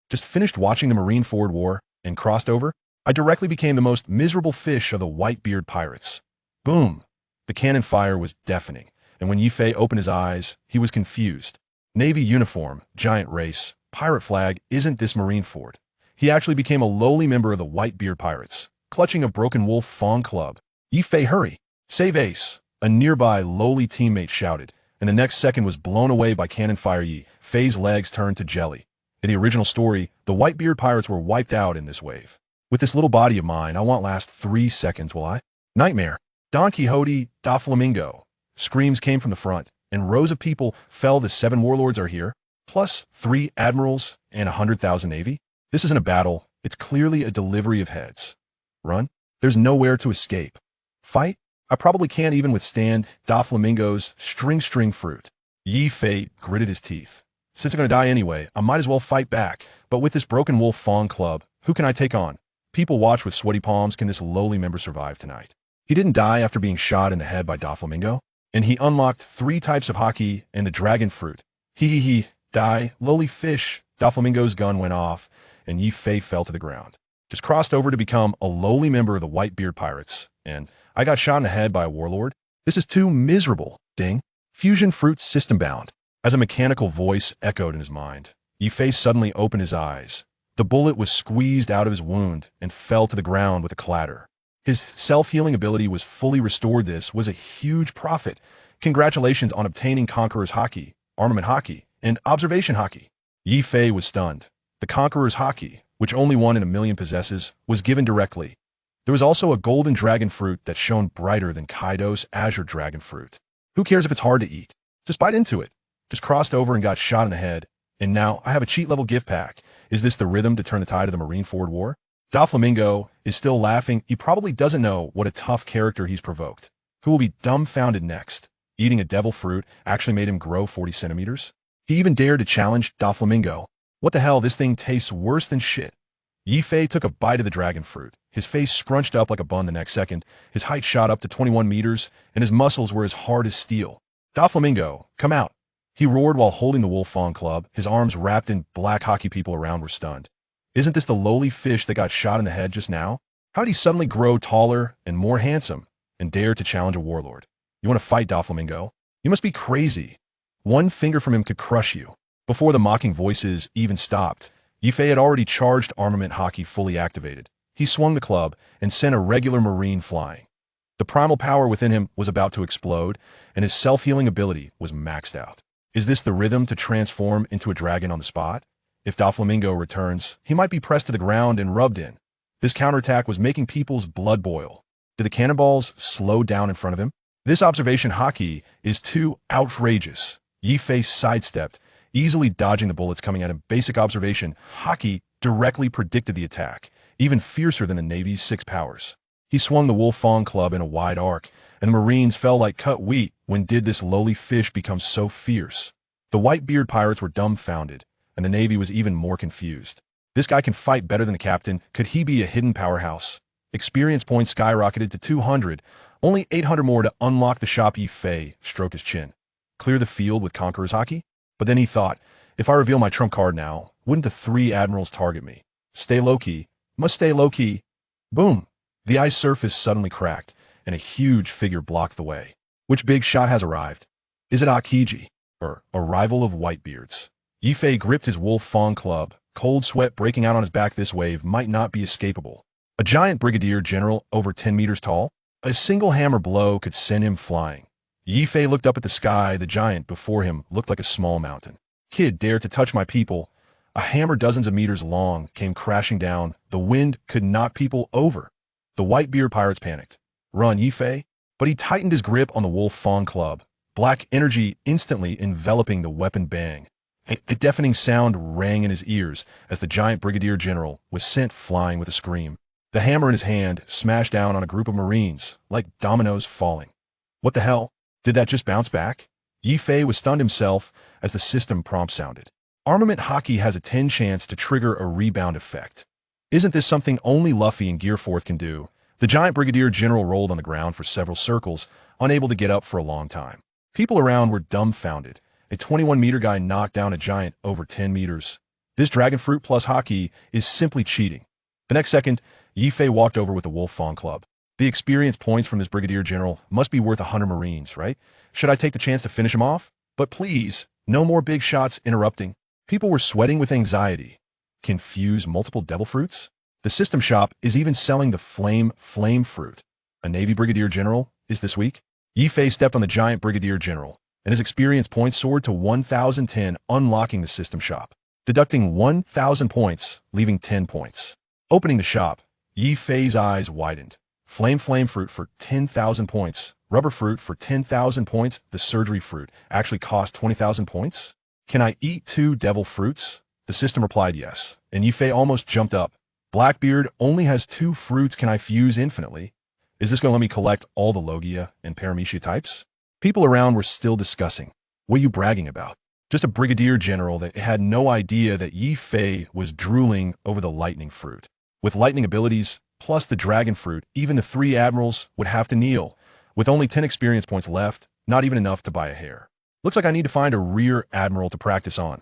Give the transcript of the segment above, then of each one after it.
Just finished watching the Marineford War and crossed over. I directly became the most miserable fish of the whitebeard pirates. Boom! The cannon fire was deafening, and when Yifei opened his eyes, he was confused. Navy uniform, giant race, pirate flag, isn't this Marineford? He actually became a lowly member of the Whitebeard Pirates, clutching a broken wolf fawn club. Yifei, hurry! Save Ace! A nearby lowly teammate shouted, and the next second was blown away by cannon fire. Yifei's legs turned to jelly. In the original story, the Whitebeard Pirates were wiped out in this wave. With this little body of mine, I won't last 3 seconds, will I? Nightmare! Don Quixote, Doflamingo! Screams came from the front, and rows of people fell. The 7 warlords are here, plus 3 admirals and 100,000 navy. This isn't a battle, it's clearly a delivery of heads. Run? There's nowhere to escape. Fight? I probably can't even withstand Doflamingo's string fruit. Yifei gritted his teeth. Since I'm gonna die anyway, I might as well fight back, but with this broken wolf fawn club, who can I take on? People watch with sweaty palms. Can this lowly member survive tonight? He didn't die after being shot in the head by Doflamingo, and he unlocked 3 types of hockey and the dragon fruit. Die, lowly fish. Doflamingo's gun went off, and Yifei fell to the ground. Just crossed over to become a lowly member of the Whitebeard Pirates, and I got shot in the head by a warlord. This is too miserable. Ding. Fusion fruit system bound. As a mechanical voice echoed in his mind, Yifei suddenly opened his eyes. The bullet was squeezed out of his wound and fell to the ground with a clatter. His self-healing ability was fully restored. This was a huge profit. Congratulations on obtaining Conqueror's Hockey, Armament Hockey, and Observation Hockey. Yifei was stunned. The Conqueror's Hockey, which only 1 in a million possesses, was given directly. There was also a golden dragon fruit that shone brighter than Kaido's azure dragon fruit. Who cares if it's hard to eat? Just bite into it. Just crossed over and got shot in the head, and now I have a cheat-level gift pack. Is this the rhythm to turn the tide of the Marineford War? Doflamingo is still laughing. He probably doesn't know what a tough character he's provoked. Who will be dumbfounded next? Eating a devil fruit actually made him grow 40 centimeters? He even dared to challenge Doflamingo. What the hell, this thing tastes worse than shit. Yifei took a bite of the dragon fruit. His face scrunched up like a bun the next second. His height shot up to 21 meters, and his muscles were as hard as steel. Doflamingo, come out. He roared while holding the wolf fawn club, his arms wrapped in black hockey. People around were stunned. Isn't this the lowly fish that got shot in the head just now? How did he suddenly grow taller and more handsome and dare to challenge a warlord? You want to fight, Doflamingo? You must be crazy. 1 finger from him could crush you. Before the mocking voices even stopped, Yifei had already charged Armament Hockey fully activated. He swung the club and sent a regular marine flying. The primal power within him was about to explode, and his self-healing ability was maxed out. Is this the rhythm to transform into a dragon on the spot? If Doflamingo returns, he might be pressed to the ground and rubbed in. This counterattack was making people's blood boil. Did the cannonballs slow down in front of him? This observation hockey is too outrageous. Yifei sidestepped, easily dodging the bullets coming at him. Basic observation hockey directly predicted the attack, even fiercer than the Navy's 6 powers. He swung the wolf fawn club in a wide arc, and the Marines fell like cut wheat. When did this lowly fish become so fierce? The Whitebeard Pirates were dumbfounded, and the Navy was even more confused. This guy can fight better than the captain. Could he be a hidden powerhouse? Experience points skyrocketed to 200, only 800 more to unlock the shop. Yifei stroked his chin. Clear the field with Conqueror's Hockey? But then he thought, if I reveal my trump card now, wouldn't the 3 admirals target me? Stay low-key. Must stay low-key. Boom! The ice surface suddenly cracked, and a huge figure blocked the way. Which big shot has arrived? Is it Akiji, or a rival of Whitebeard's? Yifei gripped his wolf fawn club, cold sweat breaking out on his back. This wave might not be escapable. A giant brigadier general over 10 meters tall? A single hammer blow could send him flying. Yifei looked up at the sky. The giant before him looked like a small mountain. Kid dared to touch my people. A hammer dozens of meters long came crashing down. The wind could knock people over. The Whitebeard Pirates panicked. Run, Yifei! But he tightened his grip on the wolf fawn club. Black energy instantly enveloping the weapon. Bang! A deafening sound rang in his ears as the giant brigadier general was sent flying with a scream. The hammer in his hand smashed down on a group of Marines, like dominoes falling. What the hell? Did that just bounce back? Yifei was stunned himself as the system prompt sounded. Armament Hockey has a 10 chance to trigger a rebound effect. Isn't this something only Luffy and Gearforth can do? The giant brigadier general rolled on the ground for several circles, unable to get up for a long time. People around were dumbfounded. A 21-meter guy knocked down a giant over 10 meters. This dragon fruit plus hockey is simply cheating. The next second, Yifei walked over with the Wolf Fawn Club. The experience points from this Brigadier General must be worth 100 Marines, right? Should I take the chance to finish him off? But please, no more big shots interrupting. People were sweating with anxiety. Confuse multiple devil fruits? The system shop is even selling the flame fruit. A Navy Brigadier General is this week? Yifei stepped on the giant Brigadier General, and his experience points soared to 1,010, unlocking the system shop. Deducting 1,000 points, leaving 10 points. Opening the shop, Yifei's eyes widened. Flame fruit for 10,000 points. Rubber fruit for 10,000 points. The surgery fruit actually cost 20,000 points. Can I eat 2 devil fruits? The system replied yes, and Yifei almost jumped up. Blackbeard only has 2 fruits. Can I fuse infinitely? Is this going to let me collect all the Logia and Paramecia types? People around were still discussing. What are you bragging about? Just a Brigadier General that had no idea that Yifei was drooling over the lightning fruit. With lightning abilities, plus the dragon fruit, even the 3 admirals would have to kneel. With only 10 experience points left, not even enough to buy a hair. Looks like I need to find a rear admiral to practice on.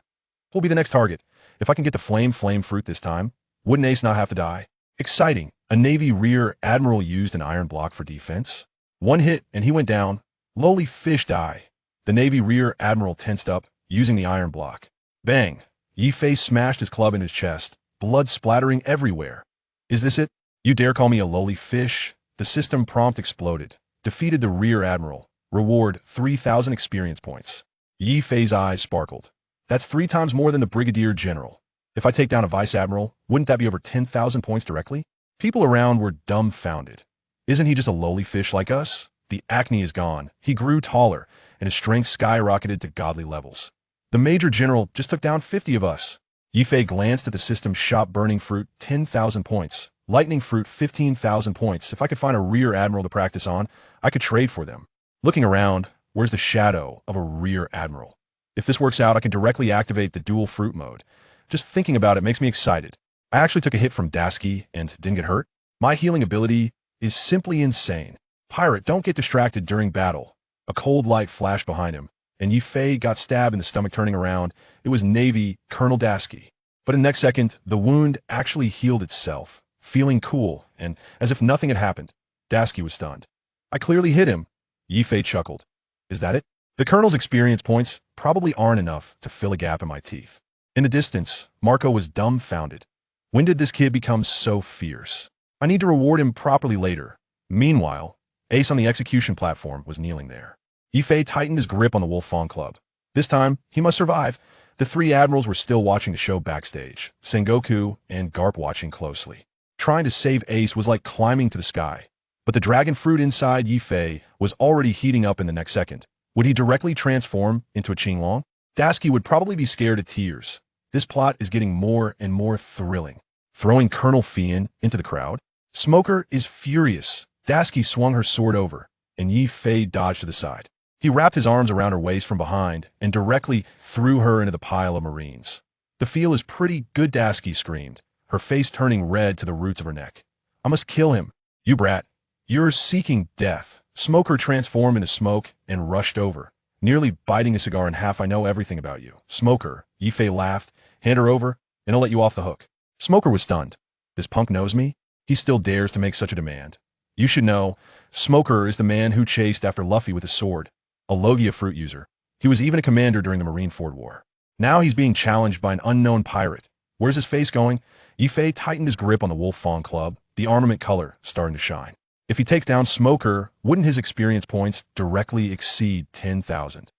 Who'll be the next target? If I can get the flame fruit this time, wouldn't Ace not have to die? Exciting. A Navy rear admiral used an iron block for defense. 1 hit and he went down. Lowly fish die. The Navy rear admiral tensed up, using the iron block. Bang. Yifei smashed his club in his chest, blood splattering everywhere. Is this it? You dare call me a lowly fish? The system prompt exploded. Defeated the rear admiral. Reward 3,000 experience points. Yifei's eyes sparkled. That's 3 times more than the Brigadier General. If I take down a vice admiral, wouldn't that be over 10,000 points directly? People around were dumbfounded. Isn't he just a lowly fish like us? The acne is gone. He grew taller, and his strength skyrocketed to godly levels. The Major General just took down 50 of us. Yifei glanced at the system shop. Burning fruit, 10,000 points. Lightning fruit, 15,000 points. If I could find a rear admiral to practice on, I could trade for them. Looking around, where's the shadow of a rear admiral? If this works out, I can directly activate the dual fruit mode. Just thinking about it makes me excited. I actually took a hit from Dasky and didn't get hurt. My healing ability is simply insane. Pirate, don't get distracted during battle. A cold light flashed behind him, and Yifei got stabbed in the stomach. Turning around, it was Navy Colonel Dasky. But in the next second, the wound actually healed itself. Feeling cool, and as if nothing had happened, Dasky was stunned. I clearly hit him. Yifei chuckled. Is that it? The Colonel's experience points probably aren't enough to fill a gap in my teeth. In the distance, Marco was dumbfounded. When did this kid become so fierce? I need to reward him properly later. Meanwhile, Ace on the execution platform was kneeling there. Yifei tightened his grip on the Wolf Fawn Club. This time, he must survive. The 3 admirals were still watching the show backstage, Sengoku and Garp watching closely. Trying to save Ace was like climbing to the sky. But the dragon fruit inside Yifei was already heating up in the next second. Would he directly transform into a Qinglong? Dasky would probably be scared to tears. This plot is getting more and more thrilling. Throwing Colonel Fian into the crowd. Smoker is furious. Dasky swung her sword over, and Yifei dodged to the side. He wrapped his arms around her waist from behind and directly threw her into the pile of Marines. The feel is pretty good, Dasky screamed, her face turning red to the roots of her neck. I must kill him. You brat. You're seeking death. Smoker transformed into smoke and rushed over, nearly biting a cigar in half. I know everything about you. Smoker. Yifei laughed. Hand her over, and I'll let you off the hook. Smoker was stunned. This punk knows me? He still dares to make such a demand. You should know, Smoker is the man who chased after Luffy with a sword, a Logia fruit user. He was even a commander during the Marineford War. Now he's being challenged by an unknown pirate. Where's his face going? Yifei tightened his grip on the Wolf Fawn Club, the armament color starting to shine. If he takes down Smoker, wouldn't his experience points directly exceed 10,000?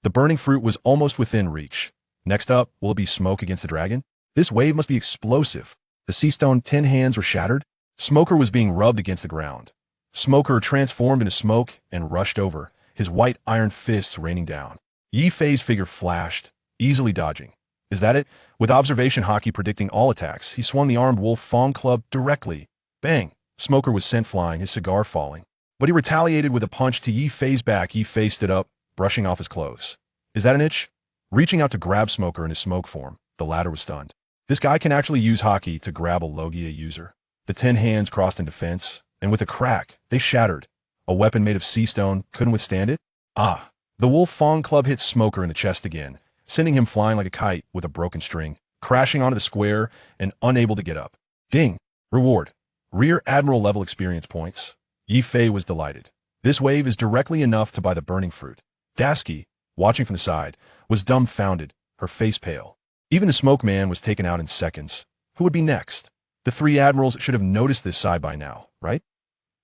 The burning fruit was almost within reach. Next up, will it be smoke against the dragon? This wave must be explosive. The sea stone 10 hands were shattered. Smoker was being rubbed against the ground. Smoker transformed into smoke and rushed over, his white iron fists raining down. Yifei's figure flashed, easily dodging. Is that it? With observation hockey predicting all attacks, he swung the armed Wolf Fawn Club directly. Bang! Smoker was sent flying, his cigar falling. But he retaliated with a punch to Yifei's back. Yifei stood up, brushing off his clothes. Is that an itch? Reaching out to grab Smoker in his smoke form, the latter was stunned. This guy can actually use hockey to grab a Logia user. The 10 hands crossed in defense, and with a crack, they shattered. A weapon made of sea stone couldn't withstand it? The Wolf Fawn Club hit Smoker in the chest again, sending him flying like a kite with a broken string. crashing onto the square and unable to get up. Ding! Reward. Rear Admiral level experience points. Yi Fei was delighted. This wave is directly enough to buy the burning fruit. Dasky, watching from the side, was dumbfounded, her face pale. Even the smoke man was taken out in seconds. Who would be next? The three admirals should have noticed this side by now, right?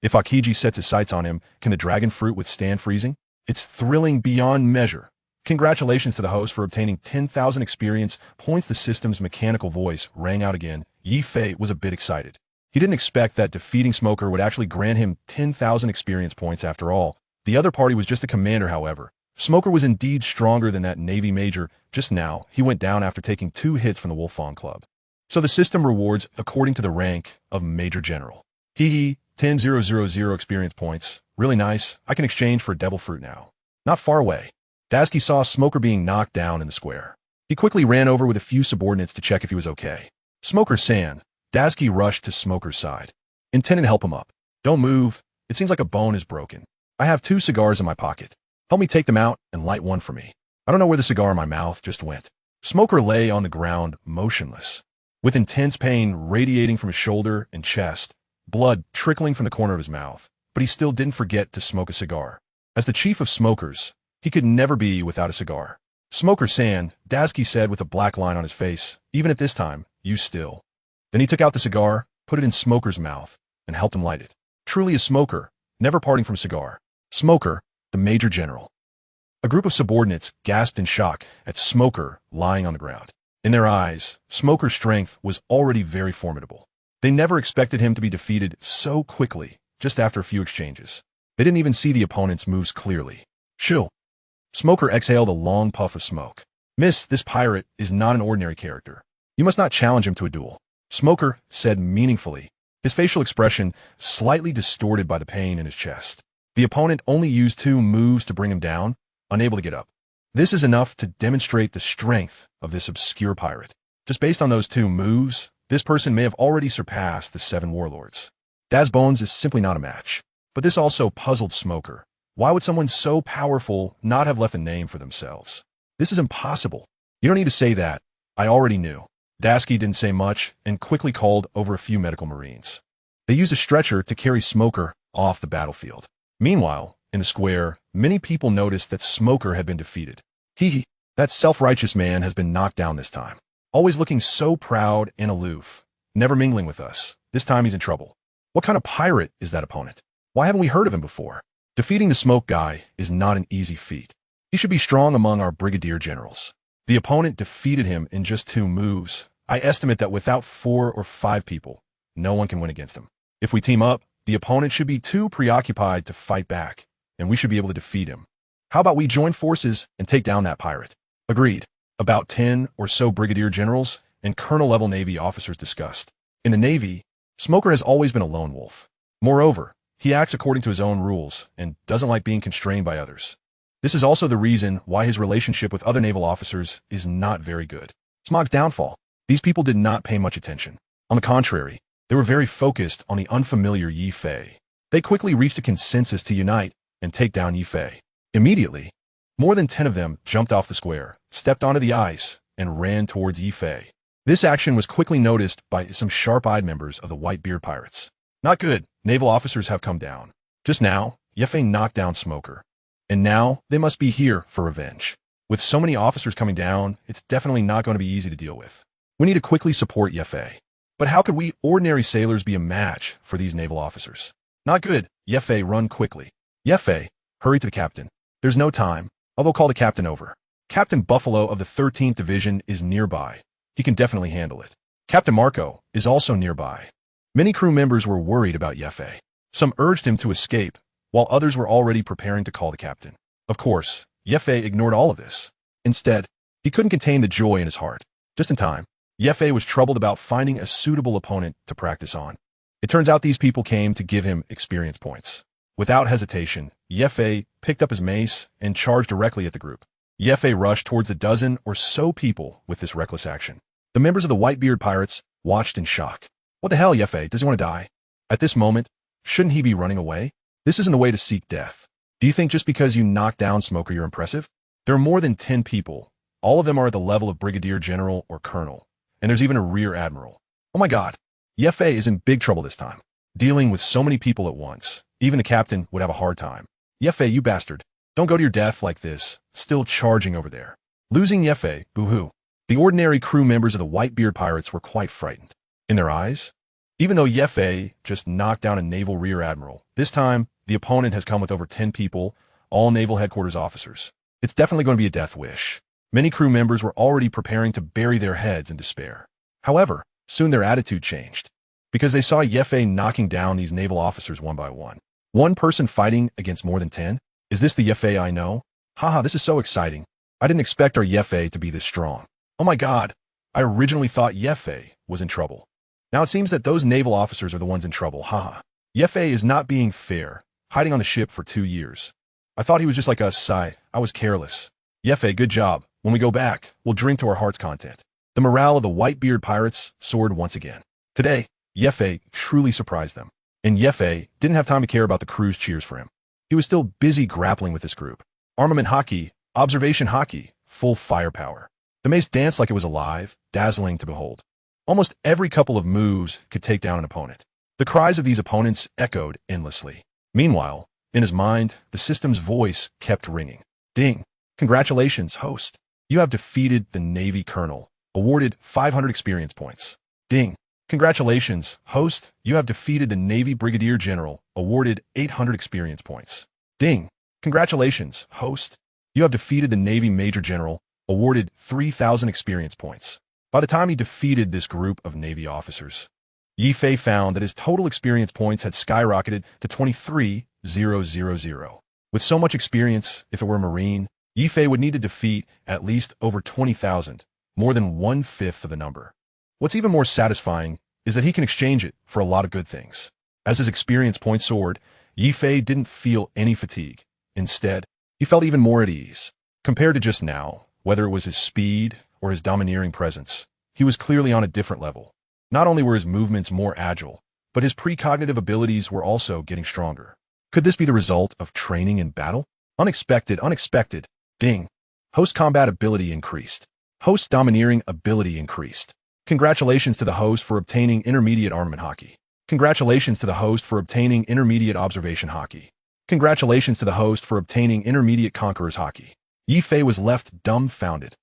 If Akiji sets his sights on him, can the dragon fruit withstand freezing? It's thrilling beyond measure. Congratulations to the host for obtaining 10,000 experience points. The system's mechanical voice rang out again. Yi Fei was a bit excited. He didn't expect that defeating Smoker would actually grant him 10,000 experience points after all. The other party was just a commander, however. Smoker was indeed stronger than that Navy major. Just now, he went down after taking 2 hits from the Wolfong Club. So the system rewards according to the rank of Major General. Hee hee, 10,000 experience points. Really nice. I can exchange for devil fruit now. Not far away. Dasky saw Smoker being knocked down in the square. He quickly ran over with a few subordinates to check if he was okay. Smoker-san. Dasky rushed to Smoker's side. Intended to help him up. Don't move. It seems like a bone is broken. I have 2 cigars in my pocket. Help me take them out and light one for me. I don't know where the cigar in my mouth just went. Smoker lay on the ground, motionless, with intense pain radiating from his shoulder and chest, blood trickling from the corner of his mouth. But he still didn't forget to smoke a cigar. As the chief of smokers, he could never be without a cigar. Smoker-san, Dasky said with a black line on his face, even at this time, you still. Then he took out the cigar, put it in Smoker's mouth, and helped him light it. Truly a smoker, never parting from cigar. Smoker, the Major General. A group of subordinates gasped in shock at Smoker lying on the ground. In their eyes, Smoker's strength was already very formidable. They never expected him to be defeated so quickly, just after a few exchanges. They didn't even see the opponent's moves clearly. Shoo! Smoker exhaled a long puff of smoke. Miss, this pirate is not an ordinary character. You must not challenge him to a duel. Smoker said meaningfully, his facial expression slightly distorted by the pain in his chest. The opponent only used 2 moves to bring him down, unable to get up. This is enough to demonstrate the strength of this obscure pirate. Just based on those 2 moves, this person may have already surpassed the 7 warlords. Daz Bones is simply not a match. But this also puzzled Smoker. Why would someone so powerful not have left a name for themselves? This is impossible. You don't need to say that. I already knew. Dasky didn't say much and quickly called over a few medical marines. They used a stretcher to carry Smoker off the battlefield. Meanwhile, in the square, many people noticed that Smoker had been defeated. Hee hee, that self-righteous man has been knocked down this time. Always looking so proud and aloof, never mingling with us. This time he's in trouble. What kind of pirate is that opponent? Why haven't we heard of him before? Defeating the smoke guy is not an easy feat. He should be strong among our brigadier generals. The opponent defeated him in just 2 moves. I estimate that without 4 or 5 people, no one can win against him. If we team up, the opponent should be too preoccupied to fight back, and we should be able to defeat him. How about we join forces and take down that pirate? Agreed. About 10 or so brigadier generals and colonel-level Navy officers discussed. In the Navy, Smoker has always been a lone wolf. Moreover, he acts according to his own rules and doesn't like being constrained by others. This is also the reason why his relationship with other naval officers is not very good. Smog's downfall. These people did not pay much attention. On the contrary, they were very focused on the unfamiliar Yi Fei. They quickly reached a consensus to unite and take down Yi Fei. Immediately, more than 10 of them jumped off the square, stepped onto the ice, and ran towards Yi Fei. This action was quickly noticed by some sharp-eyed members of the Whitebeard pirates. Not good. Naval officers have come down. Just now, Yi Fei knocked down Smoker. And now, they must be here for revenge. With so many officers coming down, it's definitely not going to be easy to deal with. We need to quickly support Yi Fei. But how could we ordinary sailors be a match for these naval officers? Not good. Yi Fei, run quickly. Yi Fei, hurry to the captain. There's no time. I'll go call the captain over. Captain Buffalo of the 13th Division is nearby. He can definitely handle it. Captain Marco is also nearby. Many crew members were worried about Yi Fei. Some urged him to escape, while others were already preparing to call the captain. Of course, Yi Fei ignored all of this. Instead, he couldn't contain the joy in his heart. Just in time, Yi Fei was troubled about finding a suitable opponent to practice on. It turns out these people came to give him experience points. Without hesitation, Yi Fei picked up his mace and charged directly at the group. Yi Fei rushed towards a dozen or so people with this reckless action. The members of the Whitebeard pirates watched in shock. What the hell, Yi Fei? Does he want to die? At this moment, shouldn't he be running away? This isn't the way to seek death. Do you think just because you knocked down Smoker you're impressive? There are more than 10 people. All of them are at the level of brigadier general or colonel. and there's even a rear admiral. Oh my god. Yefei is in big trouble this time. Dealing with so many people at once, even the captain would have a hard time. Yefei, you bastard. Don't go to your death like this, still charging over there. Losing Yefei, boo-hoo. The ordinary crew members of the Whitebeard pirates were quite frightened. In their eyes, even though Yefei just knocked down a naval rear admiral, this time the opponent has come with over 10 people, all naval headquarters officers. It's definitely going to be a death wish. Many crew members were already preparing to bury their heads in despair. However, soon their attitude changed, because they saw Yefei knocking down these naval officers one by one. One person fighting against more than 10? Is this the Yefei I know? Haha, this is so exciting. I didn't expect our Yefei to be this strong. Oh my god, I originally thought Yefei was in trouble. Now it seems that those naval officers are the ones in trouble, haha. Yefei is not being fair, hiding on the ship for 2 years. I thought he was just like us, sigh. I was careless. Yefei, good job. When we go back, we'll drink to our heart's content. The morale of the Whitebeard pirates soared once again. Today, Yefei truly surprised them. And Yefei didn't have time to care about the crew's cheers for him. He was still busy grappling with this group. Armament hockey, observation hockey, full firepower. The mace danced like it was alive, dazzling to behold. Almost every couple of moves could take down an opponent. The cries of these opponents echoed endlessly. Meanwhile, in his mind, the system's voice kept ringing. Ding! Congratulations, host. You have defeated the Navy Colonel. Awarded 500 experience points. Ding! Congratulations, host. You have defeated the Navy Brigadier General. Awarded 800 experience points. Ding! Congratulations, host. You have defeated the Navy Major General. Awarded 3,000 experience points. By the time he defeated this group of Navy officers, Yefei found that his total experience points had skyrocketed to 23,000. With so much experience, if it were a Marine, Yefei would need to defeat at least over 20,000, more than 1/5 of the number. What's even more satisfying is that he can exchange it for a lot of good things. As his experience points soared, Yefei didn't feel any fatigue. Instead, he felt even more at ease. Compared to just now, whether it was his speed or his domineering presence, he was clearly on a different level. Not only were his movements more agile, but his precognitive abilities were also getting stronger. Could this be the result of training in battle? Unexpected. Ding. Host combat ability increased. Host domineering ability increased. Congratulations to the host for obtaining intermediate armament hockey. Congratulations to the host for obtaining intermediate observation hockey. Congratulations to the host for obtaining intermediate conquerors hockey. Yefei was left dumbfounded.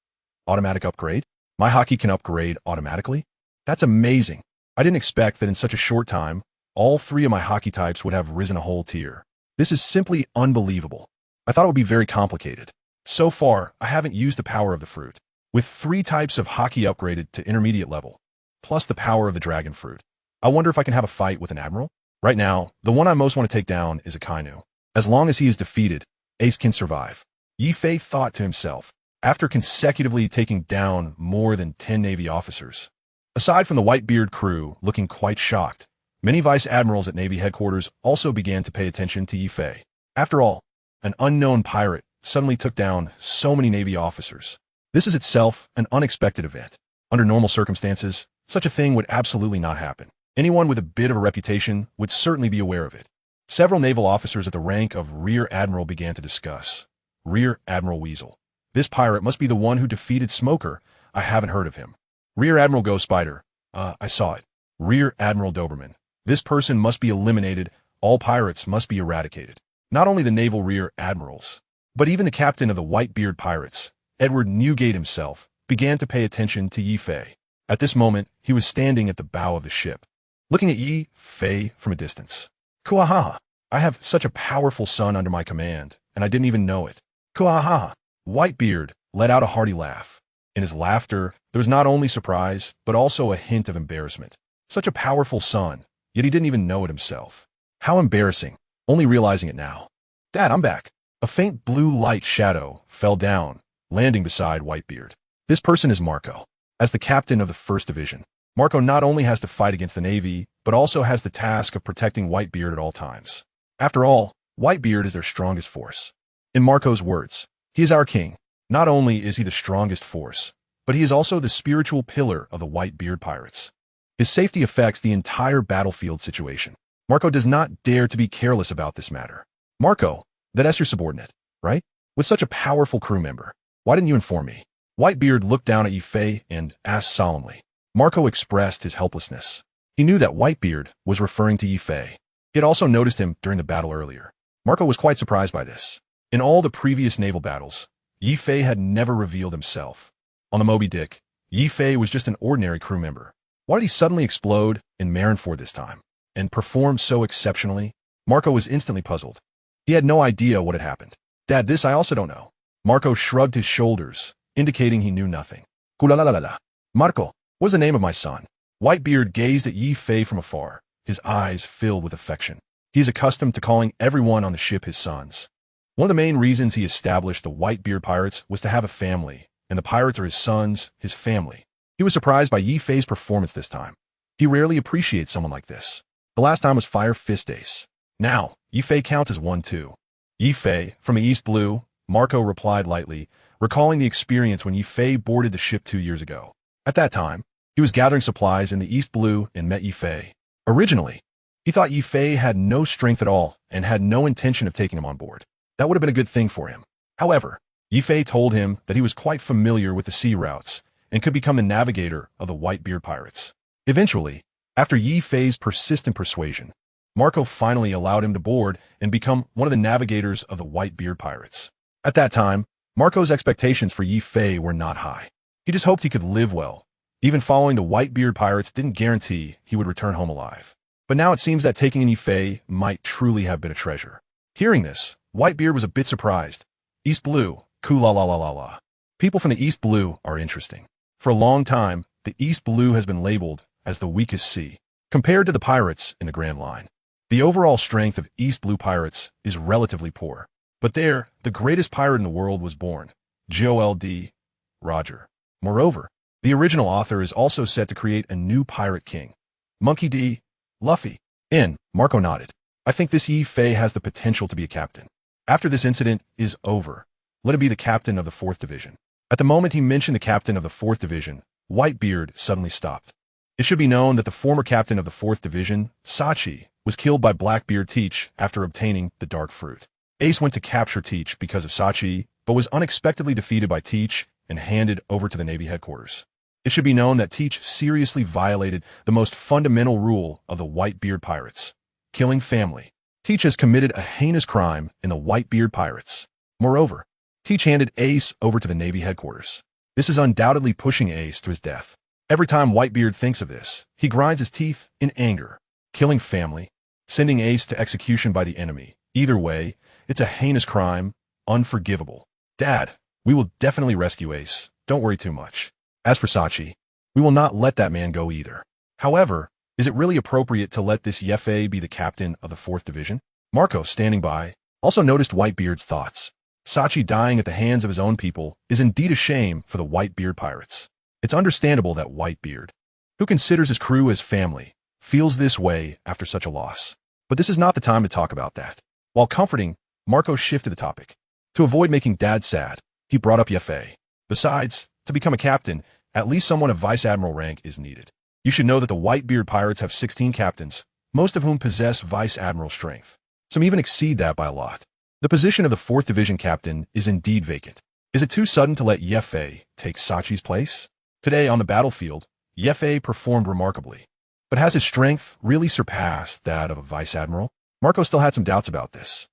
Automatic upgrade? My hockey can upgrade automatically? That's amazing. I didn't expect that in such a short time, all 3 of my hockey types would have risen a whole tier. This is simply unbelievable. I thought it would be very complicated. So far, I haven't used the power of the fruit. With 3 types of hockey upgraded to intermediate level, plus the power of the dragon fruit, I wonder if I can have a fight with an admiral? Right now, the one I most want to take down is a Kainu. As long as he is defeated, Ace can survive. Yefei thought to himself, after consecutively taking down more than 10 Navy officers. Aside from the Whitebeard crew looking quite shocked, many vice admirals at Navy headquarters also began to pay attention to Yefei. After all, an unknown pirate suddenly took down so many Navy officers. This is itself an unexpected event. Under normal circumstances, such a thing would absolutely not happen. Anyone with a bit of a reputation would certainly be aware of it. Several naval officers at the rank of Rear Admiral began to discuss. Rear Admiral Weasel. This pirate must be the one who defeated Smoker. I haven't heard of him. Rear Admiral Ghost Spider. I saw it. Rear Admiral Doberman. This person must be eliminated. All pirates must be eradicated. Not only the naval rear admirals, but even the captain of the Whitebeard pirates, Edward Newgate himself, began to pay attention to Yefei. At this moment, he was standing at the bow of the ship, looking at Yefei from a distance. Kuahaha! I have such a powerful son under my command, and I didn't even know it. Kuahaha! Whitebeard let out a hearty laugh. In his laughter, there was not only surprise, but also a hint of embarrassment. Such a powerful son, yet he didn't even know it himself. How embarrassing, only realizing it now. Dad, I'm back. A faint blue light shadow fell down, landing beside Whitebeard. This person is Marco. As the captain of the 1st Division, Marco not only has to fight against the Navy, but also has the task of protecting Whitebeard at all times. After all, Whitebeard is their strongest force. In Marco's words, he is our king. Not only is he the strongest force, but he is also the spiritual pillar of the Whitebeard pirates. His safety affects the entire battlefield situation. Marco does not dare to be careless about this matter. Marco, that's your subordinate, right? With such a powerful crew member, why didn't you inform me? Whitebeard looked down at Yefei and asked solemnly. Marco expressed his helplessness. He knew that Whitebeard was referring to Yi Fei. He had also noticed him during the battle earlier. Marco was quite surprised by this. In all the previous naval battles, Yi Fei had never revealed himself. On the Moby Dick, Yi Fei was just an ordinary crew member. Why did he suddenly explode in Marineford this time and perform so exceptionally? Marco was instantly puzzled. He had no idea what had happened. Dad, this I also don't know. Marco shrugged his shoulders, indicating he knew nothing. Kulalalala. Marco, what's the name of my son? Whitebeard gazed at Yi Fei from afar, his eyes filled with affection. He is accustomed to calling everyone on the ship his sons. One of the main reasons he established the Whitebeard pirates was to have a family, and the pirates are his sons, his family. He was surprised by Yi Fei's performance this time. He rarely appreciates someone like this. The last time was Fire Fist Ace. Now, Yi Fei counts as 1 too. Yi Fei, from the East Blue, Marco replied lightly, recalling the experience when Yi Fei boarded the ship 2 years ago. At that time, he was gathering supplies in the East Blue and met Yi Fei. Originally, he thought Yi Fei had no strength at all and had no intention of taking him on board. That would have been a good thing for him. However, Yi Fei told him that he was quite familiar with the sea routes and could become the navigator of the Whitebeard pirates. Eventually, after Yi Fei's persistent persuasion, Marco finally allowed him to board and become one of the navigators of the Whitebeard pirates. At that time, Marco's expectations for Yi Fei were not high. He just hoped he could live well. Even following the Whitebeard pirates didn't guarantee he would return home alive. But now it seems that taking in Yi Fei might truly have been a treasure. Hearing this, Whitebeard was a bit surprised. East Blue, la. People from the East Blue are interesting. For a long time, the East Blue has been labeled as the weakest sea, compared to the pirates in the Grand Line. The overall strength of East Blue pirates is relatively poor. But there, the greatest pirate in the world was born, Gold Roger. Moreover, the original author is also set to create a new pirate king, Monkey D. Luffy. Marco nodded. I think this Yi Fei has the potential to be a captain. After this incident is over, let him be the captain of the 4th Division. At the moment he mentioned the captain of the 4th Division, Whitebeard suddenly stopped. It should be known that the former captain of the 4th Division, Sachi, was killed by Blackbeard Teach after obtaining the Dark Fruit. Ace went to capture Teach because of Sachi, but was unexpectedly defeated by Teach and handed over to the Navy headquarters. It should be known that Teach seriously violated the most fundamental rule of the Whitebeard pirates, killing family. Teach has committed a heinous crime in the Whitebeard pirates. Moreover, Teach handed Ace over to the Navy headquarters. This is undoubtedly pushing Ace to his death. Every time Whitebeard thinks of this, he grinds his teeth in anger. Killing family, sending Ace to execution by the enemy. Either way, it's a heinous crime, unforgivable. Dad, we will definitely rescue Ace. Don't worry too much. As for Sachi, we will not let that man go either. However, is it really appropriate to let this Yi Fei be the captain of the 4th Division? Marco, standing by, also noticed Whitebeard's thoughts. Sachi dying at the hands of his own people is indeed a shame for the Whitebeard pirates. It's understandable that Whitebeard, who considers his crew as family, feels this way after such a loss. But this is not the time to talk about that. While comforting, Marco shifted the topic. To avoid making Dad sad, he brought up Yi Fei. Besides, to become a captain, at least someone of Vice Admiral rank is needed. You should know that the Whitebeard pirates have 16 captains, most of whom possess Vice Admiral strength. Some even exceed that by a lot. The position of the 4th Division captain is indeed vacant. Is it too sudden to let Yi Fei take Sachi's place? Today on the battlefield, Yi Fei performed remarkably. But has his strength really surpassed that of a Vice Admiral? Marco still had some doubts about this.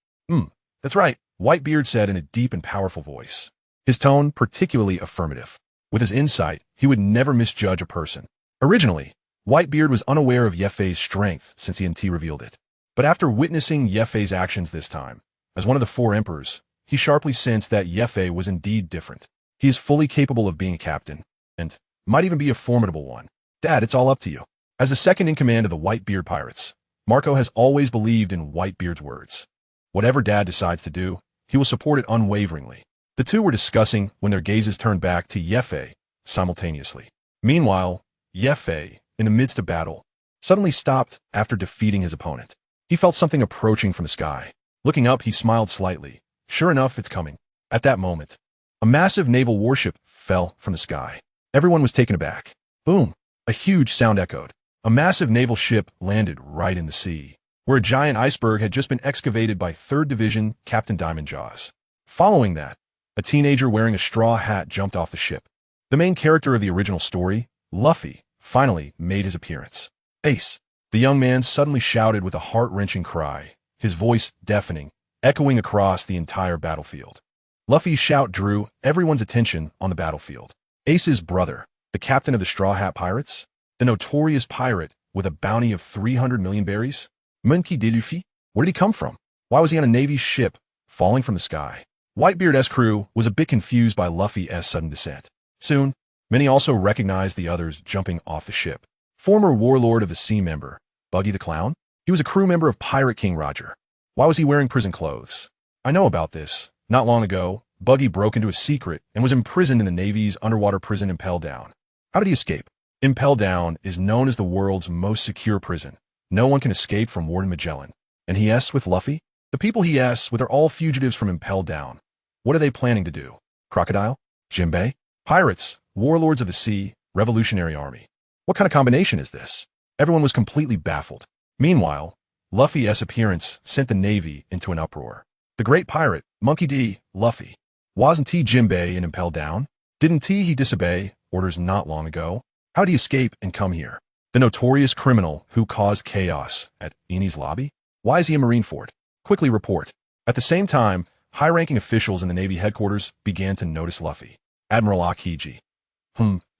That's right, Whitebeard said in a deep and powerful voice. His tone particularly affirmative. With his insight, he would never misjudge a person. Originally, Whitebeard was unaware of Yi Fei's strength since ENT revealed it. But after witnessing Yi Fei's actions this time, as one of the 4 emperors, he sharply sensed that Yi Fei was indeed different. He is fully capable of being a captain, and might even be a formidable one. Dad, it's all up to you. As the second in command of the Whitebeard pirates, Marco has always believed in Whitebeard's words. Whatever Dad decides to do, he will support it unwaveringly. The two were discussing when their gazes turned back to Yi Fei simultaneously. Meanwhile, Yi Fei, in the midst of battle, suddenly stopped after defeating his opponent. He felt something approaching from the sky. Looking up, he smiled slightly. Sure enough, it's coming. At that moment, a massive naval warship fell from the sky. Everyone was taken aback. Boom! A huge sound echoed. A massive naval ship landed right in the sea, where a giant iceberg had just been excavated by 3rd Division Captain Diamond Jaws. Following that, a teenager wearing a straw hat jumped off the ship. The main character of the original story, Luffy, finally made his appearance. Ace! The young man suddenly shouted with a heart-wrenching cry, his voice deafening, echoing across the entire battlefield. Luffy's shout drew everyone's attention on the battlefield. Ace's brother, the captain of the Straw Hat Pirates, the notorious pirate with a bounty of 300 million berries? Mook de Luffy? Where did he come from? Why was he on a Navy's ship, falling from the sky? Whitebeard's crew was a bit confused by Luffy's sudden descent. Soon, many also recognized the others jumping off the ship. Former warlord of the sea member, Buggy the Clown? He was a crew member of Pirate King Roger. Why was he wearing prison clothes? I know about this. Not long ago, Buggy broke into a secret and was imprisoned in the Navy's underwater prison Impel Down. How did he escape? Impel Down is known as the world's most secure prison. No one can escape from Warden Magellan. And he S with Luffy? The people he S with are all fugitives from Impel Down. What are they planning to do? Crocodile? Jinbei? Pirates, warlords of the sea, revolutionary army. What kind of combination is this? Everyone was completely baffled. Meanwhile, Luffy's appearance sent the Navy into an uproar. The great pirate, Monkey D. Luffy. Wasn't he Jinbei in Impel Down? Didn't he disobey orders not long ago? How did he escape and come here? The notorious criminal who caused chaos at Enies Lobby? Why is he in Marineford? Quickly report. At the same time, high-ranking officials in the Navy headquarters began to notice Luffy. Admiral Akiji.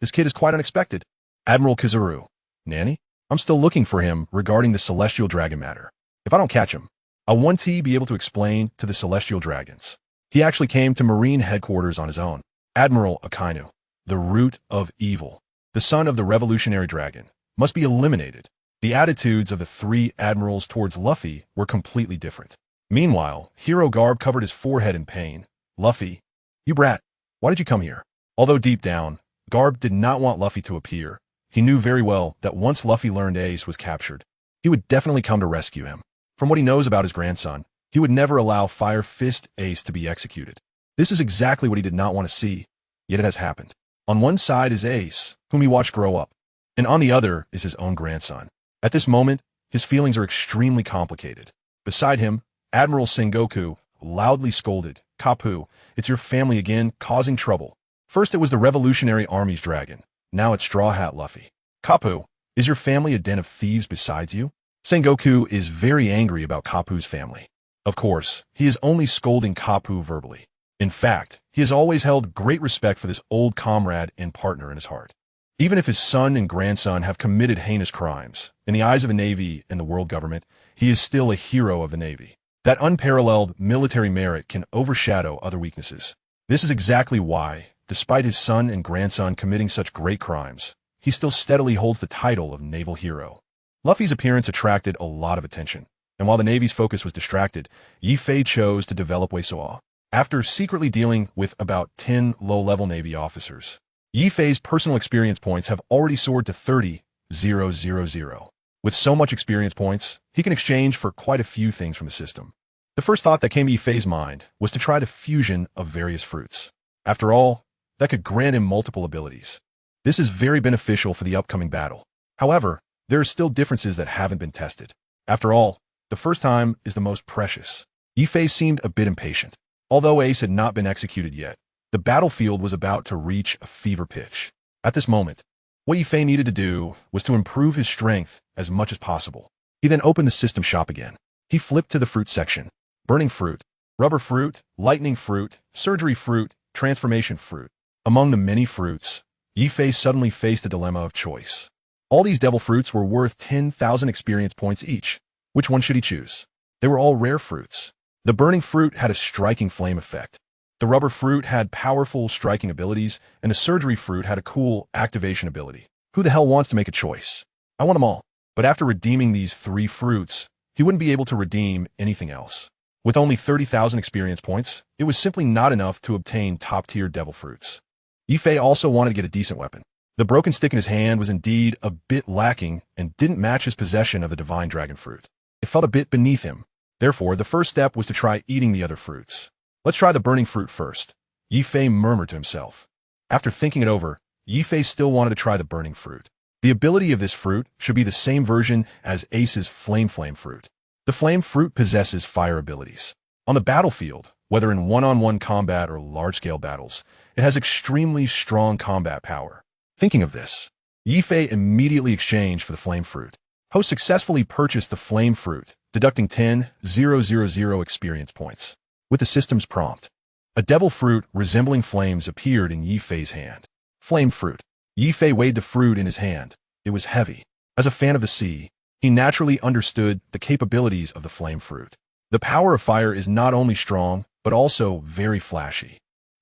This kid is quite unexpected. Admiral Kizaru. Nanny? I'm still looking for him regarding the Celestial Dragon matter. If I don't catch him, I want to be able to explain to the Celestial Dragons. He actually came to Marine headquarters on his own. Admiral Akainu, the root of evil, the son of the Revolutionary Dragon, must be eliminated. The attitudes of the three admirals towards Luffy were completely different. Meanwhile, Hero Garb covered his forehead in pain. Luffy, you brat, why did you come here? Although deep down, Garb did not want Luffy to appear. He knew very well that once Luffy learned Ace was captured, he would definitely come to rescue him. From what he knows about his grandson, he would never allow Fire Fist Ace to be executed. This is exactly what he did not want to see, yet it has happened. On one side is Ace, whom he watched grow up, and on the other is his own grandson. At this moment, his feelings are extremely complicated. Beside him, Admiral Sengoku loudly scolded, Kapu, it's your family again, causing trouble. First it was the Revolutionary Army's dragon, now it's Straw Hat Luffy. Kapu, is your family a den of thieves besides you? Sengoku is very angry about Kapu's family. Of course, he is only scolding Kapu verbally. In fact, he has always held great respect for this old comrade and partner in his heart. Even if his son and grandson have committed heinous crimes, in the eyes of the Navy and the world government, he is still a hero of the Navy. That unparalleled military merit can overshadow other weaknesses. This is exactly why, despite his son and grandson committing such great crimes, he still steadily holds the title of naval hero. Luffy's appearance attracted a lot of attention, and while the Navy's focus was distracted, Yi Fei chose to develop Weisoa. After secretly dealing with about 10 low-level Navy officers, Yi Fei's personal experience points have already soared to 30,000. With so much experience points, he can exchange for quite a few things from the system. The first thought that came to Yi Fei's mind was to try the fusion of various fruits. After all, that could grant him multiple abilities. This is very beneficial for the upcoming battle. However, there are still differences that haven't been tested. After all, the first time is the most precious. Yi Fei seemed a bit impatient. Although Ace had not been executed yet, the battlefield was about to reach a fever pitch. At this moment, what Yi Fei needed to do was to improve his strength as much as possible. He then opened the system shop again. He flipped to the fruit section. Burning fruit, rubber fruit, lightning fruit, surgery fruit, transformation fruit. Among the many fruits, Yi Fei suddenly faced a dilemma of choice. All these devil fruits were worth 10,000 experience points each. Which one should he choose? They were all rare fruits. The burning fruit had a striking flame effect. The rubber fruit had powerful striking abilities, and the surgery fruit had a cool activation ability. Who the hell wants to make a choice? I want them all. But after redeeming these 3 fruits, he wouldn't be able to redeem anything else. With only 30,000 experience points, it was simply not enough to obtain top-tier devil fruits. Yi Fei also wanted to get a decent weapon. The broken stick in his hand was indeed a bit lacking and didn't match his possession of the divine dragon fruit. It felt a bit beneath him. Therefore, the first step was to try eating the other fruits. Let's try the burning fruit first, Yi Fei murmured to himself. After thinking it over, Yi Fei still wanted to try the burning fruit. The ability of this fruit should be the same version as Ace's flame fruit. The flame fruit possesses fire abilities. On the battlefield, whether in one-on-one combat or large-scale battles, it has extremely strong combat power. Thinking of this, Yi Fei immediately exchanged for the flame fruit. Host successfully purchased the flame fruit, deducting 10,000 experience points. With the system's prompt, a devil fruit resembling flames appeared in Yi Fei's hand. Flame fruit. Yi Fei weighed the fruit in his hand. It was heavy. As a fan of the sea, he naturally understood the capabilities of the flame fruit. The power of fire is not only strong, but also very flashy.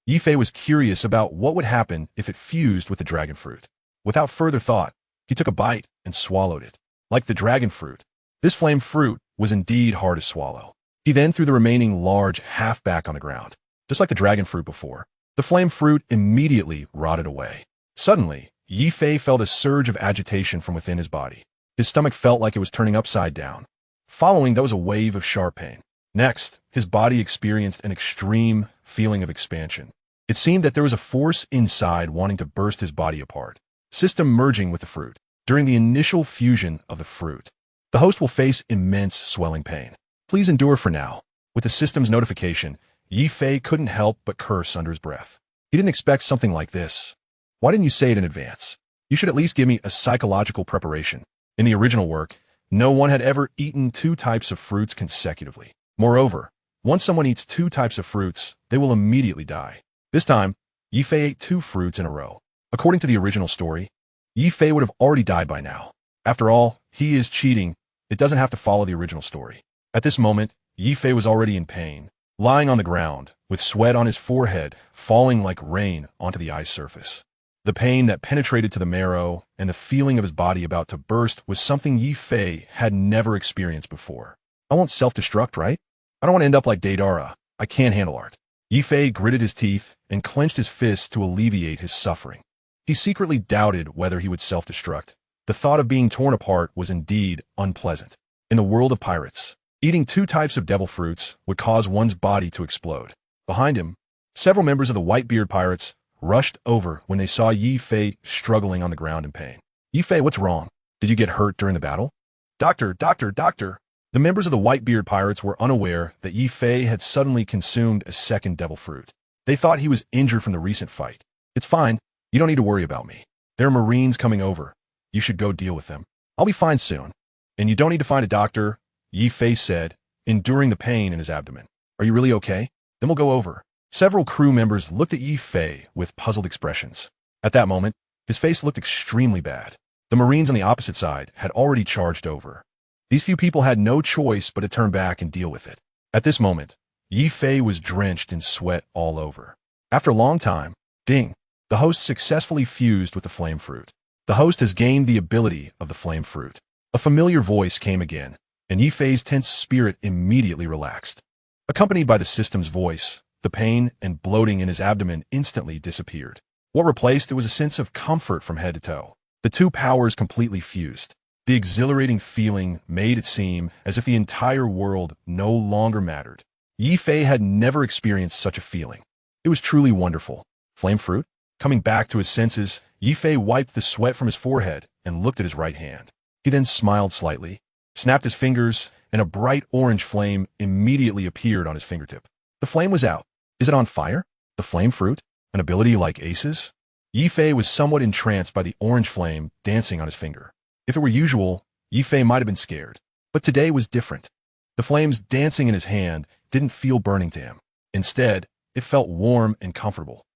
Yi Fei was curious about what would happen if it fused with the dragon fruit. Without further thought, he took a bite and swallowed it. Like the dragon fruit, this flame fruit was indeed hard to swallow. He then threw the remaining large half back on the ground. Just like the dragon fruit before, the flame fruit immediately rotted away. Suddenly, Yi Fei felt a surge of agitation from within his body. His stomach felt like it was turning upside down. Following, there was a wave of sharp pain. Next, his body experienced an extreme feeling of expansion. It seemed that there was a force inside wanting to burst his body apart. System merging with the fruit. During the initial fusion of the fruit, the host will face immense swelling pain. Please endure for now. With the system's notification, Yi Fei couldn't help but curse under his breath. He didn't expect something like this. Why didn't you say it in advance? You should at least give me a psychological preparation. In the original work, no one had ever eaten 2 types of fruits consecutively. Moreover, once someone eats 2 types of fruits, they will immediately die. This time, Yi Fei ate 2 fruits in a row. According to the original story, Yi Fei would have already died by now. After all, he is cheating. It doesn't have to follow the original story. At this moment, Yi Fei was already in pain, lying on the ground, with sweat on his forehead falling like rain onto the ice surface. The pain that penetrated to the marrow and the feeling of his body about to burst was something Yi Fei had never experienced before. I won't self-destruct, right? I don't want to end up like Deidara. I can't handle art. Yi Fei gritted his teeth and clenched his fists to alleviate his suffering. He secretly doubted whether he would self-destruct. The thought of being torn apart was indeed unpleasant. In the world of pirates, eating 2 types of devil fruits would cause one's body to explode. Behind him, several members of the whitebeard pirates rushed over when they saw Yi Fei struggling on the ground in pain. Yi Fei, what's wrong? Did you get hurt during the battle? Doctor, doctor, doctor. The members of the whitebeard pirates were unaware that Yi Fei had suddenly consumed a second devil fruit. They thought he was injured from the recent fight. It's fine. You don't need to worry about me. There are Marines coming over. You should go deal with them. I'll be fine soon. And you don't need to find a doctor, Yi Fei said, enduring the pain in his abdomen. Are you really okay? Then we'll go over. Several crew members looked at Yi Fei with puzzled expressions. At that moment, his face looked extremely bad. The Marines on the opposite side had already charged over. These few people had no choice but to turn back and deal with it. At this moment, Yi Fei was drenched in sweat all over. After a long time, ding, the host successfully fused with the flame fruit. The host has gained the ability of the flame fruit. A familiar voice came again, and Yi Fei's tense spirit immediately relaxed. Accompanied by the system's voice, the pain and bloating in his abdomen instantly disappeared. What replaced it was a sense of comfort from head to toe. The 2 powers completely fused. The exhilarating feeling made it seem as if the entire world no longer mattered. Yi Fei had never experienced such a feeling. It was truly wonderful. Flame fruit? Coming back to his senses, Yi Fei wiped the sweat from his forehead and looked at his right hand. He then smiled slightly, snapped his fingers, and a bright orange flame immediately appeared on his fingertip. The flame was out. Is it on fire? The flame fruit? An ability like Ace's? Yi Fei was somewhat entranced by the orange flame dancing on his finger. If it were usual, Yi Fei might have been scared. But today was different. The flames dancing in his hand didn't feel burning to him. Instead, it felt warm and comfortable.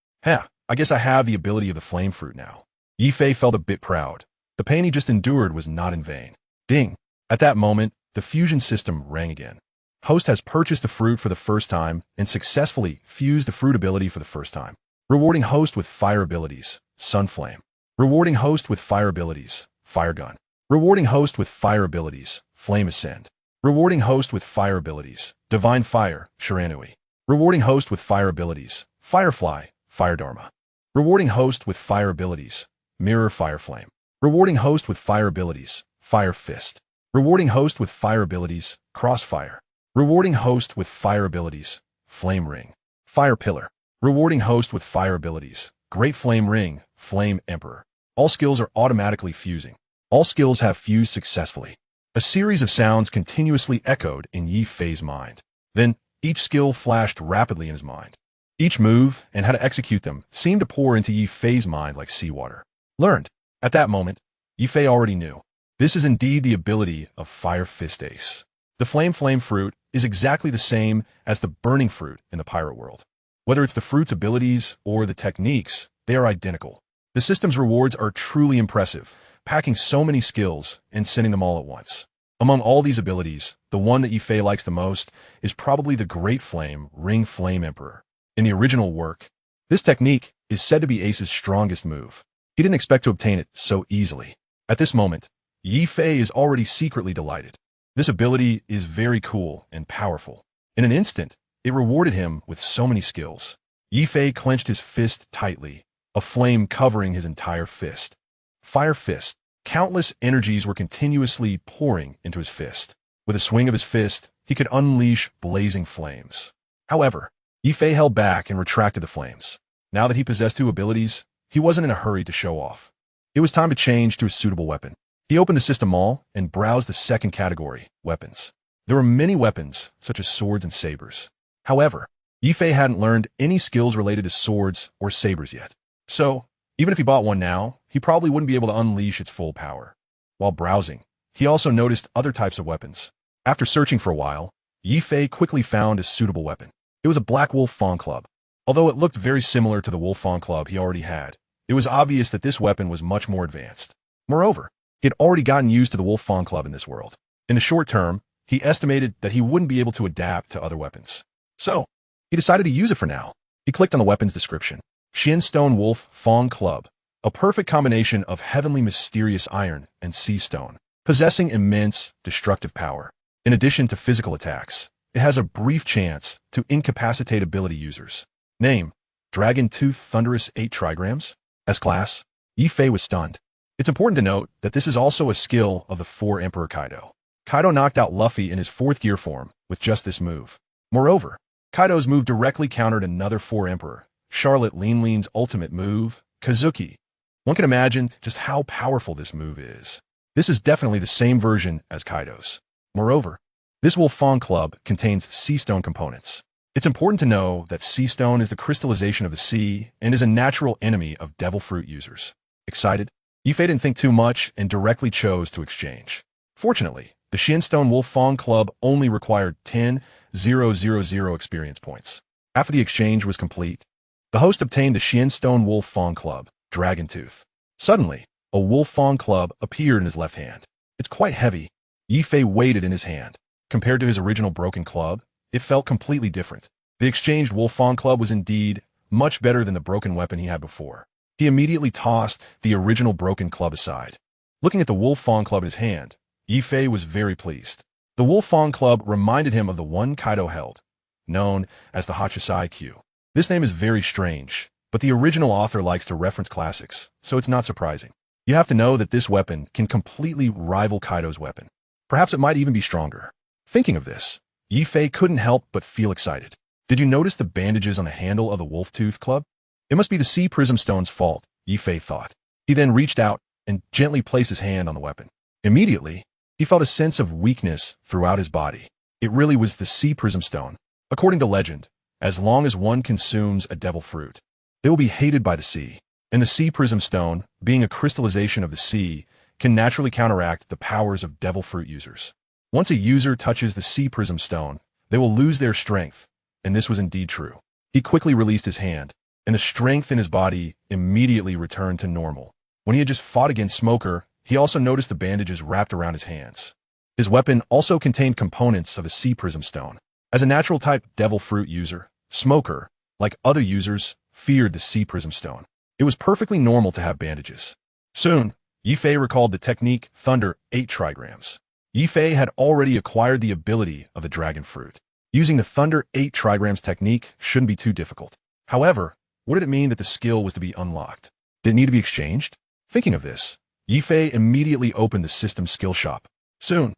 I guess I have the ability of the flame fruit now. Yi Fei felt a bit proud. The pain he just endured was not in vain. Ding! At that moment, the fusion system rang again. Host has purchased the fruit for the first time and successfully fused the fruit ability for the first time. Rewarding host with fire abilities, Sunflame. Rewarding host with fire abilities, Fire Gun. Rewarding host with fire abilities, Flame Ascend. Rewarding host with fire abilities, Divine Fire, Shiranui. Rewarding host with fire abilities, Firefly, Fire Dharma. Rewarding host with fire abilities, Mirror Fire Flame. Rewarding host with fire abilities, Fire Fist. Rewarding host with fire abilities, Crossfire. Rewarding host with fire abilities, Flame Ring. Fire Pillar. Rewarding host with fire abilities, Great Flame Ring, Flame Emperor. All skills are automatically fusing. All skills have fused successfully. A series of sounds continuously echoed in Yi Fei's mind. Then, each skill flashed rapidly in his mind. Each move and how to execute them seemed to pour into Yi Fei's mind like seawater. Learned. At that moment, Yifei already knew. This is indeed the ability of Fire Fist Ace. The Flame fruit is exactly the same as the burning fruit in the pirate world. Whether it's the fruit's abilities or the techniques, they are identical. The system's rewards are truly impressive, packing so many skills and sending them all at once. Among all these abilities, the one that Yifei likes the most is probably the Great Flame Ring Flame Emperor. In the original work, this technique is said to be Ace's strongest move. He didn't expect to obtain it so easily. At this moment, Yifei is already secretly delighted. This ability is very cool and powerful. In an instant, it rewarded him with so many skills. Yifei clenched his fist tightly, a flame covering his entire fist. Fire Fist. Countless energies were continuously pouring into his fist. With a swing of his fist, he could unleash blazing flames. However, Yifei held back and retracted the flames. Now that he possessed two abilities, he wasn't in a hurry to show off. It was time to change to a suitable weapon. He opened the system mall and browsed the second category, weapons. There were many weapons, such as swords and sabers. However, Yifei hadn't learned any skills related to swords or sabers yet. So, even if he bought one now, he probably wouldn't be able to unleash its full power. While browsing, he also noticed other types of weapons. After searching for a while, Yifei quickly found a suitable weapon. It was a Black Wolf Fawn Club. Although it looked very similar to the Wolf Fawn Club he already had, it was obvious that this weapon was much more advanced. Moreover, he had already gotten used to the Wolf Fawn Club in this world. In the short term, he estimated that he wouldn't be able to adapt to other weapons. So, he decided to use it for now. He clicked on the weapon's description. Shinstone Wolf Fawn Club, a perfect combination of heavenly mysterious iron and sea stone, possessing immense destructive power. In addition to physical attacks, it has a brief chance to incapacitate ability users. Name: Dragon Tooth Thunderous 8 Trigrams. S-Class: Yifei was stunned. It's important to note that this is also a skill of the 4 Emperor Kaido. Kaido knocked out Luffy in his 4th gear form with just this move. Moreover, Kaido's move directly countered another 4 Emperor, Charlotte Lean's ultimate move, Kazuki. One can imagine just how powerful this move is. This is definitely the same version as Kaido's. Moreover, this Wolf Fawn Club contains sea stone components. It's important to know that sea stone is the crystallization of the sea and is a natural enemy of devil fruit users. Excited? Yifei didn't think too much and directly chose to exchange. Fortunately, the Shinstone Wolf Fawn Club only required 10,000 experience points. After the exchange was complete, the host obtained the Shinstone Wolf Fawn Club, Dragon Tooth. Suddenly, a Wolf Fawn Club appeared in his left hand. It's quite heavy. Yifei weighed it in his hand. Compared to his original broken club, it felt completely different. The exchanged Wolf Fawn Club was indeed much better than the broken weapon he had before. He immediately tossed the original broken club aside. Looking at the Wolf Fawn Club in his hand, Yifei was very pleased. The Wolf Fawn Club reminded him of the one Kaido held, known as the Hachisai Q. This name is very strange, but the original author likes to reference classics, so it's not surprising. You have to know that this weapon can completely rival Kaido's weapon. Perhaps it might even be stronger. Thinking of this, Yifei couldn't help but feel excited. Did you notice the bandages on the handle of the Wolf Tooth Club? It must be the Sea Prism Stone's fault, Yifei thought. He then reached out and gently placed his hand on the weapon. Immediately, he felt a sense of weakness throughout his body. It really was the Sea Prism Stone. According to legend, as long as one consumes a devil fruit, they will be hated by the sea. And the Sea Prism Stone, being a crystallization of the sea, can naturally counteract the powers of devil fruit users. Once a user touches the Sea Prism Stone, they will lose their strength, and this was indeed true. He quickly released his hand, and the strength in his body immediately returned to normal. When he had just fought against Smoker, he also noticed the bandages wrapped around his hands. His weapon also contained components of a Sea Prism Stone. As a natural-type devil fruit user, Smoker, like other users, feared the Sea Prism Stone. It was perfectly normal to have bandages. Soon, Yifei recalled the technique Thunder 8 Trigrams. Yifei had already acquired the ability of the dragon fruit. Using the Thunder 8 Trigrams technique shouldn't be too difficult. However, what did it mean that the skill was to be unlocked? Did it need to be exchanged? Thinking of this, Yifei immediately opened the system skill shop. Soon,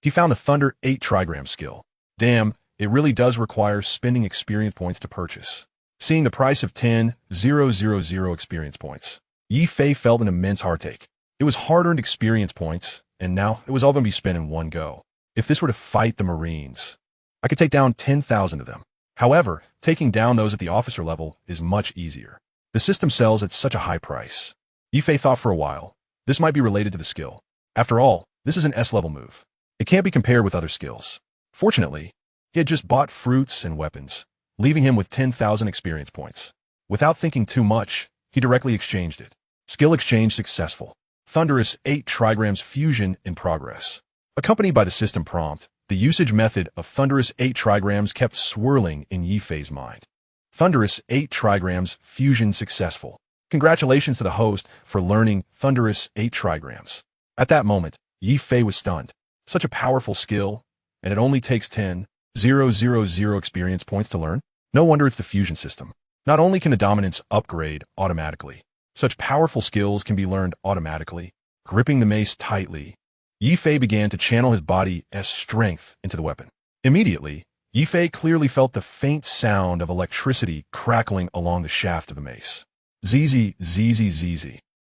he found the Thunder 8 Trigram skill. Damn, it really does require spending experience points to purchase. Seeing the price of 10,000 experience points, Yifei felt an immense heartache. It was hard-earned experience points, and now it was all going to be spent in one go. If this were to fight the Marines, I could take down 10,000 of them. However, taking down those at the officer level is much easier. The system sells at such a high price. Yifei thought for a while, This might be related to the skill. After all, this is an S-level move. It can't be compared with other skills. Fortunately, he had just bought fruits and weapons, leaving him with 10,000 experience points. Without thinking too much, he directly exchanged it. Skill exchange successful. Thunderous 8 trigrams fusion in progress. Accompanied by the system prompt, the usage method of Thunderous 8 trigrams kept swirling in Yifei's mind. Thunderous 8 trigrams fusion successful. Congratulations to the host for learning Thunderous 8 trigrams. At that moment, Yifei was stunned. Such a powerful skill, and it only takes 10,000 experience points to learn? No wonder it's the fusion system. Not only can the dominance upgrade automatically, such powerful skills can be learned automatically. Gripping the mace tightly, Yifei began to channel his body's strength into the weapon. Immediately, Yifei clearly felt the faint sound of electricity crackling along the shaft of the mace. ZZ.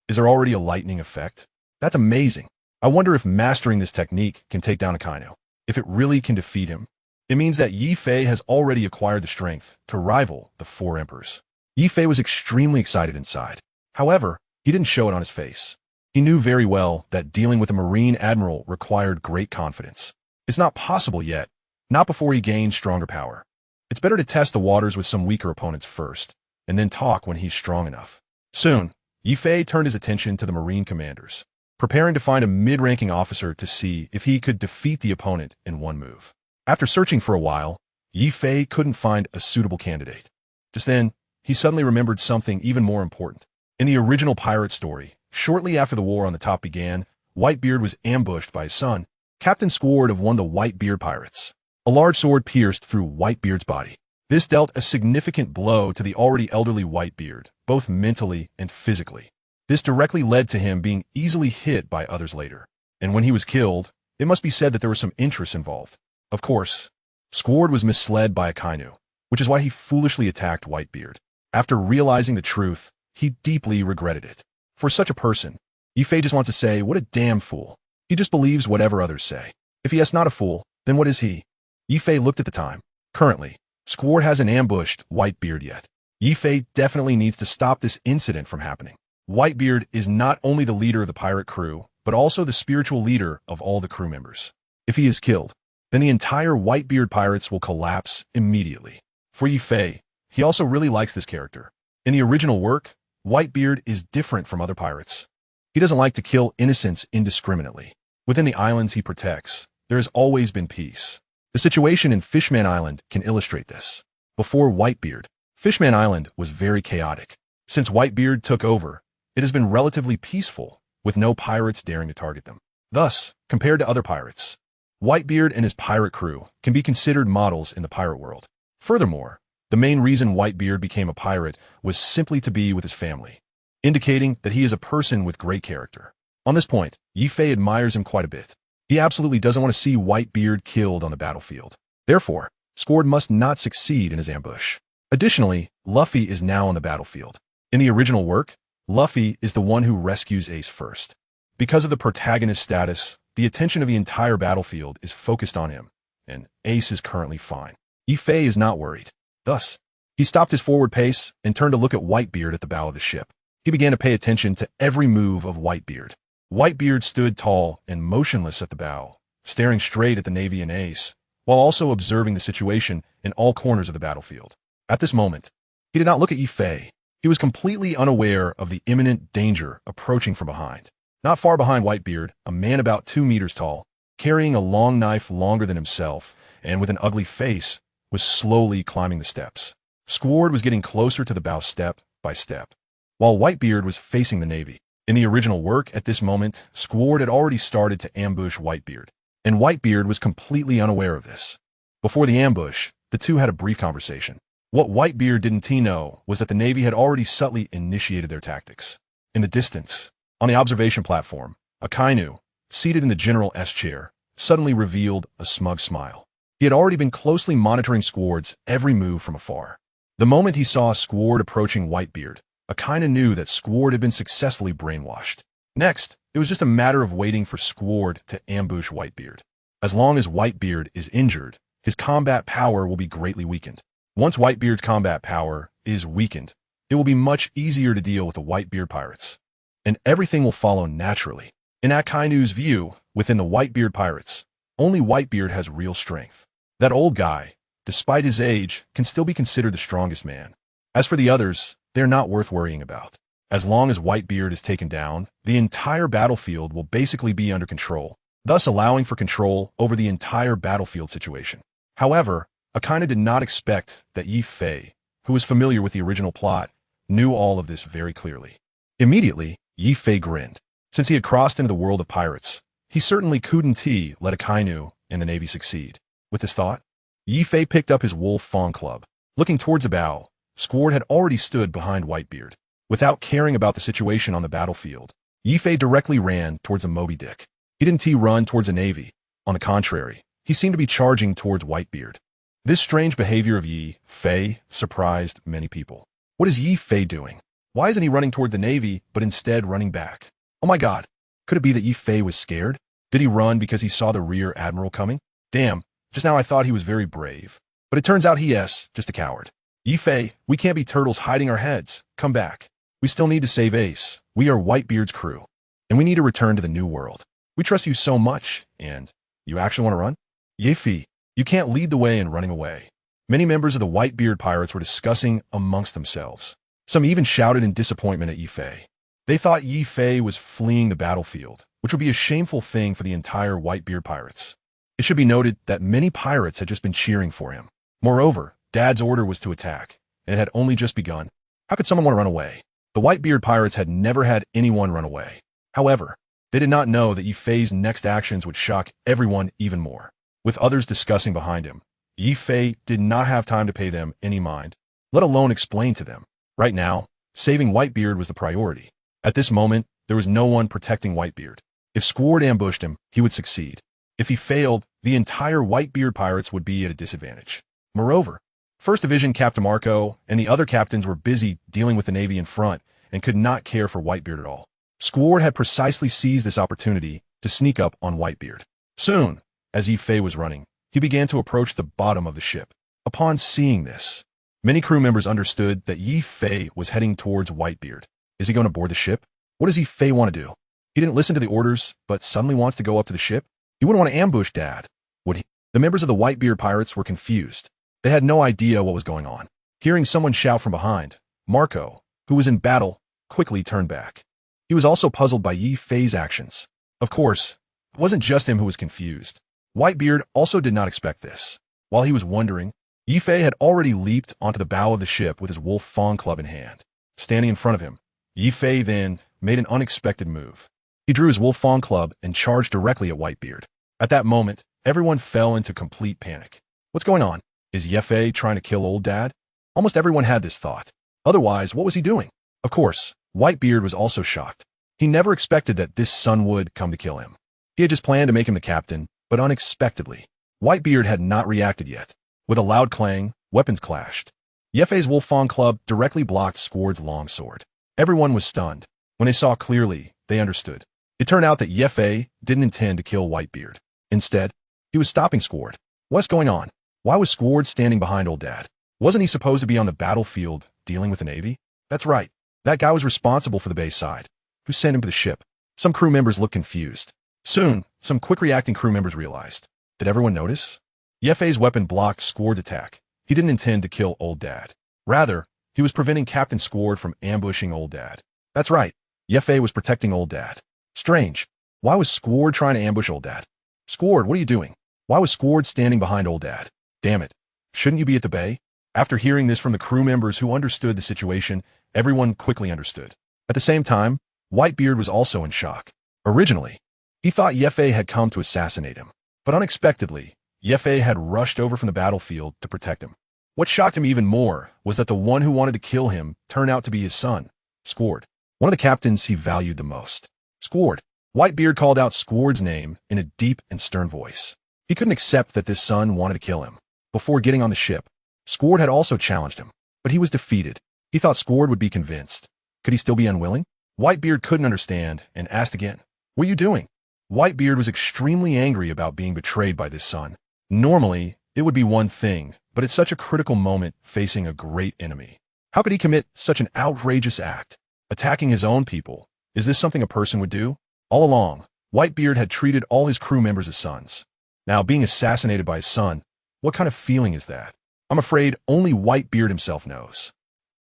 Is there already a lightning effect? That's amazing. I wonder if mastering this technique can take down Akainu. If it really can defeat him, it means that Yifei has already acquired the strength to rival the 4 emperors. Yifei was extremely excited inside. However, he didn't show it on his face. He knew very well that dealing with a marine admiral required great confidence. It's not possible yet, not before he gains stronger power. It's better to test the waters with some weaker opponents first, and then talk when he's strong enough. Soon, Yifei turned his attention to the marine commanders, preparing to find a mid-ranking officer to see if he could defeat the opponent in one move. After searching for a while, Yifei couldn't find a suitable candidate. Just then, he suddenly remembered something even more important. In the original pirate story, shortly after the war on the top began, Whitebeard was ambushed by his son, Captain Squard of one of the Whitebeard pirates. A large sword pierced through Whitebeard's body. This dealt a significant blow to the already elderly Whitebeard, both mentally and physically. This directly led to him being easily hit by others later. And when he was killed, it must be said that there was some interest involved. Of course, Squard was misled by Akainu, which is why he foolishly attacked Whitebeard. After realizing the truth, he deeply regretted it. For such a person, Yifei just wants to say, what a damn fool. He just believes whatever others say. If he is not a fool, then what is he? Yifei looked at the time. Currently, Squard hasn't ambushed Whitebeard yet. Yifei definitely needs to stop this incident from happening. Whitebeard is not only the leader of the pirate crew, but also the spiritual leader of all the crew members. If he is killed, then the entire Whitebeard pirates will collapse immediately. For Yifei, he also really likes this character. In the original work, Whitebeard is different from other pirates. He doesn't like to kill innocents indiscriminately. Within the islands he protects, there has always been peace. The situation in Fishman Island can illustrate this. Before Whitebeard, Fishman Island was very chaotic. Since Whitebeard took over, it has been relatively peaceful, with no pirates daring to target them. Thus, compared to other pirates, Whitebeard and his pirate crew can be considered models in the pirate world. Furthermore, the main reason Whitebeard became a pirate was simply to be with his family, indicating that he is a person with great character. On this point, Yifei admires him quite a bit. He absolutely doesn't want to see Whitebeard killed on the battlefield. Therefore, Squard must not succeed in his ambush. Additionally, Luffy is now on the battlefield. In the original work, Luffy is the one who rescues Ace first. Because of the protagonist status, the attention of the entire battlefield is focused on him, and Ace is currently fine. Yifei is not worried. Thus, he stopped his forward pace and turned to look at Whitebeard at the bow of the ship. He began to pay attention to every move of Whitebeard. Whitebeard stood tall and motionless at the bow, staring straight at the Navy and Ace, while also observing the situation in all corners of the battlefield. At this moment, he did not look at Yifei. He was completely unaware of the imminent danger approaching from behind. Not far behind Whitebeard, a man about 2 meters tall, carrying a long knife longer than himself, and with an ugly face, was slowly climbing the steps. Squard was getting closer to the bow step by step, while Whitebeard was facing the Navy. In the original work, at this moment, Squard had already started to ambush Whitebeard, and Whitebeard was completely unaware of this. Before the ambush, the two had a brief conversation. What Whitebeard didn't know was that the Navy had already subtly initiated their tactics. In the distance, on the observation platform, Akainu, seated in the General S chair, suddenly revealed a smug smile. He had already been closely monitoring Squard's every move from afar. The moment he saw Squard approaching Whitebeard, Akainu knew that Squard had been successfully brainwashed. Next, it was just a matter of waiting for Squard to ambush Whitebeard. As long as Whitebeard is injured, his combat power will be greatly weakened. Once Whitebeard's combat power is weakened, it will be much easier to deal with the Whitebeard pirates. and everything will follow naturally. In Akainu's view, within the Whitebeard pirates, only Whitebeard has real strength. That old guy, despite his age, can still be considered the strongest man. As for the others, they're not worth worrying about. As long as Whitebeard is taken down, the entire battlefield will basically be under control, thus allowing for control over the entire battlefield situation. However, Akainu did not expect that Yi Fei, who was familiar with the original plot, knew all of this very clearly. Immediately, Yi Fei grinned. Since he had crossed into the world of pirates, he certainly couldn't let Akainu and the Navy succeed. With this thought, Yi Fei picked up his wolf fawn club. Looking towards the bow, Squard had already stood behind Whitebeard. Without caring about the situation on the battlefield, Yi Fei directly ran towards a Moby Dick. He didn't run towards the Navy. On the contrary, he seemed to be charging towards Whitebeard. This strange behavior of Yi Fei surprised many people. What is Yi Fei doing? Why isn't he running toward the Navy, but instead running back? Oh my god, could it be that Yi Fei was scared? Did he run because he saw the rear admiral coming? Damn, just now I thought he was very brave. But it turns out just a coward. Yi Fei, we can't be turtles hiding our heads. Come back. We still need to save Ace. We are Whitebeard's crew. And we need to return to the new world. We trust you so much, and you actually want to run? Yi Fei, you can't lead the way in running away. Many members of the Whitebeard pirates were discussing amongst themselves. Some even shouted in disappointment at Yi Fei. They thought Yi Fei was fleeing the battlefield, which would be a shameful thing for the entire Whitebeard pirates. It should be noted that many pirates had just been cheering for him. Moreover, Dad's order was to attack, and it had only just begun. How could someone want to run away? The Whitebeard pirates had never had anyone run away. However, they did not know that Yi Fei's next actions would shock everyone even more. With others discussing behind him, Yi Fei did not have time to pay them any mind, let alone explain to them. Right now, saving Whitebeard was the priority. At this moment, there was no one protecting Whitebeard. If Squard ambushed him, he would succeed. If he failed, the entire Whitebeard pirates would be at a disadvantage. Moreover, 1st Division Captain Marco and the other captains were busy dealing with the Navy in front and could not care for Whitebeard at all. Squard had precisely seized this opportunity to sneak up on Whitebeard. Soon, as Yi Fei was running, he began to approach the bottom of the ship. Upon seeing this, many crew members understood that Yi Fei was heading towards Whitebeard. Is he going to board the ship? What does Yi Fei want to do? He didn't listen to the orders, but suddenly wants to go up to the ship? He wouldn't want to ambush Dad, would he? The members of the Whitebeard pirates were confused. They had no idea what was going on. Hearing someone shout from behind, Marco, who was in battle, quickly turned back. He was also puzzled by Yi Fei's actions. Of course, it wasn't just him who was confused. Whitebeard also did not expect this. While he was wondering, Yi Fei had already leaped onto the bow of the ship with his wolf fawn club in hand. Standing in front of him, Yi Fei then made an unexpected move. He drew his wolf fawn club and charged directly at Whitebeard. At that moment, everyone fell into complete panic. What's going on? Is Yi Fei trying to kill old Dad? Almost everyone had this thought. Otherwise, what was he doing? Of course, Whitebeard was also shocked. He never expected that this son would come to kill him. He had just planned to make him the captain, but unexpectedly, Whitebeard had not reacted yet. With a loud clang, weapons clashed. Yi Fei's wolf fawn club directly blocked Squard's longsword. Everyone was stunned. When they saw clearly, they understood. It turned out that Yi Fei didn't intend to kill Whitebeard. Instead, he was stopping Squard. What's going on? Why was Squard standing behind old Dad? Wasn't he supposed to be on the battlefield dealing with the Navy? That's right. That guy was responsible for the base side. Who sent him to the ship? Some crew members looked confused. Soon, some quick-reacting crew members realized. Did everyone notice? Yi Fei's weapon blocked Squard's attack. He didn't intend to kill old Dad. Rather, he was preventing Captain Squard from ambushing old Dad. That's right. Yi Fei was protecting old Dad. Strange. Why was Squard trying to ambush old Dad? Squard, what are you doing? Why was Squard standing behind old Dad? Damn it. Shouldn't you be at the bay? After hearing this from the crew members who understood the situation, everyone quickly understood. At the same time, Whitebeard was also in shock. Originally, he thought Yi Fei had come to assassinate him. But unexpectedly, Yi Fei had rushed over from the battlefield to protect him. What shocked him even more was that the one who wanted to kill him turned out to be his son, Squard, one of the captains he valued the most. Squard. Whitebeard called out Squard's name in a deep and stern voice. He couldn't accept that this son wanted to kill him. Before getting on the ship, Squard had also challenged him, but he was defeated. He thought Squard would be convinced. Could he still be unwilling? Whitebeard couldn't understand and asked again, "What are you doing?" Whitebeard was extremely angry about being betrayed by this son. Normally, it would be one thing, but at such a critical moment facing a great enemy. How could he commit such an outrageous act, attacking his own people, Is this something a person would do? All along, Whitebeard had treated all his crew members as sons. Now, being assassinated by his son, what kind of feeling is that? I'm afraid only Whitebeard himself knows.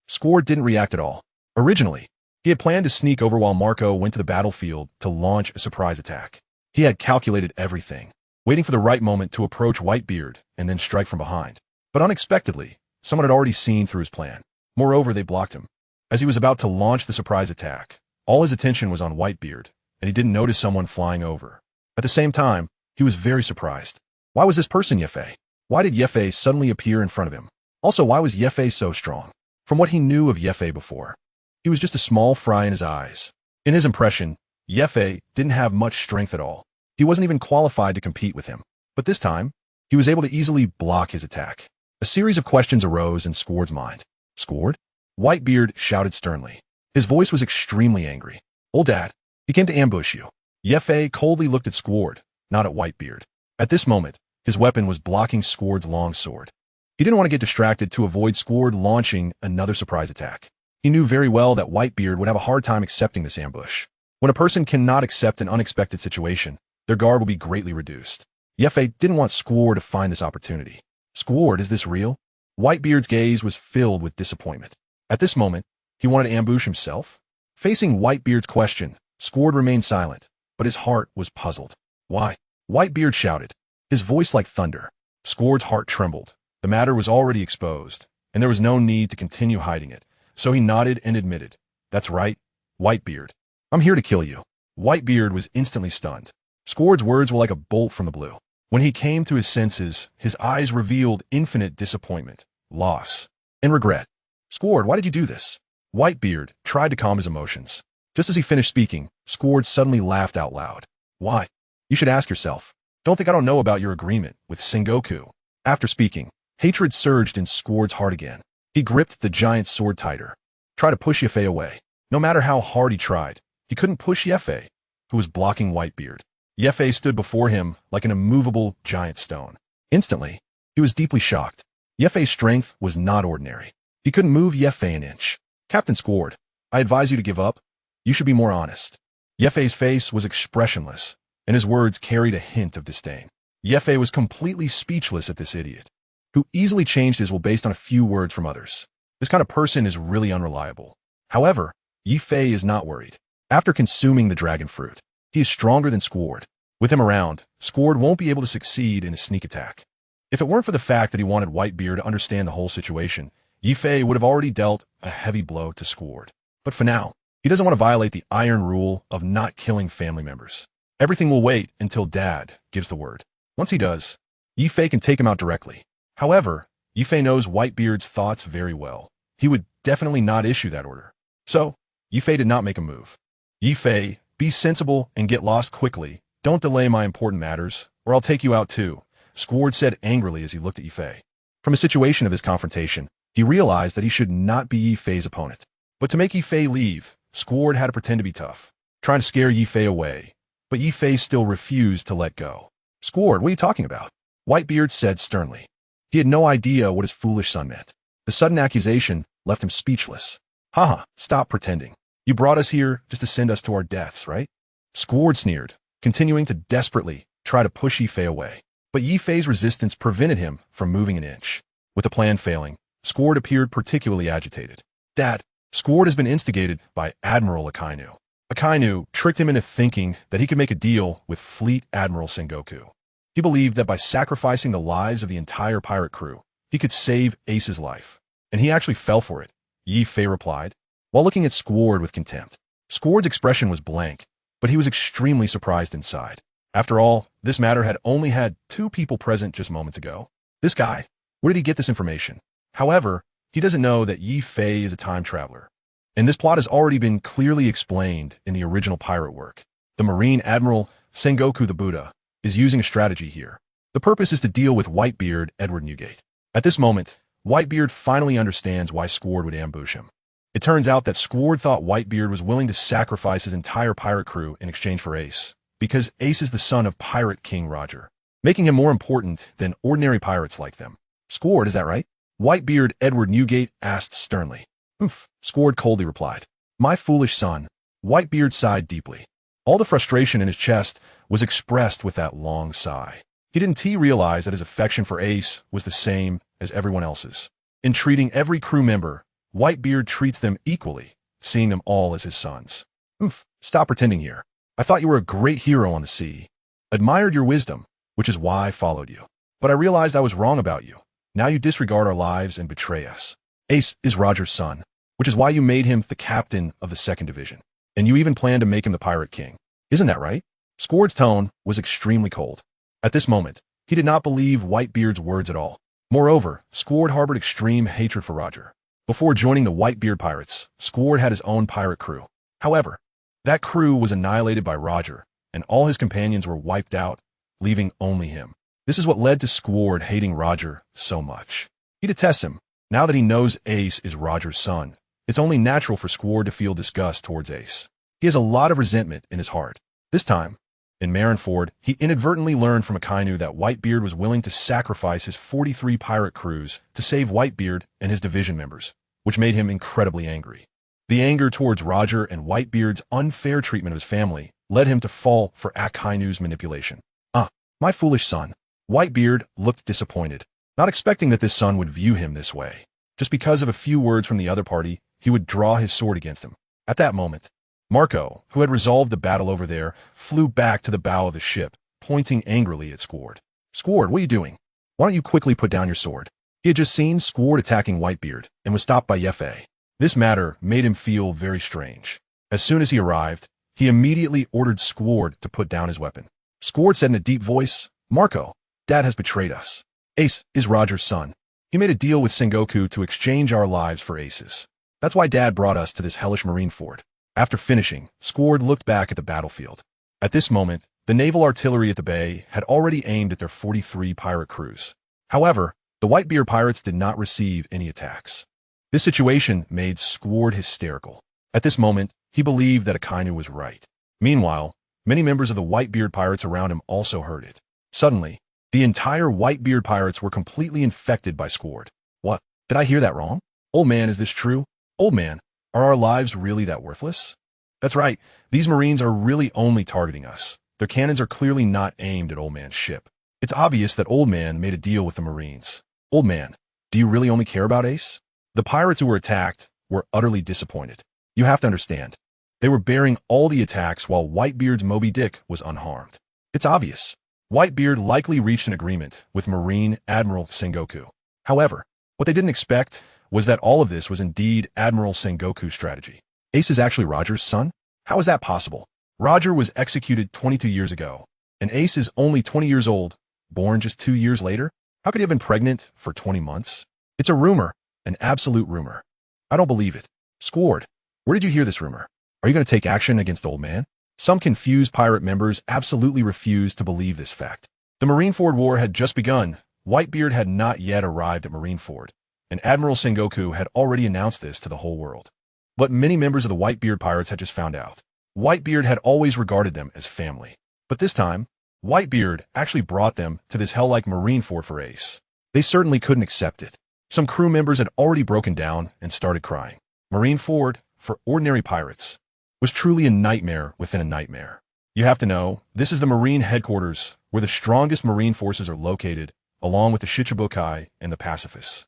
Squard didn't react at all. Originally, he had planned to sneak over while Marco went to the battlefield to launch a surprise attack. He had calculated everything, waiting for the right moment to approach Whitebeard and then strike from behind. But unexpectedly, someone had already seen through his plan. Moreover, they blocked him. As he was about to launch the surprise attack, all his attention was on Whitebeard, and he didn't notice someone flying over. At the same time, he was very surprised. Why was this person Yefei? Why did Yefei suddenly appear in front of him? Also, why was Yefei so strong? From what he knew of Yefei before, he was just a small fry in his eyes. In his impression, Yefei didn't have much strength at all. He wasn't even qualified to compete with him. But this time, he was able to easily block his attack. A series of questions arose in Squard's mind. Squard? Whitebeard shouted sternly. His voice was extremely angry. Old Dad, he came to ambush you. Yefei coldly looked at Squard, not at Whitebeard. At this moment, his weapon was blocking Squard's long sword. He didn't want to get distracted to avoid Squard launching another surprise attack. He knew very well that Whitebeard would have a hard time accepting this ambush. When a person cannot accept an unexpected situation, their guard will be greatly reduced. Yefei didn't want Squard to find this opportunity. Squard, is this real? Whitebeard's gaze was filled with disappointment. At this moment, he wanted to ambush himself. Facing Whitebeard's question, Squard remained silent, but his heart was puzzled. Why? Whitebeard shouted, his voice like thunder. Squard's heart trembled. The matter was already exposed, and there was no need to continue hiding it. So he nodded and admitted, That's right, Whitebeard. I'm here to kill you. Whitebeard was instantly stunned. Squard's words were like a bolt from the blue. When he came to his senses, his eyes revealed infinite disappointment, loss, and regret. Squard, why did you do this? Whitebeard tried to calm his emotions. Just as he finished speaking, Squard suddenly laughed out loud. Why? You should ask yourself. Don't think I don't know about your agreement with Sengoku. After speaking, hatred surged in Squard's heart again. He gripped the giant sword tighter. Try to push Yefei away. No matter how hard he tried, he couldn't push Yefei, who was blocking Whitebeard. Yefei stood before him like an immovable giant stone. Instantly, he was deeply shocked. Yefei's strength was not ordinary. He couldn't move Yefei an inch. Captain Squard, I advise you to give up. You should be more honest. Yefei's face was expressionless, and his words carried a hint of disdain. Yefei was completely speechless at this idiot, who easily changed his will based on a few words from others. This kind of person is really unreliable. However, Yefei is not worried. After consuming the dragon fruit, he is stronger than Squard. With him around, Squard won't be able to succeed in a sneak attack. If it weren't for the fact that he wanted Whitebeard to understand the whole situation, Yefei would have already dealt a heavy blow to Squard. But for now, he doesn't want to violate the iron rule of not killing family members. Everything will wait until Dad gives the word. Once he does, Yefei can take him out directly. However, Yefei knows Whitebeard's thoughts very well. He would definitely not issue that order. So, Yefei did not make a move. Yefei, be sensible and get lost quickly. Don't delay my important matters, or I'll take you out too, Squard said angrily as he looked at Yefei. From a situation of this confrontation, he realized that he should not be Yefei's opponent. But to make Yefei leave, Squard had to pretend to be tough, trying to scare Yefei away. But Yefei still refused to let go. Squard, what are you talking about? Whitebeard said sternly. He had no idea what his foolish son meant. The sudden accusation left him speechless. Haha, stop pretending. You brought us here just to send us to our deaths, right? Squard sneered, continuing to desperately try to push Yefei away. But Yefei's resistance prevented him from moving an inch. With the plan failing, Squard appeared particularly agitated. Dad, Squard has been instigated by Admiral Akainu. Akainu tricked him into thinking that he could make a deal with Fleet Admiral Sengoku. He believed that by sacrificing the lives of the entire pirate crew, he could save Ace's life. And he actually fell for it, Yefei replied, while looking at Squard with contempt. Squard's expression was blank, but he was extremely surprised inside. After all, this matter had only had 2 people present just moments ago. This guy, where did he get this information? However, he doesn't know that Yefei is a time traveler. And this plot has already been clearly explained in the original pirate work. The Marine Admiral Sengoku the Buddha is using a strategy here. The purpose is to deal with Whitebeard Edward Newgate. At this moment, Whitebeard finally understands why Squard would ambush him. It turns out that Squard thought Whitebeard was willing to sacrifice his entire pirate crew in exchange for Ace, because Ace is the son of Pirate King Roger, making him more important than ordinary pirates like them. Squard, is that right? Whitebeard Edward Newgate asked sternly. Squard coldly replied. My foolish son, Whitebeard sighed deeply. All the frustration in his chest was expressed with that long sigh. He didn't realize that his affection for Ace was the same as everyone else's. In treating every crew member, Whitebeard treats them equally, seeing them all as his sons. Stop pretending here. I thought you were a great hero on the sea. Admired your wisdom, which is why I followed you. But I realized I was wrong about you. Now you disregard our lives and betray us. Ace is Roger's son, which is why you made him the captain of the 2nd Division. And you even planned to make him the Pirate King. Isn't that right? Squard's tone was extremely cold. At this moment, he did not believe Whitebeard's words at all. Moreover, Squard harbored extreme hatred for Roger. Before joining the Whitebeard pirates, Squard had his own pirate crew. However, that crew was annihilated by Roger, and all his companions were wiped out, leaving only him. This is what led to Squard hating Roger so much. He detests him. Now that he knows Ace is Roger's son, it's only natural for Squard to feel disgust towards Ace. He has a lot of resentment in his heart. This time, in Marineford, he inadvertently learned from Akainu that Whitebeard was willing to sacrifice his 43 pirate crews to save Whitebeard and his division members, which made him incredibly angry. The anger towards Roger and Whitebeard's unfair treatment of his family led him to fall for Akainu's manipulation. My foolish son. Whitebeard looked disappointed, not expecting that this son would view him this way. Just because of a few words from the other party, he would draw his sword against him. At that moment, Marco, who had resolved the battle over there, flew back to the bow of the ship, pointing angrily at Squard. Squard, what are you doing? Why don't you quickly put down your sword? He had just seen Squard attacking Whitebeard and was stopped by Yefe. This matter made him feel very strange. As soon as he arrived, he immediately ordered Squard to put down his weapon. Squard said in a deep voice, Marco, Dad has betrayed us. Ace is Roger's son. He made a deal with Sengoku to exchange our lives for Ace's. That's why Dad brought us to this hellish marineford. After finishing, Squard looked back at the battlefield. At this moment, the naval artillery at the bay had already aimed at their 43 pirate crews. However, the Whitebeard pirates did not receive any attacks. This situation made Squard hysterical. At this moment, he believed that Akainu was right. Meanwhile, many members of the Whitebeard pirates around him also heard it. Suddenly, the entire Whitebeard pirates were completely infected by Squard. What? Did I hear that wrong? Old man, is this true? Old man, are our lives really that worthless? That's right, these Marines are really only targeting us. Their cannons are clearly not aimed at Old Man's ship. It's obvious that Old Man made a deal with the Marines. Old Man, do you really only care about Ace? The pirates who were attacked were utterly disappointed. You have to understand. They were bearing all the attacks while Whitebeard's Moby Dick was unharmed. It's obvious. Whitebeard likely reached an agreement with Marine Admiral Sengoku. However, what they didn't expect was that all of this was indeed Admiral Sengoku's strategy. Ace is actually Roger's son? How is that possible? Roger was executed 22 years ago, and Ace is only 20 years old, born just 2 years later? How could he have been pregnant for 20 months? It's a rumor, an absolute rumor. I don't believe it. Squard, where did you hear this rumor? Are you going to take action against Old Man? Some confused pirate members absolutely refused to believe this fact. The Marineford War had just begun. Whitebeard had not yet arrived at Marineford, and Admiral Sengoku had already announced this to the whole world. But many members of the Whitebeard pirates had just found out. Whitebeard had always regarded them as family. But this time, Whitebeard actually brought them to this hell-like Marineford for Ace. They certainly couldn't accept it. Some crew members had already broken down and started crying. Marineford, for ordinary pirates, was truly a nightmare within a nightmare. You have to know, this is the Marine headquarters where the strongest Marine forces are located, along with the Shichibukai and the pacifists.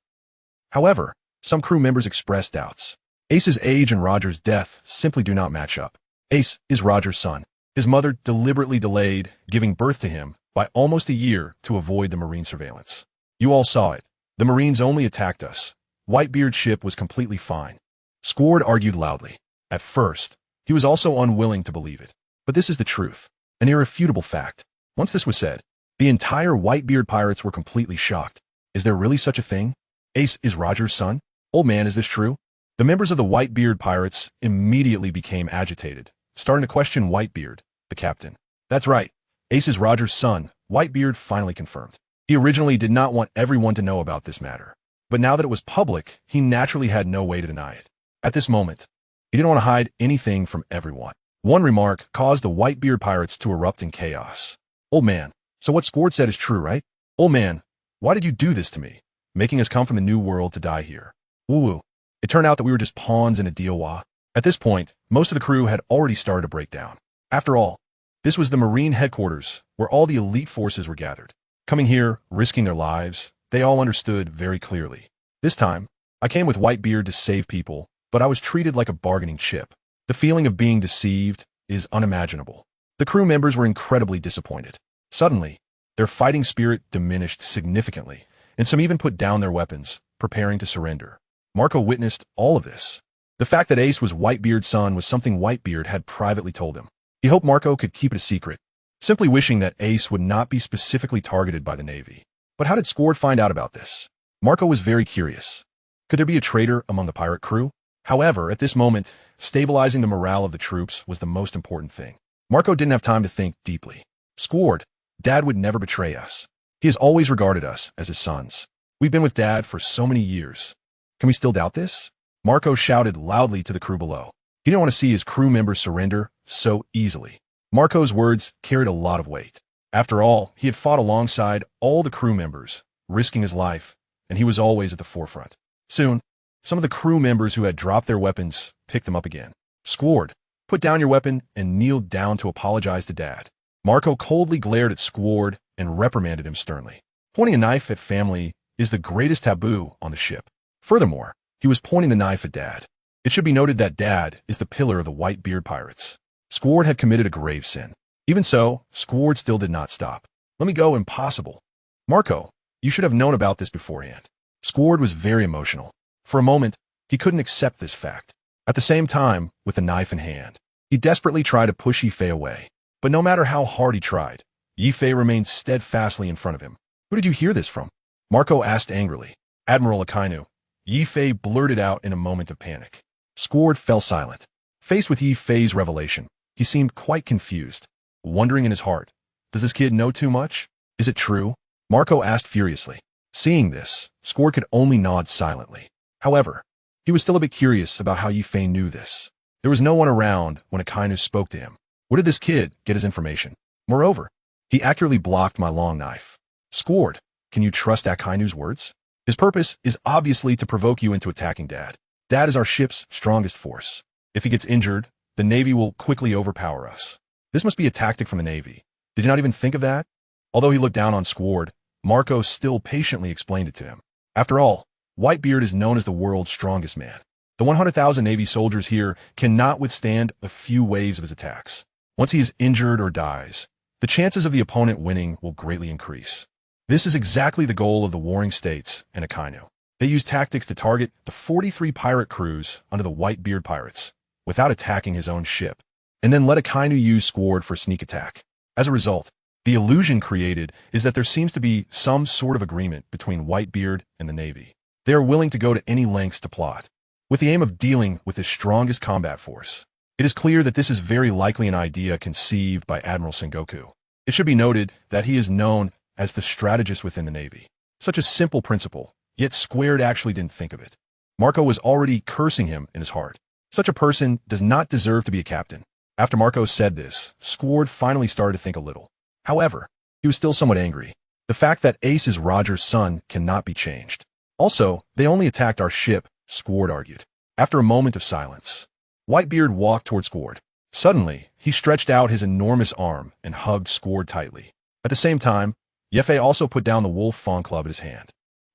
However, some crew members expressed doubts. Ace's age and Roger's death simply do not match up. Ace is Roger's son. His mother deliberately delayed giving birth to him by almost a year to avoid the Marine surveillance. You all saw it. The Marines only attacked us. Whitebeard's ship was completely fine. Squard argued loudly. At first, he was also unwilling to believe it. But this is the truth, an irrefutable fact. Once this was said, the entire Whitebeard pirates were completely shocked. Is there really such a thing? Ace is Roger's son? Old man, is this true? The members of the Whitebeard pirates immediately became agitated, starting to question Whitebeard, the captain. That's right, Ace is Roger's son, Whitebeard finally confirmed. He originally did not want everyone to know about this matter, but now that it was public, he naturally had no way to deny it. At this moment, he didn't want to hide anything from everyone. One remark caused the Whitebeard pirates to erupt in chaos. Old man, so what Squard said is true, right? Old man, why did you do this to me, making us come from the New World to die here? Woo-woo. It turned out that we were just pawns in a deal. At this point, most of the crew had already started to break down. After all, this was the Marine headquarters where all the elite forces were gathered. Coming here, risking their lives, they all understood very clearly. This time, I came with Whitebeard to save people, but I was treated like a bargaining chip. The feeling of being deceived is unimaginable. The crew members were incredibly disappointed. Suddenly, their fighting spirit diminished significantly, and some even put down their weapons, preparing to surrender. Marco witnessed all of this. The fact that Ace was Whitebeard's son was something Whitebeard had privately told him. He hoped Marco could keep it a secret, simply wishing that Ace would not be specifically targeted by the Navy. But how did Squard find out about this? Marco was very curious. Could there be a traitor among the pirate crew? However, at this moment, stabilizing the morale of the troops was the most important thing. Marco didn't have time to think deeply. Squard, Dad would never betray us. He has always regarded us as his sons. We've been with Dad for so many years. Can we still doubt this? Marco shouted loudly to the crew below. He didn't want to see his crew members surrender so easily. Marco's words carried a lot of weight. After all, he had fought alongside all the crew members, risking his life, and he was always at the forefront. Soon, some of the crew members who had dropped their weapons picked them up again. Squard, put down your weapon and kneeled down to apologize to Dad. Marco coldly glared at Squard and reprimanded him sternly. Pointing a knife at family is the greatest taboo on the ship. Furthermore, he was pointing the knife at Dad. It should be noted that Dad is the pillar of the Whitebeard pirates. Squard had committed a grave sin. Even so, Squard still did not stop. Let me go, impossible. Marco, you should have known about this beforehand. Squard was very emotional. For a moment, he couldn't accept this fact. At the same time, with the knife in hand, he desperately tried to push Yifei away. But no matter how hard he tried, Yifei remained steadfastly in front of him. Who did you hear this from? Marco asked angrily. Admiral Akainu. Yifei blurted out in a moment of panic. Squard fell silent. Faced with Yifei's revelation, he seemed quite confused, wondering in his heart, does this kid know too much? Is it true? Marco asked furiously. Seeing this, Squard could only nod silently. However, he was still a bit curious about how Yifei knew this. There was no one around when Akainu spoke to him. Where did this kid get his information? Moreover, he accurately blocked my long knife. Squard, can you trust Akainu's words? His purpose is obviously to provoke you into attacking Dad. Dad is our ship's strongest force. If he gets injured, the Navy will quickly overpower us. This must be a tactic from the Navy. Did you not even think of that? Although he looked down on Squard, Marco still patiently explained it to him. After all, Whitebeard is known as the world's strongest man. The 100,000 Navy soldiers here cannot withstand a few waves of his attacks. Once he is injured or dies, the chances of the opponent winning will greatly increase. This is exactly the goal of the warring states and Akainu. They use tactics to target the 43 pirate crews under the Whitebeard pirates, without attacking his own ship, and then let Akainu use Squard for a sneak attack. As a result, the illusion created is that there seems to be some sort of agreement between Whitebeard and the Navy. They are willing to go to any lengths to plot, with the aim of dealing with his strongest combat force. It is clear that this is very likely an idea conceived by Admiral Sengoku. It should be noted that he is known as the strategist within the Navy. Such a simple principle, yet Squard actually didn't think of it. Marco was already cursing him in his heart. Such a person does not deserve to be a captain. After Marco said this, Squard finally started to think a little. However, he was still somewhat angry. The fact that Ace is Roger's son cannot be changed. Also, they only attacked our ship, Squard argued. After a moment of silence, Whitebeard walked toward Squard. Suddenly, he stretched out his enormous arm and hugged Squard tightly. At the same time, Yifei also put down the Wolf Fawn Club in his hand.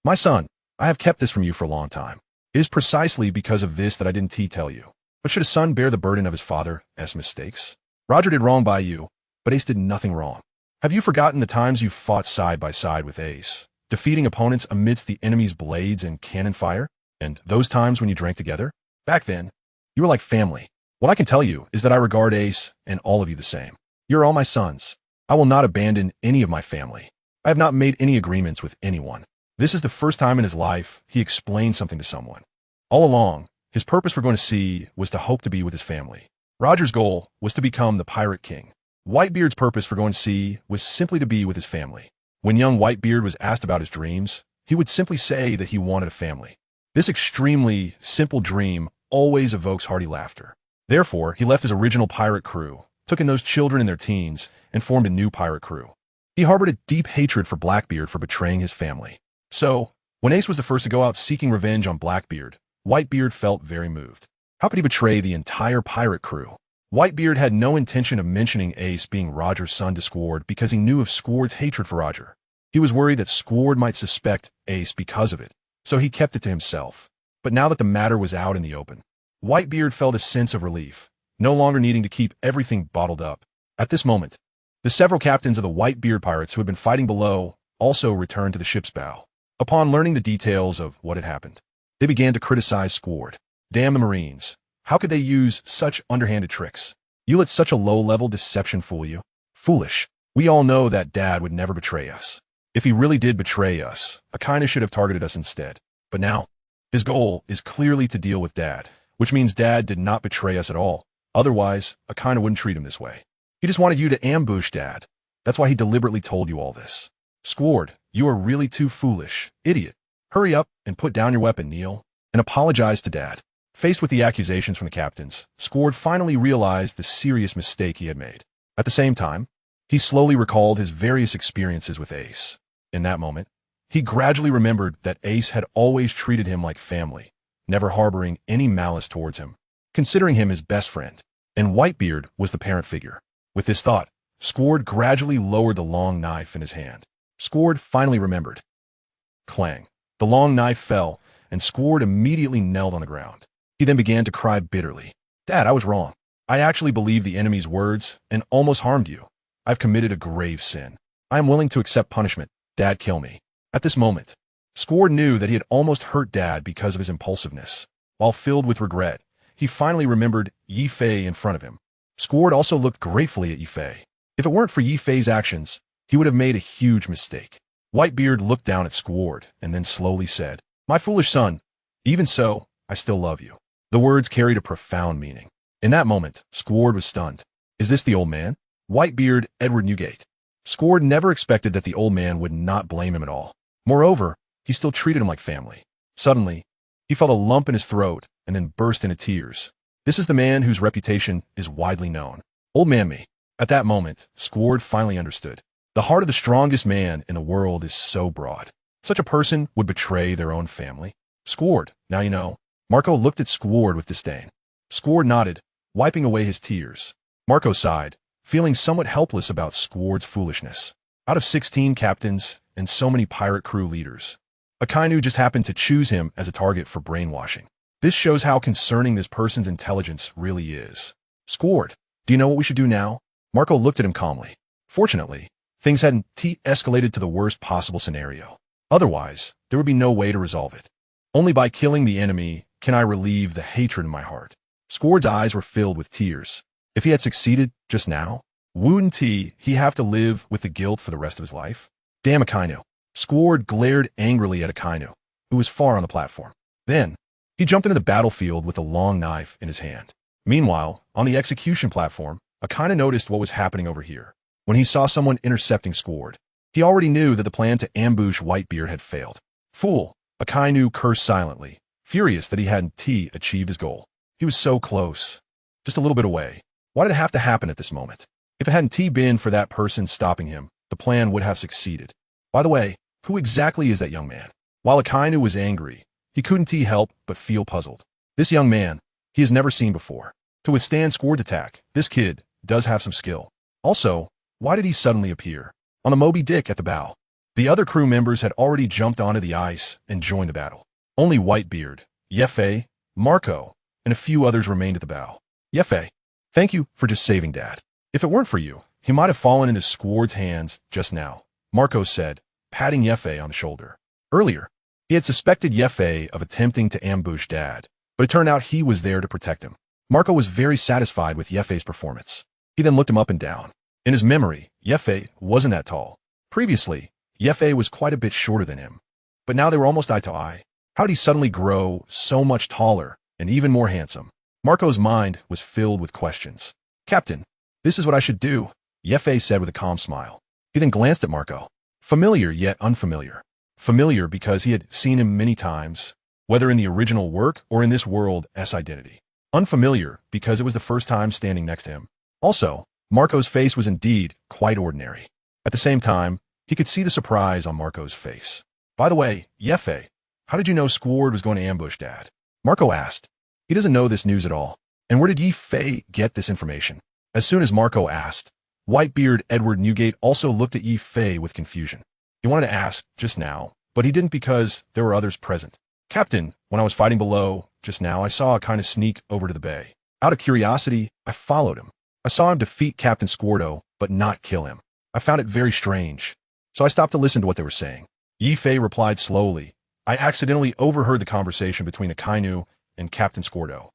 My son, I have kept this from you for a long time. It is precisely because of this that I didn't tell you. But should a son bear the burden of his father's mistakes? Roger did wrong by you, but Ace did nothing wrong. Have you forgotten the times you fought side by side with Ace, defeating opponents amidst the enemy's blades and cannon fire? And those times when you drank together? Back then, you were like family. What I can tell you is that I regard Ace and all of you the same. You're all my sons. I will not abandon any of my family. I have not made any agreements with anyone. This is the first time in his life he explained something to someone. All along, his purpose for going to sea was to hope to be with his family. Roger's goal was to become the Pirate King. Whitebeard's purpose for going to sea was simply to be with his family. When young Whitebeard was asked about his dreams, he would simply say that he wanted a family. This extremely simple dream always evokes hearty laughter. Therefore, he left his original pirate crew, took in those children in their teens, and formed a new pirate crew. He harbored a deep hatred for Blackbeard for betraying his family. So, when Ace was the first to go out seeking revenge on Blackbeard, Whitebeard felt very moved. How could he betray the entire pirate crew? Whitebeard had no intention of mentioning Ace being Roger's son to Squard because he knew of Squard's hatred for Roger. He was worried that Squard might suspect Ace because of it, so he kept it to himself. But now that the matter was out in the open, Whitebeard felt a sense of relief, no longer needing to keep everything bottled up. At this moment, the several captains of the Whitebeard pirates who had been fighting below also returned to the ship's bow. Upon learning the details of what had happened, they began to criticize Squard. Damn the Marines. How could they use such underhanded tricks? You let such a low-level deception fool you? Foolish. We all know that Dad would never betray us. If he really did betray us, Akainu should have targeted us instead. But now, his goal is clearly to deal with Dad, which means Dad did not betray us at all. Otherwise, Akainu wouldn't treat him this way. He just wanted you to ambush Dad. That's why he deliberately told you all this. Squard, you are really too foolish. Idiot. Hurry up and put down your weapon, Neil, and apologize to Dad. Faced with the accusations from the captains, Squard finally realized the serious mistake he had made. At the same time, he slowly recalled his various experiences with Ace. In that moment, he gradually remembered that Ace had always treated him like family, never harboring any malice towards him, considering him his best friend, and Whitebeard was the parent figure. With this thought, Squard gradually lowered the long knife in his hand. Squard finally remembered. Clang. The long knife fell, and Squard immediately knelt on the ground. He then began to cry bitterly. Dad, I was wrong. I actually believed the enemy's words and almost harmed you. I've committed a grave sin. I am willing to accept punishment. Dad, kill me. At this moment, Squard knew that he had almost hurt Dad because of his impulsiveness. While filled with regret, he finally remembered Yi Fei in front of him. Squard also looked gratefully at Yi Fei. If it weren't for Yi Fei's actions, he would have made a huge mistake. Whitebeard looked down at Squard and then slowly said, My foolish son, even so, I still love you. The words carried a profound meaning. In that moment, Squard was stunned. Is this the old man? Whitebeard, Edward Newgate. Squard never expected that the old man would not blame him at all. Moreover, he still treated him like family. Suddenly, he felt a lump in his throat and then burst into tears. This is the man whose reputation is widely known. Old man me. At that moment, Squard finally understood. The heart of the strongest man in the world is so broad. Such a person would betray their own family. Squard, now you know. Marco looked at Squard with disdain. Squard nodded, wiping away his tears. Marco sighed, feeling somewhat helpless about Squard's foolishness. Out of 16 captains and so many pirate crew leaders, Akainu just happened to choose him as a target for brainwashing. This shows how concerning this person's intelligence really is. Squard, do you know what we should do now? Marco looked at him calmly. Fortunately, things hadn't escalated to the worst possible scenario. Otherwise, there would be no way to resolve it. Only by killing the enemy can I relieve the hatred in my heart. Squard's eyes were filled with tears. If he had succeeded just now, wouldn't he have to live with the guilt for the rest of his life? Damn Akainu. Squard glared angrily at Akainu, who was far on the platform. Then, he jumped into the battlefield with a long knife in his hand. Meanwhile, on the execution platform, Akainu noticed what was happening over here. When he saw someone intercepting Squard, he already knew that the plan to ambush Whitebeard had failed. Fool! Akainu cursed silently, furious that he hadn't achieved his goal. He was so close. Just a little bit away. Why did it have to happen at this moment? If it hadn't been for that person stopping him, the plan would have succeeded. By the way, who exactly is that young man? While Akainu was angry, he couldn't help but feel puzzled. This young man, he has never seen before. To withstand Squard's attack, this kid does have some skill. Also, why did he suddenly appear on the Moby Dick at the bow? The other crew members had already jumped onto the ice and joined the battle. Only Whitebeard, Yi Fei, Marco, and a few others remained at the bow. Yi Fei, thank you for just saving Dad. If it weren't for you, he might have fallen into Squard's hands just now, Marco said, patting Yi Fei on the shoulder. Earlier, he had suspected Yi Fei of attempting to ambush Dad, but it turned out he was there to protect him. Marco was very satisfied with Yi Fei's performance. He then looked him up and down. In his memory, Yi Fei wasn't that tall. Previously, Yi Fei was quite a bit shorter than him. But now they were almost eye to eye. How did he suddenly grow so much taller and even more handsome? Marco's mind was filled with questions. Captain, this is what I should do, Yi Fei said with a calm smile. He then glanced at Marco. Familiar yet unfamiliar. Familiar because he had seen him many times, whether in the original work or in this world's identity. Unfamiliar because it was the first time standing next to him. Also, Marco's face was indeed quite ordinary. At the same time, he could see the surprise on Marco's face. By the way, Yi Fei, how did you know Squard was going to ambush Dad? Marco asked. He doesn't know this news at all. And where did Yi Fei get this information? As soon as Marco asked, Whitebeard Edward Newgate also looked at Yi Fei with confusion. He wanted to ask just now, but he didn't because there were others present. Captain, when I was fighting below, just now I saw a kind of sneak over to the bay. Out of curiosity, I followed him. I saw him defeat Captain Squardo, but not kill him. I found it very strange, so I stopped to listen to what they were saying. Yi Fei replied slowly. I accidentally overheard the conversation between Akainu and Captain Squardo.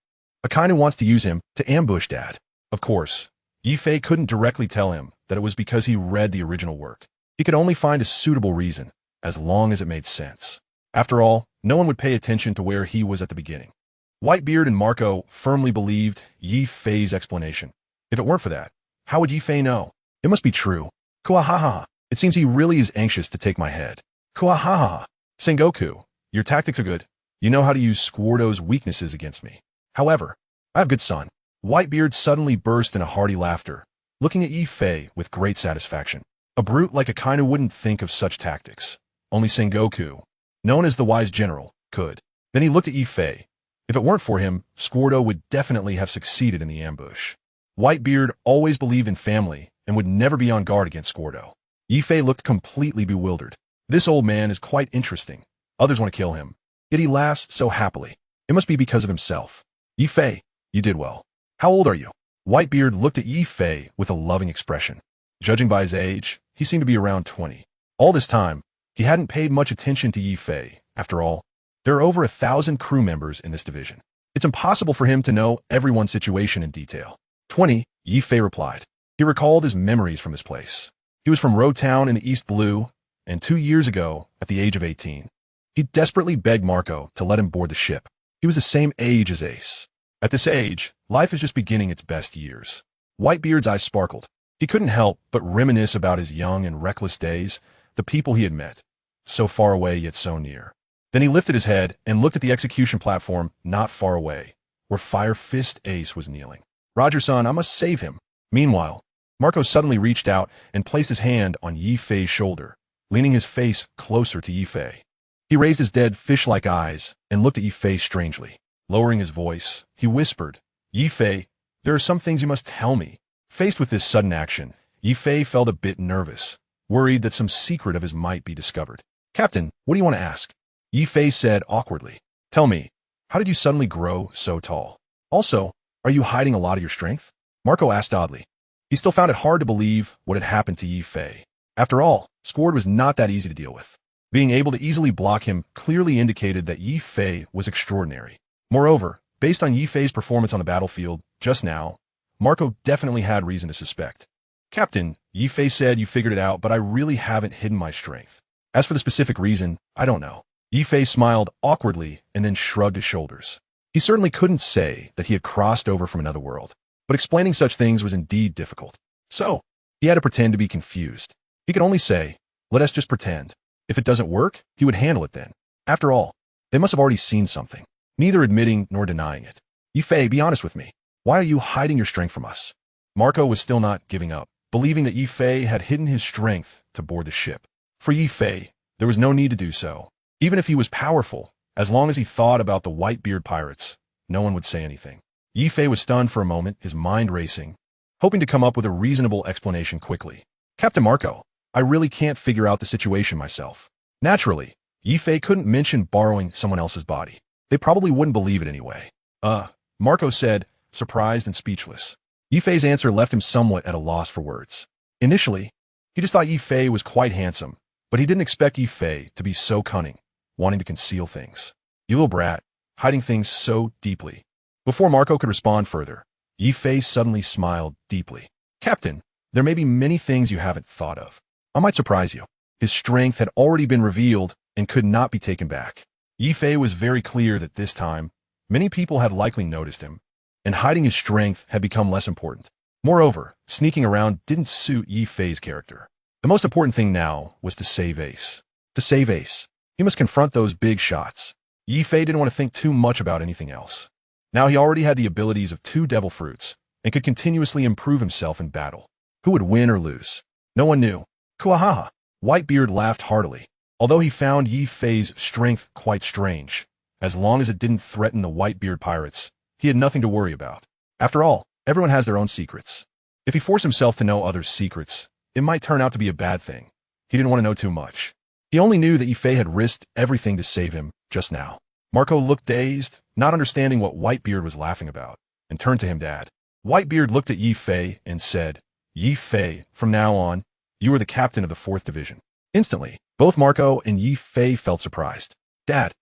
Akainu wants to use him to ambush Dad. Of course, Yi Fei couldn't directly tell him that it was because he read the original work. He could only find a suitable reason, as long as it made sense. After all, no one would pay attention to where he was at the beginning. Whitebeard and Marco firmly believed Yi Fei's explanation. If it weren't for that, how would Yi Fei know? It must be true. Kuahaha. It seems he really is anxious to take my head. Kuahaha. Sengoku, your tactics are good. You know how to use Squardo's weaknesses against me. However, I have good son. Whitebeard suddenly burst in a hearty laughter, looking at Yi Fei with great satisfaction. A brute like Akainu wouldn't think of such tactics. Only Sengoku, known as the wise general, could. Then he looked at Yi Fei. If it weren't for him, Squardo would definitely have succeeded in the ambush. Whitebeard always believed in family and would never be on guard against Squardo. Yi Fei looked completely bewildered. This old man is quite interesting. Others want to kill him, yet he laughs so happily. It must be because of himself. Yi Fei, you did well. How old are you? Whitebeard looked at Yi Fei with a loving expression. Judging by his age, he seemed to be around 20. All this time, he hadn't paid much attention to Yi Fei. After all, there are over 1,000 crew members in this division. It's impossible for him to know everyone's situation in detail. 20, Yi Fei replied. He recalled his memories from his place. He was from Row Town in the East Blue, and 2 years ago, at the age of 18, he desperately begged Marco to let him board the ship. He was the same age as Ace. At this age, life is just beginning its best years. Whitebeard's eyes sparkled. He couldn't help but reminisce about his young and reckless days, the people he had met, so far away yet so near. Then he lifted his head and looked at the execution platform not far away, where Fire Fist Ace was kneeling. Roger-san, I must save him. Meanwhile, Marco suddenly reached out and placed his hand on Yi Fei's shoulder, leaning his face closer to Yi Fei. He raised his dead fish-like eyes and looked at Yi Fei strangely. Lowering his voice, he whispered, Yi Fei, there are some things you must tell me. Faced with this sudden action, Yi Fei felt a bit nervous, worried that some secret of his might be discovered. Captain, what do you want to ask? Yi Fei said awkwardly. Tell me, how did you suddenly grow so tall? Also, are you hiding a lot of your strength? Marco asked oddly. He still found it hard to believe what had happened to Yi Fei. After all, Squard was not that easy to deal with. Being able to easily block him clearly indicated that Yi Fei was extraordinary. Moreover, based on Yi Fei's performance on the battlefield just now, Marco definitely had reason to suspect. Captain, Yi Fei said you figured it out, but I really haven't hidden my strength. As for the specific reason, I don't know. Yi Fei smiled awkwardly and then shrugged his shoulders. He certainly couldn't say that he had crossed over from another world, but explaining such things was indeed difficult. So, he had to pretend to be confused. He could only say, let us just pretend. If it doesn't work, he would handle it then. After all, they must have already seen something, neither admitting nor denying it. Yi Fei, be honest with me. Why are you hiding your strength from us? Marco was still not giving up, believing that Yi Fei had hidden his strength to board the ship. For Yi Fei, there was no need to do so. Even if he was powerful, as long as he thought about the Whitebeard pirates, no one would say anything. Yi Fei was stunned for a moment, his mind racing, hoping to come up with a reasonable explanation quickly. Captain Marco, I really can't figure out the situation myself. Naturally, Yi Fei couldn't mention borrowing someone else's body. They probably wouldn't believe it anyway. Marco said, surprised and speechless. Yi Fei's answer left him somewhat at a loss for words. Initially, he just thought Yi Fei was quite handsome, but he didn't expect Yi Fei to be so cunning, wanting to conceal things. You little brat, hiding things so deeply. Before Marco could respond further, Yi Fei suddenly smiled deeply. Captain, there may be many things you haven't thought of. I might surprise you. His strength had already been revealed and could not be taken back. Yi Fei was very clear that this time, many people had likely noticed him, and hiding his strength had become less important. Moreover, sneaking around didn't suit Yi Fei's character. The most important thing now was to save Ace. To save Ace, he must confront those big shots. Yi Fei didn't want to think too much about anything else. Now he already had the abilities of 2 devil fruits and could continuously improve himself in battle. Who would win or lose? No one knew. Kuahaha! Whitebeard laughed heartily. Although he found Yi Fei's strength quite strange, as long as it didn't threaten the Whitebeard pirates, he had nothing to worry about. After all, everyone has their own secrets. If he forced himself to know others' secrets, it might turn out to be a bad thing. He didn't want to know too much. He only knew that Yifei had risked everything to save him just now. Marco looked dazed, not understanding what Whitebeard was laughing about, and turned to him, Dad. Whitebeard looked at Yifei and said, Yifei, from now on, you are the captain of the 4th Division. Instantly, both Marco and Yifei felt surprised. Dad.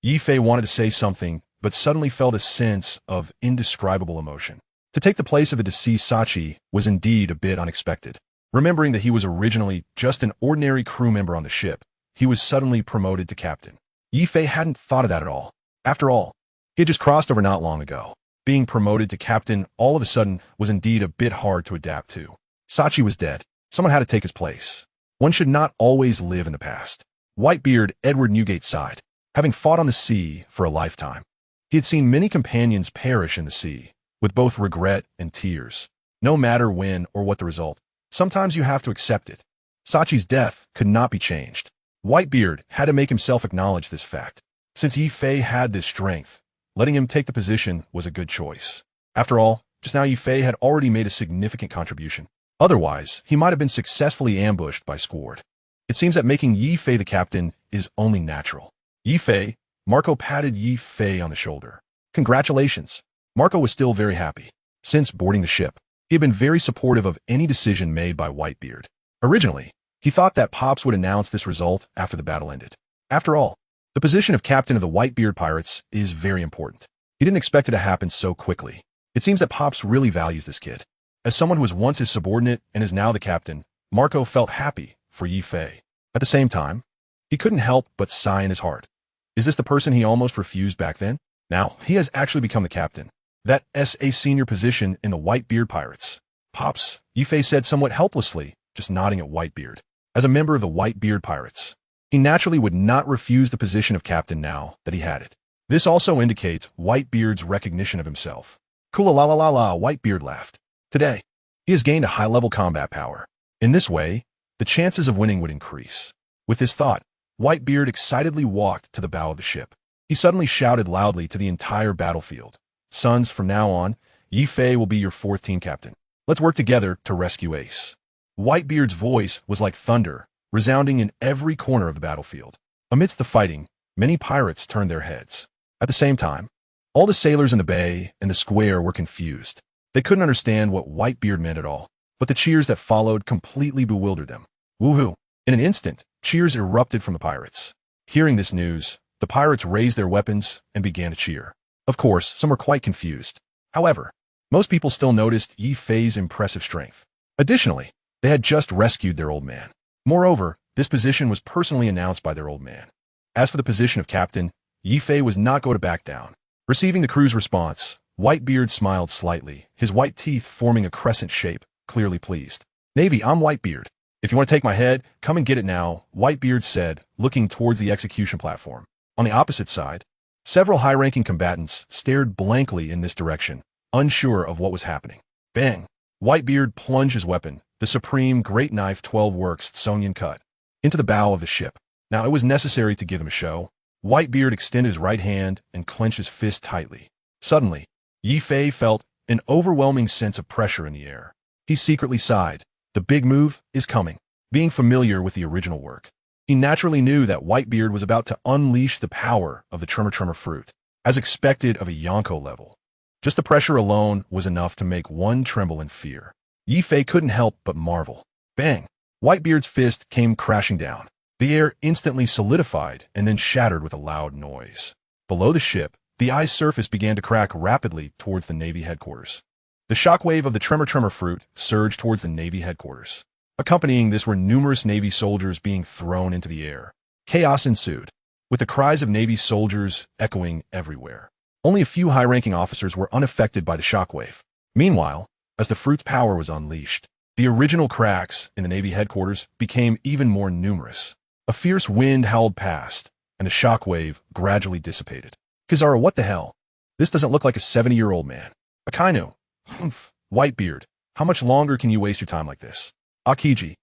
Yifei wanted to say something, but suddenly felt a sense of indescribable emotion. To take the place of the deceased Sachi was indeed a bit unexpected. Remembering that he was originally just an ordinary crew member on the ship, he was suddenly promoted to captain. Yifei hadn't thought of that at all. After all, he had just crossed over not long ago. Being promoted to captain all of a sudden was indeed a bit hard to adapt to. Sachi was dead. Someone had to take his place. One should not always live in the past. Whitebeard Edward Newgate sighed, having fought on the sea for a lifetime. He had seen many companions perish in the sea, with both regret and tears. No matter when or what the result, sometimes you have to accept it. Sachi's death could not be changed. Whitebeard had to make himself acknowledge this fact. Since Yifei had this strength, letting him take the position was a good choice. After all, just now Yifei had already made a significant contribution. Otherwise, he might have been successfully ambushed by Squard. It seems that making Yifei the captain is only natural. Yifei, Marco patted Yifei on the shoulder. Congratulations. Marco was still very happy. Since boarding the ship, he had been very supportive of any decision made by Whitebeard. Originally, he thought that Pops would announce this result after the battle ended. After all, the position of captain of the Whitebeard Pirates is very important. He didn't expect it to happen so quickly. It seems that Pops really values this kid. As someone who was once his subordinate and is now the captain, Marco felt happy for Yifei. At the same time, he couldn't help but sigh in his heart. Is this the person he almost refused back then? Now, he has actually become the captain. That is a senior position in the Whitebeard Pirates. Pops, Yifei said somewhat helplessly, just nodding at Whitebeard. As a member of the Whitebeard Pirates, he naturally would not refuse the position of captain now that he had it. This also indicates Whitebeard's recognition of himself. Kula la la la la, Whitebeard laughed. Today, he has gained a high-level combat power. In this way, the chances of winning would increase. With this thought, Whitebeard excitedly walked to the bow of the ship. He suddenly shouted loudly to the entire battlefield. Sons, from now on, Yifei will be your 4th team captain. Let's work together to rescue Ace. Whitebeard's voice was like thunder, resounding in every corner of the battlefield. Amidst the fighting, many pirates turned their heads. At the same time, all the sailors in the bay and the square were confused. They couldn't understand what Whitebeard meant at all, but the cheers that followed completely bewildered them. Woohoo! In an instant, cheers erupted from the pirates. Hearing this news, the pirates raised their weapons and began to cheer. Of course, some were quite confused. However, most people still noticed Yifei's impressive strength. Additionally, they had just rescued their old man. Moreover, this position was personally announced by their old man. As for the position of captain, Yifei was not going to back down. Receiving the crew's response, Whitebeard smiled slightly, his white teeth forming a crescent shape, clearly pleased. Navy, I'm Whitebeard. If you want to take my head, come and get it now, Whitebeard said, looking towards the execution platform. On the opposite side, several high-ranking combatants stared blankly in this direction, unsure of what was happening. Bang! Whitebeard plunged his weapon, the supreme great knife 12 works Tsongyun cut, into the bow of the ship. Now it was necessary to give him a show. Whitebeard extended his right hand and clenched his fist tightly. Suddenly, Yifei felt an overwhelming sense of pressure in the air. He secretly sighed. The big move is coming. Being familiar with the original work, he naturally knew that Whitebeard was about to unleash the power of the Tremor fruit, as expected of a Yonko level. Just the pressure alone was enough to make one tremble in fear. Yifei couldn't help but marvel. Bang! Whitebeard's fist came crashing down. The air instantly solidified and then shattered with a loud noise. Below the ship, the ice surface began to crack rapidly towards the Navy headquarters. The shockwave of the Tremor fruit surged towards the Navy headquarters. Accompanying this were numerous Navy soldiers being thrown into the air. Chaos ensued, with the cries of Navy soldiers echoing everywhere. Only a few high-ranking officers were unaffected by the shockwave. Meanwhile, as the fruit's power was unleashed, the original cracks in the Navy headquarters became even more numerous. A fierce wind howled past, and the shockwave gradually dissipated. Kizaru, what the hell? This doesn't look like a 70-year-old man. Akainu. Humph. Whitebeard. How much longer can you waste your time like this? Akiji.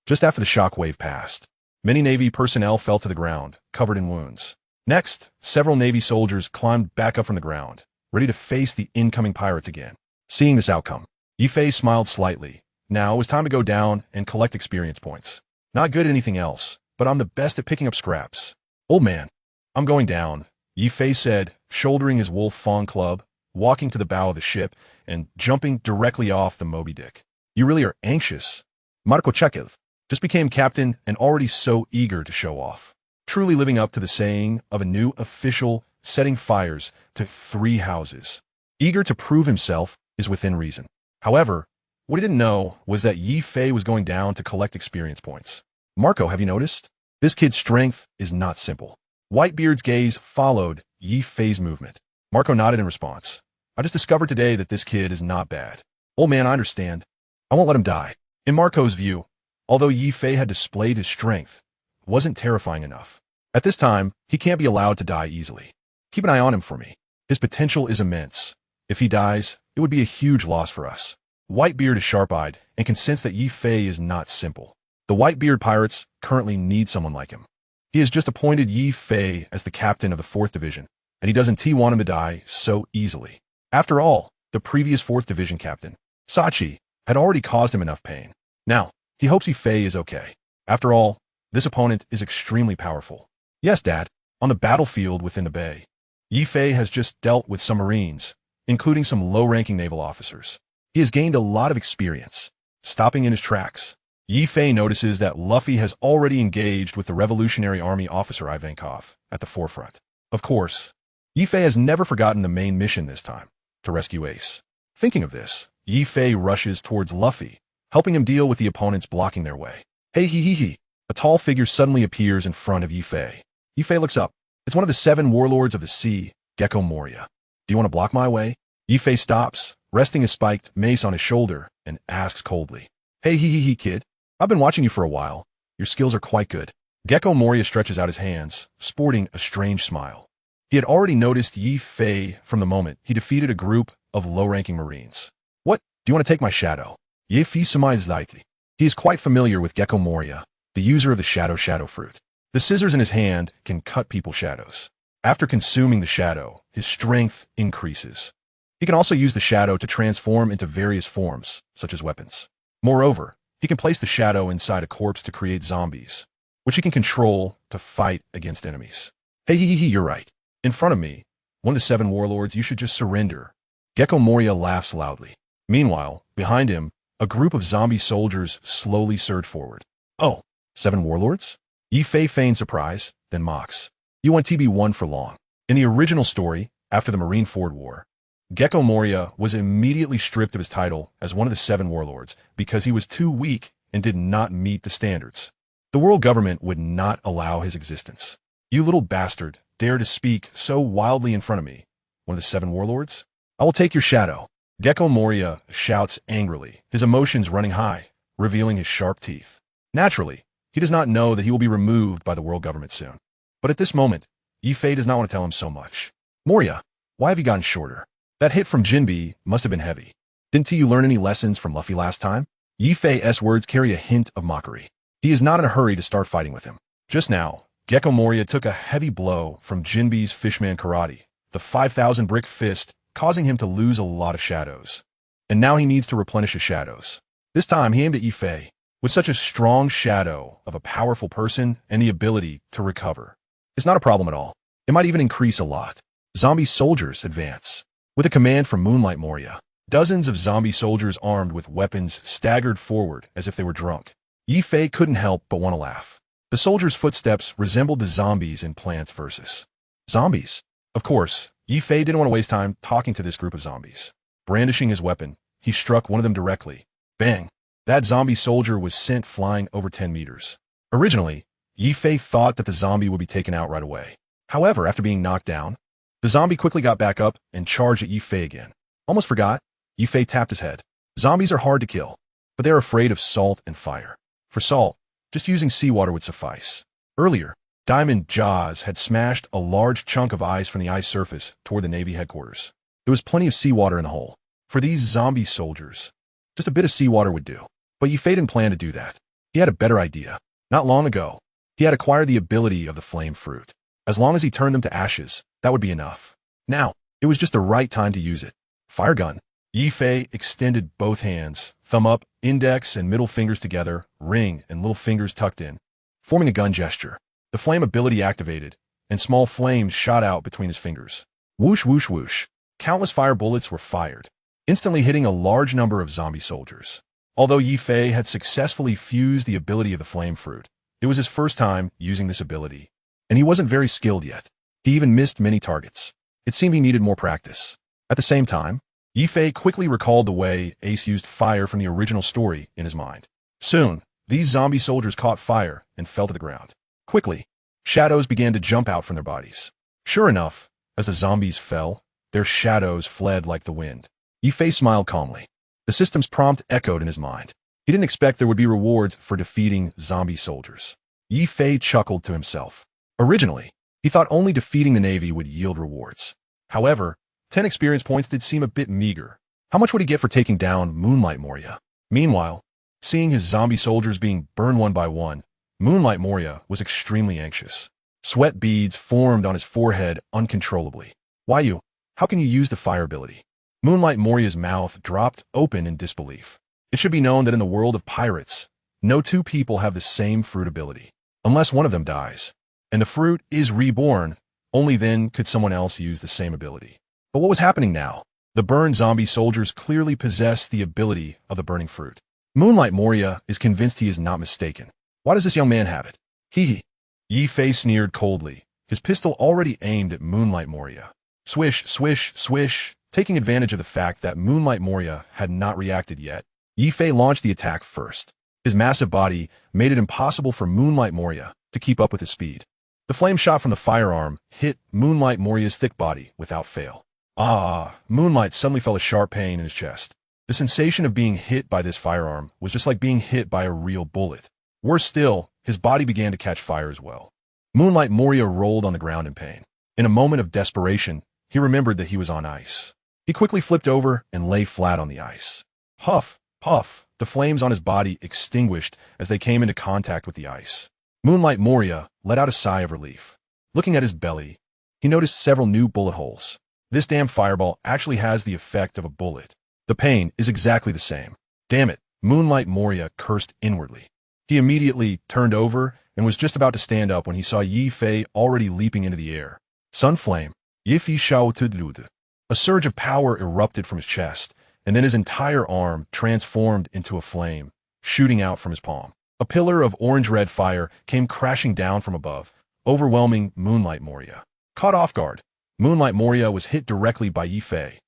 Just after the shockwave passed, many Navy personnel fell to the ground, covered in wounds. Next, several Navy soldiers climbed back up from the ground, ready to face the incoming pirates again. Seeing this outcome, Yifei smiled slightly. Now it was time to go down and collect experience points. Not good at anything else, but I'm the best at picking up scraps. Old man, I'm going down, Yifei said, shouldering his wolf fawn club, walking to the bow of the ship, and jumping directly off the Moby Dick. You really are anxious. Marko Chekhov just became captain and already so eager to show off. Truly living up to the saying of a new official setting fires to 3 houses. Eager to prove himself is within reason. However, what he didn't know was that Yifei was going down to collect experience points. Marco, have you noticed? This kid's strength is not simple. Whitebeard's gaze followed Yifei's movement. Marco nodded in response. I just discovered today that this kid is not bad. Old man, I understand. I won't let him die. In Marco's view, although Yifei had displayed his strength, it wasn't terrifying enough. At this time, he can't be allowed to die easily. Keep an eye on him for me. His potential is immense. If he dies, it would be a huge loss for us. Whitebeard is sharp-eyed and can sense that Yifei is not simple. The Whitebeard pirates currently need someone like him. He has just appointed Yifei as the captain of the 4th Division, and he doesn't want him to die so easily. After all, the previous 4th Division captain, Sachi, had already caused him enough pain. Now, he hopes Yifei is okay. After all, this opponent is extremely powerful. Yes, Dad, on the battlefield within the bay, Yifei has just dealt with some Marines, including some low-ranking naval officers. He has gained a lot of experience. Stopping in his tracks, Yifei notices that Luffy has already engaged with the Revolutionary Army officer Ivankov at the forefront. Of course, Yifei has never forgotten the main mission this time, to rescue Ace. Thinking of this, Yifei rushes towards Luffy, helping him deal with the opponents blocking their way. Hey hee hee hee. A tall figure suddenly appears in front of Yifei. Yifei looks up. It's one of the 7 warlords of the sea, Gecko Moria. Do you want to block my way? Yifei stops, resting his spiked mace on his shoulder, and asks coldly. Hey hee hee hee, kid. I've been watching you for a while. Your skills are quite good. Gecko Moria stretches out his hands, sporting a strange smile. He had already noticed Yifei from the moment he defeated a group of low-ranking Marines. What? Do you want to take my shadow? Yifei smiled lightly. He is quite familiar with Gecko Moria, the user of the shadow fruit. The scissors in his hand can cut people's shadows. After consuming the shadow, his strength increases. He can also use the shadow to transform into various forms, such as weapons. Moreover, he can place the shadow inside a corpse to create zombies, which he can control to fight against enemies. Hey hee hee, you're right. In front of me, one of the 7 warlords, you should just surrender. Gecko Moria laughs loudly. Meanwhile, behind him, a group of zombie soldiers slowly surge forward. Oh, 7 warlords? Yifei feigns surprise, then mocks. You won't be one for long. In the original story, after the Marineford War, Gecko Moria was immediately stripped of his title as one of the 7 warlords because he was too weak and did not meet the standards. The world government would not allow his existence. You little bastard, dare to speak so wildly in front of me, one of the 7 warlords? I will take your shadow. Gecko Moria shouts angrily, his emotions running high, revealing his sharp teeth. Naturally, he does not know that he will be removed by the world government soon. But at this moment, Yifei does not want to tell him so much. Moria, why have you gotten shorter? That hit from Jinbe must have been heavy. Didn't you learn any lessons from Luffy last time? Yifei's words carry a hint of mockery. He is not in a hurry to start fighting with him. Just now, Gecko Moria took a heavy blow from Jinbe's Fishman Karate, the 5,000 brick fist, causing him to lose a lot of shadows. And now he needs to replenish his shadows. This time he aimed at Yifei, with such a strong shadow of a powerful person and the ability to recover. It's not a problem at all. It might even increase a lot. Zombie soldiers advance. With a command from Moonlight Moria, dozens of zombie soldiers armed with weapons staggered forward as if they were drunk. Yifei couldn't help but want to laugh. The soldiers' footsteps resembled the zombies in Plants vs. Zombies. Of course, Yifei didn't want to waste time talking to this group of zombies. Brandishing his weapon, he struck one of them directly. Bang! That zombie soldier was sent flying over 10 meters. Originally, Yifei thought that the zombie would be taken out right away. However, after being knocked down, the zombie quickly got back up and charged at Yifei again. Almost forgot, Yifei tapped his head. Zombies are hard to kill, but they're afraid of salt and fire. For salt, just using seawater would suffice. Earlier, Diamond Jaws had smashed a large chunk of ice from the ice surface toward the Navy headquarters. There was plenty of seawater in the hole. For these zombie soldiers, just a bit of seawater would do. But Yifei didn't plan to do that. He had a better idea. Not long ago, he had acquired the ability of the flame fruit. As long as he turned them to ashes, that would be enough. Now, It was just the right time to use it. Fire gun. Yi Fei extended both hands, thumb up, index and middle fingers together, ring and little fingers tucked in, forming a gun gesture. The flame ability activated, and small flames shot out between his fingers. Whoosh, whoosh, whoosh. Countless fire bullets were fired, instantly hitting a large number of zombie soldiers. Although Yi Fei had successfully fused the ability of the flame fruit, it was his first time using this ability, and he wasn't very skilled yet. He even missed many targets. It seemed he needed more practice. At the same time, Yi Fei quickly recalled the way Ace used fire from the original story in his mind. Soon, these zombie soldiers caught fire and fell to the ground. Quickly, shadows began to jump out from their bodies. Sure enough, as the zombies fell, their shadows fled like the wind. Yi Fei smiled calmly. The system's prompt echoed in his mind. He didn't expect there would be rewards for defeating zombie soldiers. Yi Fei chuckled to himself. Originally, he thought only defeating the Navy would yield rewards. However, 10 experience points did seem a bit meager. How much would he get for taking down Moonlight Moria? Meanwhile, seeing his zombie soldiers being burned one by one, Moonlight Moria was extremely anxious. Sweat beads formed on his forehead uncontrollably. Why you? How can you use the fire ability? Moonlight Moria's mouth dropped open in disbelief. It should be known that in the world of pirates, no two people have the same fruit ability, unless one of them dies. And the fruit is reborn, only then could someone else use the same ability. But what was happening now? The burned zombie soldiers clearly possessed the ability of the burning fruit. Moonlight Moria is convinced he is not mistaken. Why does this young man have it? Hee. Yi Fei sneered coldly, his pistol already aimed at Moonlight Moria. Swish, swish, swish. Taking advantage of the fact that Moonlight Moria had not reacted yet, Yi Fei launched the attack first. His massive body made it impossible for Moonlight Moria to keep up with his speed. The flame shot from the firearm hit Moonlight Moria's thick body without fail. Moonlight suddenly felt a sharp pain in his chest. The sensation of being hit by this firearm was just like being hit by a real bullet. Worse still, his body began to catch fire as well. Moonlight Moria rolled on the ground in pain. In a moment of desperation, he remembered that he was on ice. He quickly flipped over and lay flat on the ice. Huff, puff, the flames on his body extinguished as they came into contact with the ice. Moonlight Moria let out a sigh of relief. Looking at his belly, he noticed several new bullet holes. This damn fireball actually has the effect of a bullet. The pain is exactly the same. Damn it, Moonlight Moria cursed inwardly. He immediately turned over and was just about to stand up when he saw Yi Fei already leaping into the air. Sunflame. Yi Fei shouted. A surge of power erupted from his chest, and then his entire arm transformed into a flame, shooting out from his palm. A pillar of orange-red fire came crashing down from above, overwhelming Moonlight Moria. Caught off guard, Moonlight Moria was hit directly by Yi Fei.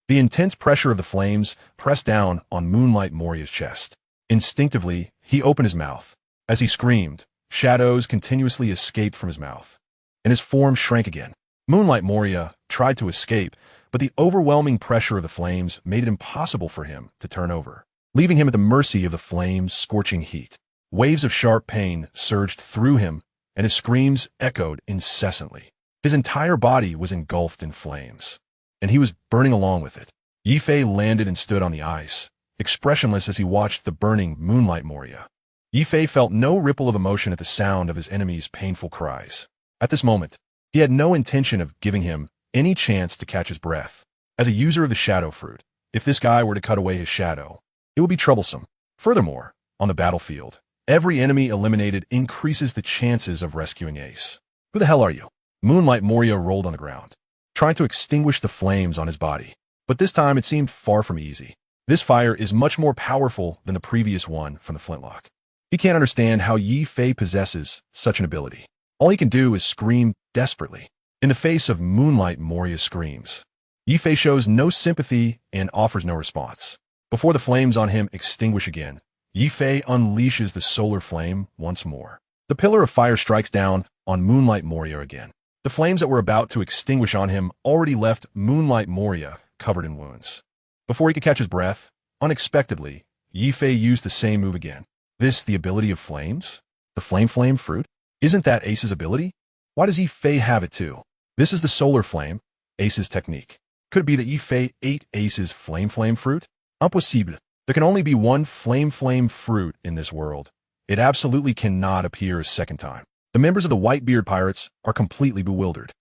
The intense pressure of the flames pressed down on Moonlight Moria's chest. Instinctively, he opened his mouth. As he screamed, shadows continuously escaped from his mouth, and his form shrank again. Moonlight Moria tried to escape, but the overwhelming pressure of the flames made it impossible for him to turn over, leaving him at the mercy of the flames' scorching heat. Waves of sharp pain surged through him, and his screams echoed incessantly. His entire body was engulfed in flames, and he was burning along with it. Yi Fei landed and stood on the ice, expressionless as he watched the burning Moonlight Moria. Yi Fei felt no ripple of emotion at the sound of his enemy's painful cries. At this moment, he had no intention of giving him any chance to catch his breath. As a user of the shadow fruit, if this guy were to cut away his shadow, it would be troublesome. Furthermore, on the battlefield, every enemy eliminated increases the chances of rescuing Ace. Who the hell are you? Moonlight Moria rolled on the ground, trying to extinguish the flames on his body. But this time it seemed far from easy. This fire is much more powerful than the previous one from the flintlock. He can't understand how Yi Fei possesses such an ability. All he can do is scream desperately. In the face of Moonlight Moria's screams, Yi Fei shows no sympathy and offers no response. Before the flames on him extinguish again, Yi Fei unleashes the solar flame once more. The pillar of fire strikes down on Moonlight Moria again. The flames that were about to extinguish on him already left Moonlight Moria covered in wounds. Before he could catch his breath, unexpectedly, Yi Fei used the same move again. This the ability of flames? The flame fruit? Isn't that Ace's ability? Why does Yi Fei have it too? This is the solar flame, Ace's technique. Could it be that Yi Fei ate Ace's flame fruit? Impossible. There can only be one flame fruit in this world. It absolutely cannot appear a second time. The members of the Whitebeard pirates are completely bewildered.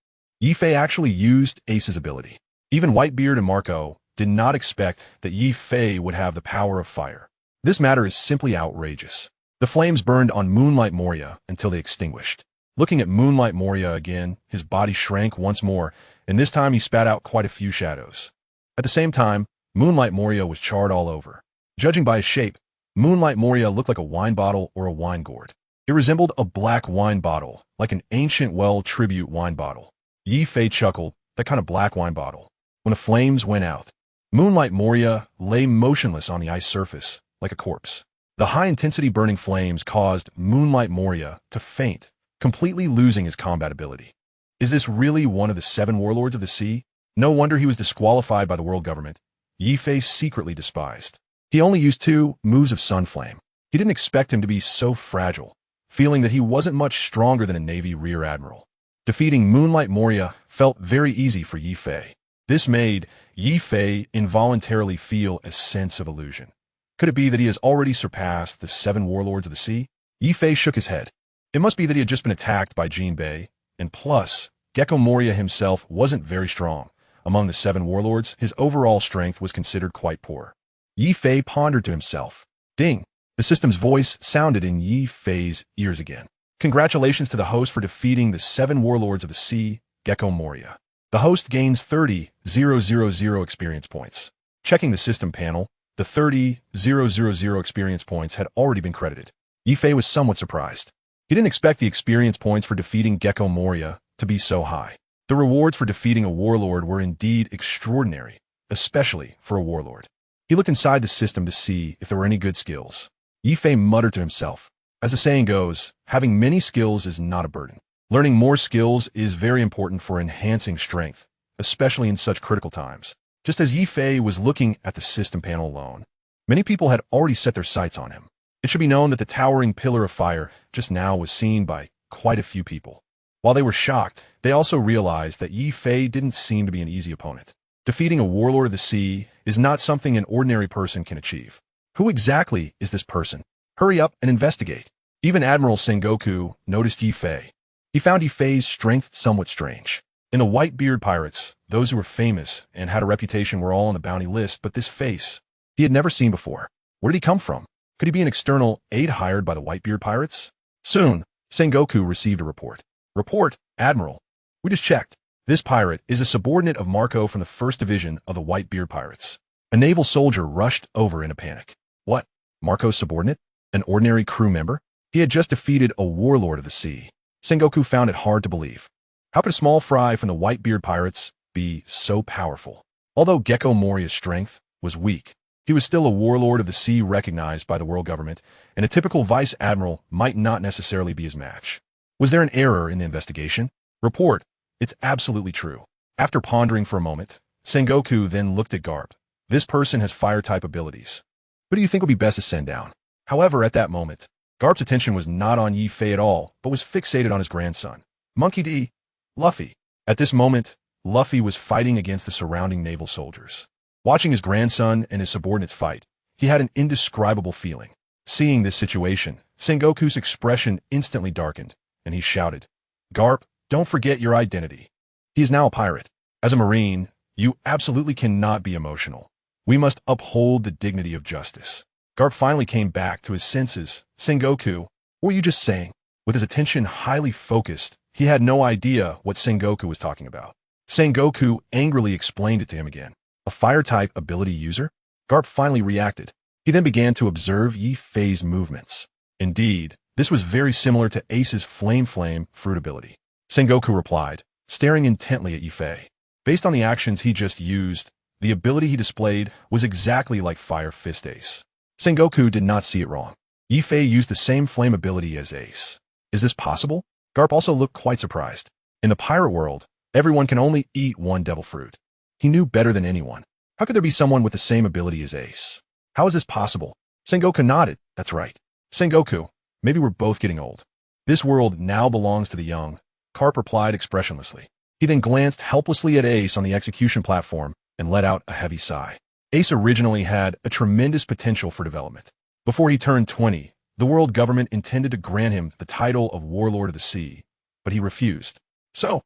Yifei actually used Ace's ability. Even Whitebeard and Marco did not expect that Yifei would have the power of fire. This matter is simply outrageous. The flames burned on Moonlight Moria until they extinguished. Looking at Moonlight Moria again, his body shrank once more, and this time he spat out quite a few shadows. At the same time, Moonlight Moria was charred all over. Judging by his shape, Moonlight Moria looked like a wine bottle or a wine gourd. It resembled a black wine bottle, like an ancient well-tribute wine bottle. Yifei chuckled, that kind of black wine bottle. When the flames went out, Moonlight Moria lay motionless on the ice surface, like a corpse. The high-intensity burning flames caused Moonlight Moria to faint, completely losing his combat ability. Is this really one of the 7 warlords of the sea? No wonder he was disqualified by the world government. Yifei secretly despised. He only used 2 moves of Sunflame. He didn't expect him to be so fragile, feeling that he wasn't much stronger than a Navy Rear Admiral. Defeating Moonlight Moria felt very easy for Yifei. This made Yifei involuntarily feel a sense of illusion. Could it be that he has already surpassed the 7 warlords of the sea? Yifei shook his head. It must be that he had just been attacked by Jinbei, and plus, Gecko Moria himself wasn't very strong. Among the 7 warlords, his overall strength was considered quite poor. Yifei pondered to himself. Ding! The system's voice sounded in Yifei's ears again. Congratulations to the host for defeating the 7 warlords of the sea, Gecko Moria. The host gains 30,000 experience points. Checking the system panel, the 30,000 experience points had already been credited. Yifei was somewhat surprised. He didn't expect the experience points for defeating Gecko Moria to be so high. The rewards for defeating a warlord were indeed extraordinary, especially for a warlord. He looked inside the system to see if there were any good skills. Yifei muttered to himself. As the saying goes, having many skills is not a burden. Learning more skills is very important for enhancing strength, especially in such critical times. Just as Yifei was looking at the system panel alone, many people had already set their sights on him. It should be known that the towering pillar of fire just now was seen by quite a few people. While they were shocked, they also realized that Yifei didn't seem to be an easy opponent. Defeating a warlord of the sea is not something an ordinary person can achieve. Who exactly is this person? Hurry up and investigate. Even Admiral Sengoku noticed Yifei. He found Yifei's strength somewhat strange. In the Whitebeard pirates, those who were famous and had a reputation were all on the bounty list, but this face he had never seen before. Where did he come from? Could he be an external aide hired by the Whitebeard pirates? Soon, Sengoku received a report. Report, Admiral. We just checked. This pirate is a subordinate of Marco from the 1st Division of the Whitebeard pirates. A naval soldier rushed over in a panic. What? Marco's subordinate? An ordinary crew member? He had just defeated a warlord of the sea. Sengoku found it hard to believe. How could a small fry from the Whitebeard pirates be so powerful? Although Gecko Moria's strength was weak, he was still a warlord of the sea recognized by the world government, and a typical vice admiral might not necessarily be his match. Was there an error in the investigation? Report. It's absolutely true. After pondering for a moment, Sengoku then looked at Garp. This person has fire-type abilities. Who do you think would be best to send down? However, at that moment, Garp's attention was not on Yifei at all, but was fixated on his grandson, Monkey D. Luffy. At this moment, Luffy was fighting against the surrounding naval soldiers. Watching his grandson and his subordinates fight, he had an indescribable feeling. Seeing this situation, Sengoku's expression instantly darkened, and he shouted, Garp, don't forget your identity. He is now a pirate. As a Marine, you absolutely cannot be emotional. We must uphold the dignity of justice. Garp finally came back to his senses. Sengoku, what were you just saying? With his attention highly focused, he had no idea what Sengoku was talking about. Sengoku angrily explained it to him again. A fire-type ability user? Garp finally reacted. He then began to observe Yifei's movements. Indeed, this was very similar to Ace's Flame fruit ability. Sengoku replied, staring intently at Yifei. Based on the actions he just used, the ability he displayed was exactly like Fire Fist Ace. Sengoku did not see it wrong. Yifei used the same flame ability as Ace. Is this possible? Garp also looked quite surprised. In the pirate world, everyone can only eat one devil fruit. He knew better than anyone. How could there be someone with the same ability as Ace? How is this possible? Sengoku nodded. That's right. Sengoku, maybe we're both getting old. This world now belongs to the young, Garp replied expressionlessly. He then glanced helplessly at Ace on the execution platform and let out a heavy sigh. Ace originally had a tremendous potential for development. Before he turned 20, the world government intended to grant him the title of Warlord of the Sea, but he refused. So,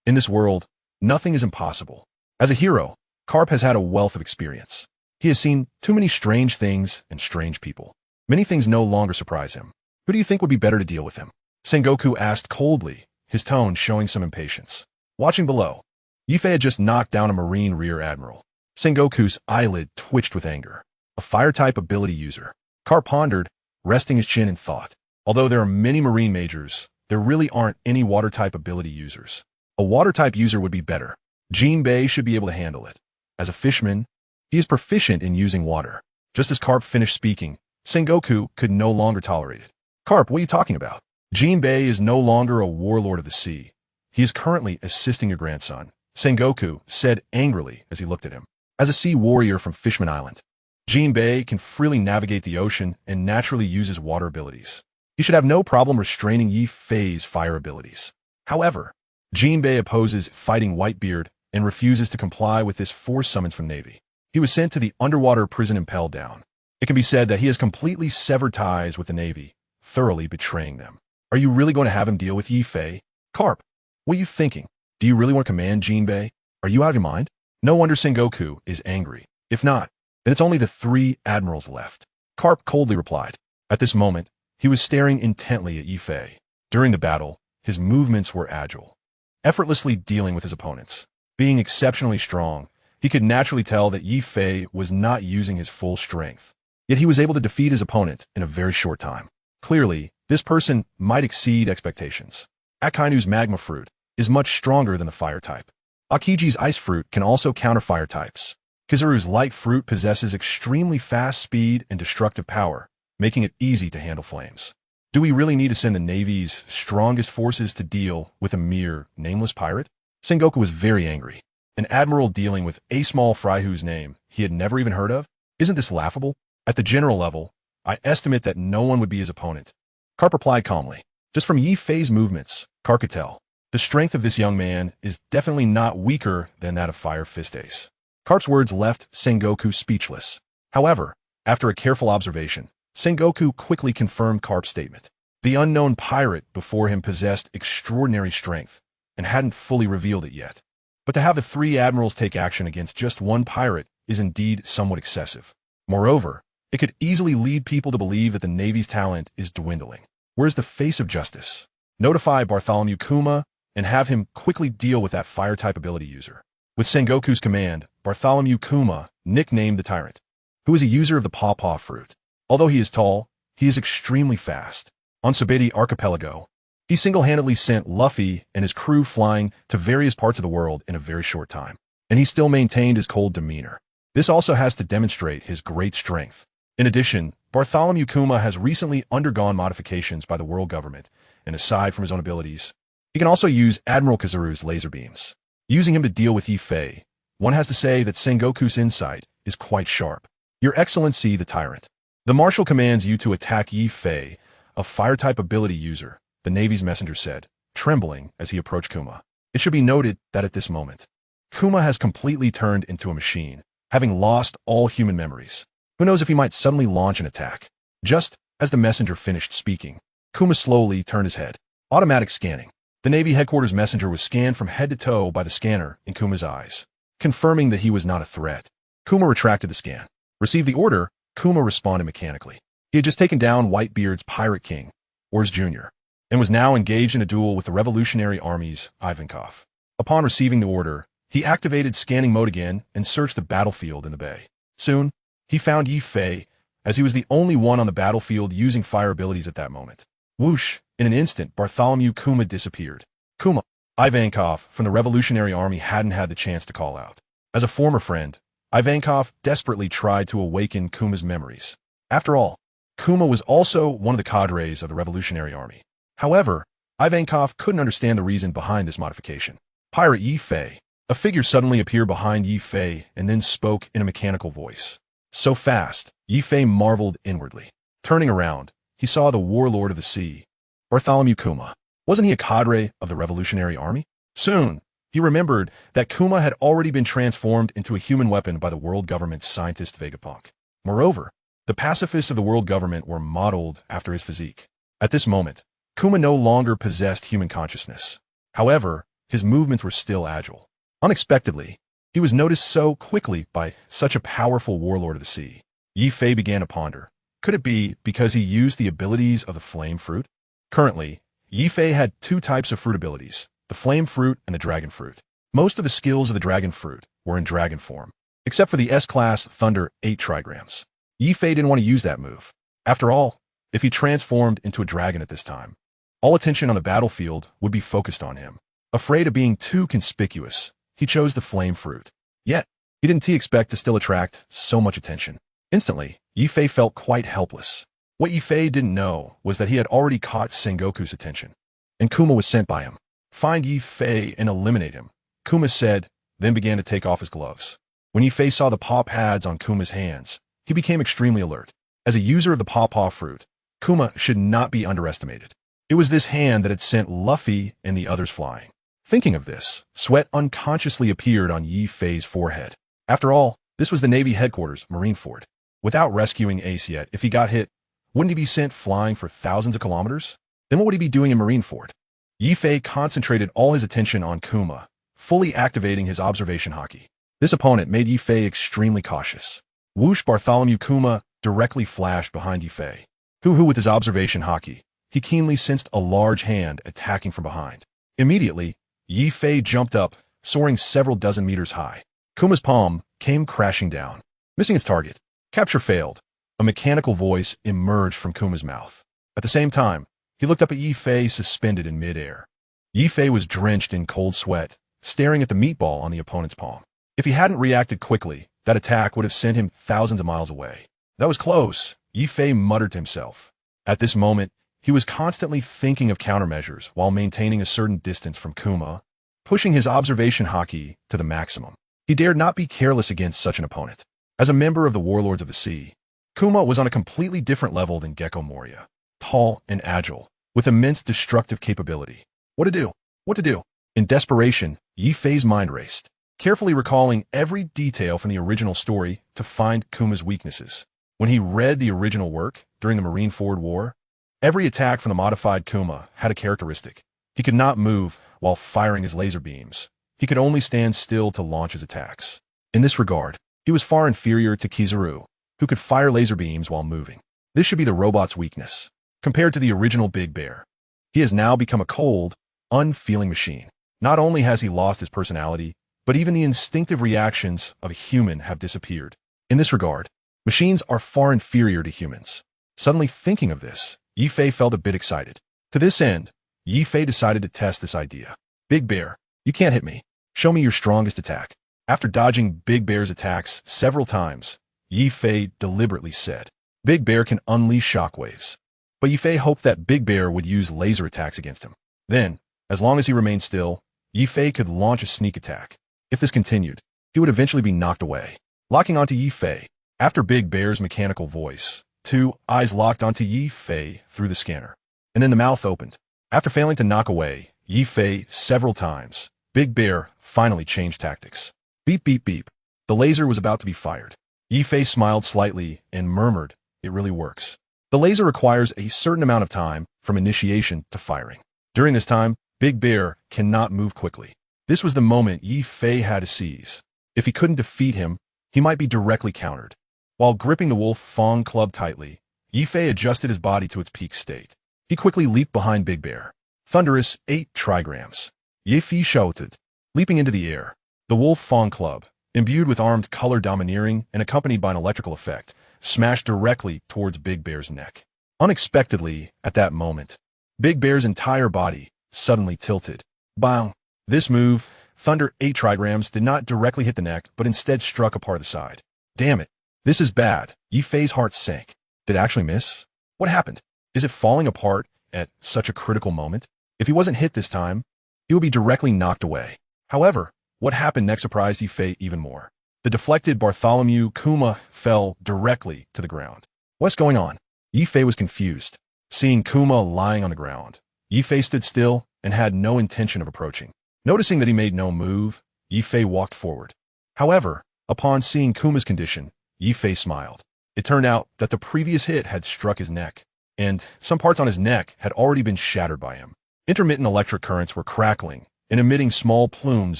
In this world, nothing is impossible. As a hero, Karp has had a wealth of experience. He has seen too many strange things and strange people. Many things no longer surprise him. Who do you think would be better to deal with him? Sengoku asked coldly, his tone showing some impatience. Watching below, Yifei had just knocked down a marine rear admiral. Sengoku's eyelid twitched with anger. A fire-type ability user. Karp pondered, resting his chin in thought. Although there are many marine majors, there really aren't any water-type ability users. A water-type user would be better. Jinbei should be able to handle it. As a fisherman, he is proficient in using water. Just as Karp finished speaking, Sengoku could no longer tolerate it. Karp, what are you talking about? Jinbei is no longer a warlord of the sea. He is currently assisting your grandson, Sengoku said angrily as he looked at him. As a sea warrior from Fishman Island, Jinbei can freely navigate the ocean and naturally uses water abilities. He should have no problem restraining Yifei's fire abilities. However, Jinbei opposes fighting Whitebeard and refuses to comply with this force summons from Navy. He was sent to the underwater prison impelled down. It can be said that he has completely severed ties with the Navy, thoroughly betraying them. Are you really going to have him deal with Yifei? Karp, what are you thinking? Do you really want to command Jinbei? Are you out of your mind? No wonder Sengoku is angry. If not, then it's only the 3 admirals left. Karp coldly replied. At this moment, he was staring intently at Yifei. During the battle, his movements were agile, effortlessly dealing with his opponents. Being exceptionally strong, he could naturally tell that Yifei was not using his full strength. Yet he was able to defeat his opponent in a very short time. Clearly, this person might exceed expectations. Akainu's magma fruit is much stronger than the fire type. Akiji's ice fruit can also counter fire types. Kizaru's light fruit possesses extremely fast speed and destructive power, making it easy to handle flames. Do we really need to send the Navy's strongest forces to deal with a mere nameless pirate? Sengoku was very angry. An admiral dealing with a small fry whose name he had never even heard of? Isn't this laughable? At the general level, I estimate that no one would be his opponent. Karp replied calmly. Just from Yifei's movements, Karp could tell. The strength of this young man is definitely not weaker than that of Fire Fist Ace. Karp's words left Sengoku speechless. However, after a careful observation, Sengoku quickly confirmed Karp's statement. The unknown pirate before him possessed extraordinary strength and hadn't fully revealed it yet. But to have the 3 admirals take action against just one pirate is indeed somewhat excessive. Moreover, it could easily lead people to believe that the Navy's talent is dwindling. Where's the face of justice? Notify Bartholomew Kuma and have him quickly deal with that fire-type ability user. With Sengoku's command, Bartholomew Kuma nicknamed the tyrant, who is a user of the pawpaw fruit. Although he is tall, he is extremely fast. On Sabeti Archipelago, he single-handedly sent Luffy and his crew flying to various parts of the world in a very short time, and he still maintained his cold demeanor. This also has to demonstrate his great strength. In addition, Bartholomew Kuma has recently undergone modifications by the world government, and aside from his own abilities, he can also use Admiral Kizaru's laser beams. Using him to deal with Yifei, one has to say that Sengoku's insight is quite sharp. Your Excellency, the Tyrant. The Marshal commands you to attack Yifei, a fire-type ability user, the Navy's messenger said, trembling as he approached Kuma. It should be noted that at this moment, Kuma has completely turned into a machine, having lost all human memories. Who knows if he might suddenly launch an attack? Just as the messenger finished speaking, Kuma slowly turned his head. Automatic scanning. The Navy headquarters messenger was scanned from head to toe by the scanner in Kuma's eyes, confirming that he was not a threat. Kuma retracted the scan. Received the order, Kuma responded mechanically. He had just taken down Whitebeard's Pirate King, Ors Jr., and was now engaged in a duel with the Revolutionary Army's Ivankov. Upon receiving the order, he activated scanning mode again and searched the battlefield in the bay. Soon, he found Yifei, as he was the only one on the battlefield using fire abilities at that moment. Whoosh! In an instant, Bartholomew Kuma disappeared. Kuma, Ivankov from the Revolutionary Army hadn't had the chance to call out. As a former friend, Ivankov desperately tried to awaken Kuma's memories. After all, Kuma was also one of the cadres of the Revolutionary Army. However, Ivankov couldn't understand the reason behind this modification. Pirate Yifei. A figure suddenly appeared behind Yifei and then spoke in a mechanical voice. So fast, Yifei marveled inwardly. Turning around, he saw the warlord of the sea, Bartholomew Kuma. Wasn't he a cadre of the Revolutionary Army? Soon, he remembered that Kuma had already been transformed into a human weapon by the world government's scientist Vegapunk. Moreover, the pacifists of the world government were modeled after his physique. At this moment, Kuma no longer possessed human consciousness. However, his movements were still agile. Unexpectedly, he was noticed so quickly by such a powerful warlord of the sea. Yi Fei began to ponder. Could it be because he used the abilities of the flame fruit? Currently, Yi Fei had two types of fruit abilities, the flame fruit and the dragon fruit. Most of the skills of the dragon fruit were in dragon form, except for the S-class Thunder 8 trigrams. Yi Fei didn't want to use that move. After all, if he transformed into a dragon at this time, all attention on the battlefield would be focused on him. Afraid of being too conspicuous, he chose the flame fruit. Yet, he didn't expect to still attract so much attention. Instantly, Yi Fei felt quite helpless. What Yi Fei didn't know was that he had already caught Sengoku's attention, and Kuma was sent by him. Find Yi Fei and eliminate him, Kuma said, then began to take off his gloves. When Yi Fei saw the paw pads on Kuma's hands, he became extremely alert. As a user of the pawpaw fruit, Kuma should not be underestimated. It was this hand that had sent Luffy and the others flying. Thinking of this, sweat unconsciously appeared on Yi Fei's forehead. After all, this was the Navy headquarters, Marineford. Without rescuing Ace yet, if he got hit, wouldn't he be sent flying for thousands of kilometers? Then what would he be doing in Marineford? Yi Fei concentrated all his attention on Kuma, fully activating his observation haki. This opponent made Yi Fei extremely cautious. Whoosh! Bartholomew Kuma directly flashed behind Yi Fei. Hoo-hoo with his observation haki. He keenly sensed a large hand attacking from behind. Immediately, Yi Fei jumped up, soaring several dozen meters high. Kuma's palm came crashing down, missing its target. Capture failed. A mechanical voice emerged from Kuma's mouth. At the same time, he looked up at Yi Fei suspended in midair. Yi Fei was drenched in cold sweat, staring at the meatball on the opponent's palm. If he hadn't reacted quickly, that attack would have sent him thousands of miles away. That was close, Yi Fei muttered to himself. At this moment, he was constantly thinking of countermeasures while maintaining a certain distance from Kuma, pushing his observation haki to the maximum. He dared not be careless against such an opponent. As a member of the Warlords of the Sea, Kuma was on a completely different level than Gecko Moria. Tall and agile, with immense destructive capability. What to do? What to do? In desperation, Yi Fei's mind raced, carefully recalling every detail from the original story to find Kuma's weaknesses. When he read the original work during the Marineford War, every attack from the modified Kuma had a characteristic. He could not move while firing his laser beams. He could only stand still to launch his attacks. In this regard, he was far inferior to Kizaru, who could fire laser beams while moving. This should be the robot's weakness. Compared to the original Big Bear, he has now become a cold, unfeeling machine. Not only has he lost his personality, but even the instinctive reactions of a human have disappeared. In this regard, machines are far inferior to humans. Suddenly thinking of this, Yi Fei felt a bit excited. To this end, Yi Fei decided to test this idea. Big Bear, you can't hit me. Show me your strongest attack. After dodging Big Bear's attacks several times, Yi Fei deliberately said, Big Bear can unleash shockwaves. But Yi Fei hoped that Big Bear would use laser attacks against him. Then, as long as he remained still, Yi Fei could launch a sneak attack. If this continued, he would eventually be knocked away. Locking onto Yi Fei, after Big Bear's mechanical voice, two eyes locked onto Yi Fei through the scanner. And then the mouth opened. After failing to knock away Yi Fei several times, Big Bear finally changed tactics. Beep, beep, beep. The laser was about to be fired. Yi Fei smiled slightly and murmured, it really works. The laser requires a certain amount of time from initiation to firing. During this time, Big Bear cannot move quickly. This was the moment Yi Fei had to seize. If he couldn't defeat him, he might be directly countered. While gripping the wolf Fong club tightly, Yi Fei adjusted his body to its peak state. He quickly leaped behind Big Bear. Thunderous 8 trigrams. Yi Fei shouted, leaping into the air. The wolf Fong club, imbued with armed color domineering and accompanied by an electrical effect, smashed directly towards Big Bear's neck. Unexpectedly, at that moment, Big Bear's entire body suddenly tilted. Bang! This move, Thunder 8 trigrams, did not directly hit the neck, but instead struck a part of the side. Damn it! This is bad. Yi Fei's heart sank. Did it actually miss? What happened? Is it falling apart at such a critical moment? If he wasn't hit this time, he would be directly knocked away. However, what happened next surprised Yi Fei even more. The deflected Bartholomew Kuma fell directly to the ground. What's going on? Yi Fei was confused. Seeing Kuma lying on the ground, Yi Fei stood still and had no intention of approaching. Noticing that he made no move, Yi Fei walked forward. However, upon seeing Kuma's condition, Yi Fei smiled. It turned out that the previous hit had struck his neck, and some parts on his neck had already been shattered by him. Intermittent electric currents were crackling and emitting small plumes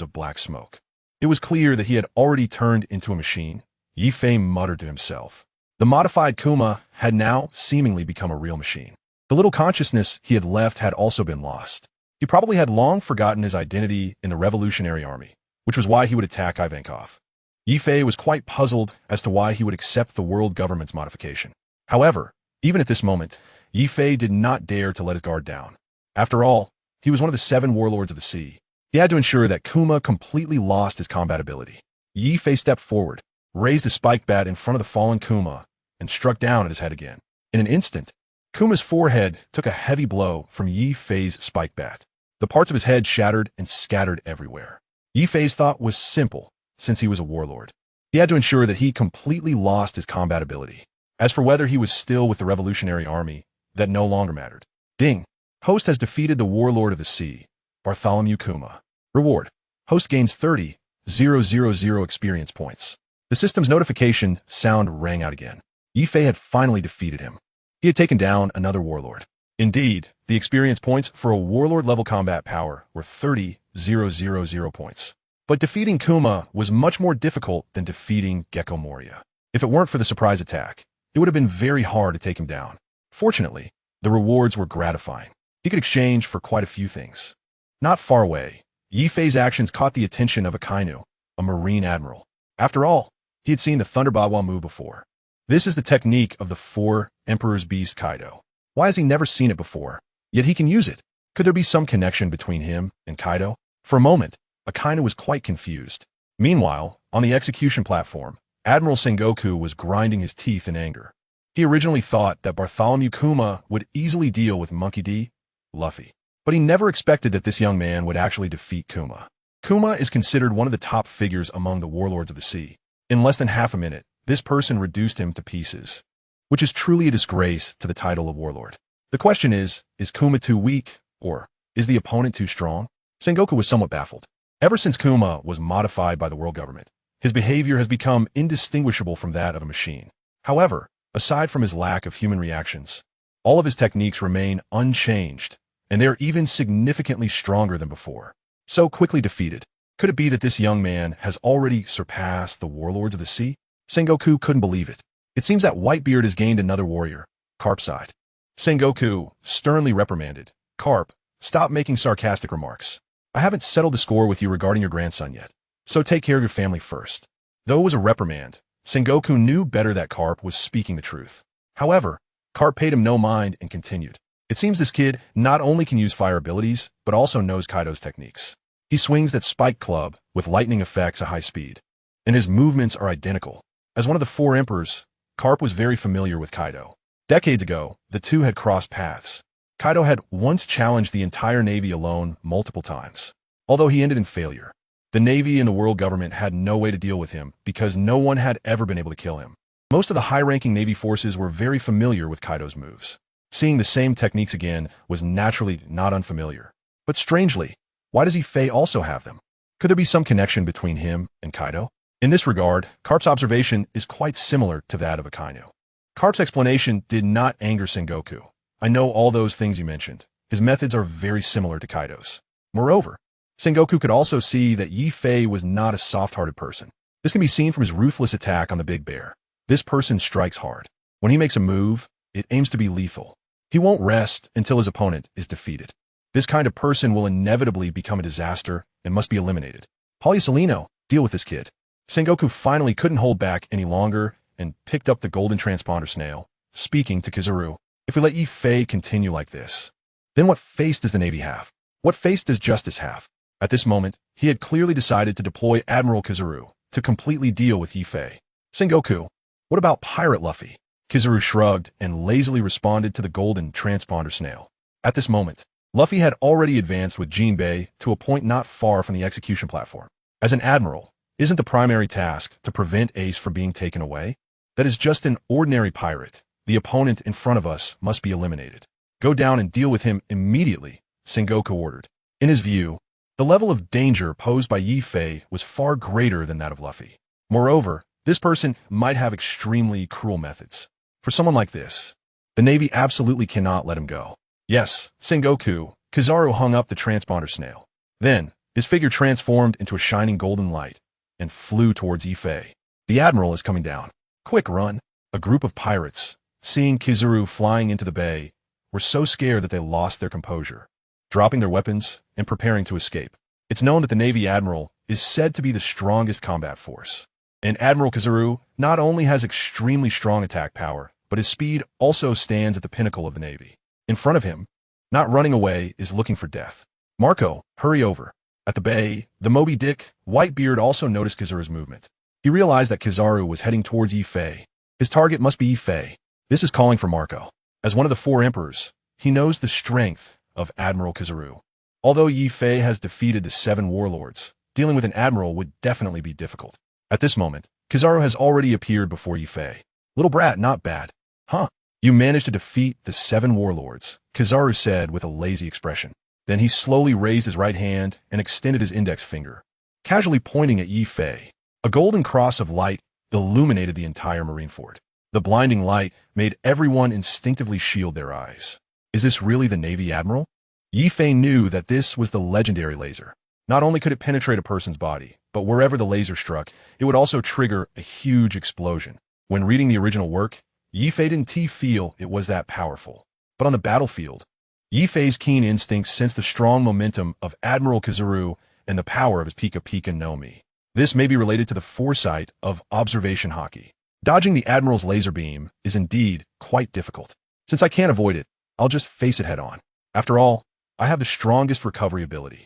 of black smoke. It was clear that he had already turned into a machine. Yi Fei muttered to himself. The modified Kuma had now seemingly become a real machine. The little consciousness he had left had also been lost. He probably had long forgotten his identity in the Revolutionary Army, which was why he would attack Ivankov. Yi Fei was quite puzzled as to why he would accept the world government's modification. However, even at this moment, Yi Fei did not dare to let his guard down. After all, he was one of the 7 warlords of the sea. He had to ensure that Kuma completely lost his combat ability. Yi Fei stepped forward, raised his spike bat in front of the fallen Kuma, and struck down at his head again. In an instant, Kuma's forehead took a heavy blow from Yi Fei's spike bat. The parts of his head shattered and scattered everywhere. Yi Fei's thought was simple, since he was a warlord. He had to ensure that he completely lost his combat ability. As for whether he was still with the Revolutionary Army, that no longer mattered. Ding! Host has defeated the warlord of the sea, Bartholomew Kuma. Reward. Host gains 30,000 experience points. The system's notification sound rang out again. Yi Fei had finally defeated him. He had taken down another warlord. Indeed, the experience points for a warlord-level combat power were 30,000 points. But defeating Kuma was much more difficult than defeating Gecko Moria. If it weren't for the surprise attack, it would have been very hard to take him down. Fortunately, the rewards were gratifying. He could exchange for quite a few things. Not far away, Yi Fei's actions caught the attention of a Kainu, a marine admiral. After all, he had seen the Thunder Bagua move before. This is the technique of the 4 Emperor's Beast Kaido. Why has he never seen it before? Yet he can use it. Could there be some connection between him and Kaido? For a moment, Akainu was quite confused. Meanwhile, on the execution platform, Admiral Sengoku was grinding his teeth in anger. He originally thought that Bartholomew Kuma would easily deal with Monkey D. Luffy. But he never expected that this young man would actually defeat Kuma. Kuma is considered one of the top figures among the warlords of the sea. In less than half a minute, this person reduced him to pieces, which is truly a disgrace to the title of warlord. The question is Kuma too weak, or is the opponent too strong? Sengoku was somewhat baffled. Ever since Kuma was modified by the world government, his behavior has become indistinguishable from that of a machine. However, aside from his lack of human reactions, all of his techniques remain unchanged, and they are even significantly stronger than before. So quickly defeated. Could it be that this young man has already surpassed the warlords of the sea? Sengoku couldn't believe it. It seems that Whitebeard has gained another warrior, Carp side. Sengoku sternly reprimanded, Carp, stop making sarcastic remarks. I haven't settled the score with you regarding your grandson yet, so take care of your family first. Though it was a reprimand, Sengoku knew better that Carp was speaking the truth. However, Carp paid him no mind and continued. It seems this kid not only can use fire abilities, but also knows Kaido's techniques. He swings that spike club with lightning effects at high speed, and his movements are identical. As one of the 4 emperors, Carp was very familiar with Kaido. Decades ago, the two had crossed paths. Kaido had once challenged the entire Navy alone multiple times. Although he ended in failure, the Navy and the world government had no way to deal with him because no one had ever been able to kill him. Most of the high-ranking Navy forces were very familiar with Kaido's moves. Seeing the same techniques again was naturally not unfamiliar. But strangely, why does Yi Fei also have them? Could there be some connection between him and Kaido? In this regard, Carp's observation is quite similar to that of Akainu. Carp's explanation did not anger Sengoku. I know all those things you mentioned. His methods are very similar to Kaido's. Moreover, Sengoku could also see that Yi Fei was not a soft-hearted person. This can be seen from his ruthless attack on the Big Bear. This person strikes hard. When he makes a move, it aims to be lethal. He won't rest until his opponent is defeated. This kind of person will inevitably become a disaster and must be eliminated. Polysolino, deal with this kid. Sengoku finally couldn't hold back any longer and picked up the golden transponder snail, speaking to Kizaru. If we let Yi Fei continue like this, then what face does the Navy have? What face does justice have? At this moment, he had clearly decided to deploy Admiral Kizaru to completely deal with Yi Fei. Sengoku, what about Pirate Luffy? Kizaru shrugged and lazily responded to the golden transponder snail. At this moment, Luffy had already advanced with Jinbei to a point not far from the execution platform. As an admiral, isn't the primary task to prevent Ace from being taken away? That is just an ordinary pirate. The opponent in front of us must be eliminated. Go down and deal with him immediately, Sengoku ordered. In his view, the level of danger posed by Yi Fei was far greater than that of Luffy. Moreover, this person might have extremely cruel methods. For someone like this, the Navy absolutely cannot let him go. Yes, Sengoku, Kizaru hung up the transponder snail. Then, His figure transformed into a shining golden light and flew towards Ife. The admiral is coming down. Quick, run! A group of pirates, seeing Kizaru flying into the bay, were so scared that they lost their composure, dropping their weapons and preparing to escape. It's known that the Navy Admiral is said to be the strongest combat force. And Admiral Kizaru not only has extremely strong attack power, but his speed also stands at the pinnacle of the Navy. In front of him, not running away, is looking for death. Marco, hurry over. At the bay, the Moby Dick, Whitebeard also noticed Kizaru's movement. He realized that Kizaru was heading towards Ife. His target must be Ife. This is calling for Marco. As one of the four emperors, he knows the strength of Admiral Kizaru. Although Ife has defeated the 7 warlords, dealing with an admiral would definitely be difficult. At this moment, Kizaru has already appeared before Ife. Little brat, not bad. Huh? You managed to defeat the 7 warlords, Kizaru said with a lazy expression. Then he slowly raised his right hand and extended his index finger, casually pointing at Ife. A golden cross of light illuminated the entire marineford. The blinding light made everyone instinctively shield their eyes. Is this really the Navy Admiral? Ife knew that this was the legendary laser. Not only could it penetrate a person's body, but wherever the laser struck, it would also trigger a huge explosion. When reading the original work, Ife didn't feel it was that powerful. But on the battlefield, Ife's keen instincts sensed the strong momentum of Admiral Kizaru and the power of his Pika Pika no Mi. This may be related to the foresight of observation hockey. Dodging the Admiral's laser beam is indeed quite difficult. Since I can't avoid it, I'll just face it head on. After all, I have the strongest recovery ability.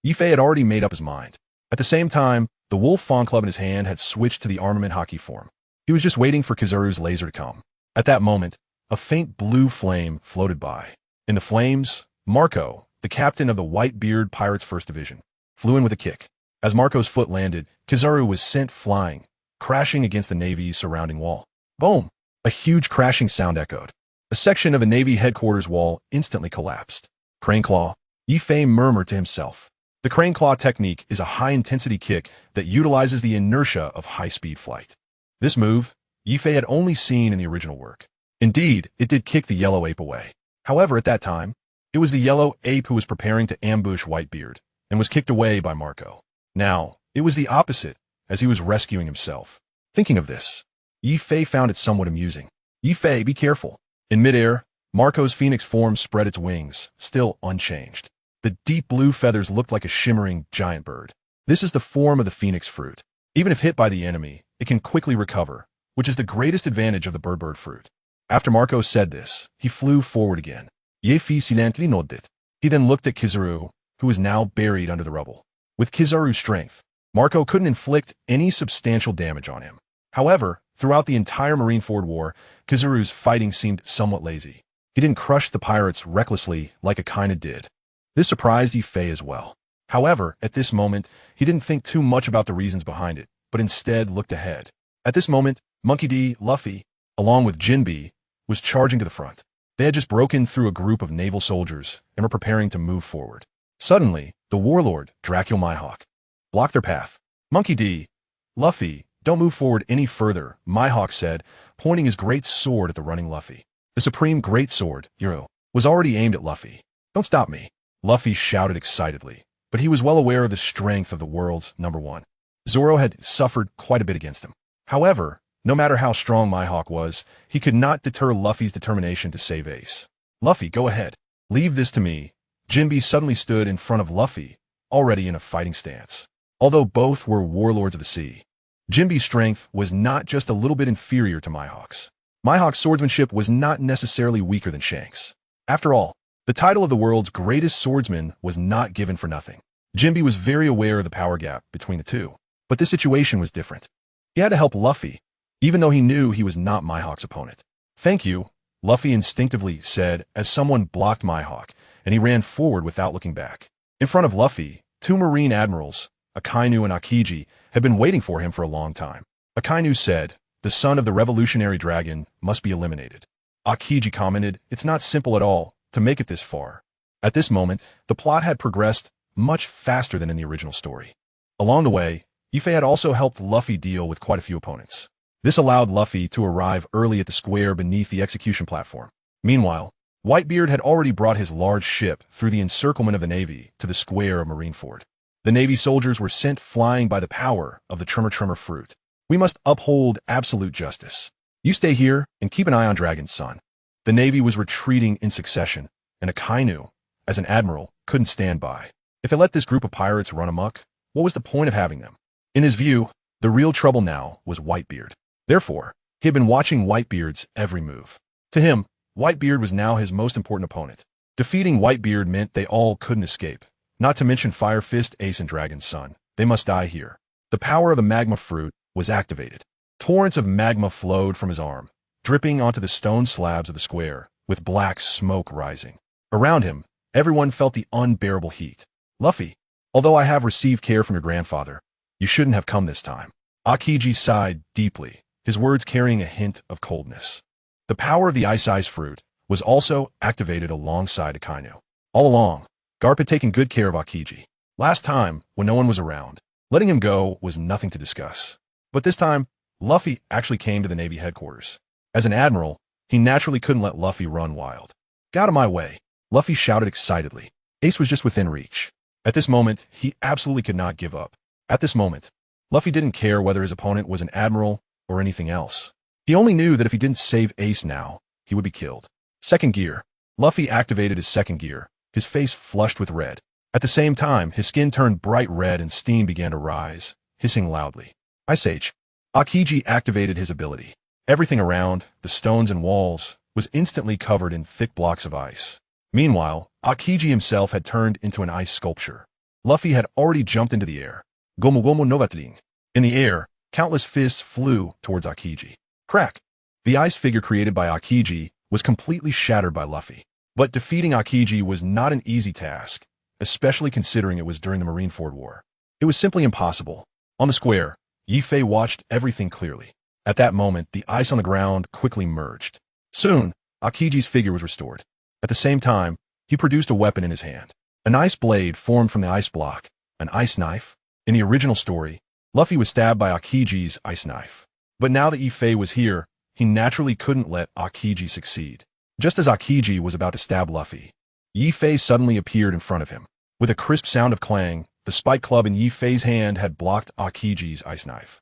Ife had already made up his mind. At the same time, the Wolf Fawn Club in his hand had switched to the armament hockey form. He was just waiting for Kizaru's laser to come. At that moment, a faint blue flame floated by. In the flames, Marco, the captain of the Whitebeard Pirates 1st Division, flew in with a kick. As Marco's foot landed, Kizaru was sent flying, crashing against the Navy's surrounding wall. Boom! A huge crashing sound echoed. A section of the Navy headquarters wall instantly collapsed. Crane Claw. Ife murmured to himself. The Crane Claw technique is a high-intensity kick that utilizes the inertia of high-speed flight. This move, Ife had only seen in the original work. Indeed, it did kick the yellow ape away. However, at that time, it was the yellow ape who was preparing to ambush Whitebeard and was kicked away by Marco. Now, it was the opposite, as he was rescuing himself. Thinking of this, Ife found it somewhat amusing. Ife, be careful. In midair, Marco's phoenix form spread its wings, still unchanged. The deep blue feathers looked like a shimmering giant bird. This is the form of the phoenix fruit. Even if hit by the enemy, it can quickly recover, which is the greatest advantage of the bird fruit. After Marco said this, he flew forward again. Yefi silently nodded. He then looked at Kizaru, who was now buried under the rubble. With Kizaru's strength, Marco couldn't inflict any substantial damage on him. However, throughout the entire Marineford War, Kizaru's fighting seemed somewhat lazy. He didn't crush the pirates recklessly like Akaina did. This surprised Ife as well. However, at this moment, he didn't think too much about the reasons behind it, but instead looked ahead. At this moment, Monkey D. Luffy, along with Jinbe, was charging to the front. They had just broken through a group of naval soldiers and were preparing to move forward. Suddenly, the warlord, Dracula Mihawk, blocked their path. Monkey D. Luffy, don't move forward any further, Mihawk said, pointing his great sword at the running Luffy. The supreme great sword, Hero, was already aimed at Luffy. Don't stop me, Luffy shouted excitedly, but he was well aware of the strength of the world's #1. Zoro had suffered quite a bit against him. However, no matter how strong Mihawk was, he could not deter Luffy's determination to save Ace. Luffy, go ahead. Leave this to me. Jinbe suddenly stood in front of Luffy, already in a fighting stance. Although both were warlords of the sea, Jinbe's strength was not just a little bit inferior to Mihawk's. Mihawk's swordsmanship was not necessarily weaker than Shanks. After all, the title of the world's greatest swordsman was not given for nothing. Jinbe was very aware of the power gap between the two, but this situation was different. He had to help Luffy, even though he knew he was not Mihawk's opponent. Thank you, Luffy instinctively said as someone blocked Mihawk, and he ran forward without looking back. In front of Luffy, 2 marine admirals, Akainu and Akiji, had been waiting for him for a long time. Akainu said, the son of the revolutionary dragon must be eliminated. Akiji commented, it's not simple at all to make it this far. At this moment, the plot had progressed much faster than in the original story. Along the way, Ife had also helped Luffy deal with quite a few opponents. This allowed Luffy to arrive early at the square beneath the execution platform. Meanwhile, Whitebeard had already brought his large ship through the encirclement of the Navy to the square of Marineford. The Navy soldiers were sent flying by the power of the tremor fruit. We must uphold absolute justice. You stay here and keep an eye on Dragon's son. The Navy was retreating in succession, and Akainu, as an admiral, couldn't stand by. If they let this group of pirates run amok, what was the point of having them? In his view, the real trouble now was Whitebeard. Therefore, he had been watching Whitebeard's every move. To him, Whitebeard was now his most important opponent. Defeating Whitebeard meant they all couldn't escape. Not to mention Fire Fist, Ace, and Dragon's son. They must die here. The power of the magma fruit was activated. Torrents of magma flowed from his arm, dripping onto the stone slabs of the square, with black smoke rising. Around him, everyone felt the unbearable heat. Luffy, although I have received care from your grandfather, you shouldn't have come this time. Akiji sighed deeply, his words carrying a hint of coldness. The power of the ice fruit was also activated alongside Akainu. All along, Garp had taken good care of Akiji. Last time, when no one was around, letting him go was nothing to discuss. But this time, Luffy actually came to the Navy headquarters. As an admiral, he naturally couldn't let Luffy run wild. Get out of my way, Luffy shouted excitedly. Ace was just within reach. At this moment, he absolutely could not give up. At this moment, Luffy didn't care whether his opponent was an admiral or anything else. He only knew that if he didn't save Ace now, he would be killed. Second gear. Luffy activated his second gear, his face flushed with red. At the same time, his skin turned bright red and steam began to rise, hissing loudly. Ice Age. Akiji activated his ability. Everything around, the stones and walls, was instantly covered in thick blocks of ice. Meanwhile, Akiji himself had turned into an ice sculpture. Luffy had already jumped into the air. Gomu Gomu Novatling. In the air, countless fists flew towards Akiji. Crack! The ice figure created by Akiji was completely shattered by Luffy. But defeating Akiji was not an easy task, especially considering it was during the Marineford War. It was simply impossible. On the square, Yi-Fei watched everything clearly. At that moment, the ice on the ground quickly merged. Soon, Akiji's figure was restored. At the same time, he produced a weapon in his hand. An ice blade formed from the ice block, an ice knife. In the original story, Luffy was stabbed by Akiji's ice knife. But now that Yi-Fei was here, he naturally couldn't let Akiji succeed. Just as Akiji was about to stab Luffy, Yi-Fei suddenly appeared in front of him. With a crisp sound of clang, the spike club in Yi-Fei's hand had blocked Akiji's ice knife.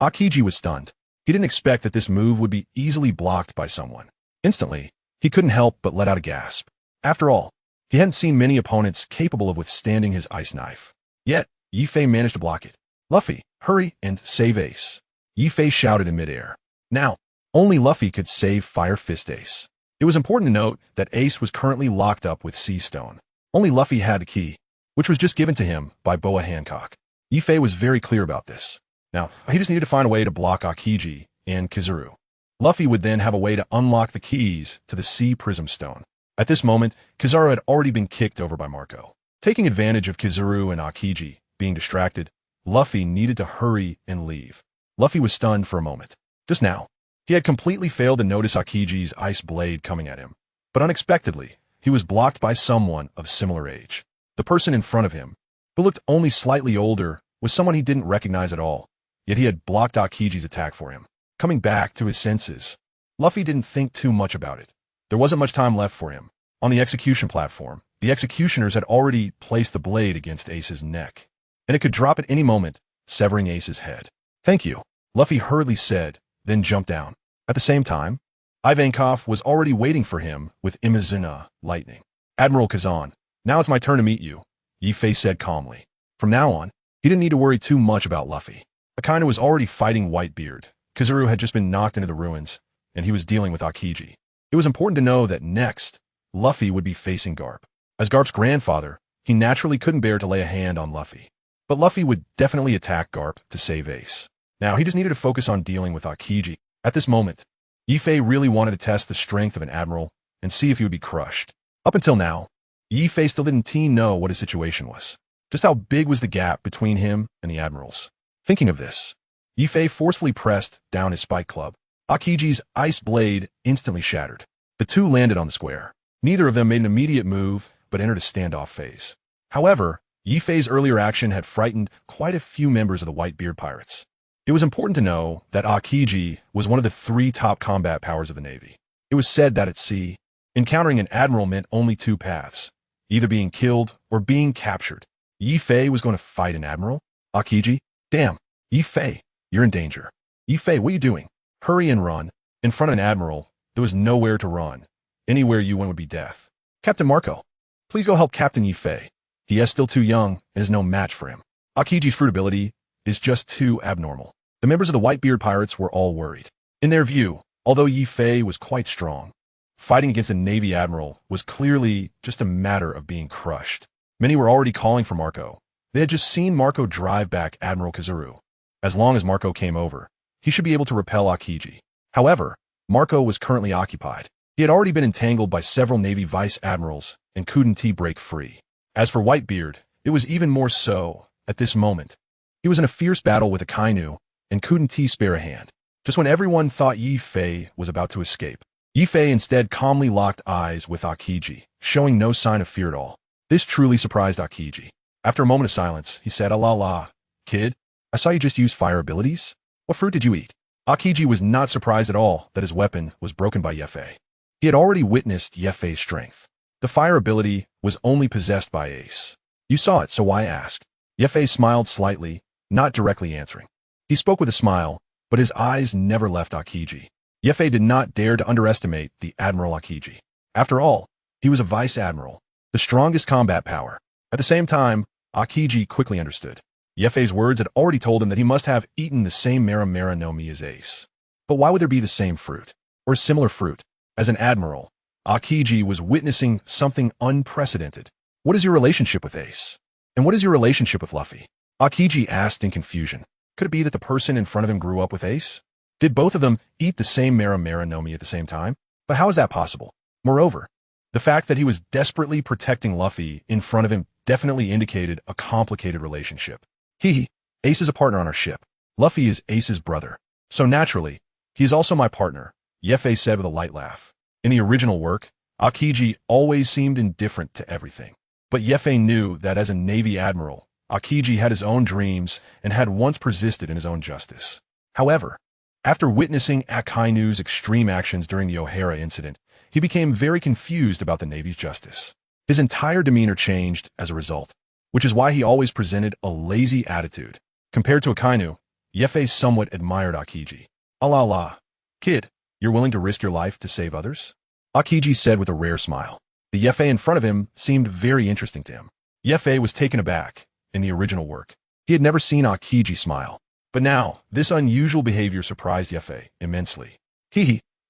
Akiji was stunned. He didn't expect that this move would be easily blocked by someone. Instantly, he couldn't help but let out a gasp. After all, he hadn't seen many opponents capable of withstanding his ice knife. Yet, Yi-Fei managed to block it. Luffy, hurry and save Ace. Yi-Fei shouted in midair. Now, only Luffy could save Fire Fist Ace. It was important to note that Ace was currently locked up with Sea Stone. Only Luffy had the key, which was just given to him by Boa Hancock. Yi-Fei was very clear about this. Now, he just needed to find a way to block Akiji and Kizaru. Luffy would then have a way to unlock the keys to the Sea Prism Stone. At this moment, Kizaru had already been kicked over by Marco. Taking advantage of Kizaru and Akiji being distracted, Luffy needed to hurry and leave. Luffy was stunned for a moment. Just now, he had completely failed to notice Akiji's ice blade coming at him. But unexpectedly, he was blocked by someone of similar age. The person in front of him, who looked only slightly older, was someone he didn't recognize at all. Yet he had blocked Akiji's attack for him. Coming back to his senses, Luffy didn't think too much about it. There wasn't much time left for him. On the execution platform, the executioners had already placed the blade against Ace's neck, and it could drop at any moment, severing Ace's head. Thank you, Luffy hurriedly said, then jumped down. At the same time, Ivankov was already waiting for him with Imazuna lightning. Admiral Kazan, now it's my turn to meet you, Yi-Fei said calmly. From now on, he didn't need to worry too much about Luffy. Akainu was already fighting Whitebeard. Kizaru had just been knocked into the ruins, and he was dealing with Akiji. It was important to know that next, Luffy would be facing Garp. As Garp's grandfather, he naturally couldn't bear to lay a hand on Luffy. But Luffy would definitely attack Garp to save Ace. Now, he just needed to focus on dealing with Akiji. At this moment, Yi-Fei really wanted to test the strength of an admiral and see if he would be crushed. Up until now, Yi-Fei still didn't know what his situation was. Just how big was the gap between him and the admirals. Thinking of this, Yi-Fei forcefully pressed down his spike club. Akiji's ice blade instantly shattered. The two landed on the square. Neither of them made an immediate move, but entered a standoff phase. However, Yi-Fei's earlier action had frightened quite a few members of the Whitebeard pirates. It was important to know that Akiji was one of the 3 top combat powers of the Navy. It was said that at sea, encountering an admiral meant only 2 paths, either being killed or being captured. Yi Fei was going to fight an admiral? Akiji? Damn. Yi Fei, you're in danger. Yi Fei, what are you doing? Hurry and run. In front of an admiral, there was nowhere to run. Anywhere you went would be death. Captain Marco, please go help Captain Yi Fei. He is still too young and is no match for him. Akiji's fruit ability is just too abnormal. The members of the Whitebeard pirates were all worried. In their view, although Yi Fei was quite strong, fighting against a Navy admiral was clearly just a matter of being crushed. Many were already calling for Marco. They had just seen Marco drive back Admiral Kazuru. As long as Marco came over, he should be able to repel Akiji. However, Marco was currently occupied. He had already been entangled by several Navy vice admirals and couldn't break free. As for Whitebeard, it was even more so at this moment. He was in a fierce battle with Akainu and couldn't spare a hand. Just when everyone thought Yi Fei was about to escape, Yi Fei instead calmly locked eyes with Akiji, showing no sign of fear at all. This truly surprised Akiji. After a moment of silence, he said, "La, kid, I saw you just use fire abilities. What fruit did you eat?" Akiji was not surprised at all that his weapon was broken by Yi Fei. He had already witnessed Yi Fei's strength. The fire ability was only possessed by Ace. You saw it, so why ask? Yi Fei smiled slightly, not directly answering. He spoke with a smile, but his eyes never left Akiji. Yi Fei did not dare to underestimate the Admiral Akiji. After all, he was a vice admiral, the strongest combat power. At the same time, Akiji quickly understood. Yi Fei's words had already told him that he must have eaten the same Mara no Mi as Ace. But why would there be the same fruit, or a similar fruit? As an admiral, Akiji was witnessing something unprecedented. What is your relationship with Ace? And what is your relationship with Luffy? Akiji asked in confusion. Could it be that the person in front of him grew up with Ace? Did both of them eat the same Mara no Mi at the same time? But how is that possible? Moreover, the fact that he was desperately protecting Luffy in front of him definitely indicated a complicated relationship. Ace is a partner on our ship. Luffy is Ace's brother. So naturally, he is also my partner, Yi Fei said with a light laugh. In the original work, Akiji always seemed indifferent to everything. But Yi Fei knew that as a Navy admiral, Akiji had his own dreams and had once persisted in his own justice. However, after witnessing Akainu's extreme actions during the O'Hara incident, he became very confused about the Navy's justice. His entire demeanor changed as a result, which is why he always presented a lazy attitude. Compared to Akainu, Yi Fei somewhat admired Akiji. La, kid, you're willing to risk your life to save others? Akiji said with a rare smile. The Yi Fei in front of him seemed very interesting to him. Yi Fei was taken aback. In the original work, he had never seen Akiji smile. But now, this unusual behavior surprised Yi Fei immensely.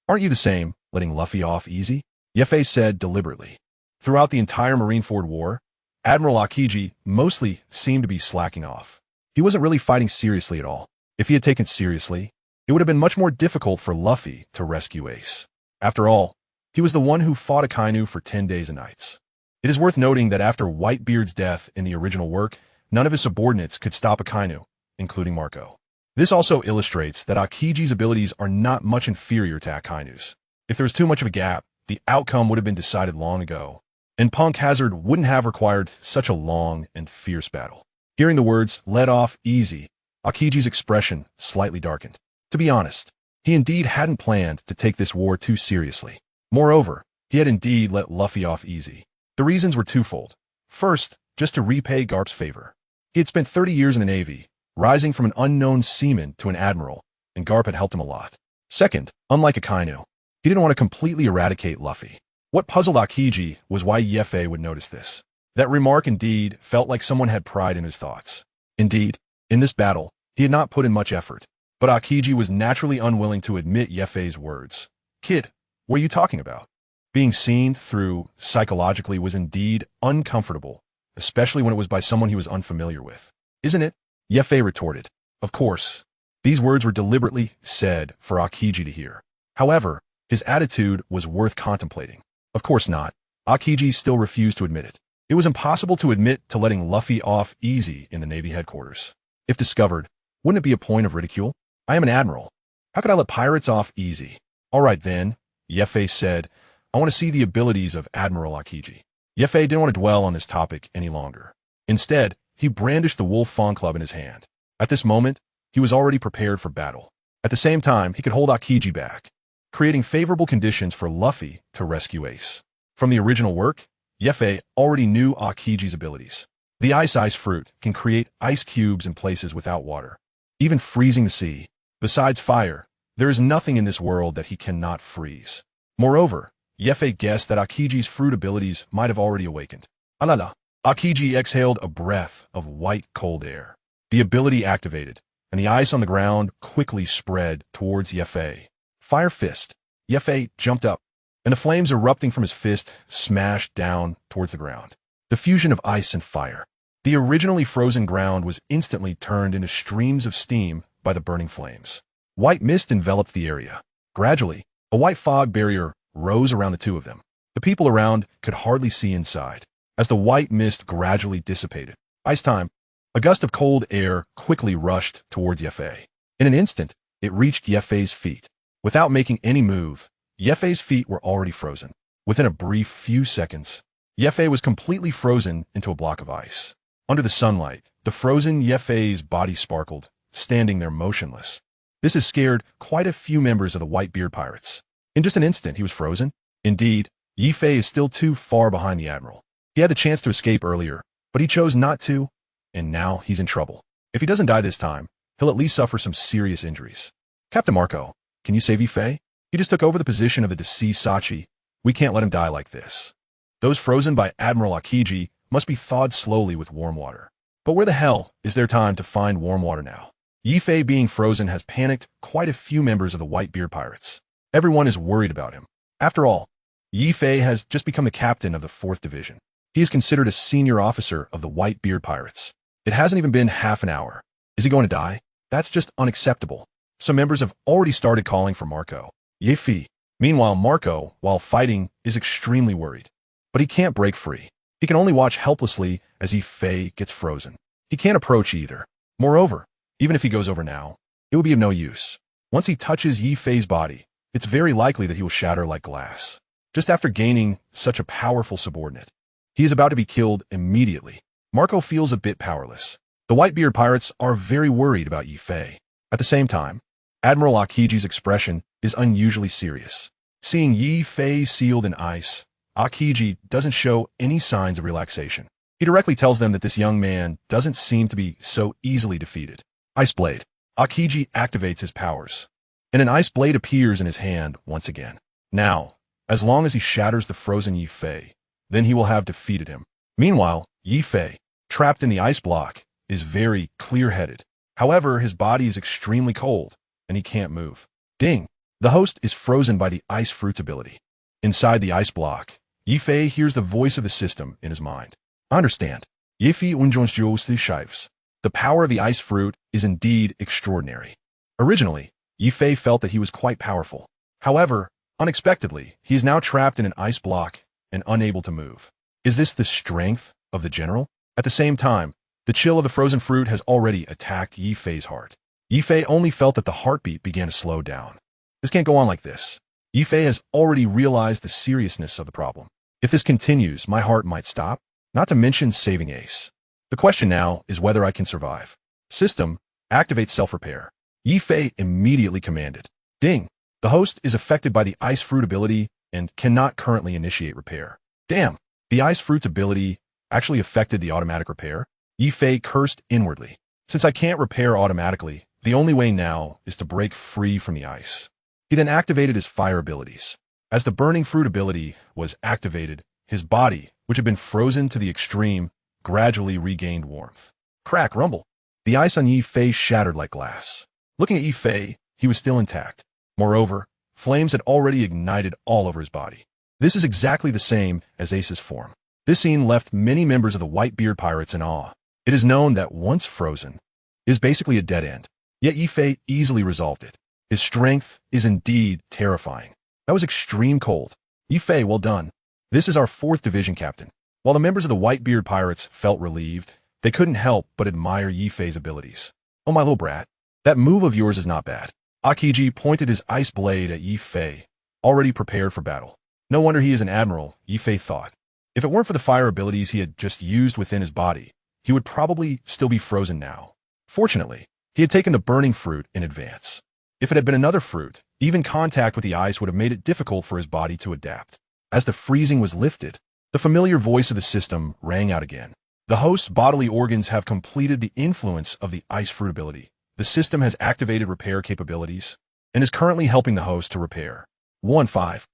Aren't you the same, letting Luffy off easy? Yi Fei said deliberately. Throughout the entire Marineford War, Admiral Akiji mostly seemed to be slacking off. He wasn't really fighting seriously at all. If he had taken seriously, it would have been much more difficult for Luffy to rescue Ace. After all, he was the one who fought Akainu for 10 days and nights. It is worth noting that after Whitebeard's death in the original work, none of his subordinates could stop Akainu, including Marco. This also illustrates that Akiji's abilities are not much inferior to Akainu's. If there was too much of a gap, the outcome would have been decided long ago, and Punk Hazard wouldn't have required such a long and fierce battle. Hearing the words, "let off easy," Akiji's expression slightly darkened. To be honest, he indeed hadn't planned to take this war too seriously. Moreover, he had indeed let Luffy off easy. The reasons were twofold. First, just to repay Garp's favor. He had spent 30 years in the Navy, rising from an unknown seaman to an admiral, and Garp had helped him a lot. Second, unlike Akainu, he didn't want to completely eradicate Luffy. What puzzled Akiji was why Yi Fei would notice this. That remark indeed felt like someone had pride in his thoughts. Indeed, in this battle, he had not put in much effort, but Akiji was naturally unwilling to admit Yi Fei's words. Kid, what are you talking about? Being seen through psychologically was indeed uncomfortable, especially when it was by someone he was unfamiliar with. Isn't it? Yi Fei retorted. Of course. These words were deliberately said for Akiji to hear. However, his attitude was worth contemplating. Of course not. Akiji still refused to admit it. It was impossible to admit to letting Luffy off easy in the Navy headquarters. If discovered, wouldn't it be a point of ridicule? I am an admiral. How could I let pirates off easy? All right then, Yi Fei said. I want to see the abilities of Admiral Akiji. Yi Fei didn't want to dwell on this topic any longer. Instead, he brandished the Wolf Fawn Club in his hand. At this moment, he was already prepared for battle. At the same time, he could hold Akiji back, creating favorable conditions for Luffy to rescue Ace. From the original work, Yi Fei already knew Akiji's abilities. The ice fruit can create ice cubes in places without water, even freezing the sea. Besides fire, there is nothing in this world that he cannot freeze. Moreover, Yefe guessed that Akiji's fruit abilities might have already awakened. Alala. Akiji exhaled a breath of white cold air. The ability activated, and the ice on the ground quickly spread towards Yefe. Fire fist. Yefe jumped up, and the flames erupting from his fist smashed down towards the ground. The fusion of ice and fire. The originally frozen ground was instantly turned into streams of steam by the burning flames. White mist enveloped the area. Gradually, a white fog barrier rose around the two of them. The people around could hardly see inside. As the white mist gradually dissipated, ice time, a gust of cold air quickly rushed towards Yefe. In an instant, it reached Yefe's feet. Without making any move, Yefe's feet were already frozen. Within a brief few seconds, Yefe was completely frozen into a block of ice. Under the sunlight, the frozen Yefe's body sparkled, standing there motionless. This has scared quite a few members of the Whitebeard pirates. In just an instant, he was frozen. Indeed, Yefe is still too far behind the admiral. He had the chance to escape earlier, but he chose not to, and now he's in trouble. If he doesn't die this time, he'll at least suffer some serious injuries. Captain Marco, can you save Yefe? He just took over the position of the deceased Sachi. We can't let him die like this. Those frozen by Admiral Akiji must be thawed slowly with warm water. But where the hell is there time to find warm water now? Yefe being frozen has panicked quite a few members of the Whitebeard pirates. Everyone is worried about him. After all, Yefe has just become the captain of the 4th Division. He is considered a senior officer of the Whitebeard pirates. It hasn't even been half an hour. Is he going to die? That's just unacceptable. Some members have already started calling for Marco. Yefe. Meanwhile, Marco, while fighting, is extremely worried. But he can't break free. He can only watch helplessly as Yefe gets frozen. He can't approach either. Moreover, even if he goes over now, it will be of no use. Once he touches Yefe's body, it's very likely that he will shatter like glass. Just after gaining such a powerful subordinate, he is about to be killed immediately. Marco feels a bit powerless. The Whitebeard pirates are very worried about Yefe. At the same time, Admiral Akiji's expression is unusually serious. Seeing Yefe sealed in ice, Akiji doesn't show any signs of relaxation. He directly tells them that this young man doesn't seem to be so easily defeated. Ice Blade. Akiji activates his powers, and an ice blade appears in his hand once again. Now, as long as he shatters the frozen Yefe, then he will have defeated him. Meanwhile, Yefe, trapped in the ice block, is very clear-headed. However, his body is extremely cold, and he can't move. Ding! The host is frozen by the ice fruit's ability. Inside the ice block, Yefe hears the voice of the system in his mind. I understand. Yefe unjonsjosti shives. The power of the ice fruit is indeed extraordinary. Originally, Yefe felt that he was quite powerful. However, unexpectedly, he is now trapped in an ice block and unable to move. Is this the strength of the general? At the same time, the chill of the frozen fruit has already attacked Yefe's heart. Yefe only felt that the heartbeat began to slow down. This can't go on like this. Yefe has already realized the seriousness of the problem. If this continues, my heart might stop, not to mention saving Ace. The question now is whether I can survive. System, activate self-repair. Yefe immediately commanded. Ding! The host is affected by the ice fruit ability and cannot currently initiate repair. Damn! The ice fruit's ability actually affected the automatic repair. Yefe cursed inwardly. Since I can't repair automatically, the only way now is to break free from the ice. He then activated his fire abilities. As the burning fruit ability was activated, his body, which had been frozen to the extreme, gradually regained warmth. Crack, rumble. The ice on Yefe shattered like glass. Looking at Yefe, he was still intact. Moreover, flames had already ignited all over his body. This is exactly the same as Ace's form. This scene left many members of the Whitebeard pirates in awe. It is known that once frozen, it is basically a dead end. Yet Yefe easily resolved it. His strength is indeed terrifying. That was extreme cold. Yefe, well done. This is our 4th Division captain. While the members of the Whitebeard pirates felt relieved, they couldn't help but admire Yefe's abilities. Oh, my little brat, that move of yours is not bad. Akiji pointed his ice blade at Yefe, already prepared for battle. No wonder he is an admiral, Yefe thought. If it weren't for the fire abilities he had just used within his body, he would probably still be frozen now. Fortunately, he had taken the burning fruit in advance. If it had been another fruit, even contact with the ice would have made it difficult for his body to adapt. As the freezing was lifted, the familiar voice of the system rang out again. The host's bodily organs have completed the influence of the ice fruit ability. The system has activated repair capabilities and is currently helping the host to repair. 1-5.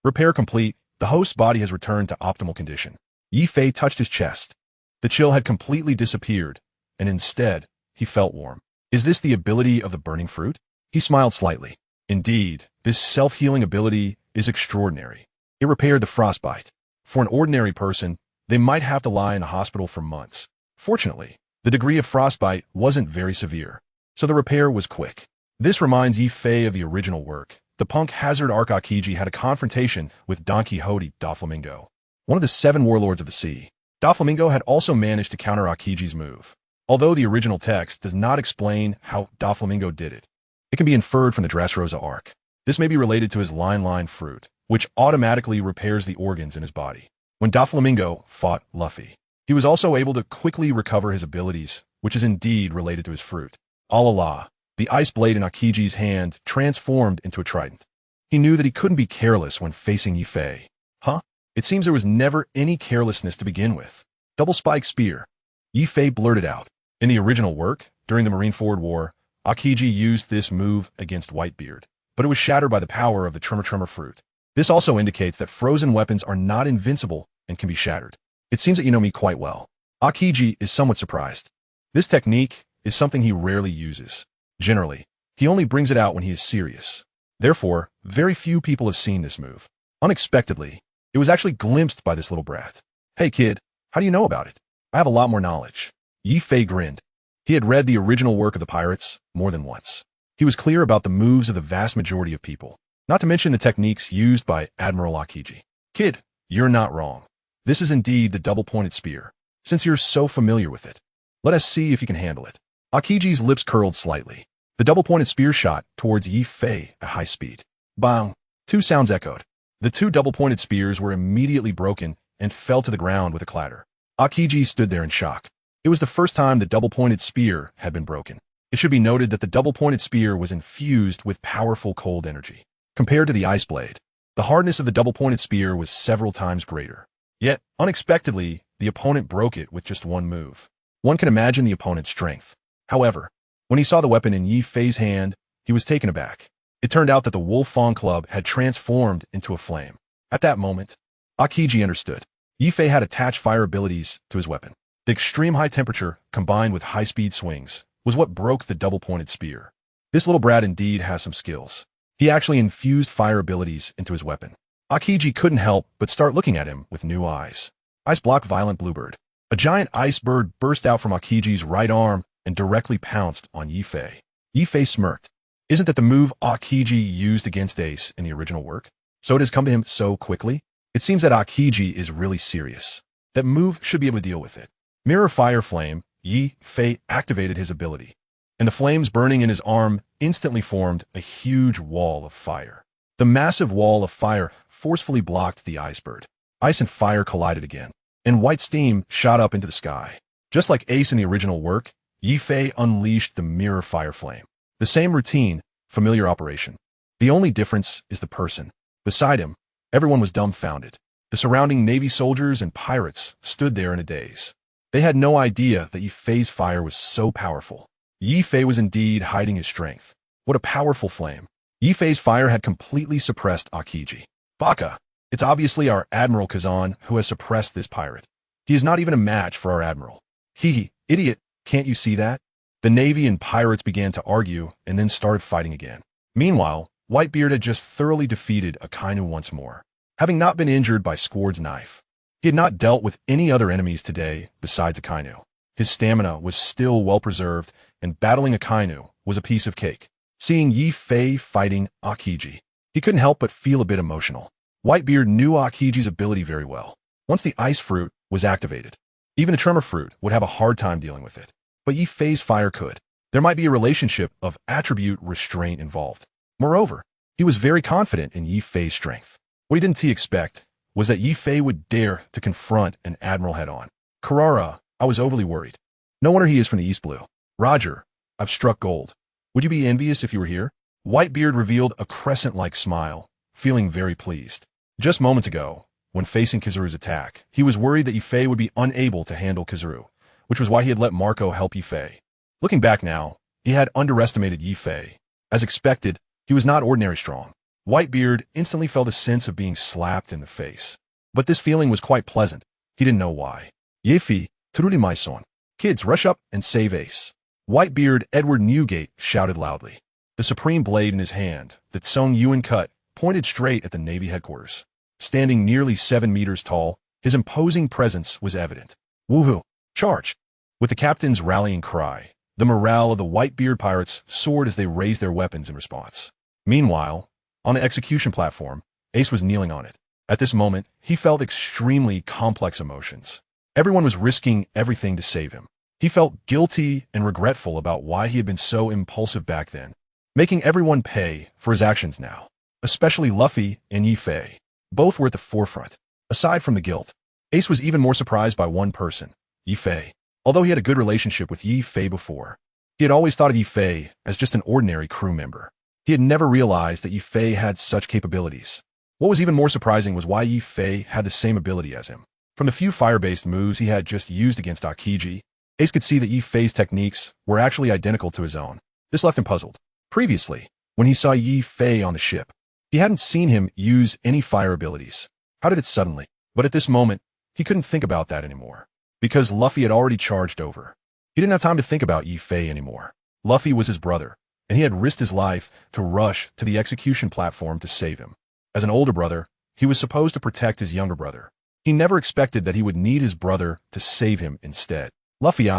Repair complete. The host's body has returned to optimal condition. Yi Fei touched his chest. The chill had completely disappeared, and instead, he felt warm. Is this the ability of the burning fruit? He smiled slightly. Indeed, this self-healing ability is extraordinary. It repaired the frostbite. For an ordinary person, they might have to lie in a hospital for months. Fortunately, the degree of frostbite wasn't very severe, so the repair was quick. This reminds Yi Fei of the original work. The punk hazard arc Akiji had a confrontation with Don Quixote Doflamingo, one of the 7 warlords of the sea. Doflamingo had also managed to counter Akiji's move. Although the original text does not explain how Doflamingo did it, it can be inferred from the Dressrosa arc. This may be related to his line fruit, which automatically repairs the organs in his body. When Doflamingo fought Luffy, he was also able to quickly recover his abilities, which is indeed related to his fruit. Allah, the ice blade in Akiji's hand transformed into a trident. He knew that he couldn't be careless when facing Yi Fei. Huh? It seems there was never any carelessness to begin with. Double spike spear. Yi Fei blurted out. In the original work, during the Marineford War, Akiji used this move against Whitebeard, but it was shattered by the power of the Tremor fruit. This also indicates that frozen weapons are not invincible and can be shattered. It seems that you know me quite well. Akiji is somewhat surprised. This technique is something he rarely uses. Generally, he only brings it out when he is serious. Therefore, very few people have seen this move. Unexpectedly, it was actually glimpsed by this little brat. Hey kid, how do you know about it? I have a lot more knowledge. Yi Fei grinned. He had read the original work of the pirates more than once. He was clear about the moves of the vast majority of people, not to mention the techniques used by Admiral Akiji. Kid, you're not wrong. This is indeed the double-pointed spear. Since you're so familiar with it, let us see if you can handle it. Akiji's lips curled slightly. The double-pointed spear shot towards Yi Fei at high speed. Bang! 2 sounds echoed. The 2 double-pointed spears were immediately broken and fell to the ground with a clatter. Akiji stood there in shock. It was the first time the double-pointed spear had been broken. It should be noted that the double-pointed spear was infused with powerful cold energy. Compared to the ice blade, the hardness of the double-pointed spear was several times greater. Yet, unexpectedly, the opponent broke it with just one move. One can imagine the opponent's strength. However, when he saw the weapon in Yi Fei's hand, he was taken aback. It turned out that the Wolf Fang Club had transformed into a flame. At that moment, Akiji understood. Yi Fei had attached fire abilities to his weapon. The extreme high temperature, combined with high-speed swings, was what broke the double-pointed spear. This little brat indeed has some skills. He actually infused fire abilities into his weapon. Akiji couldn't help but start looking at him with new eyes. Ice block violent bluebird. A giant ice bird burst out from Akiji's right arm and directly pounced on Yi Fei. Yi Fei smirked. Isn't that the move Akiji used against Ace in the original work? So it has come to him so quickly? It seems that Akiji is really serious. That move should be able to deal with it. Mirror Fire Flame, Yi Fei activated his ability, and the flames burning in his arm instantly formed a huge wall of fire. The massive wall of fire forcefully blocked the ice bird. Ice and fire collided again, and white steam shot up into the sky. Just like Ace in the original work, Yi Fei unleashed the Mirror Fire Flame. The same routine, familiar operation. The only difference is the person. Beside him, everyone was dumbfounded. The surrounding Navy soldiers and pirates stood there in a daze. They had no idea that Yi Fei's fire was so powerful. Yi Fei was indeed hiding his strength. What a powerful flame. Yi Fei's fire had completely suppressed Akiji. Baka! It's obviously our Admiral Kazan who has suppressed this pirate. He is not even a match for our Admiral. Hee, idiot, can't you see that? The Navy and pirates began to argue and then started fighting again. Meanwhile, Whitebeard had just thoroughly defeated Akainu once more, having not been injured by Squard's knife. He had not dealt with any other enemies today besides Akainu. His stamina was still well preserved, and battling Akainu was a piece of cake. Seeing Yi Fei fighting Akiji, he couldn't help but feel a bit emotional. Whitebeard knew Akiji's ability very well. Once the ice fruit was activated, even a tremor fruit would have a hard time dealing with it. But Yi Fei's fire could. There might be a relationship of attribute restraint involved. Moreover, he was very confident in Yi Fei's strength. What he didn't expect was that Yi Fei would dare to confront an admiral head-on. Carrara, I was overly worried. No wonder he is from the East Blue. Roger, I've struck gold. Would you be envious if you were here? Whitebeard revealed a crescent-like smile, feeling very pleased. Just moments ago, when facing Kizaru's attack. He was worried that Yifei would be unable to handle Kizaru, which was why he had let Marco help Yifei. Looking back now, he had underestimated Yifei. As expected, he was not ordinary strong. Whitebeard instantly felt a sense of being slapped in the face. But this feeling was quite pleasant. He didn't know why. Yefi, Turuli my son. Kids, rush up and save Ace. Whitebeard Edward Newgate shouted loudly. The supreme blade in his hand, that Song Yuan cut, pointed straight at the Navy headquarters. Standing nearly 7 meters tall, his imposing presence was evident. Woohoo! Charge! With the captain's rallying cry, the morale of the Whitebeard pirates soared as they raised their weapons in response. Meanwhile, on the execution platform, Ace was kneeling on it. At this moment, he felt extremely complex emotions. Everyone was risking everything to save him. He felt guilty and regretful about why he had been so impulsive back then, making everyone pay for his actions now, especially Luffy and Yifei. Both were at the forefront. Aside from the guilt, Ace was even more surprised by one person, Yifei. Although he had a good relationship with Yifei before, he had always thought of Yifei as just an ordinary crew member. He had never realized that Yifei had such capabilities. What was even more surprising was why Yifei had the same ability as him. From the few fire-based moves he had just used against Aokiji, Ace could see that Yifei's techniques were actually identical to his own. This left him puzzled. Previously, when he saw Yifei on the ship, he hadn't seen him use any fire abilities. How did it suddenly? But at this moment, he couldn't think about that anymore, because Luffy had already charged over. He didn't have time to think about Yifei anymore. Luffy was his brother, and he had risked his life to rush to the execution platform to save him. As an older brother, he was supposed to protect his younger brother. He never expected that he would need his brother to save him instead. Luffy,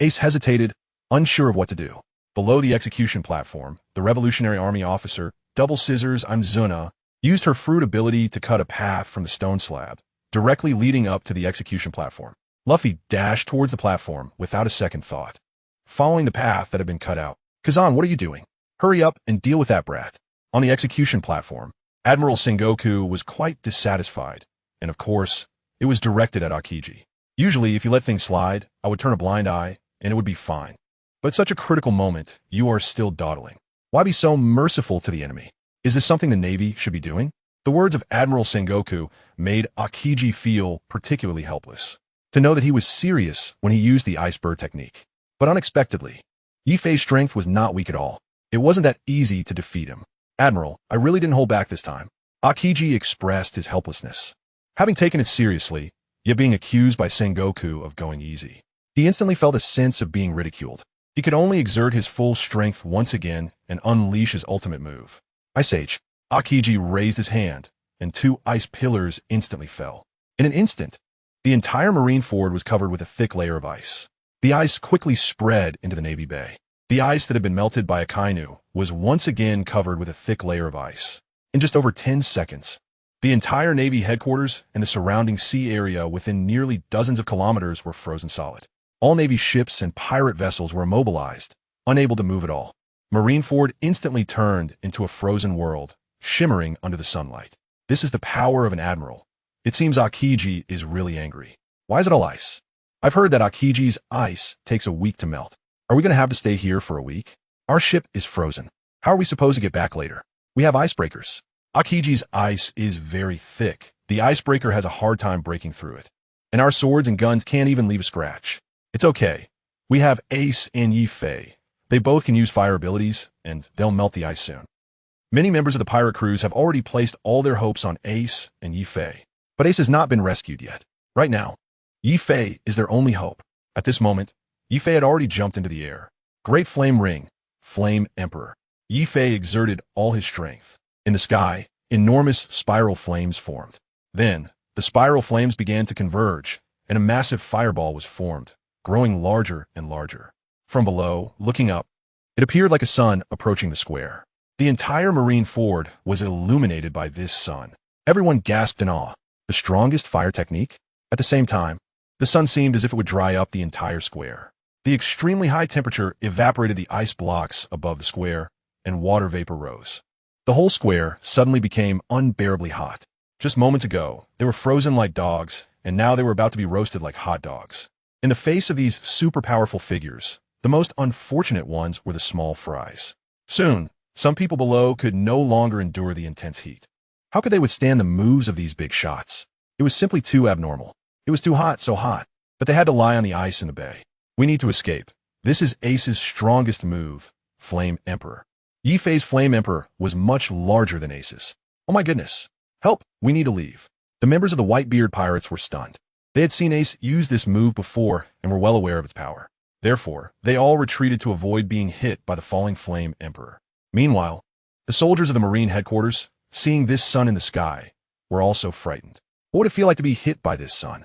Ace hesitated, unsure of what to do. Below the execution platform, the Revolutionary Army officer, Double Scissors Imzuna, used her fruit ability to cut a path from the stone slab, directly leading up to the execution platform. Luffy dashed towards the platform without a second thought, following the path that had been cut out. Kazan, what are you doing? Hurry up and deal with that brat. On the execution platform, Admiral Sengoku was quite dissatisfied, and of course, it was directed at Aokiji. Usually, if you let things slide, I would turn a blind eye, and it would be fine. But at such a critical moment, you are still dawdling. Why be so merciful to the enemy? Is this something the Navy should be doing? The words of Admiral Sengoku made Aokiji feel particularly helpless, to know that he was serious when he used the iceberg technique. But unexpectedly, Yifei's strength was not weak at all. It wasn't that easy to defeat him. Admiral, I really didn't hold back this time. Aokiji expressed his helplessness. Having taken it seriously, yet being accused by Sengoku of going easy, he instantly felt a sense of being ridiculed. He could only exert his full strength once again and unleash his ultimate move. Ice Age. Aokiji raised his hand, and 2 ice pillars instantly fell. In an instant, the entire marineford was covered with a thick layer of ice. The ice quickly spread into the Navy Bay. The ice that had been melted by a kainu was once again covered with a thick layer of ice. In just over 10 seconds, the entire Navy headquarters and the surrounding sea area within nearly dozens of kilometers were frozen solid. All Navy ships and pirate vessels were immobilized, unable to move at all. Marineford instantly turned into a frozen world, shimmering under the sunlight. This is the power of an admiral. It seems Aokiji is really angry. Why is it all ice? I've heard that Aokiji's ice takes a week to melt. Are we going to have to stay here for a week? Our ship is frozen. How are we supposed to get back later? We have icebreakers. Aokiji's ice is very thick. The icebreaker has a hard time breaking through it. And our swords and guns can't even leave a scratch. It's okay. We have Ace and Yifei. They both can use fire abilities, and they'll melt the ice soon. Many members of the pirate crews have already placed all their hopes on Ace and Yifei. But Ace has not been rescued yet. Right now, Yifei is their only hope. At this moment, Yifei had already jumped into the air. Great Flame Ring, Flame Emperor. Yifei exerted all his strength. In the sky, enormous spiral flames formed. Then, the spiral flames began to converge, and a massive fireball was formed, growing larger and larger. From below, looking up, it appeared like a sun approaching the square. The entire marineford was illuminated by this sun. Everyone gasped in awe. The strongest fire technique? At the same time, the sun seemed as if it would dry up the entire square. The extremely high temperature evaporated the ice blocks above the square, and water vapor rose. The whole square suddenly became unbearably hot. Just moments ago, they were frozen like dogs, and now they were about to be roasted like hot dogs. In the face of these super powerful figures, the most unfortunate ones were the small fries. Soon, some people below could no longer endure the intense heat. How could they withstand the moves of these big shots? It was simply too abnormal. It was too hot, so hot. But they had to lie on the ice in the bay. We need to escape. This is Ace's strongest move, Flame Emperor. Yi Fei's Flame Emperor was much larger than Ace's. Oh my goodness. Help, we need to leave. The members of the Whitebeard pirates were stunned. They had seen Ace use this move before and were well aware of its power. Therefore, they all retreated to avoid being hit by the falling Flame Emperor. Meanwhile, the soldiers of the Marine headquarters, seeing this sun in the sky, were also frightened. What would it feel like to be hit by this sun?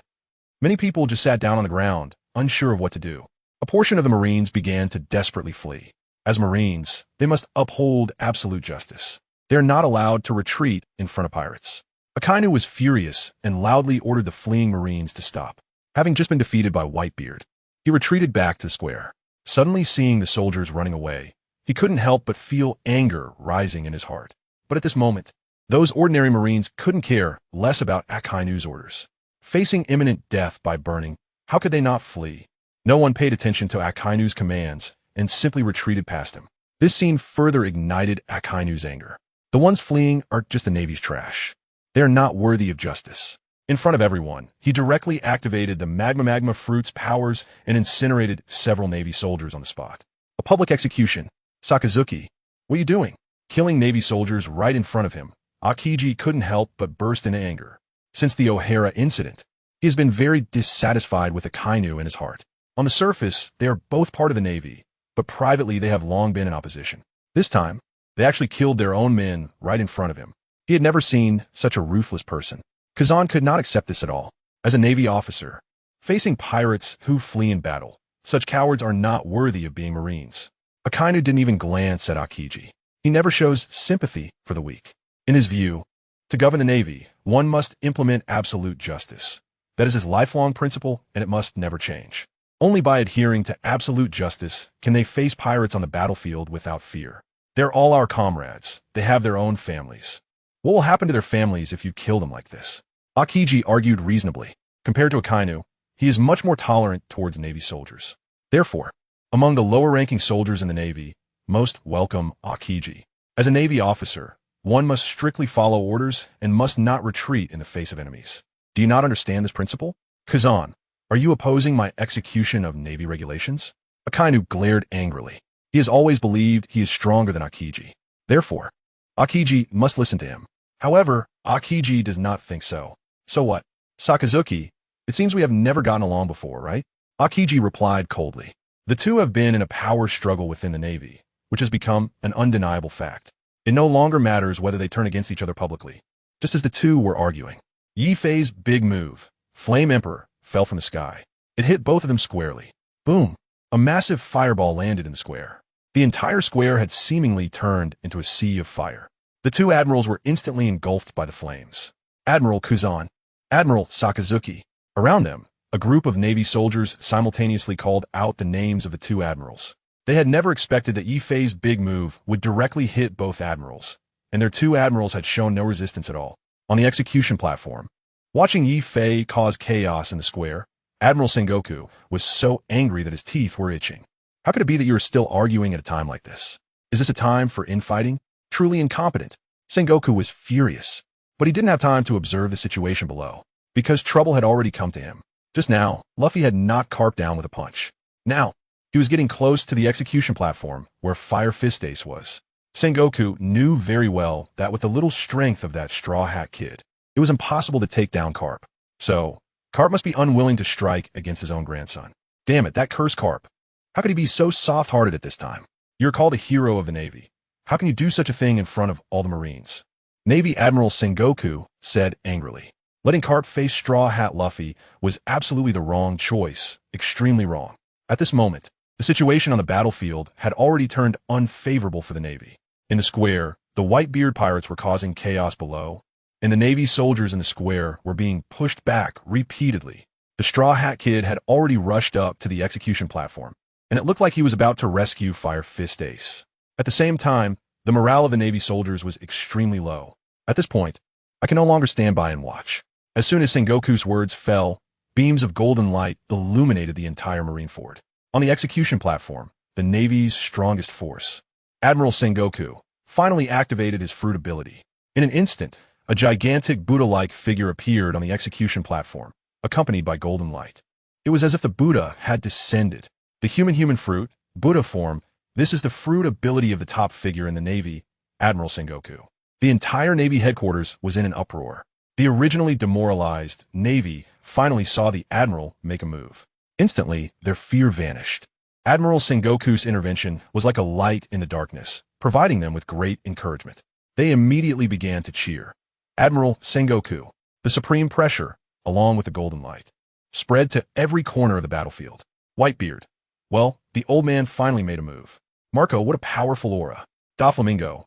Many people just sat down on the ground, unsure of what to do. A portion of the Marines began to desperately flee. As Marines, they must uphold absolute justice. They are not allowed to retreat in front of pirates. Akainu was furious and loudly ordered the fleeing Marines to stop. Having just been defeated by Whitebeard, he retreated back to the square. Suddenly seeing the soldiers running away, he couldn't help but feel anger rising in his heart. But at this moment, those ordinary Marines couldn't care less about Akainu's orders. Facing imminent death by burning, how could they not flee? No one paid attention to Akainu's commands and simply retreated past him. This scene further ignited Akainu's anger. The ones fleeing are just the Navy's trash. They are not worthy of justice. In front of everyone, he directly activated the Magma Fruit's powers and incinerated several Navy soldiers on the spot. A public execution. Sakazuki, what are you doing? Killing Navy soldiers right in front of him. Akiji couldn't help but burst into anger. Since the O'Hara incident, he has been very dissatisfied with Akainu in his heart. On the surface, they are both part of the Navy, but privately they have long been in opposition. This time, they actually killed their own men right in front of him. He had never seen such a ruthless person. Kazan could not accept this at all. As a Navy officer, facing pirates who flee in battle, such cowards are not worthy of being Marines. Akainu didn't even glance at Akiji. He never shows sympathy for the weak. In his view, to govern the Navy, one must implement absolute justice. That is his lifelong principle, and it must never change. Only by adhering to absolute justice can they face pirates on the battlefield without fear. They're all our comrades. They have their own families. What will happen to their families if you kill them like this? Akiji argued reasonably. Compared to Akainu, he is much more tolerant towards Navy soldiers. Therefore, among the lower-ranking soldiers in the Navy, most welcome Akiji. As a Navy officer, one must strictly follow orders and must not retreat in the face of enemies. Do you not understand this principle? Kazan, are you opposing my execution of Navy regulations? Akainu glared angrily. He has always believed he is stronger than Akiji. Therefore, Akiji must listen to him. However, Akiji does not think so. So what? Sakazuki, it seems we have never gotten along before, right? Akiji replied coldly. The two have been in a power struggle within the Navy, which has become an undeniable fact. It no longer matters whether they turn against each other publicly, just as the two were arguing. Yi Fei's big move, Flame Emperor, fell from the sky. It hit both of them squarely. Boom! A massive fireball landed in the square. The entire square had seemingly turned into a sea of fire. The two admirals were instantly engulfed by the flames. Admiral Kuzan, Admiral Sakazuki. Around them, a group of Navy soldiers simultaneously called out the names of the two admirals. They had never expected that Yi Fei's big move would directly hit both admirals, and their two admirals had shown no resistance at all. On the execution platform, watching Yi Fei cause chaos in the square, Admiral Sengoku was so angry that his teeth were itching. How could it be that you are still arguing at a time like this? Is this a time for infighting? Truly incompetent. Sengoku was furious, but he didn't have time to observe the situation below, because trouble had already come to him. Just now, Luffy had knocked Carp down with a punch. Now, he was getting close to the execution platform where Fire Fist Ace was. Sengoku knew very well that with the little strength of that Straw Hat Kid, it was impossible to take down Carp. So, Carp must be unwilling to strike against his own grandson. Damn it, that cursed Carp. How could he be so soft-hearted at this time? You're called a hero of the Navy. How can you do such a thing in front of all the Marines? Navy Admiral Sengoku said angrily. Letting Carp face Straw Hat Luffy was absolutely the wrong choice, extremely wrong. At this moment, the situation on the battlefield had already turned unfavorable for the Navy. In the square, the Whitebeard pirates were causing chaos below, and the Navy soldiers in the square were being pushed back repeatedly. The Straw Hat Kid had already rushed up to the execution platform, and it looked like he was about to rescue Fire Fist Ace. At the same time, the morale of the Navy soldiers was extremely low. At this point, I can no longer stand by and watch. As soon as Sengoku's words fell, beams of golden light illuminated the entire marineford. On the execution platform, the Navy's strongest force, Admiral Sengoku, finally activated his fruit ability. In an instant, a gigantic Buddha-like figure appeared on the execution platform, accompanied by golden light. It was as if the Buddha had descended. The human fruit, Buddha form, this is the fruit ability of the top figure in the Navy, Admiral Sengoku. The entire Navy headquarters was in an uproar. The originally demoralized Navy finally saw the Admiral make a move. Instantly, their fear vanished. Admiral Sengoku's intervention was like a light in the darkness, providing them with great encouragement. They immediately began to cheer. Admiral Sengoku, the supreme pressure, along with the golden light, spread to every corner of the battlefield. Whitebeard. Well, the old man finally made a move. Marco, what a powerful aura. Doflamingo.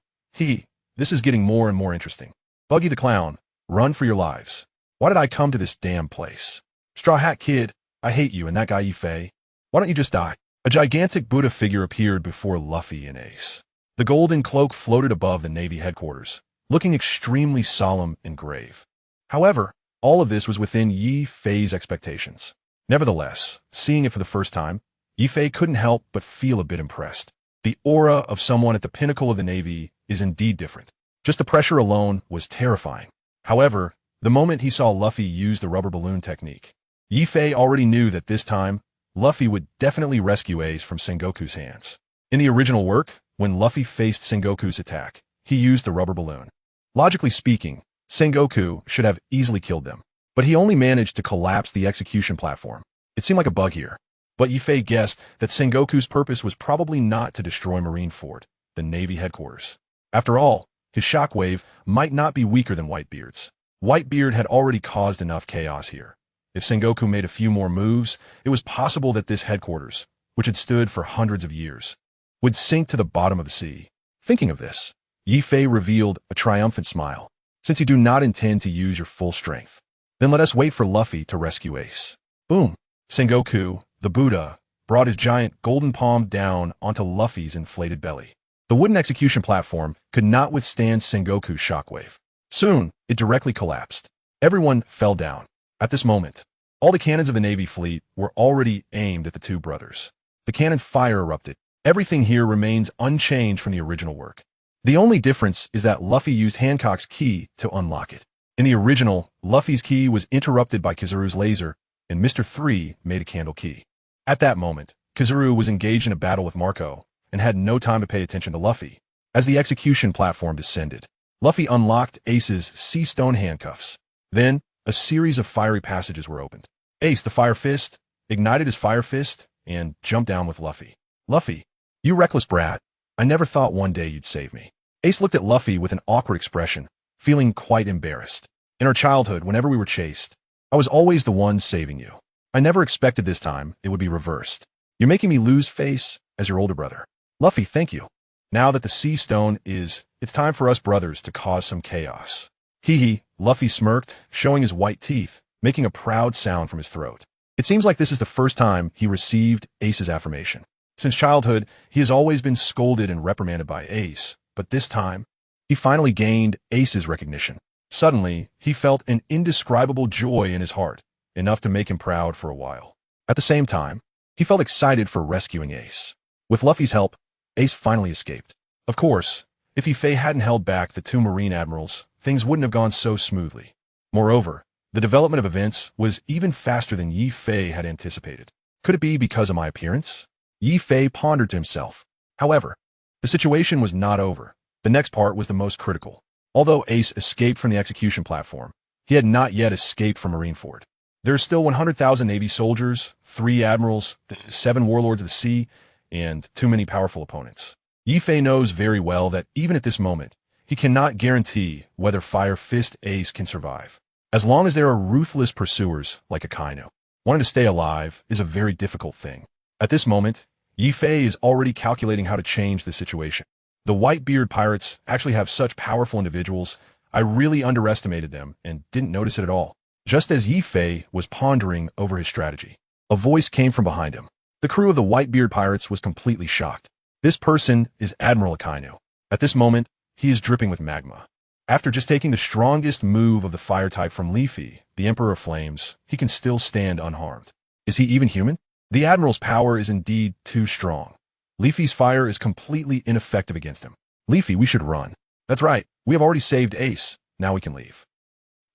This is getting more and more interesting. Buggy the Clown. Run for your lives. Why did I come to this damn place? Straw Hat Kid. I hate you and that guy Yifei. Why don't you just die? A gigantic Buddha figure appeared before Luffy and Ace. The golden cloak floated above the Navy headquarters, looking extremely solemn and grave. However, all of this was within Yifei's expectations. Nevertheless, seeing it for the first time, Yifei couldn't help but feel a bit impressed. The aura of someone at the pinnacle of the Navy is indeed different. Just the pressure alone was terrifying. However, the moment he saw Luffy use the rubber balloon technique, Yifei already knew that this time, Luffy would definitely rescue Ace from Sengoku's hands. In the original work, when Luffy faced Sengoku's attack, he used the rubber balloon. Logically speaking, Sengoku should have easily killed them, but he only managed to collapse the execution platform. It seemed like a bug here. But Yifei guessed that Sengoku's purpose was probably not to destroy Marineford, the Navy headquarters. After all, his shockwave might not be weaker than Whitebeard's. Whitebeard had already caused enough chaos here. If Sengoku made a few more moves, it was possible that this headquarters, which had stood for hundreds of years, would sink to the bottom of the sea. Thinking of this, Yifei revealed a triumphant smile. Since you do not intend to use your full strength, then let us wait for Luffy to rescue Ace. Boom! Sengoku, the Buddha, brought his giant golden palm down onto Luffy's inflated belly. The wooden execution platform could not withstand Sengoku's shockwave. Soon, it directly collapsed. Everyone fell down. At this moment, all the cannons of the Navy fleet were already aimed at the two brothers. The cannon fire erupted. Everything here remains unchanged from the original work. The only difference is that Luffy used Hancock's key to unlock it. In the original, Luffy's key was interrupted by Kizaru's laser, and Mr. 3 made a candle key. At that moment, Kizaru was engaged in a battle with Marco, and had no time to pay attention to Luffy. As the execution platform descended, Luffy unlocked Ace's sea stone handcuffs. Then, a series of fiery passages were opened. Ace, the Fire Fist, ignited his Fire Fist, and jumped down with Luffy. Luffy, you reckless brat, I never thought one day you'd save me. Ace looked at Luffy with an awkward expression, feeling quite embarrassed. In our childhood, whenever we were chased, I was always the one saving you. I never expected this time it would be reversed. You're making me lose face as your older brother. Luffy, thank you. Now that the sea stone is, it's time for us brothers to cause some chaos. Luffy smirked, showing his white teeth, making a proud sound from his throat. It seems like this is the first time he received Ace's affirmation. Since childhood, he has always been scolded and reprimanded by Ace, but this time, he finally gained Ace's recognition. Suddenly, he felt an indescribable joy in his heart, enough to make him proud for a while. At the same time, he felt excited for rescuing Ace. With Luffy's help, Ace finally escaped. Of course, if Yifei hadn't held back the two Marine admirals, things wouldn't have gone so smoothly. Moreover, the development of events was even faster than Yifei had anticipated. Could it be because of my appearance? Yifei pondered to himself. However, the situation was not over. The next part was the most critical. Although Ace escaped from the execution platform, he had not yet escaped from Marineford. There are still 100,000 Navy soldiers, 3 admirals, 7 warlords of the sea, and too many powerful opponents. Yifei knows very well that even at this moment, he cannot guarantee whether Fire Fist Ace can survive. As long as there are ruthless pursuers like Akainu, wanting to stay alive is a very difficult thing. At this moment, Yifei is already calculating how to change the situation. The Whitebeard pirates actually have such powerful individuals. I really underestimated them and didn't notice it at all. Just as Yifei was pondering over his strategy, a voice came from behind him. The crew of the Whitebeard pirates was completely shocked. This person is Admiral Akainu. At this moment, he is dripping with magma. After just taking the strongest move of the fire type from Leafy, the Emperor of Flames, he can still stand unharmed. Is he even human? The Admiral's power is indeed too strong. Leafy's fire is completely ineffective against him. Leafy, we should run. That's right, we have already saved Ace. now we can leave.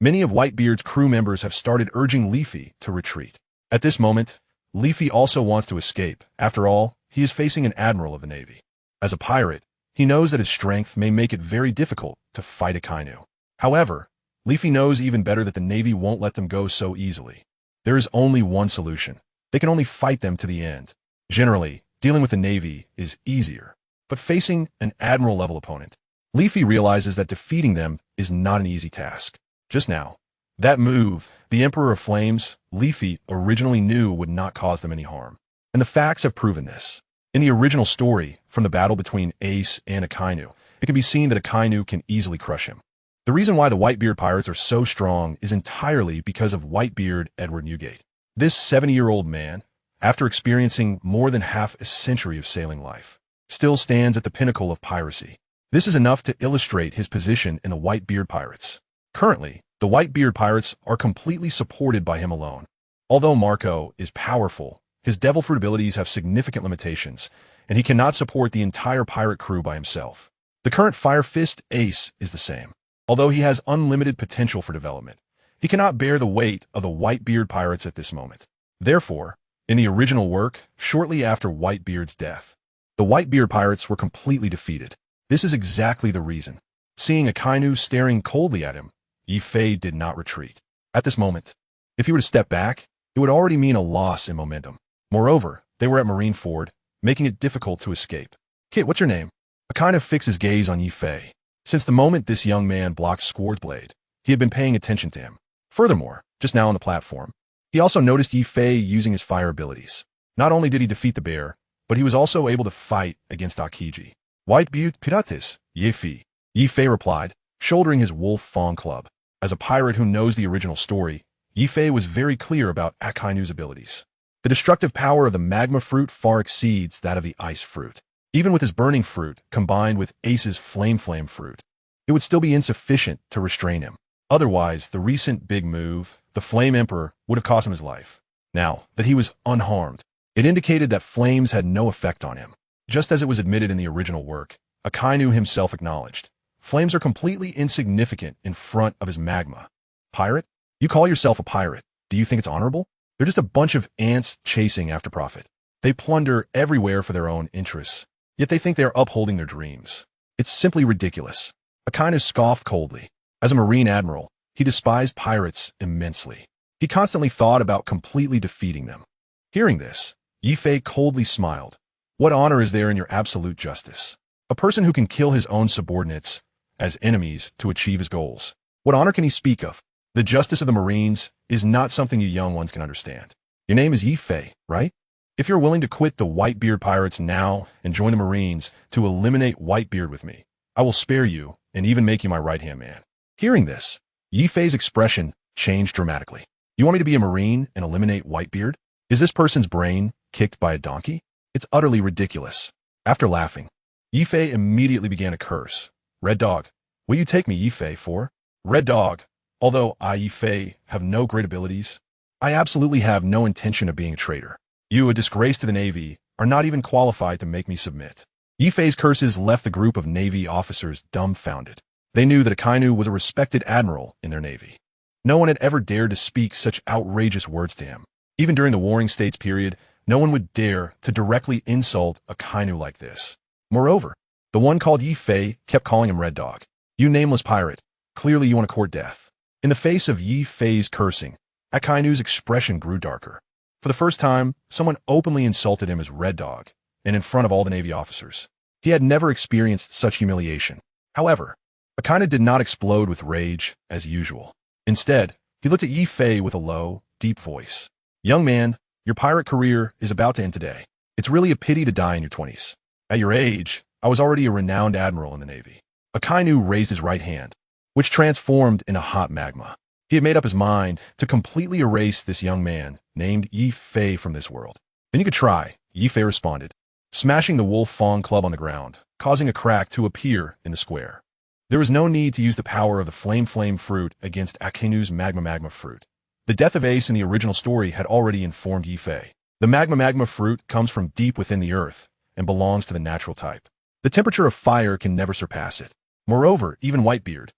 Many of Whitebeard's crew members have started urging Leafy to retreat. At this moment, Leafy also wants to escape. After all, he is facing an admiral of the Navy. As a pirate, he knows that his strength may make it very difficult to fight a Kainu. However, Leafy knows even better that the Navy won't let them go so easily. There is only one solution. They can only fight them to the end. Generally, dealing with the Navy is easier. But facing an admiral-level opponent, Leafy realizes that defeating them is not an easy task. Just now, that move, the Emperor of Flames, Leafy originally knew would not cause them any harm. And the facts have proven this. In the original story, from the battle between Ace and a Kainu, it can be seen that a Kainu can easily crush him. The reason why the Whitebeard pirates are so strong is entirely because of Whitebeard Edward Newgate. This 70-year-old man, after experiencing more than half a century of sailing life, still stands at the pinnacle of piracy. This is enough to illustrate his position in the Whitebeard pirates. Currently, the Whitebeard pirates are completely supported by him alone. Although Marco is powerful, his devil fruit abilities have significant limitations, and he cannot support the entire pirate crew by himself. The current Fire Fist Ace is the same. Although he has unlimited potential for development, he cannot bear the weight of the Whitebeard pirates at this moment. Therefore, in the original work, shortly after Whitebeard's death, the Whitebeard pirates were completely defeated. This is exactly the reason. Seeing a Kainu staring coldly at him, Yi-Fei did not retreat. At this moment, if he were to step back, it would already mean a loss in momentum. Moreover, they were at Marineford, making it difficult to escape. "Kit, what's your name?" A kind of fixed his gaze on Yi-Fei. Since the moment this young man blocked Squard's blade, he had been paying attention to him. Furthermore, just now on the platform, he also noticed Yi-Fei using his fire abilities. Not only did he defeat the bear, but he was also able to fight against Akiji. "Whitebeard pirates, Yi-Fei," Yi-Fei replied, shouldering his wolf fawn club. As a pirate who knows the original story, Yi-Fei was very clear about Akainu's abilities. The destructive power of the magma fruit far exceeds that of the ice fruit. Even with his burning fruit combined with Ace's flame fruit, it would still be insufficient to restrain him. Otherwise, the recent big move, the Flame Emperor, would have cost him his life. Now that he was unharmed, it indicated that flames had no effect on him. Just as it was admitted in the original work, Akainu himself acknowledged, flames are completely insignificant in front of his magma. Pirate? You call yourself a pirate. Do you think it's honorable? They're just a bunch of ants chasing after profit. They plunder everywhere for their own interests, yet they think they are upholding their dreams. It's simply ridiculous. Akainu scoffed coldly. As a Marine Admiral, he despised pirates immensely. He constantly thought about completely defeating them. Hearing this, Yi-Fei coldly smiled. What honor is there in your absolute justice? A person who can kill his own subordinates as enemies to achieve his goals. What honor can he speak of? The justice of the Marines is not something you young ones can understand. Your name is Yi-Fei, right? If you're willing to quit the Whitebeard pirates now and join the Marines to eliminate Whitebeard with me, I will spare you and even make you my right-hand man. Hearing this, Yi-Fei's expression changed dramatically. You want me to be a Marine and eliminate Whitebeard? Is this person's brain kicked by a donkey? It's utterly ridiculous. After laughing, Yi-Fei immediately began to curse. Red Dog, will you take me, Yi-Fei, for? Red Dog, although I, Yi-Fei, have no great abilities, I absolutely have no intention of being a traitor. You, a disgrace to the Navy, are not even qualified to make me submit. Yi-Fei's curses left the group of Navy officers dumbfounded. They knew that Akainu was a respected admiral in their Navy. No one had ever dared to speak such outrageous words to him. Even during the Warring States period, no one would dare to directly insult Akainu like this. Moreover, the one called Yi-Fei kept calling him Red Dog. You nameless pirate, clearly you want to court death. In the face of Yi-Fei's cursing, Akainu's expression grew darker. For the first time, someone openly insulted him as Red Dog, and in front of all the Navy officers. He had never experienced such humiliation. However, Akainu did not explode with rage, as usual. Instead, he looked at Yi-Fei with a low, deep voice. Young man, your pirate career is about to end today. It's really a pity to die in your 20s. At your age, I was already a renowned admiral in the Navy. Akainu raised his right hand, which transformed into hot magma. He had made up his mind to completely erase this young man named Yi-Fei from this world. Then you could try, Yi-Fei responded, smashing the wolf fawn club on the ground, causing a crack to appear in the square. There was no need to use the power of the flame fruit against Akainu's magma fruit. The death of Ace in the original story had already informed Yi-Fei. The magma fruit comes from deep within the earth and belongs to the natural type. The temperature of fire can never surpass it. Moreover, even Whitebeard,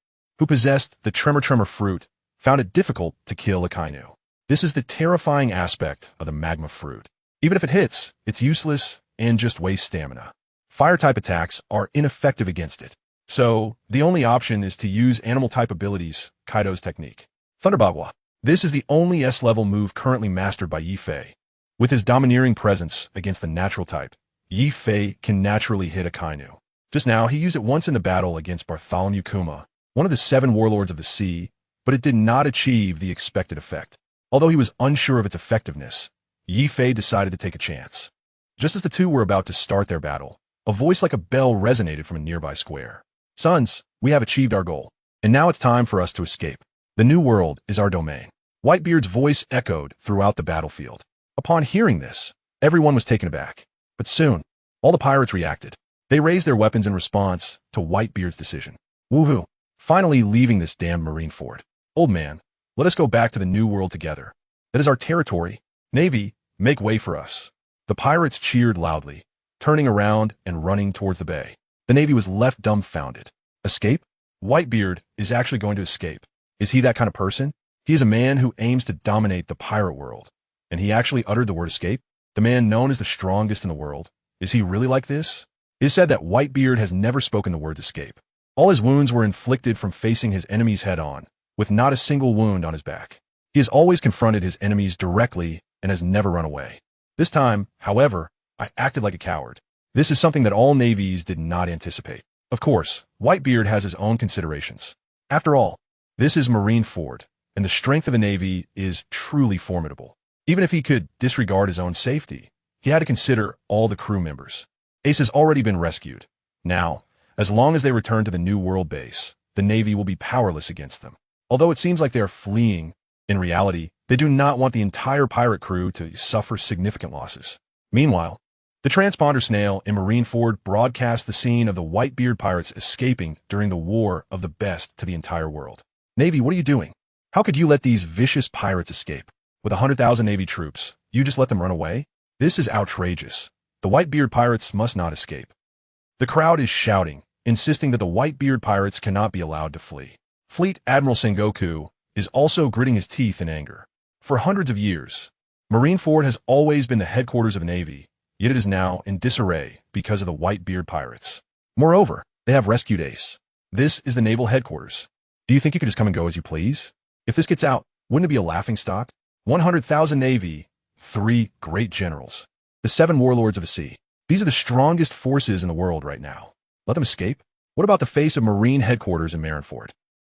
who possessed the tremor fruit, found it difficult to kill Akainu. This is the terrifying aspect of the magma fruit. Even if it hits, it's useless and just wastes stamina. Fire-type attacks are ineffective against it. So, the only option is to use animal-type abilities, Kaido's technique. Thunderbagua. This is the only S-level move currently mastered by Yi Fei. With his domineering presence against the natural type, Yi Fei can naturally hit Akainu. Just now, he used it once in the battle against Bartholomew Kuma, one of the 7 warlords of the sea, but it did not achieve the expected effect. Although he was unsure of its effectiveness, Yi Fei decided to take a chance. Just as the two were about to start their battle, a voice like a bell resonated from a nearby square. Sons, we have achieved our goal, and now it's time for us to escape. The new world is our domain. Whitebeard's voice echoed throughout the battlefield. Upon hearing this, everyone was taken aback. But soon, all the pirates reacted. They raised their weapons in response to Whitebeard's decision. Woohoo! Finally leaving this damned Marineford. Old man, let us go back to the new world together. That is our territory. Navy, make way for us. The pirates cheered loudly, turning around and running towards the bay. The Navy was left dumbfounded. Escape? Whitebeard is actually going to escape. Is he that kind of person? He is a man who aims to dominate the pirate world. And he actually uttered the word escape? The man known as the strongest in the world. Is he really like this? It is said that Whitebeard has never spoken the words escape. All his wounds were inflicted from facing his enemies head-on, with not a single wound on his back. He has always confronted his enemies directly and has never run away. This time, however, I acted like a coward. This is something that all navies did not anticipate. Of course, Whitebeard has his own considerations. After all, this is Marineford, and the strength of the Navy is truly formidable. Even if he could disregard his own safety, he had to consider all the crew members. Ace has already been rescued. Now, as long as they return to the New World base, the Navy will be powerless against them. Although it seems like they are fleeing, in reality, they do not want the entire pirate crew to suffer significant losses. Meanwhile, the transponder snail in Marineford broadcast the scene of the Whitebeard pirates escaping during the War of the Best to the entire world. Navy, what are you doing? How could you let these vicious pirates escape? With 100,000 Navy troops, you just let them run away? This is outrageous. The Whitebeard pirates must not escape. The crowd is shouting, insisting that the Whitebeard pirates cannot be allowed to flee. Fleet Admiral Sengoku is also gritting his teeth in anger. For hundreds of years, Marineford has always been the headquarters of the Navy, yet it is now in disarray because of the Whitebeard pirates. Moreover, they have rescued Ace. This is the naval headquarters. Do you think you could just come and go as you please? If this gets out, wouldn't it be a laughingstock? 100,000 Navy, 3 great generals, the 7 warlords of the sea. These are the strongest forces in the world right now. Let them escape? What about the face of Marine headquarters in Marineford?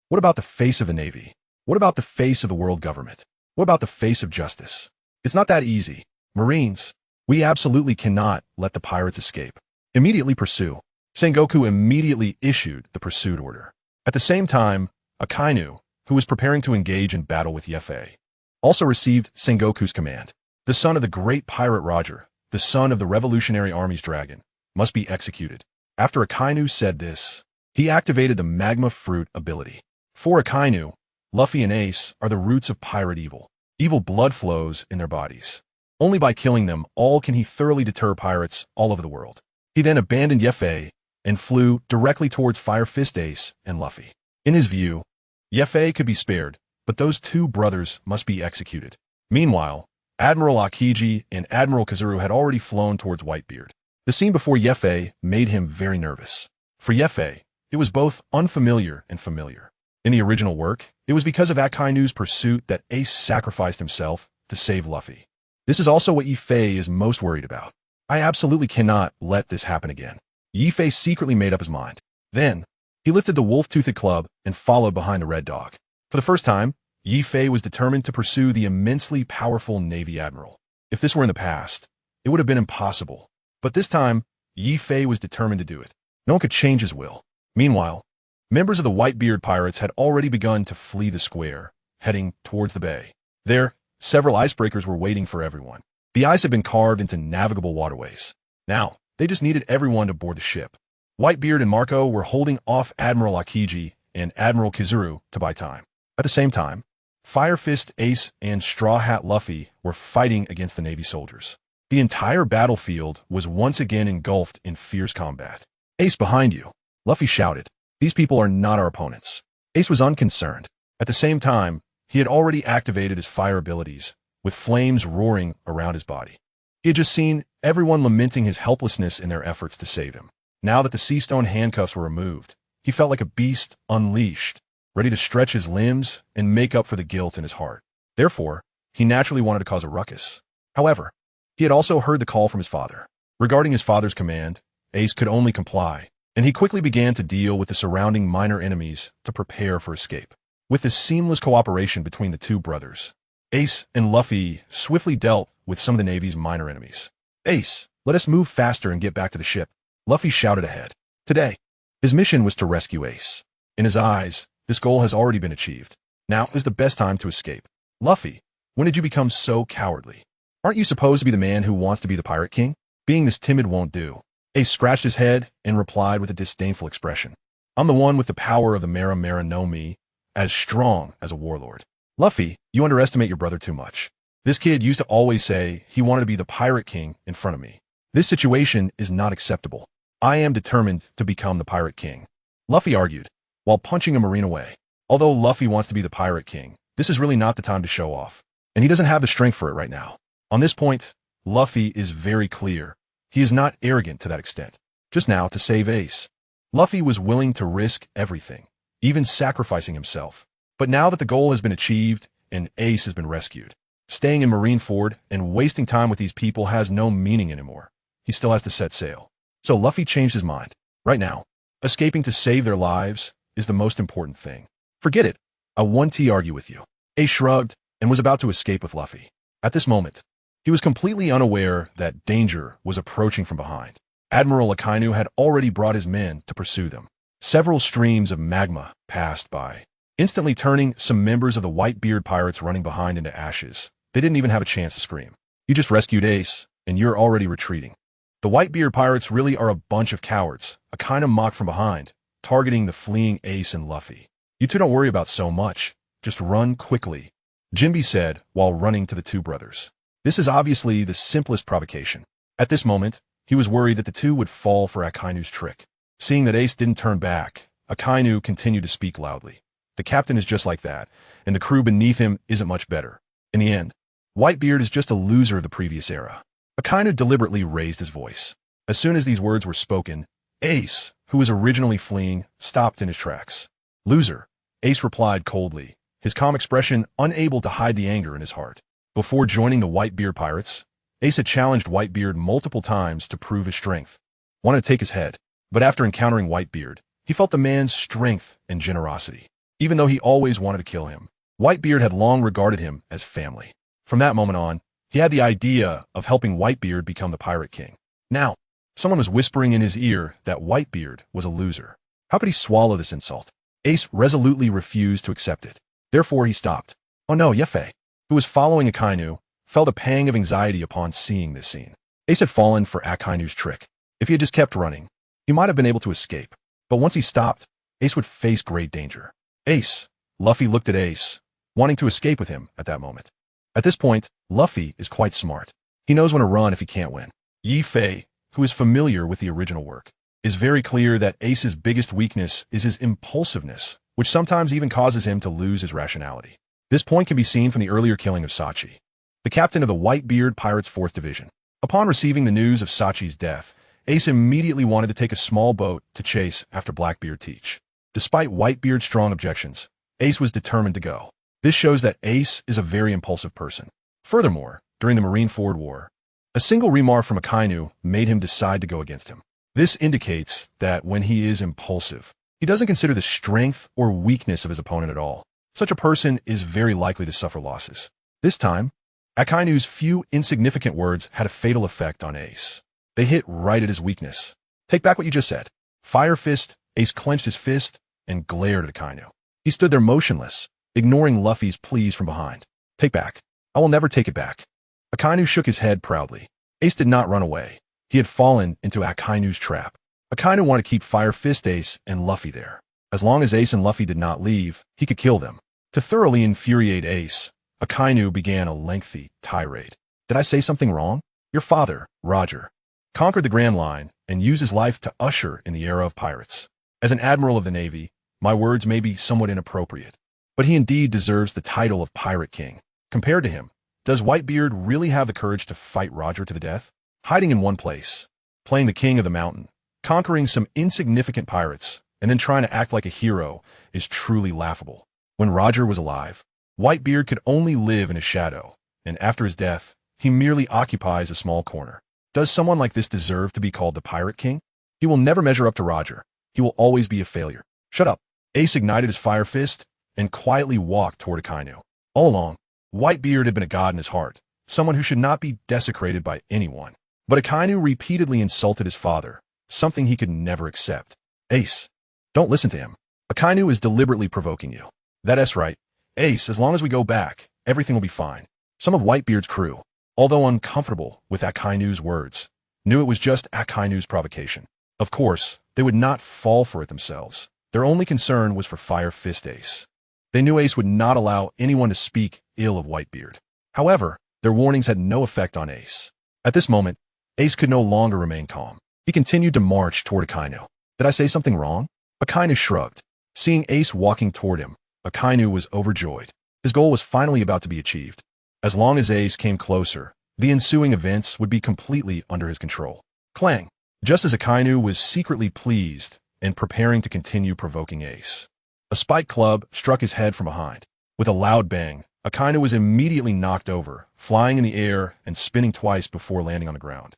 What about the face of the Navy? What about the face of the world government? What about the face of justice? It's not that easy. Marines, we absolutely cannot let the pirates escape. Immediately pursue. Sengoku immediately issued the pursuit order. At the same time, Akainu, who was preparing to engage in battle with Yefei, also received Sengoku's command. The son of the great pirate Roger, the son of the Revolutionary Army's dragon, must be executed. After Akainu said this, he activated the magma fruit ability. For Akainu, Luffy and Ace are the roots of pirate evil. Evil blood flows in their bodies. Only by killing them all can he thoroughly deter pirates all over the world. He then abandoned Yefei and flew directly towards Fire Fist Ace and Luffy. In his view, Yefei could be spared, but those 2 brothers must be executed. Meanwhile, Admiral Akiji and Admiral Kazuru had already flown towards Whitebeard. The scene before Yefei made him very nervous. For Yefei, it was both unfamiliar and familiar. In the original work, it was because of Akainu's pursuit that Ace sacrificed himself to save Luffy. This is also what Yefei is most worried about. I absolutely cannot let this happen again. Yefei secretly made up his mind. Then, he lifted the wolf-toothed club and followed behind the Red Dog. For the first time, Yefei was determined to pursue the immensely powerful Navy Admiral. If this were in the past, it would have been impossible. But this time, Yefei was determined to do it. No one could change his will. Meanwhile, members of the Whitebeard pirates had already begun to flee the square, heading towards the bay. There, several icebreakers were waiting for everyone. The ice had been carved into navigable waterways. Now, they just needed everyone to board the ship. Whitebeard and Marco were holding off Admiral Akiji and Admiral Kizuru to buy time. At the same time, Fire Fist Ace and Straw Hat Luffy were fighting against the Navy soldiers. The entire battlefield was once again engulfed in fierce combat. Ace behind you, Luffy shouted. These people are not our opponents. Ace was unconcerned. At the same time, he had already activated his fire abilities, with flames roaring around his body. He had just seen everyone lamenting his helplessness in their efforts to save him. Now that the sea stone handcuffs were removed, he felt like a beast unleashed, ready to stretch his limbs and make up for the guilt in his heart. Therefore, he naturally wanted to cause a ruckus. However, he had also heard the call from his father. Regarding his father's command, Ace could only comply, and he quickly began to deal with the surrounding minor enemies to prepare for escape. With this seamless cooperation between the two brothers, Ace and Luffy swiftly dealt with some of the Navy's minor enemies. Ace, let us move faster and get back to the ship, Luffy shouted ahead. Today, his mission was to rescue Ace. In his eyes, this goal has already been achieved. Now is the best time to escape. Luffy, when did you become so cowardly? Aren't you supposed to be the man who wants to be the Pirate King? Being this timid won't do. Ace scratched his head and replied with a disdainful expression. I'm the one with the power of the Mara know me, as strong as a warlord. Luffy, you underestimate your brother too much. This kid used to always say he wanted to be the Pirate King in front of me. This situation is not acceptable. I am determined to become the Pirate King, Luffy argued, while punching a marine away. Although Luffy wants to be the Pirate King, this is really not the time to show off, and he doesn't have the strength for it right now. On this point, Luffy is very clear. He is not arrogant to that extent. Just now, to save Ace, Luffy was willing to risk everything, even sacrificing himself. But now that the goal has been achieved and Ace has been rescued, staying in Marineford and wasting time with these people has no meaning anymore. He still has to set sail. So Luffy changed his mind. Right now, escaping to save their lives is the most important thing. Forget it. I won't argue with you. Ace shrugged and was about to escape with Luffy. At this moment, he was completely unaware that danger was approaching from behind. Admiral Akainu had already brought his men to pursue them. Several streams of magma passed by, instantly turning some members of the whitebeard pirates running behind into ashes. They didn't even have a chance to scream. You just rescued Ace, and you're already retreating. The whitebeard pirates really are a bunch of cowards, Akainu mocked from behind, targeting the fleeing Ace and Luffy. You two don't worry about so much. Just run quickly, Jinbe said while running to the two brothers. This is obviously the simplest provocation. At this moment, he was worried that the two would fall for Akainu's trick. Seeing that Ace didn't turn back, Akainu continued to speak loudly. The captain is just like that, and the crew beneath him isn't much better. In the end, Whitebeard is just a loser of the previous era. Akainu deliberately raised his voice. As soon as these words were spoken, Ace, who was originally fleeing, stopped in his tracks. Loser, Ace replied coldly, his calm expression unable to hide the anger in his heart. Before joining the Whitebeard pirates, Ace had challenged Whitebeard multiple times to prove his strength. Wanted to take his head, but after encountering Whitebeard, he felt the man's strength and generosity. Even though he always wanted to kill him, Whitebeard had long regarded him as family. From that moment on, he had the idea of helping Whitebeard become the Pirate King. Now, someone was whispering in his ear that Whitebeard was a loser. How could he swallow this insult? Ace resolutely refused to accept it. Therefore, he stopped. Oh no, Yefe, who was following Akainu, felt a pang of anxiety upon seeing this scene. Ace had fallen for Akainu's trick. If he had just kept running, he might have been able to escape. But once he stopped, Ace would face great danger. Ace, Luffy looked at Ace, wanting to escape with him at that moment. At this point, Luffy is quite smart. He knows when to run if he can't win. Yefe, who is familiar with the original work, is very clear that Ace's biggest weakness is his impulsiveness, which sometimes even causes him to lose his rationality. This point can be seen from the earlier killing of Sachi, the captain of the Whitebeard Pirates 4th Division. Upon receiving the news of Sachi's death, Ace immediately wanted to take a small boat to chase after Blackbeard Teach. Despite Whitebeard's strong objections, Ace was determined to go. This shows that Ace is a very impulsive person. Furthermore, during the Marineford War, a single remark from Akainu made him decide to go against him. This indicates that when he is impulsive, he doesn't consider the strength or weakness of his opponent at all. Such a person is very likely to suffer losses. This time, Akainu's few insignificant words had a fatal effect on Ace. They hit right at his weakness. Take back what you just said. Fire Fist, Ace clenched his fist and glared at Akainu. He stood there motionless, ignoring Luffy's pleas from behind. Take back. I will never take it back. Akainu shook his head proudly. Ace did not run away. He had fallen into Akainu's trap. Akainu wanted to keep Fire Fist Ace and Luffy there. As long as Ace and Luffy did not leave, he could kill them. To thoroughly infuriate Ace, Akainu began a lengthy tirade. Did I say something wrong? Your father, Roger, conquered the Grand Line and used his life to usher in the era of pirates. As an admiral of the Navy, My words may be somewhat inappropriate, but he indeed deserves the title of Pirate King. Compared to him, does Whitebeard really have the courage to fight Roger to the death? Hiding in one place, playing the king of the mountain, conquering some insignificant pirates, and then trying to act like a hero is truly laughable. When Roger was alive, Whitebeard could only live in his shadow, and after his death, he merely occupies a small corner. Does someone like this deserve to be called the Pirate King? He will never measure up to Roger. He will always be a failure. Shut up. Ace ignited his fire fist and quietly walked toward Akainu. All along, Whitebeard had been a god in his heart, someone who should not be desecrated by anyone. But Akainu repeatedly insulted his father, something he could never accept. Ace, don't listen to him. Akainu is deliberately provoking you. That's right. Ace, as long as we go back, everything will be fine. Some of Whitebeard's crew, although uncomfortable with Akainu's words, knew it was just Akainu's provocation. Of course, they would not fall for it themselves. Their only concern was for Fire Fist Ace. They knew Ace would not allow anyone to speak ill of Whitebeard. However, their warnings had no effect on Ace. At this moment, Ace could no longer remain calm. He continued to march toward Akainu. Did I say something wrong? Akainu shrugged. Seeing Ace walking toward him, Akainu was overjoyed. His goal was finally about to be achieved. As long as Ace came closer, the ensuing events would be completely under his control. Clang! Just as Akainu was secretly pleased and preparing to continue provoking Ace, a spike club struck his head from behind. With a loud bang, Akainu was immediately knocked over, flying in the air and spinning twice before landing on the ground.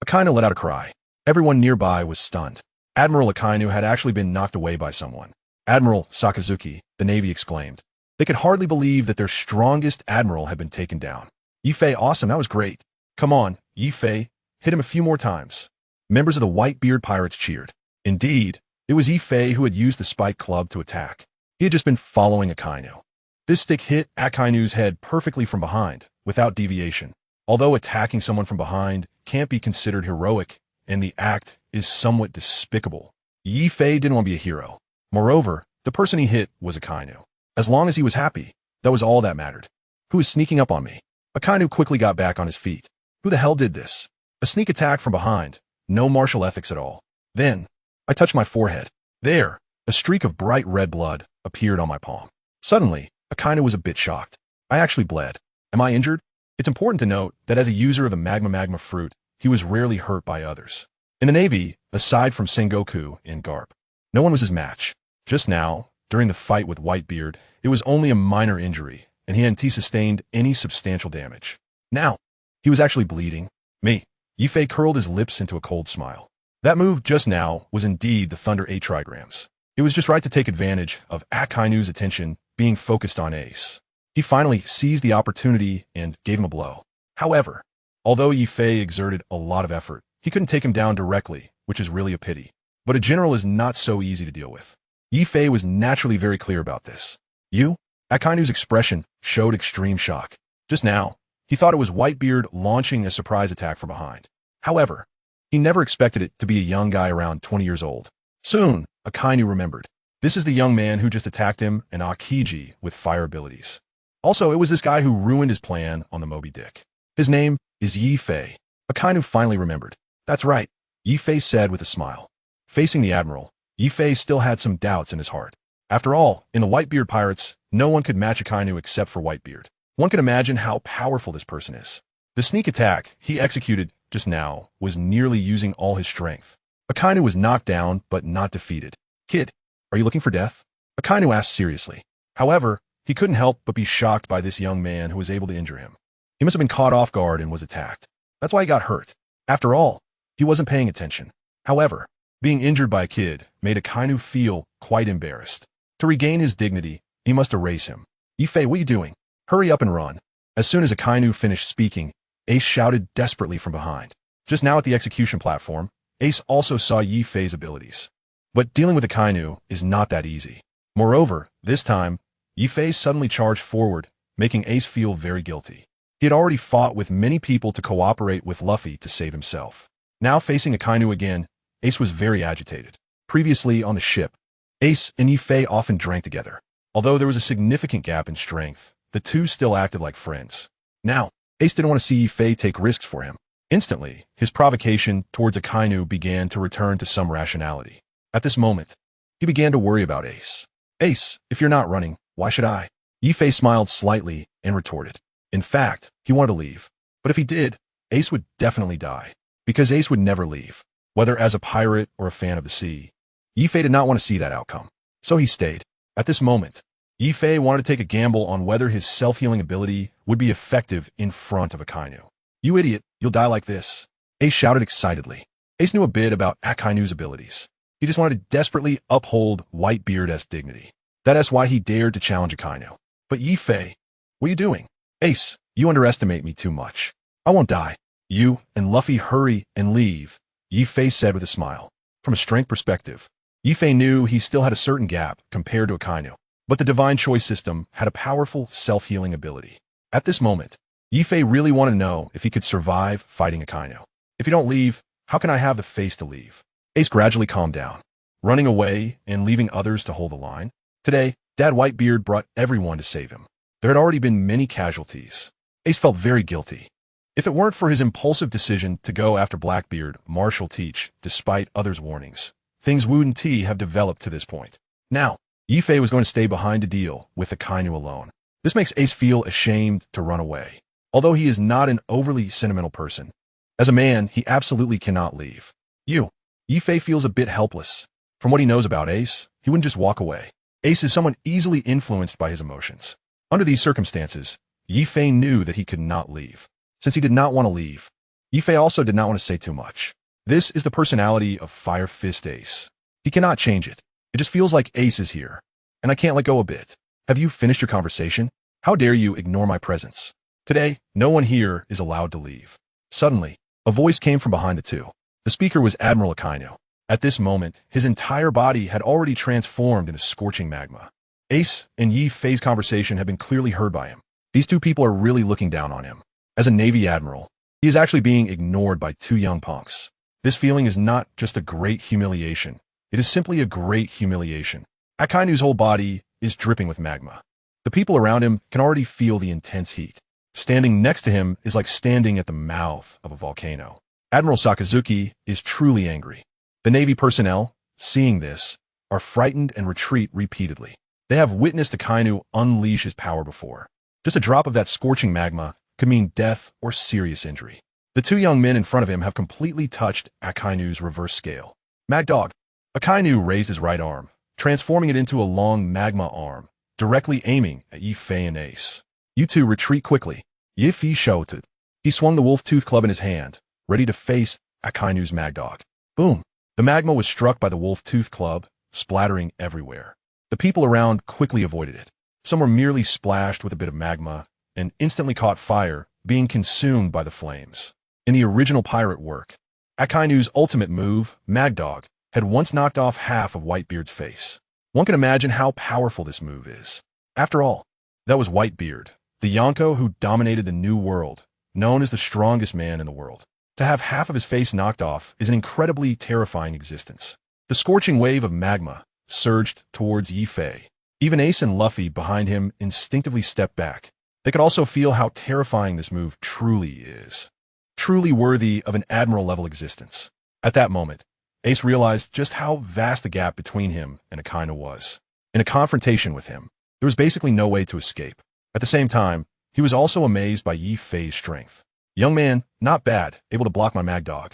Akainu let out a cry. Everyone nearby was stunned. Admiral Akainu had actually been knocked away by someone. Admiral Sakazuki, the Navy exclaimed. They could hardly believe that their strongest admiral had been taken down. Yifei, awesome, that was great. Come on, Yifei, hit him a few more times. Members of the Whitebeard pirates cheered. Indeed, it was Yifei who had used the spike club to attack. He had just been following Akainu. This stick hit Akainu's head perfectly from behind, without deviation. Although attacking someone from behind can't be considered heroic, and the act is somewhat despicable, Yifei didn't want to be a hero. Moreover, the person he hit was Akainu. As long as he was happy, that was all that mattered. Who is sneaking up on me? Akainu quickly got back on his feet. Who the hell did this? A sneak attack from behind. No martial ethics at all. Then, I touched my forehead. There, a streak of bright red blood appeared on my palm. Suddenly, Akainu was a bit shocked. I actually bled. Am I injured? It's important to note that as a user of the magma fruit, he was rarely hurt by others. In the Navy, aside from Sengoku and Garp, no one was his match. Just now, during the fight with Whitebeard, it was only a minor injury, and he hadn't sustained any substantial damage. Now, he was actually bleeding. Me. Yifei curled his lips into a cold smile. That move just now was indeed the Thunder 8 trigrams. It was just right to take advantage of Akainu's attention being focused on Ace. He finally seized the opportunity and gave him a blow. However, although Yifei exerted a lot of effort, he couldn't take him down directly, which is really a pity. But a general is not so easy to deal with. Yifei was naturally very clear about this. Akainu's expression showed extreme shock. Just now, he thought it was Whitebeard launching a surprise attack from behind. However, he never expected it to be a young guy around 20 years old. Soon, Akainu remembered. This is the young man who just attacked him and Akiji with fire abilities. Also, it was this guy who ruined his plan on the Moby Dick. His name is Yifei. Akainu finally remembered. That's right, Yifei said with a smile. Facing the admiral, Yifei still had some doubts in his heart. After all, in the Whitebeard pirates, no one could match Akainu except for Whitebeard. One can imagine how powerful this person is. The sneak attack he executed just now was nearly using all his strength. Akainu was knocked down, but not defeated. Kid, are you looking for death? Akainu asked seriously. However, he couldn't help but be shocked by this young man who was able to injure him. He must have been caught off guard and was attacked. That's why he got hurt. After all, he wasn't paying attention. However, being injured by a kid made Akainu feel quite embarrassed. To regain his dignity, he must erase him. Yifei, what are you doing? Hurry up and run. As soon as Akainu finished speaking, Ace shouted desperately from behind. Just now at the execution platform, Ace also saw Yifei's abilities. But dealing with Akainu is not that easy. Moreover, this time, Yifei suddenly charged forward, making Ace feel very guilty. He had already fought with many people to cooperate with Luffy to save himself. Now facing Akainu again, Ace was very agitated. Previously on the ship, Ace and Yifei often drank together. Although there was a significant gap in strength, the two still acted like friends. Now, Ace didn't want to see Yifei take risks for him. Instantly, his provocation towards Akainu began to return to some rationality. At this moment, He began to worry about Ace. Ace, if you're not running, why should I? Yifei smiled slightly and retorted. In fact, he wanted to leave. But if he did, Ace would definitely die. Because Ace would never leave, whether as a pirate or a fan of the sea. Yifei did not want to see that outcome. So he stayed. At this moment, Yifei wanted to take a gamble on whether his self-healing ability would be effective in front of Akainu. You idiot, you'll die like this. Ace shouted excitedly. Ace knew a bit about Akainu's abilities. He just wanted to desperately uphold Whitebeard's dignity. That's why he dared to challenge Akainu. But Yifei, what are you doing? Ace, you underestimate me too much. I won't die. You and Luffy hurry and leave, Yifei said with a smile. From a strength perspective, Yifei knew he still had a certain gap compared to Akainu. But the Divine Choice system had a powerful self-healing ability. At this moment, Yifei really wanted to know if he could survive fighting Akainu. If you don't leave, how can I have the face to leave? Ace gradually calmed down, running away and leaving others to hold the line. Today, Dad Whitebeard brought everyone to save him. There had already been many casualties. Ace felt very guilty. If it weren't for his impulsive decision to go after Blackbeard, Marshall Teach, despite others' warnings, things wouldn't have developed to this point. Now, Yifei was going to stay behind to deal with Akainu alone. This makes Ace feel ashamed to run away. Although he is not an overly sentimental person, as a man, he absolutely cannot leave. Yifei feels a bit helpless. From what he knows about Ace, he wouldn't just walk away. Ace is someone easily influenced by his emotions. Under these circumstances, Yifei knew that he could not leave. Since he did not want to leave, Yifei also did not want to say too much. This is the personality of Fire Fist Ace. He cannot change it. It just feels like Ace is here, and I can't let go a bit. Have you finished your conversation? How dare you ignore my presence? Today, no one here is allowed to leave. Suddenly, a voice came from behind the two. The speaker was Admiral Akainu. At this moment, his entire body had already transformed into scorching magma. Ace and Yifei's conversation had been clearly heard by him. These two people are really looking down on him. As a Navy Admiral, he is actually being ignored by two young punks. This feeling is not just a great humiliation. It is simply a great humiliation. Akainu's whole body is dripping with magma. The people around him can already feel the intense heat. Standing next to him is like standing at the mouth of a volcano. Admiral Sakazuki is truly angry. The Navy personnel, seeing this, are frightened and retreat repeatedly. They have witnessed Akainu unleash his power before. Just a drop of that scorching magma could mean death or serious injury. The two young men in front of him have completely touched Akainu's reverse scale. Magdog. Akainu raised his right arm, transforming it into a long magma arm, directly aiming at Yifei and Ace. You two retreat quickly. Yifei shouted. He swung the wolf-tooth club in his hand, ready to face Akainu's Magdog. Boom! The magma was struck by the wolf-tooth club, splattering everywhere. The people around quickly avoided it. Some were merely splashed with a bit of magma and instantly caught fire, being consumed by the flames. In the original pirate work, Akainu's ultimate move, Magdog, had once knocked off half of Whitebeard's face. One can imagine how powerful this move is. After all, that was Whitebeard, the Yonko who dominated the New World, known as the strongest man in the world. To have half of his face knocked off is an incredibly terrifying existence. The scorching wave of magma surged towards Yifei. Even Ace and Luffy behind him instinctively stepped back. They could also feel how terrifying this move truly is. Truly worthy of an admiral-level existence. At that moment, Ace realized just how vast the gap between him and Akainu was. In a confrontation with him, there was basically no way to escape. At the same time, he was also amazed by Yifei's strength. Young man, not bad, able to block my Magdog.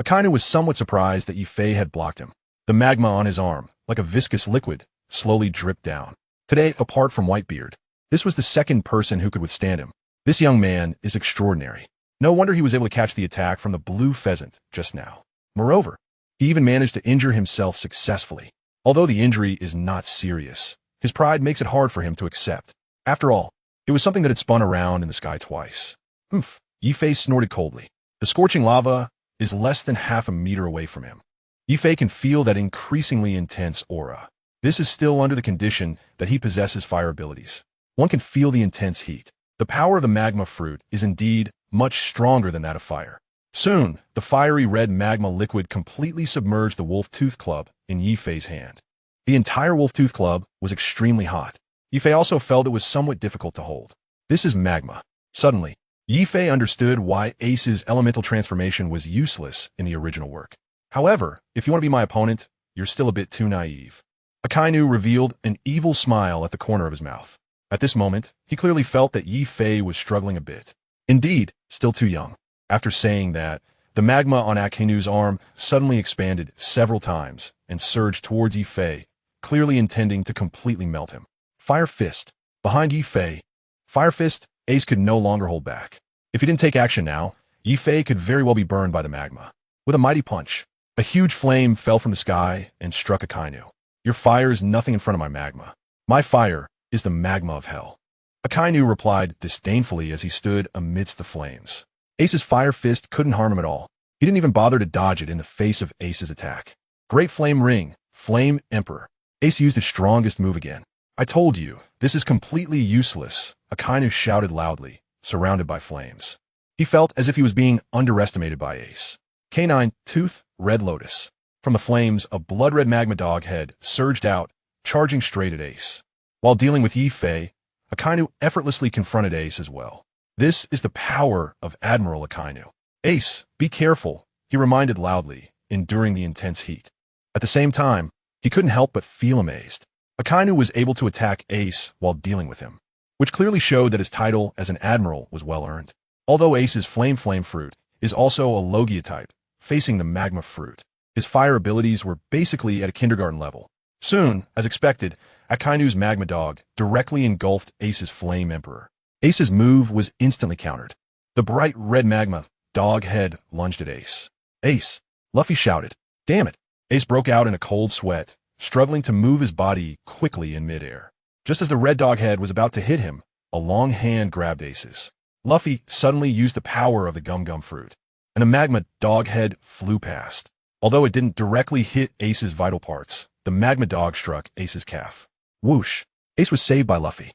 Akainu was somewhat surprised that Yifei had blocked him. The magma on his arm, like a viscous liquid, slowly dripped down. Today, apart from Whitebeard, this was the second person who could withstand him. This young man is extraordinary. No wonder he was able to catch the attack from the blue pheasant just now. Moreover, he even managed to injure himself successfully. Although the injury is not serious, his pride makes it hard for him to accept. After all, it was something that had spun around in the sky twice. Humph, Yifei snorted coldly. The scorching lava is less than half a meter away from him. Yifei can feel that increasingly intense aura. This is still under the condition that he possesses fire abilities. One can feel the intense heat. The power of the magma fruit is indeed much stronger than that of fire. Soon, the fiery red magma liquid completely submerged the wolf-tooth club in Yifei's hand. The entire wolf-tooth club was extremely hot. Yifei also felt it was somewhat difficult to hold. This is magma. Suddenly, Yifei understood why Ace's elemental transformation was useless in the original work. However, if you want to be my opponent, you're still a bit too naive. Akainu revealed an evil smile at the corner of his mouth. At this moment, he clearly felt that Yi Fei was struggling a bit. Indeed, still too young. After saying that, the magma on Akainu's arm suddenly expanded several times and surged towards Yi Fei, clearly intending to completely melt him. Fire Fist. Behind Yi Fei. Fire Fist, Ace could no longer hold back. If he didn't take action now, Yi Fei could very well be burned by the magma. With a mighty punch, a huge flame fell from the sky and struck Akainu. Your fire is nothing in front of my magma. My fire is the magma of hell. Akainu replied disdainfully as he stood amidst the flames. Ace's Fire Fist couldn't harm him at all. He didn't even bother to dodge it in the face of Ace's attack. Great Flame Ring, Flame Emperor. Ace used his strongest move again. I told you, this is completely useless, Akainu shouted loudly, surrounded by flames. He felt as if he was being underestimated by Ace. Canine Tooth, Red Lotus. From the flames, a blood-red magma dog head surged out, charging straight at Ace. While dealing with Yi Fei, Akainu effortlessly confronted Ace as well. This is the power of Admiral Akainu. Ace, be careful, he reminded loudly, enduring the intense heat. At the same time, he couldn't help but feel amazed. Akainu was able to attack Ace while dealing with him, which clearly showed that his title as an admiral was well earned. Although Ace's Flame Fruit is also a Logia type, facing the Magma Fruit, his fire abilities were basically at a kindergarten level. Soon, as expected, Akainu's Magma Dog directly engulfed Ace's Flame Emperor. Ace's move was instantly countered. The bright red magma dog head lunged at Ace. Ace! Luffy shouted. Damn it! Ace broke out in a cold sweat, struggling to move his body quickly in midair. Just as the red dog head was about to hit him, a long hand grabbed Ace's. Luffy suddenly used the power of the Gum Gum Fruit, and a magma dog head flew past. Although it didn't directly hit Ace's vital parts, the magma dog struck Ace's calf. Whoosh! Ace was saved by Luffy.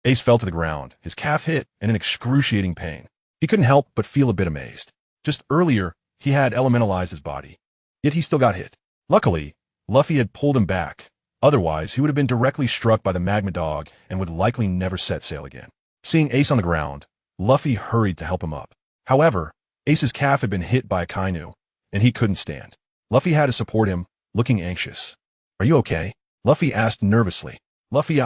Ace fell to the ground, his calf hit, and in excruciating pain. He couldn't help but feel a bit amazed. Just earlier, he had elementalized his body. Yet he still got hit. Luckily, Luffy had pulled him back. Otherwise, he would have been directly struck by the magma dog and would likely never set sail again. Seeing Ace on the ground, Luffy hurried to help him up. However, Ace's calf had been hit by Akainu, and he couldn't stand. Luffy had to support him, looking anxious. Are you okay? Luffy asked nervously. Luffy,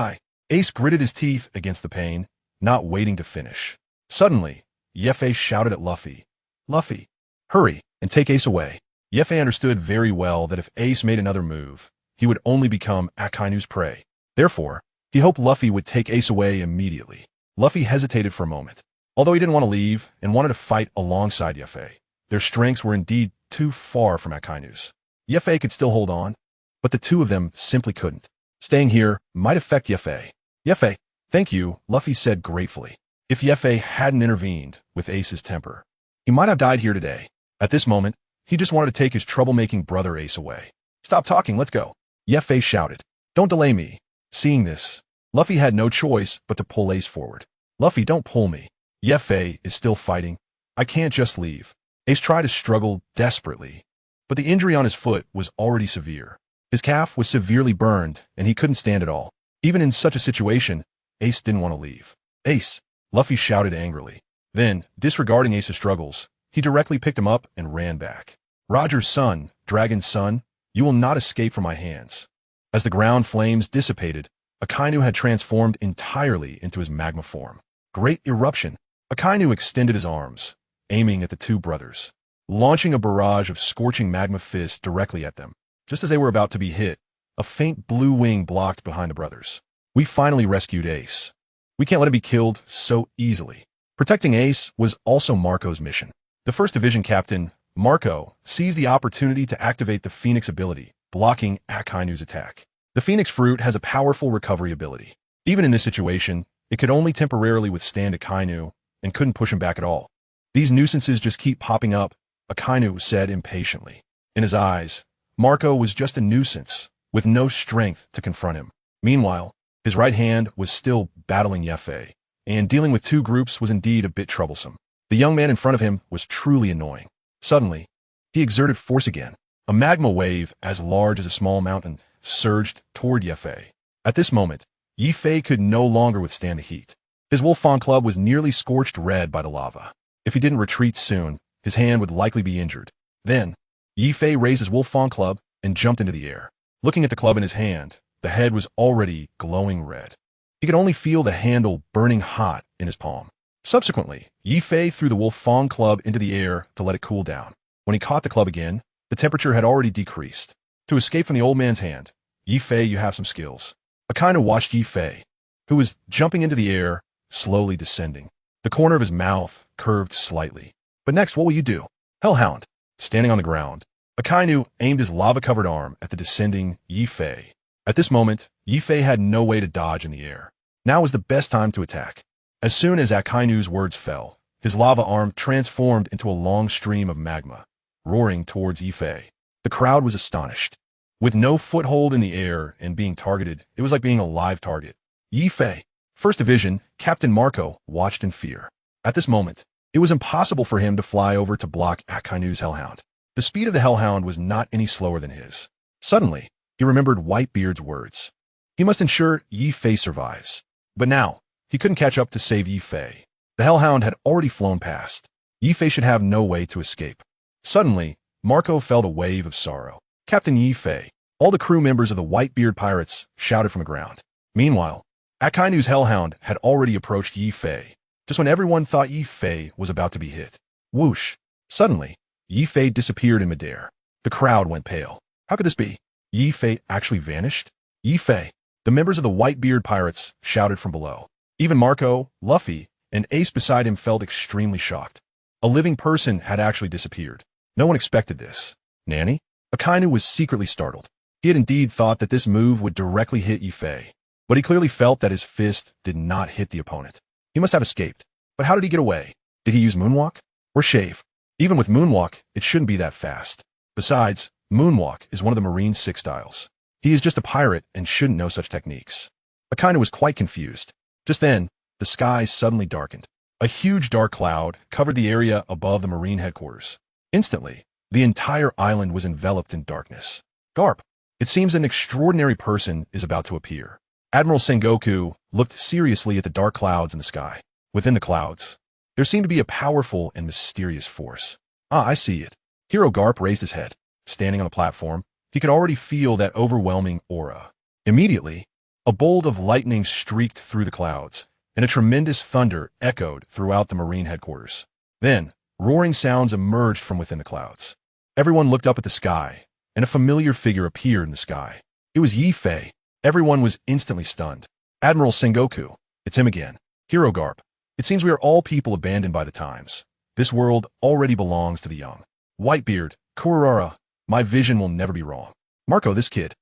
Ace gritted his teeth against the pain, not waiting to finish. Suddenly, Yefe shouted at Luffy. Luffy, hurry and take Ace away. Yefe understood very well that if Ace made another move, he would only become Akainu's prey. Therefore, he hoped Luffy would take Ace away immediately. Luffy hesitated for a moment. Although he didn't want to leave and wanted to fight alongside Yefe, their strengths were indeed too far from Akainu's. Yefe could still hold on, but the two of them simply couldn't. Staying here might affect Yefe. Yefe, thank you, Luffy said gratefully. If Yefe hadn't intervened with Ace's temper, he might have died here today. At this moment, he just wanted to take his troublemaking brother Ace away. Stop talking, let's go. Yefe shouted. Don't delay me. Seeing this, Luffy had no choice but to pull Ace forward. Luffy, don't pull me. Yefe is still fighting. I can't just leave. Ace tried to struggle desperately, but the injury on his foot was already severe. His calf was severely burned, and he couldn't stand at all. Even in such a situation, Ace didn't want to leave. Ace, Luffy shouted angrily. Then, disregarding Ace's struggles, he directly picked him up and ran back. Roger's son, Dragon's son, you will not escape from my hands. As the ground flames dissipated, Akainu had transformed entirely into his magma form. Great eruption. Akainu extended his arms, aiming at the two brothers, launching a barrage of scorching magma fists directly at them. Just as they were about to be hit, a faint blue wing blocked behind the brothers. We finally rescued Ace. We can't let him be killed so easily. Protecting Ace was also Marco's mission. The 1st Division Captain, Marco, seized the opportunity to activate the Phoenix ability, blocking Akainu's attack. The Phoenix Fruit has a powerful recovery ability. Even in this situation, it could only temporarily withstand Akainu and couldn't push him back at all. These nuisances just keep popping up, Akainu said impatiently. In his eyes, Marco was just a nuisance, with no strength to confront him. Meanwhile, his right hand was still battling Yefe, and dealing with two groups was indeed a bit troublesome. The young man in front of him was truly annoying. Suddenly, he exerted force again. A magma wave as large as a small mountain surged toward Yefe. At this moment, Yefe could no longer withstand the heat. His Wolfang club was nearly scorched red by the lava. If he didn't retreat soon, his hand would likely be injured. Then, Yefe raised his Wolfang club and jumped into the air. Looking at the club in his hand, the head was already glowing red. He could only feel the handle burning hot in his palm. Subsequently, Yi Fei threw the Wolf Fang club into the air to let it cool down. When he caught the club again, the temperature had already decreased. To escape from the old man's hand, Yi Fei, you have some skills. Akainu watched Yi Fei, who was jumping into the air, slowly descending. The corner of his mouth curved slightly. But next, what will you do? Hellhound. Standing on the ground, Akainu aimed his lava-covered arm at the descending Yi Fei. At this moment, Yi Fei had no way to dodge in the air. Now was the best time to attack. As soon as Akainu's words fell, his lava arm transformed into a long stream of magma, roaring towards Yi Fei. The crowd was astonished. With no foothold in the air and being targeted, it was like being a live target. Yi Fei, First Division, Captain Marco, watched in fear. At this moment, it was impossible for him to fly over to block Akainu's Hellhound. The speed of the Hellhound was not any slower than his. Suddenly, he remembered Whitebeard's words. He must ensure Yi Fei survives. But now, he couldn't catch up to save Yi Fei. The Hellhound had already flown past. Yi Fei should have no way to escape. Suddenly, Marco felt a wave of sorrow. Captain Yi Fei, all the crew members of the Whitebeard pirates shouted from the ground. Meanwhile, Akainu's Hellhound had already approached Yi Fei, just when everyone thought Yi Fei was about to be hit. Whoosh! Suddenly, Yi Fei disappeared in midair. The crowd went pale. How could this be? Yi Fei actually vanished? Yi Fei! The members of the Whitebeard pirates shouted from below. Even Marco, Luffy, and Ace beside him felt extremely shocked. A living person had actually disappeared. No one expected this. Nanny? Akainu was secretly startled. He had indeed thought that this move would directly hit Yi Fei, but he clearly felt that his fist did not hit the opponent. He must have escaped. But how did he get away? Did he use Moonwalk? Or Shave? Even with Moonwalk, it shouldn't be that fast. Besides, Moonwalk is one of the Marine 6 styles. He is just a pirate and shouldn't know such techniques. Akainu was quite confused. Just then, the sky suddenly darkened. A huge dark cloud covered the area above the Marine headquarters. Instantly, the entire island was enveloped in darkness. Garp! It seems an extraordinary person is about to appear. Admiral Sengoku looked seriously at the dark clouds in the sky. Within the clouds, there seemed to be a powerful and mysterious force. Ah, I see it. Hero Garp raised his head. Standing on the platform, he could already feel that overwhelming aura. Immediately, a bolt of lightning streaked through the clouds, and a tremendous thunder echoed throughout the Marine headquarters. Then, roaring sounds emerged from within the clouds. Everyone looked up at the sky, and a familiar figure appeared in the sky. It was Yi Fei. Everyone was instantly stunned. Admiral Sengoku, it's him again. Hero Garp, it seems we are all people abandoned by the times. This world already belongs to the young. Whitebeard, Kurara, my vision will never be wrong. Marco, this kid.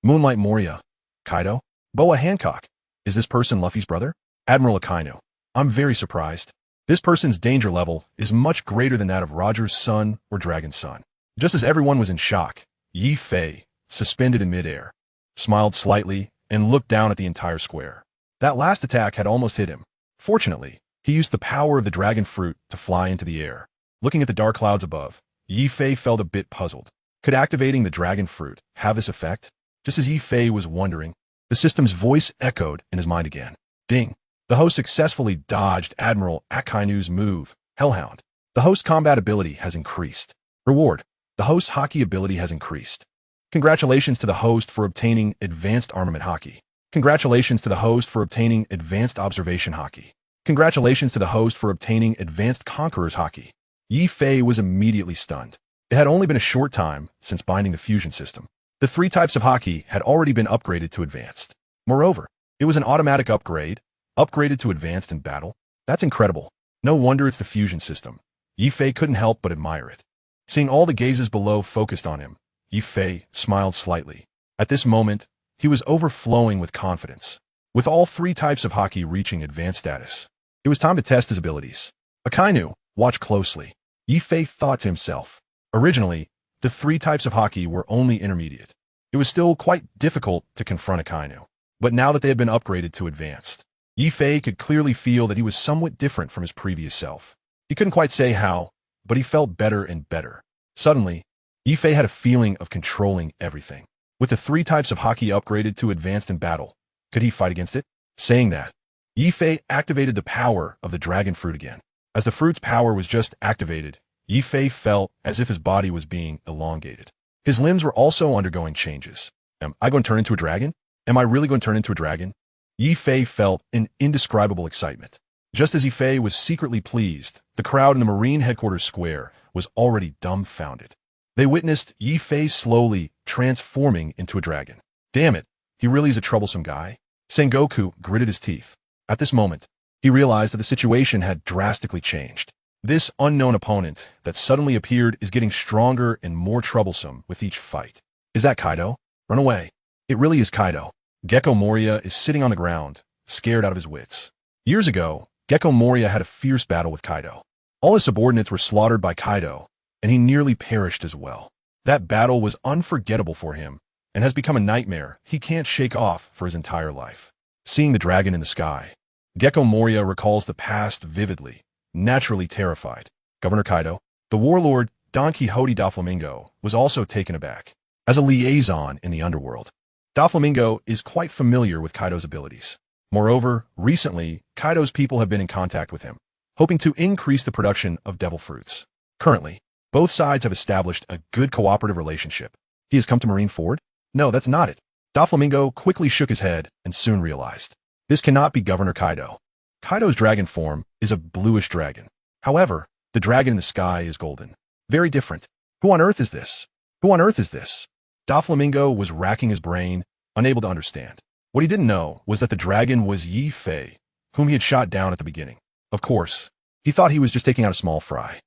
Moonlight Moria, Kaido, Boa Hancock. Is this person Luffy's brother? Admiral Akainu, I'm very surprised. This person's danger level is much greater than that of Roger's son or Dragon's son. Just as everyone was in shock, Yi Fei, suspended in midair, smiled slightly and looked down at the entire square. That last attack had almost hit him. Fortunately, he used the power of the dragon fruit to fly into the air. Looking at the dark clouds above, Yi Fei felt a bit puzzled. Could activating the dragon fruit have this effect? Just as Yi Fei was wondering, the system's voice echoed in his mind again. Ding! The host successfully dodged Admiral Akainu's move, Hellhound. The host's combat ability has increased. Reward: the host's hockey ability has increased. Congratulations to the host for obtaining Advanced Armament Hockey. Congratulations to the host for obtaining Advanced Observation Hockey. Congratulations to the host for obtaining Advanced Conqueror's Hockey. Yi Fei was immediately stunned. It had only been a short time since binding the fusion system. The 3 types of hockey had already been upgraded to Advanced. Moreover, it was an automatic upgrade, upgraded to Advanced in battle. That's incredible. No wonder it's the fusion system. Yi Fei couldn't help but admire it. Seeing all the gazes below focused on him, Yi Fei smiled slightly. At this moment, he was overflowing with confidence. With all 3 types of hockey reaching advanced status, it was time to test his abilities. Akainu watched closely. Yi Fei thought to himself. Originally, the 3 types of hockey were only intermediate. It was still quite difficult to confront Akainu. But now that they had been upgraded to advanced, Yi Fei could clearly feel that he was somewhat different from his previous self. He couldn't quite say how, but he felt better and better. Suddenly, Yi Fei had a feeling of controlling everything. With the 3 types of hockey upgraded to advanced in battle, could he fight against it? Saying that, Yi Fei activated the power of the dragon fruit again. As the fruit's power was just activated, Yi Fei felt as if his body was being elongated. His limbs were also undergoing changes. Am I going to turn into a dragon? Am I really going to turn into a dragon? Yi Fei felt an indescribable excitement. Just as Yi Fei was secretly pleased, the crowd in the Marine headquarters square was already dumbfounded. They witnessed Yi Fei slowly transforming into a dragon. Damn it, he really is a troublesome guy. Sengoku gritted his teeth. At this moment, he realized that the situation had drastically changed. This unknown opponent that suddenly appeared is getting stronger and more troublesome with each fight. Is that Kaido? Run away. It really is Kaido. Gecko Moria is sitting on the ground, scared out of his wits. Years ago, Gecko Moria had a fierce battle with Kaido. All his subordinates were slaughtered by Kaido, and he nearly perished as well. That battle was unforgettable for him, and has become a nightmare he can't shake off for his entire life. Seeing the dragon in the sky, Gecko Moria recalls the past vividly, naturally terrified. Governor Kaido, the warlord Don Quixote Doflamingo, was also taken aback. As a liaison in the underworld, Doflamingo is quite familiar with Kaido's abilities. Moreover, recently, Kaido's people have been in contact with him, hoping to increase the production of devil fruits. Currently, both sides have established a good cooperative relationship. He has come to Marineford? No, that's not it. Doflamingo quickly shook his head and soon realized. This cannot be Governor Kaido. Kaido's dragon form is a bluish dragon. However, the dragon in the sky is golden. Very different. Who on earth is this? Who on earth is this? Doflamingo was racking his brain, unable to understand. What he didn't know was that the dragon was Yi Fei, whom he had shot down at the beginning. Of course, he thought he was just taking out a small fry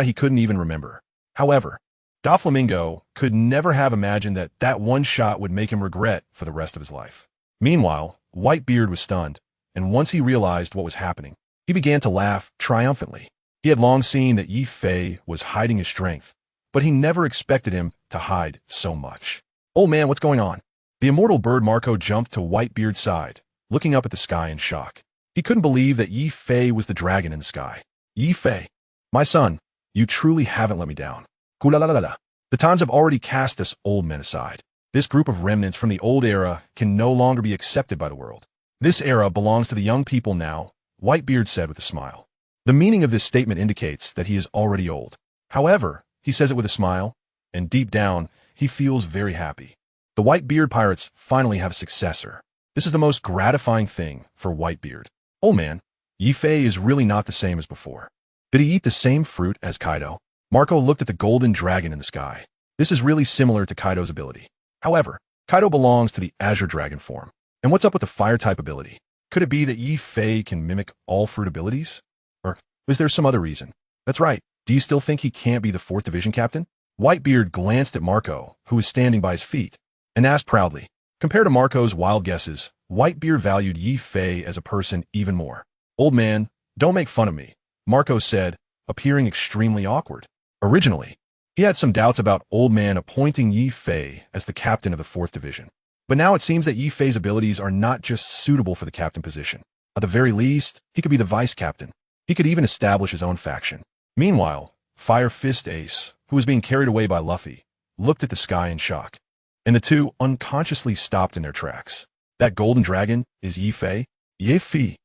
he couldn't even remember. However, Doflamingo could never have imagined that that one shot would make him regret for the rest of his life. Meanwhile, Whitebeard was stunned, and once he realized what was happening, he began to laugh triumphantly. He had long seen that Yi Fei was hiding his strength, but he never expected him to hide so much. Old man, what's going on? The immortal bird Marco jumped to Whitebeard's side, looking up at the sky in shock. He couldn't believe that Yi Fei was the dragon in the sky. Yi Fei, my son, you truly haven't let me down. Kulalalala. The times have already cast us old men aside. This group of remnants from the old era can no longer be accepted by the world. This era belongs to the young people now, Whitebeard said with a smile. The meaning of this statement indicates that he is already old. However, he says it with a smile, and deep down, he feels very happy. The Whitebeard pirates finally have a successor. This is the most gratifying thing for Whitebeard. Old man, Yi Fei is really not the same as before. Did he eat the same fruit as Kaido? Marco looked at the golden dragon in the sky. This is really similar to Kaido's ability. However, Kaido belongs to the Azure Dragon form. And what's up with the fire-type ability? Could it be that Yi Fei can mimic all fruit abilities? Or is there some other reason? That's right. Do you still think he can't be the 4th Division captain? Whitebeard glanced at Marco, who was standing by his feet, and asked proudly. Compared to Marco's wild guesses, Whitebeard valued Yi Fei as a person even more. Old man, don't make fun of me, Marco said, appearing extremely awkward. Originally, he had some doubts about Old Man appointing Yi Fei as the captain of the 4th Division. But now it seems that Yi Fei's abilities are not just suitable for the captain position. At the very least, he could be the vice captain. He could even establish his own faction. Meanwhile, Fire Fist Ace, who was being carried away by Luffy, looked at the sky in shock. And the two unconsciously stopped in their tracks. That golden dragon is Yi Fei? Yi Fei.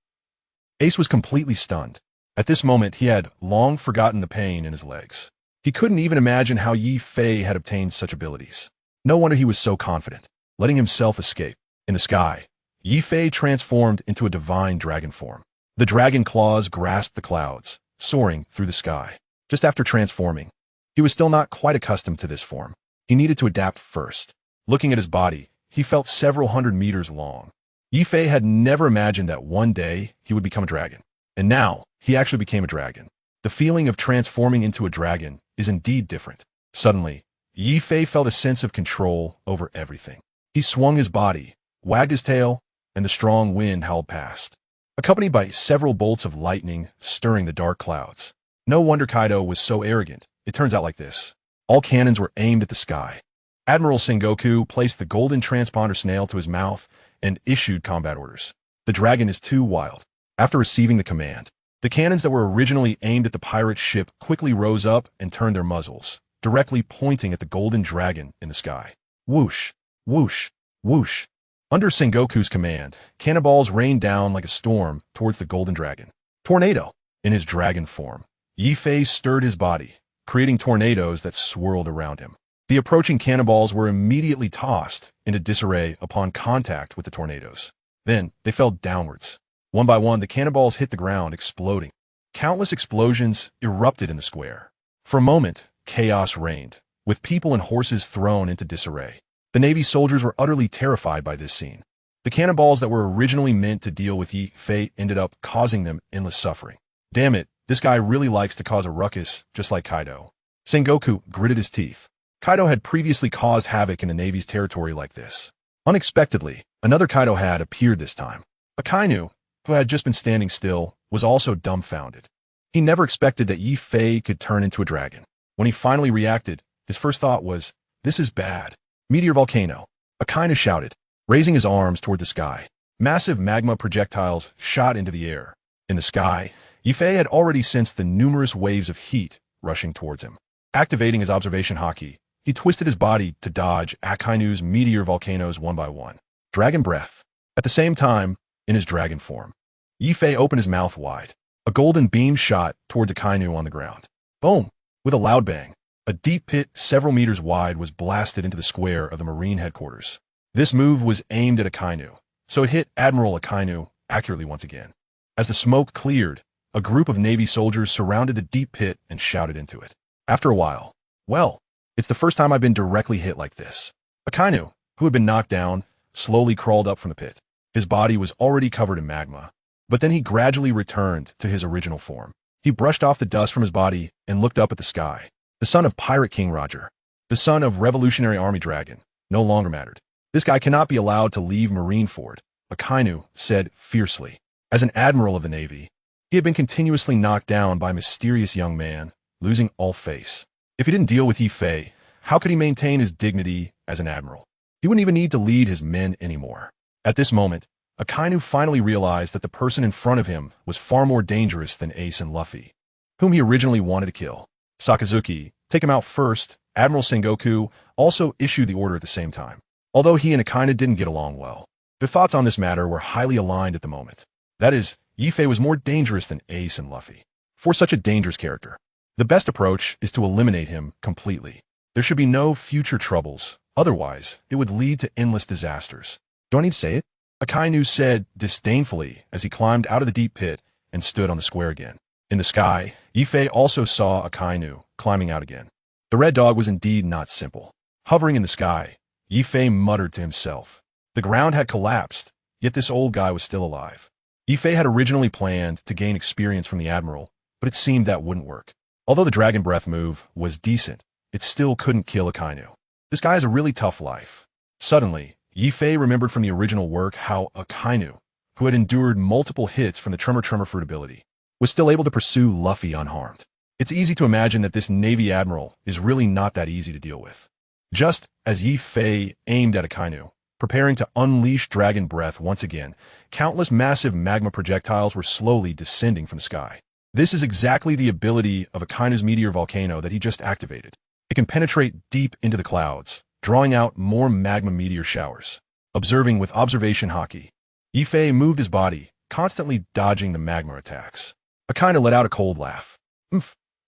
Ace was completely stunned. At this moment, he had long forgotten the pain in his legs. He couldn't even imagine how Yi Fei had obtained such abilities. No wonder he was so confident, letting himself escape. In the sky, Yi Fei transformed into a divine dragon form. The dragon claws grasped the clouds, soaring through the sky. Just after transforming, he was still not quite accustomed to this form. He needed to adapt first. Looking at his body, he felt several hundred meters long. Yi Fei had never imagined that one day he would become a dragon. And now, he actually became a dragon. The feeling of transforming into a dragon is indeed different. Suddenly, Yi Fei felt a sense of control over everything. He swung his body, wagged his tail, and the strong wind howled past, accompanied by several bolts of lightning stirring the dark clouds. No wonder Kaido was so arrogant. It turns out like this. All cannons were aimed at the sky. Admiral Sengoku placed the golden transponder snail to his mouth and issued combat orders. The dragon is too wild. After receiving the command, the cannons that were originally aimed at the pirate ship quickly rose up and turned their muzzles, directly pointing at the golden dragon in the sky. Whoosh, whoosh, whoosh. Under Sengoku's command, cannonballs rained down like a storm towards the golden dragon. Tornado. In his dragon form, Yi Fei stirred his body, creating tornadoes that swirled around him. The approaching cannonballs were immediately tossed into disarray upon contact with the tornadoes. Then they fell downwards. One by one, the cannonballs hit the ground, exploding. Countless explosions erupted in the square. For a moment, chaos reigned, with people and horses thrown into disarray. The Navy soldiers were utterly terrified by this scene. The cannonballs that were originally meant to deal with Yi Fei ended up causing them endless suffering. Damn it, this guy really likes to cause a ruckus, just like Kaido. Sengoku gritted his teeth. Kaido had previously caused havoc in the Navy's territory like this. Unexpectedly, another Kaido had appeared this time. Akainu, who had just been standing still, was also dumbfounded. He never expected that Yi Fei could turn into a dragon. When he finally reacted, his first thought was, "This is bad." Meteor volcano. Akainu shouted, raising his arms toward the sky. Massive magma projectiles shot into the air. In the sky, Yi Fei had already sensed the numerous waves of heat rushing towards him. Activating his observation haki, he twisted his body to dodge Akainu's meteor volcanoes one by one. Dragon breath. At the same time, in his dragon form, Yi Fei opened his mouth wide. A golden beam shot towards Akainu on the ground. Boom! With a loud bang, a deep pit several meters wide was blasted into the square of the Marine headquarters. This move was aimed at Akainu, so it hit Admiral Akainu accurately once again. As the smoke cleared, a group of Navy soldiers surrounded the deep pit and shouted into it. After a while, "Well, it's the first time I've been directly hit like this." Akainu, who had been knocked down, slowly crawled up from the pit. His body was already covered in magma, but then he gradually returned to his original form. He brushed off the dust from his body and looked up at the sky. The son of Pirate King Roger, the son of Revolutionary Army Dragon, no longer mattered. This guy cannot be allowed to leave Marineford, Akainu said fiercely. As an admiral of the Navy, he had been continuously knocked down by a mysterious young man, losing all face. If he didn't deal with Yi Fei, how could he maintain his dignity as an admiral? He wouldn't even need to lead his men anymore. At this moment, Akainu finally realized that the person in front of him was far more dangerous than Ace and Luffy, whom he originally wanted to kill. Sakazuki, take him out first. Admiral Sengoku also issued the order at the same time. Although he and Akainu didn't get along well, their thoughts on this matter were highly aligned at the moment. That is, Yi Fei was more dangerous than Ace and Luffy. For such a dangerous character, the best approach is to eliminate him completely. There should be no future troubles, otherwise it would lead to endless disasters. Do I need to say it? Akainu said disdainfully as he climbed out of the deep pit and stood on the square again. In the sky, Yi Fei also saw Akainu climbing out again. The red dog was indeed not simple. Hovering in the sky, Yi Fei muttered to himself. The ground had collapsed, yet this old guy was still alive. Yi Fei had originally planned to gain experience from the admiral, but it seemed that wouldn't work. Although the dragon breath move was decent, it still couldn't kill Akainu. This guy has a really tough life. Suddenly, Yi Fei remembered from the original work how Akainu, who had endured multiple hits from the Tremor Fruit ability, was still able to pursue Luffy unharmed. It's easy to imagine that this Navy admiral is really not that easy to deal with. Just as Yi Fei aimed at Akainu, preparing to unleash dragon breath once again, countless massive magma projectiles were slowly descending from the sky. This is exactly the ability of Akainu's meteor volcano that he just activated. It can penetrate deep into the clouds, drawing out more magma meteor showers. Observing with observation haki, Yi Fei moved his body, constantly dodging the magma attacks. Akainu let out a cold laugh.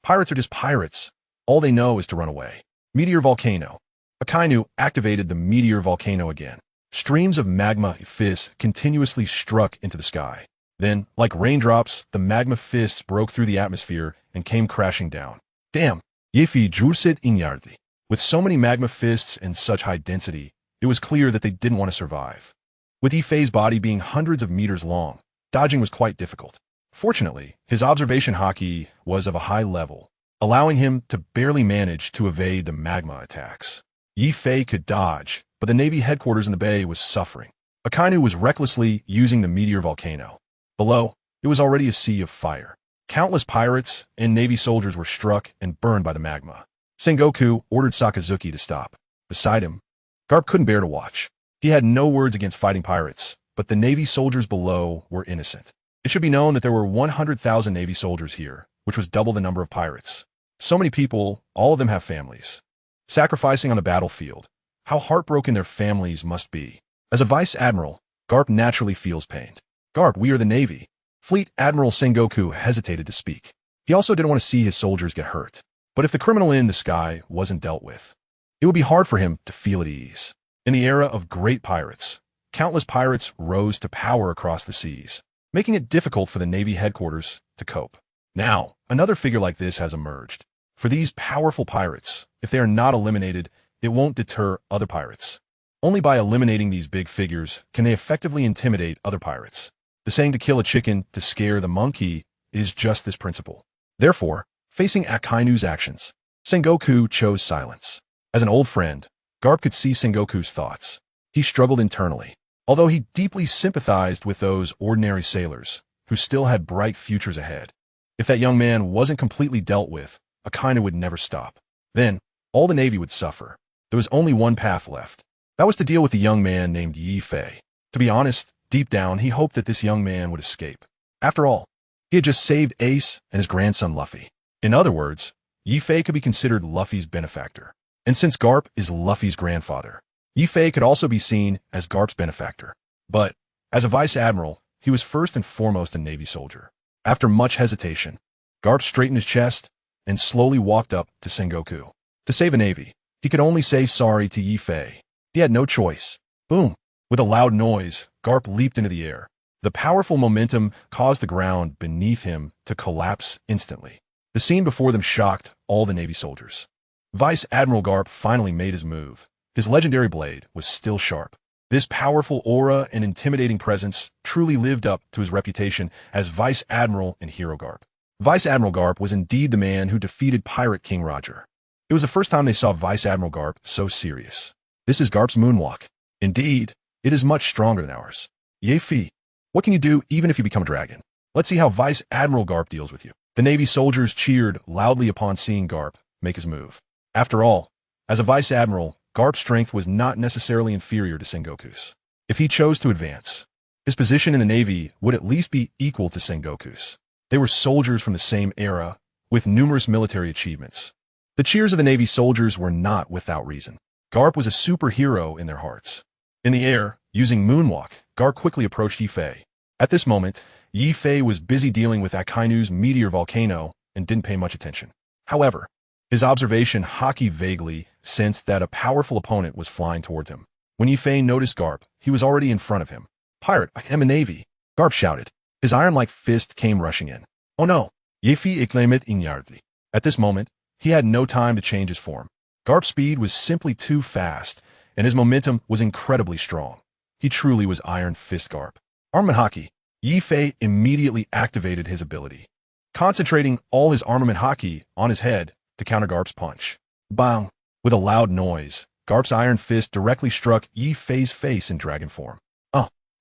Pirates are just pirates. All they know is to run away. Meteor volcano. Akainu activated the meteor volcano again. Streams of magma fists continuously struck into the sky. Then, like raindrops, the magma fists broke through the atmosphere and came crashing down. Damn! Yefi Jursit Inyardi. With so many magma fists and such high density, it was clear that they didn't want to survive. With Yi Fei's body being hundreds of meters long, dodging was quite difficult. Fortunately, his observation haki was of a high level, allowing him to barely manage to evade the magma attacks. Yi Fei could dodge, but the Navy headquarters in the bay was suffering. Akainu was recklessly using the meteor volcano. Below, it was already a sea of fire. Countless pirates and Navy soldiers were struck and burned by the magma. Sengoku ordered Sakazuki to stop. Beside him, Garp couldn't bear to watch. He had no words against fighting pirates, but the Navy soldiers below were innocent. It should be known that there were 100,000 Navy soldiers here, which was double the number of pirates. So many people, all of them have families. Sacrificing on the battlefield. How heartbroken their families must be. As a vice admiral, Garp naturally feels pained. Garp, we are the Navy. Fleet Admiral Sengoku hesitated to speak. He also didn't want to see his soldiers get hurt. But if the criminal in the sky wasn't dealt with, it would be hard for him to feel at ease. In the era of great pirates, countless pirates rose to power across the seas, making it difficult for the Navy headquarters to cope. Now, another figure like this has emerged. For these powerful pirates, if they are not eliminated, it won't deter other pirates. Only by eliminating these big figures can they effectively intimidate other pirates. The saying to kill a chicken to scare the monkey is just this principle. Therefore, facing Akainu's actions, Sengoku chose silence. As an old friend, Garp could see Sengoku's thoughts. He struggled internally, although he deeply sympathized with those ordinary sailors who still had bright futures ahead. If that young man wasn't completely dealt with, Akainu would never stop. Then, all the Navy would suffer. There was only one path left. That was to deal with a young man named Yi Fei. To be honest, deep down, he hoped that this young man would escape. After all, he had just saved Ace and his grandson Luffy. In other words, Yi Fei could be considered Luffy's benefactor. And since Garp is Luffy's grandfather, Yi Fei could also be seen as Garp's benefactor. But, as a vice admiral, he was first and foremost a Navy soldier. After much hesitation, Garp straightened his chest and slowly walked up to Sengoku. To save a Navy, he could only say sorry to Yi Fei. He had no choice. Boom! With a loud noise, Garp leaped into the air. The powerful momentum caused the ground beneath him to collapse instantly. The scene before them shocked all the Navy soldiers. Vice Admiral Garp finally made his move. His legendary blade was still sharp. This powerful aura and intimidating presence truly lived up to his reputation as Vice Admiral and Hero Garp. Vice Admiral Garp was indeed the man who defeated Pirate King Roger. It was the first time they saw Vice Admiral Garp so serious. This is Garp's moonwalk. Indeed, it is much stronger than ours. Yefi, what can you do even if you become a dragon? Let's see how Vice Admiral Garp deals with you. The Navy soldiers cheered loudly upon seeing Garp make his move. After all, as a Vice Admiral, Garp's strength was not necessarily inferior to Sengoku's. If he chose to advance, his position in the Navy would at least be equal to Sengoku's. They were soldiers from the same era, with numerous military achievements. The cheers of the Navy soldiers were not without reason. Garp was a superhero in their hearts. In the air, using moonwalk, Garp quickly approached Yi Fei. At this moment, Yi Fei was busy dealing with Akainu's meteor volcano and didn't pay much attention. However, his observation Haki vaguely sensed that a powerful opponent was flying towards him. When Yi Fei noticed Garp, he was already in front of him. "Pirate, I am a Navy," Garp shouted. His iron-like fist came rushing in. "Oh no! Yefi iklemet inyardli." At this moment, he had no time to change his form. Garp's speed was simply too fast, and his momentum was incredibly strong. He truly was Iron Fist Garp. Armament Haki. Yi Fei immediately activated his ability, concentrating all his armament Haki on his head to counter Garp's punch. Bang! With a loud noise, Garp's iron fist directly struck Yi Fei's face in dragon form.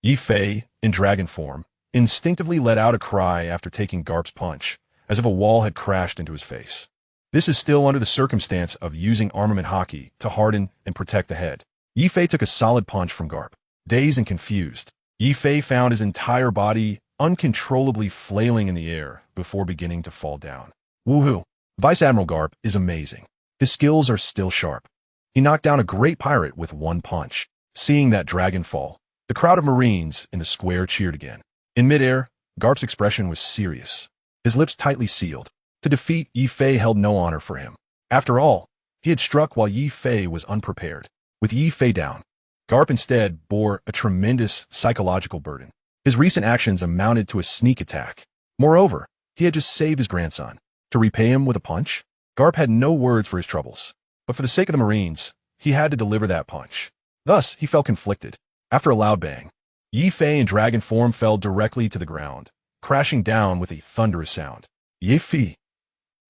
Yi Fei, in dragon form, instinctively let out a cry after taking Garp's punch, as if a wall had crashed into his face. This is still under the circumstance of using armament Haki to harden and protect the head. Yi Fei took a solid punch from Garp. Dazed and confused, Yi Fei found his entire body uncontrollably flailing in the air before beginning to fall down. Woohoo! Vice Admiral Garp is amazing. His skills are still sharp. He knocked down a great pirate with one punch. Seeing that dragon fall, the crowd of Marines in the square cheered again. In midair, Garp's expression was serious, his lips tightly sealed. To defeat Yi Fei held no honor for him. After all, he had struck while Yi Fei was unprepared. With Yi Fei down, Garp instead bore a tremendous psychological burden. His recent actions amounted to a sneak attack. Moreover, he had just saved his grandson. To repay him with a punch? Garp had no words for his troubles. But for the sake of the Marines, he had to deliver that punch. Thus, he felt conflicted. After a loud bang, Yi Fei in dragon form fell directly to the ground, crashing down with a thunderous sound. Yi Fei.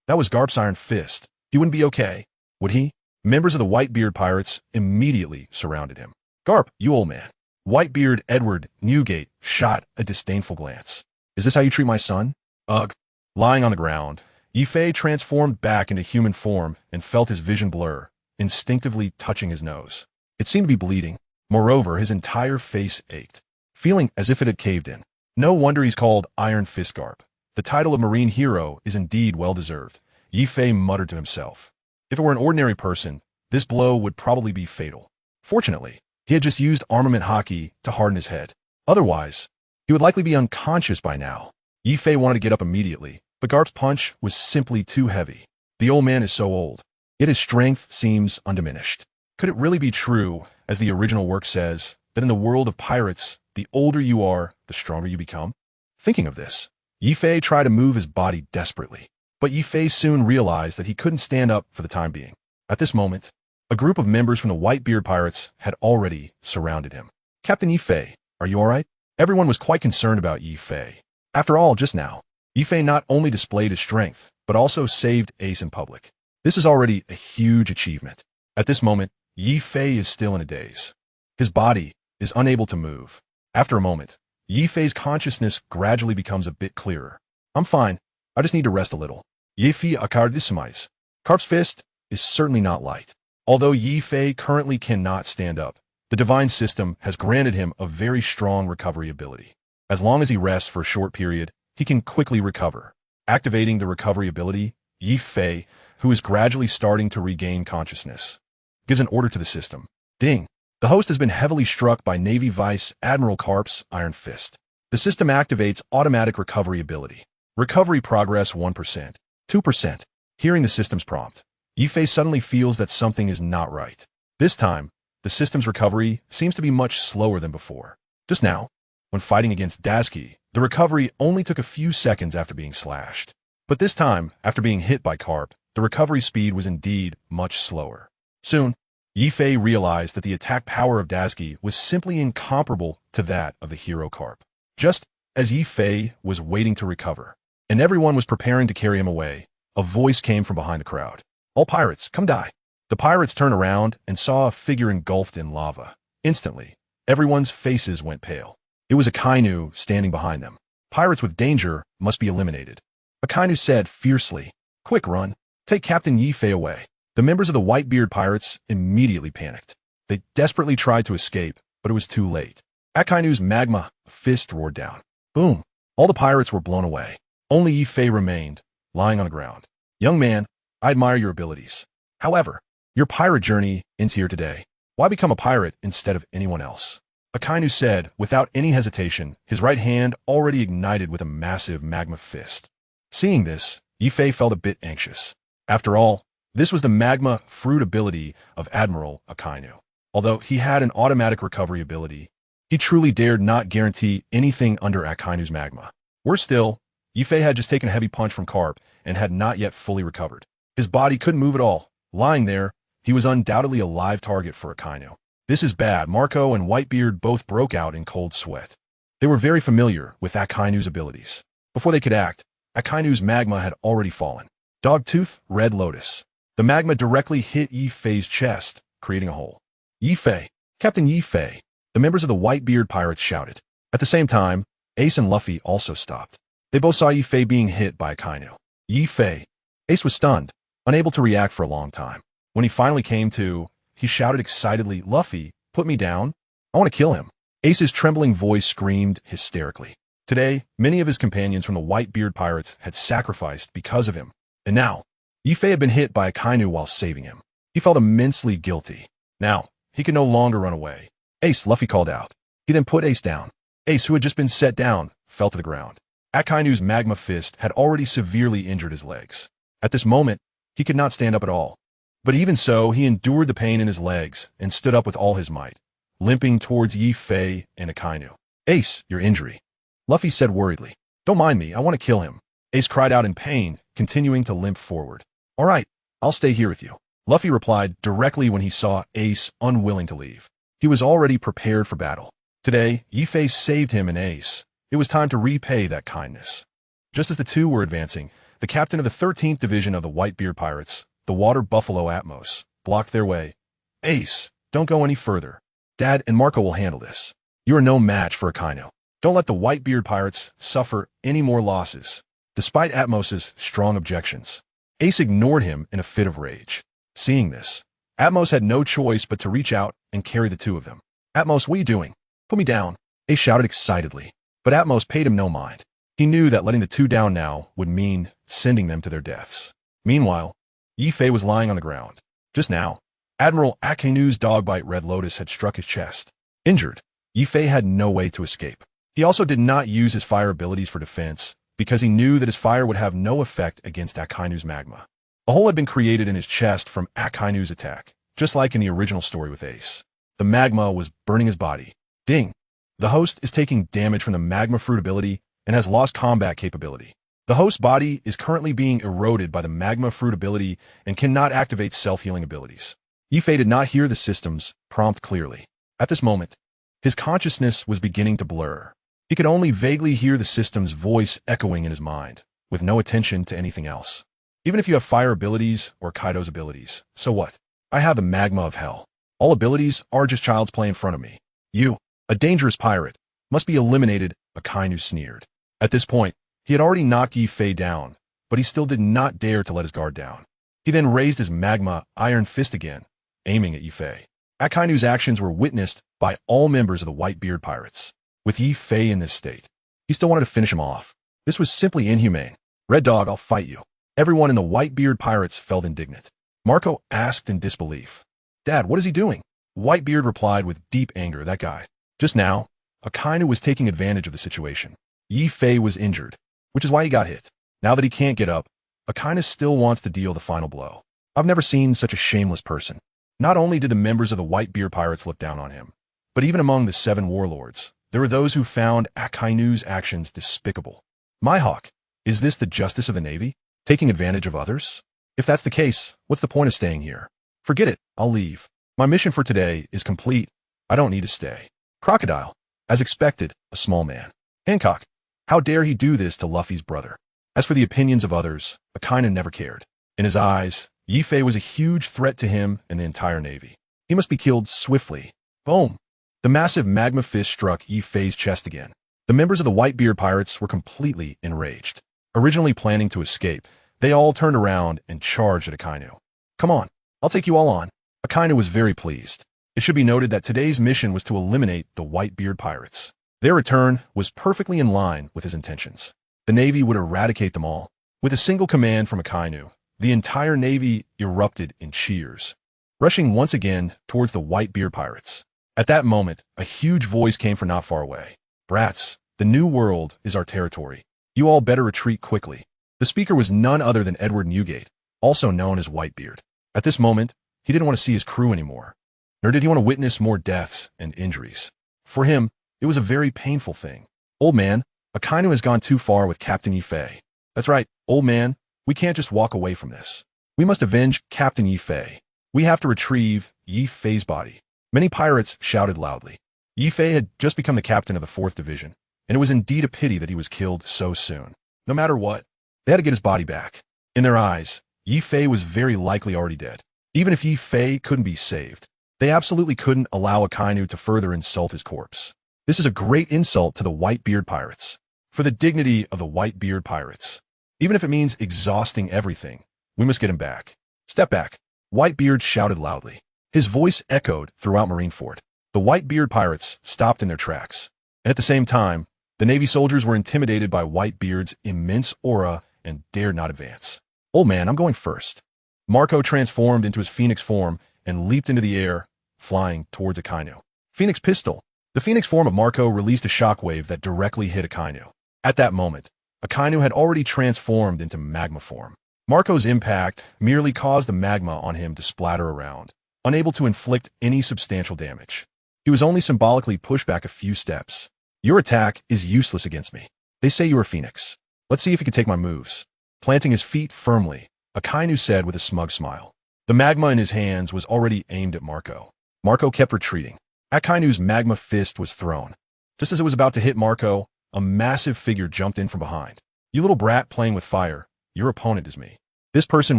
That was Garp's iron fist. He wouldn't be okay, would he? Members of the Whitebeard pirates immediately surrounded him. "Garp, you old man." Whitebeard Edward Newgate shot a disdainful glance. "Is this how you treat my son?" Ugh. Lying on the ground, Yi Fei transformed back into human form and felt his vision blur, instinctively touching his nose. It seemed to be bleeding. Moreover, his entire face ached, feeling as if it had caved in. No wonder he's called Iron Fist Garp. The title of Marine Hero is indeed well-deserved, Yi Fei muttered to himself. If it were an ordinary person, this blow would probably be fatal. Fortunately, he had just used armament Haki to harden his head. Otherwise, he would likely be unconscious by now. Yi Fei wanted to get up immediately, but Garp's punch was simply too heavy. The old man is so old. yet his strength seems undiminished. Could it really be true, as the original work says, that in the world of pirates, the older you are, the stronger you become? Thinking of this, Yi Fei tried to move his body desperately, but Yi Fei soon realized that he couldn't stand up for the time being. At this moment, a group of members from the Whitebeard pirates had already surrounded him. Captain Yi Fei, are you all right? Everyone was quite concerned about Yi Fei. After all, just now, Yi Fei not only displayed his strength, but also saved Ace in public. This is already a huge achievement. At this moment, Yi Fei is still in a daze. His body is unable to move. After a moment, Yi Fei's consciousness gradually becomes a bit clearer. I'm fine. I just need to rest a little. Yi Fei akardisimise. Carp's fist is certainly not light. Although Yi Fei currently cannot stand up, the divine system has granted him a very strong recovery ability. As long as he rests for a short period, he can quickly recover. Activating the recovery ability, Yi Fei, who is gradually starting to regain consciousness, gives an order to the system. Ding! The host has been heavily struck by Navy Vice Admiral Carp's Iron Fist. The system activates automatic recovery ability. Recovery progress 1%, 2%. Hearing the system's prompt, Yi Fei suddenly feels that something is not right. This time, the system's recovery seems to be much slower than before. Just now, when fighting against Dasky, the recovery only took a few seconds after being slashed. But this time, after being hit by Carp, the recovery speed was indeed much slower. Soon, Yi Fei realized that the attack power of Dasky was simply incomparable to that of the hero Carp. Just as Yi Fei was waiting to recover, and everyone was preparing to carry him away, a voice came from behind the crowd. All pirates, come die. The pirates turned around and saw a figure engulfed in lava. Instantly, everyone's faces went pale. It was Akainu standing behind them. Pirates with danger must be eliminated. Akainu said fiercely, "Quick, run. Take Captain Yi Fei away." The members of the Whitebeard pirates immediately panicked. They desperately tried to escape, but it was too late. Akainu's magma fist roared down. Boom! All the pirates were blown away. Only Yi Fei remained, lying on the ground. Young man, I admire your abilities. However, your pirate journey ends here today. Why become a pirate instead of anyone else? Akainu said, without any hesitation, his right hand already ignited with a massive magma fist. Seeing this, Yi Fei felt a bit anxious. After all, this was the magma fruit ability of Admiral Akainu. Although he had an automatic recovery ability, he truly dared not guarantee anything under Akainu's magma. Worse still, Yi Fei had just taken a heavy punch from Carp and had not yet fully recovered. His body couldn't move at all. Lying there, he was undoubtedly a live target for Akainu. This is bad. Marco and Whitebeard both broke out in cold sweat. They were very familiar with Akainu's abilities. Before they could act, Akainu's magma had already fallen. Dogtooth, Red Lotus. The magma directly hit Yi Fei's chest, creating a hole. Yi Fei, Captain Yi Fei, the members of the Whitebeard pirates shouted. At the same time, Ace and Luffy also stopped. They both saw Yi Fei being hit by Akainu. Yi Fei. Ace was stunned, unable to react for a long time. When he finally came to, he shouted excitedly, Luffy, put me down. I want to kill him. Ace's trembling voice screamed hysterically. Today, many of his companions from the Whitebeard pirates had sacrificed because of him. And now, Yi Fei had been hit by Akainu while saving him. He felt immensely guilty. Now, he could no longer run away. Ace, Luffy called out. He then put Ace down. Ace, who had just been set down, fell to the ground. Akainu's magma fist had already severely injured his legs. At this moment, he could not stand up at all. But even so, he endured the pain in his legs and stood up with all his might, limping towards Yi Fei and Akainu. Ace, your injury. Luffy said worriedly. Don't mind me, I want to kill him. Ace cried out in pain, continuing to limp forward. All right, I'll stay here with you. Luffy replied directly when he saw Ace unwilling to leave. He was already prepared for battle. Today, Yi Fei saved him and Ace. It was time to repay that kindness. Just as the two were advancing, the captain of the 13th Division of the Whitebeard Pirates, the Water Buffalo Atmos, blocked their way. Ace, don't go any further. Dad and Marco will handle this. You are no match for Akainu. Don't let the Whitebeard Pirates suffer any more losses. Despite Atmos's strong objections, Ace ignored him in a fit of rage. Seeing this, Atmos had no choice but to reach out and carry the two of them. Atmos, what are you doing? Put me down. Ace shouted excitedly, but Atmos paid him no mind. He knew that letting the two down now would mean sending them to their deaths. Meanwhile, Yi Fei was lying on the ground. Just now, Admiral Akainu's dogbite Red Lotus had struck his chest. Injured, Yi Fei had no way to escape. He also did not use his fire abilities for defense, because he knew that his fire would have no effect against Akainu's magma. A hole had been created in his chest from Akainu's attack, just like in the original story with Ace. The magma was burning his body. Ding! The host is taking damage from the magma fruit ability and has lost combat capability. The host's body is currently being eroded by the magma fruit ability and cannot activate self-healing abilities. Yifei did not hear the system's prompt clearly. At this moment, his consciousness was beginning to blur. He could only vaguely hear the system's voice echoing in his mind, with no attention to anything else. Even if you have fire abilities or Kaido's abilities, so what? I have the magma of hell. All abilities are just child's play in front of me. You, a dangerous pirate, must be eliminated, Akainu sneered. At this point, he had already knocked Yifei down, but he still did not dare to let his guard down. He then raised his magma iron fist again, aiming at Yifei. Akainu's actions were witnessed by all members of the Whitebeard pirates. With Yifei in this state, he still wanted to finish him off. This was simply inhumane. Red Dog, I'll fight you. Everyone in the Whitebeard pirates felt indignant. Marco asked in disbelief. Dad, what is he doing? Whitebeard replied with deep anger, that guy. Just now, Akainu was taking advantage of the situation. Yifei was injured, which is why he got hit. Now that he can't get up, Akainu still wants to deal the final blow. I've never seen such a shameless person. Not only did the members of the Whitebeard pirates look down on him, but even among the 7 warlords, there were those who found Akainu's actions despicable. Mihawk, is this the justice of the Navy? Taking advantage of others? If that's the case, what's the point of staying here? Forget it, I'll leave. My mission for today is complete. I don't need to stay. Crocodile, as expected, a small man. Hancock, how dare he do this to Luffy's brother? As for the opinions of others, Akainu never cared. In his eyes, Yifei was a huge threat to him and the entire Navy. He must be killed swiftly. Boom! The massive magma fist struck Yifei's chest again. The members of the Whitebeard pirates were completely enraged. Originally planning to escape, they all turned around and charged at Akainu. Come on, I'll take you all on. Akainu was very pleased. It should be noted that today's mission was to eliminate the Whitebeard pirates. Their return was perfectly in line with his intentions. The Navy would eradicate them all. With a single command from Akainu, the entire Navy erupted in cheers, rushing once again towards the Whitebeard pirates. At that moment, a huge voice came from not far away. Brats, the New World is our territory. You all better retreat quickly. The speaker was none other than Edward Newgate, also known as Whitebeard. At this moment, he didn't want to see his crew anymore, nor did he want to witness more deaths and injuries. For him, it was a very painful thing. Old man, Akainu has gone too far with Captain Yifei. That's right, old man, we can't just walk away from this. We must avenge Captain Yifei. We have to retrieve Yifei's body. Many pirates shouted loudly. Yifei had just become the captain of the 4th Division, and it was indeed a pity that he was killed so soon. No matter what, they had to get his body back. In their eyes, Yifei was very likely already dead. Even if Yifei couldn't be saved, they absolutely couldn't allow Akainu to further insult his corpse. This is a great insult to the Whitebeard pirates. For the dignity of the Whitebeard pirates, even if it means exhausting everything, we must get him back. Step back, Whitebeard shouted loudly. His voice echoed throughout Marineford. The Whitebeard pirates stopped in their tracks, and at the same time, the Navy soldiers were intimidated by Whitebeard's immense aura and dared not advance. Old man, I'm going first. Marco transformed into his phoenix form and leaped into the air, flying towards Akainu. Phoenix pistol. The phoenix form of Marco released a shockwave that directly hit Akainu. At that moment, Akainu had already transformed into magma form. Marco's impact merely caused the magma on him to splatter around, unable to inflict any substantial damage. He was only symbolically pushed back a few steps. Your attack is useless against me. They say you are Phoenix. Let's see if you can take my moves. Planting his feet firmly, Akainu said with a smug smile. The magma in his hands was already aimed at Marco. Marco kept retreating. Akainu's magma fist was thrown. Just as it was about to hit Marco, a massive figure jumped in from behind. You little brat playing with fire, your opponent is me. This person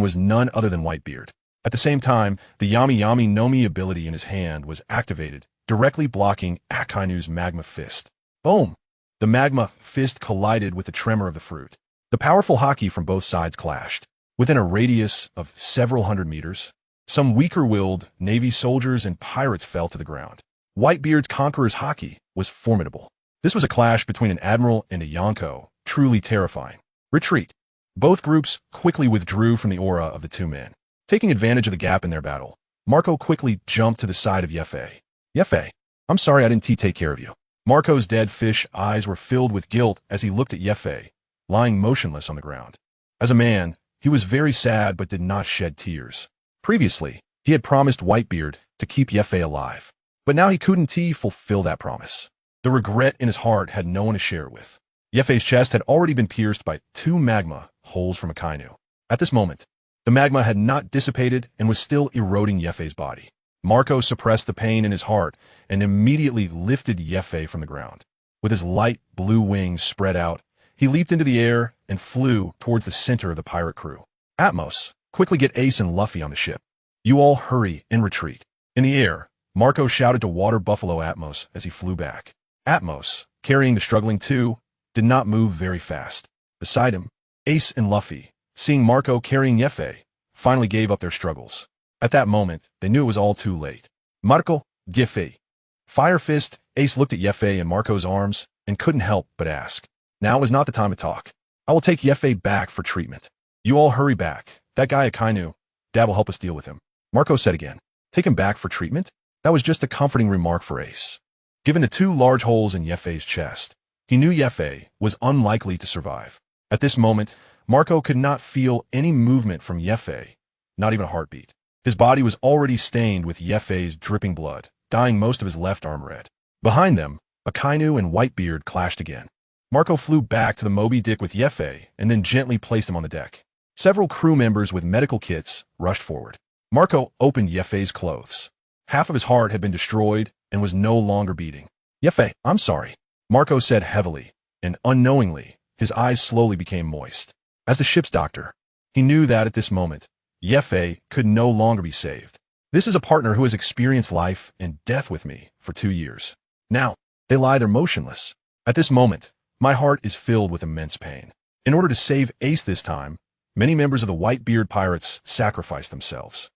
was none other than Whitebeard. At the same time, the Yami Yami no Mi ability in his hand was activated, directly blocking Akainu's magma fist. Boom! The magma fist collided with the tremor of the fruit. The powerful haki from both sides clashed. Within a radius of several hundred meters, some weaker-willed Navy soldiers and pirates fell to the ground. Whitebeard's Conqueror's haki was formidable. This was a clash between an admiral and a Yonko, truly terrifying. Retreat. Both groups quickly withdrew from the aura of the two men. Taking advantage of the gap in their battle, Marco quickly jumped to the side of Yefei. Yefei, I'm sorry I didn't take care of you. Marco's dead fish eyes were filled with guilt as he looked at Yefei, lying motionless on the ground. As a man, He was very sad but did not shed tears. Previously, he had promised Whitebeard to keep Yefei alive, but now he couldn't fulfill that promise. The regret in his heart had no one to share it with. Yefei's chest had already been pierced by 2 magma holes from a kainu. At this moment, the magma had not dissipated and was still eroding Yefei's body. Marco suppressed the pain in his heart and immediately lifted Yefei from the ground. With his light blue wings spread out, he leaped into the air and flew towards the center of the pirate crew. Atmos, quickly get Ace and Luffy on the ship. You all hurry and retreat. In the air, Marco shouted to Water Buffalo Atmos as he flew back. Atmos, carrying the struggling 2, did not move very fast. Beside him, Ace and Luffy, seeing Marco carrying Yefei, finally gave up their struggles. At that moment, they knew it was all too late. Marco, Yefei. Fire Fist, Ace looked at Yefei in Marco's arms and couldn't help but ask. Now is not the time to talk. I will take Yefei back for treatment. You all hurry back. That guy Akainu, Dad will help us deal with him. Marco said again. Take him back for treatment? That was just a comforting remark for Ace. Given the 2 large holes in Yefei's chest, he knew Yefei was unlikely to survive. At this moment, Marco could not feel any movement from Yefei, not even a heartbeat. His body was already stained with Yefei's dripping blood, dyeing most of his left arm red. Behind them, Akainu and Whitebeard clashed again. Marco flew back to the Moby Dick with Yefei and then gently placed him on the deck. Several crew members with medical kits rushed forward. Marco opened Yefei's clothes. Half of his heart had been destroyed and was no longer beating. Yefei, I'm sorry, Marco said heavily, and unknowingly, his eyes slowly became moist. As the ship's doctor, he knew that at this moment, Yefei could no longer be saved. This is a partner who has experienced life and death with me for 2 years. Now, they lie there motionless. At this moment, my heart is filled with immense pain. In order to save Ace this time, many members of the Whitebeard pirates sacrificed themselves.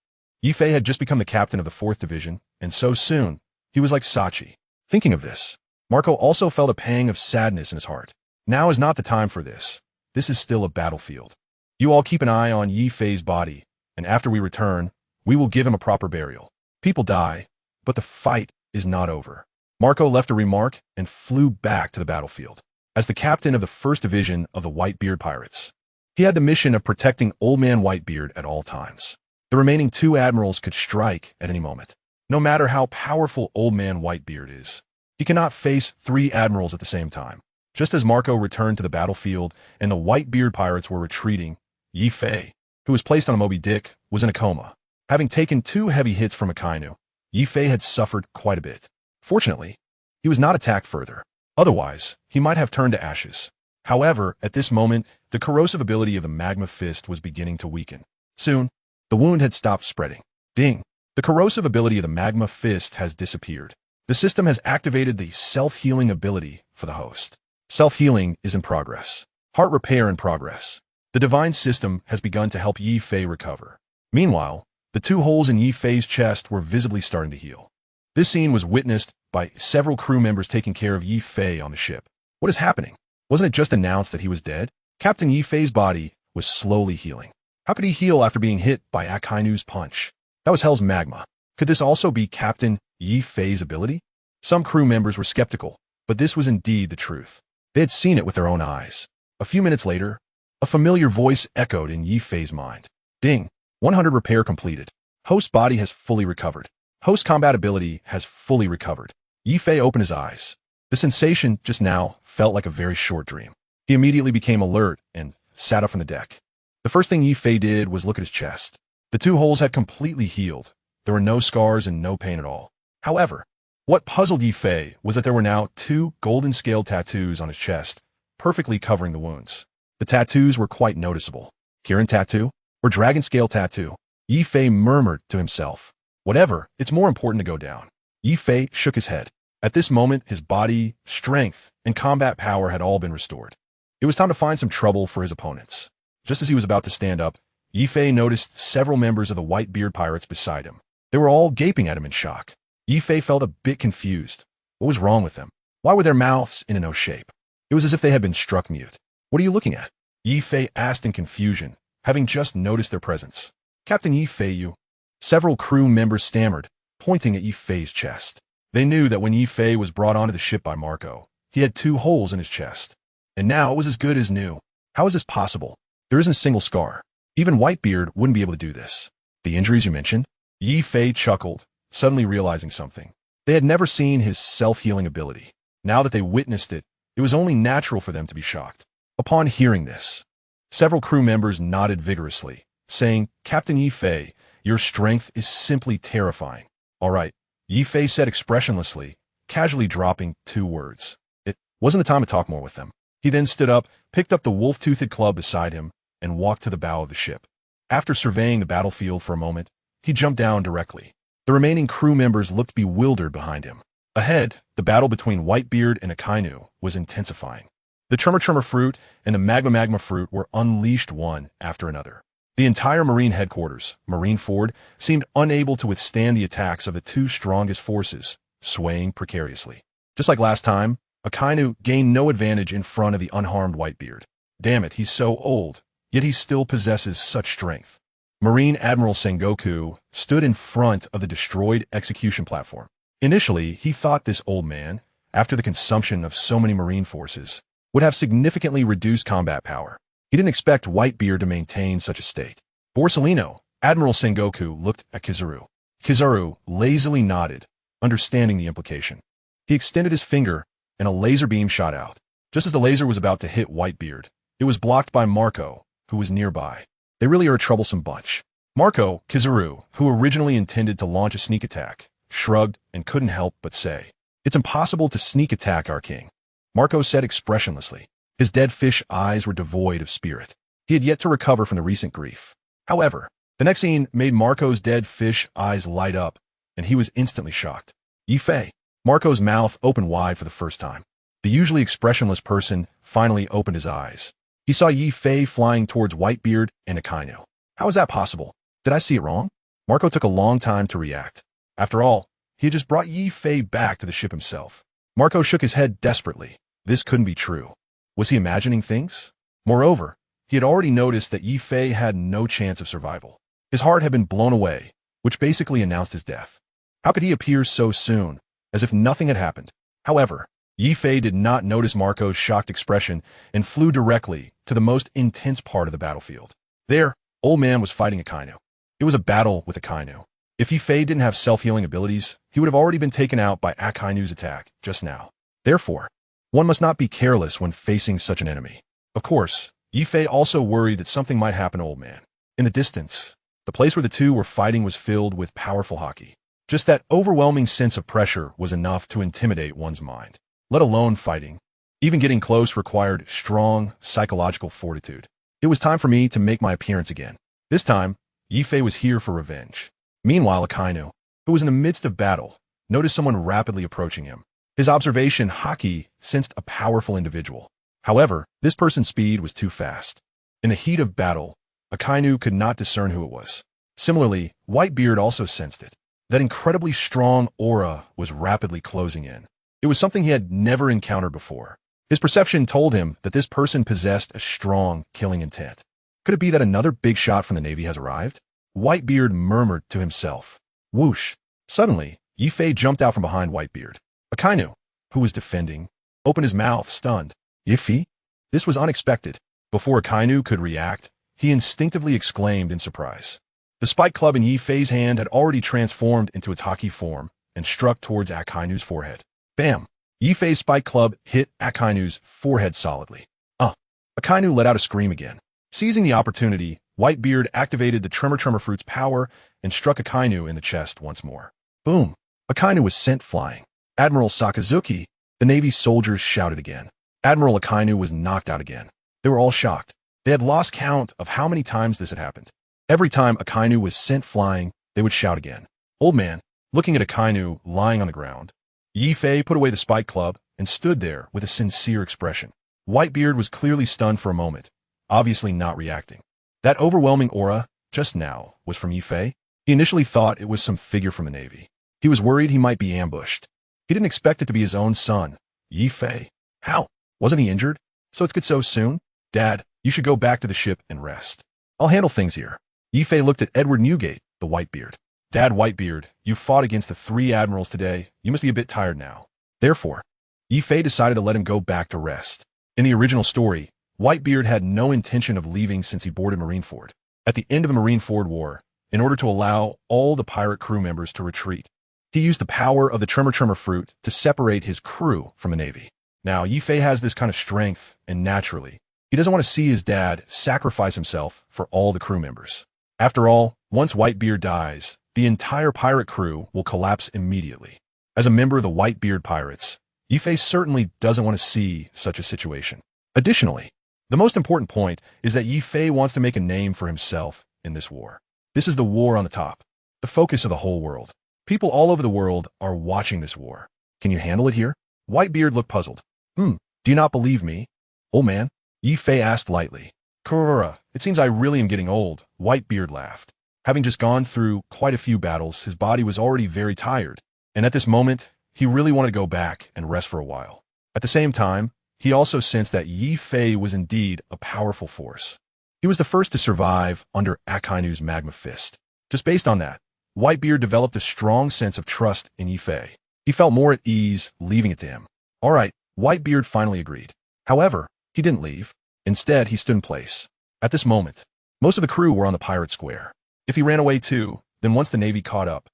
Yefei had just become the captain of the 4th Division, and so soon, he was like Sachi. Thinking of this, Marco also felt a pang of sadness in his heart. Now is not the time for this. This is still a battlefield. You all keep an eye on Yefei's body, and after we return, we will give him a proper burial. People die, but the fight is not over. Marco left a remark and flew back to the battlefield. As the captain of the 1st Division of the Whitebeard pirates, he had the mission of protecting Old Man Whitebeard at all times. The remaining 2 admirals could strike at any moment. No matter how powerful Old Man Whitebeard is, he cannot face 3 admirals at the same time. Just as Marco returned to the battlefield and the Whitebeard pirates were retreating, Yefei, who was placed on a Moby Dick, was in a coma. Having taken 2 heavy hits from Akainu, Yefei had suffered quite a bit. Fortunately, he was not attacked further. Otherwise, he might have turned to ashes. However, at this moment, the corrosive ability of the magma fist was beginning to weaken. Soon, the wound had stopped spreading. Ding! The corrosive ability of the magma fist has disappeared. The system has activated the self-healing ability for the host. Self-healing is in progress. Heart repair in progress. The divine system has begun to help Yefei recover. Meanwhile, the 2 holes in Yefei's chest were visibly starting to heal. This scene was witnessed by several crew members taking care of Yefei on the ship. What is happening? Wasn't it just announced that he was dead? Captain Yefei's body was slowly healing. How could he heal after being hit by Akainu's punch? That was Hell's magma. Could this also be Captain Yefei's ability? Some crew members were skeptical, but this was indeed the truth. They had seen it with their own eyes. A few minutes later, a familiar voice echoed in Yefei's mind. Ding! 100 repair completed. Host body has fully recovered. Host combat ability has fully recovered. Yefei opened his eyes. The sensation just now felt like a very short dream. He immediately became alert and sat up from the deck. The first thing Yefei did was look at his chest. The 2 holes had completely healed. There were no scars and no pain at all. However, what puzzled Yefei was that there were now 2 golden scale tattoos on his chest, perfectly covering the wounds. The tattoos were quite noticeable. Kirin tattoo or dragon scale tattoo? Yefei murmured to himself. Whatever, it's more important to go down. Yefei shook his head. At this moment, his body, strength, and combat power had all been restored. It was time to find some trouble for his opponents. Just as he was about to stand up, Yefei noticed several members of the Whitebeard pirates beside him. They were all gaping at him in shock. Yefei felt a bit confused. What was wrong with them? Why were their mouths in an O shape? It was as if they had been struck mute. What are you looking at? Yefei asked in confusion, having just noticed their presence. Captain Yefei, you. Several crew members stammered, pointing at Yefei's chest. They knew that when Yefei was brought onto the ship by Marco, he had 2 holes in his chest. And now it was as good as new. How is this possible? There isn't a single scar. Even Whitebeard wouldn't be able to do this. The injuries you mentioned? Yi Fei chuckled, suddenly realizing something. They had never seen his self-healing ability. Now that they witnessed it, it was only natural for them to be shocked. Upon hearing this, several crew members nodded vigorously, saying, "Captain Yi Fei, your strength is simply terrifying." "All right," Yi Fei said expressionlessly, casually dropping 2 words. It wasn't the time to talk more with them. He then stood up, picked up the wolf-toothed club beside him, and walked to the bow of the ship. After surveying the battlefield for a moment, he jumped down directly. The remaining crew members looked bewildered behind him. Ahead, the battle between Whitebeard and Akainu was intensifying. The Tremor fruit and the Magma fruit were unleashed one after another. The entire Marine headquarters, Marineford, seemed unable to withstand the attacks of the 2 strongest forces, swaying precariously. Just like last time, Akainu gained no advantage in front of the unharmed Whitebeard. Damn it, he's so old, yet he still possesses such strength. Marine Admiral Sengoku stood in front of the destroyed execution platform. Initially, he thought this old man, after the consumption of so many Marine forces, would have significantly reduced combat power. He didn't expect Whitebeard to maintain such a state. Borsellino, Admiral Sengoku looked at Kizaru. Kizaru lazily nodded, understanding the implication. He extended his finger, and a laser beam shot out. Just as the laser was about to hit Whitebeard, it was blocked by Marco, who was nearby. They really are a troublesome bunch. Marco, Kizaru, who originally intended to launch a sneak attack, shrugged and couldn't help but say, "It's impossible to sneak attack our king." Marco said expressionlessly. His dead fish eyes were devoid of spirit. He had yet to recover from the recent grief. However, the next scene made Marco's dead fish eyes light up, and he was instantly shocked. "Yi Fei." Marco's mouth opened wide for the first time. The usually expressionless person finally opened his eyes. He saw Yi Fei flying towards Whitebeard and Akainu. How is that possible? Did I see it wrong? Marco took a long time to react. After all, he had just brought Yi Fei back to the ship himself. Marco shook his head desperately. This couldn't be true. Was he imagining things? Moreover, he had already noticed that Yi Fei had no chance of survival. His heart had been blown away, which basically announced his death. How could he appear so soon, as if nothing had happened? However, Yi Fei did not notice Marco's shocked expression and flew directly to the most intense part of the battlefield. There, Old Man was fighting Akainu. It was a battle with Akainu. If Yi Fei didn't have self-healing abilities, he would have already been taken out by Akainu's attack just now. Therefore, one must not be careless when facing such an enemy. Of course, Yi Fei also worried that something might happen to Old Man. In the distance, the place where the two were fighting was filled with powerful haki. Just that overwhelming sense of pressure was enough to intimidate one's mind. Let alone fighting. Even getting close required strong psychological fortitude. It was time for me to make my appearance again. This time, Yi Fei was here for revenge. Meanwhile, Akainu, who was in the midst of battle, noticed someone rapidly approaching him. His observation haki sensed a powerful individual. However, this person's speed was too fast. In the heat of battle, Akainu could not discern who it was. Similarly, Whitebeard also sensed it. That incredibly strong aura was rapidly closing in. It was something he had never encountered before. His perception told him that this person possessed a strong killing intent. Could it be that another big shot from the Navy has arrived? Whitebeard murmured to himself. Whoosh! Suddenly, Yi Fei jumped out from behind Whitebeard. Akainu, who was defending, opened his mouth, stunned. Yi Fei? This was unexpected. Before Akainu could react, he instinctively exclaimed in surprise. The spike club in Yi Fei's hand had already transformed into its haki form and struck towards Akainu's forehead. Bam! Yi Fei's spike club hit Akainu's forehead solidly. Akainu let out a scream again. Seizing the opportunity, Whitebeard activated the Tremor fruit's power and struck Akainu in the chest once more. Boom! Akainu was sent flying. Admiral Sakazuki, the Navy's soldiers shouted again. Admiral Akainu was knocked out again. They were all shocked. They had lost count of how many times this had happened. Every time Akainu was sent flying, they would shout again. Old Man, looking at Akainu lying on the ground, Yi Fei put away the spike club and stood there with a sincere expression. Whitebeard was clearly stunned for a moment, obviously not reacting. That overwhelming aura, just now, was from Yi Fei. He initially thought it was some figure from the Navy. He was worried he might be ambushed. He didn't expect it to be his own son, Yi Fei. How? Wasn't he injured? So it's good so soon? Dad, you should go back to the ship and rest. I'll handle things here. Yi Fei looked at Edward Newgate, the Whitebeard. Dad Whitebeard, you fought against the 3 admirals today. You must be a bit tired now. Therefore, Yi Fei decided to let him go back to rest. In the original story, Whitebeard had no intention of leaving since he boarded Marineford. At the end of the Marineford War, in order to allow all the pirate crew members to retreat, he used the power of the Tremor fruit to separate his crew from the Navy. Now, Yi Fei has this kind of strength, and naturally, he doesn't want to see his dad sacrifice himself for all the crew members. After all, once Whitebeard dies, the entire pirate crew will collapse immediately. As a member of the Whitebeard pirates, Yi Fei certainly doesn't want to see such a situation. Additionally, the most important point is that Yi Fei wants to make a name for himself in this war. This is the war on the top, the focus of the whole world. People all over the world are watching this war. Can you handle it here? Whitebeard looked puzzled. Do you not believe me? Old man, Yi Fei asked lightly. Kurura, it seems I really am getting old, Whitebeard laughed. Having just gone through quite a few battles, his body was already very tired, and at this moment, he really wanted to go back and rest for a while. At the same time, he also sensed that Yi Fei was indeed a powerful force. He was the first to survive under Akainu's magma fist. Just based on that, Whitebeard developed a strong sense of trust in Yi Fei. He felt more at ease leaving it to him. All right, Whitebeard finally agreed. However, he didn't leave. Instead, he stood in place. At this moment, most of the crew were on the pirate square. If he ran away too, then once the Navy caught up,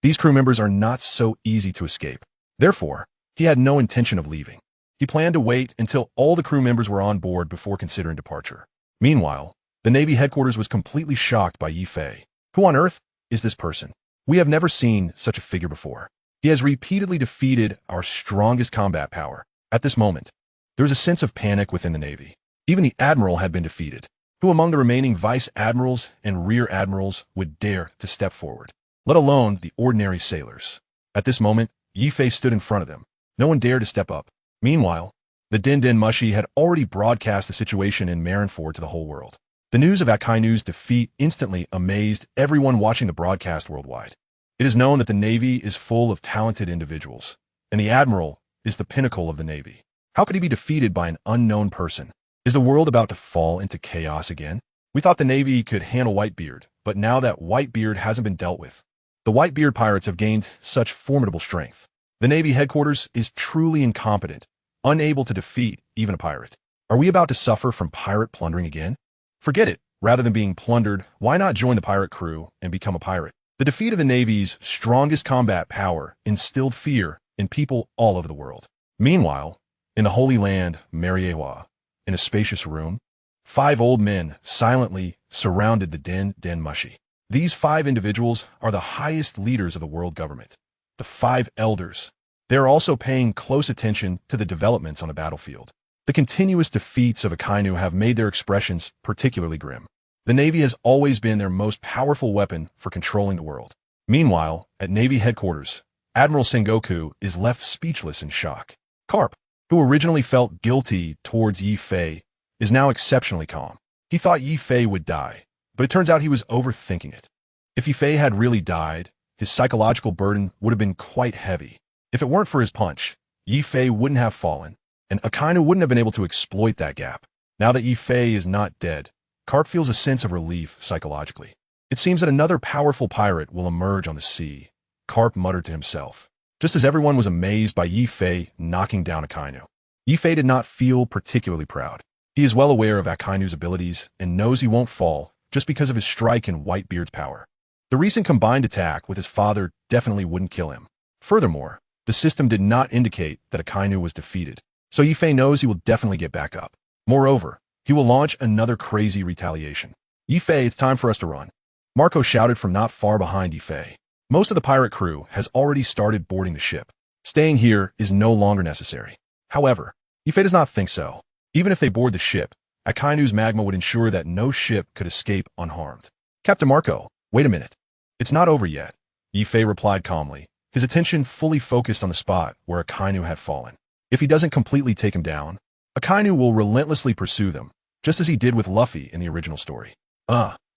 these crew members are not so easy to escape. Therefore, he had no intention of leaving. He planned to wait until all the crew members were on board before considering departure. Meanwhile, the Navy headquarters was completely shocked by Yi Fei. Who on earth is this person? We have never seen such a figure before. He has repeatedly defeated our strongest combat power. At this moment, there was a sense of panic within the Navy. Even the admiral had been defeated. Who among the remaining vice admirals and rear admirals would dare to step forward, let alone the ordinary sailors? At this moment, Yi Fei stood in front of them. No one dared to step up. Meanwhile, the Din Din Mushi had already broadcast the situation in Marineford to the whole world. The news of Akainu's defeat instantly amazed everyone watching the broadcast worldwide. It is known that the Navy is full of talented individuals, and the Admiral is the pinnacle of the Navy. How could he be defeated by an unknown person? Is the world about to fall into chaos again? We thought the Navy could handle Whitebeard, but now that Whitebeard hasn't been dealt with, the Whitebeard pirates have gained such formidable strength. The Navy headquarters is truly incompetent, unable to defeat even a pirate. Are we about to suffer from pirate plundering again? Forget it. Rather than being plundered, why not join the pirate crew and become a pirate? The defeat of the Navy's strongest combat power instilled fear in people all over the world. Meanwhile, in the Holy Land, Marineford, in a spacious room, 5 old men silently surrounded the Din Din Mushi. These 5 individuals are the highest leaders of the world government, the 5 elders. They are also paying close attention to the developments on the battlefield. The continuous defeats of Akainu have made their expressions particularly grim. The Navy has always been their most powerful weapon for controlling the world. Meanwhile, at Navy headquarters, Admiral Sengoku is left speechless in shock. Carp, who originally felt guilty towards Yi Fei, is now exceptionally calm. He thought Yi Fei would die, but it turns out he was overthinking it. If Yi Fei had really died, his psychological burden would have been quite heavy. If it weren't for his punch, Yi Fei wouldn't have fallen, and Akainu wouldn't have been able to exploit that gap. Now that Yi Fei is not dead, Carp feels a sense of relief psychologically. It seems that another powerful pirate will emerge on the sea, Carp muttered to himself. Just as everyone was amazed by Yi Fei knocking down Akainu, Yi Fei did not feel particularly proud. He is well aware of Akainu's abilities and knows he won't fall just because of his strike in Whitebeard's power. The recent combined attack with his father definitely wouldn't kill him. Furthermore, the system did not indicate that Akainu was defeated, so Yi Fei knows he will definitely get back up. Moreover, he will launch another crazy retaliation. Yi Fei, it's time for us to run, Marco shouted from not far behind Yi Fei. Most of the pirate crew has already started boarding the ship. Staying here is no longer necessary. However, Yi Fei does not think so. Even if they board the ship, Akainu's magma would ensure that no ship could escape unharmed. Captain Marco, wait a minute. It's not over yet, Yi Fei replied calmly, his attention fully focused on the spot where Akainu had fallen. If he doesn't completely take him down, Akainu will relentlessly pursue them, just as he did with Luffy in the original story.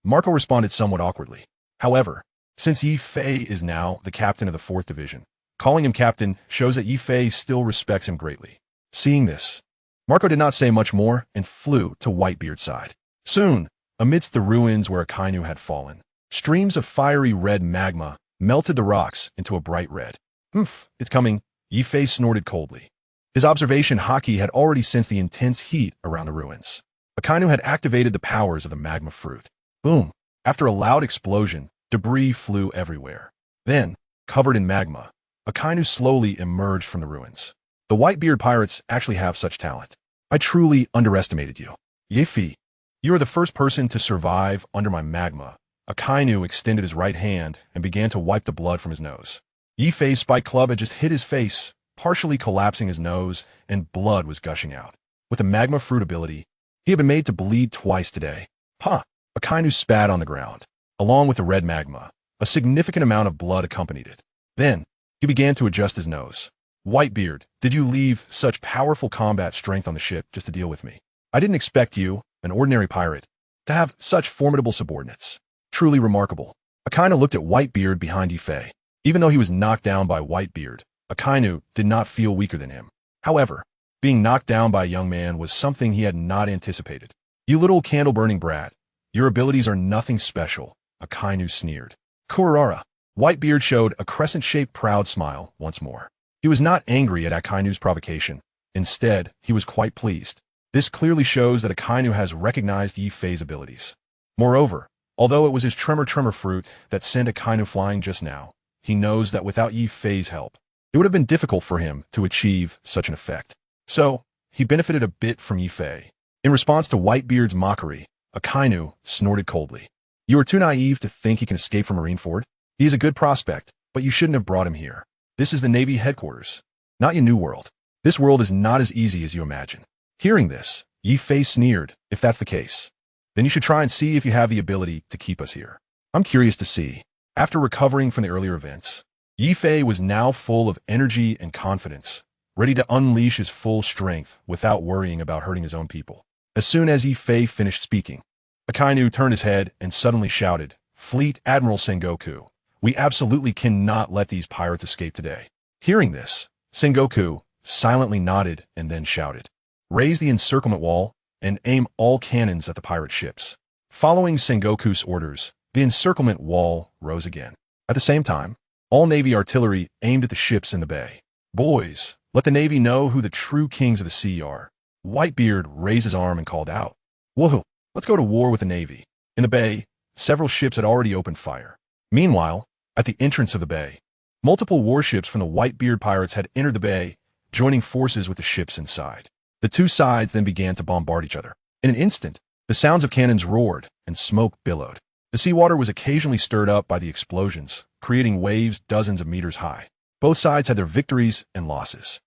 Marco responded somewhat awkwardly. However, since Yi Fei is now the captain of the 4th Division, calling him captain shows that Yi Fei still respects him greatly. Seeing this, Marco did not say much more and flew to Whitebeard's side. Soon, amidst the ruins where Akainu had fallen, streams of fiery red magma melted the rocks into a bright red. It's coming, Yi Fei snorted coldly. His observation Haki had already sensed the intense heat around the ruins. Akainu had activated the powers of the magma fruit. Boom! After a loud explosion, debris flew everywhere. Then, covered in magma, a Kainu slowly emerged from the ruins. The whitebeard pirates actually have such talent. I truly underestimated you. Yifi, you are the first person to survive under my magma. A Kainu extended his right hand and began to wipe the blood from his nose. Yifei's spike club had just hit his face, partially collapsing his nose, and blood was gushing out. With a magma fruit ability, he had been made to bleed twice today. Huh! A Kainu spat on the ground. Along with the red magma, a significant amount of blood accompanied it. Then, he began to adjust his nose. Whitebeard, did you leave such powerful combat strength on the ship just to deal with me? I didn't expect you, an ordinary pirate, to have such formidable subordinates. Truly remarkable. Akainu looked at Whitebeard behind Yifei. Even though he was knocked down by Whitebeard, Akainu did not feel weaker than him. However, being knocked down by a young man was something he had not anticipated. You little candle-burning brat, your abilities are nothing special, Akainu sneered. Kurara, Whitebeard showed a crescent-shaped proud smile once more. He was not angry at Akainu's provocation. Instead, he was quite pleased. This clearly shows that Akainu has recognized Yifei's abilities. Moreover, although it was his tremor fruit that sent Akainu flying just now, he knows that without Yifei's help, it would have been difficult for him to achieve such an effect. So, he benefited a bit from Yifei. In response to Whitebeard's mockery, Akainu snorted coldly. You are too naive to think he can escape from Marineford. He is a good prospect, but you shouldn't have brought him here. This is the Navy headquarters, not your new world. This world is not as easy as you imagine. Hearing this, Yifei sneered. If that's the case, then you should try and see if you have the ability to keep us here. I'm curious to see. After recovering from the earlier events, Yifei was now full of energy and confidence, ready to unleash his full strength without worrying about hurting his own people. As soon as Yifei finished speaking, Akainu turned his head and suddenly shouted, Fleet Admiral Sengoku, we absolutely cannot let these pirates escape today. Hearing this, Sengoku silently nodded and then shouted, raise the encirclement wall and aim all cannons at the pirate ships. Following Sengoku's orders, the encirclement wall rose again. At the same time, all Navy artillery aimed at the ships in the bay. Boys, let the Navy know who the true kings of the sea are. Whitebeard raised his arm and called out, whoa, let's go to war with the Navy. In the bay, several ships had already opened fire. Meanwhile, at the entrance of the bay, multiple warships from the Whitebeard pirates had entered the bay, joining forces with the ships inside. The two sides then began to bombard each other. In an instant, the sounds of cannons roared and smoke billowed. The seawater was occasionally stirred up by the explosions, creating waves dozens of meters high. Both sides had their victories and losses.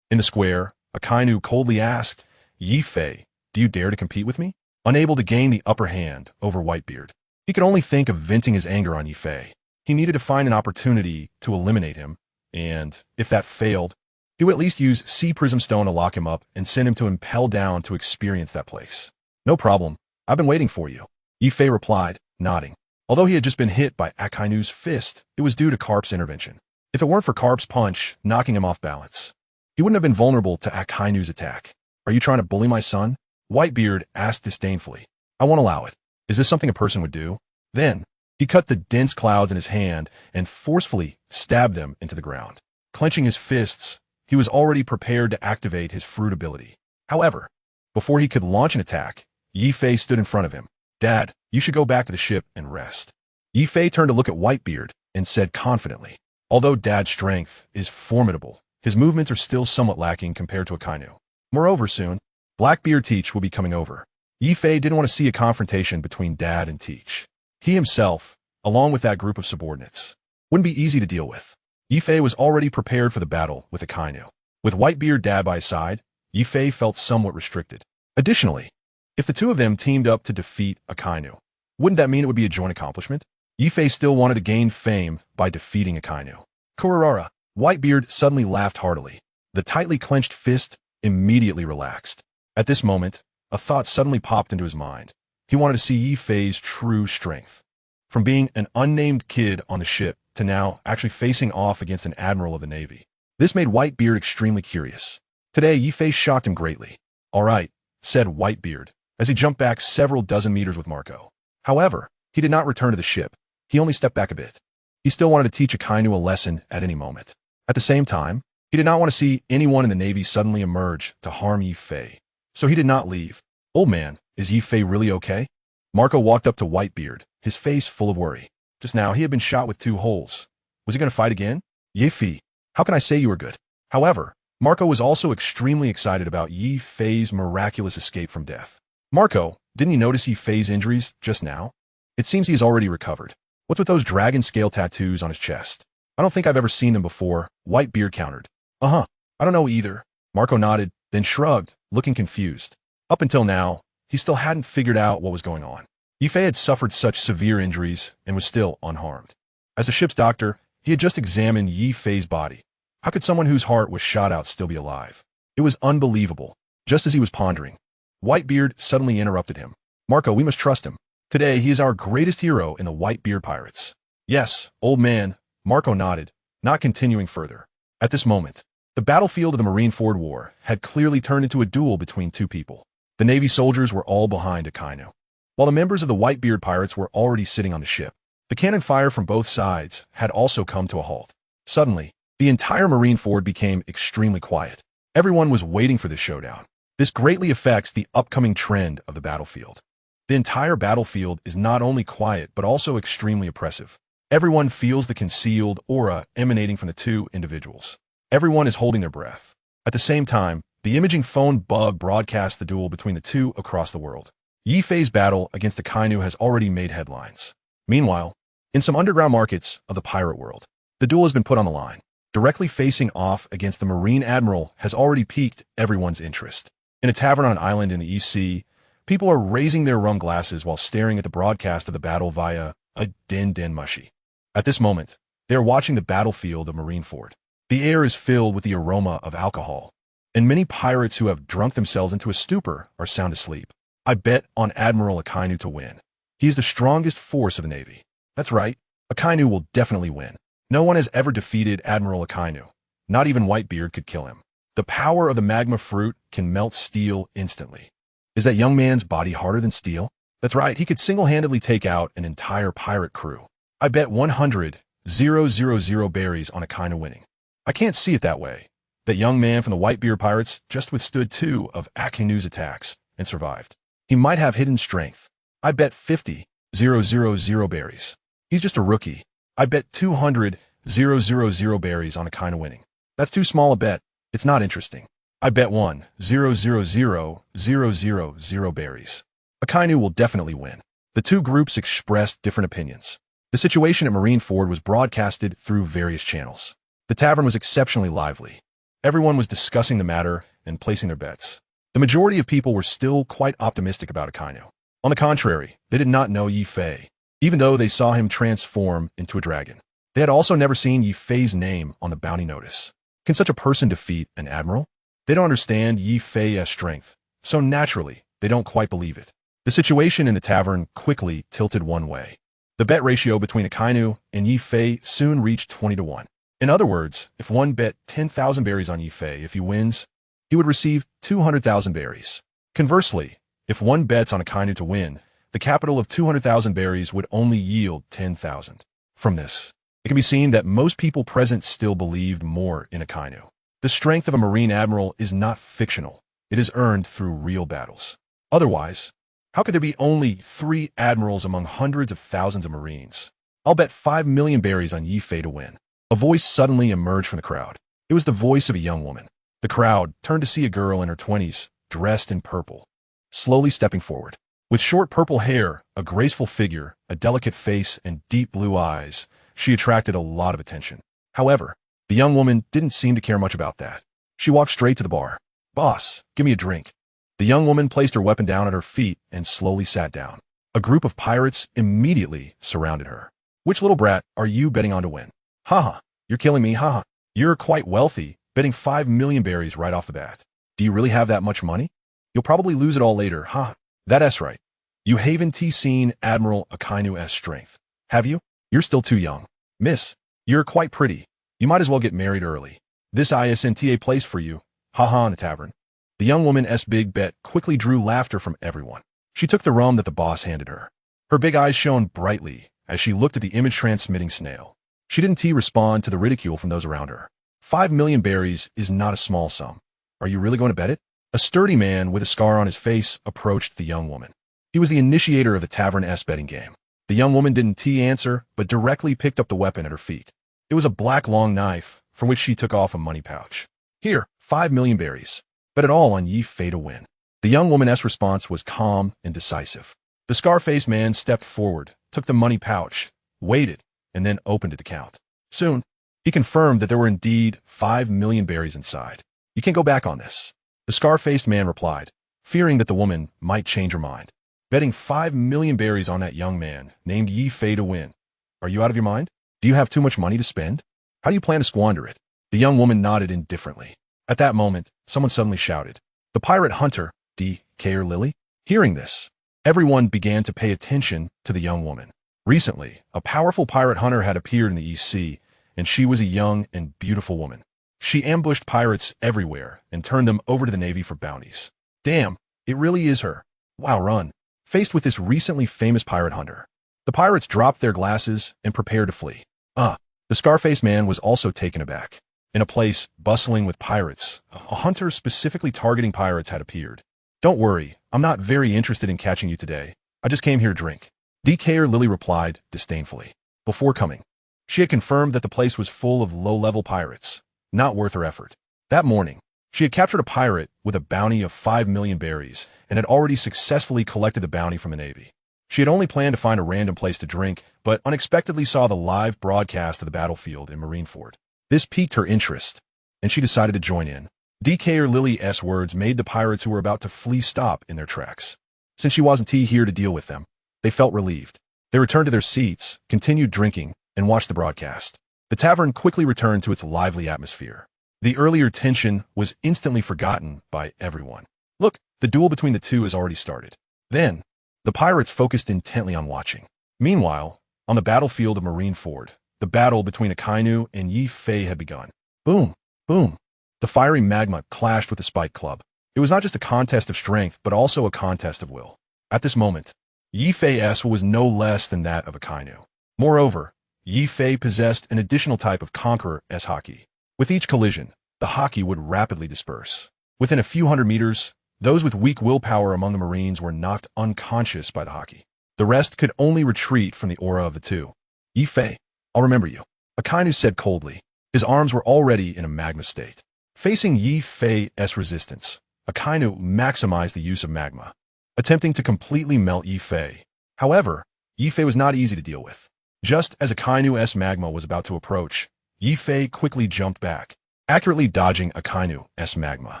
In the square, Akainu coldly asked, Yifei, do you dare to compete with me? Unable to gain the upper hand over Whitebeard, he could only think of venting his anger on Yifei. He needed to find an opportunity to eliminate him, and, if that failed, he would at least use Sea Prism Stone to lock him up and send him to impel down to experience that place. No problem. I've been waiting for you, Yifei replied, nodding. Although he had just been hit by Akainu's fist, it was due to Carp's intervention. If it weren't for Carp's punch knocking him off balance, he wouldn't have been vulnerable to Akainu's attack. Are you trying to bully my son? Whitebeard asked disdainfully. I won't allow it. Is this something a person would do? Then, he cut the dense clouds in his hand and forcefully stabbed them into the ground. Clenching his fists, he was already prepared to activate his fruit ability. However, before he could launch an attack, Yifei stood in front of him. Dad, you should go back to the ship and rest. Yifei turned to look at Whitebeard and said confidently, although Dad's strength is formidable, his movements are still somewhat lacking compared to Akainu. Moreover, soon, Blackbeard Teach will be coming over. Yifei didn't want to see a confrontation between Dad and Teach. He himself, along with that group of subordinates, wouldn't be easy to deal with. Yifei was already prepared for the battle with Akainu. With Whitebeard Dad by his side, Yifei felt somewhat restricted. Additionally, if the two of them teamed up to defeat Akainu, wouldn't that mean it would be a joint accomplishment? Yifei still wanted to gain fame by defeating Akainu. Kurara, Whitebeard suddenly laughed heartily. The tightly clenched fist immediately relaxed. At this moment, a thought suddenly popped into his mind. He wanted to see Yifei's true strength. From being an unnamed kid on the ship to now actually facing off against an admiral of the Navy. This made Whitebeard extremely curious. Today, Yifei shocked him greatly. All right, said Whitebeard, as he jumped back several dozen meters with Marco. However, he did not return to the ship. He only stepped back a bit. He still wanted to teach Akainu a lesson at any moment. At the same time, he did not want to see anyone in the Navy suddenly emerge to harm Yifei. So he did not leave. Old man, is Yifei really okay? Marco walked up to Whitebeard his face full of worry. Just now, he had been shot with 2 holes. Was he going to fight again? Ye Fei, how can I say you are good? However, Marco was also extremely excited about Ye Fei's miraculous escape from death. Marco, didn't you notice Ye Fei's injuries just now? It seems he has already recovered. What's with those dragon scale tattoos on his chest? I don't think I've ever seen them before, Whitebeard countered. I don't know either. Marco nodded, then shrugged, looking confused. Up until now, he still hadn't figured out what was going on. Ye Fei had suffered such severe injuries and was still unharmed. As the ship's doctor, he had just examined Ye Fei's body. How could someone whose heart was shot out still be alive? It was unbelievable. Just as he was pondering, Whitebeard suddenly interrupted him. Marco, we must trust him. Today, he is our greatest hero in the Whitebeard pirates. Yes, old man, Marco nodded, not continuing further. At this moment, the battlefield of the Marineford War had clearly turned into a duel between 2 people. The Navy soldiers were all behind Akainu, while the members of the Whitebeard pirates were already sitting on the ship. The cannon fire from both sides had also come to a halt. Suddenly, the entire Marineford became extremely quiet. Everyone was waiting for this showdown. This greatly affects the upcoming trend of the battlefield. The entire battlefield is not only quiet but also extremely oppressive. Everyone feels the concealed aura emanating from the 2 individuals. Everyone is holding their breath. At the same time, the imaging phone bug broadcasts the duel between the 2 across the world. Ye Fei's battle against Akainu has already made headlines. Meanwhile, in some underground markets of the pirate world, the duel has been put on the line. Directly facing off against the Marine Admiral has already piqued everyone's interest. In a tavern on an island in the East Sea, people are raising their rum glasses while staring at the broadcast of the battle via a din mushy. At this moment, they are watching the battlefield of Marineford. The air is filled with the aroma of alcohol, and many pirates who have drunk themselves into a stupor are sound asleep. I bet on Admiral Akainu to win. He is the strongest force of the Navy. That's right, Akainu will definitely win. No one has ever defeated Admiral Akainu. Not even Whitebeard could kill him. The power of the magma fruit can melt steel instantly. Is that young man's body harder than steel? That's right, he could single-handedly take out an entire pirate crew. I bet 100,000 berries on Akainu winning. I can't see it that way. That young man from the Whitebeard pirates just withstood 2 of Akainu's attacks and survived. He might have hidden strength. I bet 50,000 berries. He's just a rookie. I bet 200,000 berries on Akainu winning. That's too small a bet. It's not interesting. I bet 1,000,000 berries. Akainu will definitely win. The 2 groups expressed different opinions. The situation at Marineford was broadcasted through various channels. The tavern was exceptionally lively. Everyone was discussing the matter and placing their bets. The majority of people were still quite optimistic about Akainu. On the contrary, they did not know Ye Fei, even though they saw him transform into a dragon. They had also never seen Ye Fei's name on the bounty notice. Can such a person defeat an admiral? They don't understand Ye Fei's strength, so naturally, they don't quite believe it. The situation in the tavern quickly tilted one way. The bet ratio between Akainu and Ye Fei soon reached 20-1. In other words, if one bet 10,000 berries on Ye Fei, if he wins, he would receive 200,000 berries. Conversely, if one bets on Akainu to win, the capital of 200,000 berries would only yield 10,000. From this, it can be seen that most people present still believed more in Akainu. The strength of a Marine Admiral is not fictional. It is earned through real battles. Otherwise, how could there be only 3 admirals among hundreds of thousands of Marines? I'll bet 5 million berries on Ye Fei to win. A voice suddenly emerged from the crowd. It was the voice of a young woman. The crowd turned to see a girl in her 20s, dressed in purple, slowly stepping forward. With short purple hair, a graceful figure, a delicate face, and deep blue eyes, she attracted a lot of attention. However, the young woman didn't seem to care much about that. She walked straight to the bar. "Boss, give me a drink." The young woman placed her weapon down at her feet and slowly sat down. A group of pirates immediately surrounded her. "Which little brat are you betting on to win?" "Haha, you're killing me, haha. You're quite wealthy, betting 5 million berries right off the bat. Do you really have that much money? You'll probably lose it all later, ha. That's right. You haven't seen Admiral Akainu's strength, have you? You're still too young. Miss, you're quite pretty. You might as well get married early. This isn't a place for you, haha, in the tavern." The young woman's big bet quickly drew laughter from everyone. She took the rum that the boss handed her. Her big eyes shone brightly as she looked at the image-transmitting snail. She didn't respond to the ridicule from those around her. 5 million berries is not a small sum. Are you really going to bet it? A sturdy man with a scar on his face approached the young woman. He was the initiator of the tavern's betting game. The young woman didn't answer, but directly picked up the weapon at her feet. It was a black long knife, from which she took off a money pouch. Here, 5 million berries. Bet it all on Yi Fei to win. The young woman's response was calm and decisive. The scar-faced man stepped forward, took the money pouch, waited, and then opened it to count. Soon, he confirmed that there were indeed 5 million berries inside. You can't go back on this. The scar-faced man replied, fearing that the woman might change her mind. Betting 5 million berries on that young man, named Yi Fei to win. Are you out of your mind? Do you have too much money to spend? How do you plan to squander it? The young woman nodded indifferently. At that moment, someone suddenly shouted, "The pirate hunter, D.K. Lily?" Hearing this, everyone began to pay attention to the young woman. Recently, a powerful pirate hunter had appeared in the East Sea, and she was a young and beautiful woman. She ambushed pirates everywhere and turned them over to the Navy for bounties. Damn, it really is her. Wow, run. Faced with this recently famous pirate hunter, the pirates dropped their glasses and prepared to flee. The scar-faced man was also taken aback. In a place bustling with pirates, a hunter specifically targeting pirates had appeared. Don't worry, I'm not very interested in catching you today. I just came here to drink. D.K. Lily replied disdainfully. Before coming, she had confirmed that the place was full of low-level pirates, not worth her effort. That morning, she had captured a pirate with a bounty of 5 million berries and had already successfully collected the bounty from the Navy. She had only planned to find a random place to drink, but unexpectedly saw the live broadcast of the battlefield in Marineford. This piqued her interest, and she decided to join in. D.K. Lily's words made the pirates who were about to flee stop in their tracks. Since she wasn't here to deal with them, they felt relieved. They returned to their seats, continued drinking, and watched the broadcast. The tavern quickly returned to its lively atmosphere. The earlier tension was instantly forgotten by everyone. Look, the duel between the two has already started. Then, the pirates focused intently on watching. Meanwhile, on the battlefield of Marineford, the battle between Akainu and Yi Fei had begun. Boom, boom. The fiery magma clashed with the spike club. It was not just a contest of strength, but also a contest of will. At this moment, Yi Fei's will was no less than that of Akainu. Moreover, Yi Fei possessed an additional type of conqueror's haki. With each collision, the haki would rapidly disperse. Within a few hundred meters, those with weak willpower among the Marines were knocked unconscious by the haki. The rest could only retreat from the aura of the two. Yi Fei, I'll remember you, Akainu said coldly. His arms were already in a magma state. Facing Yi Fei's resistance, Akainu maximized the use of magma, attempting to completely melt Yi Fei. However, Yi Fei was not easy to deal with. Just as Akainu's magma was about to approach, Yi Fei quickly jumped back, accurately dodging Akainu's magma.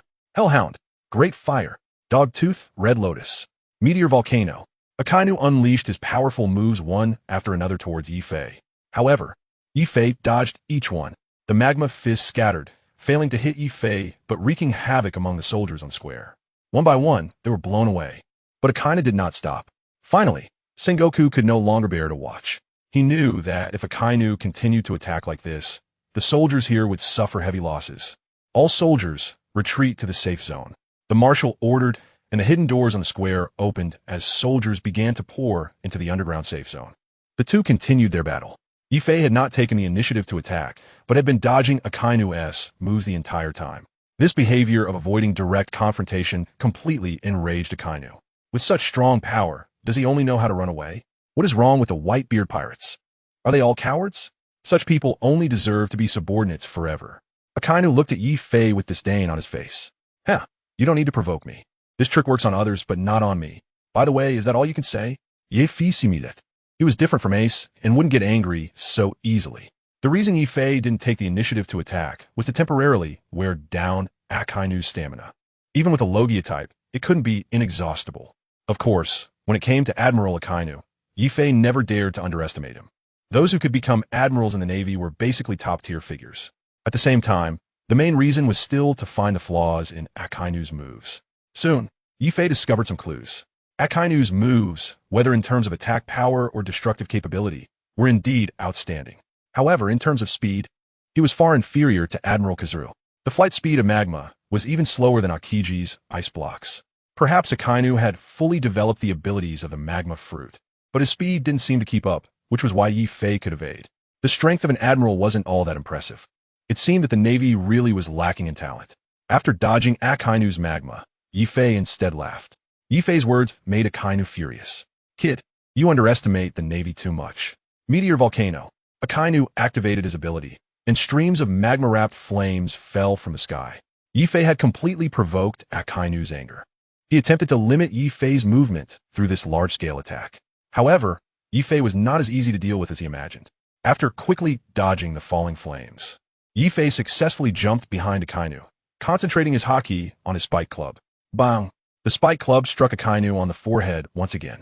Hellhound, Great Fire, Dogtooth, Red Lotus, Meteor Volcano. Akainu unleashed his powerful moves one after another towards Yi Fei. However, Yi Fei dodged each one. The magma fist scattered, failing to hit Yi Fei but wreaking havoc among the soldiers on the square. One by one, they were blown away. But Akainu did not stop. Finally, Sengoku could no longer bear to watch. He knew that if Akainu continued to attack like this, the soldiers here would suffer heavy losses. All soldiers, retreat to the safe zone. The marshal ordered, and the hidden doors on the square opened as soldiers began to pour into the underground safe zone. The two continued their battle. Yi Fei had not taken the initiative to attack, but had been dodging Akainu's moves the entire time. This behavior of avoiding direct confrontation completely enraged Akainu. With such strong power, does he only know how to run away? What is wrong with the whitebeard pirates? Are they all cowards? Such people only deserve to be subordinates forever. Akainu looked at Yi Fei with disdain on his face. Huh, you don't need to provoke me. This trick works on others, but not on me. By the way, is that all you can say? Ye Fei similed. He was different from Ace and wouldn't get angry so easily. The reason Yi Fei didn't take the initiative to attack was to temporarily wear down Akainu's stamina. Even with a Logia type, it couldn't be inexhaustible. Of course, when it came to Admiral Akainu, Yi Fei never dared to underestimate him. Those who could become admirals in the Navy were basically top-tier figures. At the same time, the main reason was still to find the flaws in Akainu's moves. Soon, Yi Fei discovered some clues. Akainu's moves, whether in terms of attack power or destructive capability, were indeed outstanding. However, in terms of speed, he was far inferior to Admiral Kazuru. The flight speed of Magma was even slower than Akiji's ice blocks. Perhaps Akainu had fully developed the abilities of the Magma fruit, but his speed didn't seem to keep up, which was why Yi Fei could evade. The strength of an admiral wasn't all that impressive. It seemed that the Navy really was lacking in talent. After dodging Akainu's Magma, Yi Fei instead laughed. Yi Fei's words made Akainu furious. Kid, You underestimate the Navy too much. Meteor volcano. Akainu activated his ability, and streams of magma-wrapped flames fell from the sky. Yifei had completely provoked Akainu's anger. He attempted to limit Yifei's movement through this large-scale attack. However, Yifei was not as easy to deal with as he imagined. After quickly dodging the falling flames, Yifei successfully jumped behind Akainu, concentrating his haki on his spike club. Bang! The spike club struck Akainu on the forehead once again.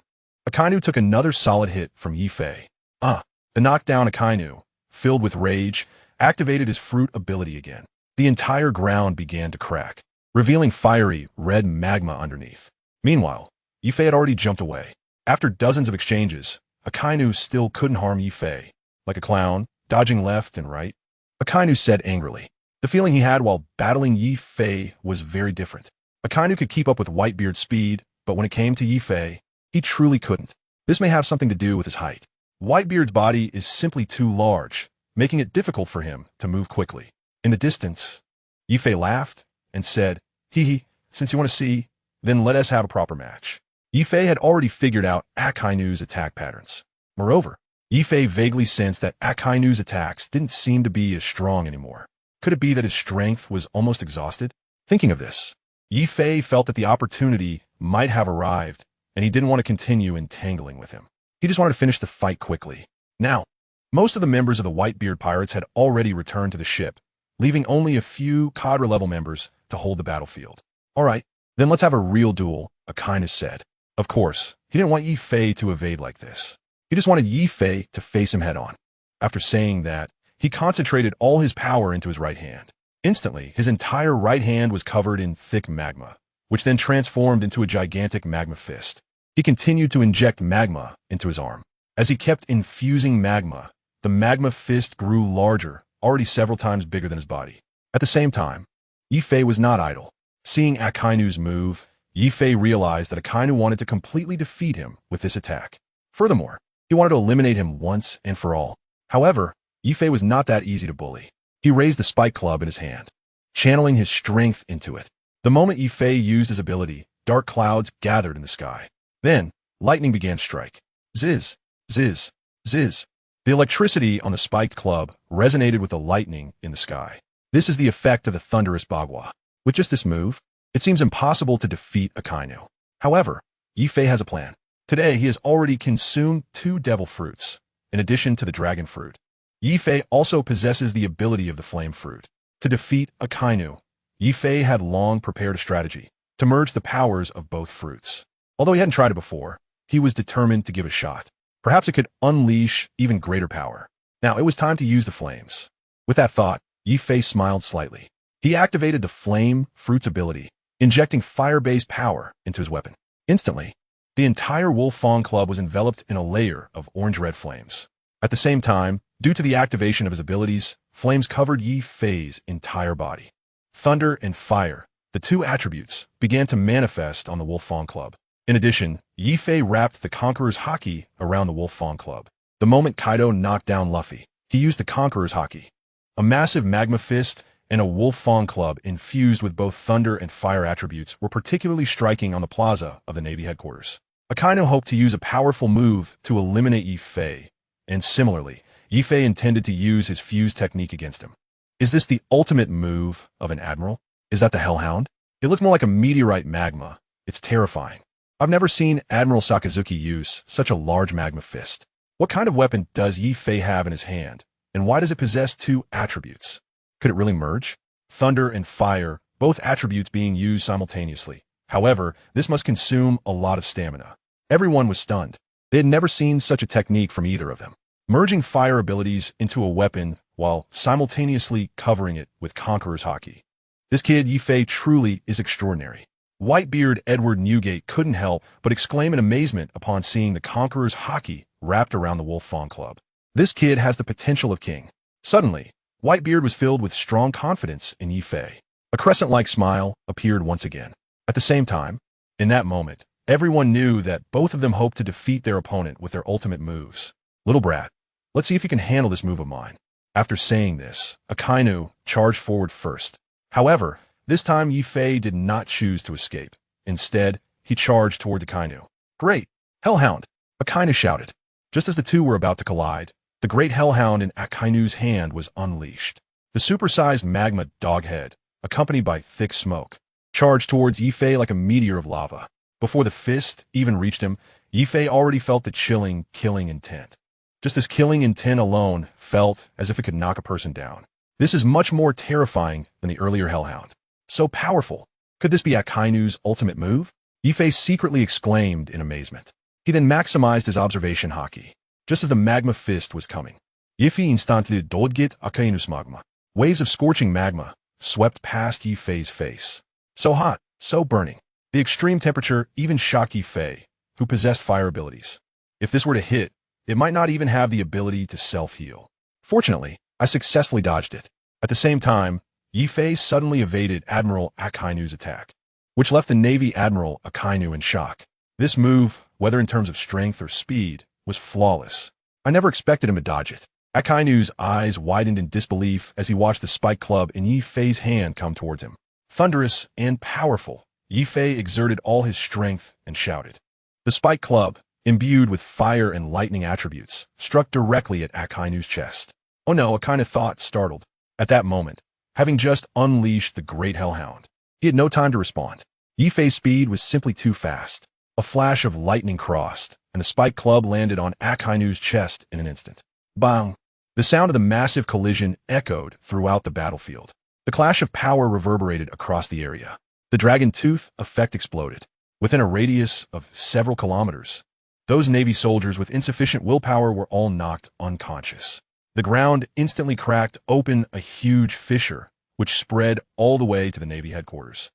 Akainu took another solid hit from Yifei. The knockdown Akainu, filled with rage, activated his fruit ability again. The entire ground began to crack, revealing fiery, red magma underneath. Meanwhile, Yifei had already jumped away. After dozens of exchanges, Akainu still couldn't harm Yifei. Like a clown, dodging left and right, Akainu said angrily. The feeling he had while battling Yifei was very different. Akainu could keep up with Whitebeard's speed, but when it came to Yifei, he truly couldn't. This may have something to do with his height. Whitebeard's body is simply too large, making it difficult for him to move quickly. In the distance, Yifei laughed and said, "Hee, since you want to see, then let us have a proper match." Yifei had already figured out Akainu's attack patterns. Moreover, Yifei vaguely sensed that Akainu's attacks didn't seem to be as strong anymore. Could it be that his strength was almost exhausted? Thinking of this, Yifei felt that the opportunity might have arrived, and he didn't want to continue entangling with him. He just wanted to finish the fight quickly. Now, most of the members of the Whitebeard pirates had already returned to the ship, leaving only a few cadre-level members to hold the battlefield. All right, then let's have a real duel, Akainu said. Of course, he didn't want Yifei to evade like this. He just wanted Yifei to face him head-on. After saying that, he concentrated all his power into his right hand. Instantly, his entire right hand was covered in thick magma, which then transformed into a gigantic magma fist. He continued to inject magma into his arm. As he kept infusing magma, the magma fist grew larger, already several times bigger than his body. At the same time, Yifei was not idle. Seeing Akainu's move, Yifei realized that Akainu wanted to completely defeat him with this attack. Furthermore, he wanted to eliminate him once and for all. However, Yifei was not that easy to bully. He raised the spike club in his hand, channeling his strength into it. The moment Yifei used his ability, dark clouds gathered in the sky. Then, lightning began to strike. Ziz, ziz, ziz. The electricity on the spiked club resonated with the lightning in the sky. This is the effect of the thunderous bagua. With just this move, it seems impossible to defeat Akainu. However, Yifei has a plan. Today, he has already consumed 2 devil fruits, in addition to the dragon fruit. Yifei also possesses the ability of the flame fruit. To defeat Akainu, Yifei had long prepared a strategy to merge the powers of both fruits. Although he hadn't tried it before, he was determined to give it a shot. Perhaps it could unleash even greater power. Now, it was time to use the flames. With that thought, Yifei smiled slightly. He activated the flame fruit's ability, injecting fire-based power into his weapon. Instantly, the entire Wolf Fang Club was enveloped in a layer of orange-red flames. At the same time, due to the activation of his abilities, flames covered Yifei's entire body. Thunder and fire, the 2 attributes, began to manifest on the Wolf Fang Club. In addition, Yifei wrapped the Conqueror's haki around the Wolf Fang Club. The moment Kaido knocked down Luffy, he used the Conqueror's haki. A massive magma fist and a Wolf Fang Club infused with both thunder and fire attributes were particularly striking on the plaza of the Navy headquarters. Akainu hoped to use a powerful move to eliminate Yifei, and similarly, Yifei intended to use his fuse technique against him. Is this the ultimate move of an admiral? Is that the Hellhound? It looks more like a meteorite magma. It's terrifying. I've never seen Admiral Sakazuki use such a large magma fist. What kind of weapon does Yifei have in his hand, and why does it possess 2 attributes? Could it really merge? Thunder and fire, both attributes being used simultaneously. However, this must consume a lot of stamina. Everyone was stunned. They had never seen such a technique from either of them. Merging fire abilities into a weapon while simultaneously covering it with Conqueror's haki. This kid Yifei truly is extraordinary. Whitebeard Edward Newgate couldn't help but exclaim in amazement upon seeing the Conqueror's haki wrapped around the Wolf Fang Club. This kid has the potential of king. Suddenly, Whitebeard was filled with strong confidence in Yifei. A crescent-like smile appeared once again. At the same time, in that moment, everyone knew that both of them hoped to defeat their opponent with their ultimate moves. Little brat, let's see if you can handle this move of mine. After saying this, Akainu charged forward first. However, this time Yifei did not choose to escape. Instead, he charged toward Akainu. Great! Hellhound! Akainu shouted. Just as the two were about to collide, the great hellhound in Akainu's hand was unleashed. The supersized magma doghead, accompanied by thick smoke, charged towards Yifei like a meteor of lava. Before the fist even reached him, Yifei already felt the chilling, killing intent. Just this killing intent alone felt as if it could knock a person down. This is much more terrifying than the earlier hellhound. So powerful. Could this be Akainu's ultimate move? Yifei secretly exclaimed in amazement. He then maximized his observation haki. Just as the magma fist was coming, Yifei instantly dodgit Akainus magma. Waves of scorching magma swept past Yifei's face. So hot, so burning. The extreme temperature even shocked Yifei, who possessed fire abilities. If this were to hit, it might not even have the ability to self-heal. Fortunately, I successfully dodged it. At the same time, Yifei suddenly evaded Admiral Akainu's attack, which left the Navy Admiral Akainu in shock. This move, whether in terms of strength or speed, was flawless. I never expected him to dodge it. Akainu's eyes widened in disbelief as he watched the spike club in Yifei's hand come towards him. Thunderous and powerful, Yifei exerted all his strength and shouted. The spike club, imbued with fire and lightning attributes, struck directly at Akainu's chest. Oh no, Akainu thought, startled. At that moment, having just unleashed the great hellhound, he had no time to respond. Yifei's speed was simply too fast. A flash of lightning crossed, and the spike club landed on Akainu's chest in an instant. Bang! The sound of the massive collision echoed throughout the battlefield. The clash of power reverberated across the area. The dragon tooth effect exploded. Within a radius of several kilometers, those Navy soldiers with insufficient willpower were all knocked unconscious. The ground instantly cracked open a huge fissure, which spread all the way to the Navy headquarters.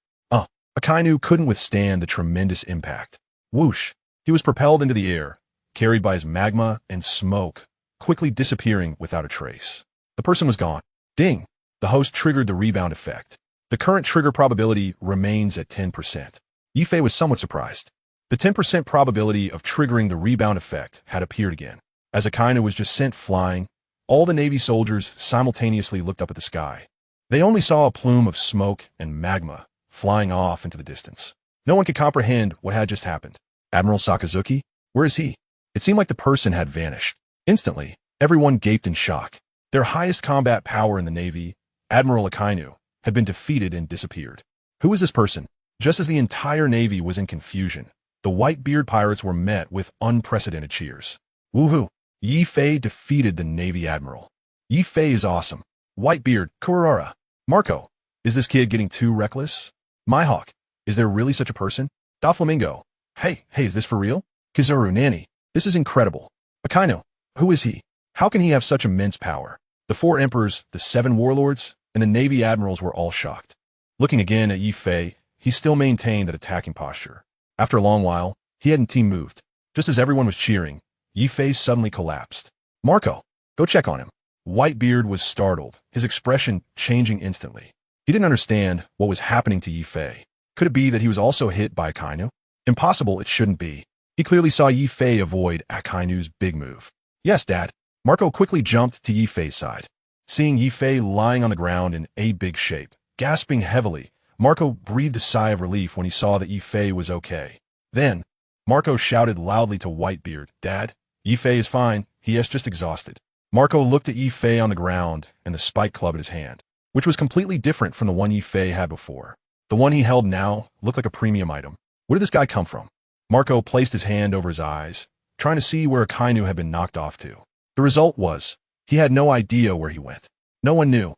Akainu couldn't withstand the tremendous impact. Whoosh! He was propelled into the air, carried by his magma and smoke, quickly disappearing without a trace. The person was gone. Ding! The host triggered the rebound effect. The current trigger probability remains at 10%. Yifei was somewhat surprised. The 10% probability of triggering the rebound effect had appeared again. As Akainu was just sent flying, all the Navy soldiers simultaneously looked up at the sky. They only saw a plume of smoke and magma flying off into the distance. No one could comprehend what had just happened. Admiral Sakazuki? Where is he? It seemed like the person had vanished. Instantly, everyone gaped in shock. Their highest combat power in the Navy, Admiral Akainu, had been defeated and disappeared. Who was this person? Just as the entire Navy was in confusion, the whitebeard pirates were met with unprecedented cheers. Woohoo! Yifei defeated the Navy Admiral. Yifei is awesome. Whitebeard, Kurara. Marco, is this kid getting too reckless? Mihawk, is there really such a person? Doflamingo, hey, is this for real? Kizaru, Nanny, this is incredible. Akainu, who is he? How can he have such immense power? The 4 emperors, the 7 warlords, and the Navy admirals were all shocked. Looking again at Yifei, he still maintained that attacking posture. After a long while, he hadn't team moved. Just as everyone was cheering, Yifei suddenly collapsed. Marco, go check on him. Whitebeard was startled, his expression changing instantly. He didn't understand what was happening to Yifei. Could it be that he was also hit by Akainu? Impossible, it shouldn't be. He clearly saw Yifei avoid Akainu's big move. Yes, Dad. Marco quickly jumped to Yifei's side. Seeing Yifei lying on the ground in a big shape, gasping heavily, Marco breathed a sigh of relief when he saw that Yifei was okay. Then, Marco shouted loudly to Whitebeard, Dad, Yifei is fine, he is just exhausted. Marco looked at Yifei on the ground and the spike club in his hand, which was completely different from the one Yifei had before. The one he held now looked like a premium item. Where did this guy come from? Marco placed his hand over his eyes, trying to see where Akainu had been knocked off to. The result was, he had no idea where he went. No one knew.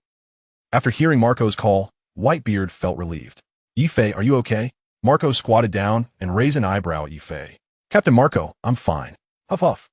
After hearing Marco's call, Whitebeard felt relieved. Yifei, are you okay? Marco squatted down and raised an eyebrow at Yifei. Captain Marco, I'm fine. Huff huff.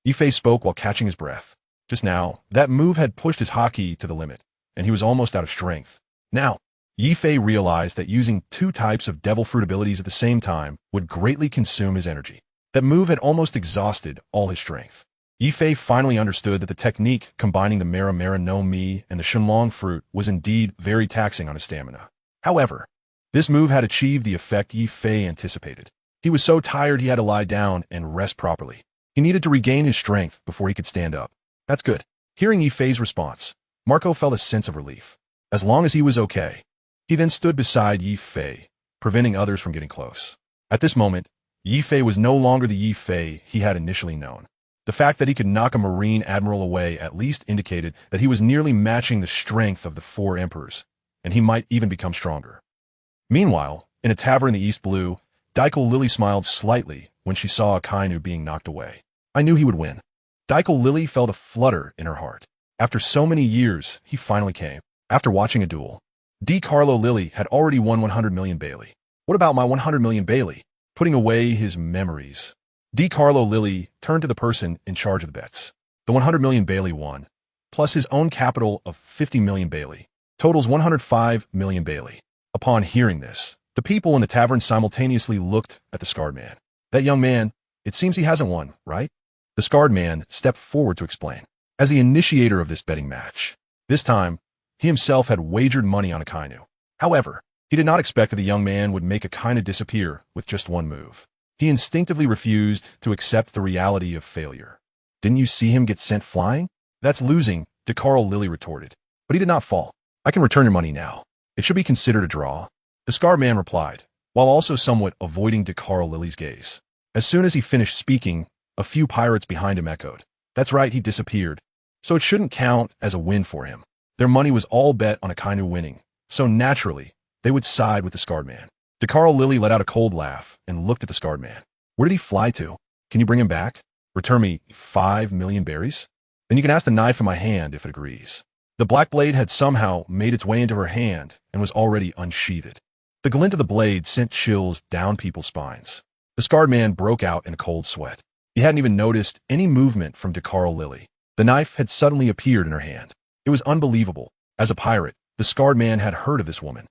Yifei spoke while catching his breath. Just now, that move had pushed his haki to the limit, and he was almost out of strength. Now, Yifei realized that using 2 types of devil fruit abilities at the same time would greatly consume his energy. That move had almost exhausted all his strength. Yifei finally understood that the technique combining the Mara no Mi and the Shenlong fruit was indeed very taxing on his stamina. However, this move had achieved the effect Yifei anticipated. He was so tired he had to lie down and rest properly. He needed to regain his strength before he could stand up. That's good. Hearing Yifei's response, Marco felt a sense of relief. As long as he was okay. He then stood beside Yifei, preventing others from getting close. At this moment, Yi Fei was no longer the Yi Fei he had initially known. The fact that he could knock a marine admiral away at least indicated that he was nearly matching the strength of the four emperors, and he might even become stronger. Meanwhile, in a tavern in the East Blue, Daikel Lily smiled slightly when she saw Akainu being knocked away. I knew he would win. Daikel Lily felt a flutter in her heart. After so many years, he finally came. After watching a duel, D. Carlo Lily had already won 100 million Bailey. What about my 100 million Bailey? Putting away his memories, D. Carlo Lily turned to the person in charge of the bets. The 100 million Bailey won, plus his own capital of 50 million Bailey, totals 105 million Bailey. Upon hearing this, the people in the tavern simultaneously looked at the scarred man. That young man, it seems he hasn't won, right? The scarred man stepped forward to explain. As the initiator of this betting match, this time, he himself had wagered money on Akainu. However, he did not expect that the young man would make Akainu disappear with just one move. He instinctively refused to accept the reality of failure. Didn't you see him get sent flying? That's losing, DeCarl Lily retorted. But he did not fall. I can return your money now. It should be considered a draw. The scarred man replied, while also somewhat avoiding DeCarl Lily's gaze. As soon as he finished speaking, a few pirates behind him echoed. That's right, he disappeared. So it shouldn't count as a win for him. Their money was all bet on Akainu winning, so naturally, they would side with the scarred man. DeCarl Lily let out a cold laugh and looked at the scarred man. Where did he fly to? Can you bring him back? Return me 5 million berries? Then you can ask the knife in my hand if it agrees. The black blade had somehow made its way into her hand and was already unsheathed. The glint of the blade sent chills down people's spines. The scarred man broke out in a cold sweat. He hadn't even noticed any movement from DeCarl Lily. The knife had suddenly appeared in her hand. It was unbelievable. As a pirate, the scarred man had heard of this woman.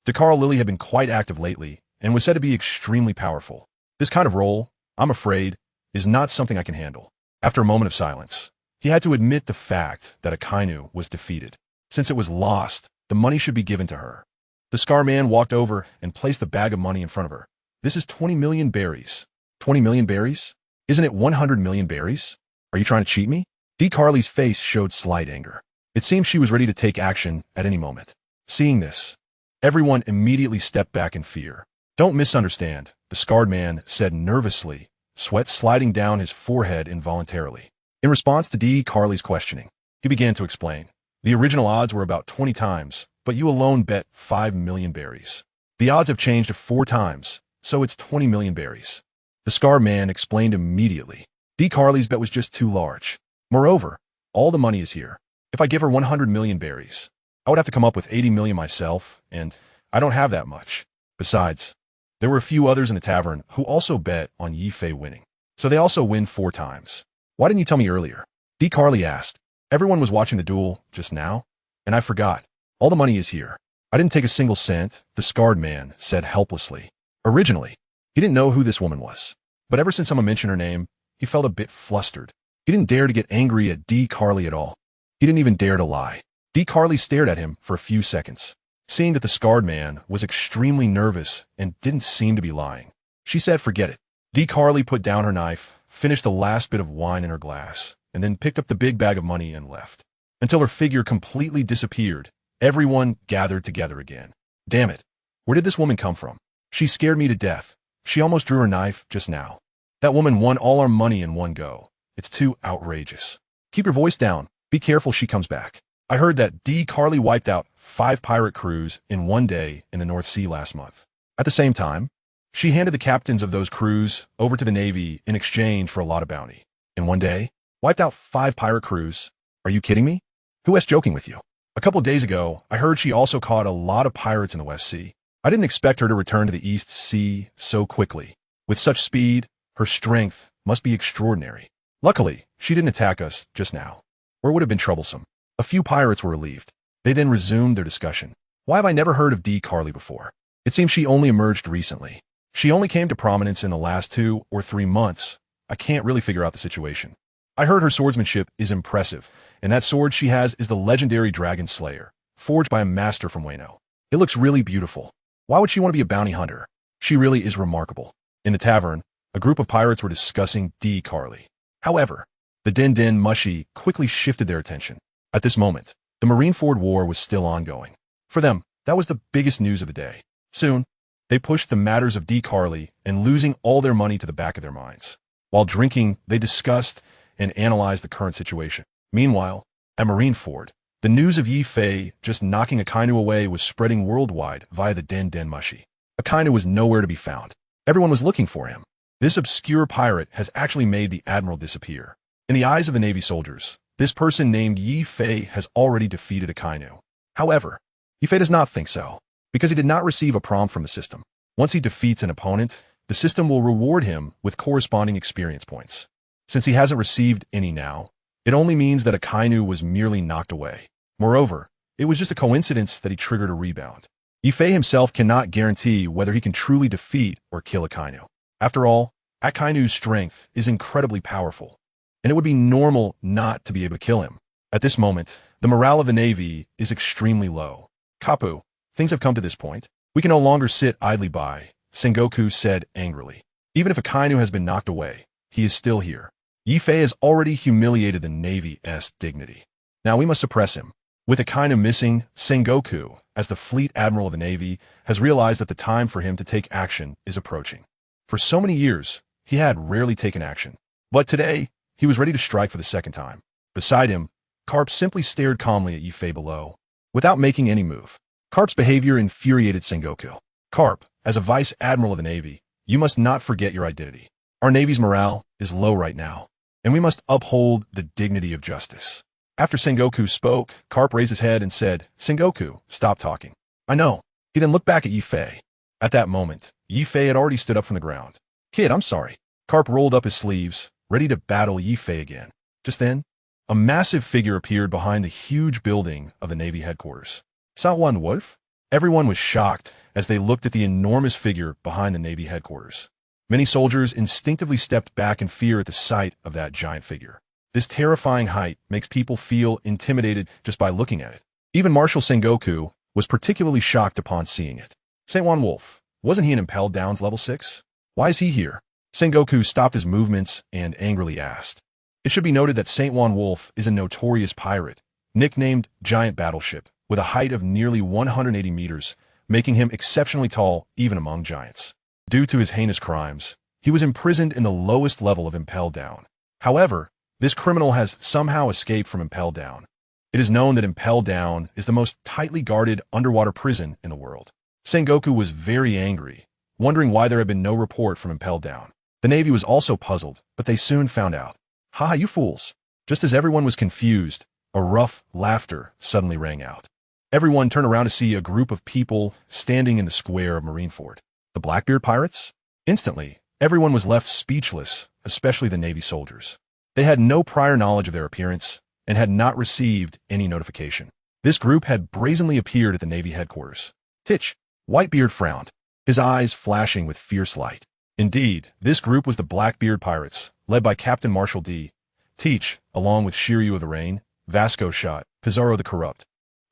DeCarl Lily had been quite active lately and was said to be extremely powerful. This kind of role, I'm afraid, is not something I can handle. After a moment of silence, he had to admit the fact that Akainu was defeated. Since it was lost, the money should be given to her. The scar man walked over and placed the bag of money in front of her. This is 20 million berries. 20 million berries? Isn't it 100 million berries? Are you trying to cheat me? D. Carly's face showed slight anger. It seemed she was ready to take action at any moment. Seeing this, everyone immediately stepped back in fear. Don't misunderstand, the scarred man said nervously, sweat sliding down his forehead involuntarily. In response to D. Carly's questioning, he began to explain. The original odds were about 20 times, but you alone bet 5 million berries. The odds have changed to 4 times, so it's 20 million berries. The scar man explained immediately. D. Carly's bet was just too large. Moreover, all the money is here. If I give her 100 million berries, I would have to come up with 80 million myself, and I don't have that much. Besides, there were a few others in the tavern who also bet on Yi Fei winning, so they also win 4 times. Why didn't you tell me earlier? D. Carly asked. Everyone was watching the duel just now, and I forgot. All the money is here. I didn't take a single cent, the scarred man said helplessly. Originally, he didn't know who this woman was, but ever since someone mentioned her name, he felt a bit flustered. He didn't dare to get angry at D. Carly at all. He didn't even dare to lie. D. Carly stared at him for a few seconds. Seeing that the scarred man was extremely nervous and didn't seem to be lying, she said, forget it. D. Carly put down her knife, finished the last bit of wine in her glass, and then picked up the big bag of money and left. Until her figure completely disappeared, everyone gathered together again. Damn it. Where did this woman come from? She scared me to death. She almost drew her knife just now. That woman won all our money in one go. It's too outrageous. Keep your voice down. Be careful she comes back. I heard that D. Carly wiped out 5 pirate crews in one day in the North Sea last month. At the same time, she handed the captains of those crews over to the Navy in exchange for a lot of bounty. In one day, wiped out 5 pirate crews. Are you kidding me? Who is joking with you? A couple of days ago, I heard she also caught a lot of pirates in the West Sea. I didn't expect her to return to the East Sea so quickly. With such speed, her strength must be extraordinary. Luckily, she didn't attack us just now, or it would have been troublesome. A few pirates were relieved. They then resumed their discussion. Why have I never heard of D. Carly before? It seems she only emerged recently. She only came to prominence in the last 2 or 3 months. I can't really figure out the situation. I heard her swordsmanship is impressive, and that sword she has is the legendary Dragon Slayer, forged by a master from Wano. It looks really beautiful. Why would she want to be a bounty hunter? She really is remarkable. In the tavern, a group of pirates were discussing D. Carly. However, the Den Den Mushi quickly shifted their attention. At this moment, the Marineford War was still ongoing. For them, that was the biggest news of the day. Soon, They pushed the matters of Carly and losing all their money to the back of their minds. While drinking, they discussed and analyzed the current situation. Meanwhile, at Marineford, the news of Yi Fei just knocking Akainu away was spreading worldwide via the Den Den Mushi. Akainu was nowhere to be found. Everyone was looking for him. This obscure pirate has actually made the admiral disappear. In the eyes of the Navy soldiers, this person named Yi Fei has already defeated Akainu. However, Yi Fei does not think so, because he did not receive a prompt from the system. Once he defeats an opponent, the system will reward him with corresponding experience points. Since he hasn't received any now, it only means that Akainu was merely knocked away. Moreover, it was just a coincidence that he triggered a rebound. Yi Fei himself cannot guarantee whether he can truly defeat or kill Akainu. After all, Akainu's strength is incredibly powerful, and it would be normal not to be able to kill him. At this moment, the morale of the Navy is extremely low. Kapu, things have come to this point. We can no longer sit idly by, Sengoku said angrily. Even if Akainu has been knocked away, he is still here. Yi Fei has already humiliated the Navy's dignity. Now we must suppress him. With Akainu missing, Sengoku, as the fleet admiral of the Navy, has realized that the time for him to take action is approaching. For so many years, he had rarely taken action. But today, he was ready to strike for the second time. Beside him, Carp simply stared calmly at Yi Fei below, without making any move. Carp's behavior infuriated Sengoku. Carp, as a vice admiral of the Navy, you must not forget your identity. Our Navy's morale is low right now, and we must uphold the dignity of justice. After Sengoku spoke, Carp raised his head and said, Sengoku, stop talking. I know. He then looked back at Yi Fei. At that moment, Yi Fei had already stood up from the ground. Kid, I'm sorry. Carp rolled up his sleeves, ready to battle Yi Fei again. Just then, a massive figure appeared behind the huge building of the Navy headquarters. Sawan Wolf? Everyone was shocked as they looked at the enormous figure behind the Navy headquarters. Many soldiers instinctively stepped back in fear at the sight of that giant figure. This terrifying height makes people feel intimidated just by looking at it. Even Marshal Sengoku was particularly shocked upon seeing it. Saint Juan Wolf, wasn't he in Impelled Down's level 6? Why is he here? Sengoku stopped his movements and angrily asked. It should be noted that Saint Juan Wolf is a notorious pirate, nicknamed Giant Battleship, with a height of nearly 180 meters, making him exceptionally tall even among giants. Due to his heinous crimes, he was imprisoned in the lowest level of Impelled Down. However, this criminal has somehow escaped from Impelled Down. It is known that Impelled Down is the most tightly guarded underwater prison in the world. Sengoku was very angry, wondering why there had been no report from Impelled Down. The Navy was also puzzled, but they soon found out. Ha, you fools! Just as everyone was confused, a rough laughter suddenly rang out. Everyone turned around to see a group of people standing in the square of Marineford. The Blackbeard pirates? Instantly, everyone was left speechless, especially the Navy soldiers. They had no prior knowledge of their appearance and had not received any notification. This group had brazenly appeared at the Navy headquarters. Titch, Whitebeard frowned, his eyes flashing with fierce light. Indeed, this group was the Blackbeard pirates, led by Captain Marshal D. Teach, along with Shiryu of the Rain, Vasco Shot, Pizarro the Corrupt,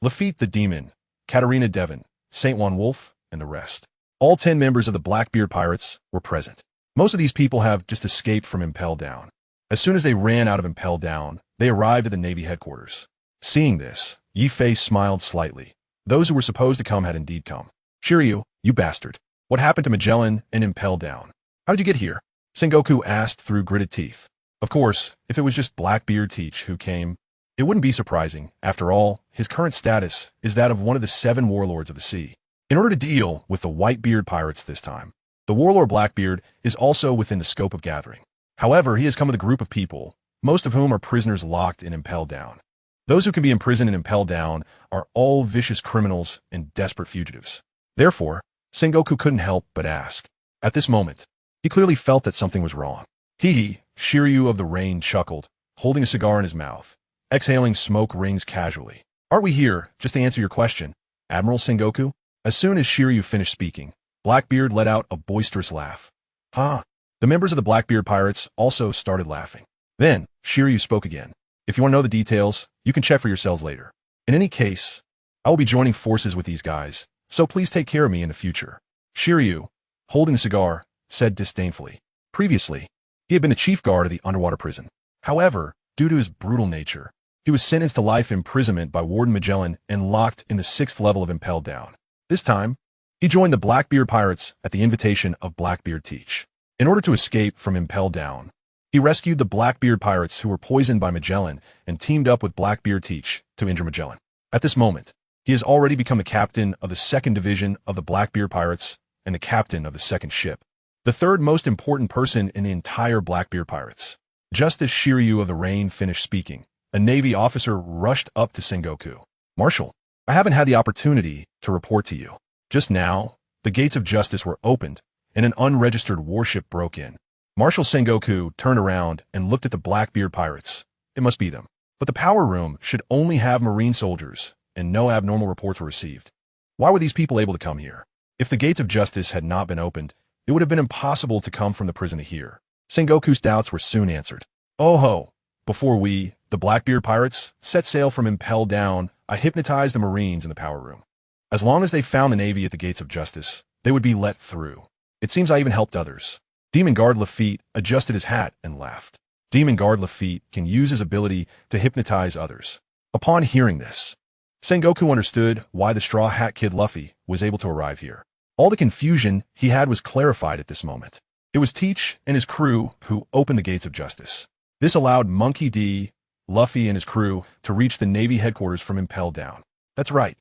Lafitte the Demon, Katarina Devon, Saint Juan Wolf, and the rest. All 10 members of the Blackbeard pirates were present. Most of these people have just escaped from Impelled Down. As soon as they ran out of Impelled Down, they arrived at the Navy headquarters. Seeing this, Yi Fei smiled slightly. Those who were supposed to come had indeed come. Shiryu, you bastard. What happened to Magellan and Impelled Down? How did you get here? Sengoku asked through gritted teeth. Of course, if it was just Blackbeard Teach who came, it wouldn't be surprising. After all, his current status is that of one of the 7 warlords of the sea. In order to deal with the Whitebeard pirates this time, the warlord Blackbeard is also within the scope of gathering. However, he has come with a group of people, most of whom are prisoners locked in Impelled Down. Those who can be imprisoned in Impelled Down are all vicious criminals and desperate fugitives. Therefore, Sengoku couldn't help but ask. At this moment, he clearly felt that something was wrong. He, Shiryu of the Rain, chuckled, holding a cigar in his mouth, exhaling smoke rings casually. Aren't we here, just to answer your question, Admiral Sengoku? As soon as Shiryu finished speaking, Blackbeard let out a boisterous laugh. Ha! The members of the Blackbeard pirates also started laughing. Then, Shiryu spoke again. If you want to know the details, you can check for yourselves later. In any case, I will be joining forces with these guys, so please take care of me in the future. Shiryu, holding the cigar, said disdainfully. Previously, he had been the chief guard of the underwater prison. However, due to his brutal nature, he was sentenced to life imprisonment by Warden Magellan and locked in the 6th level of Impelled Down. This time, He joined the Blackbeard pirates at the invitation of Blackbeard Teach. In order to escape from impelled down, he rescued the Blackbeard pirates who were poisoned by Magellan and teamed up with Blackbeard Teach to injure Magellan. At this moment, he has already become the captain of the 2nd Division of the Blackbeard pirates and the captain of the 2nd ship, the 3rd most important person in the entire Blackbeard pirates. Just as Shiryu of the Rain finished speaking, a Navy officer rushed up to Sengoku. "Marshal, I haven't had the opportunity to report to you. Just now, the gates of justice were opened, and an unregistered warship broke in." Marshal Sengoku turned around and looked at the Blackbeard pirates. It must be them. But the power room should only have marine soldiers, and no abnormal reports were received. Why were these people able to come here? If the gates of justice had not been opened, it would have been impossible to come from the prison to here. Sengoku's doubts were soon answered. "Oh ho! Before we, the Blackbeard pirates, set sail from Impel Down, I hypnotized the marines in the power room. As long as they found the Navy at the gates of justice, they would be let through. It seems I even helped others." Demon Guard Lafitte adjusted his hat and laughed. Demon Guard Lafitte can use his ability to hypnotize others. Upon hearing this, Sengoku understood why the Straw Hat Kid Luffy was able to arrive here. All the confusion he had was clarified at this moment. It was Teach and his crew who opened the gates of justice. This allowed Monkey D, Luffy, and his crew to reach the Navy headquarters from Impel Down. That's right.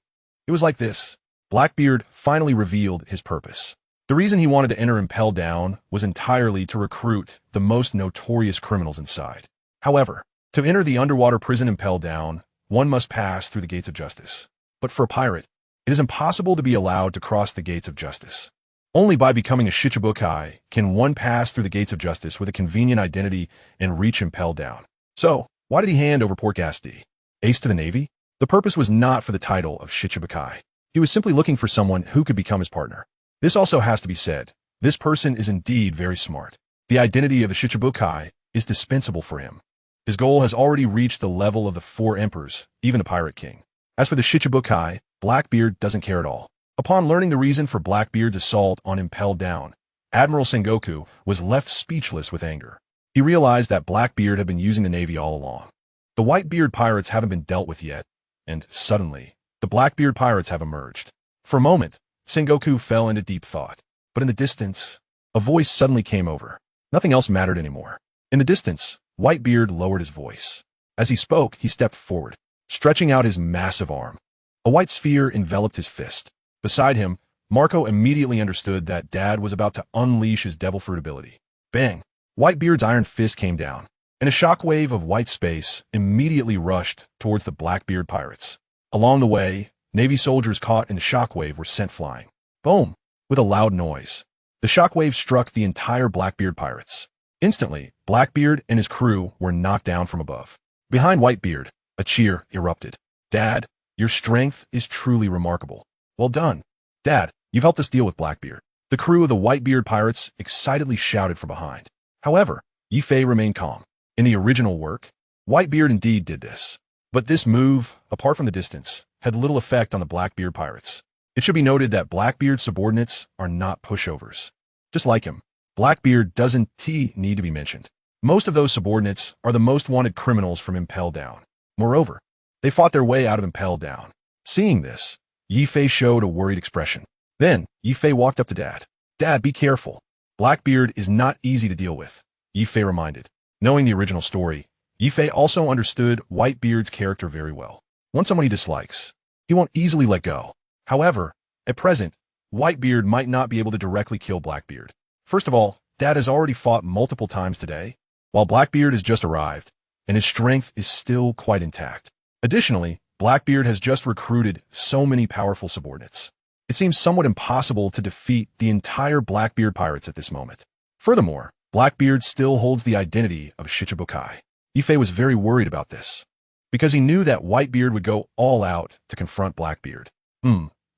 It was like this. Blackbeard finally revealed his purpose. The reason he wanted to enter Impel Down was entirely to recruit the most notorious criminals inside. However, to enter the underwater prison Impel Down, one must pass through the gates of justice. But for a pirate, it is impossible to be allowed to cross the gates of justice. Only by becoming a Shichibukai can one pass through the gates of justice with a convenient identity and reach Impel Down. So, why did he hand over Port Gasti? Ace to the Navy? The purpose was not for the title of Shichibukai. He was simply looking for someone who could become his partner. This also has to be said. This person is indeed very smart. The identity of the Shichibukai is dispensable for him. His goal has already reached the level of the 4 emperors, even the Pirate King. As for the Shichibukai, Blackbeard doesn't care at all. Upon learning the reason for Blackbeard's assault on Impel Down, Admiral Sengoku was left speechless with anger. He realized that Blackbeard had been using the Navy all along. The Whitebeard pirates haven't been dealt with yet, and suddenly, the Blackbeard pirates have emerged. For a moment, Sengoku fell into deep thought. But in the distance, a voice suddenly came over. Nothing else mattered anymore. In the distance, Whitebeard lowered his voice. As he spoke, he stepped forward, stretching out his massive arm. A white sphere enveloped his fist. Beside him, Marco immediately understood that Dad was about to unleash his devil fruit ability. Bang! Whitebeard's iron fist came down, and a shockwave of white space immediately rushed towards the Blackbeard pirates. Along the way, Navy soldiers caught in the shockwave were sent flying. Boom! With a loud noise. The shockwave struck the entire Blackbeard pirates. Instantly, Blackbeard and his crew were knocked down from above. Behind Whitebeard, a cheer erupted. "Dad, your strength is truly remarkable. Well done. Dad, you've helped us deal with Blackbeard." The crew of the Whitebeard pirates excitedly shouted from behind. However, Yifei remained calm. In the original work, Whitebeard indeed did this. But this move, apart from the distance, had little effect on the Blackbeard pirates. It should be noted that Blackbeard's subordinates are not pushovers. Just like him, Blackbeard doesn't need to be mentioned. Most of those subordinates are the most wanted criminals from Impel Down. Moreover, they fought their way out of Impel Down. Seeing this, Yifei showed a worried expression. Then, Yifei walked up to Dad. "Dad, be careful. Blackbeard is not easy to deal with," Yifei reminded. Knowing the original story, Yifei also understood Whitebeard's character very well. Once someone he dislikes, he won't easily let go. However, at present, Whitebeard might not be able to directly kill Blackbeard. First of all, Dad has already fought multiple times today, while Blackbeard has just arrived, and his strength is still quite intact. Additionally, Blackbeard has just recruited so many powerful subordinates. It seems somewhat impossible to defeat the entire Blackbeard pirates at this moment. Furthermore, Blackbeard still holds the identity of Shichibukai. Yifei was very worried about this, because he knew that Whitebeard would go all out to confront Blackbeard.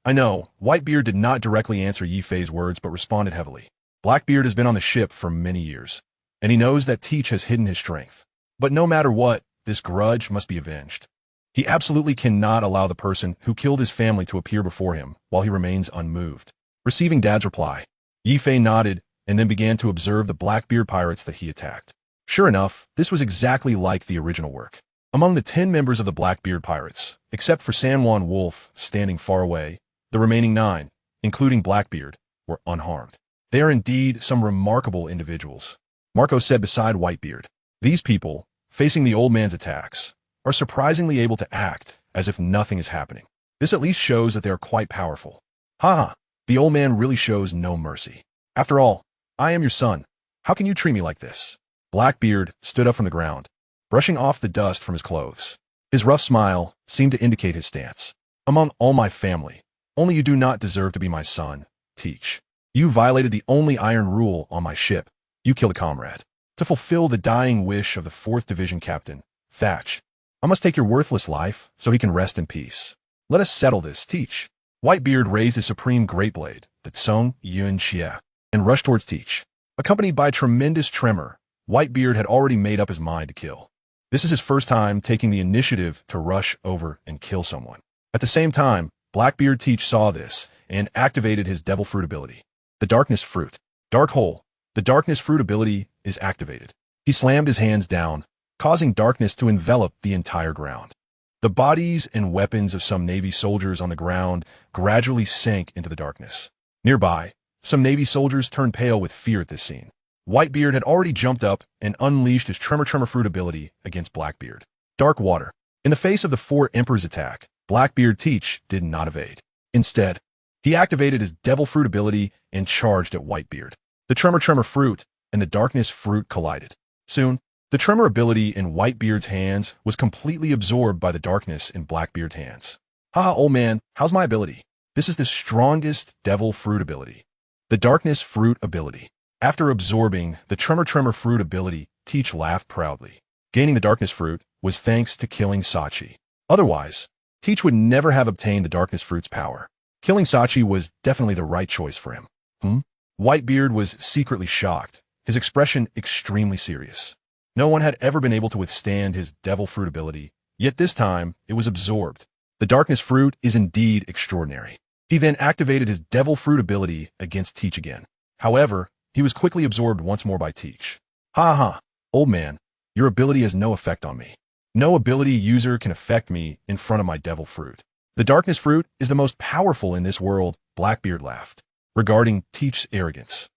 I know, Whitebeard did not directly answer Yifei's words but responded heavily. Blackbeard has been on the ship for many years, and he knows that Teach has hidden his strength. But no matter what, this grudge must be avenged. He absolutely cannot allow the person who killed his family to appear before him while he remains unmoved. Receiving Dad's reply, Yifei nodded and then began to observe the Blackbeard pirates that he attacked. Sure enough, this was exactly like the original work. Among the 10 members of the Blackbeard pirates, except for San Juan Wolf standing far away, the remaining 9, including Blackbeard, were unharmed. They are indeed some remarkable individuals, Marco said beside Whitebeard. These people, facing the old man's attacks, are surprisingly able to act as if nothing is happening. This at least shows that they are quite powerful. Ha! The old man really shows no mercy. After all, I am your son. How can you treat me like this? Blackbeard stood up from the ground, brushing off the dust from his clothes. His rough smile seemed to indicate his stance. Among all my family, only you do not deserve to be my son, Teach. You violated the only iron rule on my ship. You killed a comrade. To fulfill the dying wish of the 4th Division Captain, Thatch, I must take your worthless life so he can rest in peace. Let us settle this, Teach. Whitebeard raised his supreme great blade, the Tsung Yun Xie, and rushed towards Teach. Accompanied by a tremendous tremor, Whitebeard had already made up his mind to kill. This is his first time taking the initiative to rush over and kill someone. At the same time, Blackbeard Teach saw this and activated his Devil Fruit ability. The Darkness Fruit. Dark Hole. The Darkness Fruit ability is activated. He slammed his hands down, causing darkness to envelop the entire ground. The bodies and weapons of some Navy soldiers on the ground gradually sank into the darkness. Nearby, some Navy soldiers turned pale with fear at this scene. Whitebeard had already jumped up and unleashed his Tremor Fruit ability against Blackbeard. Dark Water. In the face of the 4 Emperors' attack, Blackbeard Teach did not evade. Instead, he activated his Devil Fruit ability and charged at Whitebeard. The Tremor Fruit and the Darkness Fruit collided. Soon, the Tremor ability in Whitebeard's hands was completely absorbed by the darkness in Blackbeard's hands. Haha, old man, how's my ability? This is the strongest Devil Fruit ability. The Darkness Fruit ability. After absorbing the Tremor Fruit ability, Teach laughed proudly. Gaining the Darkness Fruit was thanks to killing Sachi. Otherwise, Teach would never have obtained the Darkness Fruit's power. Killing Sachi was definitely the right choice for him. Whitebeard was secretly shocked, his expression extremely serious. No one had ever been able to withstand his Devil Fruit ability, yet this time it was absorbed. The Darkness Fruit is indeed extraordinary. He then activated his Devil Fruit ability against Teach again. However, he was quickly absorbed once more by Teach. Ha, old man, your ability has no effect on me. No ability user can affect me in front of my Devil Fruit. The Darkness Fruit is the most powerful in this world, Blackbeard laughed. Regarding Teach's arrogance,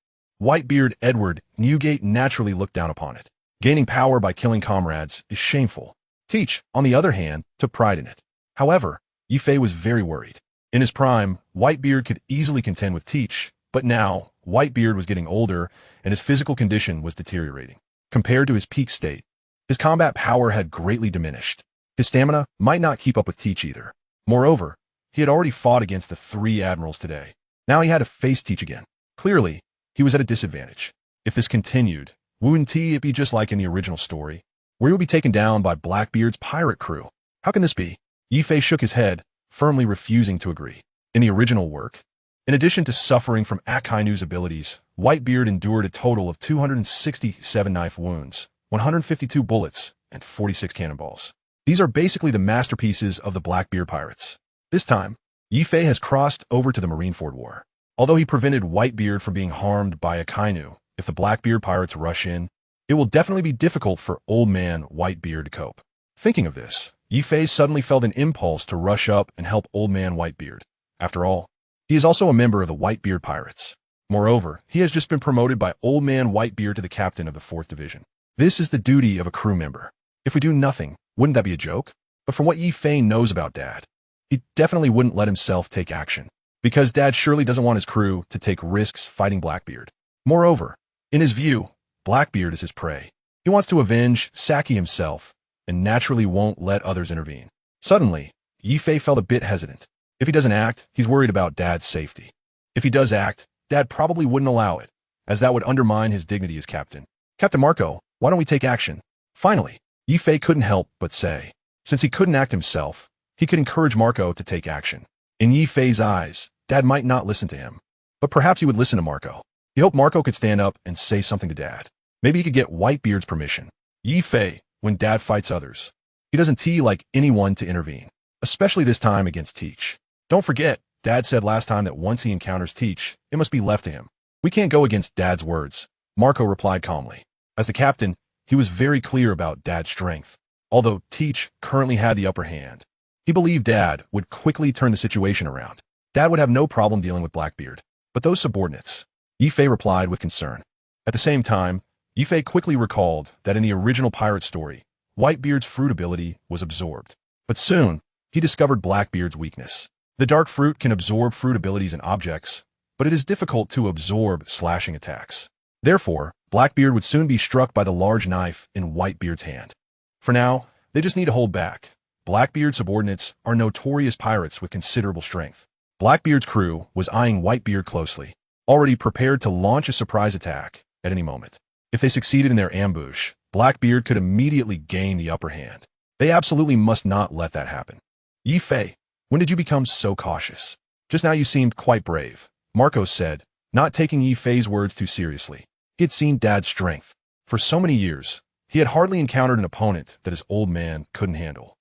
Whitebeard Edward Newgate naturally looked down upon it. Gaining power by killing comrades is shameful. Teach, on the other hand, took pride in it. However, Yifei was very worried. In his prime, Whitebeard could easily contend with Teach, but now, Whitebeard was getting older and his physical condition was deteriorating. Compared to his peak state, his combat power had greatly diminished. His stamina might not keep up with Teach either. Moreover, he had already fought against the 3 admirals today. Now he had to face Teach again. Clearly, he was at a disadvantage. If this continued, wouldn't it be just like in the original story, where he would be taken down by Blackbeard's pirate crew? How can this be? Yifei shook his head, firmly refusing to agree. In the original work, in addition to suffering from Akainu's abilities, Whitebeard endured a total of 267 knife wounds, 152 bullets, and 46 cannonballs. These are basically the masterpieces of the Blackbeard pirates. This time, Yifei has crossed over to the Marineford War. Although he prevented Whitebeard from being harmed by Akainu, if the Blackbeard pirates rush in, it will definitely be difficult for old man Whitebeard to cope. Thinking of this, Yifei suddenly felt an impulse to rush up and help old man Whitebeard. After all, he is also a member of the Whitebeard pirates. Moreover, he has just been promoted by old man Whitebeard to the captain of the 4th Division. This is the duty of a crew member. If we do nothing, wouldn't that be a joke? But from what Yifei knows about Dad, he definitely wouldn't let himself take action, because Dad surely doesn't want his crew to take risks fighting Blackbeard. Moreover, in his view, Blackbeard is his prey. He wants to avenge Saki himself, and naturally won't let others intervene. Suddenly, Yifei felt a bit hesitant. If he doesn't act, he's worried about Dad's safety. If he does act, Dad probably wouldn't allow it, as that would undermine his dignity as captain. Captain Marco, why don't we take action? Finally, Yifei couldn't help but say, since he couldn't act himself, he could encourage Marco to take action. In Yifei's eyes, Dad might not listen to him, but perhaps he would listen to Marco. He hoped Marco could stand up and say something to Dad. Maybe he could get Whitebeard's permission. Yifei, when Dad fights others, he doesn't like anyone to intervene, especially this time against Teach. Don't forget, Dad said last time that once he encounters Teach, it must be left to him. We can't go against Dad's words, Marco replied calmly. As the captain, he was very clear about Dad's strength. Although Teach currently had the upper hand, he believed Dad would quickly turn the situation around. Dad would have no problem dealing with Blackbeard. But those subordinates? Yi Fei replied with concern. At the same time, Yi Fei quickly recalled that in the original pirate story, Whitebeard's fruit ability was absorbed. But soon, he discovered Blackbeard's weakness. The dark fruit can absorb fruit abilities and objects, but it is difficult to absorb slashing attacks. Therefore, Blackbeard would soon be struck by the large knife in Whitebeard's hand. For now, they just need to hold back. Blackbeard's subordinates are notorious pirates with considerable strength. Blackbeard's crew was eyeing Whitebeard closely, already prepared to launch a surprise attack at any moment. If they succeeded in their ambush, Blackbeard could immediately gain the upper hand. They absolutely must not let that happen. Yi Fei, when did you become so cautious? Just now you seemed quite brave, Marcos said, not taking Yi Fei's words too seriously. He had seen Dad's strength. For so many years, he had hardly encountered an opponent that his old man couldn't handle.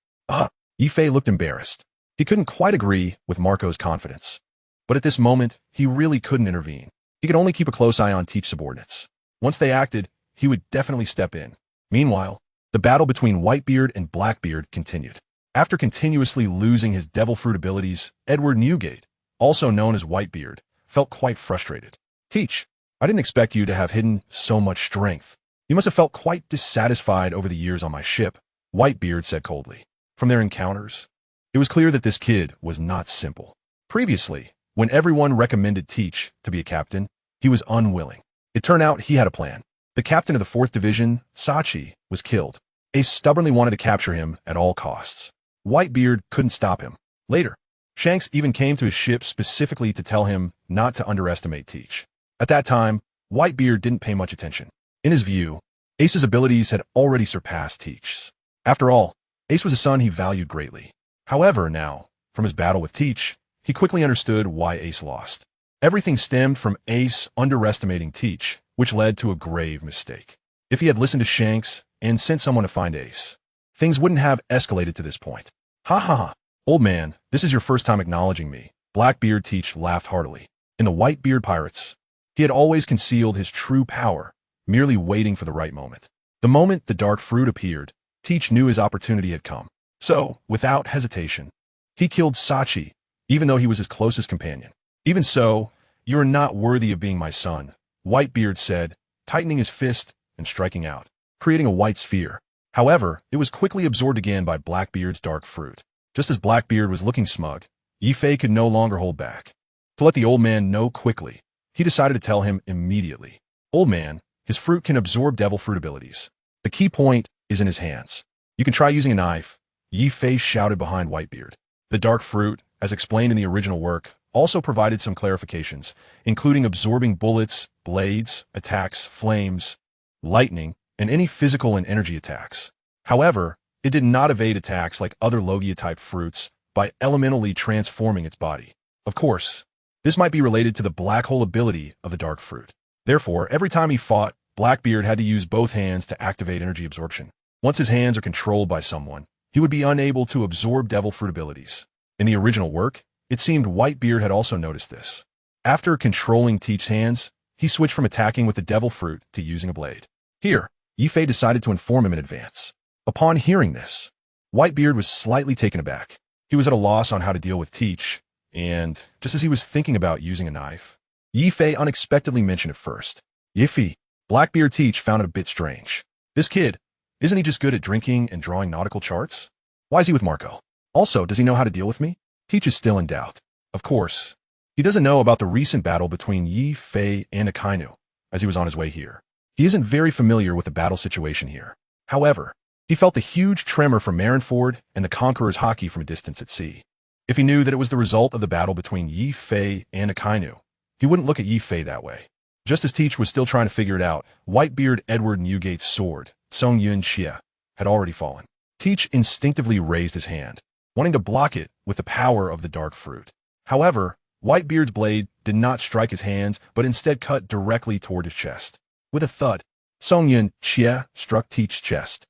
Yi Fei looked embarrassed. He couldn't quite agree with Marco's confidence. But at this moment, he really couldn't intervene. He could only keep a close eye on Teach subordinates. Once they acted, he would definitely step in. Meanwhile, the battle between Whitebeard and Blackbeard continued. After continuously losing his devil fruit abilities, Edward Newgate, also known as Whitebeard, felt quite frustrated. Teach, I didn't expect you to have hidden so much strength. You must have felt quite dissatisfied over the years on my ship, Whitebeard said coldly. From their encounters, it was clear that this kid was not simple. Previously, when everyone recommended Teach to be a captain, he was unwilling. It turned out he had a plan. The captain of the 4th Division, Sachi, was killed. Ace stubbornly wanted to capture him at all costs. Whitebeard couldn't stop him. Later, Shanks even came to his ship specifically to tell him not to underestimate Teach. At that time, Whitebeard didn't pay much attention. In his view, Ace's abilities had already surpassed Teach's. After all, Ace was a son he valued greatly. However, now, from his battle with Teach, he quickly understood why Ace lost. Everything stemmed from Ace underestimating Teach, which led to a grave mistake. If he had listened to Shanks and sent someone to find Ace, things wouldn't have escalated to this point. Ha ha ha. Old man, this is your first time acknowledging me. Blackbeard Teach laughed heartily. In the Whitebeard pirates, he had always concealed his true power, merely waiting for the right moment. The moment the dark fruit appeared, Teach knew his opportunity had come. So, without hesitation, he killed Sachi, even though he was his closest companion. Even so, you are not worthy of being my son, Whitebeard said, tightening his fist and striking out, creating a white sphere. However, it was quickly absorbed again by Blackbeard's dark fruit. Just as Blackbeard was looking smug, Yi Fei could no longer hold back. To let the old man know quickly, he decided to tell him immediately. Old man, his fruit can absorb devil fruit abilities. The key point is in his hands. You can try using a knife, Yi Fei shouted behind Whitebeard. The dark fruit, as explained in the original work, also provided some clarifications, including absorbing bullets, blades, attacks, flames, lightning, and any physical and energy attacks. However, it did not evade attacks like other Logia-type fruits by elementally transforming its body. Of course, this might be related to the black hole ability of the dark fruit. Therefore, every time he fought, Blackbeard had to use both hands to activate energy absorption. Once his hands are controlled by someone, he would be unable to absorb devil fruit abilities. In the original work, it seemed Whitebeard had also noticed this. After controlling Teach's hands, he switched from attacking with the devil fruit to using a blade. Here, Yi Fei decided to inform him in advance. Upon hearing this, Whitebeard was slightly taken aback. He was at a loss on how to deal with Teach, and just as he was thinking about using a knife, Yi Fei unexpectedly mentioned it first. Yi Fei, Blackbeard Teach found it a bit strange. This kid, isn't he just good at drinking and drawing nautical charts? Why is he with Marco? Also, does he know how to deal with me? Teach is still in doubt. Of course, he doesn't know about the recent battle between Yi Fei and Akainu, as he was on his way here. He isn't very familiar with the battle situation here. However, he felt the huge tremor from Marineford and the Conqueror's hockey from a distance at sea. If he knew that it was the result of the battle between Yi Fei and Akainu, he wouldn't look at Yi Fei that way. Just as Teach was still trying to figure it out, Whitebeard Edward Newgate's sword, Song Yun Xie, had already fallen. Teach instinctively raised his hand, wanting to block it with the power of the dark fruit. However, Whitebeard's blade did not strike his hands, but instead cut directly toward his chest. With a thud, Song Yun Xie struck Teach's chest.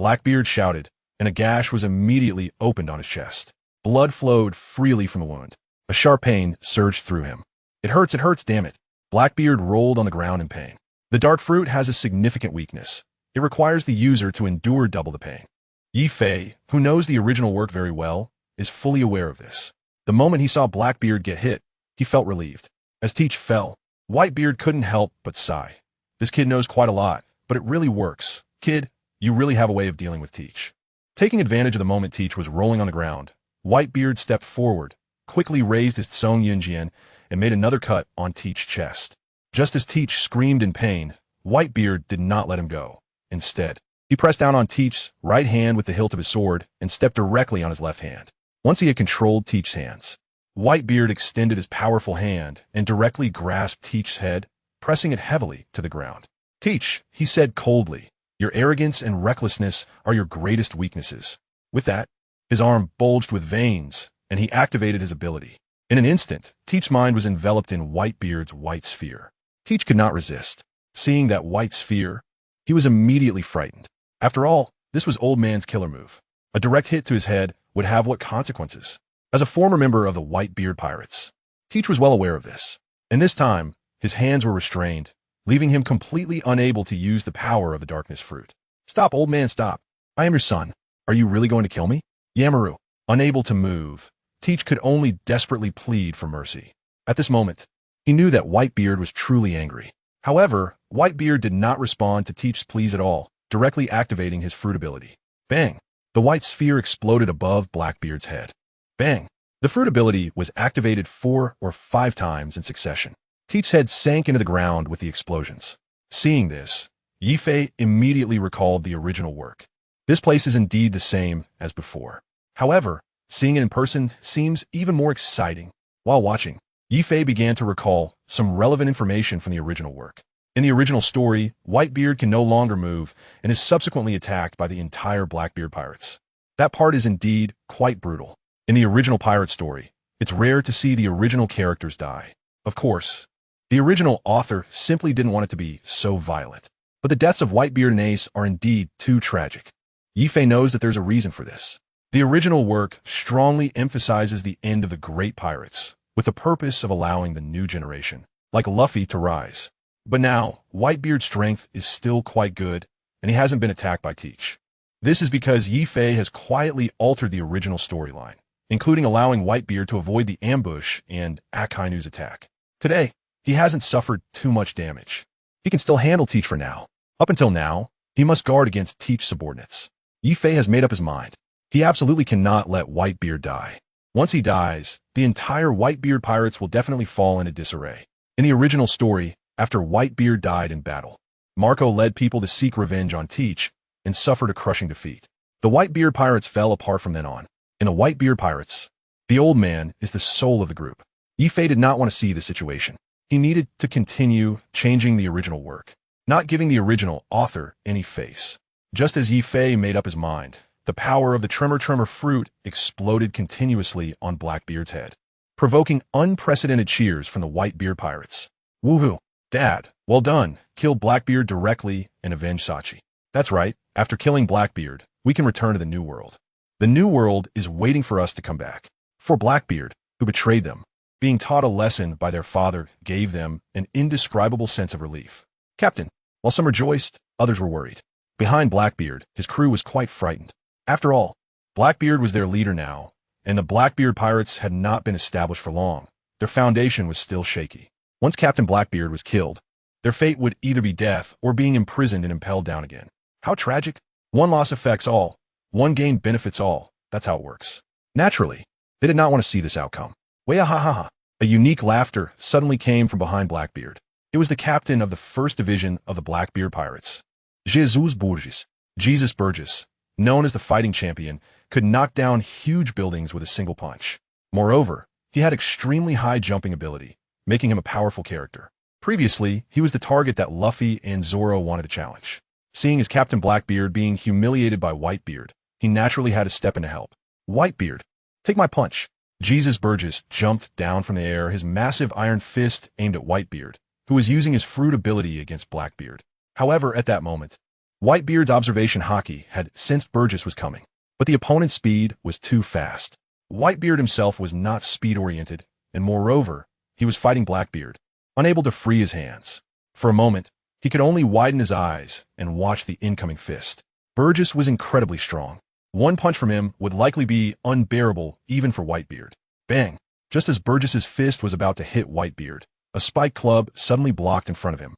Blackbeard shouted, and a gash was immediately opened on his chest. Blood flowed freely from the wound. A sharp pain surged through him. It hurts, damn it. Blackbeard rolled on the ground in pain. The dark fruit has a significant weakness. It requires the user to endure double the pain. Yi Fei, who knows the original work very well, is fully aware of this. The moment he saw Blackbeard get hit, he felt relieved. As Teach fell, Whitebeard couldn't help but sigh. This kid knows quite a lot, but it really works. Kid, you really have a way of dealing with Teach. Taking advantage of the moment Teach was rolling on the ground, Whitebeard stepped forward, quickly raised his Tsung Yunjian, and made another cut on Teach's chest. Just as Teach screamed in pain, Whitebeard did not let him go. Instead, he pressed down on Teach's right hand with the hilt of his sword and stepped directly on his left hand. Once he had controlled Teach's hands, Whitebeard extended his powerful hand and directly grasped Teach's head, pressing it heavily to the ground. Teach, he said coldly, your arrogance and recklessness are your greatest weaknesses. With that, his arm bulged with veins, and he activated his ability. In an instant, Teach's mind was enveloped in Whitebeard's white sphere. Teach could not resist. Seeing that white sphere, he was immediately frightened. After all, this was Old Man's killer move. A direct hit to his head would have what consequences? As a former member of the Whitebeard Pirates, Teach was well aware of this. And this time, his hands were restrained, leaving him completely unable to use the power of the darkness fruit. Stop, old man, stop. I am your son. Are you really going to kill me? Yamaru, unable to move, Teach could only desperately plead for mercy. At this moment, he knew that Whitebeard was truly angry. However, Whitebeard did not respond to Teach's pleas at all, directly activating his fruit ability. Bang! The white sphere exploded above Blackbeard's head. Bang! The fruit ability was activated 4 or 5 times in succession. Teach's head sank into the ground with the explosions. Seeing this, Yifei immediately recalled the original work. This place is indeed the same as before. However, seeing it in person seems even more exciting. While watching, Yifei began to recall some relevant information from the original work. In the original story, Whitebeard can no longer move and is subsequently attacked by the entire Blackbeard pirates. That part is indeed quite brutal. In the original pirate story, it's rare to see the original characters die. Of course, the original author simply didn't want it to be so violent. But the deaths of Whitebeard and Ace are indeed too tragic. Yifei knows that there's a reason for this. The original work strongly emphasizes the end of the great pirates, with the purpose of allowing the new generation, like Luffy, to rise. But now, Whitebeard's strength is still quite good, and he hasn't been attacked by Teach. This is because Yifei has quietly altered the original storyline, including allowing Whitebeard to avoid the ambush and Akainu's attack. Today, he hasn't suffered too much damage. He can still handle Teach for now. Up until now, he must guard against Teach subordinates. Yifei has made up his mind. He absolutely cannot let Whitebeard die. Once he dies, the entire Whitebeard pirates will definitely fall into disarray. In the original story, after Whitebeard died in battle, Marco led people to seek revenge on Teach and suffered a crushing defeat. The Whitebeard pirates fell apart from then on. In the Whitebeard pirates, the old man is the soul of the group. Yifei did not want to see the situation. He needed to continue changing the original work, not giving the original author any face. Just as Yifei made up his mind, the power of the Tremor fruit exploded continuously on Blackbeard's head, provoking unprecedented cheers from the Whitebeard pirates. Woohoo! Dad, well done. Kill Blackbeard directly and avenge Sachi. That's right, after killing Blackbeard, we can return to the New World. The New World is waiting for us to come back. For Blackbeard, who betrayed them, being taught a lesson by their father gave them an indescribable sense of relief. Captain, while some rejoiced, others were worried. Behind Blackbeard, his crew was quite frightened. After all, Blackbeard was their leader now, and the Blackbeard pirates had not been established for long. Their foundation was still shaky. Once Captain Blackbeard was killed, their fate would either be death or being imprisoned and impelled down again. How tragic. One loss affects all. One gain benefits all. That's how it works. Naturally, they did not want to see this outcome. Wahahaha. A unique laughter suddenly came from behind Blackbeard. It was the captain of the 1st Division of the Blackbeard Pirates. Jesus Burgess, known as the fighting champion, could knock down huge buildings with a single punch. Moreover, he had extremely high jumping ability, making him a powerful character. Previously, he was the target that Luffy and Zoro wanted to challenge. Seeing as Captain Blackbeard being humiliated by Whitebeard, he naturally had to step in to help. Whitebeard, take my punch. Jesus Burgess jumped down from the air, his massive iron fist aimed at Whitebeard, who was using his fruit ability against Blackbeard. However, at that moment, Whitebeard's observation haki had sensed Burgess was coming, but the opponent's speed was too fast. Whitebeard himself was not speed-oriented, and moreover, he was fighting Blackbeard, unable to free his hands. For a moment, he could only widen his eyes and watch the incoming fist. Burgess was incredibly strong. One punch from him would likely be unbearable even for Whitebeard. Bang! Just as Burgess's fist was about to hit Whitebeard, a spike club suddenly blocked in front of him.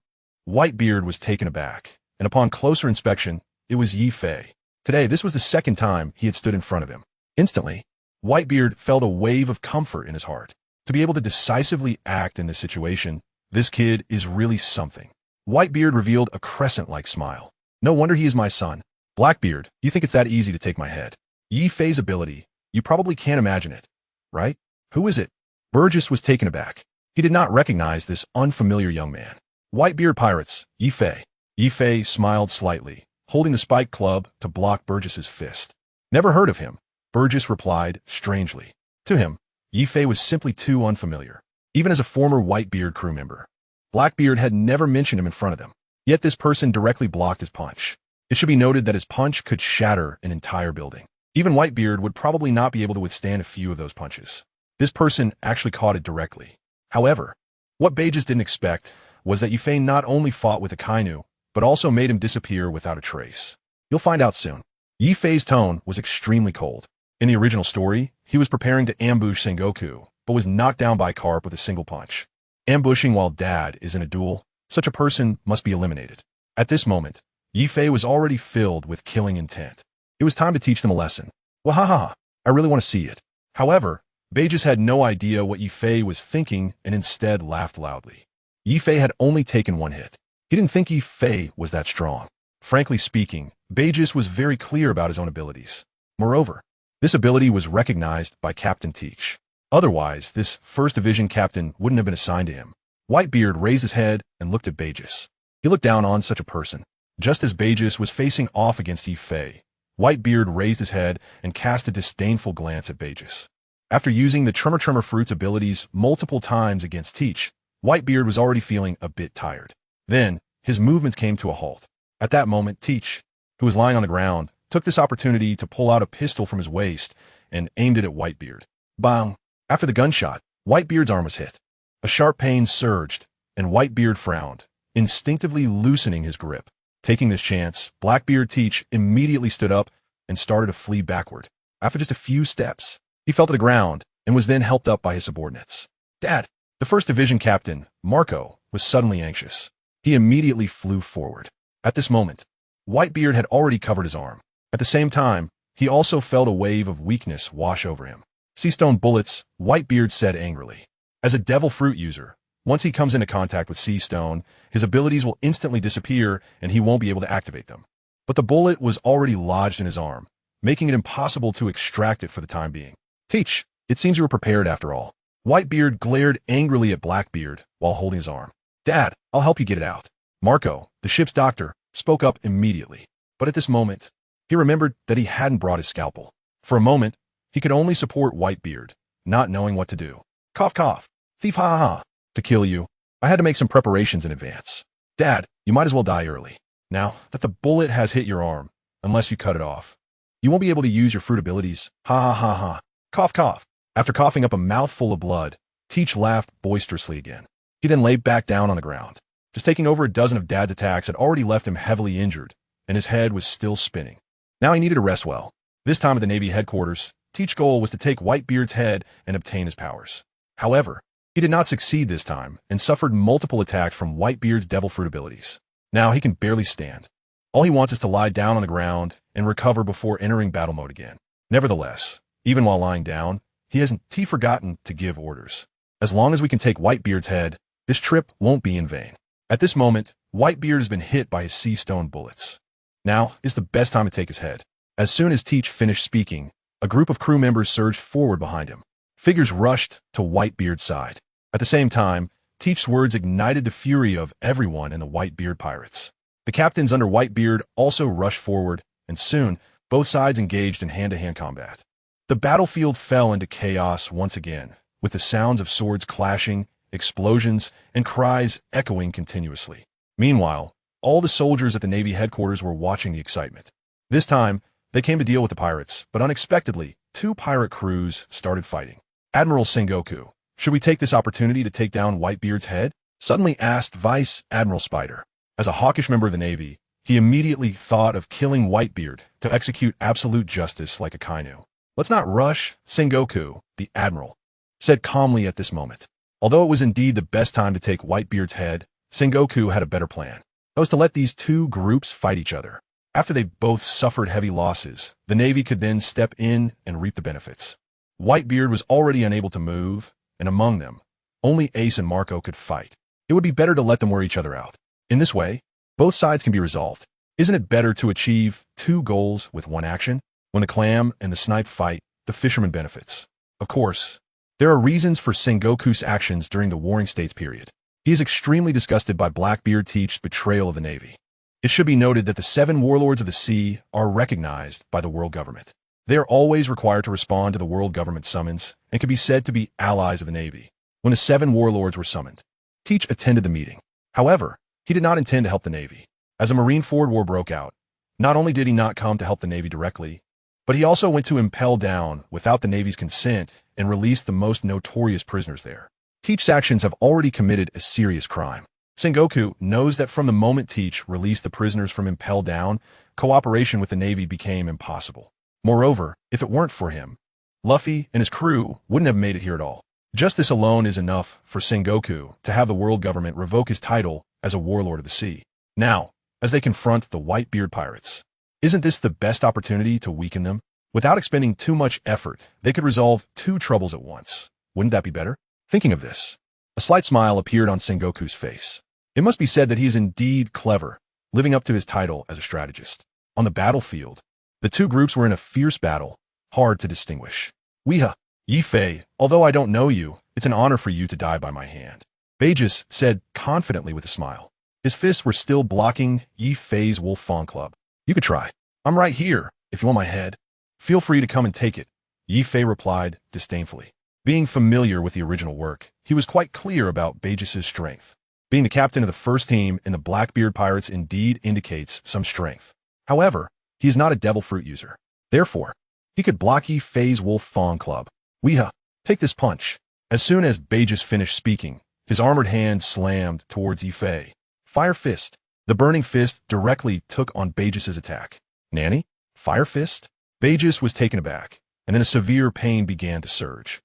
Whitebeard was taken aback, and upon closer inspection, it was Yi Fei. Today, this was the second time he had stood in front of him. Instantly, Whitebeard felt a wave of comfort in his heart. To be able to decisively act in this situation, this kid is really something. Whitebeard revealed a crescent-like smile. No wonder he is my son. Blackbeard, you think it's that easy to take my head? Yi Fei's ability, you probably can't imagine it, right? Who is it? Burgess was taken aback. He did not recognize this unfamiliar young man. Whitebeard pirates, Yi Fei. Yi Fei smiled slightly, holding the spike club to block Burgess's fist. Never heard of him, Burgess replied strangely. To him, Yi Fei was simply too unfamiliar, even as a former Whitebeard crew member. Blackbeard had never mentioned him in front of them, yet this person directly blocked his punch. It should be noted that his punch could shatter an entire building. Even Whitebeard would probably not be able to withstand a few of those punches. This person actually caught it directly. However, what Burgess didn't expect was that Yi Fei not only fought with Akainu, but also made him disappear without a trace. You'll find out soon. Yi Fei's tone was extremely cold. In the original story, he was preparing to ambush Sengoku, but was knocked down by Carp with a single punch. Ambushing while Dad is in a duel, such a person must be eliminated. At this moment, Yi Fei was already filled with killing intent. It was time to teach them a lesson. Wahaha, I really want to see it. However, Burgess had no idea what Yi Fei was thinking and instead laughed loudly. Yi Fei had only taken one hit. He didn't think Yi Fei was that strong. Frankly speaking, Burgess was very clear about his own abilities. Moreover, this ability was recognized by Captain Teach. Otherwise, this First Division captain wouldn't have been assigned to him. Whitebeard raised his head and looked at Burgess. He looked down on such a person. Just as Burgess was facing off against Yi Fei, Whitebeard raised his head and cast a disdainful glance at Burgess. After using the Tremor Fruit's abilities multiple times against Teach, Whitebeard was already feeling a bit tired. Then, his movements came to a halt. At that moment, Teach, who was lying on the ground, took this opportunity to pull out a pistol from his waist and aimed it at Whitebeard. Bang! After the gunshot, Whitebeard's arm was hit. A sharp pain surged, and Whitebeard frowned, instinctively loosening his grip. Taking this chance, Blackbeard Teach immediately stood up and started to flee backward. After just a few steps, he fell to the ground and was then helped up by his subordinates. Dad, the First Division captain, Marco, was suddenly anxious. He immediately flew forward. At this moment, Whitebeard had already covered his arm. At the same time, he also felt a wave of weakness wash over him. Seastone bullets, Whitebeard said angrily. As a devil fruit user, once he comes into contact with Seastone, his abilities will instantly disappear and he won't be able to activate them. But the bullet was already lodged in his arm, making it impossible to extract it for the time being. Teach, it seems you were prepared after all. Whitebeard glared angrily at Blackbeard while holding his arm. Dad, I'll help you get it out. Marco, the ship's doctor, spoke up immediately. But at this moment, he remembered that he hadn't brought his scalpel. For a moment, he could only support Whitebeard, not knowing what to do. Cough cough. Thief ha ha ha. To kill you, I had to make some preparations in advance. Dad, you might as well die early. Now that the bullet has hit your arm, unless you cut it off, you won't be able to use your fruit abilities. Ha ha ha ha. Cough cough. After coughing up a mouthful of blood, Teach laughed boisterously again. He then lay back down on the ground. Just taking over a dozen of Dad's attacks had already left him heavily injured, and his head was still spinning. Now he needed to rest well. This time at the Navy headquarters, Teach's goal was to take Whitebeard's head and obtain his powers. However, he did not succeed this time and suffered multiple attacks from Whitebeard's devil fruit abilities. Now he can barely stand. All he wants is to lie down on the ground and recover before entering battle mode again. Nevertheless, even while lying down, he hasn't forgotten to give orders. As long as we can take Whitebeard's head, this trip won't be in vain. At this moment, Whitebeard has been hit by his Seastone bullets. Now is the best time to take his head. As soon as Teach finished speaking, a group of crew members surged forward behind him. Figures rushed to Whitebeard's side. At the same time, Teach's words ignited the fury of everyone in the Whitebeard pirates. The captains under Whitebeard also rushed forward, and soon, both sides engaged in hand-to-hand combat. The battlefield fell into chaos once again, with the sounds of swords clashing, explosions, and cries echoing continuously. Meanwhile, all the soldiers at the Navy headquarters were watching the excitement. This time, they came to deal with the pirates, but unexpectedly, two pirate crews started fighting. Admiral Sengoku, should we take this opportunity to take down Whitebeard's head? Suddenly asked Vice Admiral Spider. As a hawkish member of the Navy, he immediately thought of killing Whitebeard to execute absolute justice like Akainu. Let's not rush, Sengoku, the Admiral. said calmly at this moment. Although it was indeed the best time to take Whitebeard's head, Sengoku had a better plan. That was to let these two groups fight each other. After they both suffered heavy losses, the Navy could then step in and reap the benefits. Whitebeard was already unable to move, and among them, only Ace and Marco could fight. It would be better to let them wear each other out. In this way, both sides can be resolved. Isn't it better to achieve two goals with one action? When the clam and the snipe fight, the fisherman benefits. Of course, there are reasons for Sengoku's actions during the Warring States period. He is extremely disgusted by Blackbeard Teach's betrayal of the Navy. It should be noted that the 7 warlords of the sea are recognized by the world government. They are always required to respond to the world government summons and can be said to be allies of the Navy. When the 7 warlords were summoned, Teach attended the meeting. However, he did not intend to help the Navy. As a Marineford war broke out, not only did he not come to help the Navy directly, but he also went to impel down, without the Navy's consent, and release the most notorious prisoners there. Teach's actions have already committed a serious crime. Sengoku knows that from the moment Teach released the prisoners from impel down, cooperation with the Navy became impossible. Moreover, if it weren't for him, Luffy and his crew wouldn't have made it here at all. Just this alone is enough for Sengoku to have the world government revoke his title as a warlord of the sea. Now, as they confront the Whitebeard pirates, isn't this the best opportunity to weaken them? Without expending too much effort, they could resolve 2 troubles at once. Wouldn't that be better? Thinking of this, a slight smile appeared on Sengoku's face. It must be said that he is indeed clever, living up to his title as a strategist. On the battlefield, the 2 groups were in a fierce battle, hard to distinguish. Weha, Yi-Fei, although I don't know you, it's an honor for you to die by my hand, Beijus said confidently with a smile. His fists were still blocking Yi-Fei's Wolf Fawn Club. You could try. I'm right here, if you want my head. Feel free to come and take it, Yi-Fei replied disdainfully. Being familiar with the original work, he was quite clear about Beijus' strength. Being the captain of the first team in the Blackbeard Pirates indeed indicates some strength. However, he is not a devil fruit user. Therefore, he could block Yi-Fei's Wolf Fawn Club. Weha, take this punch. As soon as Beijus finished speaking, his armored hand slammed towards Yi-Fei. Fire Fist. The burning fist directly took on Beijus' attack. Nanny? Fire Fist? Beijus was taken aback, and then a severe pain began to surge.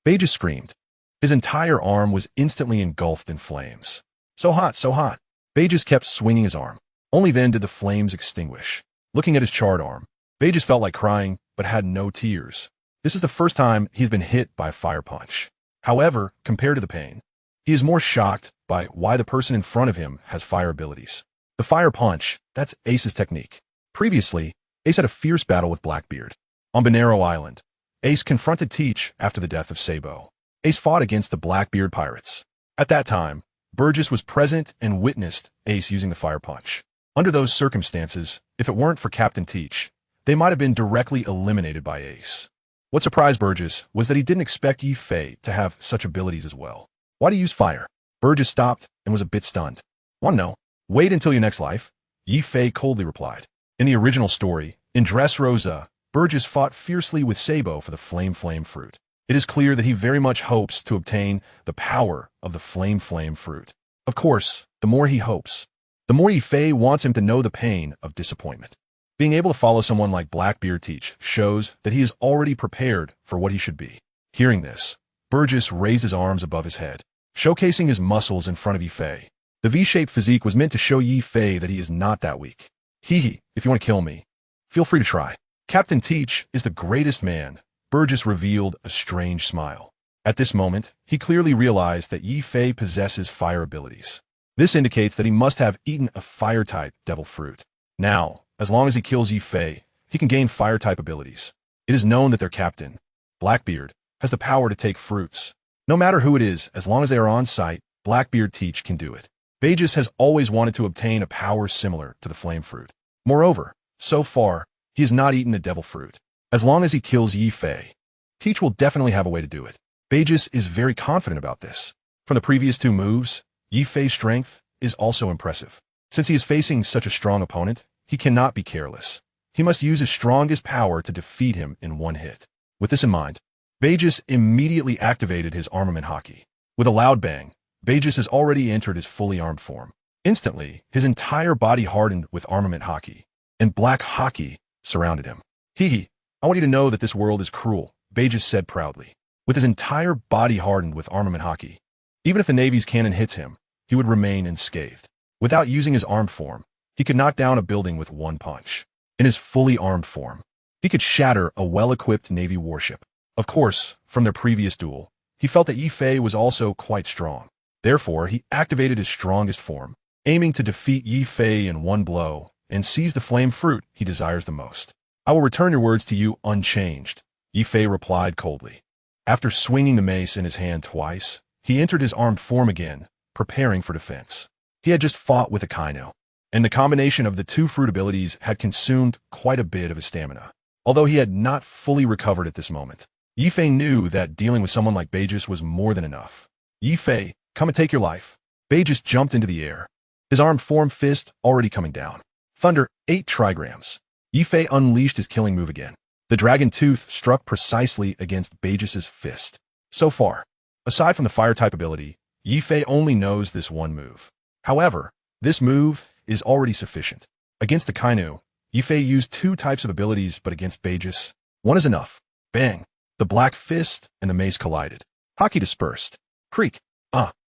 Beijus screamed. His entire arm was instantly engulfed in flames. So hot, so hot. Beijus kept swinging his arm. Only then did the flames extinguish. Looking at his charred arm, Beijus felt like crying, but had no tears. This is the first time he's been hit by a fire punch. However, compared to the pain, he is more shocked by why the person in front of him has fire abilities. The fire punch, that's Ace's technique. Previously, Ace had a fierce battle with Blackbeard. On Bonero Island, Ace confronted Teach after the death of Sabo. Ace fought against the Blackbeard pirates. At that time, Burgess was present and witnessed Ace using the fire punch. Under those circumstances, if it weren't for Captain Teach, they might have been directly eliminated by Ace. What surprised Burgess was that he didn't expect Yi-Fei to have such abilities as well. Why do you use fire? Burgess stopped and was a bit stunned. Want to know? Wait until your next life, Yi-Fei coldly replied. In the original story, in Dressrosa, Burgess fought fiercely with Sabo for the Flame fruit. It is clear that he very much hopes to obtain the power of the Flame fruit. Of course, the more he hopes, the more Yi-Fei wants him to know the pain of disappointment. Being able to follow someone like Blackbeard Teach shows that he is already prepared for what he should be. Hearing this, Burgess raised his arms above his head, showcasing his muscles in front of Yi-Fei. The V-shaped physique was meant to show Yi-Fei that he is not that weak. Hee, if you want to kill me, feel free to try. Captain Teach is the greatest man. Burgess revealed a strange smile. At this moment, he clearly realized that Yi-Fei possesses fire abilities. This indicates that he must have eaten a fire-type devil fruit. Now, as long as he kills Yi-Fei, he can gain fire-type abilities. It is known that their captain, Blackbeard, has the power to take fruits. No matter who it is, as long as they are on site, Blackbeard Teach can do it. Beijus has always wanted to obtain a power similar to the flame fruit. Moreover, so far, he has not eaten a devil fruit. As long as he kills Yi-Fei, Teach will definitely have a way to do it. Beijus is very confident about this. From the previous 2 moves, Yi-Fei's strength is also impressive. Since he is facing such a strong opponent, he cannot be careless. He must use his strongest power to defeat him in one hit. With this in mind, Beijus immediately activated his armament haki. With a loud bang, Beijus has already entered his fully armed form. Instantly, his entire body hardened with armament haki, and black haki surrounded him. Hee, I want you to know that this world is cruel, Beijus said proudly. with his entire body hardened with armament hockey. Even if the Navy's cannon hits him, he would remain unscathed. Without using his armed form, he could knock down a building with one punch. In his fully armed form, he could shatter a well-equipped Navy warship. Of course, from their previous duel, he felt that Yi Fei was also quite strong. Therefore, he activated his strongest form, aiming to defeat Yi Fei in one blow and seize the flame fruit he desires the most. I will return your words to you unchanged, Yi Fei replied coldly. After swinging the mace in his hand twice, he entered his armed form again, preparing for defense. He had just fought with a Kaino, and the combination of the two fruit abilities had consumed quite a bit of his stamina. Although he had not fully recovered at this moment, Yi Fei knew that dealing with someone like Beijus was more than enough. Yi Fei, come and take your life. Beijus jumped into the air, his armed form fist already coming down. Thunder, 8 trigrams. Yi Fei unleashed his killing move again. The dragon tooth struck precisely against Beijus's fist. So far, aside from the fire-type ability, Yi Fei only knows this one move. However, this move is already sufficient. Against the Kainu, Yi Fei used 2 types of abilities, but against Beijus, one is enough. Bang! The black fist and the mace collided. Hockey dispersed. Creak!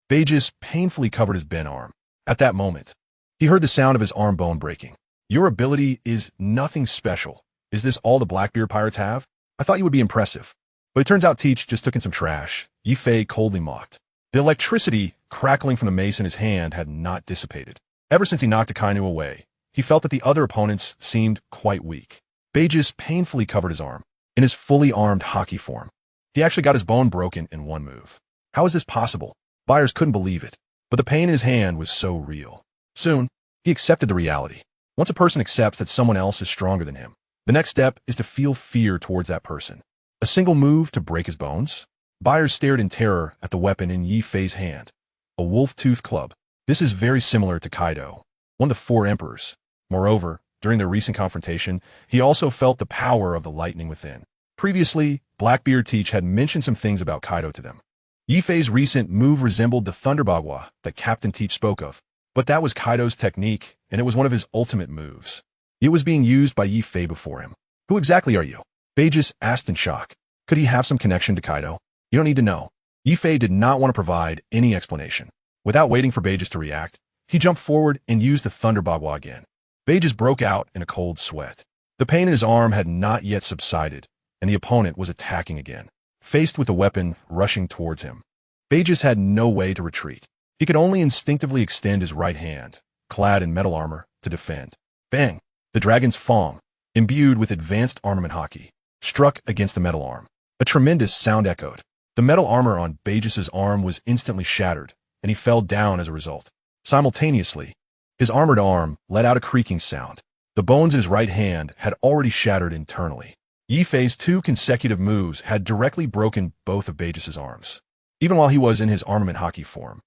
Beijus painfully covered his bent arm. At that moment, he heard the sound of his arm bone breaking. Your ability is nothing special. Is this all the Blackbeard pirates have? I thought you would be impressive. But it turns out Teach just took in some trash, Yi Fei coldly mocked. The electricity crackling from the mace in his hand had not dissipated. Ever since he knocked Akainu away, he felt that the other opponents seemed quite weak. Beijus painfully covered his arm, in his fully armed hockey form. He actually got his bone broken in one move. How is this possible? Buyers couldn't believe it, but the pain in his hand was so real. Soon, he accepted the reality. Once a person accepts that someone else is stronger than him, the next step is to feel fear towards that person. A single move to break his bones? Buyers stared in terror at the weapon in Yi Fei's hand, a wolf-tooth club. This is very similar to Kaido, one of the 4 emperors. Moreover, during their recent confrontation, he also felt the power of the lightning within. Previously, Blackbeard Teach had mentioned some things about Kaido to them. Yi Fei's recent move resembled the Thunderbagua that Captain Teach spoke of, but that was Kaido's technique, and it was one of his ultimate moves. It was being used by Yi Fei before him. Who exactly are you? Beijus asked in shock. Could he have some connection to Kaido? You don't need to know. Yi Fei did not want to provide any explanation. Without waiting for Beijus to react, he jumped forward and used the Thunderbagua again. Beijus broke out in a cold sweat. The pain in his arm had not yet subsided, and the opponent was attacking again, faced with the weapon rushing towards him. Beijus had no way to retreat. He could only instinctively extend his right hand, clad in metal armor, to defend. Bang! The dragon's fong, imbued with advanced armament hockey, struck against the metal arm. A tremendous sound echoed. The metal armor on Beijus's arm was instantly shattered, and he fell down as a result. Simultaneously, his armored arm let out a creaking sound. The bones in his right hand had already shattered internally. Yi Fei's 2 consecutive moves had directly broken both of Beijus's arms, even while he was in his armament hockey form.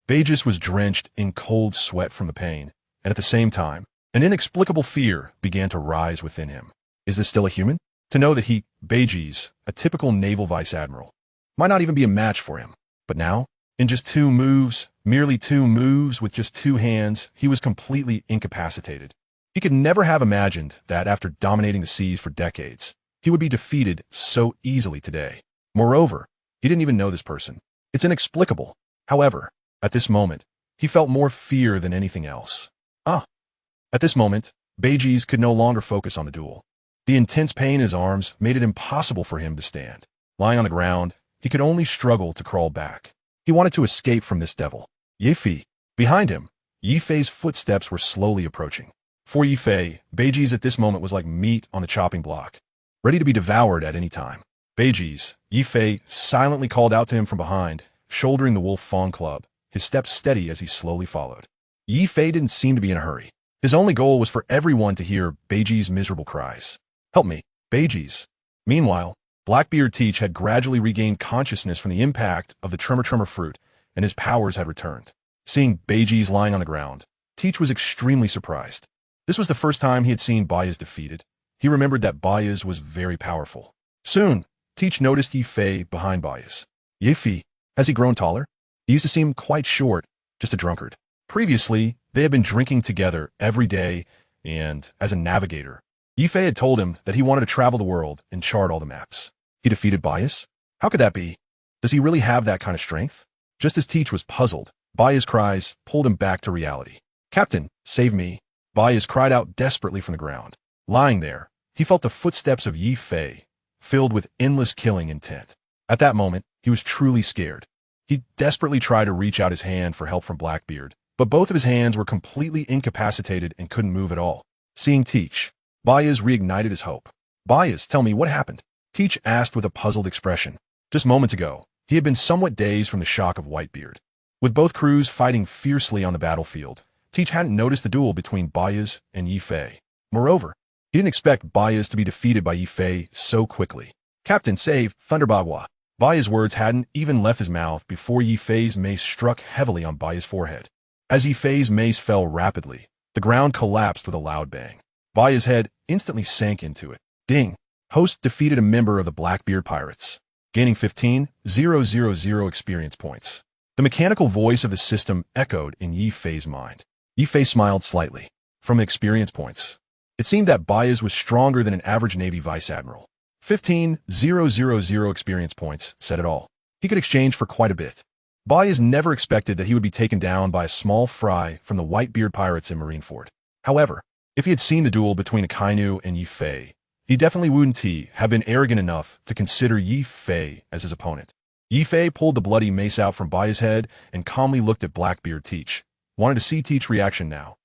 Beijus was drenched in cold sweat from the pain, and at the same time, an inexplicable fear began to rise within him. Is this still a human? To know that he, Beijus, a typical naval vice admiral, might not even be a match for him. But now, in just 2 moves, merely 2 moves with just 2 hands, he was completely incapacitated. He could never have imagined that after dominating the seas for decades, he would be defeated so easily today. Moreover, he didn't even know this person. It's inexplicable. However, at this moment, he felt more fear than anything else. At this moment, Beijus could no longer focus on the duel. The intense pain in his arms made it impossible for him to stand. Lying on the ground, he could only struggle to crawl back. He wanted to escape from this devil. Yi Fei. Behind him, Yi Fei's footsteps were slowly approaching. For Yi Fei, Beijus at this moment was like meat on the chopping block, ready to be devoured at any time. Beijus, Yi Fei silently called out to him from behind, shouldering the wolf fong club, his steps steady as he slowly followed. Yi Fei didn't seem to be in a hurry. His only goal was for everyone to hear Beijus' miserable cries. Help me, Beijus. Meanwhile, Blackbeard Teach had gradually regained consciousness from the impact of the tremor fruit, and his powers had returned. Seeing Beijus lying on the ground, Teach was extremely surprised. This was the first time he had seen Bayez defeated. He remembered that Bayez was very powerful. Soon, Teach noticed Yi Fei behind Bayez. Yi Fei, has he grown taller? He used to seem quite short, just a drunkard. Previously, they had been drinking together every day, and as a navigator, Yi Fei had told him that he wanted to travel the world and chart all the maps. He defeated Bayez? How could that be? Does he really have that kind of strength? Just as Teach was puzzled, Baya's cries pulled him back to reality. Captain, save me. Bayas cried out desperately from the ground. Lying there, he felt the footsteps of Yi Fei, filled with endless killing intent. At that moment, he was truly scared. He desperately tried to reach out his hand for help from Blackbeard, but both of his hands were completely incapacitated and couldn't move at all. Seeing Teach, Bayas reignited his hope. Bayas, tell me what happened? Teach asked with a puzzled expression. Just moments ago, he had been somewhat dazed from the shock of Whitebeard. With both crews fighting fiercely on the battlefield, Teach hadn't noticed the duel between Bayas and Yi Fei. Moreover, he didn't expect Bayas to be defeated by Yi Fei so quickly. Captain, save Thunderbagua. Bayas' words hadn't even left his mouth before Yi Fei's mace struck heavily on Bayas' forehead. As Yi Fei's mace fell rapidly, the ground collapsed with a loud bang. Bayas' head instantly sank into it. Ding! Host defeated a member of the Blackbeard Pirates, gaining 15,000 experience points. The mechanical voice of the system echoed in Yi Fei's mind. Yi Fei smiled slightly. From experience points, it seemed that Bayas was stronger than an average Navy Vice Admiral. 15,000 experience points said it all. He could exchange for quite a bit. Bayas never expected that he would be taken down by a small fry from the Whitebeard Pirates in Marineford. However, if he had seen the duel between Akainu and Yi Fei, he definitely wouldn't have been arrogant enough to consider Yi Fei as his opponent. Yi Fei pulled the bloody mace out from Bayas' head and calmly looked at Blackbeard Teach. Wanted to see Teach's reaction now.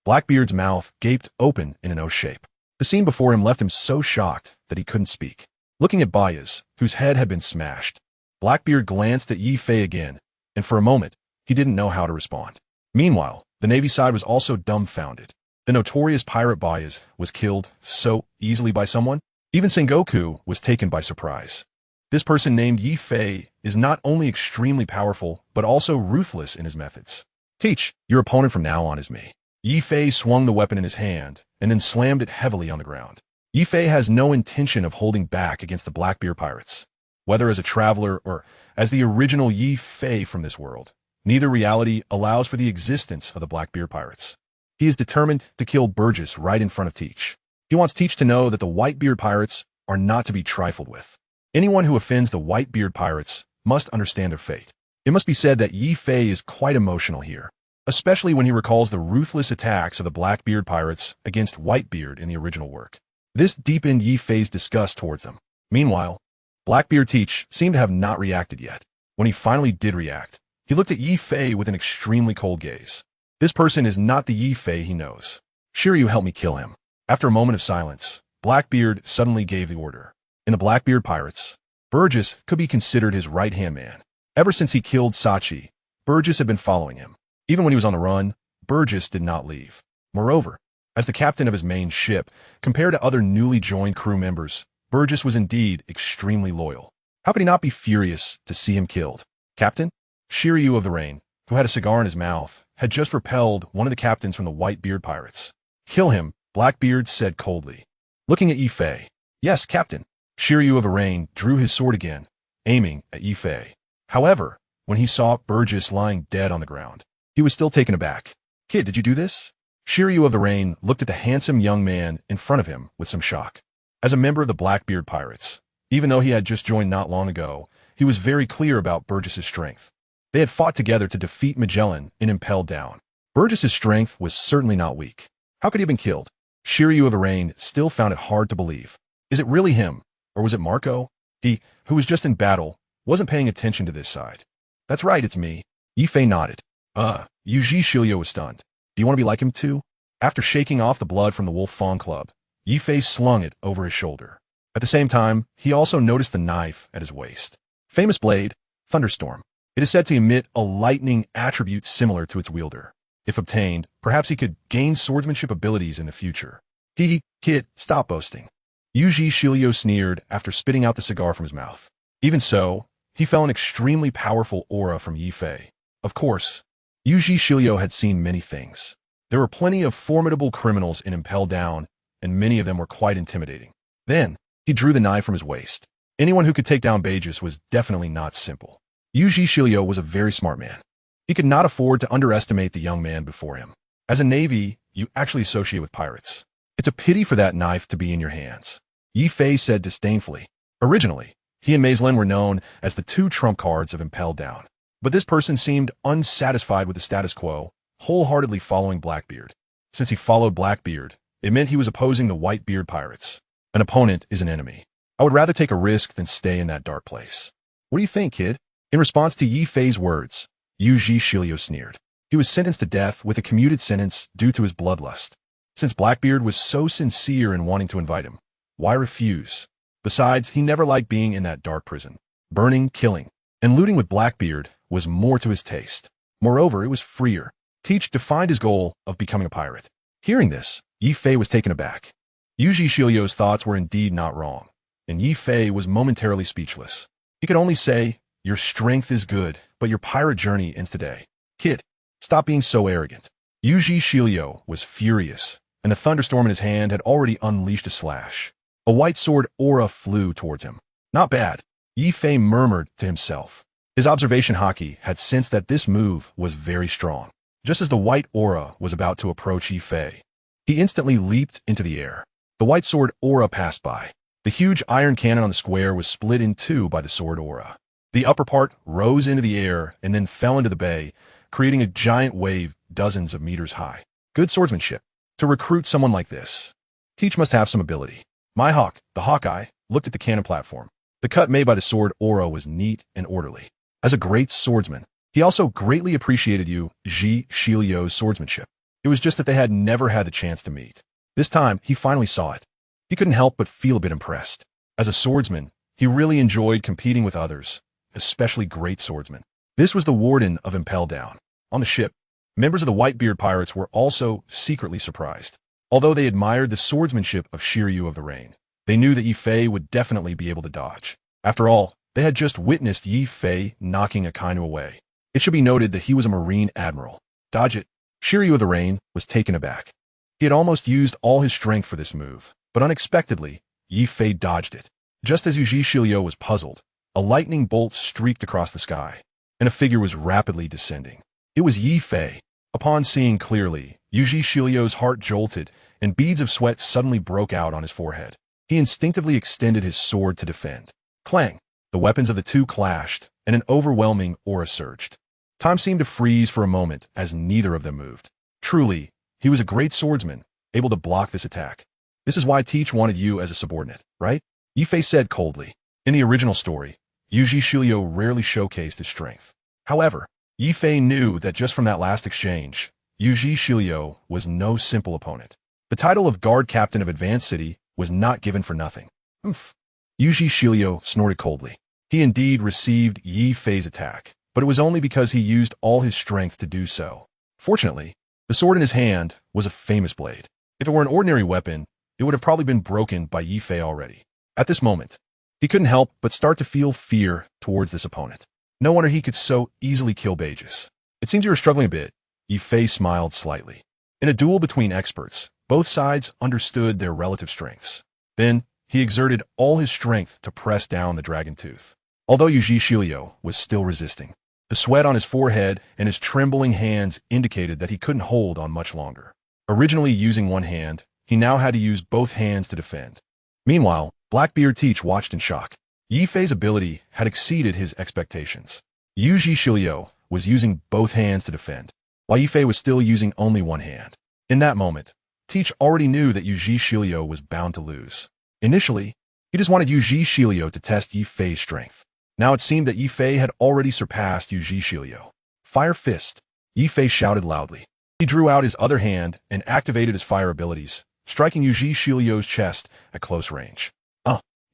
Blackbeard's mouth gaped open in an O shape. The scene before him left him so shocked that he couldn't speak. Looking at Bayas, whose head had been smashed, Blackbeard glanced at Yi Fei again, and for a moment, he didn't know how to respond. Meanwhile, the Navy side was also dumbfounded. The notorious pirate Bayas was killed so easily by someone. Even Sengoku was taken by surprise. This person named Yi Fei is not only extremely powerful, but also ruthless in his methods. Teach, your opponent from now on is me. Yi Fei swung the weapon in his hand, and then slammed it heavily on the ground. Yi Fei has no intention of holding back against the Blackbeard Pirates. Whether as a traveler or as the original Yi Fei from this world, neither reality allows for the existence of the Blackbeard Pirates. He is determined to kill Burgess right in front of Teach. He wants Teach to know that the Whitebeard Pirates are not to be trifled with. Anyone who offends the Whitebeard Pirates must understand their fate. It must be said that Yi Fei is quite emotional here, especially when he recalls the ruthless attacks of the Blackbeard Pirates against Whitebeard in the original work. This deepened Yi Fei's disgust towards them. Meanwhile, Blackbeard Teach seemed to have not reacted yet. When he finally did react, he looked at Yi Fei with an extremely cold gaze. This person is not the Yi Fei he knows. Shiryu, help me kill him. After a moment of silence, Blackbeard suddenly gave the order. In the Blackbeard Pirates, Burgess could be considered his right-hand man. Ever since he killed Sachi, Burgess had been following him. Even when he was on the run, Burgess did not leave. Moreover, as the captain of his main ship, compared to other newly joined crew members, Burgess was indeed extremely loyal. How could he not be furious to see him killed? Captain? Shiryu of the Rain, who had a cigar in his mouth, had just repelled one of the captains from the Whitebeard Pirates. Kill him, Blackbeard said coldly. Looking at Yi Fei. Yes, Captain. Shiryu of the Rain drew his sword again, aiming at Yi Fei. However, when he saw Burgess lying dead on the ground, he was still taken aback. Kid, did you do this? Shiryu of the Rain looked at the handsome young man in front of him with some shock. As a member of the Blackbeard Pirates, even though he had just joined not long ago, he was very clear about Burgess's strength. They had fought together to defeat Magellan and impelled down. Burgess's strength was certainly not weak. How could he have been killed? Shiryu of the Rain still found it hard to believe. Is it really him? Or was it Marco? He, who was just in battle, wasn't paying attention to this side. That's right, it's me. Yi Fei nodded. Yuji Shilyo was stunned. Do you want to be like him too? After shaking off the blood from the Wolf Fawn Club, Yi Fei slung it over his shoulder. At the same time, he also noticed the knife at his waist. Famous blade, Thunderstorm. It is said to emit a lightning attribute similar to its wielder. If obtained, perhaps he could gain swordsmanship abilities in the future. Kid, stop boasting. Yuji Shilyo sneered after spitting out the cigar from his mouth. Even so, he felt an extremely powerful aura from Yi Fei. Of course, Yuji Shilyo had seen many things. There were plenty of formidable criminals in Impel Down, and many of them were quite intimidating. Then, he drew the knife from his waist. Anyone who could take down Burgess was definitely not simple. Yuji Shilyo was a very smart man. He could not afford to underestimate the young man before him. As a Navy, you actually associate with pirates. It's a pity for that knife to be in your hands. Yi Fei said disdainfully. Originally, He and Maislin were known as the two trump cards of Impelled Down. But this person seemed unsatisfied with the status quo, wholeheartedly following Blackbeard. Since he followed Blackbeard, it meant he was opposing the Whitebeard pirates. An opponent is an enemy. I would rather take a risk than stay in that dark place. What do you think, kid? In response to Yi Fei's words, Yu Shilio sneered. He was sentenced to death with a commuted sentence due to his bloodlust. Since Blackbeard was so sincere in wanting to invite him, why refuse? Besides, he never liked being in that dark prison. Burning, killing, and looting with Blackbeard was more to his taste. Moreover, it was freer. Teach defined his goal of becoming a pirate. Hearing this, Yi Fei was taken aback. Yu Shilio's thoughts were indeed not wrong, and Yi Fei was momentarily speechless. He could only say, "Your strength is good, but your pirate journey ends today. Kid, stop being so arrogant." Yu Shilio was furious, and the thunderstorm in his hand had already unleashed a slash. A white sword aura flew towards him. Not bad, Yi Fei murmured to himself. His observation haki had sensed that this move was very strong. Just as the white aura was about to approach Yi Fei, he instantly leaped into the air. The white sword aura passed by. The huge iron cannon on the square was split in two by the sword aura. The upper part rose into the air and then fell into the bay, creating a giant wave dozens of meters high. Good swordsmanship. To recruit someone like this, Teach must have some ability. My hawk, the Hawkeye, looked at the cannon platform. The cut made by the sword aura was neat and orderly. As a great swordsman, he also greatly appreciated Yu Shilio's swordsmanship. It was just that they had never had the chance to meet. This time, he finally saw it. He couldn't help but feel a bit impressed. As a swordsman, he really enjoyed competing with others, especially great swordsmen. This was the warden of Impelled Down. On the ship, members of the Whitebeard pirates were also secretly surprised. Although they admired the swordsmanship of Shiryu of the Rain, they knew that Yi Fei would definitely be able to dodge. After all, they had just witnessed Yi Fei knocking Akainu away. It should be noted that he was a Marine Admiral. Dodge it. Shiryu of the Rain was taken aback. He had almost used all his strength for this move, but unexpectedly, Yi Fei dodged it. Just as Yu Shilio was puzzled, a lightning bolt streaked across the sky, and a figure was rapidly descending. It was Yi Fei. Upon seeing clearly, Yu Shilio's heart jolted, and beads of sweat suddenly broke out on his forehead. He instinctively extended his sword to defend. Clang! The weapons of the two clashed, and an overwhelming aura surged. Time seemed to freeze for a moment as neither of them moved. Truly, he was a great swordsman, able to block this attack. This is why Teach wanted you as a subordinate, right? Yi Fei said coldly. In the original story, Yu Shilio rarely showcased his strength. However, Yi Fei knew that just from that last exchange, Yu Shilio was no simple opponent. The title of Guard Captain of Advanced City was not given for nothing. Oomph. Yu Shilio snorted coldly. He indeed received Yi Fei's attack, but it was only because he used all his strength to do so. Fortunately, the sword in his hand was a famous blade. If it were an ordinary weapon, it would have probably been broken by Yi Fei already. At this moment, he couldn't help but start to feel fear towards this opponent. No wonder he could so easily kill Bages. It seems you were struggling a bit. Yi Fei smiled slightly. In a duel between experts, both sides understood their relative strengths. Then, he exerted all his strength to press down the dragon tooth. Although Yu Shilio was still resisting, the sweat on his forehead and his trembling hands indicated that he couldn't hold on much longer. Originally using one hand, he now had to use both hands to defend. Meanwhile, Blackbeard Teach watched in shock. Yi Fei's ability had exceeded his expectations. Yu Shilio was using both hands to defend, while Yi Fei was still using only one hand. In that moment, Teach already knew that Yu Shilio was bound to lose. Initially, he just wanted Yu Shilio to test Yi Fei's strength. Now it seemed that Yi Fei had already surpassed Yu Shilio. Fire Fist! Yi Fei shouted loudly. He drew out his other hand and activated his fire abilities, striking Yu Shilio's chest at close range.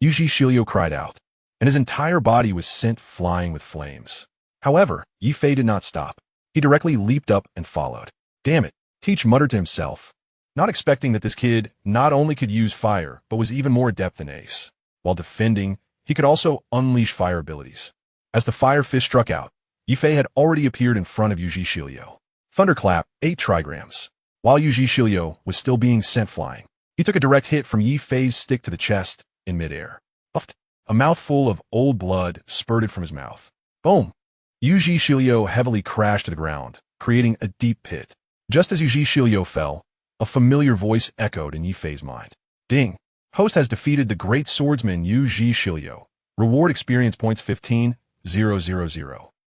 Yu Shilio cried out, and his entire body was sent flying with flames. However, Yi Fei did not stop. He directly leaped up and followed. Damn it, Teach muttered to himself, not expecting that this kid not only could use fire, but was even more adept than Ace. While defending, he could also unleash fire abilities. As the fire fist struck out, Yi Fei had already appeared in front of Yu Shilio. Thunderclap, 8 trigrams. While Yu Shilio was still being sent flying, he took a direct hit from Yi Fei's stick to the chest in midair. Uffed. A mouthful of old blood spurted from his mouth. Boom! Yu Shilio heavily crashed to the ground, creating a deep pit. Just as Yu Shilio fell, a familiar voice echoed in Yi Fei's mind. Ding! Host has defeated the great swordsman Yu Shilio. Reward experience points 15,000.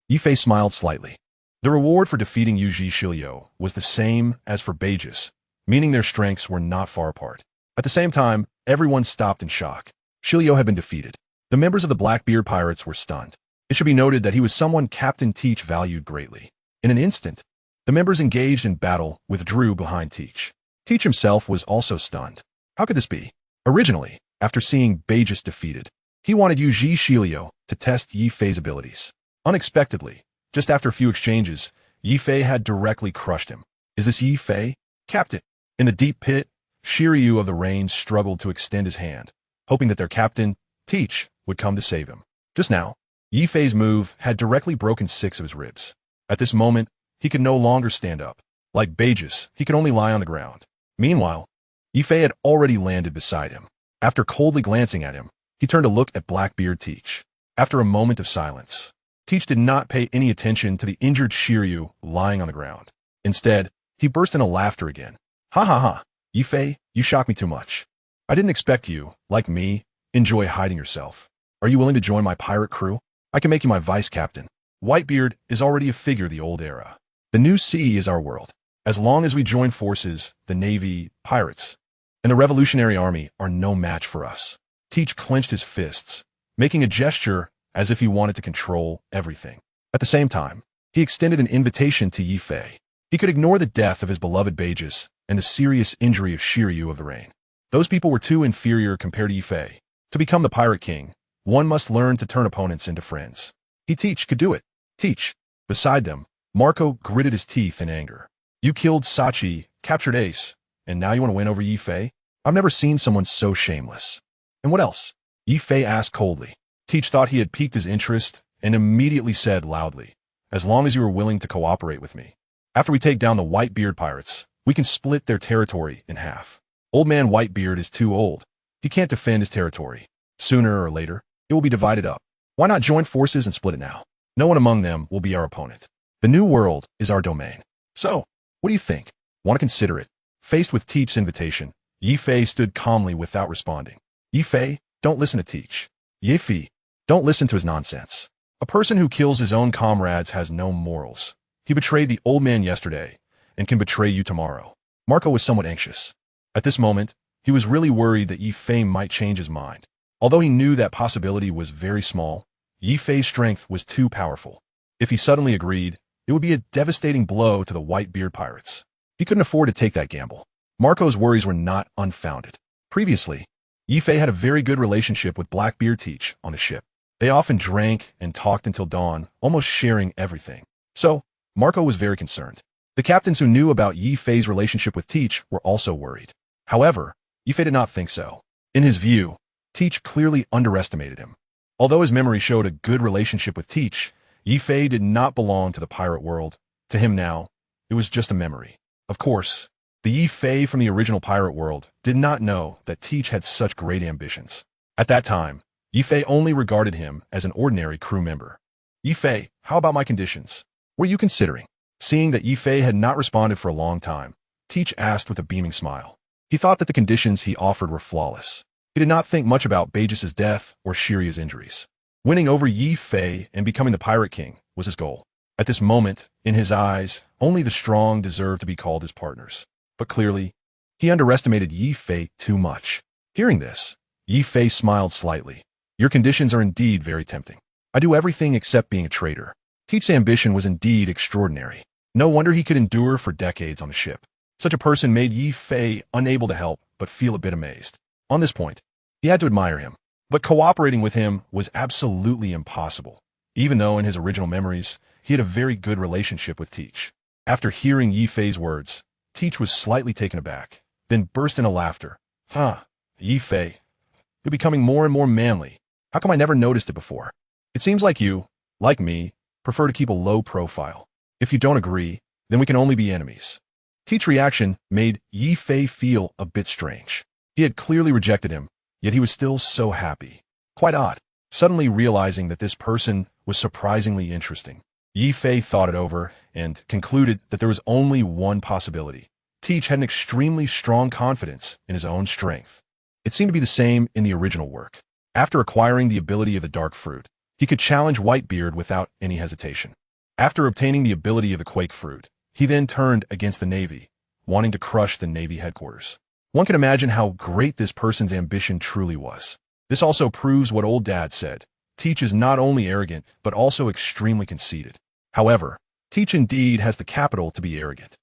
Yifei smiled slightly. The reward for defeating Yuji Shilio was the same as for Bejas, meaning their strengths were not far apart. At the same time, everyone stopped in shock. Shilio had been defeated. The members of the Blackbeard pirates were stunned. It should be noted that he was someone Captain Teach valued greatly. In an instant, the members engaged in battle withdrew behind Teach. Teach himself was also stunned. How could this be? Originally, after seeing Bejas defeated, he wanted Yuji Shilio to test Yifei's abilities. Unexpectedly, just after a few exchanges, Yifei had directly crushed him. Is this Yifei? Captain? In the deep pit, Shiryu of the Rain struggled to extend his hand, hoping that their captain, Teach, would come to save him. Just now, Yifei's move had directly broken 6 of his ribs. At this moment, he could no longer stand up. Like Bejas, he could only lie on the ground. Meanwhile, Yifei had already landed beside him. After coldly glancing at him, he turned to look at Blackbeard Teach. After a moment of silence, Teach did not pay any attention to the injured Shiryu lying on the ground. Instead, he burst into laughter again. Ha ha ha, Yifei, you shock me too much. I didn't expect you, like me, enjoy hiding yourself. Are you willing to join my pirate crew? I can make you my vice captain. Whitebeard is already a figure of the old era. The new sea is our world. As long as we join forces, the Navy, pirates, and the Revolutionary Army are no match for us. Teach clenched his fists, making a gesture as if he wanted to control everything. At the same time, he extended an invitation to Yifei. He could ignore the death of his beloved Bejas and the serious injury of Shiryu of the Rain. Those people were too inferior compared to Yifei. To become the Pirate King, one must learn to turn opponents into friends. Teach could do it. Teach. Beside them, Marco gritted his teeth in anger. You killed Sachi, captured Ace, and now you want to win over Yifei? I've never seen someone so shameless. And what else? Yifei asked coldly. Teach thought he had piqued his interest and immediately said loudly, as long as you are willing to cooperate with me. After we take down the Whitebeard pirates, we can split their territory in half. Old man Whitebeard is too old. He can't defend his territory. Sooner or later, it will be divided up. Why not join forces and split it now? No one among them will be our opponent. The new world is our domain. So, what do you think? Want to consider it? Faced with Teach's invitation, Yifei stood calmly without responding. Yifei, don't listen to Teach. Yifei, don't listen to his nonsense. A person who kills his own comrades has no morals. He betrayed the old man yesterday and can betray you tomorrow. Marco was somewhat anxious. At this moment, he was really worried that Yifei might change his mind. Although he knew that possibility was very small, Yifei's strength was too powerful. If he suddenly agreed, it would be a devastating blow to the Whitebeard pirates. He couldn't afford to take that gamble. Marco's worries were not unfounded. Previously, Yifei had a very good relationship with Blackbeard Teach on the ship. They often drank and talked until dawn, almost sharing everything. So, Marco was very concerned. The captains who knew about Yifei's relationship with Teach were also worried. However, Yifei did not think so. In his view, Teach clearly underestimated him. Although his memory showed a good relationship with Teach, Yifei did not belong to the pirate world. To him now, it was just a memory. Of course, the Yifei from the original pirate world did not know that Teach had such great ambitions. At that time, Yifei only regarded him as an ordinary crew member. Yifei, how about my conditions? What are you considering? Seeing that Yifei had not responded for a long time, Teach asked with a beaming smile. He thought that the conditions he offered were flawless. He did not think much about Bejas' death or Shiryu's injuries. Winning over Yifei and becoming the Pirate King was his goal. At this moment, in his eyes, only the strong deserved to be called his partners. But clearly, he underestimated Yifei too much. Hearing this, Yifei smiled slightly. Your conditions are indeed very tempting. I do everything except being a traitor. Teach's ambition was indeed extraordinary. No wonder he could endure for decades on the ship. Such a person made Yifei unable to help but feel a bit amazed. On this point, he had to admire him. But cooperating with him was absolutely impossible, even though in his original memories, he had a very good relationship with Teach. After hearing Yifei's words, Teach was slightly taken aback, then burst into laughter. Yifei, you're becoming more and more manly. How come I never noticed it before? It seems like you, like me, prefer to keep a low profile. If you don't agree, then we can only be enemies. Teach's reaction made Yifei feel a bit strange. He had clearly rejected him, yet he was still so happy. Quite odd. Suddenly realizing that this person was surprisingly interesting, Yifei thought it over and concluded that there was only one possibility. Teach had an extremely strong confidence in his own strength. It seemed to be the same in the original work. After acquiring the ability of the dark fruit, he could challenge Whitebeard without any hesitation. After obtaining the ability of the quake fruit, he then turned against the Navy, wanting to crush the Navy headquarters. One can imagine how great this person's ambition truly was. This also proves what old Dad said. Teach is not only arrogant, but also extremely conceited. However, Teach indeed has the capital to be arrogant.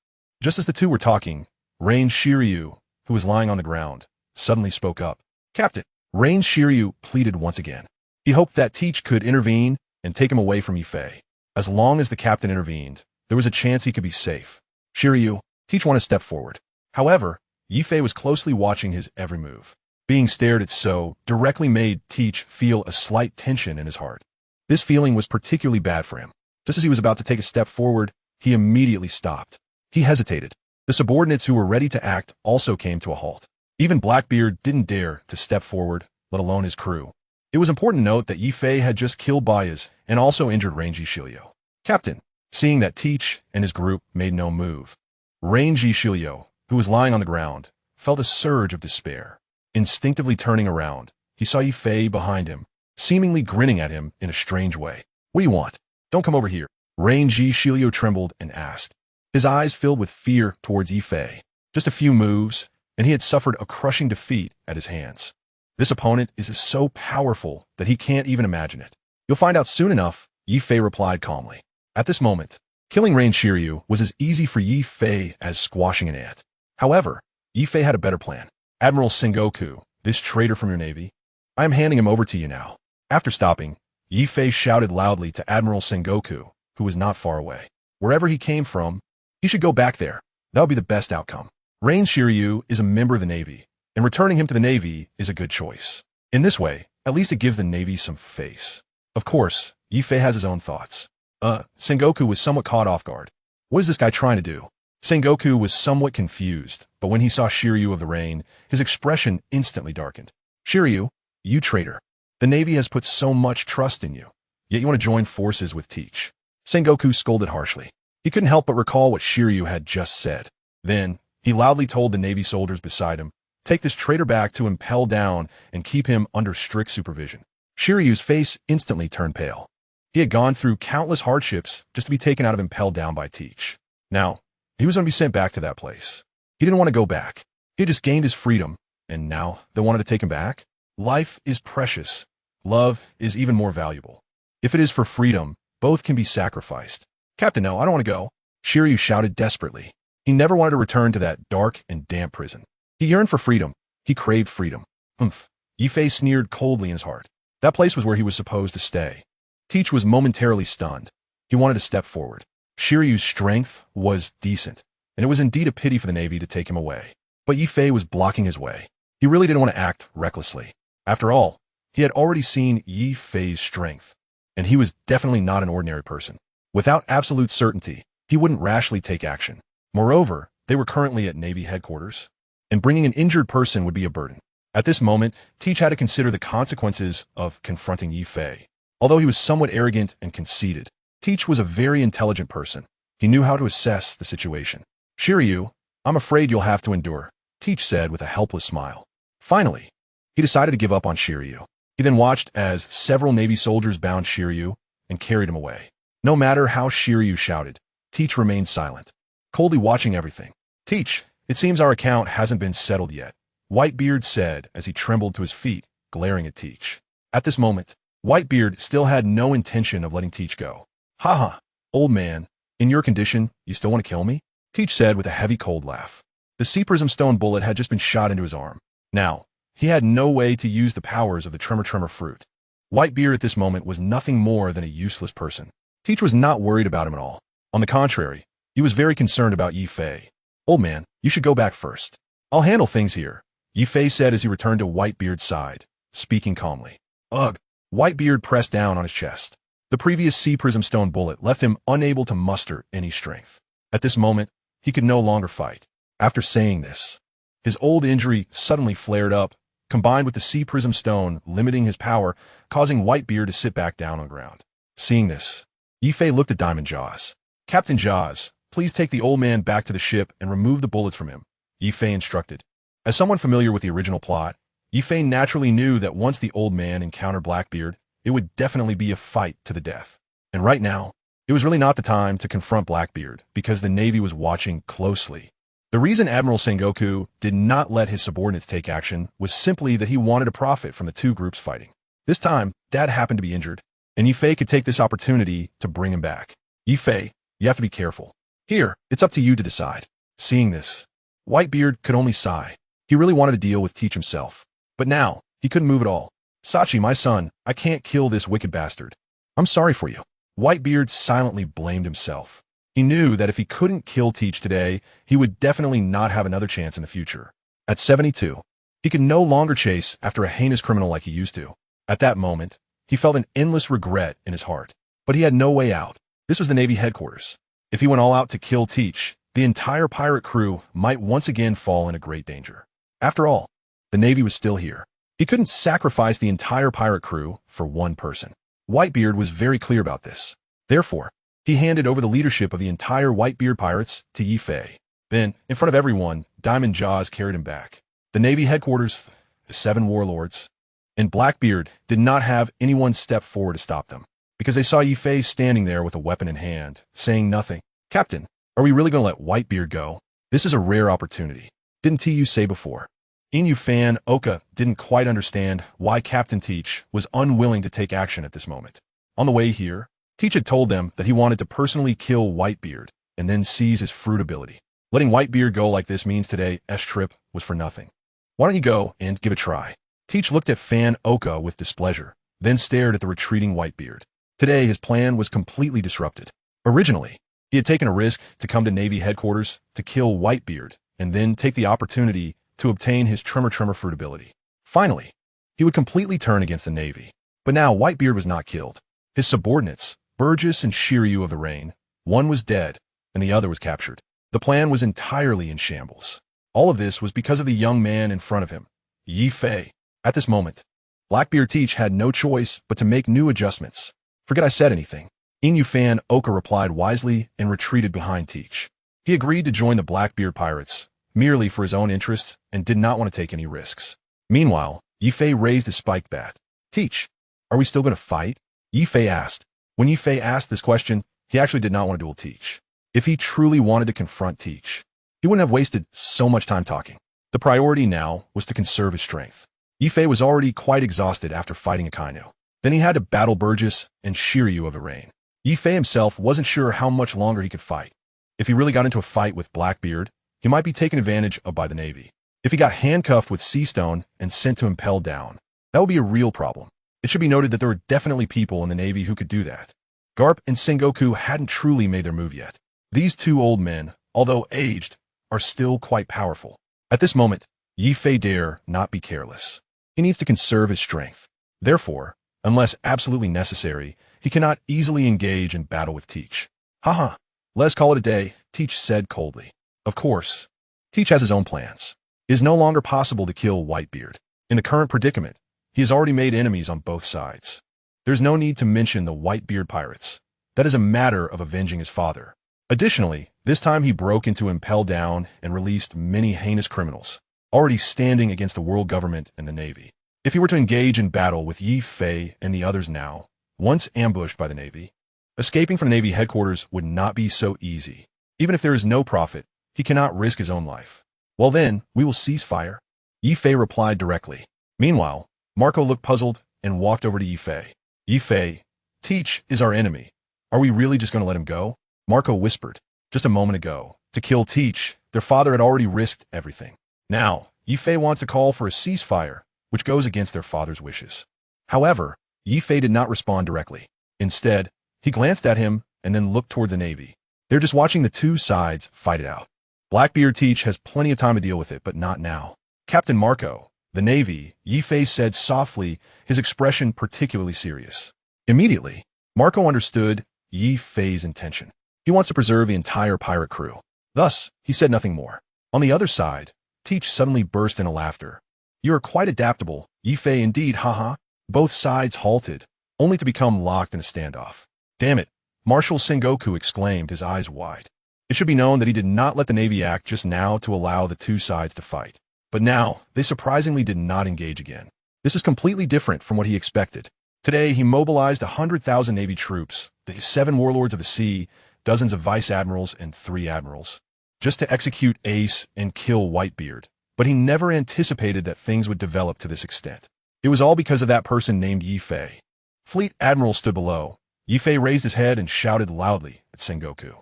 Just as the two were talking, Rain Shiryu, who was lying on the ground, suddenly spoke up. Captain, Rain Shiryu pleaded once again. He hoped that Teach could intervene and take him away from Yifei. As long as the captain intervened, there was a chance he could be safe. Shiryu, Teach wanted to step forward. However, Yifei was closely watching his every move. Being stared at so directly made Teach feel a slight tension in his heart. This feeling was particularly bad for him. Just as he was about to take a step forward, he immediately stopped. He hesitated. The subordinates who were ready to act also came to a halt. Even Blackbeard didn't dare to step forward, let alone his crew. It was important to note that Yifei had just killed Baez and also injured Ranji Shilio. Captain, seeing that Teach and his group made no move, Ranji Shilio, who was lying on the ground, felt a surge of despair. Instinctively turning around, he saw Yifei behind him, seemingly grinning at him in a strange way. What do you want? Don't come over here. Ranji Shilio trembled and asked. His eyes filled with fear towards Yifei. Just a few moves, and he had suffered a crushing defeat at his hands. This opponent is so powerful that he can't even imagine it. You'll find out soon enough, Yifei replied calmly. At this moment, killing Rain Shiryu was as easy for Yifei as squashing an ant. However, Yifei had a better plan. Admiral Sengoku, this traitor from your navy, I am handing him over to you now. After stopping, Yifei shouted loudly to Admiral Sengoku, who was not far away. Wherever he came from, he should go back there. That would be the best outcome. Rain Shiryu is a member of the Navy, and returning him to the Navy is a good choice. In this way, at least it gives the Navy some face. Of course, Yifei has his own thoughts. Sengoku was somewhat caught off guard. What is this guy trying to do? Sengoku was somewhat confused, but when he saw Shiryu of the Rain, his expression instantly darkened. Shiryu, you traitor. The Navy has put so much trust in you, yet you want to join forces with Teach. Sengoku scolded harshly. He couldn't help but recall what Shiryu had just said. Then, he loudly told the Navy soldiers beside him, take this traitor back to impel down and keep him under strict supervision. Shiryu's face instantly turned pale. He had gone through countless hardships just to be taken out of impel down by Teach. Now, he was going to be sent back to that place. He didn't want to go back. He had just gained his freedom, and now they wanted to take him back? Life is precious. Love is even more valuable. If it is for freedom, both can be sacrificed. Captain, no, I don't want to go. Shiryu shouted desperately. He never wanted to return to that dark and damp prison. He yearned for freedom. He craved freedom. Yifei sneered coldly in his heart. That place was where he was supposed to stay. Teach was momentarily stunned. He wanted to step forward. Shiryu's strength was decent, and it was indeed a pity for the Navy to take him away. But Yifei was blocking his way. He really didn't want to act recklessly. After all, he had already seen Yifei's strength, and he was definitely not an ordinary person. Without absolute certainty, he wouldn't rashly take action. Moreover, they were currently at Navy headquarters, and bringing an injured person would be a burden. At this moment, Teach had to consider the consequences of confronting Yifei. Although he was somewhat arrogant and conceited, Teach was a very intelligent person. He knew how to assess the situation. Shiryu, I'm afraid you'll have to endure, Teach said with a helpless smile. Finally, he decided to give up on Shiryu. He then watched as several Navy soldiers bound Shiryu and carried him away. No matter how Shiryu shouted, Teach remained silent, coldly watching everything. Teach, it seems our account hasn't been settled yet, Whitebeard said as he trembled to his feet, glaring at Teach. At this moment, Whitebeard still had no intention of letting Teach go. Haha, old man, in your condition, you still want to kill me? Teach said with a heavy cold laugh. The sea prism stone bullet had just been shot into his arm. Now, he had no way to use the powers of the tremor fruit. Whitebeard at this moment was nothing more than a useless person. Teach was not worried about him at all. On the contrary, he was very concerned about Yifei. Old man, you should go back first. I'll handle things here, Yifei said as he returned to Whitebeard's side, speaking calmly. Ugh. Whitebeard pressed down on his chest. The previous sea prism stone bullet left him unable to muster any strength. At this moment, he could no longer fight. After saying this, his old injury suddenly flared up, combined with the sea prism stone limiting his power, causing Whitebeard to sit back down on the ground. Seeing this, Yifei looked at Diamond Jaws. Captain Jaws, please take the old man back to the ship and remove the bullets from him, Yifei instructed. As someone familiar with the original plot, Yifei naturally knew that once the old man encountered Blackbeard, it would definitely be a fight to the death. And right now, it was really not the time to confront Blackbeard because the Navy was watching closely. The reason Admiral Sengoku did not let his subordinates take action was simply that he wanted to profit from the two groups fighting. This time, Dad happened to be injured, and Yifei could take this opportunity to bring him back. Yifei, you have to be careful. Here, it's up to you to decide. Seeing this, Whitebeard could only sigh. He really wanted to deal with Teach himself. But now, he couldn't move at all. Sachi, my son, I can't kill this wicked bastard. I'm sorry for you. Whitebeard silently blamed himself. He knew that if he couldn't kill Teach today, he would definitely not have another chance in the future. At 72, he could no longer chase after a heinous criminal like he used to. At that moment, he felt an endless regret in his heart. But he had no way out. This was the Navy headquarters. If he went all out to kill Teach, the entire pirate crew might once again fall into great danger. After all, the Navy was still here. He couldn't sacrifice the entire pirate crew for one person. Whitebeard was very clear about this. Therefore, he handed over the leadership of the entire Whitebeard pirates to Yifei. Then, in front of everyone, Diamond Jaws carried him back. The Navy headquarters, the 7 warlords, and Blackbeard did not have anyone step forward to stop them, because they saw Yifei standing there with a weapon in hand, saying nothing. Captain, are we really going to let Whitebeard go? This is a rare opportunity. Didn't TU say before? Inu fan Oka didn't quite understand why Captain Teach was unwilling to take action at this moment. On the way here, Teach had told them that he wanted to personally kill Whitebeard and then seize his fruit ability. Letting Whitebeard go like this means today's trip was for nothing. Why don't you go and give it a try? Teach looked at Fan Oka with displeasure, then stared at the retreating Whitebeard. Today his plan was completely disrupted. Originally, he had taken a risk to come to Navy headquarters to kill Whitebeard and then take the opportunity to obtain his Tremor fruit ability. Finally, he would completely turn against the Navy. But now Whitebeard was not killed. His subordinates, Burgess and Shiryu of the Rain, one was dead and the other was captured. The plan was entirely in shambles. All of this was because of the young man in front of him, Yifei. At this moment, Blackbeard Teach had no choice but to make new adjustments. Forget I said anything. Inu fan Oka replied wisely and retreated behind Teach. He agreed to join the Blackbeard pirates, merely for his own interests, and did not want to take any risks. Meanwhile, Yifei raised his spiked bat. Teach, are we still going to fight? Yifei asked. When Yifei asked this question, he actually did not want to duel Teach. If he truly wanted to confront Teach, he wouldn't have wasted so much time talking. The priority now was to conserve his strength. Yifei was already quite exhausted after fighting Akainu. Then he had to battle Burgess and Shiryu of Arain. Yifei himself wasn't sure how much longer he could fight. If he really got into a fight with Blackbeard, he might be taken advantage of by the Navy. If he got handcuffed with Seastone and sent to impel down, that would be a real problem. It should be noted that there were definitely people in the Navy who could do that. Garp and Sengoku hadn't truly made their move yet. These two old men, although aged, are still quite powerful. At this moment, Yifei dare not be careless. He needs to conserve his strength. Therefore, unless absolutely necessary, he cannot easily engage in battle with Teach. Haha, let's call it a day, Teach said coldly. Of course, Teach has his own plans. It is no longer possible to kill Whitebeard. In the current predicament, he has already made enemies on both sides. There's no need to mention the Whitebeard pirates. That is a matter of avenging his father. Additionally, this time he broke into Impel Down and released many heinous criminals, already standing against the world government and the Navy. If he were to engage in battle with Yifei and the others now, once ambushed by the Navy, escaping from Navy headquarters would not be so easy. Even if there is no profit, he cannot risk his own life. Well then, we will cease fire. Yifei replied directly. Meanwhile, Marco looked puzzled and walked over to Yifei. Yifei, Teach is our enemy. Are we really just going to let him go? Marco whispered. Just a moment ago, to kill Teach, their father had already risked everything. Now, Yifei wants to call for a ceasefire, which goes against their father's wishes. However, Yifei did not respond directly. Instead, he glanced at him and then looked toward the Navy. They're just watching the two sides fight it out. Blackbeard Teach has plenty of time to deal with it, but not now. Captain Marco, the Navy, Yifei said softly, his expression particularly serious. Immediately, Marco understood Yifei's intention. He wants to preserve the entire pirate crew. Thus, he said nothing more. On the other side, Teach suddenly burst into laughter. You are quite adaptable, Yifei indeed, haha. Both sides halted, only to become locked in a standoff. Damn it, Marshal Sengoku exclaimed, his eyes wide. It should be known that he did not let the Navy act just now to allow the two sides to fight. But now, they surprisingly did not engage again. This is completely different from what he expected. Today, he mobilized 100,000 Navy troops, the 7 warlords of the sea, dozens of vice admirals, and 3 admirals, just to execute Ace and kill Whitebeard. But he never anticipated that things would develop to this extent. It was all because of that person named Yi Fei. Fleet Admiral stood below. Yi Fei raised his head and shouted loudly at Sengoku.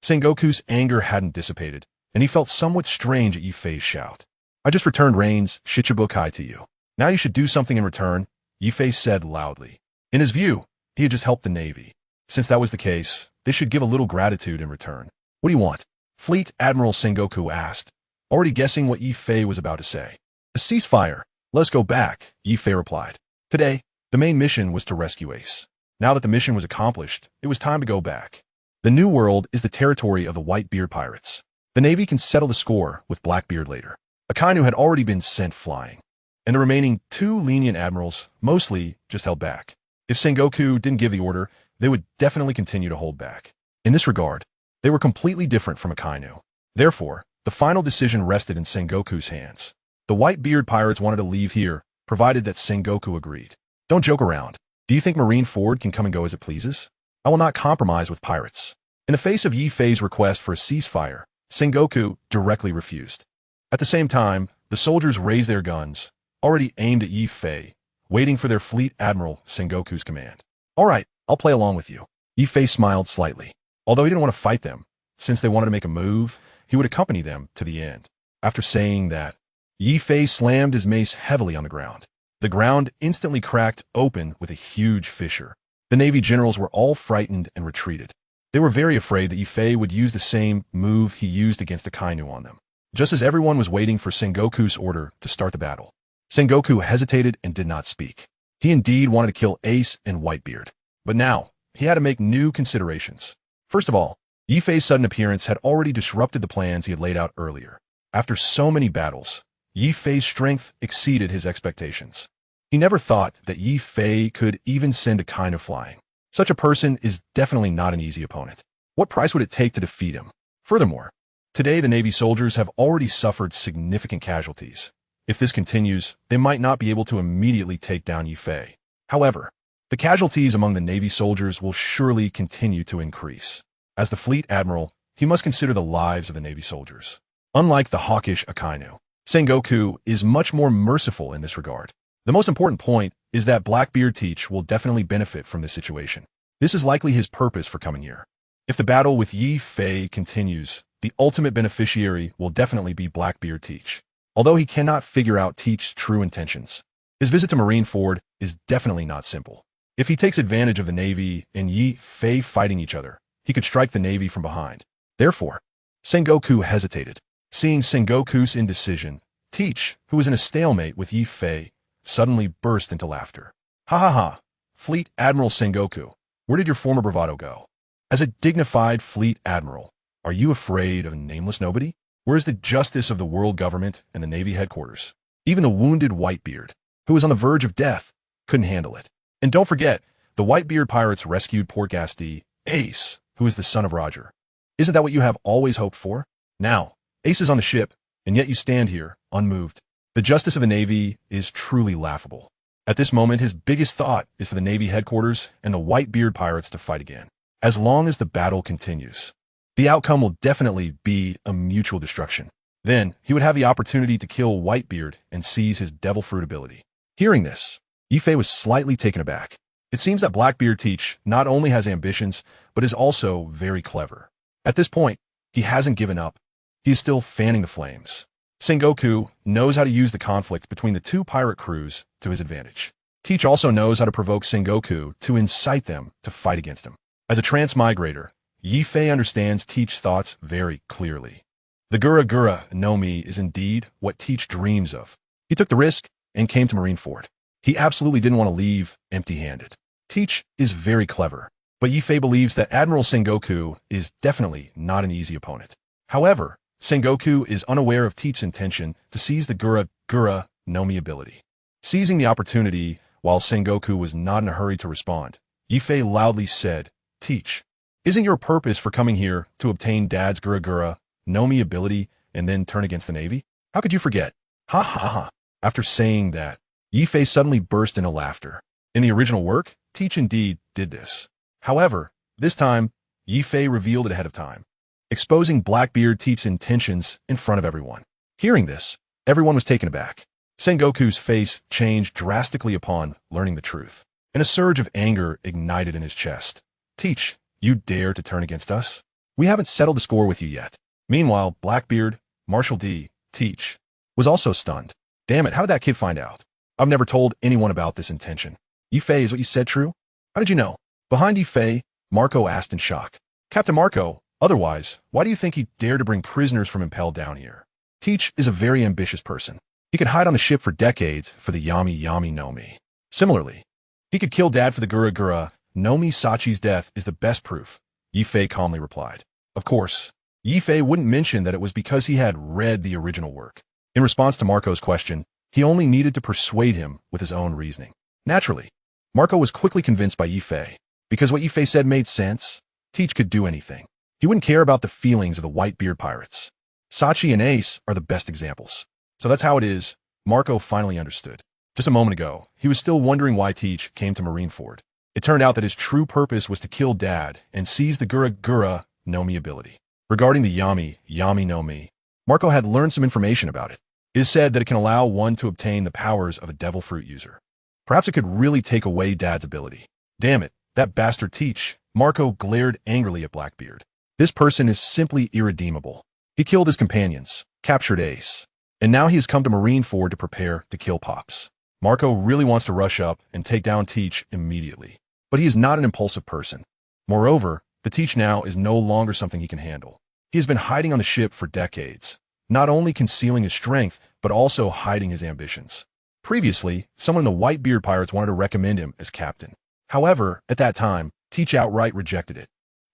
Sengoku's anger hadn't dissipated, and he felt somewhat strange at Yi Fei's shout. I just returned Rain's Shichibukai to you. Now you should do something in return, Yi Fei said loudly. In his view, he had just helped the Navy. Since that was the case, they should give a little gratitude in return. What do you want? Fleet Admiral Sengoku asked, already guessing what Yi Fei was about to say. A ceasefire. Let's go back, Yi Fei replied. Today, the main mission was to rescue Ace. Now that the mission was accomplished, it was time to go back. The New World is the territory of the Whitebeard pirates. The Navy can settle the score with Blackbeard later. Akainu had already been sent flying, and the remaining 2 lenient admirals mostly just held back. If Sengoku didn't give the order, they would definitely continue to hold back. In this regard, they were completely different from Akainu. Therefore, the final decision rested in Sengoku's hands. The Whitebeard pirates wanted to leave here, provided that Sengoku agreed. Don't joke around. Do you think Marineford can come and go as it pleases? I will not compromise with pirates. In the face of Yi Fei's request for a ceasefire, Sengoku directly refused. At the same time, the soldiers raised their guns, already aimed at Yi Fei, waiting for their fleet admiral Sengoku's command. All right, I'll play along with you. Yi Fei smiled slightly. Although he didn't want to fight them, since they wanted to make a move, he would accompany them to the end. After saying that, Yi Fei slammed his mace heavily on the ground. The ground instantly cracked open with a huge fissure. The Navy generals were all frightened and retreated. They were very afraid that Yi Fei would use the same move he used against Akainu on them. Just as everyone was waiting for Sengoku's order to start the battle, Sengoku hesitated and did not speak. He indeed wanted to kill Ace and Whitebeard. But now, he had to make new considerations. First of all, Yi Fei's sudden appearance had already disrupted the plans he had laid out earlier. After so many battles, Yi Fei's strength exceeded his expectations. He never thought that Yi Fei could even send Akainu flying. Such a person is definitely not an easy opponent. What price would it take to defeat him? Furthermore, today the Navy soldiers have already suffered significant casualties. If this continues, they might not be able to immediately take down Yi Fei. However, the casualties among the Navy soldiers will surely continue to increase. As the fleet admiral, he must consider the lives of the Navy soldiers. Unlike the hawkish Akainu, Sengoku is much more merciful in this regard. The most important point is that Blackbeard Teach will definitely benefit from this situation. This is likely his purpose for coming here. If the battle with Yi Fei continues, the ultimate beneficiary will definitely be Blackbeard Teach. Although he cannot figure out Teach's true intentions, his visit to Marineford is definitely not simple. If he takes advantage of the Navy and Yi Fei fighting each other, he could strike the Navy from behind. Therefore, Sengoku hesitated. Seeing Sengoku's indecision, Teach, who was in a stalemate with Yi Fei, suddenly burst into laughter. Ha ha ha! Fleet Admiral Sengoku, where did your former bravado go? As a dignified fleet admiral, are you afraid of a nameless nobody? Where is the justice of the world government and the Navy headquarters? Even the wounded Whitebeard, who was on the verge of death, couldn't handle it. And don't forget, the Whitebeard pirates rescued Port Gasti, Ace, who is the son of Roger. Isn't that what you have always hoped for? Now, Ace is on the ship, and yet you stand here, unmoved. The justice of the Navy is truly laughable. At this moment, his biggest thought is for the Navy headquarters and the Whitebeard pirates to fight again. As long as the battle continues, the outcome will definitely be a mutual destruction. Then, he would have the opportunity to kill Whitebeard and seize his devil fruit ability. Hearing this, Yi Fei was slightly taken aback. It seems that Blackbeard Teach not only has ambitions, but is also very clever. At this point, he hasn't given up. He is still fanning the flames. Sengoku knows how to use the conflict between the 2 pirate crews to his advantage. Teach also knows how to provoke Sengoku to incite them to fight against him. As a transmigrator, Yi Fei understands Teach's thoughts very clearly. The Gura Gura no Mi is indeed what Teach dreams of. He took the risk and came to Marineford. He absolutely didn't want to leave empty-handed. Teach is very clever, but Yi Fei believes that Admiral Sengoku is definitely not an easy opponent. However, Sengoku is unaware of Teach's intention to seize the Gura Gura no Mi ability. Seizing the opportunity, while Sengoku was not in a hurry to respond, Yi Fei loudly said, Teach, isn't your purpose for coming here to obtain Dad's Gura Gura no Mi ability and then turn against the Navy? How could you forget? Ha ha ha. After saying that, Yifei suddenly burst into laughter. In the original work, Teach indeed did this. However, this time, Yifei revealed it ahead of time, exposing Blackbeard Teach's intentions in front of everyone. Hearing this, everyone was taken aback. Sengoku's face changed drastically upon learning the truth, and a surge of anger ignited in his chest. Teach, you dare to turn against us? We haven't settled the score with you yet. Meanwhile, Blackbeard, Marshal D, Teach, was also stunned. Damn it, how did that kid find out? I've never told anyone about this intention. Yifei, is what you said true? How did you know? Behind Yifei, Marco asked in shock. Captain Marco, otherwise, why do you think he dared to bring prisoners from Impel down here? Teach is a very ambitious person. He could hide on the ship for decades for the Yami Yami no Mi. Similarly, he could kill Dad for the Gura Gura. No Mi Sachi's death is the best proof, Yifei calmly replied. Of course, Yifei wouldn't mention that it was because he had read the original work. In response to Marco's question, he only needed to persuade him with his own reasoning. Naturally, Marco was quickly convinced by Yifei. Because what Yifei said made sense, Teach could do anything. He wouldn't care about the feelings of the whitebeard pirates. Sachi and Ace are the best examples. So that's how it is, Marco finally understood. Just a moment ago, he was still wondering why Teach came to Marineford. It turned out that his true purpose was to kill Dad and seize the Gura Gura no Mi ability. Regarding the Yami Yami no Mi, Marco had learned some information about it. It is said that it can allow one to obtain the powers of a devil fruit user. Perhaps it could really take away Dad's ability. Damn it, that bastard Teach. Marco glared angrily at Blackbeard. This person is simply irredeemable. He killed his companions, captured Ace, and now he has come to Marineford to prepare to kill Pops. Marco really wants to rush up and take down Teach immediately. But he is not an impulsive person. Moreover, the Teach now is no longer something he can handle. He has been hiding on the ship for decades, not only concealing his strength, but also hiding his ambitions. Previously, someone in the Whitebeard Pirates wanted to recommend him as captain. However, at that time, Teach outright rejected it.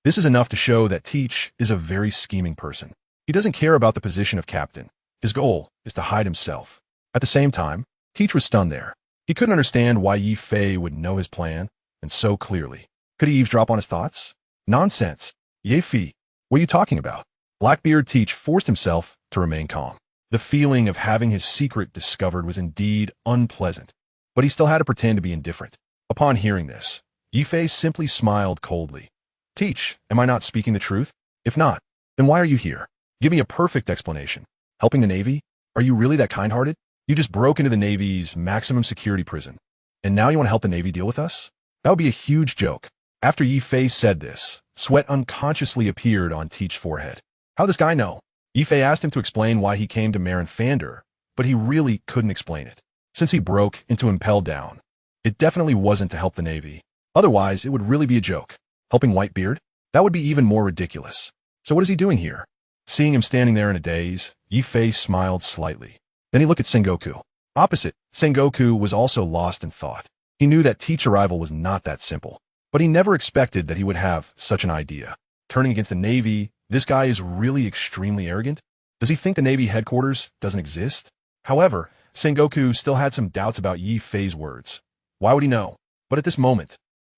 This is enough to show that Teach is a very scheming person. He doesn't care about the position of captain. His goal is to hide himself. At the same time, Teach was stunned there. He couldn't understand why Yifei would know his plan, and so clearly. Could he eavesdrop on his thoughts? Nonsense. Yifei, what are you talking about? Blackbeard Teach forced himself to remain calm. The feeling of having his secret discovered was indeed unpleasant, but he still had to pretend to be indifferent. Upon hearing this, Yifei simply smiled coldly. Teach, am I not speaking the truth? If not, then why are you here? Give me a perfect explanation. Helping the Navy? Are you really that kind-hearted? You just broke into the Navy's maximum security prison, and now you want to help the Navy deal with us? That would be a huge joke. After Yifei said this, sweat unconsciously appeared on Teach's forehead. How'd this guy know? Yifei asked him to explain why he came to Marineford, but he really couldn't explain it. Since he broke into Impel Down, it definitely wasn't to help the Navy. Otherwise, it would really be a joke. Helping Whitebeard? That would be even more ridiculous. So what is he doing here? Seeing him standing there in a daze, Yifei smiled slightly. Then he looked at Sengoku. Opposite, Sengoku was also lost in thought. He knew that Teach's arrival was not that simple, but he never expected that he would have such an idea. Turning against the Navy, this guy is really extremely arrogant. Does he think the Navy headquarters doesn't exist? However, Sengoku still had some doubts about Yifei's words. Why would he know? But at this moment,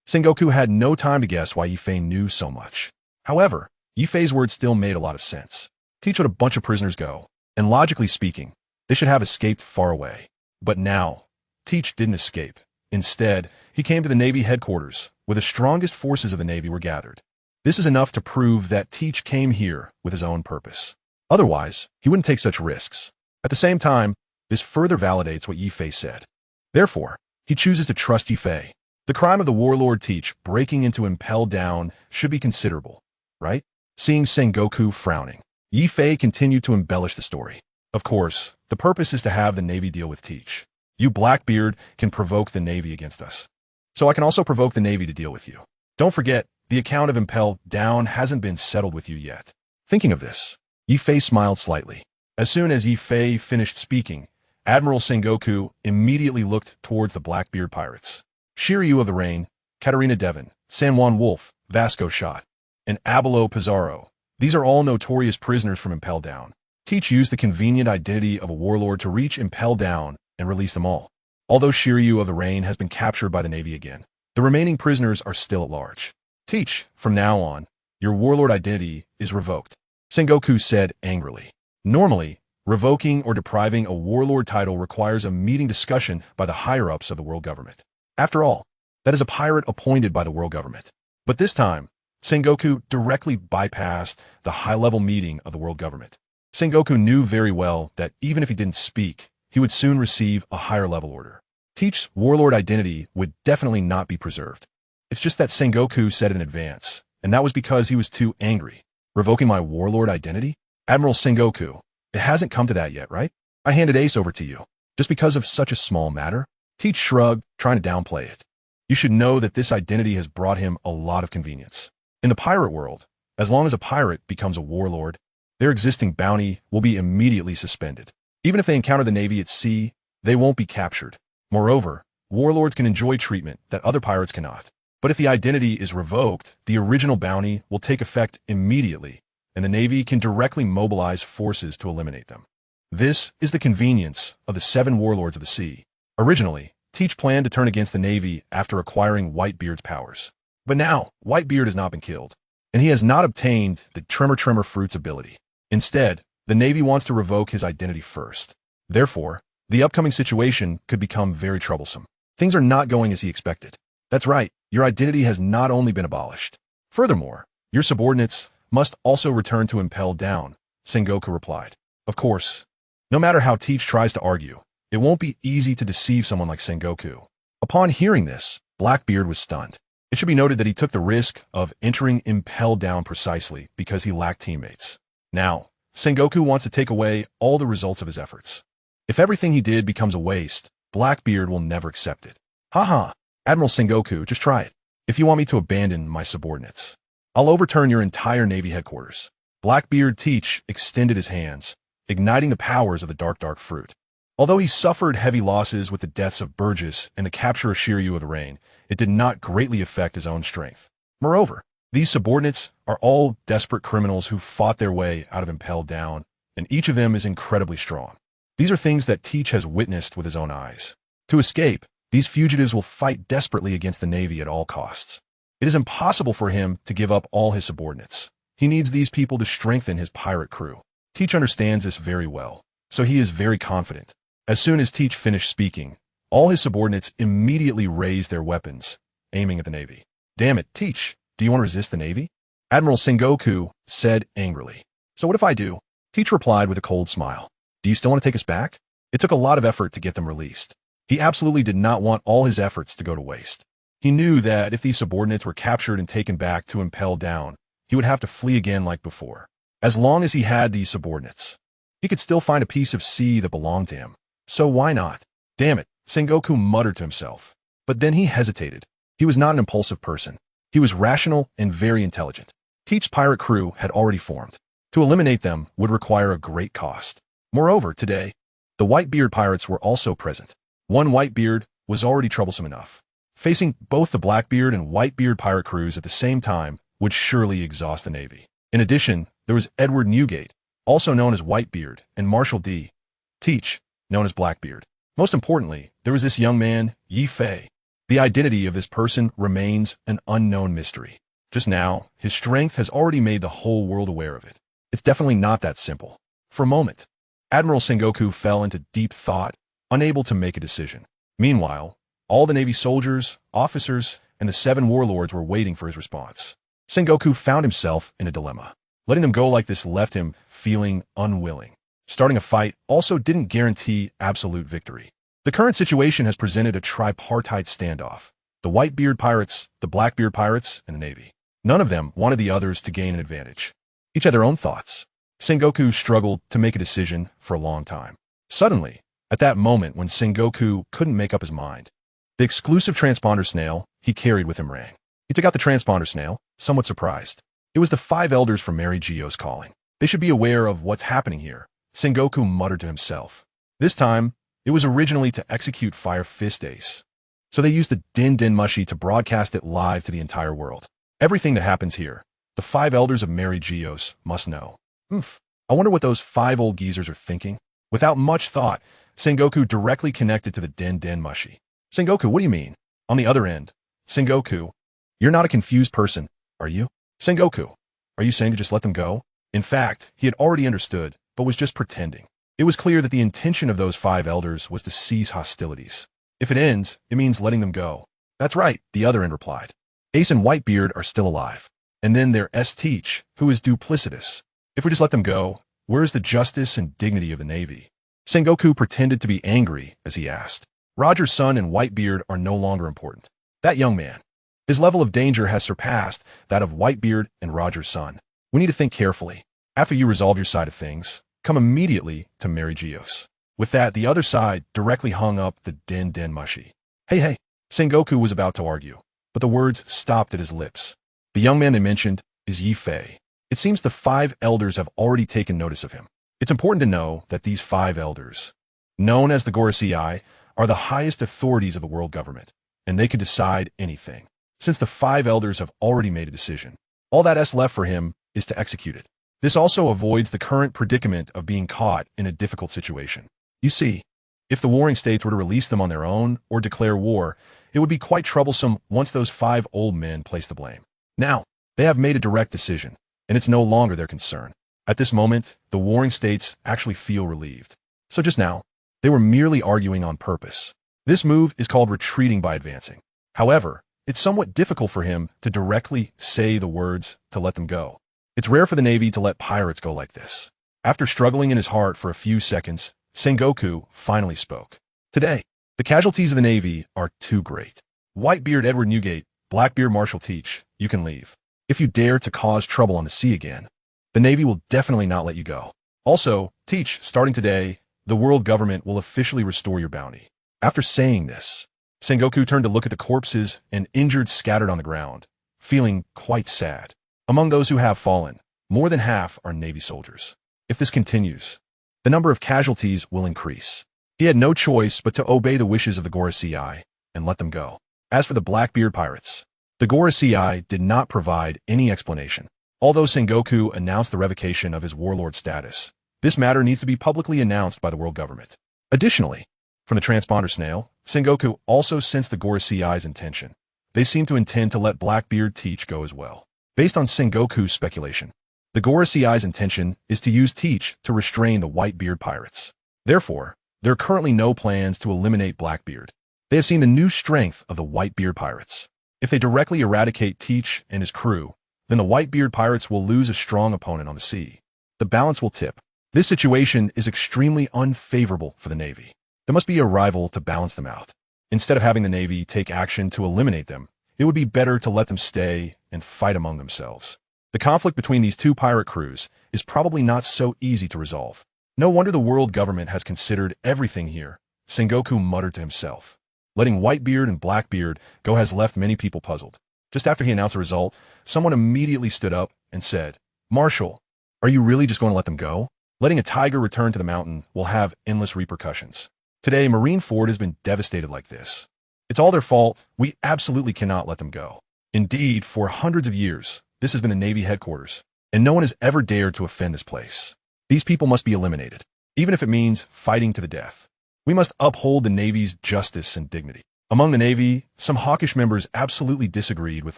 Sengoku had no time to guess why Yifei knew so much. However, Yifei's words still made a lot of sense. Teach let a bunch of prisoners go, and logically speaking, they should have escaped far away. But now, Teach didn't escape. Instead, he came to the Navy headquarters, where the strongest forces of the Navy were gathered. This is enough to prove that Teach came here with his own purpose. Otherwise, he wouldn't take such risks. At the same time, this further validates what Yifei said. Therefore, he chooses to trust Yifei. The crime of the warlord Teach breaking into Impel Down should be considerable, right? Seeing Sengoku frowning, Yifei continued to embellish the story. Of course, the purpose is to have the Navy deal with Teach. You Blackbeard can provoke the Navy against us. So I can also provoke the Navy to deal with you. Don't forget, the account of Impel Down hasn't been settled with you yet. Thinking of this, Yifei smiled slightly. As soon as Yifei finished speaking, Admiral Sengoku immediately looked towards the Blackbeard pirates. Shiryu of the Rain, Katarina Devon, San Juan Wolf, Vasco Shot, and Abelo Pizarro. These are all notorious prisoners from Impel Down. Teach used the convenient identity of a warlord to reach Impel Down and release them all. Although Shiryu of the Rain has been captured by the Navy again, the remaining prisoners are still at large. Teach, from now on, your warlord identity is revoked, Sengoku said angrily. Normally, Revoking or depriving a warlord title requires a meeting discussion by the higher-ups of the world government. After all, that is a pirate appointed by the world government. But this time, Sengoku directly bypassed the high-level meeting of the world government. Sengoku knew very well that even if he didn't speak, he would soon receive a higher-level order. Teach's warlord identity would definitely not be preserved. It's just that Sengoku said it in advance, and that was because he was too angry. Revoking my warlord identity? Admiral Sengoku, it hasn't come to that yet, right? I handed Ace over to you. Just because of such a small matter? Teach shrugged, trying to downplay it. You should know that this identity has brought him a lot of convenience. In the pirate world, as long as a pirate becomes a warlord, their existing bounty will be immediately suspended. Even if they encounter the Navy at sea, they won't be captured. Moreover, warlords can enjoy treatment that other pirates cannot. But if the identity is revoked, the original bounty will take effect immediately, and the Navy can directly mobilize forces to eliminate them. This is the convenience of the 7 warlords of the sea. Originally, Teach planned to turn against the Navy after acquiring Whitebeard's powers. But now, Whitebeard has not been killed, and he has not obtained the Tremor Fruit's ability. Instead, the Navy wants to revoke his identity first. Therefore, the upcoming situation could become very troublesome. Things are not going as he expected. That's right, your identity has not only been abolished. Furthermore, your subordinates must also return to Impel Down, Sengoku replied. Of course, no matter how Teach tries to argue, it won't be easy to deceive someone like Sengoku. Upon hearing this, Blackbeard was stunned. It should be noted that he took the risk of entering Impel Down precisely because he lacked teammates. Now, Sengoku wants to take away all the results of his efforts. If everything he did becomes a waste, Blackbeard will never accept it. Haha, Admiral Sengoku, just try it. If you want me to abandon my subordinates, I'll overturn your entire Navy headquarters. Blackbeard Teach extended his hands, igniting the powers of the dark fruit. Although he suffered heavy losses with the deaths of Burgess and the capture of Shiryu of the Rain, it did not greatly affect his own strength. Moreover, these subordinates are all desperate criminals who fought their way out of Impel Down, and each of them is incredibly strong. These are things that Teach has witnessed with his own eyes. To escape, these fugitives will fight desperately against the Navy at all costs. It is impossible for him to give up all his subordinates. He needs these people to strengthen his pirate crew. Teach understands this very well, so he is very confident. As soon as Teach finished speaking, all his subordinates immediately raised their weapons, aiming at the Navy. Damn it, Teach, do you want to resist the Navy? Admiral Sengoku said angrily. So what if I do? Teach replied with a cold smile. Do you still want to take us back? It took a lot of effort to get them released. He absolutely did not want all his efforts to go to waste. He knew that if these subordinates were captured and taken back to Impel Down, he would have to flee again like before. As long as he had these subordinates, he could still find a piece of sea that belonged to him. So why not? Damn it, Sengoku muttered to himself. But then he hesitated. He was not an impulsive person. He was rational and very intelligent. Teach's pirate crew had already formed. To eliminate them would require a great cost. Moreover, today, the Whitebeard pirates were also present. One Whitebeard was already troublesome enough. Facing both the Blackbeard and Whitebeard pirate crews at the same time would surely exhaust the Navy. In addition, there was Edward Newgate, also known as Whitebeard, and Marshall D. Teach, known as Blackbeard. Most importantly, there was this young man, Yi Fei. The identity of this person remains an unknown mystery. Just now, his strength has already made the whole world aware of it. It's definitely not that simple. For a moment, Admiral Sengoku fell into deep thought, unable to make a decision. Meanwhile, all the Navy soldiers, officers, and the 7 warlords were waiting for his response. Sengoku found himself in a dilemma. Letting them go like this left him feeling unwilling. Starting a fight also didn't guarantee absolute victory. The current situation has presented a tripartite standoff. The Whitebeard pirates, the Blackbeard pirates, and the Navy. None of them wanted the others to gain an advantage. Each had their own thoughts. Sengoku struggled to make a decision for a long time. Suddenly, at that moment when Sengoku couldn't make up his mind, the exclusive transponder snail he carried with him rang. He took out the transponder snail, somewhat surprised. It was the 5 elders from Mary Geo's calling. They should be aware of what's happening here, Sengoku muttered to himself. This time, it was originally to execute Fire Fist Ace. So they used the Din Mushi to broadcast it live to the entire world. Everything that happens here, the 5 elders of Mary Geos must know. I wonder what those 5 old geezers are thinking. Without much thought, Sengoku directly connected to the Den Mushi. Sengoku, what do you mean? On the other end, Sengoku, you're not a confused person, are you? Sengoku, are you saying to just let them go? In fact, he had already understood, but was just pretending. It was clear that the intention of those 5 elders was to cease hostilities. If it ends, it means letting them go. That's right, the other end replied. Ace and Whitebeard are still alive. And then there's Teach, who is duplicitous. If we just let them go, where is the justice and dignity of the Navy? Sengoku pretended to be angry as he asked. Roger's son and Whitebeard are no longer important. That young man. His level of danger has surpassed that of Whitebeard and Roger's son. We need to think carefully. After you resolve your side of things, come immediately to Mary Geos. With that, the other side directly hung up the den mushi. Hey, Sengoku was about to argue, but the words stopped at his lips. The young man they mentioned is Yi Fei. It seems the 5 elders have already taken notice of him. It's important to know that these 5 elders, known as the Gorosei, are the highest authorities of the world government, and they can decide anything. Since the 5 elders have already made a decision, all that's left for him is to execute it. This also avoids the current predicament of being caught in a difficult situation. You see, if the warring states were to release them on their own or declare war, it would be quite troublesome once those 5 old men place the blame. Now, they have made a direct decision, and it's no longer their concern. At this moment, the warring states actually feel relieved. So just now, they were merely arguing on purpose. This move is called retreating by advancing. However, it's somewhat difficult for him to directly say the words to let them go. It's rare for the Navy to let pirates go like this. After struggling in his heart for a few seconds, Sengoku finally spoke. Today, the casualties of the Navy are too great. Whitebeard Edward Newgate, Blackbeard Marshal Teach, you can leave. If you dare to cause trouble on the sea again, the Navy will definitely not let you go. Also, Teach, starting today, the world government will officially restore your bounty. After saying this, Sengoku turned to look at the corpses and injured scattered on the ground, feeling quite sad. Among those who have fallen, more than half are Navy soldiers. If this continues, the number of casualties will increase. He had no choice but to obey the wishes of the Gorosei and let them go. As for the Blackbeard pirates, the Gorosei did not provide any explanation. Although Sengoku announced the revocation of his warlord status, this matter needs to be publicly announced by the world government. Additionally, from the transponder snail, Sengoku also sensed the Gorosei's intention. They seem to intend to let Blackbeard Teach go as well. Based on Sengoku's speculation, the Gorosei's intention is to use Teach to restrain the Whitebeard pirates. Therefore, there are currently no plans to eliminate Blackbeard. They have seen the new strength of the Whitebeard pirates. If they directly eradicate Teach and his crew, then the Whitebeard pirates will lose a strong opponent on the sea. The balance will tip. This situation is extremely unfavorable for the Navy. There must be a rival to balance them out. Instead of having the Navy take action to eliminate them, it would be better to let them stay and fight among themselves. The conflict between these 2 pirate crews is probably not so easy to resolve. No wonder the world government has considered everything here, Sengoku muttered to himself. Letting Whitebeard and Blackbeard go has left many people puzzled. Just after he announced the result, someone immediately stood up and said, Marshal, are you really just going to let them go? Letting a tiger return to the mountain will have endless repercussions. Today, Marineford has been devastated like this. It's all their fault. We absolutely cannot let them go. Indeed, for hundreds of years, this has been a Navy headquarters, and no one has ever dared to offend this place. These people must be eliminated, even if it means fighting to the death. We must uphold the Navy's justice and dignity. Among the Navy, some hawkish members absolutely disagreed with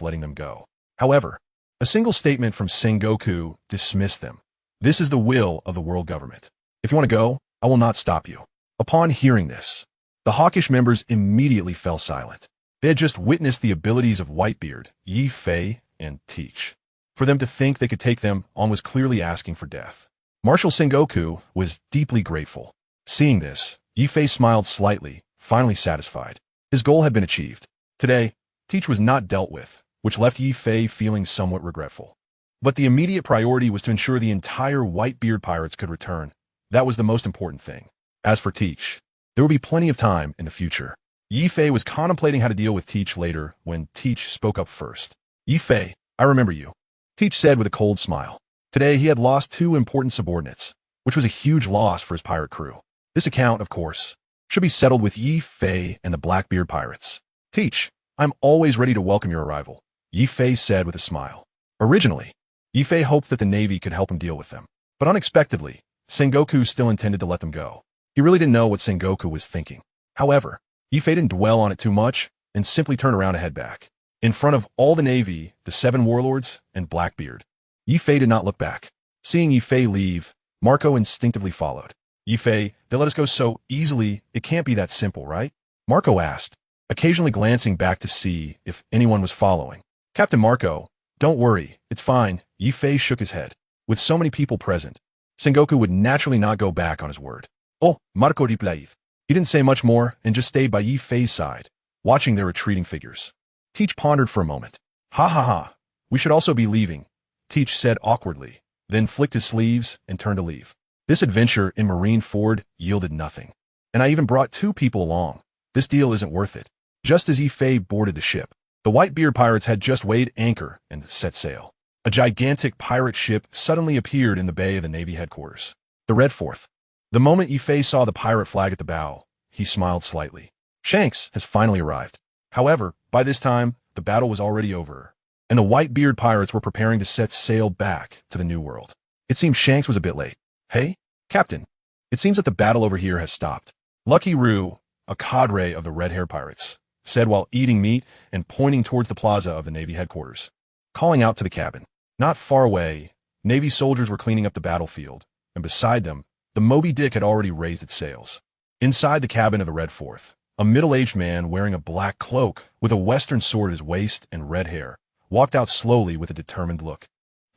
letting them go. However, a single statement from Sengoku dismissed them. This is the will of the world government. If you want to go, I will not stop you. Upon hearing this, the hawkish members immediately fell silent. They had just witnessed the abilities of Whitebeard, Yi Fei, and Teach. For them to think they could take them on was clearly asking for death. Marshal Sengoku was deeply grateful. Seeing this, Yi Fei smiled slightly, finally satisfied. His goal had been achieved. Today, Teach was not dealt with, which left Yi Fei feeling somewhat regretful. But the immediate priority was to ensure the entire Whitebeard pirates could return. That was the most important thing. As for Teach, there would be plenty of time in the future. Yi Fei was contemplating how to deal with Teach later when Teach spoke up first. Yi Fei, I remember you, Teach said with a cold smile. Today he had lost 2 important subordinates, which was a huge loss for his pirate crew. This account, of course, should be settled with Yi Fei and the Blackbeard pirates. Teach, I'm always ready to welcome your arrival, Yi Fei said with a smile. Originally, Yi Fei hoped that the Navy could help him deal with them, but unexpectedly, Sengoku still intended to let them go. He really didn't know what Sengoku was thinking. However, Yi Fei didn't dwell on it too much and simply turned around to head back. In front of all the Navy, the 7 warlords, and Blackbeard, Yi Fei did not look back. Seeing Yi Fei leave, Marco instinctively followed. Yifei, they let us go so easily, it can't be that simple, right? Marco asked, occasionally glancing back to see if anyone was following. Captain Marco, don't worry, it's fine. Yifei shook his head. With so many people present, Sengoku would naturally not go back on his word. Oh, Marco replied. He didn't say much more and just stayed by Yifei's side, watching their retreating figures. Teach pondered for a moment. Ha ha ha, we should also be leaving, Teach said awkwardly, then flicked his sleeves and turned to leave. This adventure in Marineford yielded nothing. And I even brought 2 people along. This deal isn't worth it. Just as Yifei boarded the ship, the whitebeard pirates had just weighed anchor and set sail. A gigantic pirate ship suddenly appeared in the bay of the Navy headquarters. The Red Fourth. The moment Yifei saw the pirate flag at the bow, he smiled slightly. Shanks has finally arrived. However, by this time, the battle was already over, and the whitebeard pirates were preparing to set sail back to the New World. It seemed Shanks was a bit late. Hey, Captain, it seems that the battle over here has stopped. Lucky Roo, a cadre of the red-haired pirates, said while eating meat and pointing towards the plaza of the Navy headquarters. Calling out to the cabin. Not far away, Navy soldiers were cleaning up the battlefield, and beside them, the Moby Dick had already raised its sails. Inside the cabin of the Red Fourth, a middle-aged man wearing a black cloak with a western sword at his waist and red hair walked out slowly with a determined look.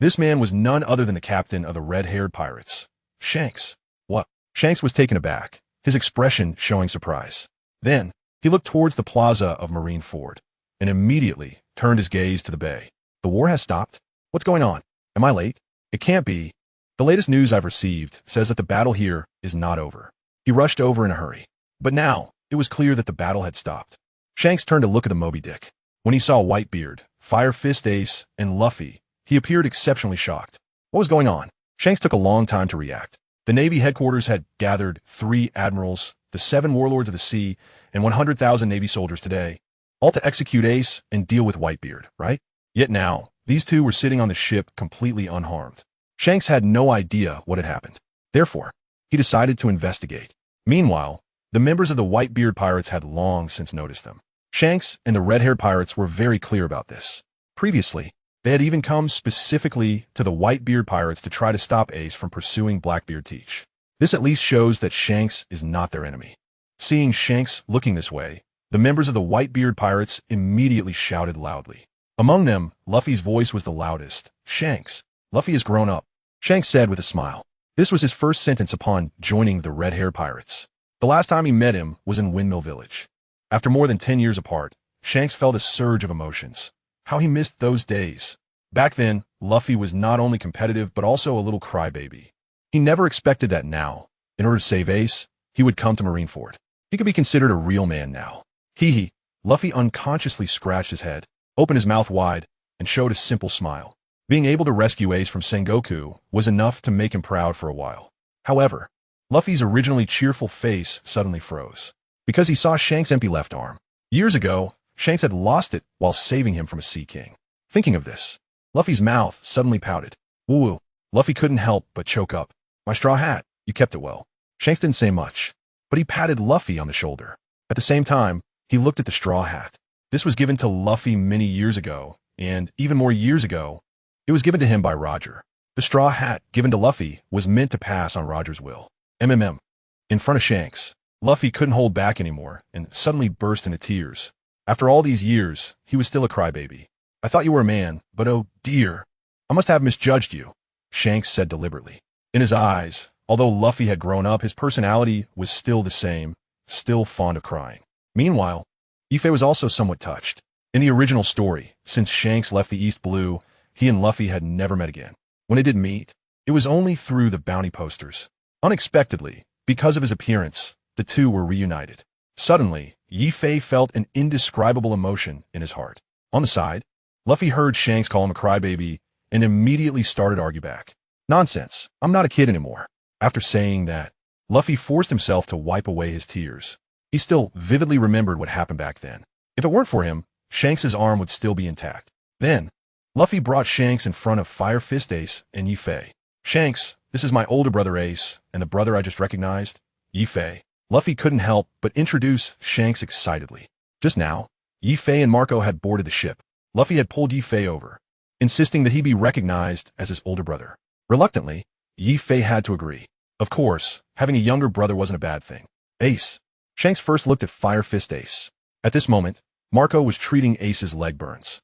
This man was none other than the captain of the red-haired pirates, Shanks. What? Shanks was taken aback, his expression showing surprise. Then, he looked towards the plaza of Marineford, and immediately turned his gaze to the bay. The war has stopped? What's going on? Am I late? It can't be. The latest news I've received says that the battle here is not over. He rushed over in a hurry. But now, it was clear that the battle had stopped. Shanks turned to look at the Moby Dick. When he saw Whitebeard, Fire Fist Ace, and Luffy, he appeared exceptionally shocked. What was going on? Shanks took a long time to react. The Navy headquarters had gathered 3 admirals, the 7 warlords of the sea, and 100,000 Navy soldiers today, all to execute Ace and deal with Whitebeard, right? Yet now, these 2 were sitting on the ship completely unharmed. Shanks had no idea what had happened. Therefore, he decided to investigate. Meanwhile, the members of the Whitebeard pirates had long since noticed them. Shanks and the red-haired pirates were very clear about this. Previously, they had even come specifically to the Whitebeard pirates to try to stop Ace from pursuing Blackbeard Teach. This at least shows that Shanks is not their enemy. Seeing Shanks looking this way, the members of the Whitebeard pirates immediately shouted loudly. Among them, Luffy's voice was the loudest. Shanks, Luffy has grown up, Shanks said with a smile. This was his first sentence upon joining the red-haired pirates. The last time he met him was in Windmill Village. After more than 10 years apart, Shanks felt a surge of emotions. How he missed those days. Back then, Luffy was not only competitive but also a little crybaby. He never expected that now, in order to save Ace, he would come to Marineford. He could be considered a real man now. Hee. Luffy unconsciously scratched his head, opened his mouth wide, and showed a simple smile. Being able to rescue Ace from Sengoku was enough to make him proud for a while. However, Luffy's originally cheerful face suddenly froze, because he saw Shanks' empty left arm. Years ago, Shanks had lost it while saving him from a sea king. Thinking of this, Luffy's mouth suddenly pouted. Woo-woo. Luffy couldn't help but choke up. My straw hat, you kept it well. Shanks didn't say much, but he patted Luffy on the shoulder. At the same time, he looked at the straw hat. This was given to Luffy many years ago, and even more years ago, it was given to him by Roger. The straw hat given to Luffy was meant to pass on Roger's will. In front of Shanks, Luffy couldn't hold back anymore and suddenly burst into tears. After all these years, he was still a crybaby. I thought you were a man, but oh dear, I must have misjudged you, Shanks said deliberately. In his eyes, although Luffy had grown up, his personality was still the same, still fond of crying. Meanwhile, Yifei was also somewhat touched. In the original story, since Shanks left the East Blue, he and Luffy had never met again. When they did meet, it was only through the bounty posters. Unexpectedly, because of his appearance, the 2 were reunited. Suddenly, Yifei felt an indescribable emotion in his heart. On the side, Luffy heard Shanks call him a crybaby and immediately started to argue back. Nonsense, I'm not a kid anymore. After saying that, Luffy forced himself to wipe away his tears. He still vividly remembered what happened back then. If it weren't for him, Shanks' arm would still be intact. Then, Luffy brought Shanks in front of Fire Fist Ace and Yifei. Shanks, this is my older brother Ace, and the brother I just recognized, Yifei. Luffy couldn't help but introduce Shanks excitedly. Just now, Yifei and Marco had boarded the ship. Luffy had pulled Yifei over, insisting that he be recognized as his older brother. Reluctantly, Yifei had to agree. Of course, having a younger brother wasn't a bad thing. Ace. Shanks first looked at Fire Fist Ace. At this moment, Marco was treating Ace's leg burns.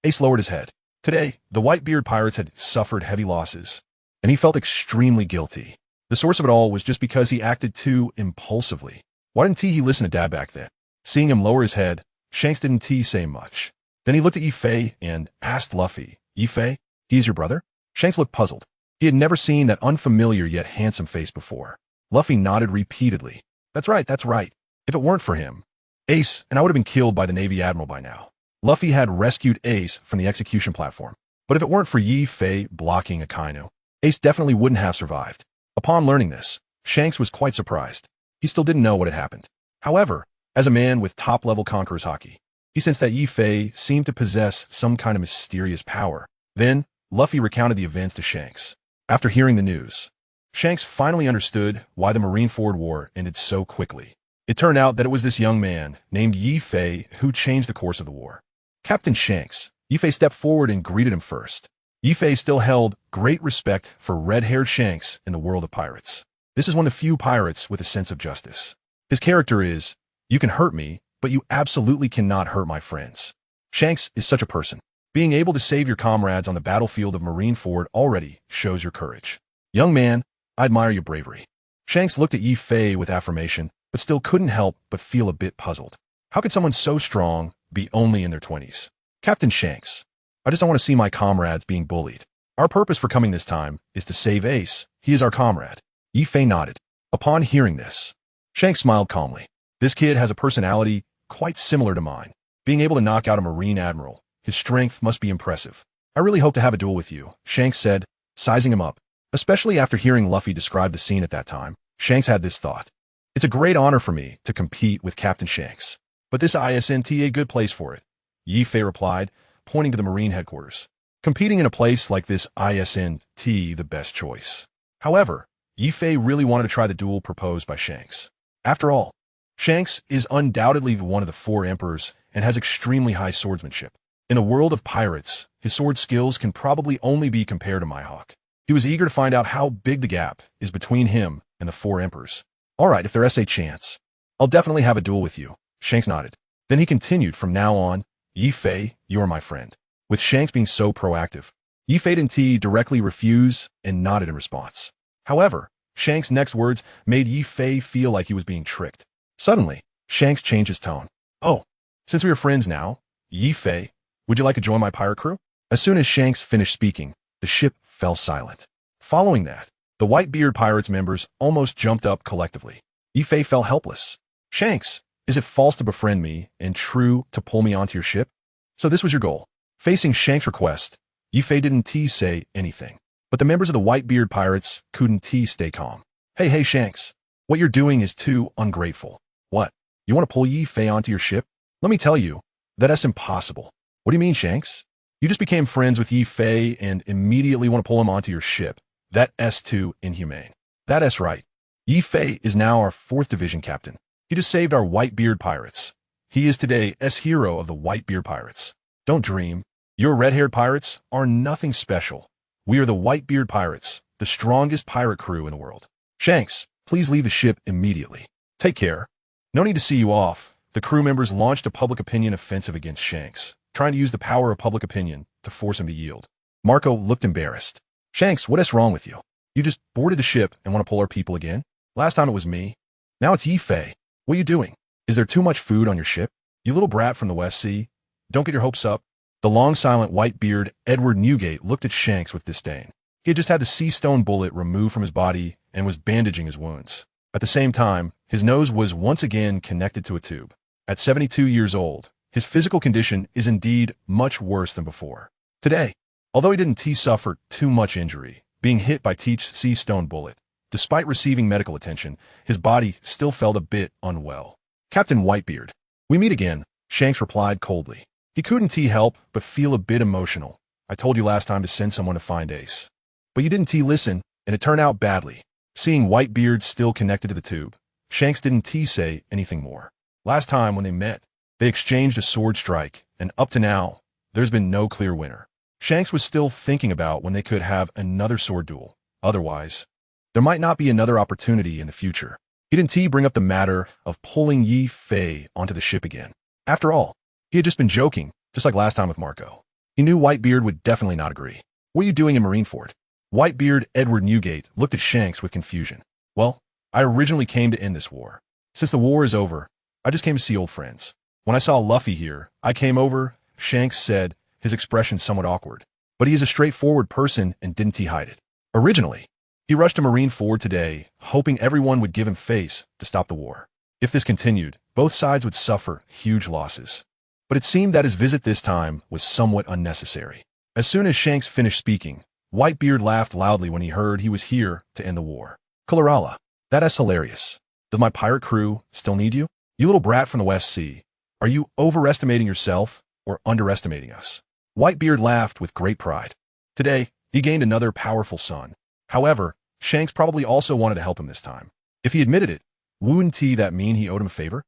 Ace lowered his head. Today, the whitebeard pirates had suffered heavy losses, and he felt extremely guilty. The source of it all was just because he acted too impulsively. Why didn't he listen to Dad back then? Seeing him lower his head, Shanks didn't say much. Then he looked at Yi-Fei and asked Luffy, Yi-Fei, he is your brother? Shanks looked puzzled. He had never seen that unfamiliar yet handsome face before. Luffy nodded repeatedly. That's right, that's right. If it weren't for him, Ace and I would have been killed by the Navy Admiral by now. Luffy had rescued Ace from the execution platform. But if it weren't for Yi-Fei blocking Akainu, Ace definitely wouldn't have survived. Upon learning this, Shanks was quite surprised. He still didn't know what had happened. However, as a man with top-level Conqueror's haki, he sensed that Yi-Fei seemed to possess some kind of mysterious power. Then, Luffy recounted the events to Shanks. After hearing the news, Shanks finally understood why the Marineford War ended so quickly. It turned out that it was this young man, named Yi-Fei, who changed the course of the war. Captain Shanks. Yi-Fei stepped forward and greeted him first. Yi-Fei still held great respect for red-haired Shanks in the world of pirates. This is one of the few pirates with a sense of justice. His character is, you can hurt me, but you absolutely cannot hurt my friends. Shanks is such a person. Being able to save your comrades on the battlefield of Marineford already shows your courage. Young man, I admire your bravery. Shanks looked at Yi-Fei with affirmation, but still couldn't help but feel a bit puzzled. How could someone so strong be only in their 20s? Captain Shanks, I just don't want to see my comrades being bullied. Our purpose for coming this time is to save Ace. He is our comrade. Yi-Fei nodded. Upon hearing this, Shanks smiled calmly. This kid has a personality quite similar to mine. Being able to knock out a Marine Admiral, his strength must be impressive. I really hope to have a duel with you, Shanks said, sizing him up. Especially after hearing Luffy describe the scene at that time, Shanks had this thought. It's a great honor for me to compete with Captain Shanks. But this isn't a good place for it, Yi-Fei replied, pointing to the Marine headquarters. Competing in a place like this isn't the best choice. However, Yi-Fei really wanted to try the duel proposed by Shanks. After all, Shanks is undoubtedly one of the 4 emperors and has extremely high swordsmanship. In a world of pirates, his sword skills can probably only be compared to Mihawk. He was eager to find out how big the gap is between him and the 4 emperors. All right, if there's a chance, I'll definitely have a duel with you, Shanks nodded. Then he continued, from now on, Yi-Fei, you are my friend. With Shanks being so proactive, Yi-Fei didn't directly refuse and nodded in response. However, Shanks' next words made Yi-Fei feel like he was being tricked. Suddenly, Shanks changed his tone. Oh, since we are friends now, Yi-Fei, would you like to join my pirate crew? As soon as Shanks finished speaking, the ship fell silent. Following that, the Whitebeard Pirates members almost jumped up collectively. Yi-Fei felt helpless. Shanks, is it false to befriend me and true to pull me onto your ship? So this was your goal. Facing Shanks' request, Yi-Fei didn't say anything. But the members of the Whitebeard Pirates couldn't stay calm. Hey Shanks, what you're doing is too ungrateful. What? You want to pull Yi-Fei onto your ship? Let me tell you, that's impossible. What do you mean, Shanks? You just became friends with Yi-Fei and immediately want to pull him onto your ship. That's too inhumane. That's right. Yi-Fei is now our 4th Division captain. He just saved our Whitebeard Pirates. He is today hero of the Whitebeard Pirates. Don't dream. Your red-haired pirates are nothing special. We are the Whitebeard Pirates, the strongest pirate crew in the world. Shanks, please leave the ship immediately. Take care. No need to see you off. The crew members launched a public opinion offensive against Shanks, trying to use the power of public opinion to force him to yield. Marco looked embarrassed. Shanks, what is wrong with you? You just boarded the ship and want to pull our people again? Last time it was me. Now it's Yi-Fei. What are you doing? Is there too much food on your ship? You little brat from the West Sea. Don't get your hopes up. The long silent Whitebeard, Edward Newgate, looked at Shanks with disdain. He had just had the sea stone bullet removed from his body and was bandaging his wounds. At the same time, his nose was once again connected to a tube. At 72 years old, his physical condition is indeed much worse than before. Today, although he didn't suffer too much injury, being hit by Teach's sea stone bullet, despite receiving medical attention, his body still felt a bit unwell. Captain Whitebeard, we meet again, Shanks replied coldly. He couldn't help but feel a bit emotional. I told you last time to send someone to find Ace. But you didn't listen, and it turned out badly. Seeing Whitebeard still connected to the tube, Shanks didn't say anything more. Last time when they met, they exchanged a sword strike, and up to now, there's been no clear winner. Shanks was still thinking about when they could have another sword duel. Otherwise, there might not be another opportunity in the future. He didn't bring up the matter of pulling Yi Fei onto the ship again. After all, he had just been joking, just like last time with Marco. He knew Whitebeard would definitely not agree. What are you doing in Marineford? Whitebeard Edward Newgate looked at Shanks with confusion. Well, I originally came to end this war. Since the war is over, I just came to see old friends. When I saw Luffy here, I came over, Shanks said, his expression somewhat awkward. But he is a straightforward person and didn't hide it. Originally, he rushed to Marineford today, hoping everyone would give him face to stop the war. If this continued, both sides would suffer huge losses. But it seemed that his visit this time was somewhat unnecessary. As soon as Shanks finished speaking, Whitebeard laughed loudly when he heard he was here to end the war. Colorala, that is hilarious. Does my pirate crew still need you? You little brat from the West Sea. Are you overestimating yourself or underestimating us? Whitebeard laughed with great pride. Today, he gained another powerful son. However, Shanks probably also wanted to help him this time. If he admitted it, wouldn't that mean he owed him a favor?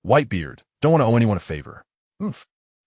Whitebeard, don't want to owe anyone a favor.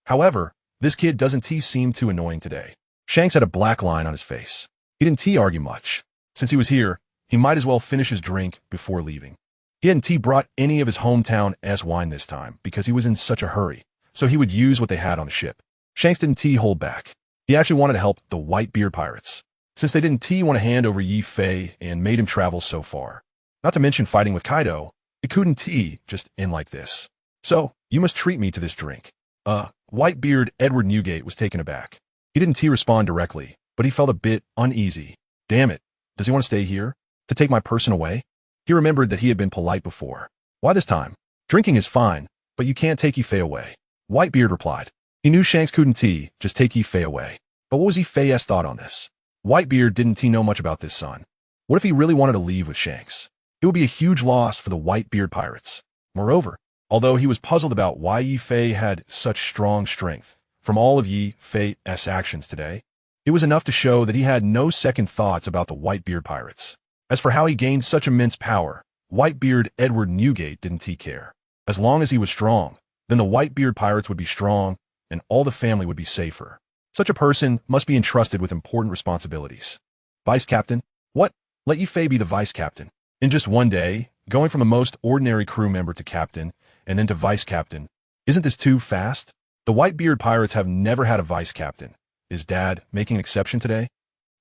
However, this kid doesn't seem too annoying today. Shanks had a black line on his face. He didn't argue much. Since he was here, he might as well finish his drink before leaving. He hadn't brought any of his hometown wine this time because he was in such a hurry, so he would use what they had on the ship. Shanks didn't hold back. He actually wanted to help the Whitebeard pirates, since they didn't want to hand over Yi Fei and made him travel so far. Not to mention fighting with Kaido, it couldn't just end like this. So, you must treat me to this drink. Whitebeard Edward Newgate was taken aback. He didn't respond directly, but he felt a bit uneasy. Damn it, does he want to stay here? To take my person away? He remembered that he had been polite before. Why this time? Drinking is fine, but you can't take Yi Fei away. Whitebeard replied. He knew Shanks couldn't just take Yi Fei away. But what was Yi Fei's thought on this? Whitebeard didn't know much about this son. What if he really wanted to leave with Shanks? It would be a huge loss for the Whitebeard pirates. Moreover, although he was puzzled about why Yi Fei had such strong strength, from all of Yi Fei's actions today, it was enough to show that he had no second thoughts about the Whitebeard pirates. As for how he gained such immense power, Whitebeard Edward Newgate didn't care. As long as he was strong, then the Whitebeard pirates would be strong, and all the family would be safer. Such a person must be entrusted with important responsibilities. Vice Captain? What? Let Yi Fei be the Vice Captain. In just one day, going from the most ordinary crew member to Captain, and then to Vice Captain. Isn't this too fast? The Whitebeard pirates have never had a Vice Captain. Is Dad making an exception today?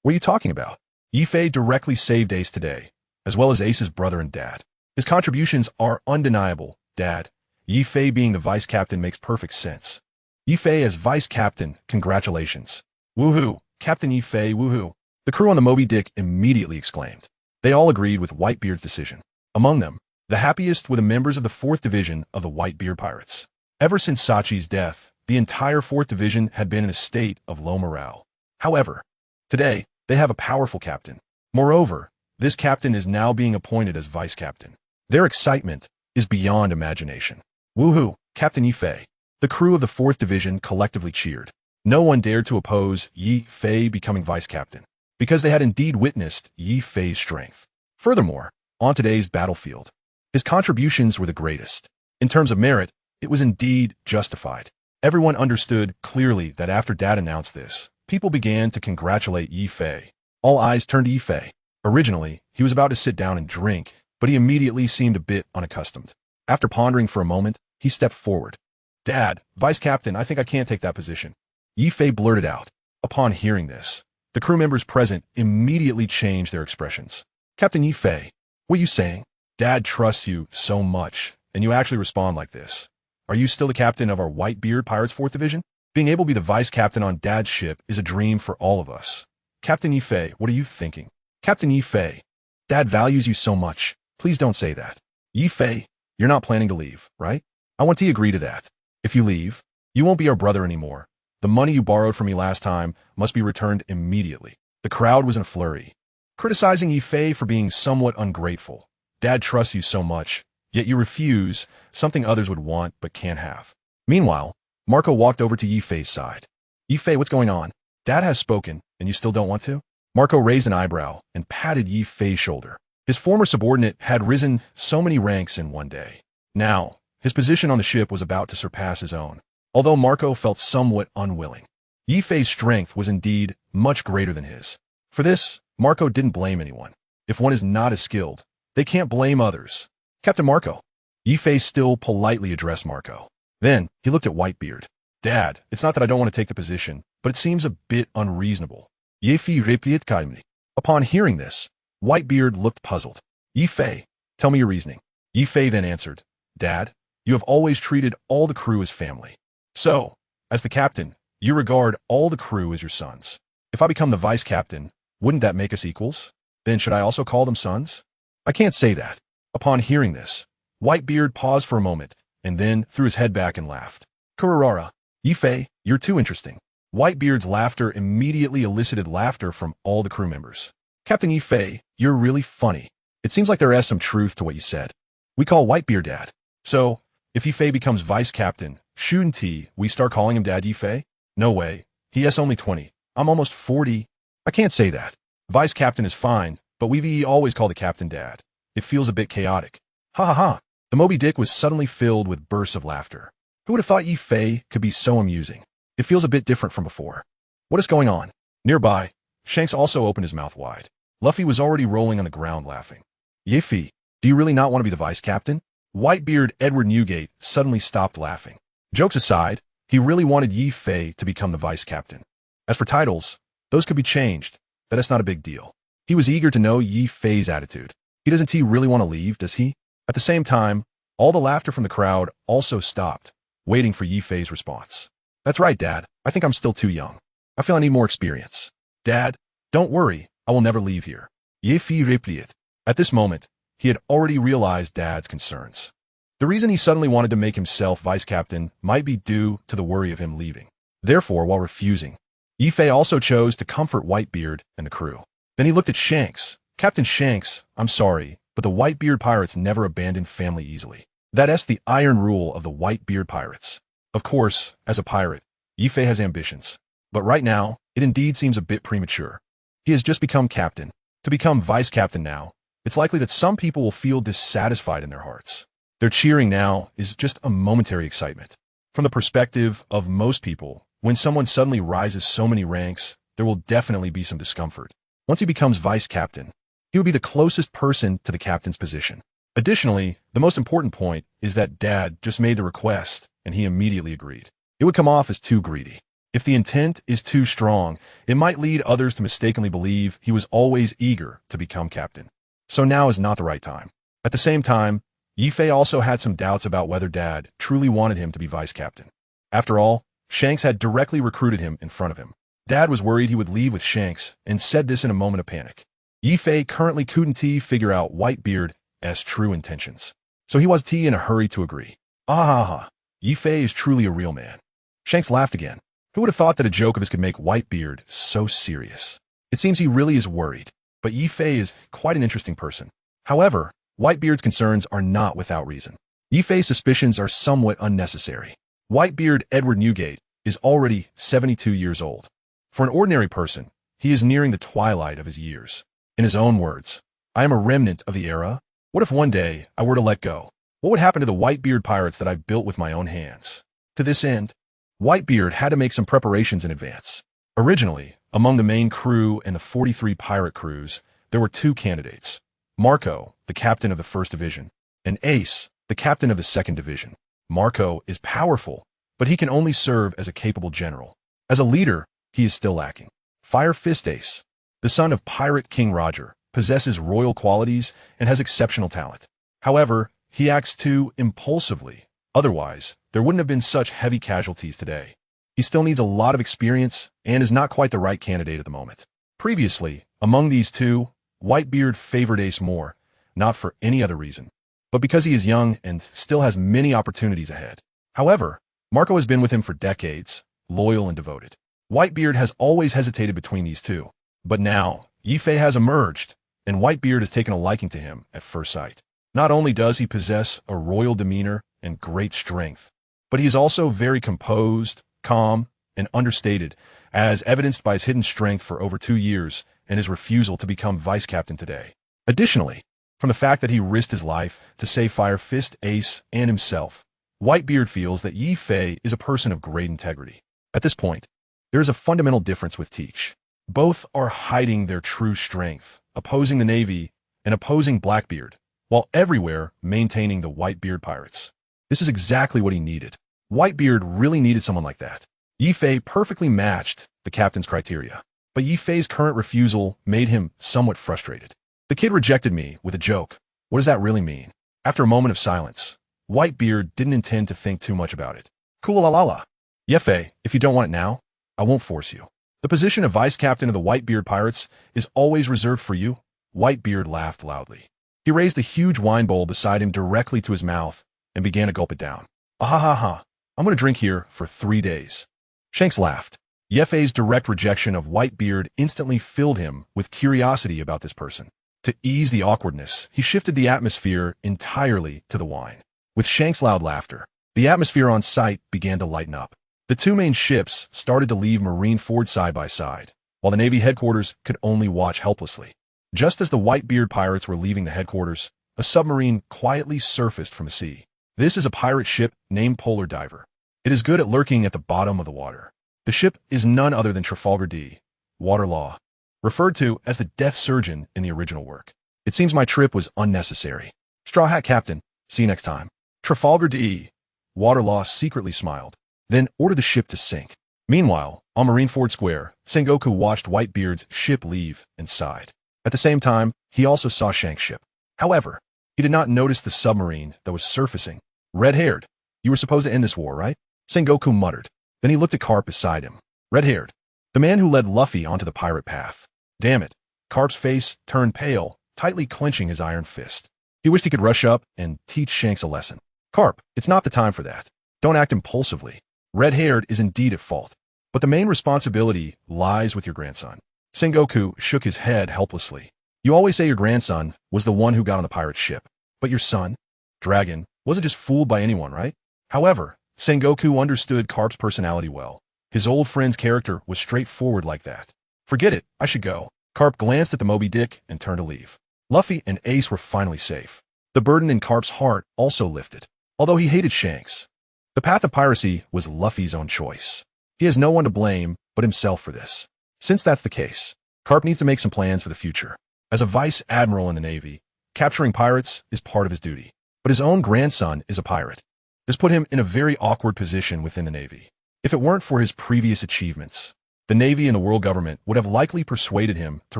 What are you talking about? Yi Fei directly saved Ace today, as well as Ace's brother and dad. His contributions are undeniable, Dad. Yi Fei being the Vice Captain makes perfect sense. Yi Fei as Vice Captain, congratulations. Woohoo, Captain Yi Fei, woohoo. The crew on the Moby Dick immediately exclaimed. They all agreed with Whitebeard's decision. Among them, the happiest were the members of the 4th Division of the Whitebeard Pirates. Ever since Sachi's death, the entire 4th Division had been in a state of low morale. However, today, they have a powerful captain. Moreover, this captain is now being appointed as Vice Captain. Their excitement is beyond imagination. Woohoo, Captain Yi Fei. The crew of the 4th Division collectively cheered. No one dared to oppose Yi Fei becoming Vice Captain, because they had indeed witnessed Yi Fei's strength. Furthermore, on today's battlefield, his contributions were the greatest. In terms of merit, it was indeed justified. Everyone understood clearly that after Dad announced this, people began to congratulate Yi Fei. All eyes turned to Yi Fei. Originally, he was about to sit down and drink, but he immediately seemed a bit unaccustomed. After pondering for a moment, he stepped forward. Dad, Vice Captain, I think I can't take that position. Yi Fei blurted out. Upon hearing this, the crew members present immediately changed their expressions. Captain Yi Fei, what are you saying? Dad trusts you so much, and you actually respond like this. Are you still the captain of our Whitebeard Pirates 4th Division? Being able to be the Vice Captain on Dad's ship is a dream for all of us. Captain Yi Fei, what are you thinking? Captain Yi Fei, Dad values you so much. Please don't say that. Yi Fei, you're not planning to leave, right? I want to agree to that. If you leave, you won't be our brother anymore. The money you borrowed from me last time must be returned immediately. The crowd was in a flurry, criticizing Yi Fei for being somewhat ungrateful. Dad trusts you so much, yet you refuse something others would want but can't have. Meanwhile, Marco walked over to Yi Fei's side. Yi Fei, what's going on? Dad has spoken, and you still don't want to? Marco raised an eyebrow and patted Yi Fei's shoulder. His former subordinate had risen so many ranks in one day. Now, his position on the ship was about to surpass his own, although Marco felt somewhat unwilling. Yi Fei's strength was indeed much greater than his. For this, Marco didn't blame anyone. If one is not as skilled, they can't blame others. Captain Marco. Yi Fei still politely addressed Marco. Then, he looked at Whitebeard. Dad, it's not that I don't want to take the position, but it seems a bit unreasonable. Yi Fei replied calmly. Upon hearing this, Whitebeard looked puzzled. Yi Fei, tell me your reasoning. Yi Fei then answered, Dad, you have always treated all the crew as family. So, as the captain, you regard all the crew as your sons. If I become the vice captain, wouldn't that make us equals? Then should I also call them sons? I can't say that. Upon hearing this, Whitebeard paused for a moment, and then threw his head back and laughed. Kurarara, Yi Fei, you're too interesting. Whitebeard's laughter immediately elicited laughter from all the crew members. Captain Yi Fei, you're really funny. It seems like there is some truth to what you said. We call Whitebeard Dad. So, if Yi Fei becomes vice captain, shouldn't we start calling him Dad Yi Fei? No way. He is only 20. I'm almost 40. I can't say that. Vice captain is fine, but we always call the captain Dad. It feels a bit chaotic. Ha ha ha. The Moby Dick was suddenly filled with bursts of laughter. Who would have thought Yi Fei could be so amusing? It feels a bit different from before. What is going on? Nearby, Shanks also opened his mouth wide. Luffy was already rolling on the ground laughing. Yi Fei, do you really not want to be the vice captain? Whitebeard Edward Newgate suddenly stopped laughing. Jokes aside, he really wanted Yi Fei to become the vice captain. As for titles, those could be changed. That is not a big deal. He was eager to know Yi Fei's attitude. Doesn't he really want to leave, does he? At the same time, all the laughter from the crowd also stopped, waiting for Yi Fei's response. That's right, Dad. I think I'm still too young. I feel I need more experience. Dad, don't worry. I will never leave here. Yi Fei replied. At this moment, he had already realized Dad's concerns. The reason he suddenly wanted to make himself vice captain might be due to the worry of him leaving. Therefore, while refusing, Yi Fei also chose to comfort Whitebeard and the crew. Then he looked at Shanks. Captain Shanks, I'm sorry, but the Whitebeard pirates never abandon family easily. That's the iron rule of the Whitebeard pirates. Of course, as a pirate, Yi Fei has ambitions. But right now, it indeed seems a bit premature. He has just become captain. To become vice captain now, it's likely that some people will feel dissatisfied in their hearts. Their cheering now is just a momentary excitement. From the perspective of most people, when someone suddenly rises so many ranks, there will definitely be some discomfort. Once he becomes vice captain, he would be the closest person to the captain's position. Additionally, the most important point is that Dad just made the request, and he immediately agreed. It would come off as too greedy. If the intent is too strong, it might lead others to mistakenly believe he was always eager to become captain. So now is not the right time. At the same time, Yi Fei also had some doubts about whether Dad truly wanted him to be vice captain. After all, Shanks had directly recruited him in front of him. Dad was worried he would leave with Shanks and said this in a moment of panic. Yi Fei currently couldn't figure out Whitebeard's true intentions. So he was in a hurry to agree. Ah ha ha. Yi Fei is truly a real man. Shanks laughed again. Who would have thought that a joke of his could make Whitebeard so serious? It seems he really is worried, but Yi Fei is quite an interesting person. However, Whitebeard's concerns are not without reason. Yi Fei's suspicions are somewhat unnecessary. Whitebeard Edward Newgate is already 72 years old. For an ordinary person, he is nearing the twilight of his years. In his own words, I am a remnant of the era. What if one day I were to let go? What would happen to the Whitebeard pirates that I built with my own hands? To this end, Whitebeard had to make some preparations in advance. Originally, among the main crew and the 43 pirate crews, there were two candidates. Marco, the captain of the 1st Division, and Ace, the captain of the 2nd Division. Marco is powerful, but he can only serve as a capable general. As a leader, he is still lacking. Fire Fist Ace, the son of Pirate King Roger, possesses royal qualities and has exceptional talent. However, he acts too impulsively. Otherwise, there wouldn't have been such heavy casualties today. He still needs a lot of experience and is not quite the right candidate at the moment. Previously, among these two, Whitebeard favored Ace more, not for any other reason, but because he is young and still has many opportunities ahead. However, Marco has been with him for decades, loyal and devoted. Whitebeard has always hesitated between these two, but now, Yi Fei has emerged, and Whitebeard has taken a liking to him at first sight. Not only does he possess a royal demeanor and great strength, but he is also very composed, calm, and understated, as evidenced by his hidden strength for over 2 years and his refusal to become vice captain today. Additionally, from the fact that he risked his life to save Fire Fist, Ace, and himself, Whitebeard feels that Yi Fei is a person of great integrity. At this point, there is a fundamental difference with Teach. Both are hiding their true strength, opposing the Navy, and opposing Blackbeard, while everywhere maintaining the Whitebeard pirates. This is exactly what he needed. Whitebeard really needed someone like that. Yi Fei perfectly matched the captain's criteria, but Yi Fei's current refusal made him somewhat frustrated. The kid rejected me with a joke. What does that really mean? After a moment of silence, Whitebeard didn't intend to think too much about it. Cool la la la. Yi Fei, if you don't want it now, I won't force you. The position of vice captain of the Whitebeard pirates is always reserved for you. Whitebeard laughed loudly. He raised the huge wine bowl beside him directly to his mouth and began to gulp it down. Ah ha ha ha. I'm going to drink here for 3 days. Shanks laughed. Yi Fei's direct rejection of Whitebeard instantly filled him with curiosity about this person. To ease the awkwardness, he shifted the atmosphere entirely to the wine. With Shanks' loud laughter, the atmosphere on site began to lighten up. The two main ships started to leave Marineford side by side, while the Navy headquarters could only watch helplessly. Just as the Whitebeard pirates were leaving the headquarters, a submarine quietly surfaced from the sea. This is a pirate ship named Polar Diver. It is good at lurking at the bottom of the water. The ship is none other than Trafalgar D. Water Law, referred to as the Death Surgeon in the original work. It seems my trip was unnecessary. Straw Hat Captain, see you next time. Trafalgar D. Water Law secretly smiled, then ordered the ship to sink. Meanwhile, on Marineford Square, Sengoku watched Whitebeard's ship leave and sighed. At the same time, he also saw Shanks' ship. However, he did not notice the submarine that was surfacing. Red-haired, you were supposed to end this war, right? Sengoku muttered. Then he looked at Carp beside him. Red-haired, the man who led Luffy onto the pirate path. Damn it. Carp's face turned pale, tightly clenching his iron fist. He wished he could rush up and teach Shanks a lesson. Carp, it's not the time for that. Don't act impulsively. Red-haired is indeed at fault, but the main responsibility lies with your grandson. Sengoku shook his head helplessly. You always say your grandson was the one who got on the pirate ship, but your son, Dragon, wasn't just fooled by anyone, right? However, Sengoku understood Carp's personality well. His old friend's character was straightforward like that. Forget it, I should go. Carp glanced at the Moby Dick and turned to leave. Luffy and Ace were finally safe. The burden in Carp's heart also lifted. Although he hated Shanks, the path of piracy was Luffy's own choice. He has no one to blame but himself for this. Since that's the case, Carp needs to make some plans for the future. As a vice admiral in the Navy, capturing pirates is part of his duty. But his own grandson is a pirate. This put him in a very awkward position within the Navy. If it weren't for his previous achievements, the Navy and the world government would have likely persuaded him to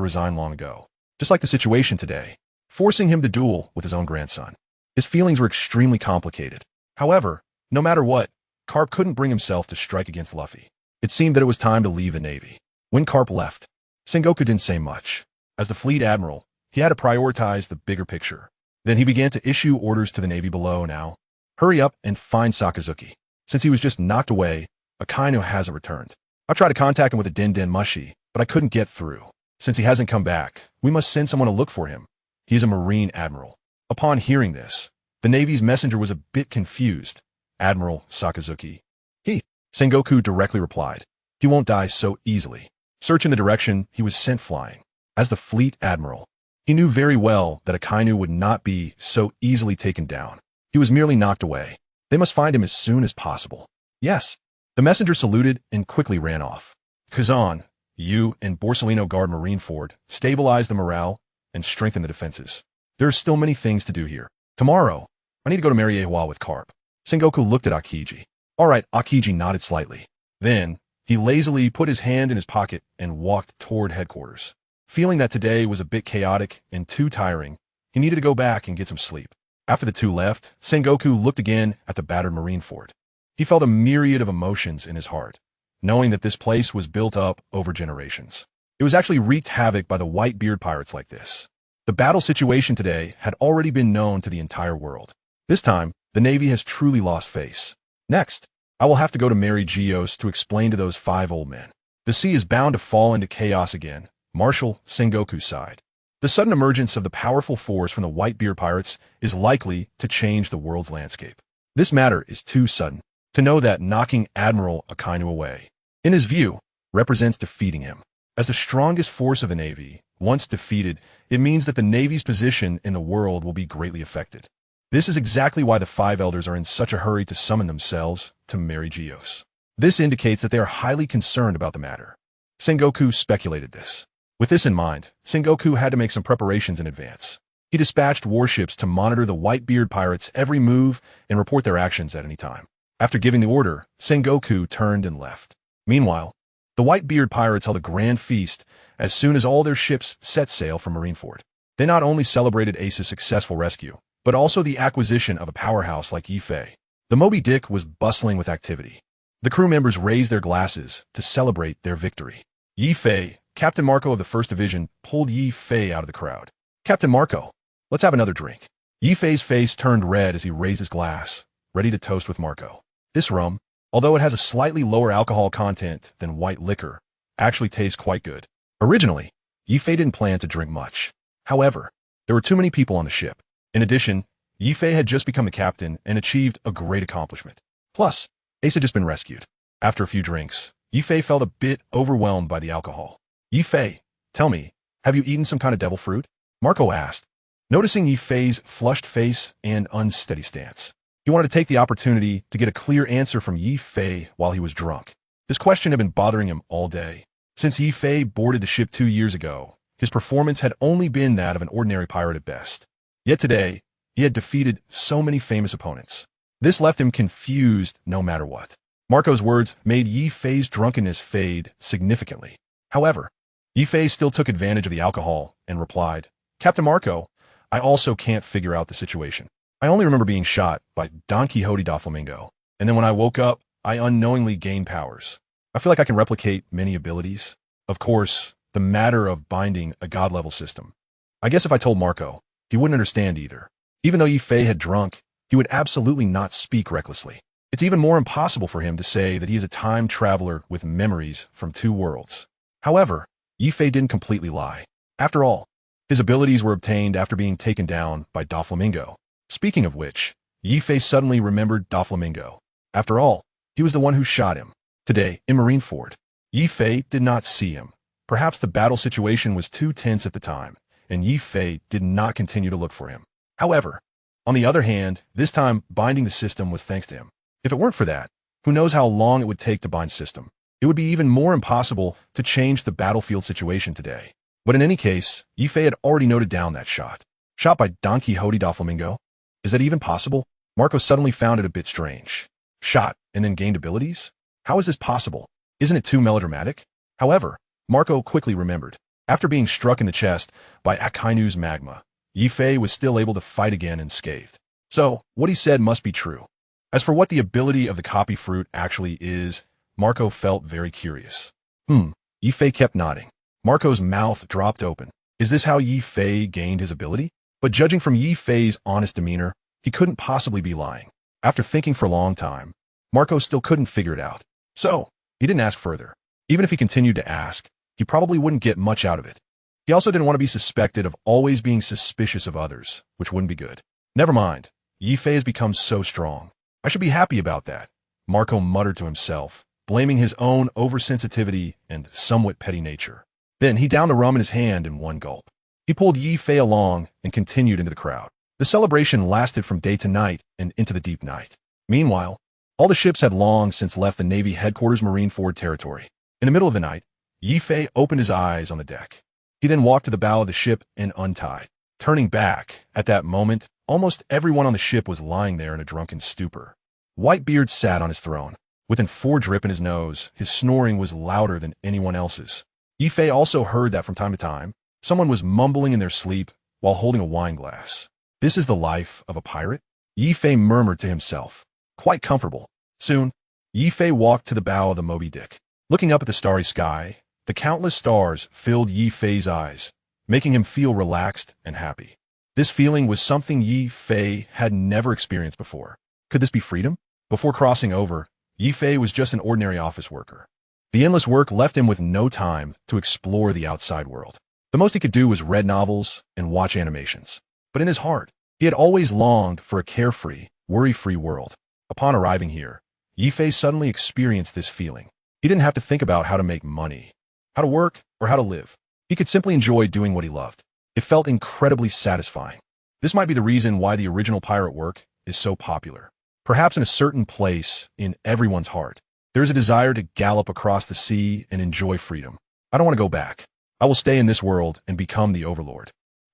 resign long ago. Just like the situation today, forcing him to duel with his own grandson. His feelings were extremely complicated. However, no matter what, Carp couldn't bring himself to strike against Luffy. It seemed that it was time to leave the Navy. When Carp left, Sengoku didn't say much. As the fleet admiral, he had to prioritize the bigger picture. Then he began to issue orders to the Navy below now. Hurry up and find Sakazuki. Since he was just knocked away, Akainu hasn't returned. I tried to contact him with a Den Mushi, but I couldn't get through. Since he hasn't come back, we must send someone to look for him. He is a Marine admiral. Upon hearing this, the Navy's messenger was a bit confused. Admiral Sakazuki. He, Sengoku directly replied. He won't die so easily. Search in the direction he was sent flying. As the fleet admiral, he knew very well that Akainu would not be so easily taken down. He was merely knocked away. They must find him as soon as possible. Yes. The messenger saluted and quickly ran off. Kazan, you and Borsellino guard Marineford, stabilize the morale, and strengthen the defenses. There are still many things to do here. Tomorrow, I need to go to Mariewa with Carp. Sengoku looked at Akiji. All right, Akiji nodded slightly. Then, he lazily put his hand in his pocket and walked toward headquarters. Feeling that today was a bit chaotic and too tiring, he needed to go back and get some sleep. After the two left, Sengoku looked again at the battered Marineford. He felt a myriad of emotions in his heart, knowing that this place was built up over generations. It was actually wreaked havoc by the Whitebeard pirates like this. The battle situation today had already been known to the entire world. This time, the Navy has truly lost face. Next, I will have to go to Mary Geos to explain to those 5 old men. The sea is bound to fall into chaos again. Marshal Sengoku sighed. The sudden emergence of the powerful force from the Whitebeard pirates is likely to change the world's landscape. This matter is too sudden to know that knocking Admiral Akainu away, in his view, represents defeating him. As the strongest force of the Navy, once defeated, it means that the Navy's position in the world will be greatly affected. This is exactly why the 5 elders are in such a hurry to summon themselves to Mary Geos. This indicates that they are highly concerned about the matter. Sengoku speculated this. With this in mind, Sengoku had to make some preparations in advance. He dispatched warships to monitor the whitebeard pirates' every move and report their actions at any time. After giving the order, Sengoku turned and left. Meanwhile, the whitebeard pirates held a grand feast as soon as all their ships set sail from Marineford. They not only celebrated Ace's successful rescue, but also the acquisition of a powerhouse like Yifei. The Moby Dick was bustling with activity. The crew members raised their glasses to celebrate their victory. Yifei, Captain Marco of the 1st Division, pulled Yifei out of the crowd. "Captain Marco, let's have another drink." Yifei's face turned red as he raised his glass, ready to toast with Marco. This rum, although it has a slightly lower alcohol content than white liquor, actually tastes quite good. Originally, Yifei didn't plan to drink much. However, there were too many people on the ship. In addition, Yifei had just become the captain and achieved a great accomplishment. Plus, Ace had just been rescued. After a few drinks, Yifei felt a bit overwhelmed by the alcohol. "Yifei, tell me, have you eaten some kind of devil fruit?" Marco asked, noticing Yifei's flushed face and unsteady stance. He wanted to take the opportunity to get a clear answer from Yifei while he was drunk. This question had been bothering him all day. Since Yifei boarded the ship 2 years ago, his performance had only been that of an ordinary pirate at best. Yet today, he had defeated so many famous opponents. This left him confused no matter what. Marco's words made Yifei's drunkenness fade significantly. However, Yifei still took advantage of the alcohol and replied, "Captain Marco, I also can't figure out the situation. I only remember being shot by Don Quixote da Flamingo, and then when I woke up, I unknowingly gained powers. I feel like I can replicate many abilities. Of course, the matter of binding a god-level system. I guess if I told Marco, he wouldn't understand either. Even though Yifei had drunk, he would absolutely not speak recklessly. It's even more impossible for him to say that he is a time traveler with memories from 2 worlds. However, Yifei didn't completely lie. After all, his abilities were obtained after being taken down by Doflamingo. Speaking of which, Yifei suddenly remembered Doflamingo. After all, he was the one who shot him. Today, in Marineford, Yifei did not see him. Perhaps the battle situation was too tense at the time, and Yifei did not continue to look for him. However, on the other hand, this time binding the system was thanks to him. If it weren't for that, who knows how long it would take to bind system. It would be even more impossible to change the battlefield situation today. But in any case, Yifei had already noted down that shot. Shot by Don Quixote da Flamingo? Is that even possible? Marco suddenly found it a bit strange. Shot and then gained abilities? How is this possible? Isn't it too melodramatic? However, Marco quickly remembered. After being struck in the chest by Akainu's magma, Yifei was still able to fight again unscathed. So, what he said must be true. As for what the ability of the copy fruit actually is, Marco felt very curious. Yifei kept nodding. Marco's mouth dropped open. Is this how Yifei gained his ability? But judging from Yifei's honest demeanor, he couldn't possibly be lying. After thinking for a long time, Marco still couldn't figure it out. So, he didn't ask further. Even if he continued to ask, he probably wouldn't get much out of it. He also didn't want to be suspected of always being suspicious of others, which wouldn't be good. Never mind, Yifei has become so strong. I should be happy about that, Marco muttered to himself, blaming his own oversensitivity and somewhat petty nature. Then he downed the rum in his hand in one gulp. He pulled Yifei along and continued into the crowd. The celebration lasted from day to night and into the deep night. Meanwhile, all the ships had long since left the Navy headquarters Marineford territory. In the middle of the night, Yifei opened his eyes on the deck. He then walked to the bow of the ship and untied. Turning back, at that moment, almost everyone on the ship was lying there in a drunken stupor. Whitebeard sat on his throne. With a 4 drip in his nose, his snoring was louder than anyone else's. Yifei also heard that from time to time, someone was mumbling in their sleep while holding a wine glass. This is the life of a pirate? Yifei murmured to himself. Quite comfortable. Soon, Yifei walked to the bow of the Moby Dick. Looking up at the starry sky, the countless stars filled Yifei's eyes, making him feel relaxed and happy. This feeling was something Yifei had never experienced before. Could this be freedom? Before crossing over, Yifei was just an ordinary office worker. The endless work left him with no time to explore the outside world. The most he could do was read novels and watch animations. But in his heart, he had always longed for a carefree, worry-free world. Upon arriving here, Yifei suddenly experienced this feeling. He didn't have to think about how to make money, how to work, or how to live. He could simply enjoy doing what he loved. It felt incredibly satisfying. This might be the reason why the original pirate work is so popular. Perhaps in a certain place in everyone's heart, there is a desire to gallop across the sea and enjoy freedom. I don't want to go back. I will stay in this world and become the overlord.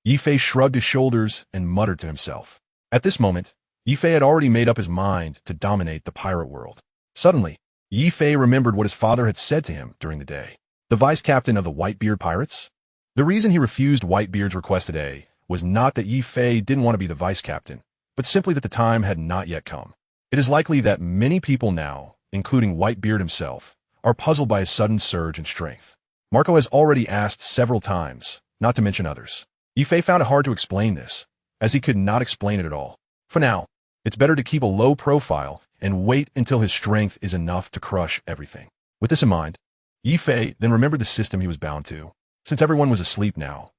Yifei shrugged his shoulders and muttered to himself. At this moment, Yifei had already made up his mind to dominate the pirate world. Suddenly, Yifei remembered what his father had said to him during the day. The vice captain of the Whitebeard pirates? The reason he refused Whitebeard's request today was not that Yifei didn't want to be the vice captain, but simply that the time had not yet come. It is likely that many people now, including Whitebeard himself, are puzzled by his sudden surge in strength. Marco has already asked several times, not to mention others. Yifei found it hard to explain this, as he could not explain it at all. For now, it's better to keep a low profile and wait until his strength is enough to crush everything. With this in mind, Yifei then remembered the system he was bound to. Since everyone was asleep now,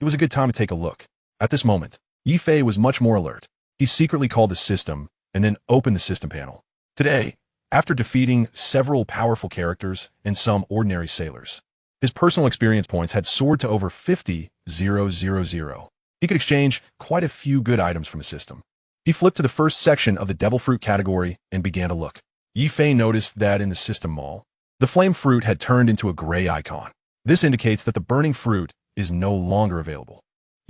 it was a good time to take a look. At this moment, Yifei was much more alert. He secretly called the system and then opened the system panel. Today, after defeating several powerful characters and some ordinary sailors, his personal experience points had soared to over 50,000. He could exchange quite a few good items from the system. He flipped to the first section of the devil fruit category and began to look. Yifei noticed that in the system mall, the flame fruit had turned into a gray icon. This indicates that the burning fruit is no longer available.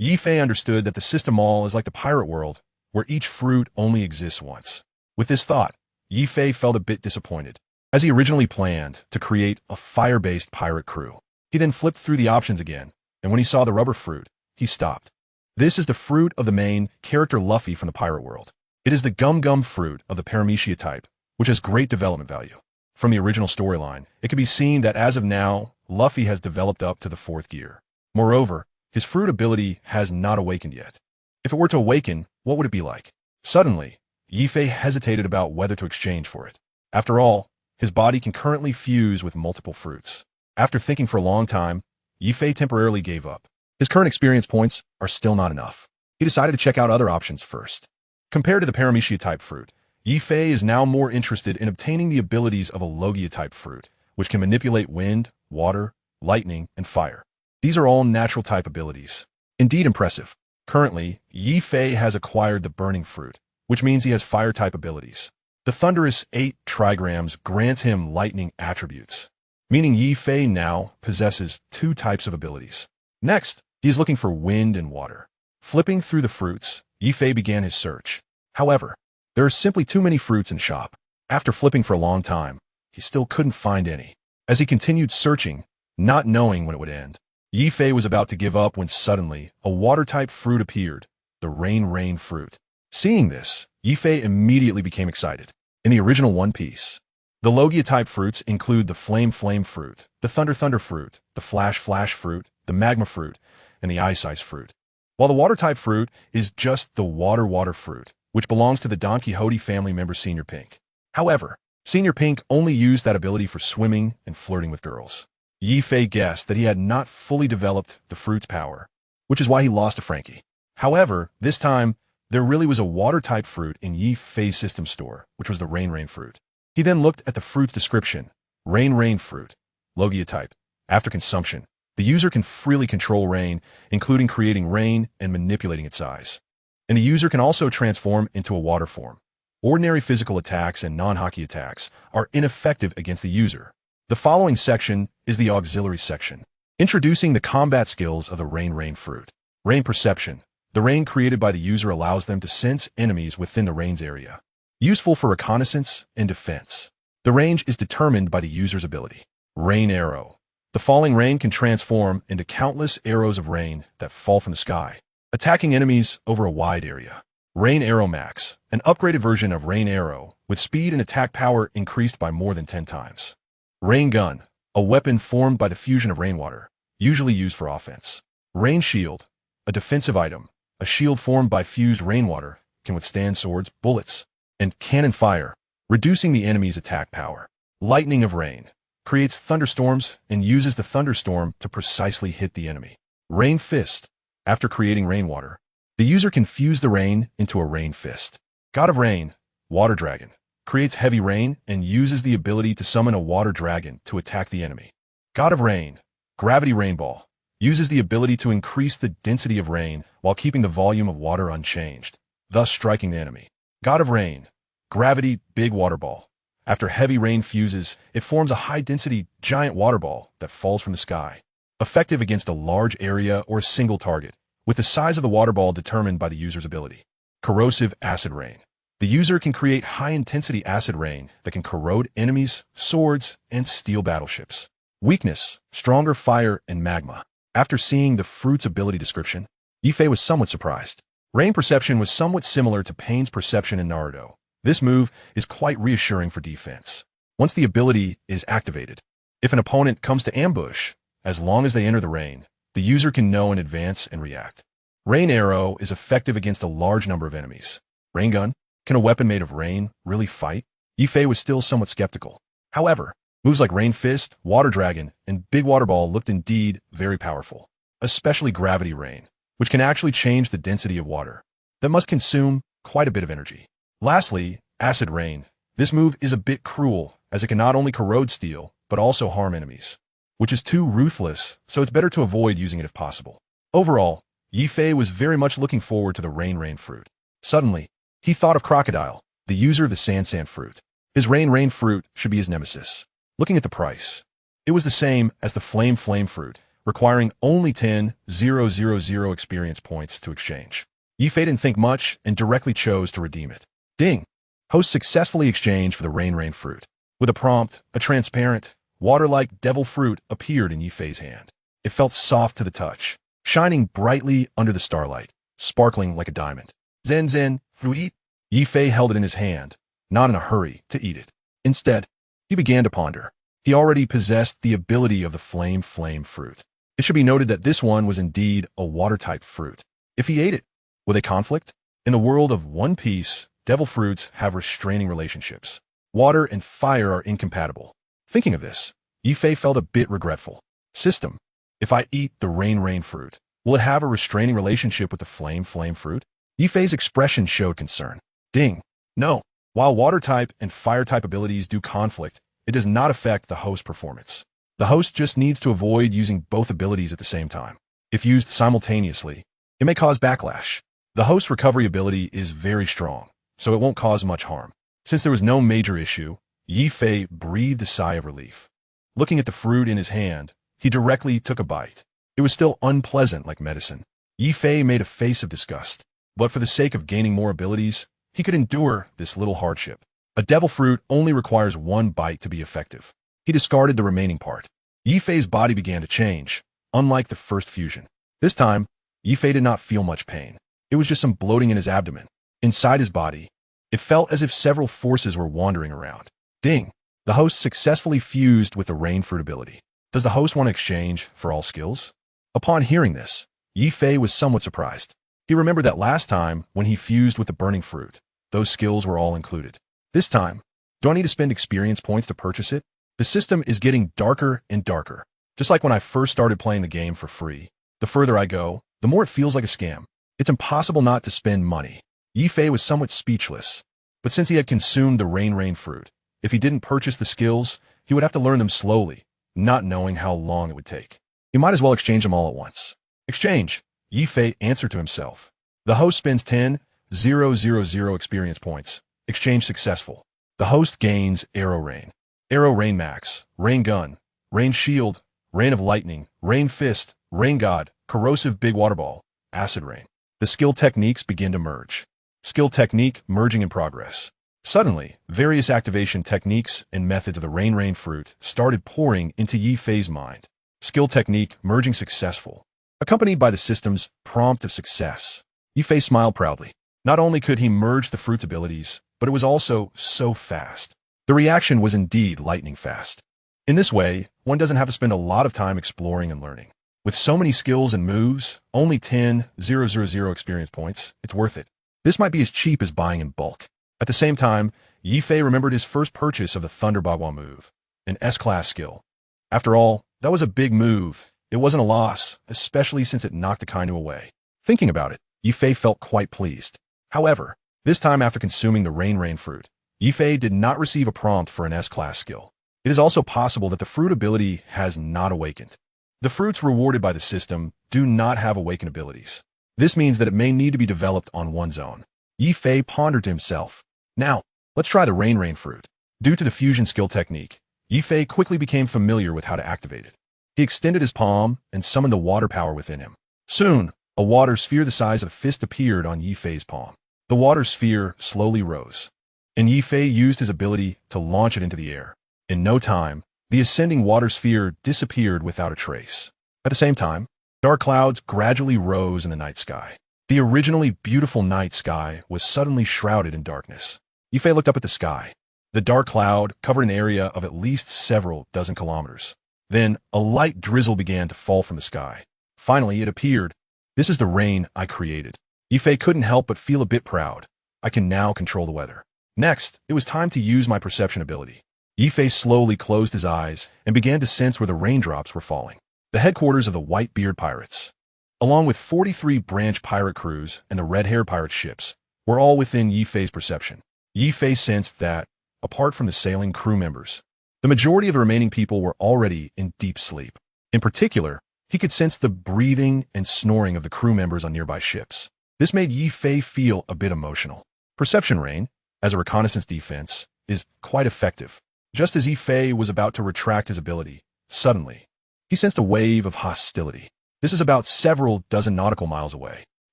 Yifei understood that the system mall is like the pirate world, where each fruit only exists once. With this thought, Yifei felt a bit disappointed, as he originally planned to create a fire-based pirate crew. He then flipped through the options again, and when he saw the rubber fruit, he stopped. This is the fruit of the main character Luffy from the pirate world. It is the gum-gum fruit of the Paramecia type, which has great development value. From the original storyline, it can be seen that as of now, Luffy has developed up to the 4th gear. Moreover, his fruit ability has not awakened yet. If it were to awaken, what would it be like? Suddenly, Yifei hesitated about whether to exchange for it. After all, his body can currently fuse with multiple fruits. After thinking for a long time, Yifei temporarily gave up. His current experience points are still not enough. He decided to check out other options first. Compared to the Paramecia-type fruit, Yifei is now more interested in obtaining the abilities of a Logia-type fruit, which can manipulate wind, water, lightning, and fire. These are all natural-type abilities. Indeed impressive. Currently, Yifei has acquired the burning fruit, which means he has fire-type abilities. The thunderous 8 trigrams grants him lightning attributes, meaning Yifei now possesses 2 types of abilities. Next, he is looking for wind and water. Flipping through the fruits, Yifei began his search. However, there are simply too many fruits in shop. After flipping for a long time, he still couldn't find any. As he continued searching, not knowing when it would end, Yifei was about to give up when suddenly a water-type fruit appeared, the rain fruit. Seeing this, Yifei immediately became excited. In the original One Piece, the Logia-type fruits include the flame fruit, the thunder fruit, the flash fruit, the magma fruit, and the ice fruit. While the water-type fruit is just the water fruit, which belongs to the Don Quixote family member Senior Pink. However, Senior Pink only used that ability for swimming and flirting with girls. Yifei guessed that he had not fully developed the fruit's power, which is why he lost to Frankie. However, this time, there really was a water-type fruit in Yifei's system store, which was the rain fruit. He then looked at the fruit's description, rain fruit, Logia type. After consumption, the user can freely control rain, including creating rain and manipulating its size. And the user can also transform into a water form. Ordinary physical attacks and non-hockey attacks are ineffective against the user. The following section is the auxiliary section, introducing the combat skills of the rain fruit. Rain perception. The rain created by the user allows them to sense enemies within the rain's area. Useful for reconnaissance and defense. The range is determined by the user's ability. Rain arrow. The falling rain can transform into countless arrows of rain that fall from the sky, attacking enemies over a wide area. Rain arrow max. An upgraded version of rain arrow with speed and attack power increased by more than 10 times. Rain gun. A weapon formed by the fusion of rainwater, usually used for offense. Rain shield. A defensive item. A shield formed by fused rainwater can withstand swords, bullets, and cannon fire, reducing the enemy's attack power. Lightning of rain. Creates thunderstorms and uses the thunderstorm to precisely hit the enemy. Rain fist. After creating rainwater, the user can fuse the rain into a rain fist. God of Rain, water dragon. Creates heavy rain and uses the ability to summon a water dragon to attack the enemy. God of Rain, gravity rainball. Uses the ability to increase the density of rain while keeping the volume of water unchanged, thus striking the enemy. God of Rain, gravity big water ball. After heavy rain fuses, it forms a high-density giant water ball that falls from the sky. effective against a large area or a single target, with the size of the water ball determined by the user's ability. Corrosive acid rain. The user can create high-intensity acid rain that can corrode enemies, swords, and steel battleships. Weakness, stronger fire and magma. After seeing the fruit's ability description, Yifei was somewhat surprised. Rain perception was somewhat similar to Pain's perception in Naruto. This move is quite reassuring for defense. Once the ability is activated, if an opponent comes to ambush, as long as they enter the rain, the user can know in advance and react. Rain arrow is effective against a large number of enemies. Rain gun. Can a weapon made of rain really fight? Yifei was still somewhat skeptical. However, moves like Rain Fist, Water Dragon, and Big Water Ball looked indeed very powerful, especially Gravity Rain, which can actually change the density of water. That must consume quite a bit of energy. Lastly, Acid Rain. This move is a bit cruel, as it can not only corrode steel, but also harm enemies, which is too ruthless, so it's better to avoid using it if possible. Overall, Yifei was very much looking forward to the Rain fruit. Suddenly, he thought of Crocodile, the user of the Sand fruit. His Rain fruit should be his nemesis. Looking at the price, it was the same as the Flame fruit, requiring only 10,000 experience points to exchange. Yifei didn't think much and directly chose to redeem it. Ding! Host successfully exchanged for the Rain fruit. With a prompt, a transparent, water-like devil fruit appeared in Yifei's hand. It felt soft to the touch, shining brightly under the starlight, sparkling like a diamond. Zen, fruit. Yifei held it in his hand, not in a hurry to eat it. Instead, he began to ponder. He already possessed the ability of the Flame fruit. It should be noted that this one was indeed a water-type fruit. If he ate it, would they conflict? In the world of One Piece, devil fruits have restraining relationships. Water and fire are incompatible. Thinking of this, Yifei felt a bit regretful. System, if I eat the Rain fruit, will it have a restraining relationship with the Flame fruit? Yifei's expression showed concern. Ding. No. While water-type and fire-type abilities do conflict, it does not affect the host performance. The host just needs to avoid using both abilities at the same time. If used simultaneously, it may cause backlash. The host recovery ability is very strong, so it won't cause much harm. Since there was no major issue, Yifei breathed a sigh of relief. Looking at the fruit in his hand, he directly took a bite. It was still unpleasant like medicine. Yifei made a face of disgust, but for the sake of gaining more abilities, he could endure this little hardship. A devil fruit only requires one bite to be effective. He discarded the remaining part. Yifei's body began to change, unlike the first fusion. This time, Yifei did not feel much pain. It was just some bloating in his abdomen. Inside his body, it felt as if several forces were wandering around. Ding! The host successfully fused with the Rain fruit ability. Does the host want to exchange for all skills? Upon hearing this, Yifei was somewhat surprised. He remembered that last time, when he fused with the burning fruit, those skills were all included. This time, do I need to spend experience points to purchase it? The system is getting darker and darker. Just like when I first started playing the game for free. The further I go, the more it feels like a scam. It's impossible not to spend money. Yifei was somewhat speechless. But since he had consumed the Rain fruit, if he didn't purchase the skills, he would have to learn them slowly, not knowing how long it would take. He might as well exchange them all at once. Exchange, Yifei answered to himself. The host spends 10,000 experience points. Exchange successful. The host gains Arrow Rain. Arrow Rain Max, Rain Gun, Rain Shield, Rain of Lightning, Rain Fist, Rain God, Corrosive Big Water Ball, Acid Rain. The skill techniques begin to merge. Skill technique merging in progress. Suddenly, various activation techniques and methods of the Rain fruit started pouring into Yifei's mind. Skill technique merging successful. Accompanied by the system's prompt of success, Yifei smiled proudly. Not only could he merge the fruit's abilities, but it was also so fast. The reaction was indeed lightning fast. In this way, one doesn't have to spend a lot of time exploring and learning. With so many skills and moves, only 10,000 experience points, it's worth it. This might be as cheap as buying in bulk. At the same time, Yifei remembered his first purchase of the Thunder Bagua move, an S-class skill. After all, that was a big move. It wasn't a loss, especially since it knocked Akainu away. Thinking about it, Yifei felt quite pleased. However, this time after consuming the Rain fruit, Yifei did not receive a prompt for an S-class skill. It is also possible that the fruit ability has not awakened. The fruits rewarded by the system do not have awakened abilities. This means that it may need to be developed on one's own. Yifei pondered to himself. Now, let's try the Rain fruit. Due to the fusion skill technique, Yifei quickly became familiar with how to activate it. He extended his palm and summoned the water power within him. Soon, a water sphere the size of a fist appeared on Yi Fei's palm. The water sphere slowly rose, and Yi Fei used his ability to launch it into the air. In no time, the ascending water sphere disappeared without a trace. At the same time, dark clouds gradually rose in the night sky. The originally beautiful night sky was suddenly shrouded in darkness. Yi Fei looked up at the sky. The dark cloud covered an area of at least several dozen kilometers. Then, a light drizzle began to fall from the sky. Finally, it appeared. This is the rain I created. Yi Fei couldn't help but feel a bit proud. I can now control the weather. Next, it was time to use my perception ability. Yi Fei slowly closed his eyes and began to sense where the raindrops were falling. The headquarters of the Whitebeard pirates, along with 43 branch pirate crews and the red-haired pirate ships, were all within Yi Fei's perception. Yi Fei sensed that, apart from the sailing crew members, the majority of the remaining people were already in deep sleep. In particular, he could sense the breathing and snoring of the crew members on nearby ships. This made Yi Fei feel a bit emotional. Perception Rain, as a reconnaissance defense, is quite effective. Just as Yi Fei was about to retract his ability, suddenly, he sensed a wave of hostility. This is about several dozen nautical miles away.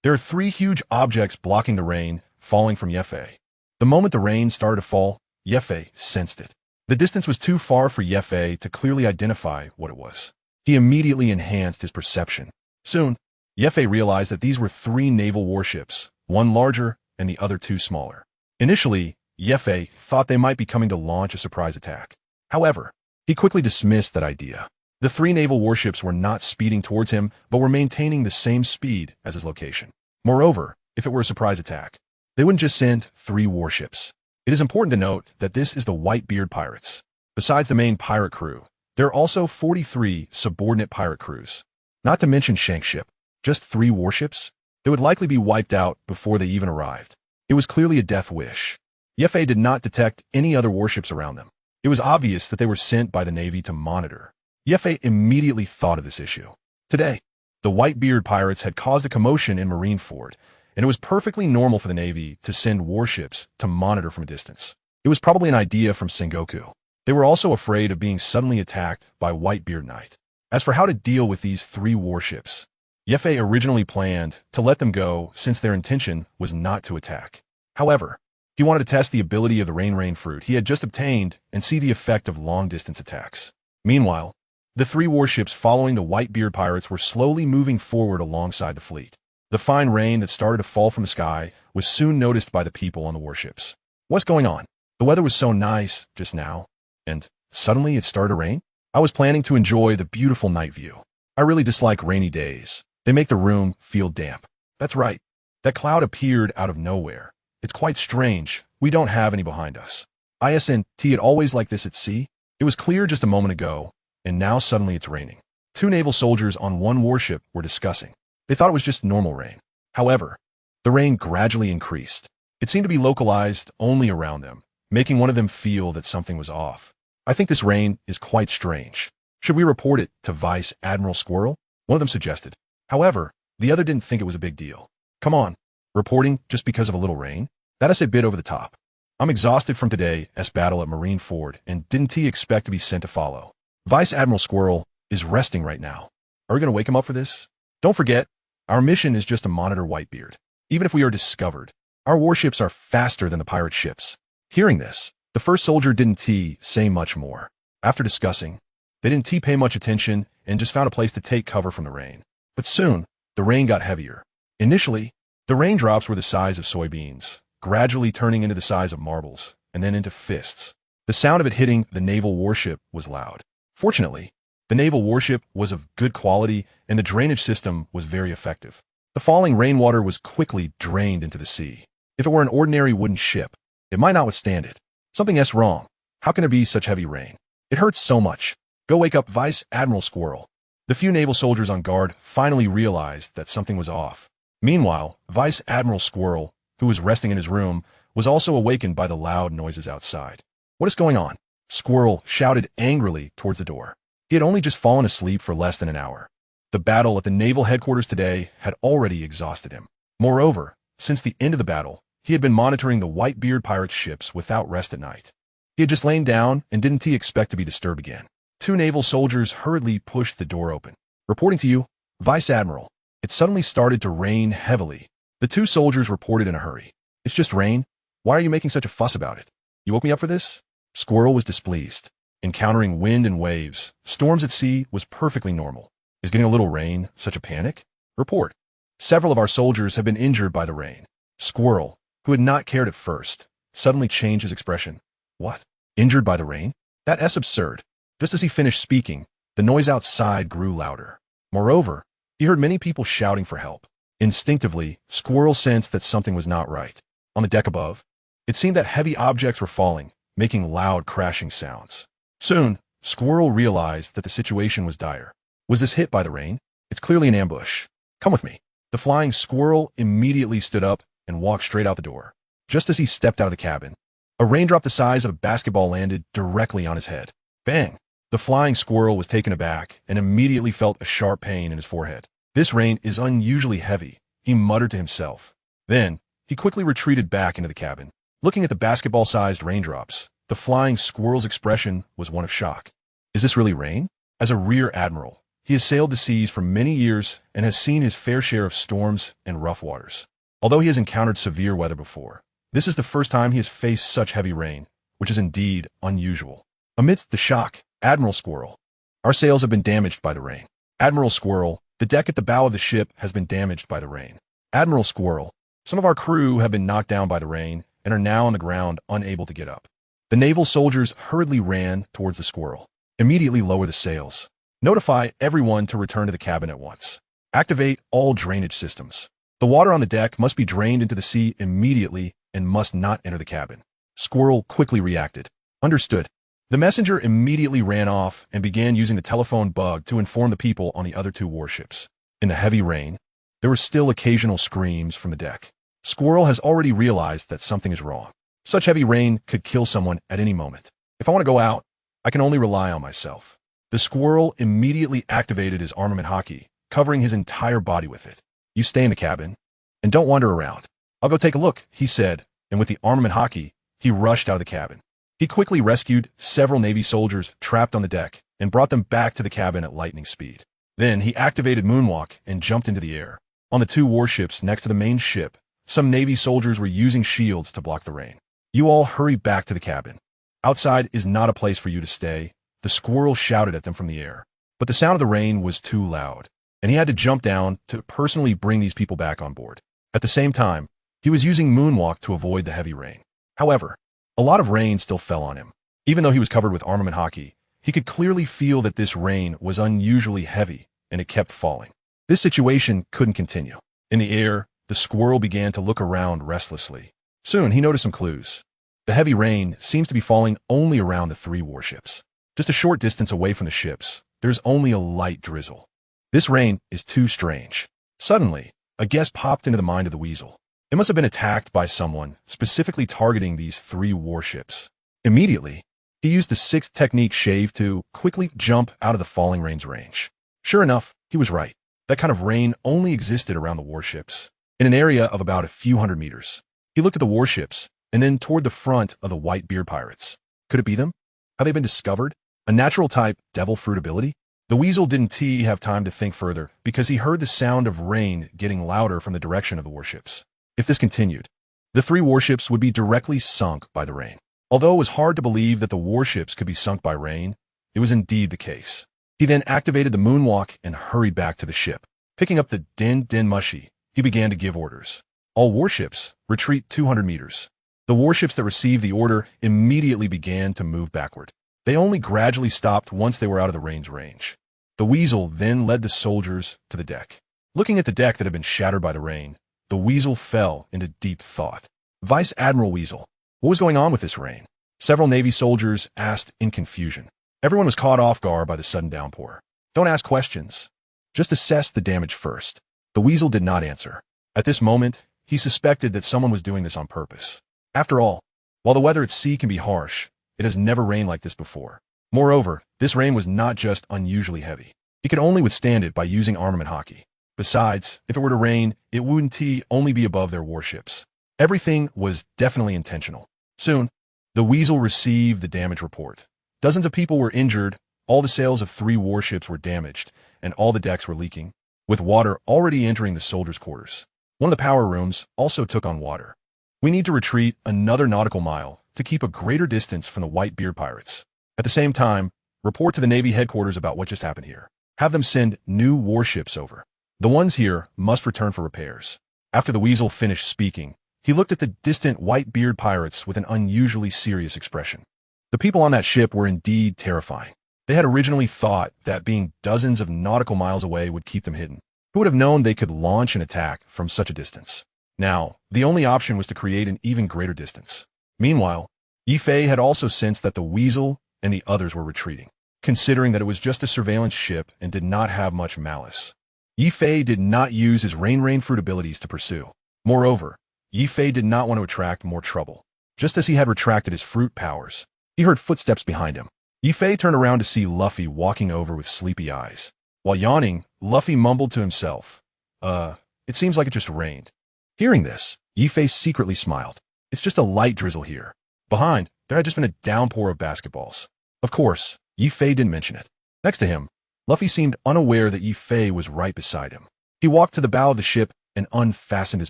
There are 3 huge objects blocking the rain falling from Yi Fei. The moment the rain started to fall, Yi Fei sensed it. The distance was too far for Yi Fei to clearly identify what it was. He immediately enhanced his perception. Soon, Yi Fei realized that these were 3 naval warships, one larger and the other 2 smaller. Initially, Yi Fei thought they might be coming to launch a surprise attack. However, he quickly dismissed that idea. The 3 naval warships were not speeding towards him, but were maintaining the same speed as his location. Moreover, if it were a surprise attack, they wouldn't just send 3 warships. It is important to note that this is the Whitebeard pirates. Besides the main pirate crew, there are also 43 subordinate pirate crews. Not to mention Shank's ship. Just 3 warships? They would likely be wiped out before they even arrived. It was clearly a death wish. Yi Fei did not detect any other warships around them. It was obvious that they were sent by the Navy to monitor. Yi Fei immediately thought of this issue. Today, the Whitebeard pirates had caused a commotion in Marineford, and it was perfectly normal for the Navy to send warships to monitor from a distance. It was probably an idea from Sengoku. They were also afraid of being suddenly attacked by Whitebeard Knight. As for how to deal with these 3 warships, Yi Fei originally planned to let them go since their intention was not to attack. However, he wanted to test the ability of the rain fruit he had just obtained and see the effect of long-distance attacks. Meanwhile, the 3 warships following the Whitebeard pirates were slowly moving forward alongside the fleet. The fine rain that started to fall from the sky was soon noticed by the people on the warships. What's going on? The weather was so nice just now, and suddenly it started to rain? I was planning to enjoy the beautiful night view. I really dislike rainy days. They make the room feel damp. That's right. That cloud appeared out of nowhere. It's quite strange. We don't have any behind us. Isn't it always like this at sea? It was clear just a moment ago, and now suddenly it's raining. 2 naval soldiers on 1 warship were discussing. They thought it was just normal rain. However, the rain gradually increased. It seemed to be localized only around them, making one of them feel that something was off. I think this rain is quite strange. Should we report it to Vice Admiral Squirrel? One of them suggested. However, the other didn't think it was a big deal. Come on, reporting just because of a little rain? That is a bit over the top. I'm exhausted from today's battle at Marineford, and didn't he expect to be sent to follow? Vice Admiral Squirrel is resting right now. Are we going to wake him up for this? Don't forget, our mission is just to monitor Whitebeard. Even if we are discovered, our warships are faster than the pirate ships. Hearing this, the first soldier didn't say much more. After discussing, they didn't pay much attention and just found a place to take cover from the rain. But soon, the rain got heavier. Initially, the raindrops were the size of soybeans, gradually turning into the size of marbles, and then into fists. The sound of it hitting the naval warship was loud. Fortunately, the naval warship was of good quality and the drainage system was very effective. The falling rainwater was quickly drained into the sea. If it were an ordinary wooden ship, it might not withstand it. Something's wrong. How can there be such heavy rain? It hurts so much. Go wake up Vice Admiral Squirrel. The few naval soldiers on guard finally realized that something was off. Meanwhile, Vice Admiral Squirrel, who was resting in his room, was also awakened by the loud noises outside. What is going on? Squirrel shouted angrily towards the door. He had only just fallen asleep for less than an hour. The battle at the naval headquarters today had already exhausted him. Moreover, since the end of the battle, he had been monitoring the Whitebeard pirates' ships without rest at night. He had just lain down and didn't expect to be disturbed again. Two naval soldiers hurriedly pushed the door open. "Reporting to you, Vice Admiral." It suddenly started to rain heavily. The two soldiers reported in a hurry. "It's just rain. Why are you making such a fuss about it? You woke me up for this?" Squirrel was displeased. Encountering wind and waves, storms at sea was perfectly normal. Is getting a little rain such a panic? Report. Several of our soldiers have been injured by the rain. Squirrel, who had not cared at first, suddenly changed his expression. What? Injured by the rain? That's absurd. Just as he finished speaking, the noise outside grew louder. Moreover, he heard many people shouting for help. Instinctively, Squirrel sensed that something was not right. On the deck above, it seemed that heavy objects were falling, making loud crashing sounds. Soon, Squirrel realized that the situation was dire. Was this hit by the rain? It's clearly an ambush. Come with me. The flying squirrel immediately stood up and walked straight out the door. Just as he stepped out of the cabin, a raindrop the size of a basketball landed directly on his head. Bang! The flying squirrel was taken aback and immediately felt a sharp pain in his forehead. This rain is unusually heavy, he muttered to himself. Then, he quickly retreated back into the cabin. Looking at the basketball-sized raindrops, the flying squirrel's expression was one of shock. Is this really rain? As a rear admiral, he has sailed the seas for many years and has seen his fair share of storms and rough waters. Although he has encountered severe weather before, this is the first time he has faced such heavy rain, which is indeed unusual. Amidst the shock, Admiral Squirrel. Our sails have been damaged by the rain. Admiral Squirrel, the deck at the bow of the ship has been damaged by the rain. Admiral Squirrel, some of our crew have been knocked down by the rain and are now on the ground unable to get up. The naval soldiers hurriedly ran towards the squirrel. Immediately lower the sails. Notify everyone to return to the cabin at once. Activate all drainage systems. The water on the deck must be drained into the sea immediately and must not enter the cabin. Squirrel quickly reacted. Understood. The messenger immediately ran off and began using the telephone bug to inform the people on the other two warships. In the heavy rain, there were still occasional screams from the deck. Squirrel has already realized that something is wrong. Such heavy rain could kill someone at any moment. If I want to go out, I can only rely on myself. The squirrel immediately activated his armament hockey, covering his entire body with it. You stay in the cabin, and don't wander around. I'll go take a look, he said, and with the armament hockey, he rushed out of the cabin. He quickly rescued several Navy soldiers trapped on the deck and brought them back to the cabin at lightning speed. Then he activated moonwalk and jumped into the air. On the two warships next to the main ship, some Navy soldiers were using shields to block the rain. You all hurry back to the cabin. Outside is not a place for you to stay, the squirrel shouted at them from the air. But the sound of the rain was too loud, and he had to jump down to personally bring these people back on board. At the same time, he was using moonwalk to avoid the heavy rain. However, a lot of rain still fell on him. Even though he was covered with armament hockey, he could clearly feel that this rain was unusually heavy, and it kept falling. This situation couldn't continue. In the air, the squirrel began to look around restlessly. Soon, he noticed some clues. The heavy rain seems to be falling only around the three warships. Just a short distance away from the ships, there's only a light drizzle. This rain is too strange. Suddenly, a guess popped into the mind of the weasel. It must have been attacked by someone, specifically targeting these three warships. Immediately, he used the sixth technique shave to quickly jump out of the falling rain's range. Sure enough, he was right. That kind of rain only existed around the warships, in an area of about a few hundred meters. He looked at the warships, and then toward the front of the whitebeard pirates. Could it be them? Have they been discovered? A natural type devil fruit ability? The weasel didn't have time to think further because he heard the sound of rain getting louder from the direction of the warships. If this continued, the three warships would be directly sunk by the rain. Although it was hard to believe that the warships could be sunk by rain, it was indeed the case. He then activated the moonwalk and hurried back to the ship. Picking up the din mushy, he began to give orders. All warships, retreat 200 meters. The warships that received the order immediately began to move backward. They only gradually stopped once they were out of the rain's range. The weasel then led the soldiers to the deck. Looking at the deck that had been shattered by the rain, the weasel fell into deep thought. Vice Admiral Weasel, what was going on with this rain? Several Navy soldiers asked in confusion. Everyone was caught off guard by the sudden downpour. Don't ask questions. Just assess the damage first. The weasel did not answer. At this moment, he suspected that someone was doing this on purpose. After all, while the weather at sea can be harsh, it has never rained like this before. Moreover, this rain was not just unusually heavy. He could only withstand it by using armament hockey. Besides, if it were to rain, it wouldn't only be above their warships. Everything was definitely intentional. Soon, the weasel received the damage report. Dozens of people were injured, All the sails of 3 warships were damaged, and all the decks were leaking, with water already entering the soldiers' quarters. One of the power rooms also took on water. We need to retreat another nautical mile to keep a greater distance from the whitebeard pirates. At the same time, report to the Navy headquarters about what just happened here. Have them send new warships over. The ones here must return for repairs. After the weasel finished speaking, he looked at the distant whitebeard pirates with an unusually serious expression. The people on that ship were indeed terrifying. They had originally thought that being dozens of nautical miles away would keep them hidden. Who would have known they could launch an attack from such a distance? Now, the only option was to create an even greater distance. Meanwhile, Yifei had also sensed that the weasel and the others were retreating, considering that it was just a surveillance ship and did not have much malice. Yifei did not use his marineford abilities to pursue. Moreover, Yifei did not want to attract more trouble. Just as he had retracted his fruit powers, he heard footsteps behind him. Yifei turned around to see Luffy walking over with sleepy eyes. While yawning, Luffy mumbled to himself, it seems like it just rained. Hearing this, Yifei secretly smiled. It's just a light drizzle here. Behind, there had just been a downpour of basketballs. Of course, Yifei didn't mention it. Next to him, Luffy seemed unaware that Yifei was right beside him. He walked to the bow of the ship and unfastened his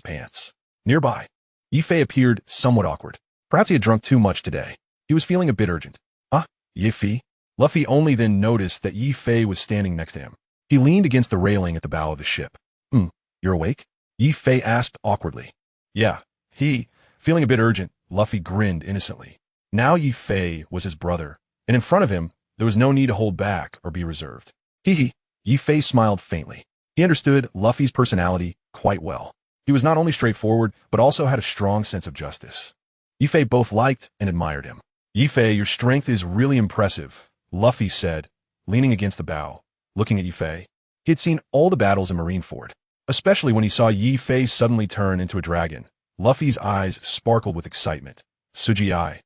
pants. Nearby, Yifei appeared somewhat awkward. Perhaps he had drunk too much today. He was feeling a bit urgent. Yifei? Luffy only then noticed that Yifei was standing next to him. He leaned against the railing at the bow of the ship. You're awake? Yifei asked awkwardly. Yeah, feeling a bit urgent, Luffy grinned innocently. Now Yifei was his brother, and in front of him, there was no need to hold back or be reserved. Yifei smiled faintly. He understood Luffy's personality quite well. He was not only straightforward, but also had a strong sense of justice. Yifei both liked and admired him. Yifei, your strength is really impressive, Luffy said, leaning against the bow, looking at Yifei. He had seen all the battles in Marineford, especially when he saw Yifei suddenly turn into a dragon. Luffy's eyes sparkled with excitement. Suji-ai.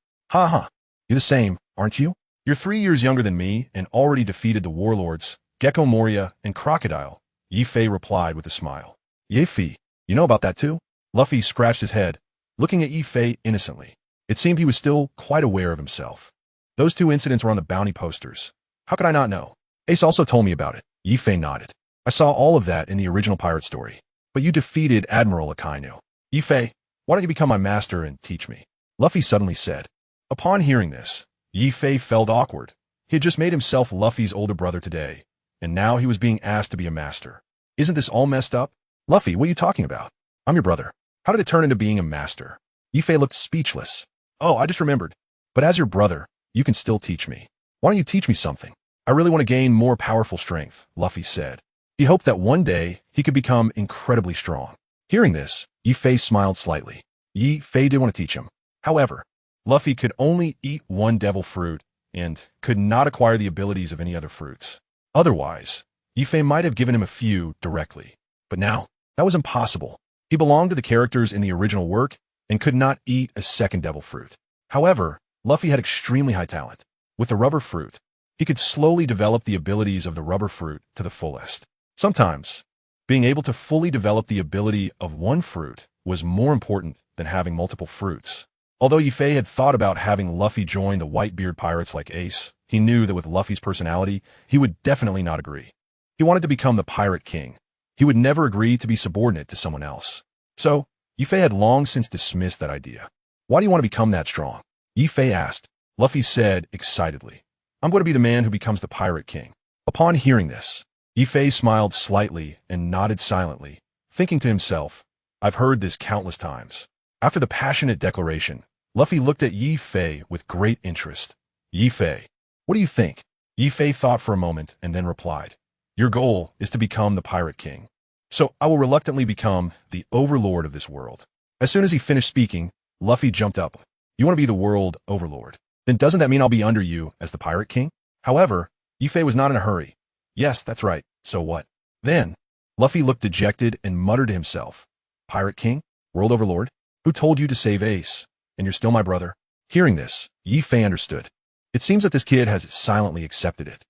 You're the same, aren't you? You're 3 years younger than me and already defeated the warlords, Gecko Moria and Crocodile, Yifei replied with a smile. Yifei, you know about that too? Luffy scratched his head, looking at Yifei innocently. It seemed he was still quite aware of himself. Those 2 incidents were on the bounty posters. How could I not know? Ace also told me about it. Yifei nodded. I saw all of that in the original pirate story. But you defeated Admiral Akainu. Yifei, why don't you become my master and teach me? Luffy suddenly said. Upon hearing this, Yifei felt awkward. He had just made himself Luffy's older brother today, and now he was being asked to be a master. Isn't this all messed up? Luffy, what are you talking about? I'm your brother. How did it turn into being a master? Yifei looked speechless. Oh, I just remembered. But as your brother, you can still teach me. Why don't you teach me something? I really want to gain more powerful strength, Luffy said. He hoped that one day he could become incredibly strong. Hearing this, Yifei smiled slightly. Yifei did want to teach him. However, Luffy could only eat 1 devil fruit and could not acquire the abilities of any other fruits. Otherwise, Yifei might have given him a few directly. But now, that was impossible. He belonged to the characters in the original work and could not eat a second devil fruit. However, Luffy had extremely high talent. With the rubber fruit, he could slowly develop the abilities of the rubber fruit to the fullest. Sometimes, being able to fully develop the ability of 1 fruit was more important than having multiple fruits. Although Yifei had thought about having Luffy join the Whitebeard pirates like Ace, he knew that with Luffy's personality, he would definitely not agree. He wanted to become the Pirate King. He would never agree to be subordinate to someone else. So, Yifei had long since dismissed that idea. Why do you want to become that strong? Yifei asked. Luffy said excitedly, I'm going to be the man who becomes the Pirate King. Upon hearing this, Yifei smiled slightly and nodded silently, thinking to himself, I've heard this countless times. After the passionate declaration, Luffy looked at Yifei with great interest. Yifei, what do you think? Yifei thought for a moment and then replied, Your goal is to become the Pirate King. So I will reluctantly become the overlord of this world. As soon as he finished speaking, Luffy jumped up. You want to be the world overlord? Then doesn't that mean I'll be under you as the Pirate King? However, Yifei was not in a hurry. Yes, that's right. So what? Then, Luffy looked dejected and muttered to himself, Pirate King? World overlord? Who told you to save Ace? And you're still my brother? Hearing this, Yifei understood. It seems that this kid has silently accepted it.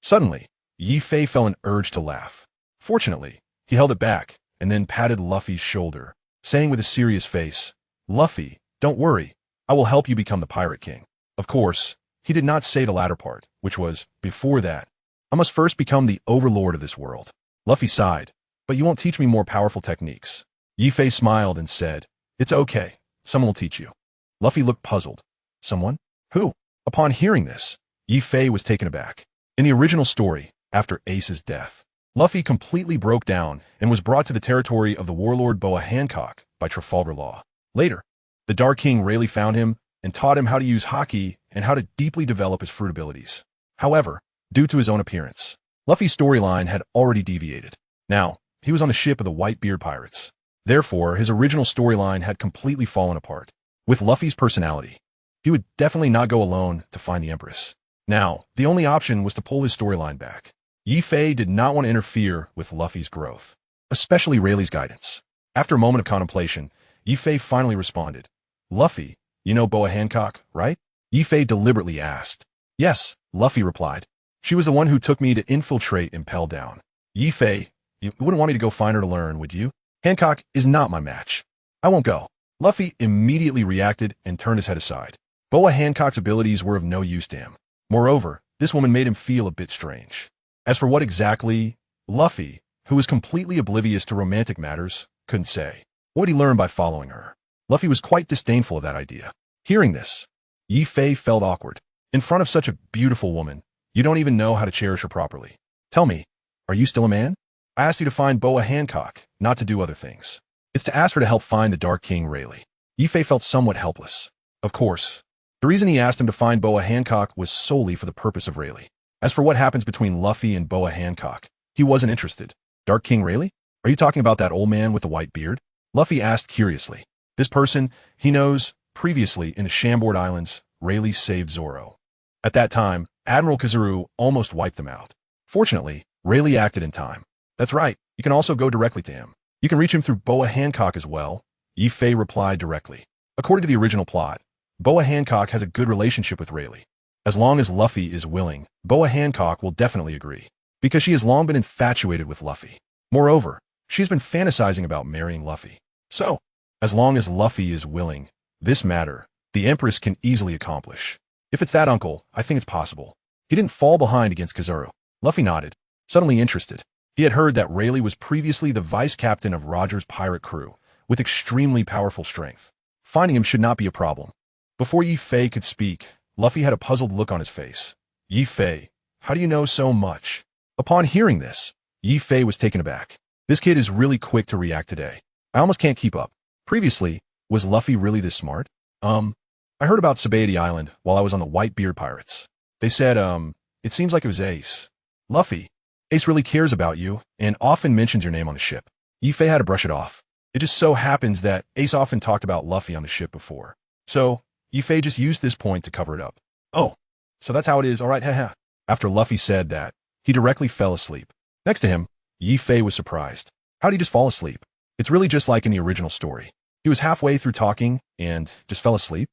Suddenly, Yifei felt an urge to laugh. Fortunately, he held it back and then patted Luffy's shoulder, saying with a serious face, Luffy, don't worry. I will help you become the Pirate King. Of course, He did not say the latter part, which was, before that, I must first become the overlord of this world. Luffy sighed, but you won't teach me more powerful techniques. Yi-Fei smiled and said, it's okay, someone will teach you. Luffy looked puzzled. Someone? Who? Upon hearing this, Yi-Fei was taken aback. In the original story, after Ace's death, Luffy completely broke down and was brought to the territory of the warlord Boa Hancock by Trafalgar Law. Later, the Dark King Rayleigh found him and taught him how to use haki and how to deeply develop his fruit abilities. However, due to his own appearance, Luffy's storyline had already deviated. Now, he was on the ship of the Whitebeard pirates. Therefore, his original storyline had completely fallen apart. With Luffy's personality, he would definitely not go alone to find the Empress. Now, the only option was to pull his storyline back. Yi-Fei did not want to interfere with Luffy's growth, especially Rayleigh's guidance. After a moment of contemplation, Yi-Fei finally responded. Luffy, you know Boa Hancock, right? Yi-Fei deliberately asked. Yes, Luffy replied. She was the one who took me to infiltrate Impel Down. Yi-Fei, you wouldn't want me to go find her to learn, would you? Hancock is not my match. I won't go. Luffy immediately reacted and turned his head aside. Boa Hancock's abilities were of no use to him. Moreover, this woman made him feel a bit strange. As for what exactly, Luffy, who was completely oblivious to romantic matters, couldn't say. What would he learn by following her? Luffy was quite disdainful of that idea. Hearing this, Yi-Fei felt awkward. In front of such a beautiful woman, you don't even know how to cherish her properly. Tell me, are you still a man? I asked you to find Boa Hancock, not to do other things. It's to ask her to help find the Dark King Rayleigh. Yi-Fei felt somewhat helpless. Of course, the reason he asked him to find Boa Hancock was solely for the purpose of Rayleigh. As for what happens between Luffy and Boa Hancock, he wasn't interested. Dark King Rayleigh? Are you talking about that old man with the white beard? Luffy asked curiously. This person, he knows, previously in the Chambord Islands, Rayleigh saved Zoro. At that time, Admiral Kizaru almost wiped them out. Fortunately, Rayleigh acted in time. That's right, you can also go directly to him. You can reach him through Boa Hancock as well, Yi-Fei replied directly. According to the original plot, Boa Hancock has a good relationship with Rayleigh. As long as Luffy is willing, Boa Hancock will definitely agree, because she has long been infatuated with Luffy. Moreover, she's been fantasizing about marrying Luffy. So, as long as Luffy is willing, this matter, the Empress can easily accomplish. If it's that uncle, I think it's possible. He didn't fall behind against Kizaru. Luffy nodded, suddenly interested. He had heard that Rayleigh was previously the vice-captain of Roger's pirate crew, with extremely powerful strength. Finding him should not be a problem. Before Yi-Fei could speak, Luffy had a puzzled look on his face. Yi-Fei, how do you know so much? Upon hearing this, Yi-Fei was taken aback. This kid is really quick to react today. I almost can't keep up. Previously, was Luffy really this smart? I heard about Sabaody Island while I was on the Whitebeard pirates. They said, it seems like it was Ace. Luffy, Ace really cares about you and often mentions your name on the ship. Yi-Fei had to brush it off. It just so happens that Ace often talked about Luffy on the ship before. So, Yi-Fei just used this point to cover it up. Oh, so that's how it is, alright, haha. After Luffy said that, he directly fell asleep. Next to him, Yi-Fei was surprised. How'd he just fall asleep? It's really just like in the original story. He was halfway through talking and just fell asleep.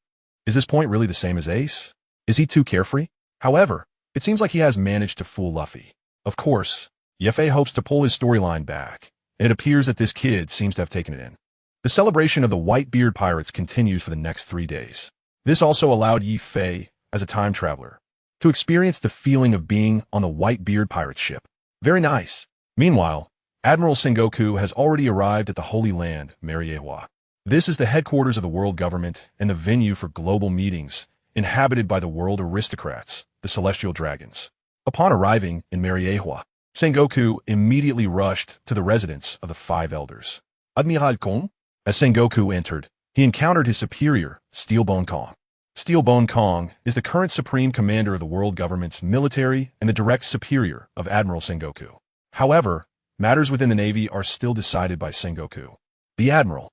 Is this point really the same as Ace? Is he too carefree? However, it seems like he has managed to fool Luffy. Of course, Yi-Fei hopes to pull his storyline back, and it appears that this kid seems to have taken it in. The celebration of the Whitebeard pirates continues for the next 3 days. This also allowed Yi-Fei, as a time traveler, to experience the feeling of being on the Whitebeard pirate ship. Very nice. Meanwhile, Admiral Sengoku has already arrived at the Holy Land, Marineford. This is the headquarters of the world government and the venue for global meetings, inhabited by the world aristocrats, the Celestial Dragons. Upon arriving in Marineford, Sengoku immediately rushed to the residence of the 5 elders. Admiral Kong? As Sengoku entered, he encountered his superior, Steelbone Kong. Steelbone Kong is the current supreme commander of the world government's military and the direct superior of Admiral Sengoku. However, matters within the Navy are still decided by Sengoku. The Admiral.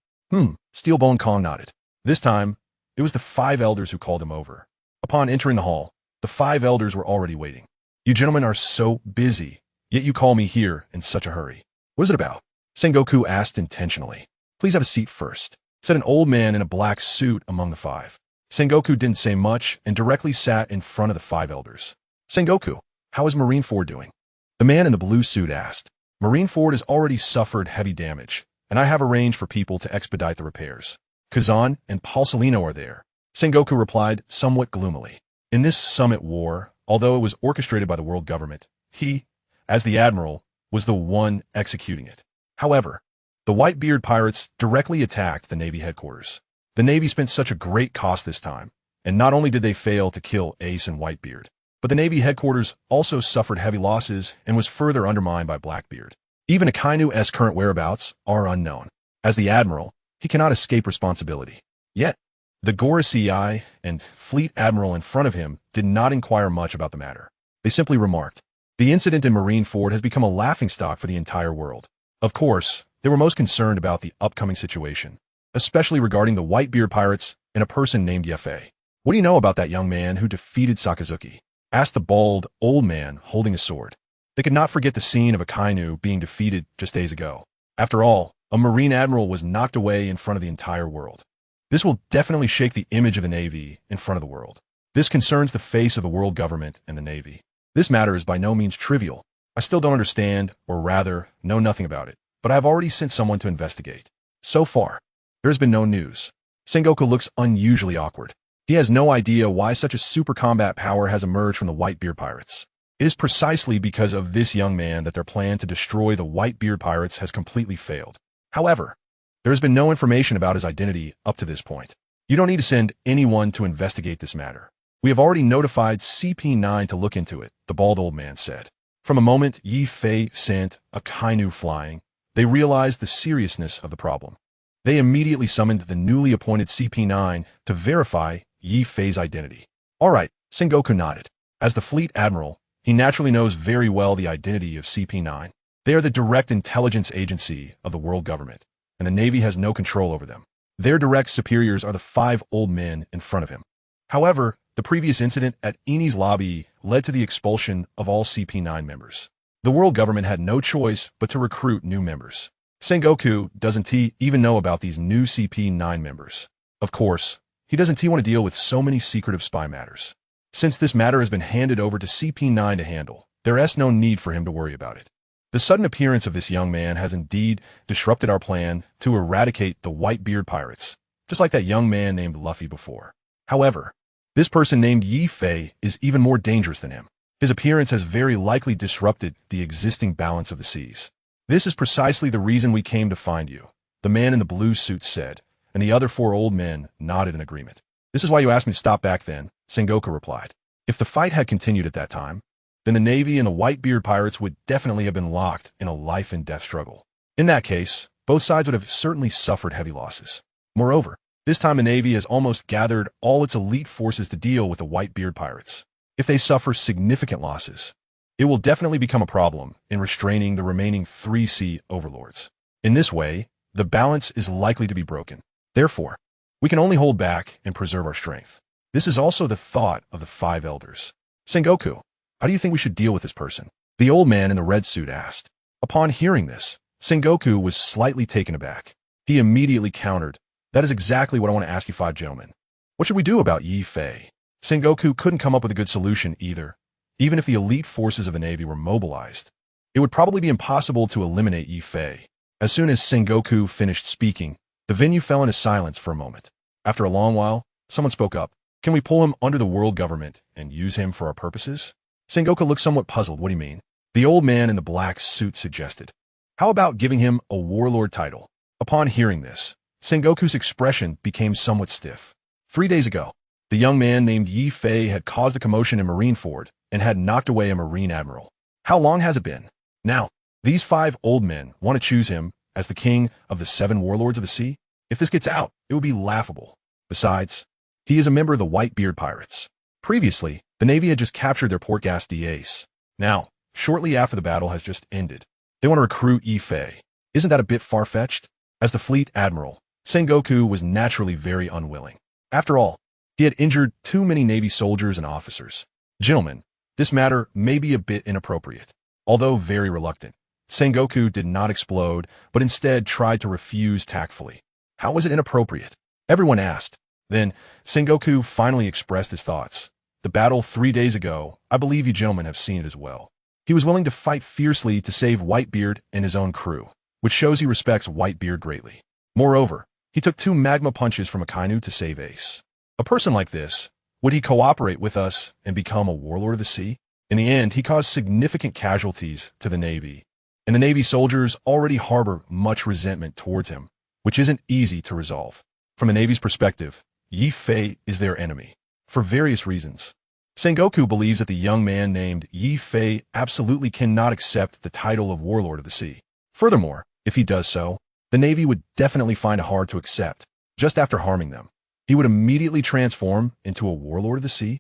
Steelbone Kong nodded. This time, it was the 5 elders who called him over. Upon entering the hall, the 5 elders were already waiting. You gentlemen are so busy, yet you call me here in such a hurry. What is it about? Sengoku asked intentionally. Please have a seat first, said an old man in a black suit among the 5. Sengoku didn't say much and directly sat in front of the 5 elders. Sengoku, how is Marineford doing? The man in the blue suit asked. Marineford has already suffered heavy damage, and I have arranged for people to expedite the repairs. Kazan and Paulsolino are there. Sengoku replied somewhat gloomily. In this summit war, although it was orchestrated by the world government, he, as the admiral, was the one executing it. However, the whitebeard pirates directly attacked the Navy headquarters. The Navy spent such a great cost this time, and not only did they fail to kill Ace and Whitebeard, but the Navy headquarters also suffered heavy losses and was further undermined by Blackbeard. Even Akainu's current whereabouts are unknown. As the admiral, he cannot escape responsibility. Yet, the Gorosei and fleet admiral in front of him did not inquire much about the matter. They simply remarked, "The incident in Marineford has become a laughingstock for the entire world." Of course, they were most concerned about the upcoming situation, especially regarding the Whitebeard pirates and a person named Yefei. "What do you know about that young man who defeated Sakazuki?" asked the bald, old man holding a sword. They could not forget the scene of Akainu being defeated just days ago. After all, a Marine admiral was knocked away in front of the entire world. This will definitely shake the image of the Navy in front of the world. This concerns the face of the world government and the Navy. This matter is by no means trivial. I still don't understand, or rather, know nothing about it, but I have already sent someone to investigate. So far, there has been no news. Sengoku looks unusually awkward. He has no idea why such a super combat power has emerged from the Whitebeard pirates. It is precisely because of this young man that their plan to destroy the Whitebeard pirates has completely failed. However, there has been no information about his identity up to this point. You don't need to send anyone to investigate this matter. We have already notified CP9 to look into it, the bald old man said. From a moment Yefei sent Akainu flying, they realized the seriousness of the problem. They immediately summoned the newly appointed CP9 to verify Yefei's identity. All right, Sengoku nodded. As the fleet admiral, he naturally knows very well the identity of CP9. They are the direct intelligence agency of the world government, and the Navy has no control over them. Their direct superiors are the 5 old men in front of him. However, the previous incident at Eni's lobby led to the expulsion of all CP9 members. The world government had no choice but to recruit new members. Sengoku doesn't even know about these new CP9 members. Of course, he doesn't want to deal with so many secretive spy matters. Since this matter has been handed over to CP9 to handle, there is no need for him to worry about it. The sudden appearance of this young man has indeed disrupted our plan to eradicate the Whitebeard pirates, just like that young man named Luffy before. However, this person named Yefei is even more dangerous than him. His appearance has very likely disrupted the existing balance of the seas. "This is precisely the reason we came to find you," the man in the blue suit said, and the other 4 old men nodded in agreement. "This is why you asked me to stop back then," Sengoku replied. If the fight had continued at that time, then the Navy and the Whitebeard pirates would definitely have been locked in a life-and-death struggle. In that case, both sides would have certainly suffered heavy losses. Moreover, this time the Navy has almost gathered all its elite forces to deal with the Whitebeard pirates. If they suffer significant losses, it will definitely become a problem in restraining the remaining 3 sea overlords. In this way, the balance is likely to be broken. Therefore, we can only hold back and preserve our strength. This is also the thought of the 5 elders. "Sengoku, how do you think we should deal with this person?" the old man in the red suit asked. Upon hearing this, Sengoku was slightly taken aback. He immediately countered, "That is exactly what I want to ask you 5 gentlemen. What should we do about Yefei?" Sengoku couldn't come up with a good solution either. Even if the elite forces of the Navy were mobilized, it would probably be impossible to eliminate Yefei. As soon as Sengoku finished speaking, the venue fell into silence for a moment. After a long while, someone spoke up. "Can we pull him under the world government and use him for our purposes?" Sengoku looked somewhat puzzled. "What do you mean?" the old man in the black suit suggested. "How about giving him a warlord title?" Upon hearing this, Sengoku's expression became somewhat stiff. 3 days ago, the young man named Yefei had caused a commotion in Marineford and had knocked away a Marine admiral. How long has it been? Now, these 5 old men want to choose him as the king of the 7 warlords of the sea? If this gets out, it would be laughable. Besides, he is a member of the Whitebeard pirates. Previously, the Navy had just captured their port gas Ace. Now, shortly after the battle has just ended, they want to recruit Yefei. Isn't that a bit far-fetched? As the fleet admiral, Sengoku was naturally very unwilling. After all, he had injured too many Navy soldiers and officers. "Gentlemen, this matter may be a bit inappropriate." Although very reluctant, Sengoku did not explode, but instead tried to refuse tactfully. How was it inappropriate? Everyone asked. Then, Sengoku finally expressed his thoughts. "The battle 3 days ago, I believe you gentlemen have seen it as well." He was willing to fight fiercely to save Whitebeard and his own crew, which shows he respects Whitebeard greatly. Moreover, he took 2 magma punches from Akainu to save Ace. A person like this Would he cooperate with us and become a warlord of the sea? In the end, he caused significant casualties to the Navy, and the Navy soldiers already harbor much resentment towards him, which isn't easy to resolve. From the Navy's perspective, Yi Fei is their enemy, for various reasons. Sengoku believes that the young man named Yi Fei absolutely cannot accept the title of warlord of the sea. Furthermore, if he does so, the Navy would definitely find it hard to accept. Just after harming them, he would immediately transform into a warlord of the sea.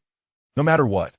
No matter what,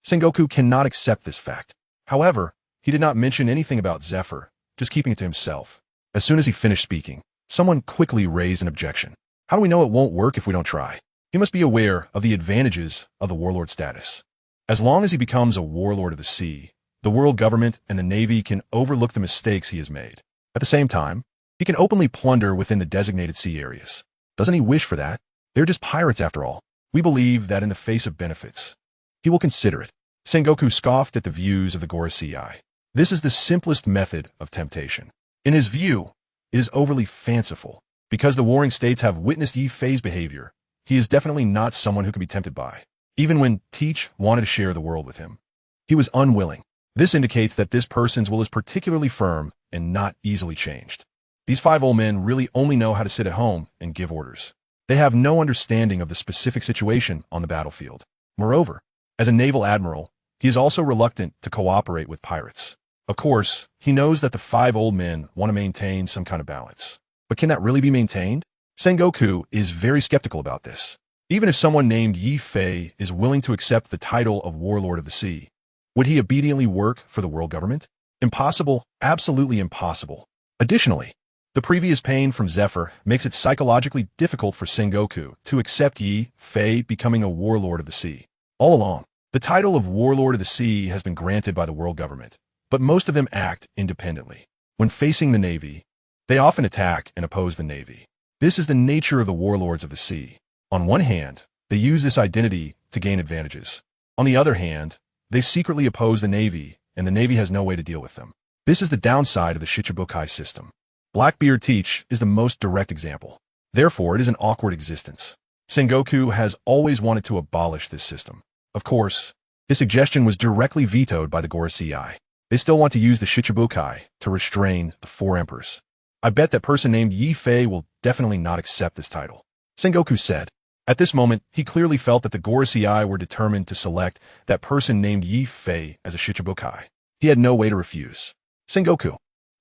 Sengoku cannot accept this fact. However, he did not mention anything about Zephyr, just keeping it to himself. As soon as he finished speaking, someone quickly raised an objection. How do we know it won't work if we don't try? He must be aware of the advantages of the warlord status. As long as he becomes a warlord of the sea, the world government and the Navy can overlook the mistakes he has made. At the same time, he can openly plunder within the designated sea areas. Doesn't he wish for that? They're just pirates after all. We believe that in the face of benefits, he will consider it. Sengoku scoffed at the views of the Gorosei. This is the simplest method of temptation. In his view, it is overly fanciful. Because the warring states have witnessed Yi Fei's behavior, he is definitely not someone who can be tempted by. Even when Teach wanted to share the world with him, he was unwilling. This indicates that this person's will is particularly firm and not easily changed. These 5 old men really only know how to sit at home and give orders. They have no understanding of the specific situation on the battlefield. Moreover, as a naval admiral, he is also reluctant to cooperate with pirates. Of course, he knows that the 5 old men want to maintain some kind of balance. But can that really be maintained? Sengoku is very skeptical about this. Even if someone named Yi Fei is willing to accept the title of warlord of the sea, would he obediently work for the world government? Impossible, absolutely impossible. Additionally, the previous pain from Zephyr makes it psychologically difficult for Sengoku to accept Yi Fei becoming a warlord of the sea. All along, the title of warlord of the sea has been granted by the world government, but most of them act independently. When facing the Navy, they often attack and oppose the Navy. This is the nature of the warlords of the sea. On one hand, they use this identity to gain advantages. On the other hand, they secretly oppose the Navy, and the Navy has no way to deal with them. This is the downside of the Shichibukai system. Blackbeard Teach is the most direct example. Therefore, it is an awkward existence. Sengoku has always wanted to abolish this system. Of course, his suggestion was directly vetoed by the Gorosei. They still want to use the Shichibukai to restrain the 4 emperors. I bet that person named Yi Fei will definitely not accept this title. Sengoku said. At this moment, he clearly felt that the Gorosei were determined to select that person named Yi Fei as a Shichibukai. He had no way to refuse. Sengoku,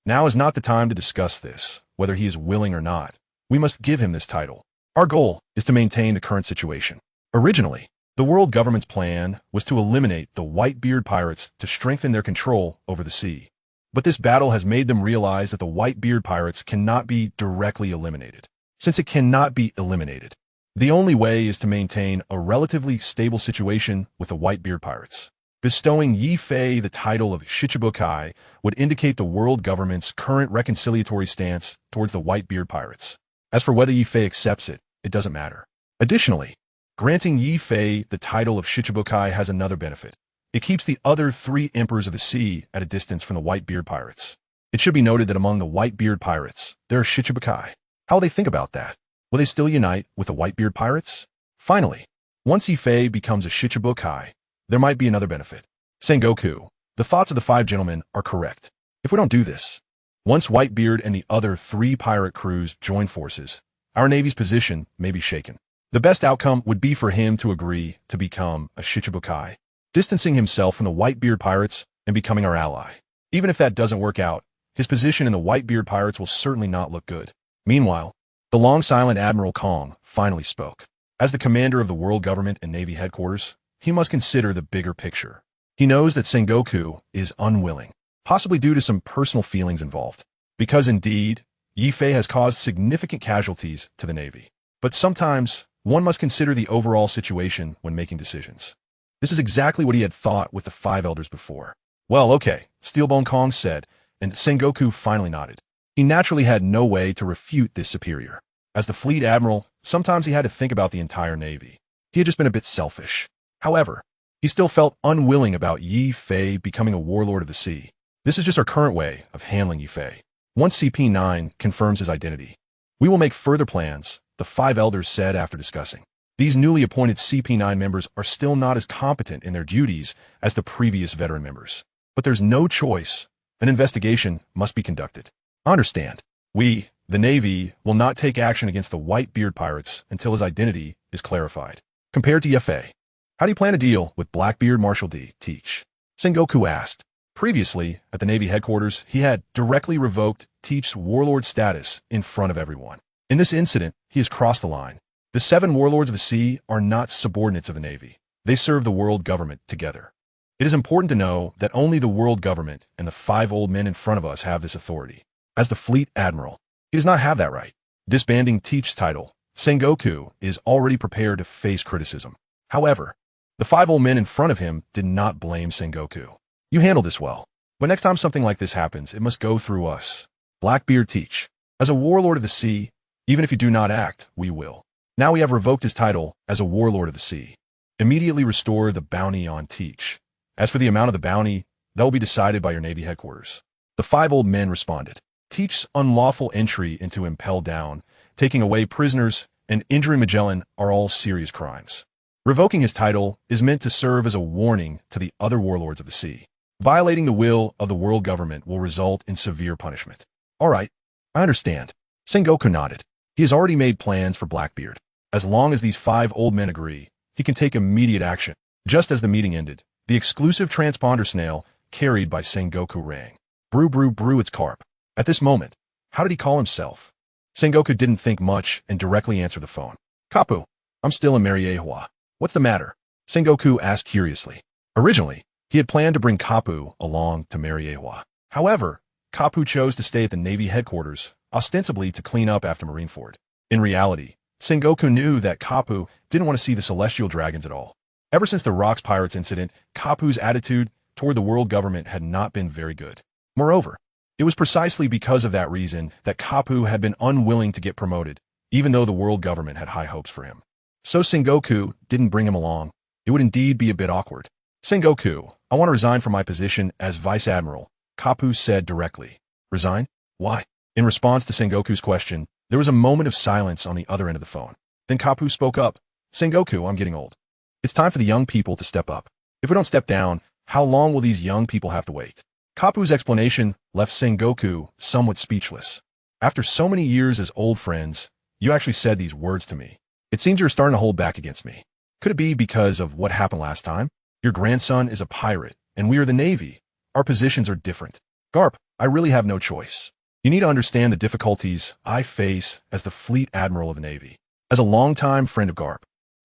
now is not the time to discuss this, whether he is willing or not. We must give him this title. Our goal is to maintain the current situation. Originally, the world government's plan was to eliminate the whitebeard pirates to strengthen their control over the sea. But this battle has made them realize that the whitebeard pirates cannot be directly eliminated. Since it cannot be eliminated, the only way is to maintain a relatively stable situation with the whitebeard pirates. Bestowing Yi Fei the title of Shichibukai would indicate the world government's current reconciliatory stance towards the whitebeard pirates. As for whether Yi Fei accepts it, it doesn't matter. Additionally, granting Yi Fei the title of Shichibukai has another benefit. It keeps the other 3 emperors of the sea at a distance from the whitebeard pirates. It should be noted that among the whitebeard pirates, there are Shichibukai. How will they think about that? Will they still unite with the whitebeard pirates? Finally, once Yi Fei becomes a Shichibukai, there might be another benefit. Sengoku, the thoughts of the 5 gentlemen are correct. If we don't do this, once Whitebeard and the other 3 pirate crews join forces, our Navy's position may be shaken. The best outcome would be for him to agree to become a Shichibukai, distancing himself from the Whitebeard pirates and becoming our ally. Even if that doesn't work out, his position in the Whitebeard pirates will certainly not look good. Meanwhile, the long-silent Admiral Kong finally spoke. As the commander of the world government and Navy headquarters, he must consider the bigger picture. He knows that Sengoku is unwilling, possibly due to some personal feelings involved. Because indeed, Yi Fei has caused significant casualties to the Navy. But sometimes, one must consider the overall situation when making decisions. This is exactly what he had thought with the 5 elders before. Well, okay, Steelbone Kong said, and Sengoku finally nodded. He naturally had no way to refute this superior. As the fleet admiral, sometimes he had to think about the entire Navy. He had just been a bit selfish. However, he still felt unwilling about Yi Fei becoming a warlord of the sea. This is just our current way of handling Yi Fei. Once CP9 confirms his identity, we will make further plans, the 5 elders said after discussing. These newly appointed CP9 members are still not as competent in their duties as the previous veteran members. But there's no choice. An investigation must be conducted. Understand, we, the Navy, will not take action against the whitebeard pirates until his identity is clarified. Compared to Yefe, how do you plan to deal with Blackbeard Marshal D. Teach? Sengoku asked. Previously, at the Navy headquarters, he had directly revoked Teach's warlord status in front of everyone. In this incident, he has crossed the line. The 7 warlords of the sea are not subordinates of the Navy. They serve the world government together. It is important to know that only the world government and the 5 old men in front of us have this authority. As the fleet admiral, he does not have that right. Disbanding Teach's title, Sengoku is already prepared to face criticism. However, the 5 old men in front of him did not blame Sengoku. You handled this well. But next time something like this happens, it must go through us. Blackbeard Teach. As a warlord of the sea, even if you do not act, we will. Now we have revoked his title as a warlord of the sea. Immediately restore the bounty on Teach. As for the amount of the bounty, that will be decided by your Navy headquarters. The 5 old men responded. Teach's unlawful entry into Impel Down, taking away prisoners, and injuring Magellan are all serious crimes. Revoking his title is meant to serve as a warning to the other warlords of the sea. Violating the will of the world government will result in severe punishment. All right, I understand. Sengoku nodded. He has already made plans for Blackbeard. As long as these 5 old men agree, he can take immediate action. Just as the meeting ended, the exclusive transponder snail carried by Sengoku rang. Brew, brew, brew, it's Carp. At this moment, how did he call himself? Sengoku didn't think much and directly answered the phone. Kapu, I'm still in Mariehua. What's the matter? Sengoku asked curiously. Originally, he had planned to bring Kapu along to Mariehua. However, Kapu chose to stay at the Navy headquarters, ostensibly to clean up after Marineford. In reality, Sengoku knew that Kapu didn't want to see the celestial dragons at all. Ever since the Rocks Pirates incident, Kapu's attitude toward the world government had not been very good. Moreover, it was precisely because of that reason that Kapu had been unwilling to get promoted, even though the world government had high hopes for him. So Sengoku didn't bring him along. It would indeed be a bit awkward. Sengoku, I want to resign from my position as Vice Admiral, Kapu said directly. Resign? Why? In response to Sengoku's question, there was a moment of silence on the other end of the phone. Then Kapu spoke up. Sengoku, I'm getting old. It's time for the young people to step up. If we don't step down, how long will these young people have to wait? Kapu's explanation left Sengoku somewhat speechless. After so many years as old friends, you actually said these words to me. It seems you're starting to hold back against me. Could it be because of what happened last time? Your grandson is a pirate, and we are the Navy. Our positions are different. Garp, I really have no choice. You need to understand the difficulties I face as the Fleet Admiral of the Navy. As a longtime friend of Garp,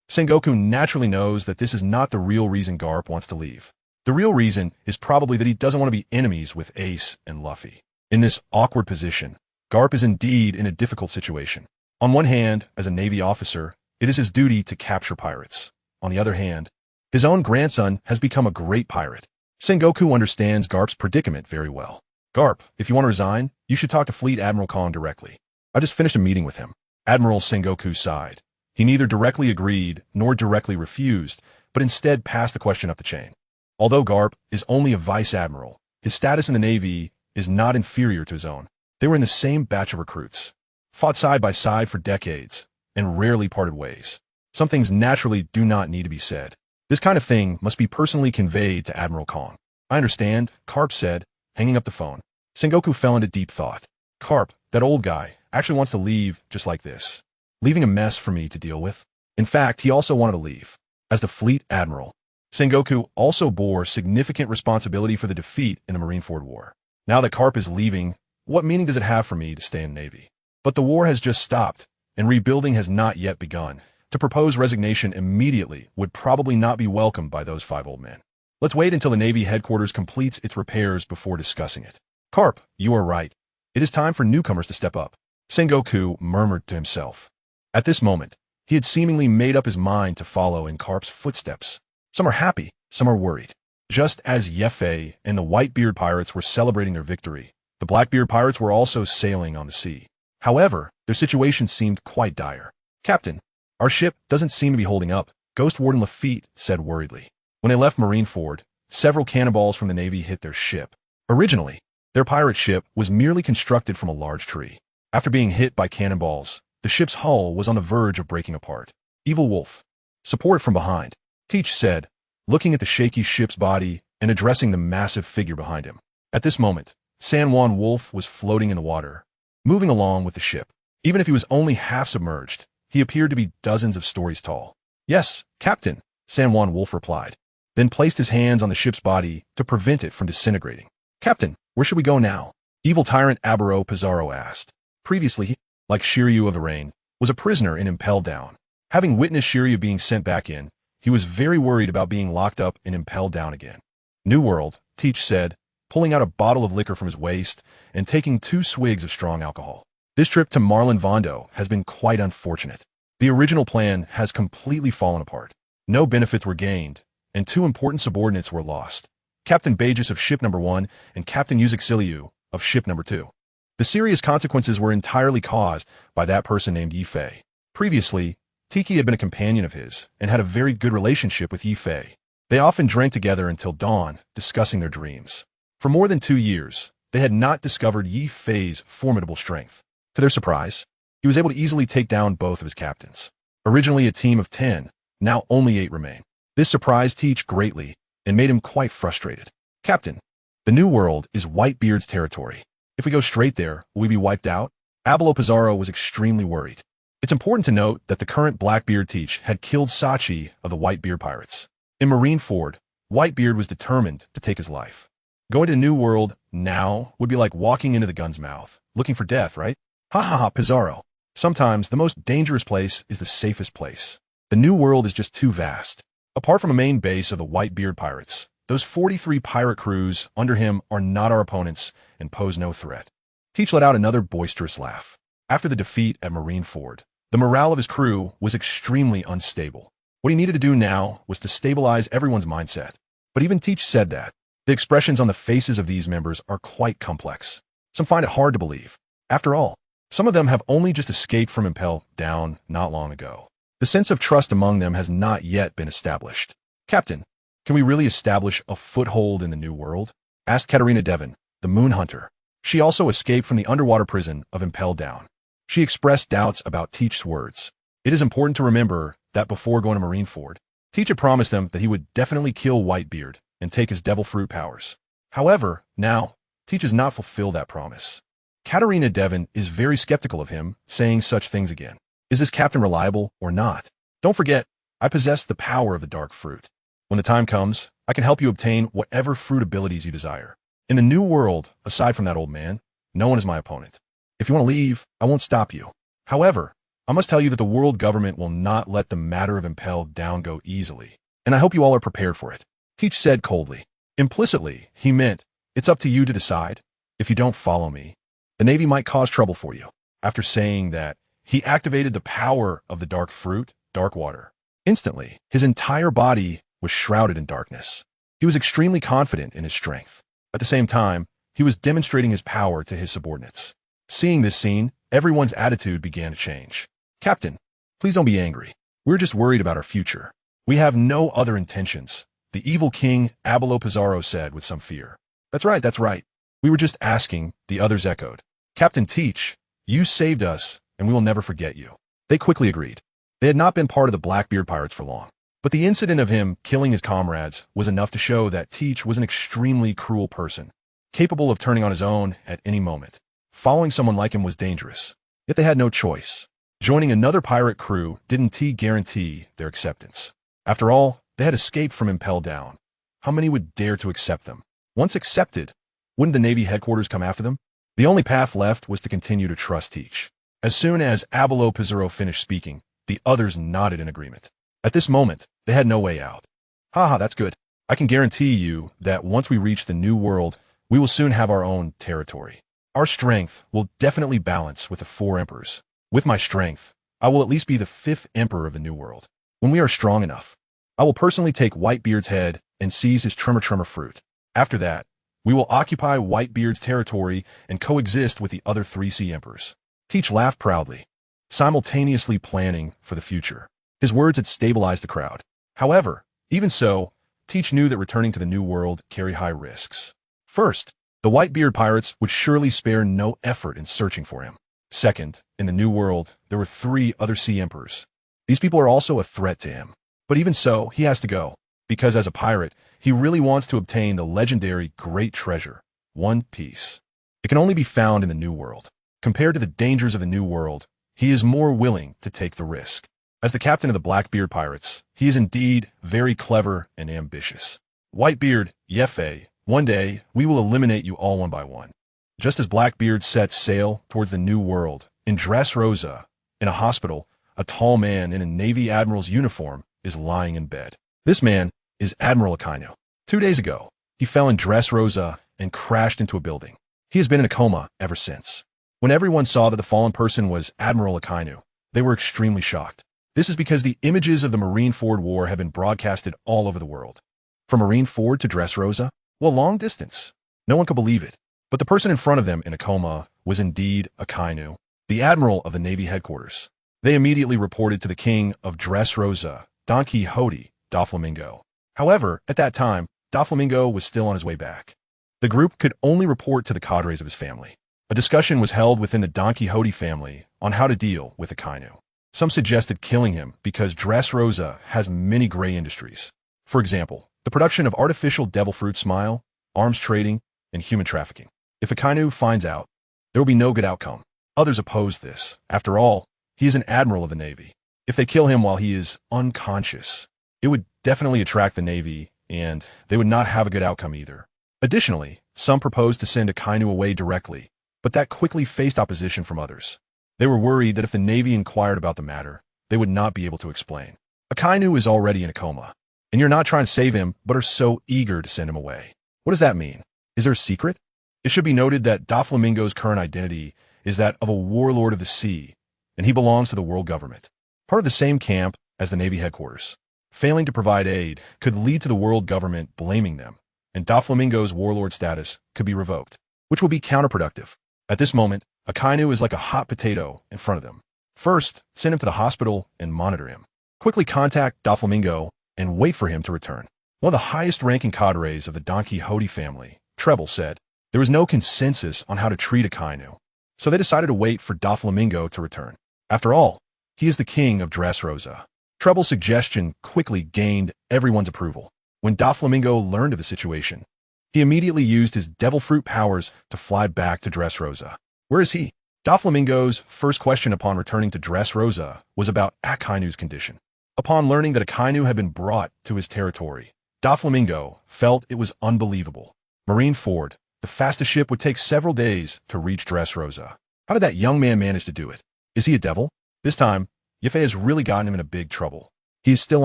Sengoku naturally knows that this is not the real reason Garp wants to leave. The real reason is probably that he doesn't want to be enemies with Ace and Luffy. In this awkward position, Garp is indeed in a difficult situation. On one hand, as a Navy officer, it is his duty to capture pirates. On the other hand, his own grandson has become a great pirate. Sengoku understands Garp's predicament very well. Garp, if you want to resign, you should talk to Fleet Admiral Kong directly. I just finished a meeting with him. Admiral Sengoku sighed. He neither directly agreed nor directly refused, but instead passed the question up the chain. Although Garp is only a vice admiral, his status in the Navy is not inferior to his own. They were in the same batch of recruits, fought side by side for decades, and rarely parted ways. Some things naturally do not need to be said. This kind of thing must be personally conveyed to Admiral Kong. I understand, Carp said, hanging up the phone. Sengoku fell into deep thought. Carp, that old guy, actually wants to leave just like this, leaving a mess for me to deal with. In fact, he also wanted to leave. As the Fleet Admiral, Sengoku also bore significant responsibility for the defeat in the Marineford War. Now that Carp is leaving, what meaning does it have for me to stay in the Navy? But the war has just stopped, and rebuilding has not yet begun. To propose resignation immediately would probably not be welcomed by those 5 old men. Let's wait until the Navy headquarters completes its repairs before discussing it. Carp, you are right. It is time for newcomers to step up. Sengoku murmured to himself. At this moment, he had seemingly made up his mind to follow in Carp's footsteps. Some are happy, some are worried. Just as Yefe and the Whitebeard pirates were celebrating their victory, the Blackbeard pirates were also sailing on the sea. However, their situation seemed quite dire. Captain, our ship doesn't seem to be holding up, Ghost Warden Lafitte said worriedly. When they left Marineford, several cannonballs from the Navy hit their ship. Originally, their pirate ship was merely constructed from a large tree. After being hit by cannonballs, the ship's hull was on the verge of breaking apart. Evil wolf. Support from behind, Teach said, looking at the shaky ship's body and addressing the massive figure behind him. At this moment, San Juan Wolf was floating in the water, moving along with the ship. Even if he was only half submerged, he appeared to be dozens of stories tall. Yes, Captain, San Juan Wolf replied, then placed his hands on the ship's body to prevent it from disintegrating. Captain, where should we go now? Evil tyrant Abaro Pizarro asked. Previously, he, like Shiryu of the Rain, was a prisoner and impelled down. Having witnessed Shiryu being sent back in, he was very worried about being locked up and impelled down again. New World, Teach said, pulling out a bottle of liquor from his waist and taking 2 swigs of strong alcohol. This trip to Marlin Vondo has been quite unfortunate. The original plan has completely fallen apart. No benefits were gained, and 2 important subordinates were lost. Captain Bagus of Ship Number 1 and Captain Yuzixiliu of Ship Number 2. The serious consequences were entirely caused by that person named Yifei. Previously, Tiki had been a companion of his and had a very good relationship with Yifei. They often drank together until dawn, discussing their dreams. For more than 2 years, they had not discovered Yifei's formidable strength. To their surprise, he was able to easily take down both of his captains. Originally a team of 10, now only 8 remain. This surprised Teach greatly and made him quite frustrated. Captain, the New World is Whitebeard's territory. If we go straight there, will we be wiped out? Abalo Pizarro was extremely worried. It's important to note that the current Blackbeard Teach had killed Sachi of the Whitebeard pirates. In Marineford, Whitebeard was determined to take his life. Going to the New World now would be like walking into the gun's mouth, looking for death, right? Ha ha ha, Pizarro. Sometimes the most dangerous place is the safest place. The New World is just too vast. Apart from a main base of the Whitebeard pirates, those 43 pirate crews under him are not our opponents and pose no threat. Teach let out another boisterous laugh. After the defeat at Marineford, the morale of his crew was extremely unstable. What he needed to do now was to stabilize everyone's mindset. But even Teach said that. The expressions on the faces of these members are quite complex. Some find it hard to believe. After all, some of them have only just escaped from impel down not long ago. The sense of trust among them has not yet been established. Captain, can we really establish a foothold in the New World? Asked Katarina Devon, the moon hunter. She also escaped from the underwater prison of Impel Down. She expressed doubts about Teach's words. It is important to remember that before going to Marineford, Teach had promised them that he would definitely kill Whitebeard and take his devil fruit powers. However, now, Teach has not fulfilled that promise. Katarina Devon is very skeptical of him saying such things again. Is this captain reliable or not? Don't forget, I possess the power of the dark fruit. When the time comes, I can help you obtain whatever fruit abilities you desire. In the New World, aside from that old man, no one is my opponent. If you want to leave, I won't stop you. However, I must tell you that the world government will not let the matter of Impel Down go easily, and I hope you all are prepared for it. Teach said coldly. Implicitly, he meant, it's up to you to decide. If you don't follow me, the Navy might cause trouble for you. After saying that, he activated the power of the dark fruit, dark water. Instantly, his entire body was shrouded in darkness. He was extremely confident in his strength. At the same time, he was demonstrating his power to his subordinates. Seeing this scene, everyone's attitude began to change. Captain, please don't be angry. We're just worried about our future. We have no other intentions, the evil king Abalo Pizarro said with some fear. That's right, that's right. We were just asking, the others echoed. Captain Teach, you saved us, and we will never forget you. They quickly agreed. They had not been part of the Blackbeard pirates for long. But the incident of him killing his comrades was enough to show that Teach was an extremely cruel person, capable of turning on his own at any moment. Following someone like him was dangerous, yet they had no choice. Joining another pirate crew didn't guarantee their acceptance. After all, they had escaped from Impel Down. How many would dare to accept them? Once accepted, wouldn't the Navy headquarters come after them? The only path left was to continue to trust Teach. As soon as Abalo Pizarro finished speaking, the others nodded in agreement. At this moment, they had no way out. Haha, that's good. I can guarantee you that once we reach the New World, we will soon have our own territory. Our strength will definitely balance with the 4 emperors. With my strength, I will at least be the 5th emperor of the New World. When we are strong enough, I will personally take Whitebeard's head and seize his Tremor fruit. After that, we will occupy Whitebeard's territory and coexist with the other 3 sea emperors. Teach laughed proudly, simultaneously planning for the future. His words had stabilized the crowd. However, even so, Teach knew that returning to the New World carried high risks. First, the Whitebeard pirates would surely spare no effort in searching for him. Second, in the New World, there were 3 other sea emperors. These people are also a threat to him. But even so, he has to go, because as a pirate, he really wants to obtain the legendary great treasure, One Piece. It can only be found in the New World. Compared to the dangers of the New World, he is more willing to take the risk. As the captain of the Blackbeard pirates, he is indeed very clever and ambitious. Whitebeard, Yefe, one day we will eliminate you all one by one. Just as Blackbeard sets sail towards the New World, in Dressrosa, in a hospital, a tall man in a Navy admiral's uniform is lying in bed. This man is Admiral Akainu. 2 days ago, he fell in Dressrosa and crashed into a building. He has been in a coma ever since. When everyone saw that the fallen person was Admiral Akainu, they were extremely shocked. This is because the images of the Marineford War have been broadcasted all over the world. From Marineford to Dressrosa? Well, long distance. No one could believe it. But the person in front of them in a coma was indeed Akainu, the Admiral of the Navy headquarters. They immediately reported to the king of Dressrosa, Don Quixote, Doflamingo. However, at that time, Doflamingo was still on his way back. The group could only report to the cadres of his family. A discussion was held within the Don Quixote family on how to deal with Akainu. Some suggested killing him because Dressrosa has many gray industries. For example, the production of artificial devil fruit smile, arms trading, and human trafficking. If Akainu finds out, there will be no good outcome. Others oppose this. After all, he is an admiral of the Navy. If they kill him while he is unconscious, it would definitely attract the Navy, and they would not have a good outcome either. Additionally, some proposed to send Akainu away directly, but that quickly faced opposition from others. They were worried that if the Navy inquired about the matter, they would not be able to explain. Akainu is already in a coma, and you're not trying to save him, but are so eager to send him away. What does that mean? Is there a secret? It should be noted that Doflamingo's current identity is that of a warlord of the sea, and he belongs to the world government, part of the same camp as the Navy headquarters. Failing to provide aid could lead to the world government blaming them, and Doflamingo's warlord status could be revoked, which will be counterproductive. At this moment, Akainu is like a hot potato in front of them. First, send him to the hospital and monitor him. Quickly contact Doflamingo and wait for him to return. One of the highest-ranking cadres of the Don Quixote family, Treble, said there was no consensus on how to treat Akainu, so they decided to wait for Doflamingo to return. After all, he is the king of Dressrosa. Treble's suggestion quickly gained everyone's approval. When Doflamingo learned of the situation, he immediately used his devil fruit powers to fly back to Dressrosa. Where is he? Doflamingo's first question upon returning to Dressrosa was about Akainu's condition. Upon learning that Akainu had been brought to his territory, Doflamingo felt it was unbelievable. Marineford, the fastest ship, would take several days to reach Dressrosa. How did that young man manage to do it? Is he a devil? This time, Yefe has really gotten him in a big trouble. He is still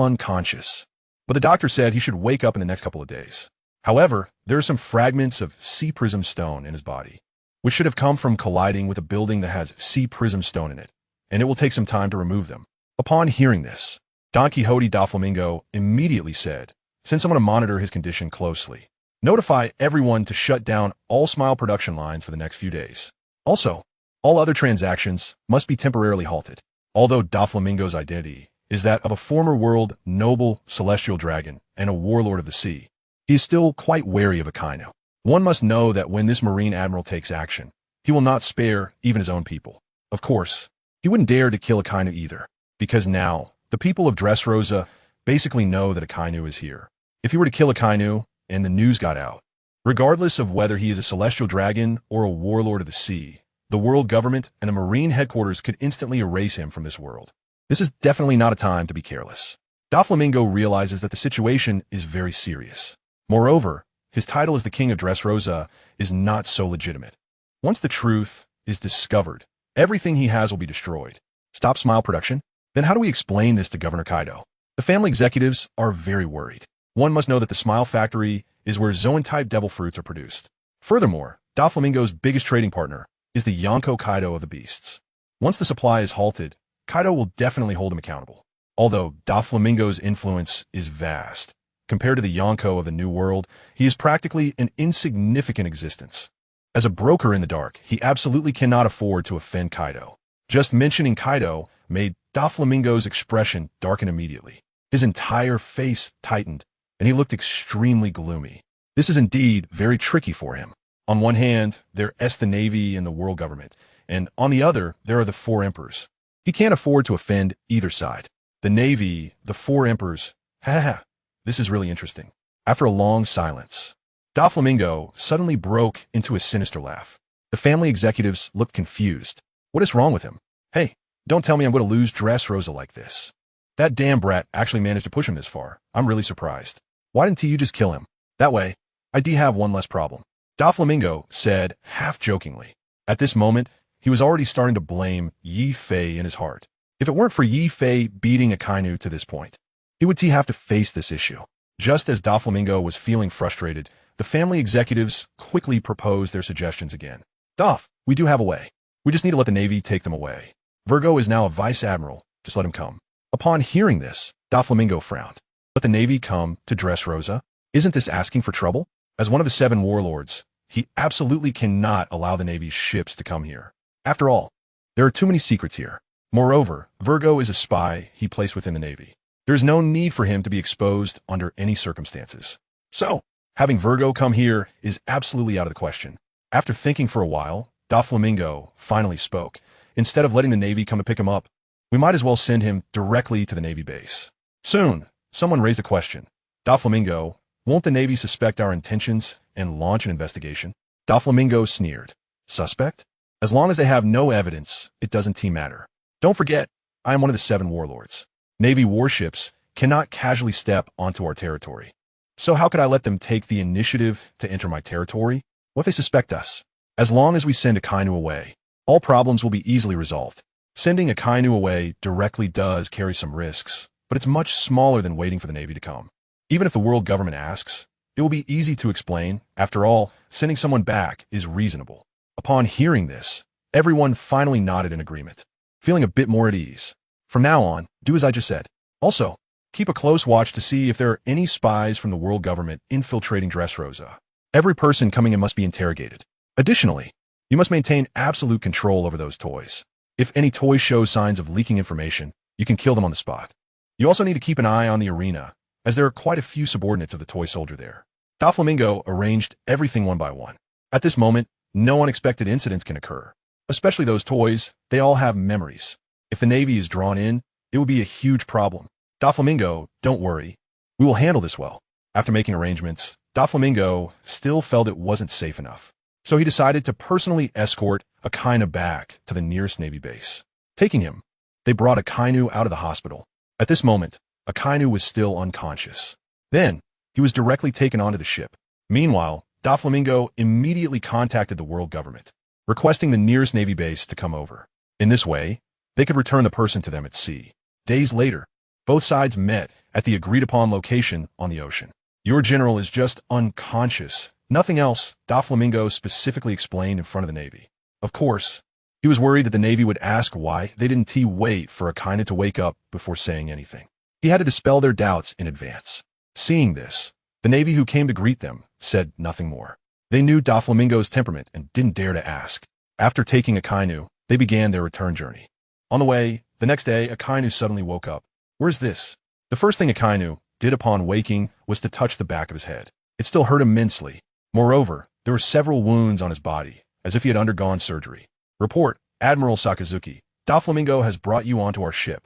unconscious, but the doctor said he should wake up in the next couple of days. However, there are some fragments of sea prism stone in his body, which should have come from colliding with a building that has sea prism stone in it, and it will take some time to remove them. Upon hearing this, Don Quixote Doflamingo immediately said, send someone to monitor his condition closely. Notify everyone to shut down all Smile production lines for the next few days. Also, all other transactions must be temporarily halted. Although Doflamingo's identity is that of a former world noble celestial dragon and a warlord of the sea, he is still quite wary of Akainu. One must know that when this marine admiral takes action, he will not spare even his own people. Of course, he wouldn't dare to kill Akainu either, because now the people of Dressrosa basically know that Akainu is here. If he were to kill Akainu and the news got out, regardless of whether he is a celestial dragon or a warlord of the sea, the world government and the marine headquarters could instantly erase him from this world. This is definitely not a time to be careless. Doflamingo realizes that the situation is very serious. Moreover, his title as the king of Dressrosa is not so legitimate. Once the truth is discovered, everything he has will be destroyed. Stop Smile production? Then how do we explain this to Governor Kaido? The family executives are very worried. One must know that the Smile factory is where Zoan-type devil fruits are produced. Furthermore, Doflamingo's biggest trading partner is the Yonko Kaido of the beasts. Once the supply is halted, Kaido will definitely hold him accountable. Although Doflamingo's influence is vast, compared to the Yonko of the New World, he is practically an insignificant existence. As a broker in the dark, he absolutely cannot afford to offend Kaido. Just mentioning Kaido made Doflamingo's expression darken immediately. His entire face tightened, and he looked extremely gloomy. This is indeed very tricky for him. On one hand, there is the Navy and the world government, and on the other, there are the four emperors. He can't afford to offend either side. The Navy, the four emperors. Ha ha. This is really interesting. After a long silence, Doflamingo suddenly broke into a sinister laugh. The family executives looked confused. What is wrong with him? Hey, don't tell me I'm going to lose Dressrosa like this. That damn brat actually managed to push him this far. I'm really surprised. Why didn't you just kill him? That way, I'd have one less problem. Doflamingo said, half-jokingly. At this moment, he was already starting to blame Yi Fei in his heart. If it weren't for Yi Fei beating Akainu to this point, he would have to face this issue. Just as Doflamingo was feeling frustrated, the family executives quickly proposed their suggestions again. Doff, we do have a way. We just need to let the Navy take them away. Virgo is now a vice admiral. Just let him come. Upon hearing this, Doflamingo frowned. Let the Navy come to Dressrosa? Isn't this asking for trouble? As one of the 7 warlords, he absolutely cannot allow the Navy's ships to come here. After all, there are too many secrets here. Moreover, Virgo is a spy he placed within the Navy. There is no need for him to be exposed under any circumstances. So, having Virgo come here is absolutely out of the question. After thinking for a while, Doflamingo finally spoke. Instead of letting the Navy come to pick him up, we might as well send him directly to the Navy base. Soon, someone raised a question. Doflamingo, won't the Navy suspect our intentions and launch an investigation? Doflamingo sneered. Suspect? As long as they have no evidence, it doesn't matter. Don't forget, I am one of the 7 warlords. Navy warships cannot casually step onto our territory. So how could I let them take the initiative to enter my territory? What if they suspect us? As long as we send Akainu away, all problems will be easily resolved. Sending Akainu away directly does carry some risks, but it's much smaller than waiting for the Navy to come. Even if the world government asks, it will be easy to explain. After all, sending someone back is reasonable. Upon hearing this, everyone finally nodded in agreement, feeling a bit more at ease. From now on, do as I just said. Also, keep a close watch to see if there are any spies from the world government infiltrating Dressrosa. Every person coming in must be interrogated. Additionally, you must maintain absolute control over those toys. If any toy shows signs of leaking information, you can kill them on the spot. You also need to keep an eye on the arena, as there are quite a few subordinates of the toy soldier there. Doflamingo arranged everything one by one. At this moment, no unexpected incidents can occur. Especially those toys, they all have memories. If the Navy is drawn in, it will be a huge problem. Doflamingo, don't worry. We will handle this well. After making arrangements, Doflamingo still felt it wasn't safe enough. So he decided to personally escort Akainu back to the nearest Navy base. Taking him, they brought Akainu out of the hospital. At this moment, Akainu was still unconscious. Then, he was directly taken onto the ship. Meanwhile, Doflamingo immediately contacted the world government, requesting the nearest Navy base to come over. In this way, they could return the person to them at sea. Days later, both sides met at the agreed-upon location on the ocean. Your general is just unconscious. Nothing else, Doflamingo specifically explained in front of the Navy. Of course, he was worried that the Navy would ask why they didn't wait for Akainu to wake up before saying anything. He had to dispel their doubts in advance. Seeing this, the Navy who came to greet them said nothing more. They knew Doflamingo's temperament and didn't dare to ask. After taking Akainu, they began their return journey. On the way, the next day, Akainu suddenly woke up. Where's this? The first thing Akainu did upon waking was to touch the back of his head. It still hurt immensely. Moreover, there were several wounds on his body, as if he had undergone surgery. Report, Admiral Sakazuki. Doflamingo has brought you onto our ship,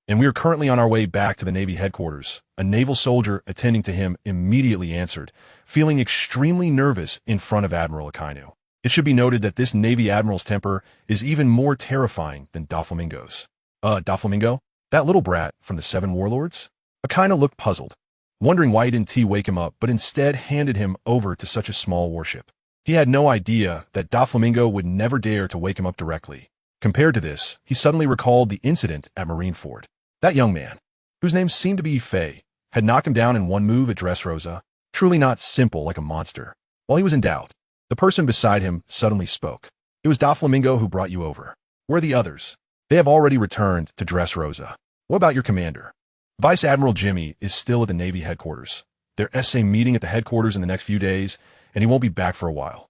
and we are currently on our way back to the Navy headquarters. A naval soldier attending to him immediately answered, feeling extremely nervous in front of Admiral Akainu. It should be noted that this Navy admiral's temper is even more terrifying than Doflamingo's. Doflamingo? That little brat from the 7 warlords? Akainu looked puzzled, wondering why he didn't wake him up, but instead handed him over to such a small warship. He had no idea that Doflamingo would never dare to wake him up directly. Compared to this, he suddenly recalled the incident at Marineford. That young man, whose name seemed to be Fei, had knocked him down in one move at Dressrosa, truly not simple like a monster. While he was in doubt, the person beside him suddenly spoke. It was Doflamingo who brought you over. Where are the others? They have already returned to Dressrosa. What about your commander? Vice Admiral Jimmy is still at the Navy headquarters. They're meeting at the headquarters in the next few days, and he won't be back for a while.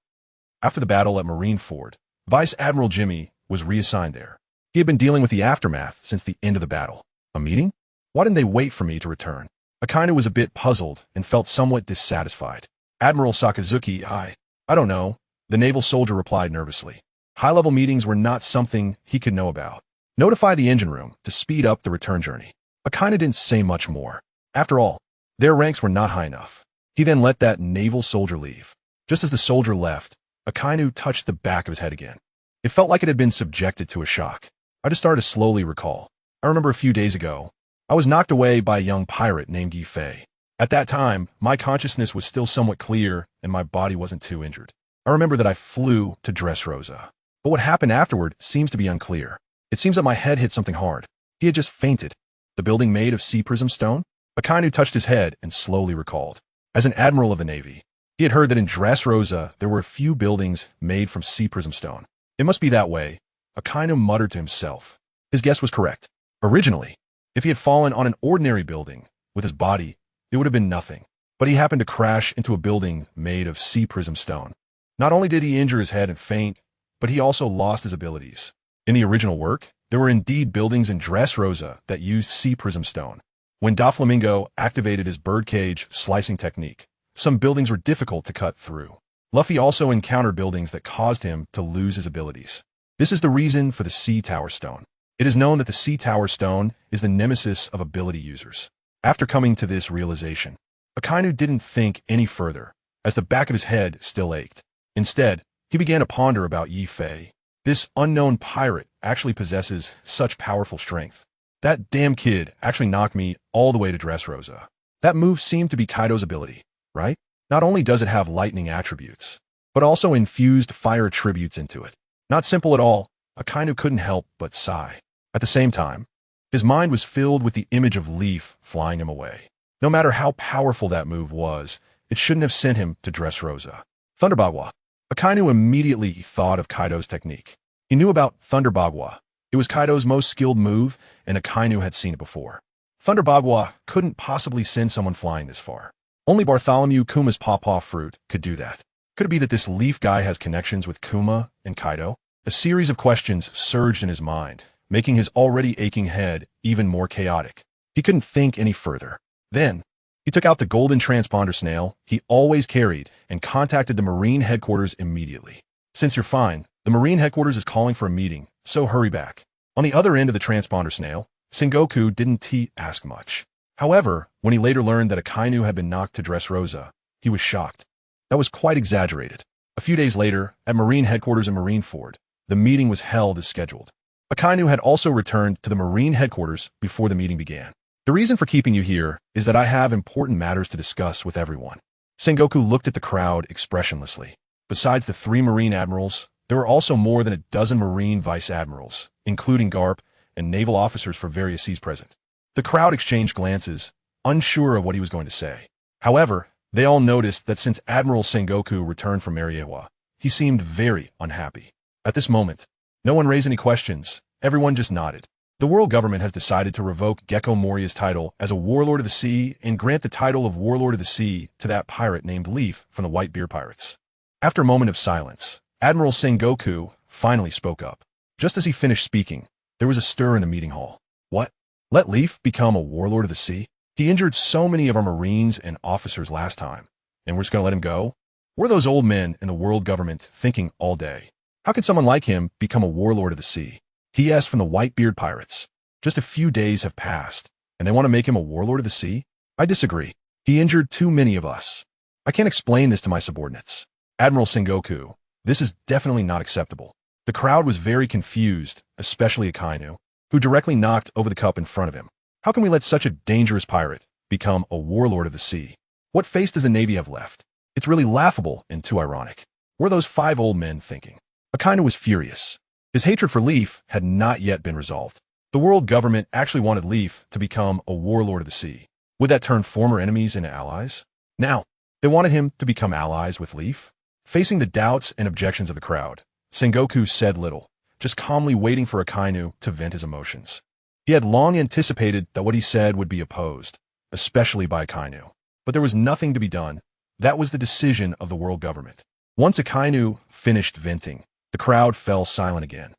After the battle at Marineford, Vice Admiral Jimmy was reassigned there. He had been dealing with the aftermath since the end of the battle. A meeting? Why didn't they wait for me to return? Akainu was a bit puzzled and felt somewhat dissatisfied. Admiral Sakazuki, I don't know, the naval soldier replied nervously. High-level meetings were not something he could know about. Notify the engine room to speed up the return journey. Akainu didn't say much more. After all, their ranks were not high enough. He then let that naval soldier leave. Just as the soldier left, Akainu touched the back of his head again. It felt like it had been subjected to a shock. I just started to slowly recall. I remember a few days ago, I was knocked away by a young pirate named Yi Fei. At that time, my consciousness was still somewhat clear and my body wasn't too injured. I remember that I flew to Dressrosa. But what happened afterward seems to be unclear. It seems that my head hit something hard. He had just fainted. The building made of sea prism stone? Akainu touched his head and slowly recalled. As an admiral of the Navy, he had heard that in Dressrosa there were a few buildings made from sea prism stone. It must be that way. Akainu muttered to himself. His guess was correct. Originally, if he had fallen on an ordinary building with his body, it would have been nothing. But he happened to crash into a building made of sea prism stone. Not only did he injure his head and faint, but he also lost his abilities. In the original work, there were indeed buildings in Dressrosa that used sea prism stone. When Doflamingo activated his birdcage slicing technique, some buildings were difficult to cut through. Luffy also encountered buildings that caused him to lose his abilities. This is the reason for the Sea Tower Stone. It is known that the Sea Tower Stone is the nemesis of ability users. After coming to this realization, Akainu didn't think any further, as the back of his head still ached. Instead, he began to ponder about Yi Fei. This unknown pirate actually possesses such powerful strength. That damn kid actually knocked me all the way to Dressrosa. That move seemed to be Kaido's ability, right? Not only does it have lightning attributes, but also infused fire attributes into it. Not simple at all. Akainu couldn't help but sigh. At the same time, his mind was filled with the image of Leaf flying him away. No matter how powerful that move was, it shouldn't have sent him to Dressrosa. Thunderbagua. Akainu immediately thought of Kaido's technique. He knew about Thunderbagua. It was Kaido's most skilled move, and Akainu had seen it before. Thunderbagua couldn't possibly send someone flying this far. Only Bartholomew Kuma's pawpaw fruit could do that. Could it be that this Leaf guy has connections with Kuma and Kaido? A series of questions surged in his mind, making his already aching head even more chaotic. He couldn't think any further. Then, he took out the golden transponder snail he always carried and contacted the Marine headquarters immediately. Since you're fine, the Marine headquarters is calling for a meeting, so hurry back. On the other end of the transponder snail, Sengoku didn't ask much. However, when he later learned that Akainu had been knocked to Dressrosa, he was shocked. That was quite exaggerated. A few days later, at Marine headquarters in Marineford, the meeting was held as scheduled. Akainu had also returned to the Marine headquarters before the meeting began. The reason for keeping you here is that I have important matters to discuss with everyone. Sengoku looked at the crowd expressionlessly. Besides the 3 Marine admirals, there were also more than a dozen Marine vice admirals, including Garp and naval officers for various seas present. The crowd exchanged glances, unsure of what he was going to say. However, they all noticed that since Admiral Sengoku returned from Mariewa, he seemed very unhappy. At this moment, no one raised any questions. Everyone just nodded. The world government has decided to revoke Gecko Moria's title as a warlord of the sea and grant the title of warlord of the sea to that pirate named Leaf from the Whitebeard Pirates. After a moment of silence, Admiral Sengoku finally spoke up. Just as he finished speaking, there was a stir in the meeting hall. What? Let Leaf become a warlord of the sea? He injured so many of our Marines and officers last time, and we're just going to let him go? What are those old men in the world government thinking all day? How could someone like him become a warlord of the sea? He asked from the Whitebeard Pirates. Just a few days have passed, and they want to make him a warlord of the sea? I disagree. He injured too many of us. I can't explain this to my subordinates. Admiral Sengoku, this is definitely not acceptable. The crowd was very confused, especially Akainu, who directly knocked over the cup in front of him. How can we let such a dangerous pirate become a warlord of the sea? What face does the Navy have left? It's really laughable and too ironic. What are those 5 old men thinking? Akainu was furious. His hatred for Leaf had not yet been resolved. The world government actually wanted Leaf to become a warlord of the sea. Would that turn former enemies into allies? Now, they wanted him to become allies with Leaf? Facing the doubts and objections of the crowd, Sengoku said little, just calmly waiting for Akainu to vent his emotions. He had long anticipated that what he said would be opposed, especially by Akainu. But there was nothing to be done. That was the decision of the world government. Once Akainu finished venting, the crowd fell silent again.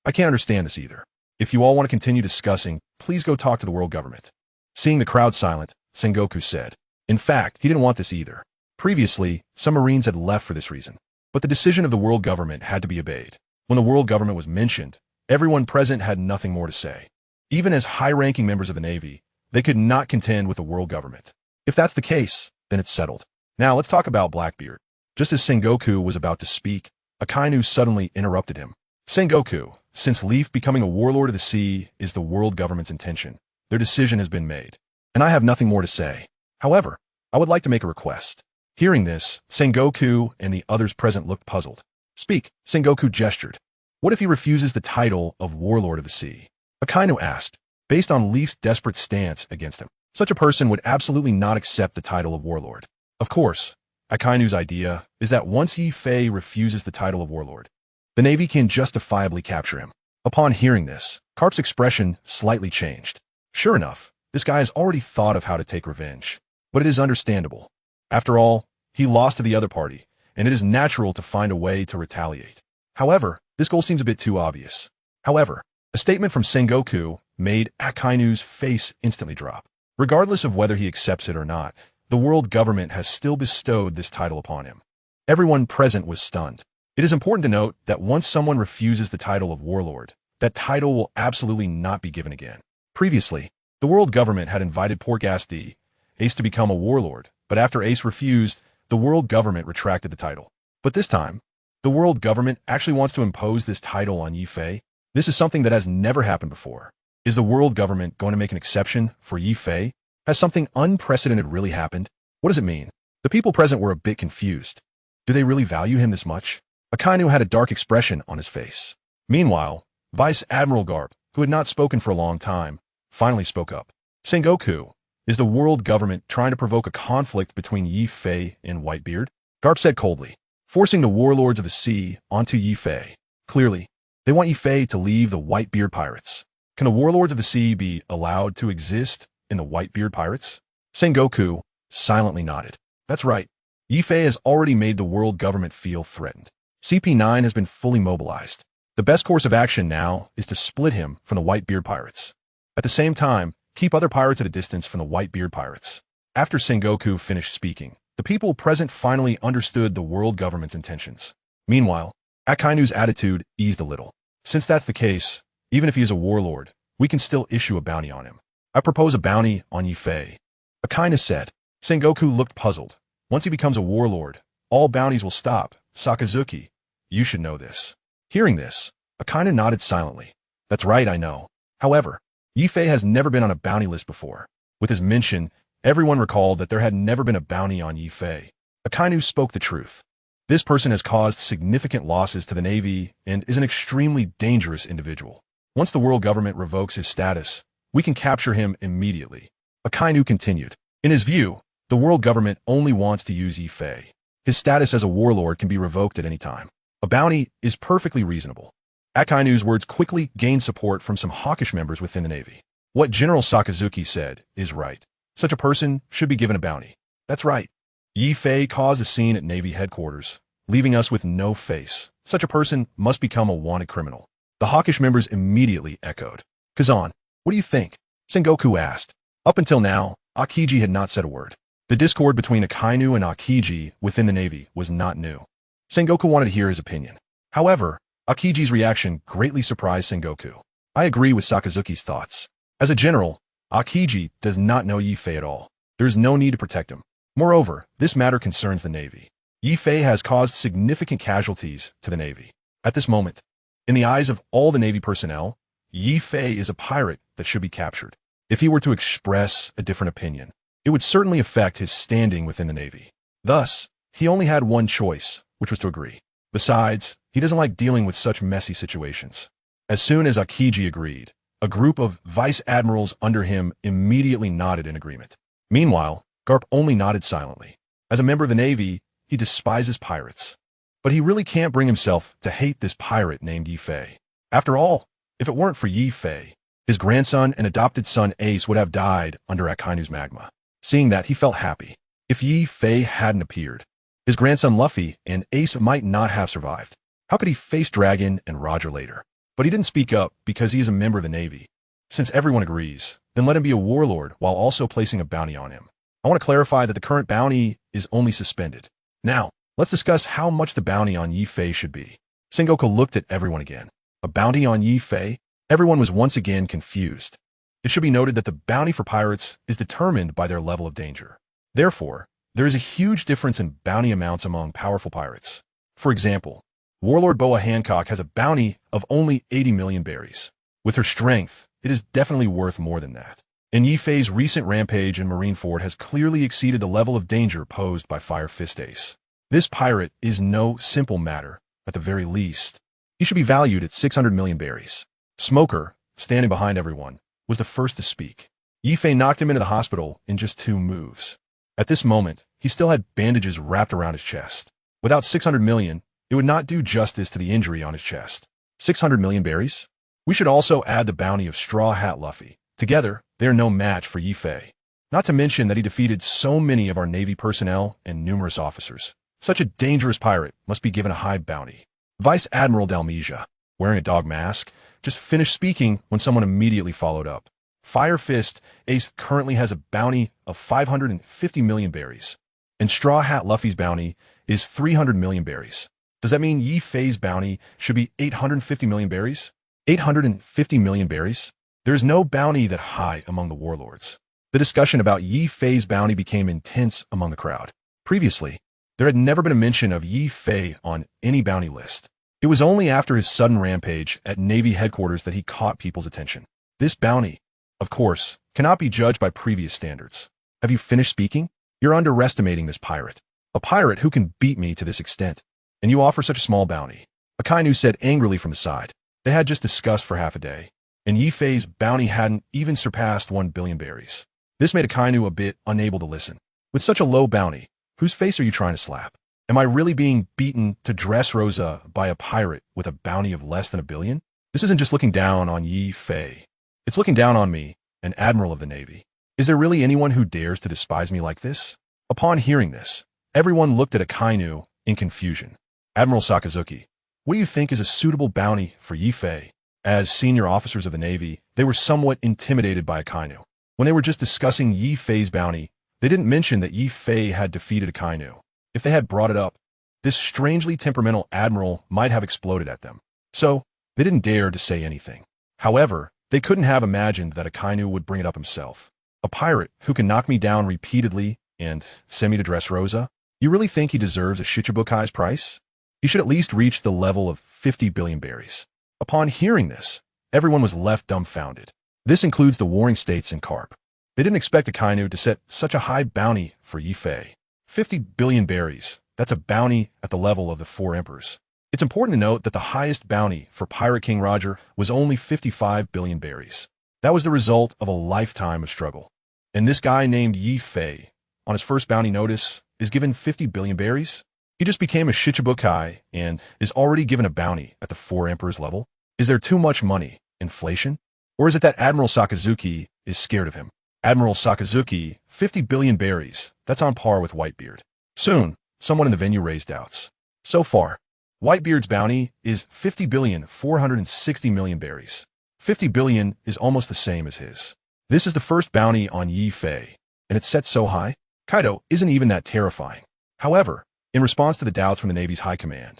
I can't understand this either. If you all want to continue discussing, please go talk to the world government. Seeing the crowd silent, Sengoku said. In fact, he didn't want this either. Previously, some Marines had left for this reason. But the decision of the world government had to be obeyed. When the world government was mentioned, everyone present had nothing more to say. Even as high-ranking members of the Navy, they could not contend with the world government. If that's the case, then it's settled. Now let's talk about Blackbeard. Just as Sengoku was about to speak, Akainu suddenly interrupted him. Sengoku, since Leaf becoming a warlord of the sea is the world government's intention, their decision has been made, and I have nothing more to say. However, I would like to make a request. Hearing this, Sengoku and the others present looked puzzled. Speak, Sengoku gestured. What if he refuses the title of warlord of the sea? Akainu asked, based on Leaf's desperate stance against him. Such a person would absolutely not accept the title of warlord. Of course, Akainu's idea is that once Yi-Fei refuses the title of warlord, the Navy can justifiably capture him. Upon hearing this, Carp's expression slightly changed. Sure enough, this guy has already thought of how to take revenge. But it is understandable. After all, he lost to the other party, and it is natural to find a way to retaliate. However, this goal seems a bit too obvious. However, a statement from Sengoku made Akainu's face instantly drop. Regardless of whether he accepts it or not, the world government has still bestowed this title upon him. Everyone present was stunned. It is important to note that once someone refuses the title of warlord, that title will absolutely not be given again. Previously, the world government had invited Porgas D, Ace to become a warlord, but after Ace refused, the world government retracted the title. But this time, the world government actually wants to impose this title on Yi-Fei. This is something that has never happened before. Is the world government going to make an exception for Yi-Fei? Has something unprecedented really happened? What does it mean? The people present were a bit confused. Do they really value him this much? Akainu had a dark expression on his face. Meanwhile, Vice Admiral Garp, who had not spoken for a long time, finally spoke up. Sengoku, is the world government trying to provoke a conflict between Yi-Fei and Whitebeard? Garp said coldly, forcing the warlords of the sea onto Yi-Fei. Clearly, they want Yi-Fei to leave the Whitebeard pirates. Can the warlords of the sea be allowed to exist in the Whitebeard pirates? Sengoku silently nodded. That's right. Yi-Fei has already made the world government feel threatened. CP9 has been fully mobilized. The best course of action now is to split him from the Whitebeard pirates. At the same time, keep other pirates at a distance from the Whitebeard pirates. After Sengoku finished speaking, the people present finally understood the world government's intentions. Meanwhile, Akainu's attitude eased a little. Since that's the case, even if he is a warlord, we can still issue a bounty on him. I propose a bounty on Yi-Fei. Akainu said. Sengoku looked puzzled. Once he becomes a warlord, all bounties will stop. Sakazuki, you should know this. Hearing this, Akainu nodded silently. That's right, I know. However, Yi-Fei has never been on a bounty list before. With his mention, everyone recalled that there had never been a bounty on Yi-Fei. Akainu spoke the truth. This person has caused significant losses to the Navy and is an extremely dangerous individual. Once the world government revokes his status, we can capture him immediately. Akainu continued. In his view, the world government only wants to use Yi-Fei. His status as a warlord can be revoked at any time. A bounty is perfectly reasonable. Akainu's words quickly gained support from some hawkish members within the Navy. What General Sakazuki said is right. Such a person should be given a bounty. That's right. Yi-Fei caused a scene at Navy headquarters, leaving us with no face. Such a person must become a wanted criminal. The hawkish members immediately echoed. Kazan, what do you think? Sengoku asked. Up until now, Akiji had not said a word. The discord between Akainu and Akiji within the Navy was not new. Sengoku wanted to hear his opinion. However, Akiji's reaction greatly surprised Sengoku. I agree with Sakazuki's thoughts. As a general, Akiji does not know Yi-Fei at all. There is no need to protect him. Moreover, this matter concerns the Navy. Yi-Fei has caused significant casualties to the Navy. At this moment, in the eyes of all the Navy personnel, Yi-Fei is a pirate that should be captured. If he were to express a different opinion, it would certainly affect his standing within the Navy. Thus, he only had one choice, which was to agree. Besides, he doesn't like dealing with such messy situations. As soon as Akiji agreed, a group of vice admirals under him immediately nodded in agreement. Meanwhile, Garp only nodded silently. As a member of the Navy, he despises pirates. But he really can't bring himself to hate this pirate named Yi-Fei. After all, if it weren't for Yi-Fei, his grandson and adopted son Ace would have died under Akainu's magma. Seeing that, he felt happy. If Yi-Fei hadn't appeared, his grandson Luffy and Ace might not have survived. How could he face Dragon and Roger later? But he didn't speak up because he is a member of the Navy. Since everyone agrees, then let him be a warlord while also placing a bounty on him. I want to clarify that the current bounty is only suspended. Now, let's discuss how much the bounty on Yi-Fei should be. Sengoku looked at everyone again. A bounty on Yi-Fei? Everyone was once again confused. It should be noted that the bounty for pirates is determined by their level of danger. Therefore, there is a huge difference in bounty amounts among powerful pirates. For example, Warlord Boa Hancock has a bounty of only 80 million berries. With her strength, it is definitely worth more than that. And Yi Fei's recent rampage in Marineford has clearly exceeded the level of danger posed by Fire Fist Ace. This pirate is no simple matter, at the very least. He should be valued at 600 million berries. Smoker, standing behind everyone, was the first to speak. Yi Fei knocked him into the hospital in just 2 moves. At this moment, he still had bandages wrapped around his chest. Without 600 million, it would not do justice to the injury on his chest. 600 million berries? We should also add the bounty of Straw Hat Luffy. Together, they are no match for Yi Fei. Not to mention that he defeated so many of our Navy personnel and numerous officers. Such a dangerous pirate must be given a high bounty. Vice Admiral Dalmesia, wearing a dog mask, just finished speaking when someone immediately followed up. Fire Fist Ace currently has a bounty of 550 million berries, and Straw Hat Luffy's bounty is 300 million berries. Does that mean Yi Fei's bounty should be 850 million berries? 850 million berries? There is no bounty that high among the warlords. The discussion about Yi Fei's bounty became intense among the crowd. Previously, there had never been a mention of Yi Fei on any bounty list. It was only after his sudden rampage at Navy headquarters that he caught people's attention. This bounty, of course, cannot be judged by previous standards. Have you finished speaking? You're underestimating this pirate. A pirate who can beat me to this extent. And you offer such a small bounty. Akainu said angrily from the side. They had just discussed for half a day, and Yi Fei's bounty hadn't even surpassed 1 billion berries. This made Akainu a bit unable to listen. With such a low bounty, whose face are you trying to slap? Am I really being beaten to Dressrosa by a pirate with a bounty of less than 1 billion? This isn't just looking down on Yi Fei. It's looking down on me, an admiral of the Navy. Is there really anyone who dares to despise me like this? Upon hearing this, everyone looked at Akainu in confusion. Admiral Sakazuki, what do you think is a suitable bounty for Yi Fei? As senior officers of the Navy, they were somewhat intimidated by Akainu. When they were just discussing Yi Fei's bounty, they didn't mention that Yi Fei had defeated Akainu. If they had brought it up, this strangely temperamental admiral might have exploded at them. So, they didn't dare to say anything. However, they couldn't have imagined that Akainu would bring it up himself. A pirate who can knock me down repeatedly and send me to Dressrosa? You really think he deserves a Shichibukai's price? He should at least reach the level of 50 billion berries. Upon hearing this, everyone was left dumbfounded. This includes the warring states and Carp. They didn't expect Akainu to set such a high bounty for Yi Fei. 50 billion berries, that's a bounty at the level of the 4 emperors. It's important to note that the highest bounty for Pirate King Roger was only 55 billion berries. That was the result of a lifetime of struggle. And this guy named Yi Fei, on his first bounty notice, is given 50 billion berries? He just became a Shichibukai and is already given a bounty at the 4 emperors level? Is there too much money? Inflation? Or is it that Admiral Sakazuki is scared of him? Admiral Sakazuki, 50 billion berries, that's on par with Whitebeard. Soon, someone in the venue raised doubts. So far, Whitebeard's bounty is 50 billion 460 million berries. 50 billion is almost the same as his. This is the first bounty on Yi Fei, and it's set so high, Kaido isn't even that terrifying. However, in response to the doubts from the Navy's high command,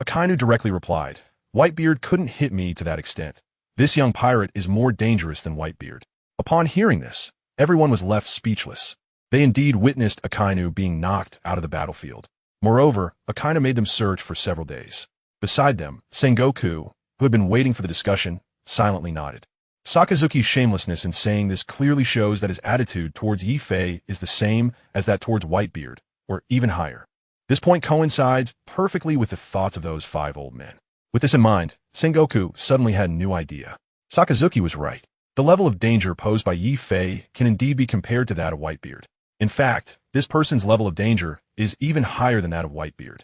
Akainu directly replied, Whitebeard couldn't hit me to that extent. This young pirate is more dangerous than Whitebeard. Upon hearing this, everyone was left speechless. They indeed witnessed Akainu being knocked out of the battlefield. Moreover, Akainu made them search for several days. Beside them, Sengoku, who had been waiting for the discussion, silently nodded. Sakazuki's shamelessness in saying this clearly shows that his attitude towards Yi Fei is the same as that towards Whitebeard, or even higher. This point coincides perfectly with the thoughts of those 5 old men. With this in mind, Sengoku suddenly had a new idea. Sakazuki was right. The level of danger posed by Yi Fei can indeed be compared to that of Whitebeard. In fact, this person's level of danger is even higher than that of Whitebeard.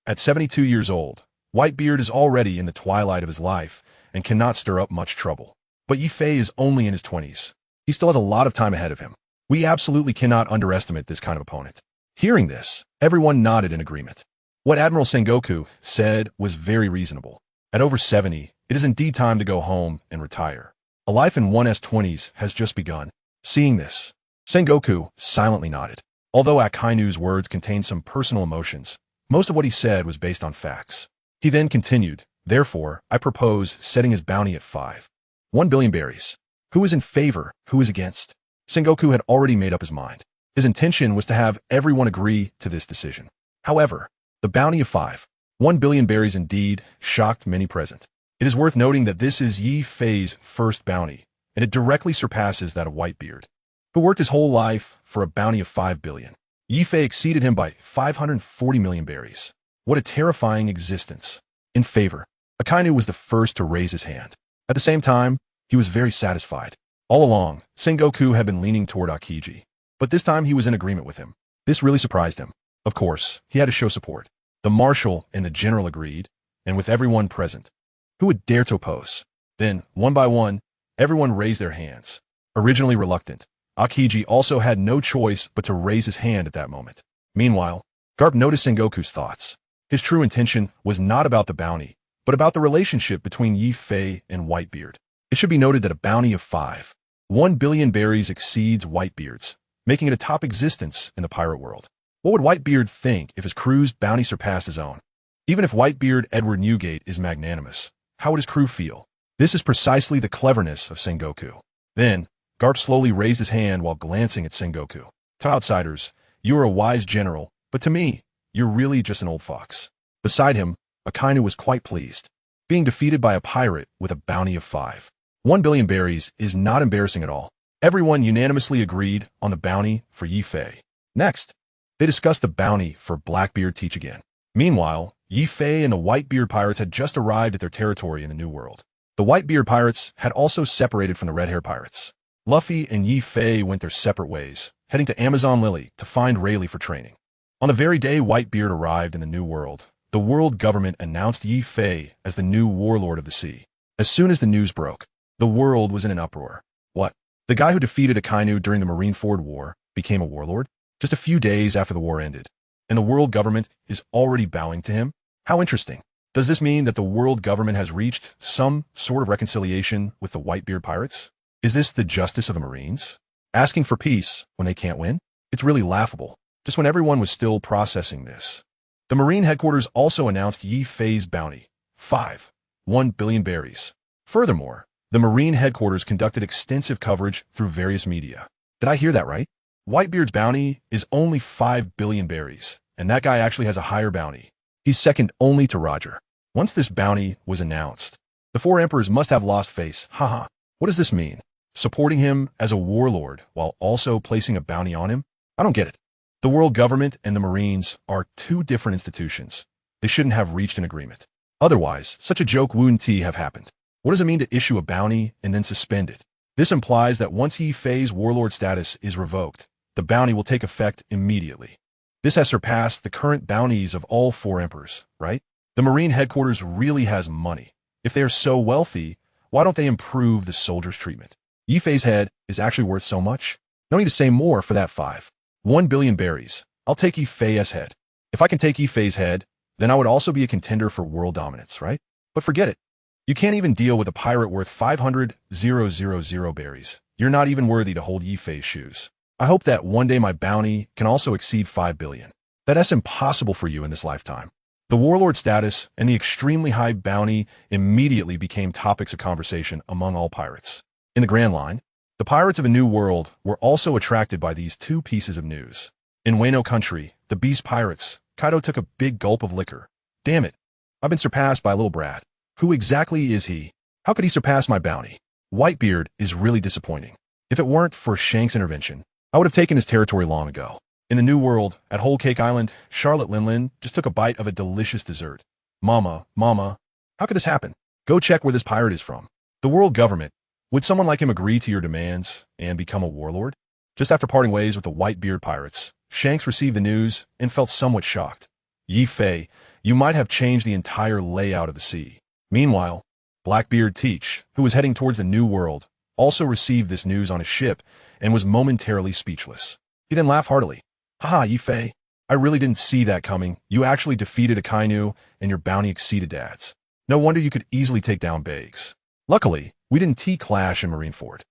At 72 years old, Whitebeard is already in the twilight of his life and cannot stir up much trouble. But Yi Fei is only in his 20s. He still has a lot of time ahead of him. We absolutely cannot underestimate this kind of opponent. Hearing this, everyone nodded in agreement. What Admiral Sengoku said was very reasonable. At over 70, it is indeed time to go home and retire. A life in one's 20s has just begun. Seeing this, Sengoku silently nodded. Although Akainu's words contained some personal emotions, most of what he said was based on facts. He then continued, therefore, I propose setting his bounty at 5. 1 billion berries. Who is in favor? Who is against? Sengoku had already made up his mind. His intention was to have everyone agree to this decision. However, the bounty of 1 billion berries indeed shocked many present. It is worth noting that this is Yi Fei's first bounty, and it directly surpasses that of Whitebeard, who worked his whole life for a bounty of 5 billion. Yi Fei exceeded him by 540 million berries. What a terrifying existence. In favor, Akainu was the first to raise his hand. At the same time, he was very satisfied. All along, Sengoku had been leaning toward Akiji, but this time he was in agreement with him. This really surprised him. Of course, he had to show support. The marshal and the general agreed, and with everyone present, who would dare to oppose? Then, one by one, everyone raised their hands. Originally reluctant, Akiji also had no choice but to raise his hand at that moment. Meanwhile, Garp noticed Sengoku's thoughts. His true intention was not about the bounty, but about the relationship between Yi Fei and Whitebeard. It should be noted that a bounty of 1 billion berries exceeds Whitebeard's, making it a top existence in the pirate world. What would Whitebeard think if his crew's bounty surpassed his own? Even if Whitebeard Edward Newgate is magnanimous, how would his crew feel? This is precisely the cleverness of Sengoku. Then, Garp slowly raised his hand while glancing at Sengoku. To outsiders, you are a wise general, but to me, you're really just an old fox. Beside him, Akainu was quite pleased. Being defeated by a pirate with a bounty of 1 billion berries is not embarrassing at all. Everyone unanimously agreed on the bounty for Yi Fei. Next, they discussed the bounty for Blackbeard Teach again. Meanwhile, Yi Fei and the Whitebeard pirates had just arrived at their territory in the New World. The Whitebeard pirates had also separated from the Red Hair pirates. Luffy and Yi Fei went their separate ways, heading to Amazon Lily to find Rayleigh for training. On the very day Whitebeard arrived in the New World, the world government announced Yi Fei as the new warlord of the sea. As soon as the news broke, the world was in an uproar. What? The guy who defeated Akainu during the Marineford War became a warlord? Just a few days after the war ended. And the world government is already bowing to him? How interesting. Does this mean that the world government has reached some sort of reconciliation with the Whitebeard pirates? Is this the justice of the Marines? Asking for peace when they can't win? It's really laughable. Just when everyone was still processing this, the Marine headquarters also announced Yi Fei's bounty, 1 billion berries. Furthermore, the Marine headquarters conducted extensive coverage through various media. Did I hear that right? Whitebeard's bounty is only 5 billion berries, and that guy actually has a higher bounty. He's second only to Roger. Once this bounty was announced, the four emperors must have lost face. Haha. What does this mean? Supporting him as a warlord while also placing a bounty on him? I don't get it. The world government and the Marines are two different institutions. They shouldn't have reached an agreement. Otherwise, such a joke wouldn't have happened. What does it mean to issue a bounty and then suspend it? This implies that once Yi Fei's warlord status is revoked, the bounty will take effect immediately. This has surpassed the current bounties of all four emperors, right? The Marine headquarters really has money. If they are so wealthy, why don't they improve the soldiers' treatment? Yi Fei's head is actually worth so much. No need to say more for that 1 billion berries. I'll take Yi Fei's head. If I can take Yi Fei's head, then I would also be a contender for world dominance, right? But forget it. You can't even deal with a pirate worth 500,000 berries. You're not even worthy to hold Yi Fei's shoes. I hope that one day my bounty can also exceed 5 billion. That's impossible for you in this lifetime. The warlord status and the extremely high bounty immediately became topics of conversation among all pirates. In the Grand Line, the pirates of a new world were also attracted by these two pieces of news. In Wano country, the Beast Pirates, Kaido took a big gulp of liquor. Damn it. I've been surpassed by little Brad. Who exactly is he? How could he surpass my bounty? Whitebeard is really disappointing. If it weren't for Shank's intervention, I would have taken his territory long ago. In the New World, at Whole Cake Island, Charlotte Linlin just took a bite of a delicious dessert. Mama, how could this happen? Go check where this pirate is from. The world government. Would someone like him agree to your demands and become a warlord? Just after parting ways with the Whitebeard pirates, Shanks received the news and felt somewhat shocked. Yi Fei, you might have changed the entire layout of the sea. Meanwhile, Blackbeard Teach, who was heading towards the New World, also received this news on his ship and was momentarily speechless. He then laughed heartily. Haha, Yi Fei, I really didn't see that coming. You actually defeated Akainu and your bounty exceeded Dad's. No wonder you could easily take down Biggs. Luckily, we didn't T-clash in Marineford.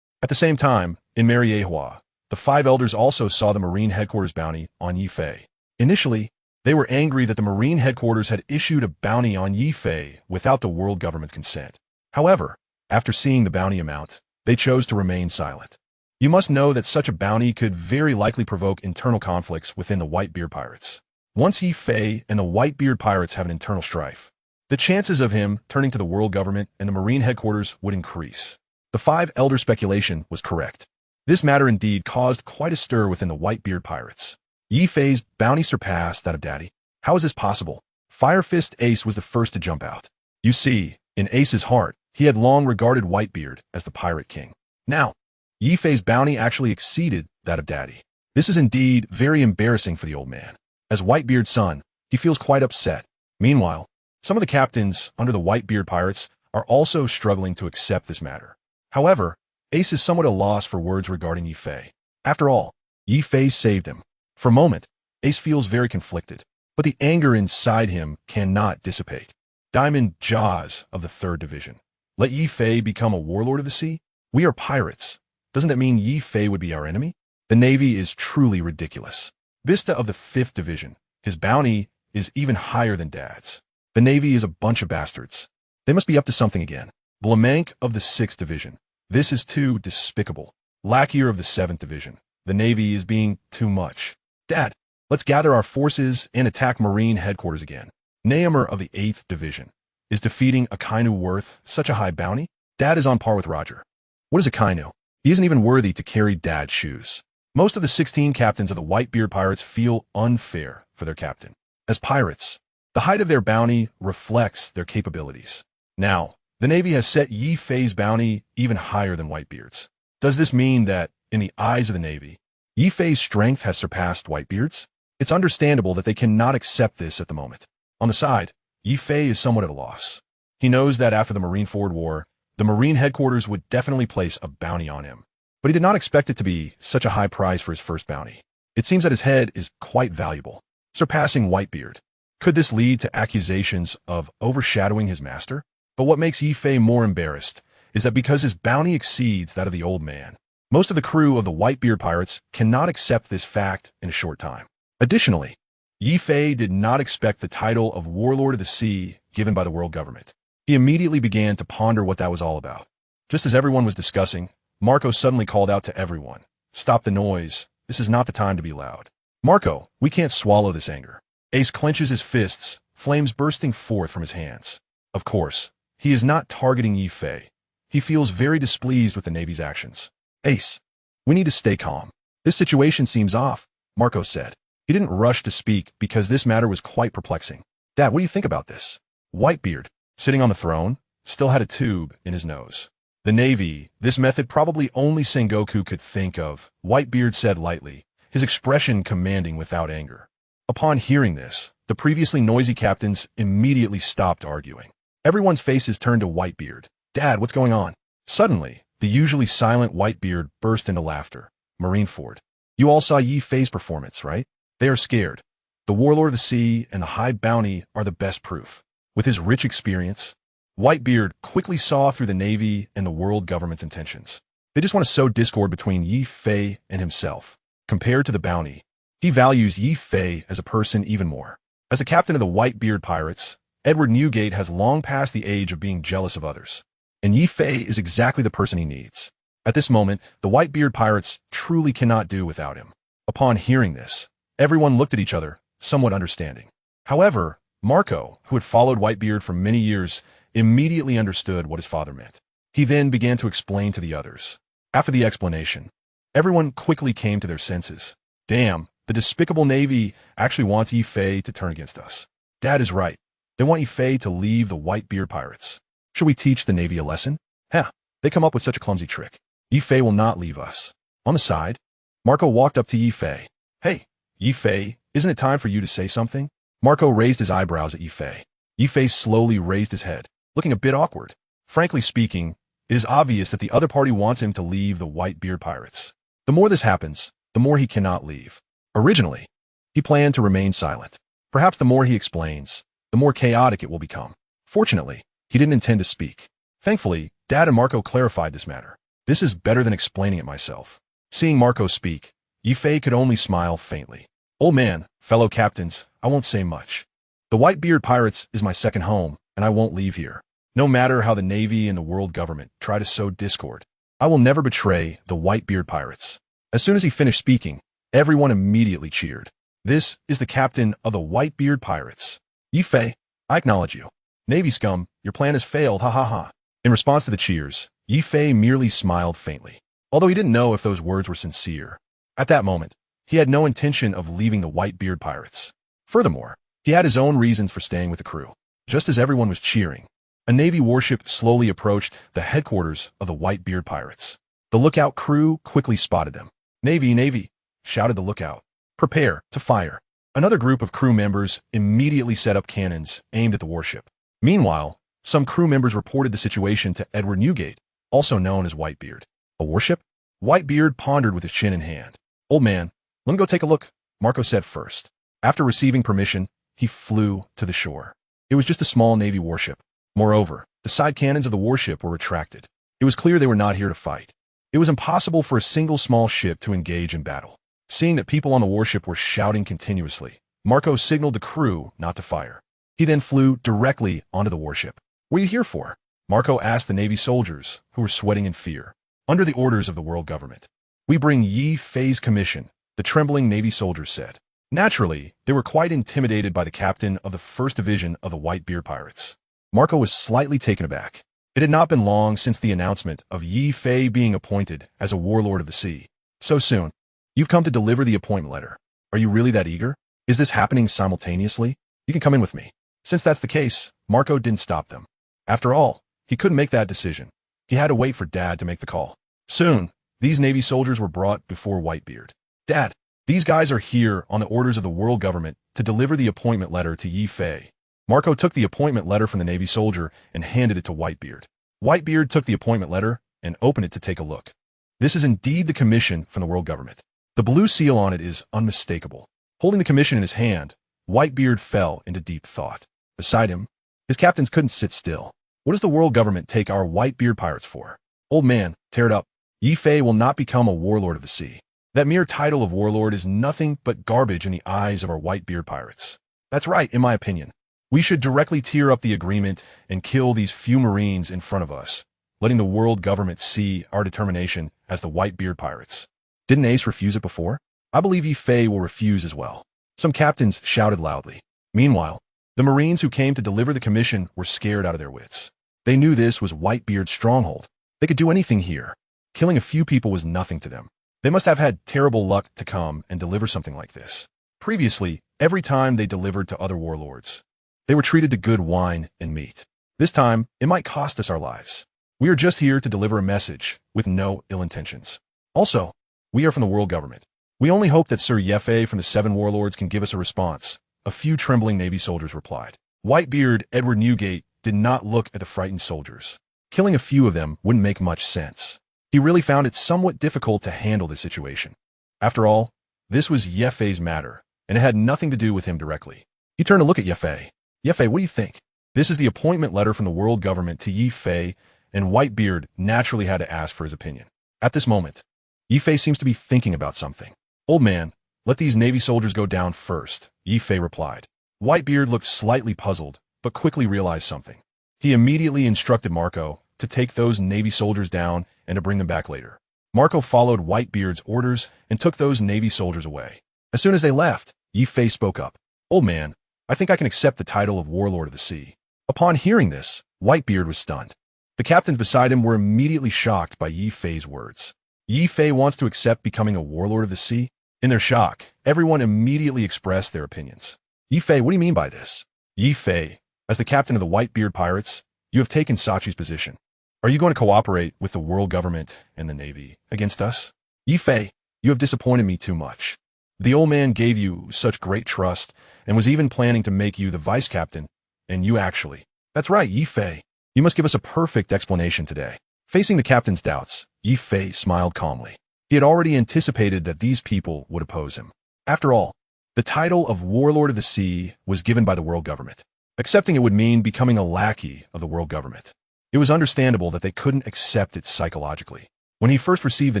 At the same time, in Mariehua, the five elders also saw the Marine headquarters bounty on Yi Fei. Initially, they were angry that the Marine headquarters had issued a bounty on Yi Fei without the world government's consent. However, After seeing the bounty amount, they chose to remain silent. You must know that such a bounty could very likely provoke internal conflicts within the whitebeard pirates. Once Yi Fei and the whitebeard pirates have an internal strife, the chances of him turning to the world government and the marine headquarters would increase. The five elder speculation was correct. This matter indeed caused quite a stir within the whitebeard pirates. Yi Fei's bounty surpassed that of Daddy. How is this possible? Fire Fist Ace was the first to jump out. You see, in Ace's heart, he had long regarded Whitebeard as the pirate king. Now, Yi Fei's bounty actually exceeded that of Daddy. This is indeed very embarrassing for the old man. As Whitebeard's son, he feels quite upset. Meanwhile, some of the captains under the Whitebeard pirates are also struggling to accept this matter. However, Ace is somewhat at a loss for words regarding Yi Fei. After all, Yi Fei saved him. For a moment, Ace feels very conflicted, but the anger inside him cannot dissipate. Diamond Jaws of the 3rd Division. Let Yi Fei become a warlord of the sea? We are pirates. Doesn't that mean Yi Fei would be our enemy? The Navy is truly ridiculous. Vista of the 5th Division. His bounty is even higher than Dad's. The Navy is a bunch of bastards. They must be up to something again. Blamank of the 6th Division. This is too despicable. Lackier of the 7th Division. The Navy is being too much. Dad, let's gather our forces and attack Marine headquarters again. Naomer of the 8th Division. Is defeating Akainu worth such a high bounty? Dad is on par with Roger. What is Akainu? He isn't even worthy to carry Dad's shoes. Most of the 16 captains of the Whitebeard pirates feel unfair for their captain. As pirates, the height of their bounty reflects their capabilities. Now, the Navy has set Yi Fei's bounty even higher than Whitebeard's. Does this mean that, in the eyes of the Navy, Yi Fei's strength has surpassed Whitebeard's? It's understandable that they cannot accept this at the moment. On the side, Yi Fei is somewhat at a loss. He knows that after the Marineford War, the Marine headquarters would definitely place a bounty on him. But he did not expect it to be such a high price for his first bounty. It seems that his head is quite valuable, surpassing Whitebeard. Could this lead to accusations of overshadowing his master? But what makes Yi Fei more embarrassed is that because his bounty exceeds that of the old man, most of the crew of the Whitebeard pirates cannot accept this fact in a short time. Additionally, Yi Fei did not expect the title of Warlord of the Sea given by the world government. He immediately began to ponder what that was all about. Just as everyone was discussing, Marco suddenly called out to everyone, "Stop the noise. This is not the time to be loud." "Marco, we can't swallow this anger." Ace clenches his fists, flames bursting forth from his hands. Of course, he is not targeting Yi Fei. He feels very displeased with the Navy's actions. "Ace, we need to stay calm. This situation seems off," Marco said. He didn't rush to speak because this matter was quite perplexing. "Dad, what do you think about this?" Whitebeard, sitting on the throne, still had a tube in his nose. "The Navy, this method probably only Sengoku could think of," Whitebeard said lightly, his expression commanding without anger. Upon hearing this, the previously noisy captains immediately stopped arguing. Everyone's faces turned to Whitebeard. "Dad, what's going on?" Suddenly, the usually silent Whitebeard burst into laughter. "Marineford, you all saw Yi Fei's performance, right? They are scared. The Warlord of the Sea and the high bounty are the best proof." With his rich experience, Whitebeard quickly saw through the Navy and the world government's intentions. They just want to sow discord between Yi Fei and himself. Compared to the bounty, he values Yi Fei as a person even more. As the captain of the Whitebeard pirates, Edward Newgate has long passed the age of being jealous of others. And Yi Fei is exactly the person he needs. At this moment, the Whitebeard pirates truly cannot do without him. Upon hearing this, everyone looked at each other, somewhat understanding. However, Marco, who had followed Whitebeard for many years, immediately understood what his father meant. He then began to explain to the others. After the explanation, everyone quickly came to their senses. "Damn, the despicable Navy actually wants Yi Fei to turn against us. Dad is right. They want Yi Fei to leave the Whitebeard pirates. Should we teach the Navy a lesson? Heh, they come up with such a clumsy trick. Yi Fei will not leave us." On the side, Marco walked up to Yi Fei. "Hey, Yi Fei, isn't it time for you to say something?" Marco raised his eyebrows at Yi Fei. Yi Fei slowly raised his head, looking a bit awkward. Frankly speaking, it is obvious that the other party wants him to leave the Whitebeard pirates. The more this happens, the more he cannot leave. Originally, he planned to remain silent. Perhaps the more he explains, the more chaotic it will become. Fortunately, he didn't intend to speak. Thankfully, Dad and Marco clarified this matter. This is better than explaining it myself. Seeing Marco speak, Yi Fei could only smile faintly. "Old man, fellow captains, I won't say much. The Whitebeard pirates is my second home, and I won't leave here. No matter how the Navy and the world government try to sow discord, I will never betray the whitebeard pirates. As soon as he finished speaking, everyone immediately cheered. This is the captain of the whitebeard pirates. Yi Fei, I acknowledge you. Navy scum, your plan has failed, ha ha ha. In response to the cheers, Yi Fei merely smiled faintly, although he didn't know if those words were sincere. At that moment, he had no intention of leaving the whitebeard pirates. Furthermore, he had his own reasons for staying with the crew. Just as everyone was cheering, a Navy warship slowly approached the headquarters of the whitebeard pirates. The lookout crew quickly spotted them. Navy, Navy, shouted the lookout. Prepare to fire. Another group of crew members immediately set up cannons aimed at the warship. Meanwhile, some crew members reported the situation to Edward Newgate, also known as Whitebeard. A warship? Whitebeard pondered with his chin in hand. Old man, let me go take a look, Marco said first. After receiving permission, he flew to the shore. It was just a small Navy warship. Moreover, the side cannons of the warship were retracted. It was clear they were not here to fight. It was impossible for a single small ship to engage in battle. Seeing that people on the warship were shouting continuously, Marco signaled the crew not to fire. He then flew directly onto the warship. What are you here for? Marco asked the Navy soldiers, who were sweating in fear. Under the orders of the world government, we bring Yi Fei's commission, the trembling Navy soldiers said. Naturally, they were quite intimidated by the captain of the 1st Division of the Whitebeard Pirates. Marco was slightly taken aback. It had not been long since the announcement of Yi Fei being appointed as a warlord of the sea. So soon. You've come to deliver the appointment letter. Are you really that eager? Is this happening simultaneously? You can come in with me. Since that's the case, Marco didn't stop them. After all, he couldn't make that decision. He had to wait for Dad to make the call. Soon, these Navy soldiers were brought before Whitebeard. Dad, these guys are here on the orders of the world government to deliver the appointment letter to Yi Fei. Marco took the appointment letter from the Navy soldier and handed it to Whitebeard. Whitebeard took the appointment letter and opened it to take a look. This is indeed the commission from the world government. The blue seal on it is unmistakable. Holding the commission in his hand, Whitebeard fell into deep thought. Beside him, his captains couldn't sit still. What does the world government take our Whitebeard pirates for? Old man, tear it up. Yi Fei will not become a warlord of the sea. That mere title of warlord is nothing but garbage in the eyes of our Whitebeard pirates. That's right, in my opinion. We should directly tear up the agreement and kill these few Marines in front of us, letting the world government see our determination as the Whitebeard pirates. Didn't Ace refuse it before? I believe Yi Fei will refuse as well. Some captains shouted loudly. Meanwhile, the Marines who came to deliver the commission were scared out of their wits. They knew this was Whitebeard's stronghold. They could do anything here. Killing a few people was nothing to them. They must have had terrible luck to come and deliver something like this. Previously, every time they delivered to other warlords, they were treated to good wine and meat. This time, it might cost us our lives. We are just here to deliver a message with no ill intentions. Also, we are from the world government. We only hope that Sir Yi Fei from the 7 warlords can give us a response, a few trembling Navy soldiers replied. Whitebeard Edward Newgate did not look at the frightened soldiers. Killing a few of them wouldn't make much sense. He really found it somewhat difficult to handle the situation. After all, this was Yi Fei's matter, and it had nothing to do with him directly. He turned to look at Yi Fei. Yi Fei, what do you think? This is the appointment letter from the world government to Yi Fei, and Whitebeard naturally had to ask for his opinion. At this moment, Yi Fei seems to be thinking about something. Old man, let these Navy soldiers go down first, Yi Fei replied. Whitebeard looked slightly puzzled, but quickly realized something. He immediately instructed Marco to take those Navy soldiers down and to bring them back later. Marco followed Whitebeard's orders and took those Navy soldiers away. As soon as they left, Yi Fei spoke up. Old man, I think I can accept the title of Warlord of the Sea. Upon hearing this, Whitebeard was stunned. The captains beside him were immediately shocked by Yi Fei's words. Yi Fei wants to accept becoming a Warlord of the Sea? In their shock, everyone immediately expressed their opinions. Yi Fei, what do you mean by this? Yi Fei, as the captain of the Whitebeard Pirates, you have taken Sachi's position. Are you going to cooperate with the world government and the Navy against us? Yi Fei, you have disappointed me too much. The old man gave you such great trust and was even planning to make you the vice captain, and you actually. That's right, Yi Fei. You must give us a perfect explanation today. Facing the captain's doubts, Yi Fei smiled calmly. He had already anticipated that these people would oppose him. After all, the title of Warlord of the Sea was given by the world government. Accepting it would mean becoming a lackey of the world government. It was understandable that they couldn't accept it psychologically. When he first received the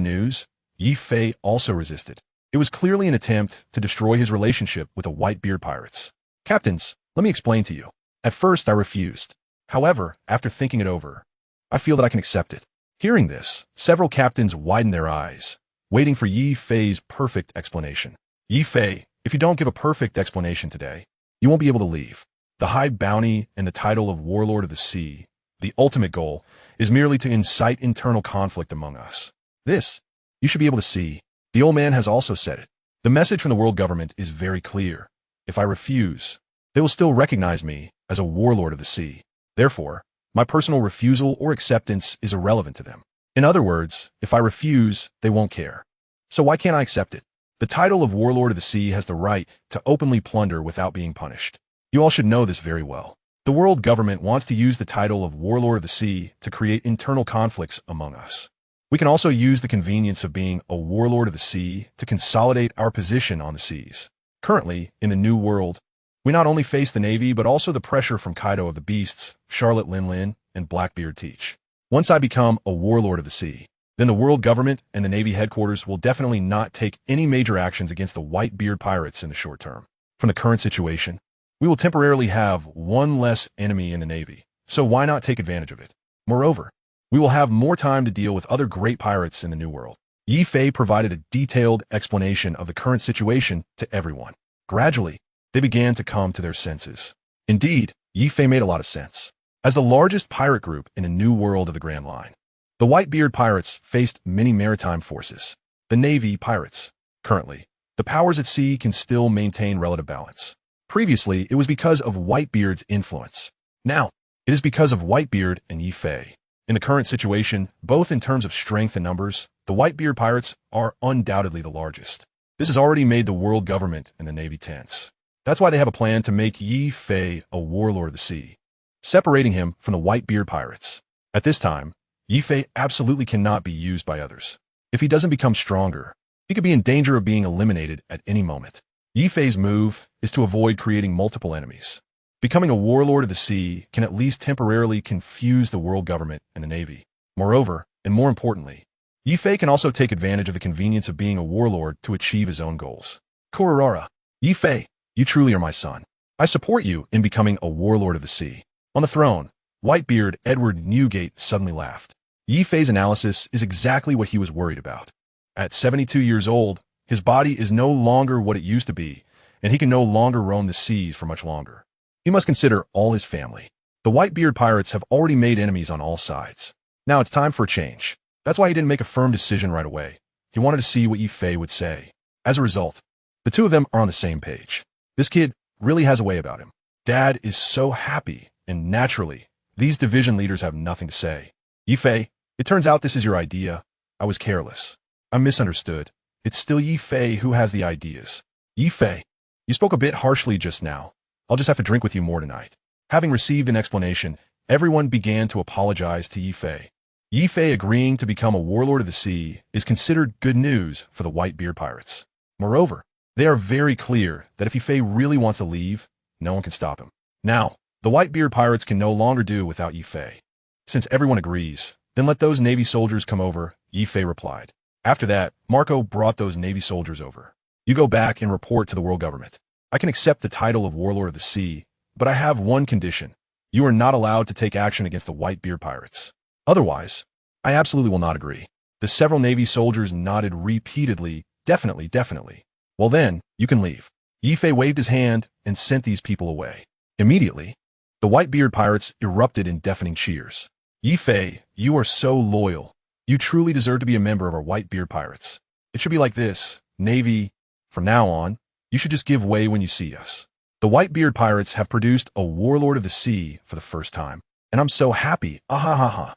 news, Yi Fei also resisted. It was clearly an attempt to destroy his relationship with the Whitebeard Pirates. Captains, let me explain to you. At first, I refused. However, after thinking it over, I feel that I can accept it. Hearing this, several captains widened their eyes, waiting for Yi Fei's perfect explanation. Yi Fei, if you don't give a perfect explanation today, you won't be able to leave. The high bounty and the title of Warlord of the Sea, the ultimate goal, is merely to incite internal conflict among us. This, you should be able to see. The old man has also said it. The message from the world government is very clear. If I refuse, they will still recognize me as a warlord of the sea. Therefore, my personal refusal or acceptance is irrelevant to them. In other words, if I refuse, they won't care. So why can't I accept it? The title of Warlord of the Sea has the right to openly plunder without being punished. You all should know this very well. The world government wants to use the title of Warlord of the Sea to create internal conflicts among us. We can also use the convenience of being a Warlord of the Sea to consolidate our position on the seas. Currently, in the New World, we not only face the Navy but also the pressure from Kaido of the Beasts, Charlotte Lin, and Blackbeard Teach. Once I become a Warlord of the Sea, then the world government and the Navy headquarters will definitely not take any major actions against the whitebeard pirates in the short term. From the current situation, we will temporarily have one less enemy in the Navy, so why not take advantage of it? Moreover, we will have more time to deal with other great pirates in the New World. Yi Fei provided a detailed explanation of the current situation to everyone. Gradually, they began to come to their senses. Indeed, Yi Fei made a lot of sense. As the largest pirate group in a New World of the Grand Line, the Whitebeard pirates faced many maritime forces. The Navy pirates. Currently, the powers at sea can still maintain relative balance. Previously, it was because of Whitebeard's influence. Now, it is because of Whitebeard and Yi Fei. In the current situation, both in terms of strength and numbers, the Whitebeard pirates are undoubtedly the largest. This has already made the world government and the Navy tense. That's why they have a plan to make Yi Fei a warlord of the sea, separating him from the Whitebeard pirates. At this time, Yi Fei absolutely cannot be used by others. If he doesn't become stronger, he could be in danger of being eliminated at any moment. Yi Fei's move is to avoid creating multiple enemies. Becoming a warlord of the sea can at least temporarily confuse the world government and the Navy. Moreover, and more importantly, Yi Fei can also take advantage of the convenience of being a warlord to achieve his own goals. Kurorara, Yi Fei, you truly are my son. I support you in becoming a warlord of the sea. On the throne, Whitebeard Edward Newgate suddenly laughed. Yi Fei's analysis is exactly what he was worried about. At 72 years old, his body is no longer what it used to be, and he can no longer roam the seas for much longer. He must consider all his family. The Whitebeard pirates have already made enemies on all sides. Now it's time for a change. That's why he didn't make a firm decision right away. He wanted to see what Yi Fei would say. As a result, the two of them are on the same page. This kid really has a way about him. Dad is so happy, and naturally, these division leaders have nothing to say. Yi Fei, it turns out this is your idea. I was careless. I misunderstood. It's still Yi Fei who has the ideas. Yi Fei, you spoke a bit harshly just now. I'll just have to drink with you more tonight. Having received an explanation, everyone began to apologize to Yi Fei. Yi Fei agreeing to become a warlord of the sea is considered good news for the Whitebeard pirates. Moreover, they are very clear that if Yi Fei really wants to leave, no one can stop him. Now, the Whitebeard pirates can no longer do without Yi Fei. Since everyone agrees, then let those Navy soldiers come over, Yi Fei replied. After that, Marco brought those Navy soldiers over. You go back and report to the world government. I can accept the title of Warlord of the Sea, but I have one condition. You are not allowed to take action against the Whitebeard pirates. Otherwise, I absolutely will not agree. The several Navy soldiers nodded repeatedly, definitely, definitely. Well then, you can leave. Yi Fei waved his hand and sent these people away. Immediately, the Whitebeard pirates erupted in deafening cheers. Yi Fei, you are so loyal. You truly deserve to be a member of our Whitebeard pirates. It should be like this, Navy. From now on, you should just give way when you see us. The Whitebeard pirates have produced a warlord of the sea for the first time, and I'm so happy, ahahaha.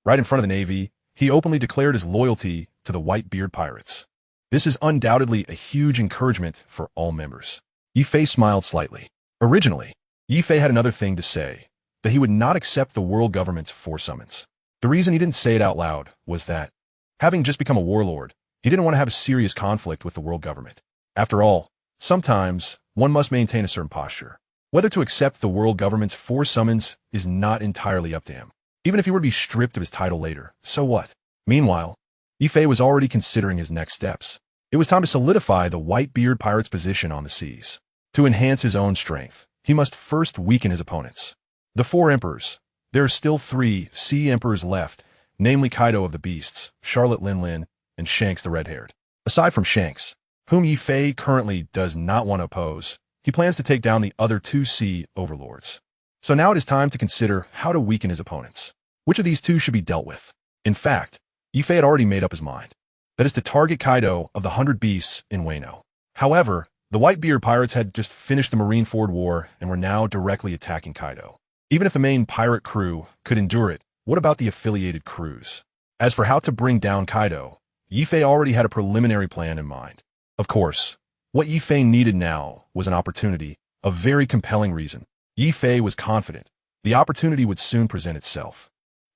Right in front of the Navy, he openly declared his loyalty to the Whitebeard pirates. This is undoubtedly a huge encouragement for all members. Yi Fei smiled slightly. Originally, Yi Fei had another thing to say, that he would not accept the world government's force summons. The reason he didn't say it out loud was that, having just become a warlord, he didn't want to have a serious conflict with the world government. After all, sometimes one must maintain a certain posture. Whether to accept the world government's force summons is not entirely up to him. Even if he were to be stripped of his title later, so what? Meanwhile, Yi Fei was already considering his next steps. It was time to solidify the Whitebeard pirate's position on the seas. To enhance his own strength, he must first weaken his opponents. The four emperors, There are still 3 Sea Emperors left, namely Kaido of the Beasts, Charlotte Lin, and Shanks the Red-Haired. Aside from Shanks, whom Yi Fei currently does not want to oppose, he plans to take down the other 2 Sea Overlords. So now it is time to consider how to weaken his opponents. Which of these 2 should be dealt with? In fact, Yi Fei had already made up his mind. That is to target Kaido of the 100 Beasts in Wano. However, the Whitebeard pirates had just finished the Marineford War and were now directly attacking Kaido. Even if the main pirate crew could endure it, what about the affiliated crews? As for how to bring down Kaido, Yi Fei already had a preliminary plan in mind. Of course, what Yi Fei needed now was an opportunity, a very compelling reason. Yi Fei was confident the opportunity would soon present itself.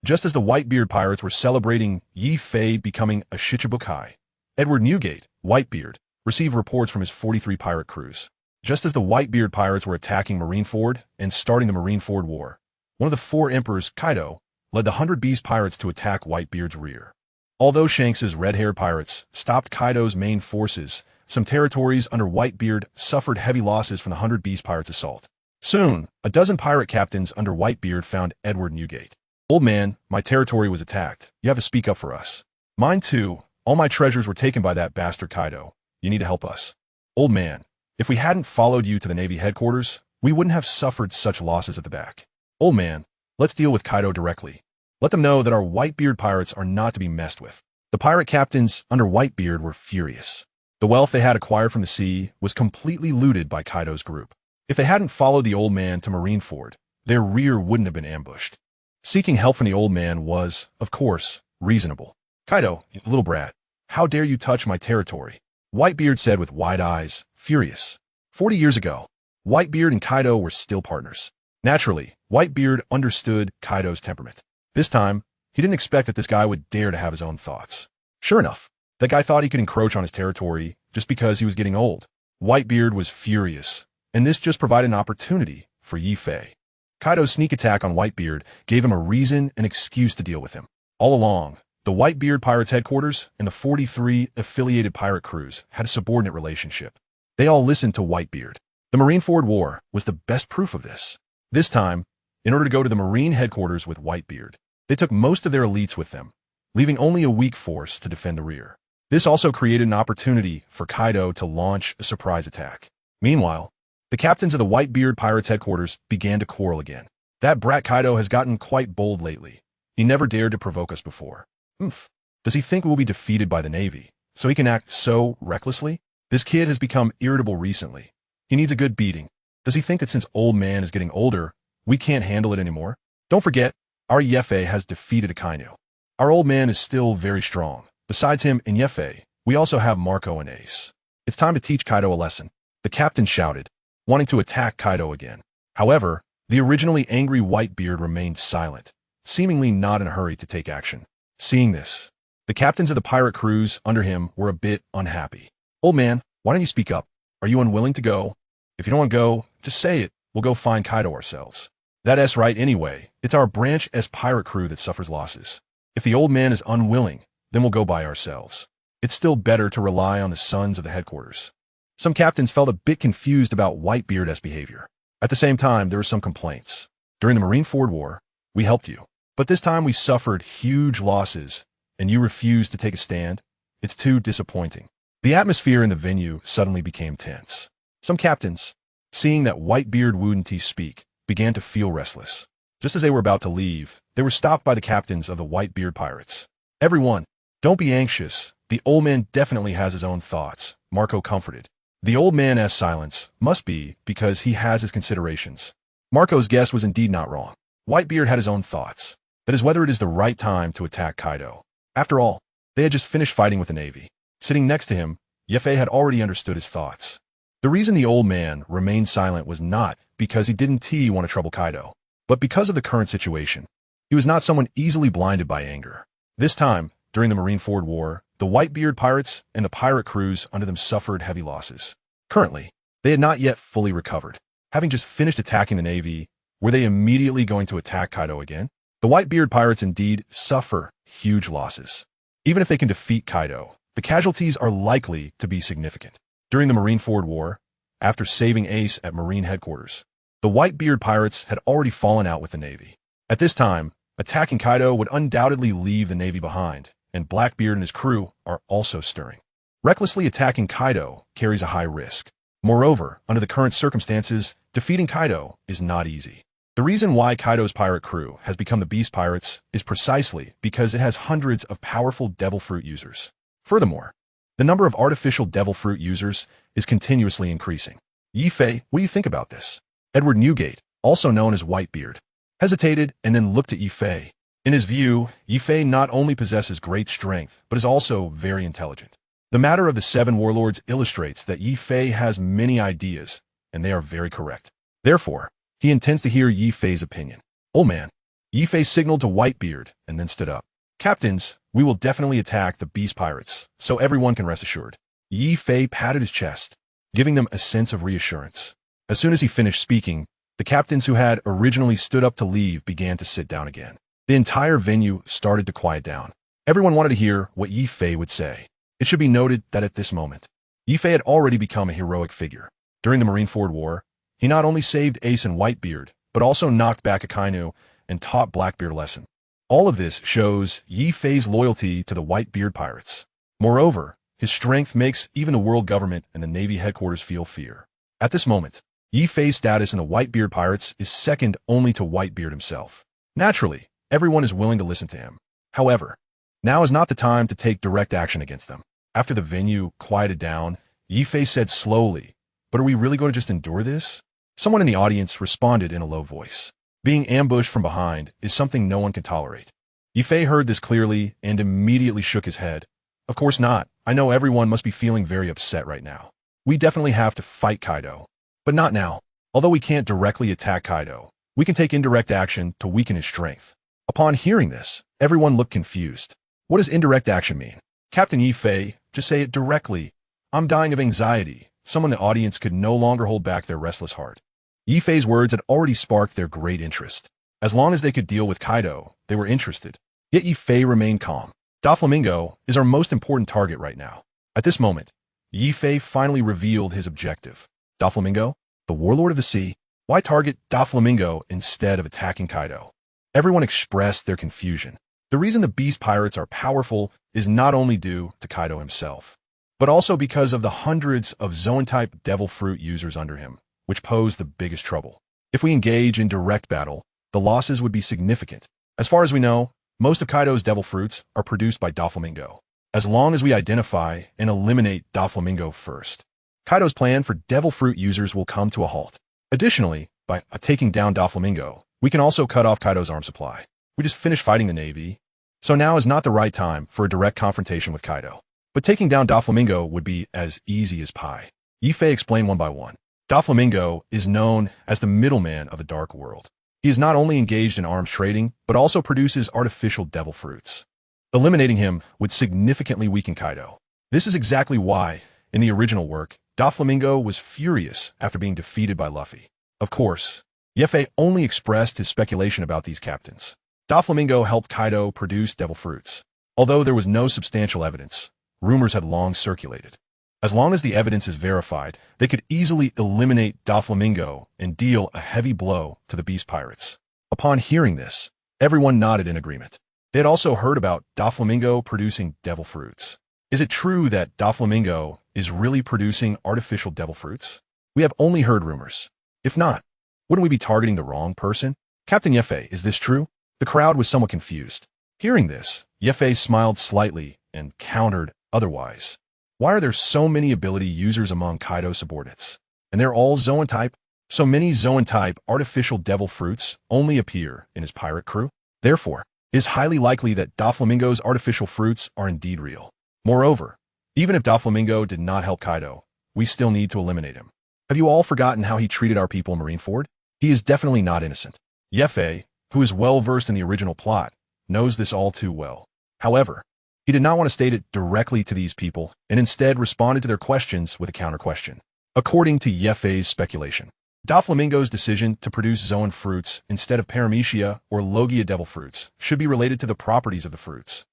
Just as the Whitebeard pirates were celebrating Yi Fei becoming a Shichibukai, Edward Newgate, Whitebeard, received reports from his 43 pirate crews. Just as the Whitebeard pirates were attacking Marineford and starting the Marineford War, one of the 4 emperors, Kaido, led the 100 Beast pirates to attack Whitebeard's rear. Although Shanks's red-haired pirates stopped Kaido's main forces, some territories under Whitebeard suffered heavy losses from the 100 Beast pirates' assault. Soon, a dozen pirate captains under Whitebeard found Edward Newgate. "Old man, my territory was attacked. You have to speak up for us." "Mine too. All my treasures were taken by that bastard Kaido. You need to help us." "Old man, if we hadn't followed you to the Navy headquarters, we wouldn't have suffered such losses at the back." "Old man, let's deal with Kaido directly. Let them know that our Whitebeard pirates are not to be messed with." The pirate captains under Whitebeard were furious. The wealth they had acquired from the sea was completely looted by Kaido's group. If they hadn't followed the old man to Marineford, their rear wouldn't have been ambushed. Seeking help from the old man was, of course, reasonable. "Kaido, you little brat, how dare you touch my territory?" Whitebeard said with wide eyes, furious. 40 years ago, Whitebeard and Kaido were still partners. Naturally, Whitebeard understood Kaido's temperament. This time, he didn't expect that this guy would dare to have his own thoughts. Sure enough, that guy thought he could encroach on his territory just because he was getting old. Whitebeard was furious, and this just provided an opportunity for Yi Fei. Kaido's sneak attack on Whitebeard gave him a reason and excuse to deal with him. All along, the Whitebeard pirates' headquarters and the 43 affiliated pirate crews had a subordinate relationship. They all listened to Whitebeard. The Marineford War was the best proof of this. This time, in order to go to the Marine headquarters with Whitebeard, they took most of their elites with them, leaving only a weak force to defend the rear. This also created an opportunity for Kaido to launch a surprise attack. Meanwhile, the captains of the Whitebeard pirates' headquarters began to quarrel again. "That brat Kaido has gotten quite bold lately. He never dared to provoke us before. Does he think we'll be defeated by the Navy, so he can act so recklessly? This kid has become irritable recently. He needs a good beating. Does he think that since old man is getting older, we can't handle it anymore? Don't forget, our Yefe has defeated Akainu. Our old man is still very strong. Besides him and Yefe, we also have Marco and Ace. It's time to teach Kaido a lesson." The captain shouted, wanting to attack Kaido again. However, the originally angry Whitebeard remained silent, seemingly not in a hurry to take action. Seeing this, the captains of the pirate crews under him were a bit unhappy. "Old man, why don't you speak up? Are you unwilling to go? If you don't want to go, just say it. We'll go find Kaido ourselves." "That's right anyway. It's our branch S pirate crew that suffers losses. If the old man is unwilling, then we'll go by ourselves. It's still better to rely on the sons of the headquarters." Some captains felt a bit confused about Whitebeard's behavior. At the same time, there were some complaints. "During the Marineford War, we helped you. But this time we suffered huge losses, and you refused to take a stand? It's too disappointing." The atmosphere in the venue suddenly became tense. Some captains, seeing that Whitebeard wouldn't speak, began to feel restless. Just as they were about to leave, they were stopped by the captains of the Whitebeard pirates. "Everyone, don't be anxious. The old man definitely has his own thoughts," Marco comforted. The old man's silence must be because he has his considerations. Marco's guess was indeed not wrong. Whitebeard had his own thoughts. That is whether it is the right time to attack Kaido. After all, they had just finished fighting with the Navy. Sitting next to him, Yefe had already understood his thoughts. The reason the old man remained silent was not because he didn't want to trouble Kaido, but because of the current situation. He was not someone easily blinded by anger. This time, during the Marineford War, the Whitebeard pirates and the pirate crews under them suffered heavy losses. Currently, they had not yet fully recovered. Having just finished attacking the Navy, were they immediately going to attack Kaido again? The Whitebeard pirates indeed suffer huge losses. Even if they can defeat Kaido, the casualties are likely to be significant. During the Marineford War, after saving Ace at Marine headquarters, the Whitebeard pirates had already fallen out with the Navy. At this time, attacking Kaido would undoubtedly leave the Navy behind, and Blackbeard and his crew are also stirring. Recklessly attacking Kaido carries a high risk. Moreover, under the current circumstances, defeating Kaido is not easy. The reason why Kaido's pirate crew has become the Beast Pirates is precisely because it has hundreds of powerful devil fruit users. Furthermore, the number of artificial devil fruit users is continuously increasing. Yi-Fei, what do you think about this? Edward Newgate, also known as Whitebeard, hesitated and then looked at Yi-Fei. In his view, Yi-Fei not only possesses great strength, but is also very intelligent. The matter of the 7 warlords illustrates that Yi-Fei has many ideas, and they are very correct. Therefore, he intends to hear Yi-Fei's opinion. Old man. Yi-Fei signaled to Whitebeard and then stood up. Captains, we will definitely attack the Beast Pirates, so everyone can rest assured. Yi-Fei patted his chest, giving them a sense of reassurance. As soon as he finished speaking, the captains who had originally stood up to leave began to sit down again. The entire venue started to quiet down. Everyone wanted to hear what Yi-Fei would say. It should be noted that at this moment, Yi-Fei had already become a heroic figure. During the Marineford War, he not only saved Ace and Whitebeard, but also knocked back Akainu and taught Blackbeard a lesson. All of this shows Yi-Fei's loyalty to the Whitebeard pirates. Moreover, his strength makes even the world government and the Navy headquarters feel fear. At this moment, Yi-Fei's status in the Whitebeard pirates is second only to Whitebeard himself. Naturally, everyone is willing to listen to him. However, now is not the time to take direct action against them. After the venue quieted down, Yi-Fei said slowly, "But are we really going to just endure this?" Someone in the audience responded in a low voice. Being ambushed from behind is something no one can tolerate. Yi-Fei heard this clearly and immediately shook his head. Of course not. I know everyone must be feeling very upset right now. We definitely have to fight Kaido. But not now. Although we can't directly attack Kaido, we can take indirect action to weaken his strength. Upon hearing this, everyone looked confused. What does indirect action mean? Captain Yi-Fei, just say it directly. I'm dying of anxiety. Someone in the audience could no longer hold back their restless heart. Yi-Fei's words had already sparked their great interest. As long as they could deal with Kaido, they were interested. Yet Yi-Fei remained calm. Doflamingo is our most important target right now. At this moment, Yi-Fei finally revealed his objective. Doflamingo, the warlord of the sea, why target Doflamingo instead of attacking Kaido? Everyone expressed their confusion. The reason the Beast Pirates are powerful is not only due to Kaido himself, but also because of the hundreds of Zoan-type devil fruit users under him, which pose the biggest trouble. If we engage in direct battle, the losses would be significant. As far as we know, most of Kaido's devil fruits are produced by Doflamingo. As long as we identify and eliminate Doflamingo first, Kaido's plan for devil fruit users will come to a halt. Additionally, by taking down Doflamingo, we can also cut off Kaido's arm supply. We just finished fighting the Navy, so now is not the right time for a direct confrontation with Kaido. But taking down Doflamingo would be as easy as pie. Yi-Fei explained one by one. Doflamingo is known as the middleman of the dark world. He is not only engaged in arms trading, but also produces artificial devil fruits. Eliminating him would significantly weaken Kaido. This is exactly why, in the original work, Doflamingo was furious after being defeated by Luffy. Of course, Yi-Fei only expressed his speculation about these captains. Doflamingo helped Kaido produce devil fruits. Although there was no substantial evidence, rumors had long circulated. As long as the evidence is verified, they could easily eliminate Doflamingo and deal a heavy blow to the Beast Pirates. Upon hearing this, everyone nodded in agreement. They had also heard about Doflamingo producing devil fruits. Is it true that Doflamingo is really producing artificial devil fruits? We have only heard rumors. If not, wouldn't we be targeting the wrong person? Captain Yi-Fei, is this true? The crowd was somewhat confused. Hearing this, Yi-Fei smiled slightly and countered otherwise. Why are there so many ability users among Kaido's subordinates? And they're all Zoan-type? So many Zoan-type artificial devil fruits only appear in his pirate crew? Therefore, it is highly likely that Doflamingo's artificial fruits are indeed real. Moreover, even if Doflamingo did not help Kaido, we still need to eliminate him. Have you all forgotten how he treated our people in Marineford? He is definitely not innocent. Yi-Fei, who is well versed in the original plot, knows this all too well. However, he did not want to state it directly to these people and instead responded to their questions with a counter-question. According to Yi-Fei's speculation, Doflamingo's decision to produce Zoan fruits instead of Paramecia or Logia devil fruits should be related to the properties of the fruits.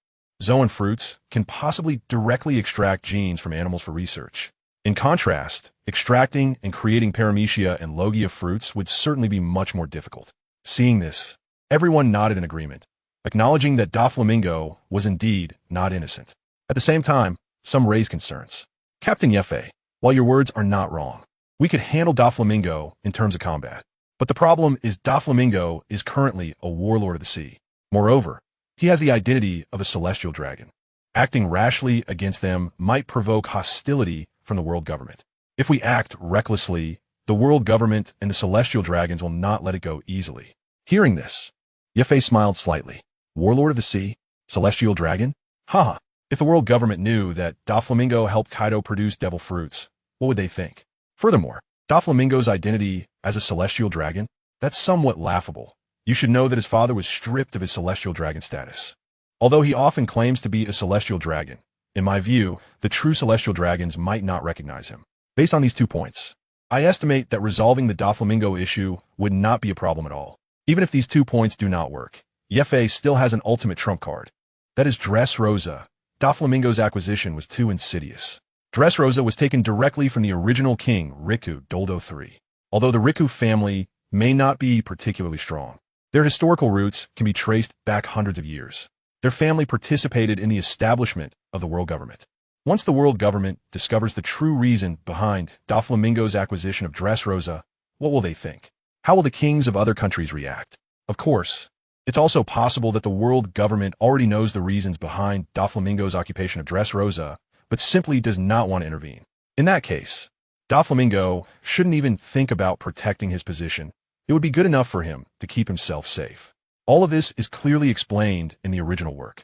Zoan fruits can possibly directly extract genes from animals for research. In contrast, extracting and creating Paramecia and Logia fruits would certainly be much more difficult. Seeing this, Everyone nodded in agreement, acknowledging that Doflamingo was indeed not innocent. At the same time, some raised concerns. Captain Yefe, while your words are not wrong, we could handle Doflamingo in terms of combat. But the problem is Doflamingo is currently a warlord of the sea. Moreover, he has the identity of a celestial dragon. Acting rashly against them might provoke hostility from the world government. If we act recklessly, the world government and the celestial dragons will not let it go easily. Hearing this, Yefe smiled slightly. Warlord of the sea? Celestial dragon? Haha. If the world government knew that Doflamingo helped Kaido produce devil fruits, what would they think? Furthermore, Doflamingo's identity as a celestial dragon? That's somewhat laughable. You should know that his father was stripped of his celestial dragon status. Although he often claims to be a celestial dragon, in my view, the true celestial dragons might not recognize him. Based on these 2 points, I estimate that resolving the Doflamingo issue would not be a problem at all. Even if these 2 points do not work, Yefe still has an ultimate trump card. That is Dressrosa. Doflamingo's acquisition was too insidious. Dressrosa was taken directly from the original king, Riku Doldo III. Although the Riku family may not be particularly strong, their historical roots can be traced back hundreds of years. Their family participated in the establishment of the world government. Once the world government discovers the true reason behind Doflamingo's acquisition of Dressrosa, what will they think? How will the kings of other countries react? Of course, it's also possible that the world government already knows the reasons behind Doflamingo's occupation of Dressrosa, but simply does not want to intervene. In that case, Doflamingo shouldn't even think about protecting his position. It would be good enough for him to keep himself safe. All of this is clearly explained in the original work.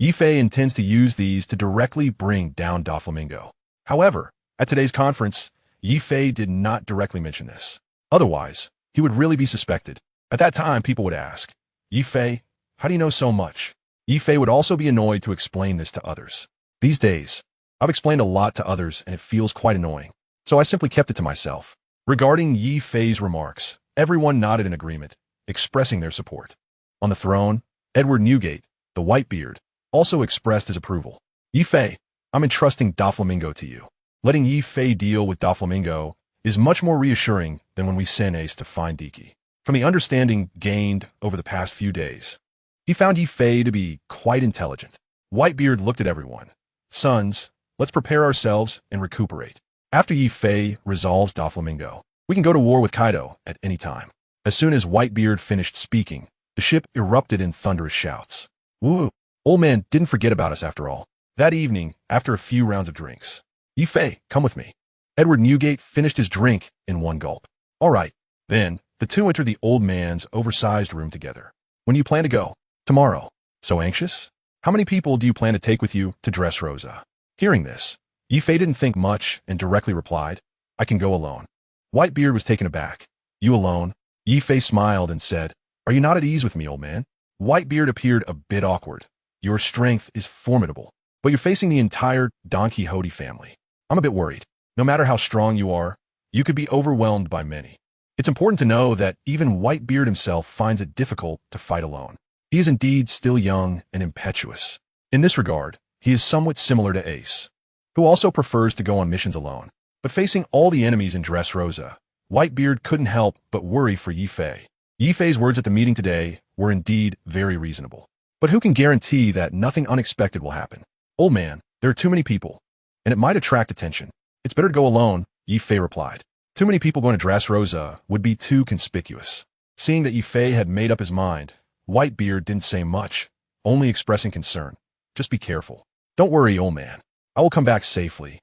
Yefe intends to use these to directly bring down Doflamingo. However, at today's conference, Yefe did not directly mention this. Otherwise, he would really be suspected. At that time, people would ask, Yefe, how do you know so much? Yefe would also be annoyed to explain this to others. These days, I've explained a lot to others and it feels quite annoying, so I simply kept it to myself. Regarding Yefe's remarks, everyone nodded in agreement, expressing their support. On the throne, Edward Newgate, the whitebeard, also expressed his approval. Yefe, I'm entrusting Doflamingo to you. Letting Yefe deal with Doflamingo is much more reassuring than when we sent Ace to find Diki. From the understanding gained over the past few days, he found Yefe to be quite intelligent. Whitebeard looked at everyone. Sons, let's prepare ourselves and recuperate. After Yefe resolves Doflamingo, we can go to war with Kaido at any time. As soon as Whitebeard finished speaking, the ship erupted in thunderous shouts. Woo! Old man didn't forget about us after all. That evening, after a few rounds of drinks, Yefe, come with me. Edward Newgate finished his drink in one gulp. All right. Then, the two entered the old man's oversized room together. When do you plan to go? Tomorrow. So anxious? How many people do you plan to take with you to Dressrosa? Hearing this, Yefe didn't think much and directly replied, I can go alone. Whitebeard was taken aback. You alone? Yefe smiled and said, Are you not at ease with me, old man? Whitebeard appeared a bit awkward. Your strength is formidable, but you're facing the entire Don Quixote family. I'm a bit worried. No matter how strong you are, you could be overwhelmed by many. It's important to know that even Whitebeard himself finds it difficult to fight alone. He is indeed still young and impetuous. In this regard, he is somewhat similar to Ace, who also prefers to go on missions alone. But facing all the enemies in Dressrosa, Whitebeard couldn't help but worry for Yefe. Yefe's words at the meeting today were indeed very reasonable. But who can guarantee that nothing unexpected will happen? Old man, there are too many people, and it might attract attention. It's better to go alone, Yefe replied. Too many people going to Dressrosa would be too conspicuous. Seeing that Yefe had made up his mind, Whitebeard didn't say much, only expressing concern. Just be careful. Don't worry, old man. I will come back safely.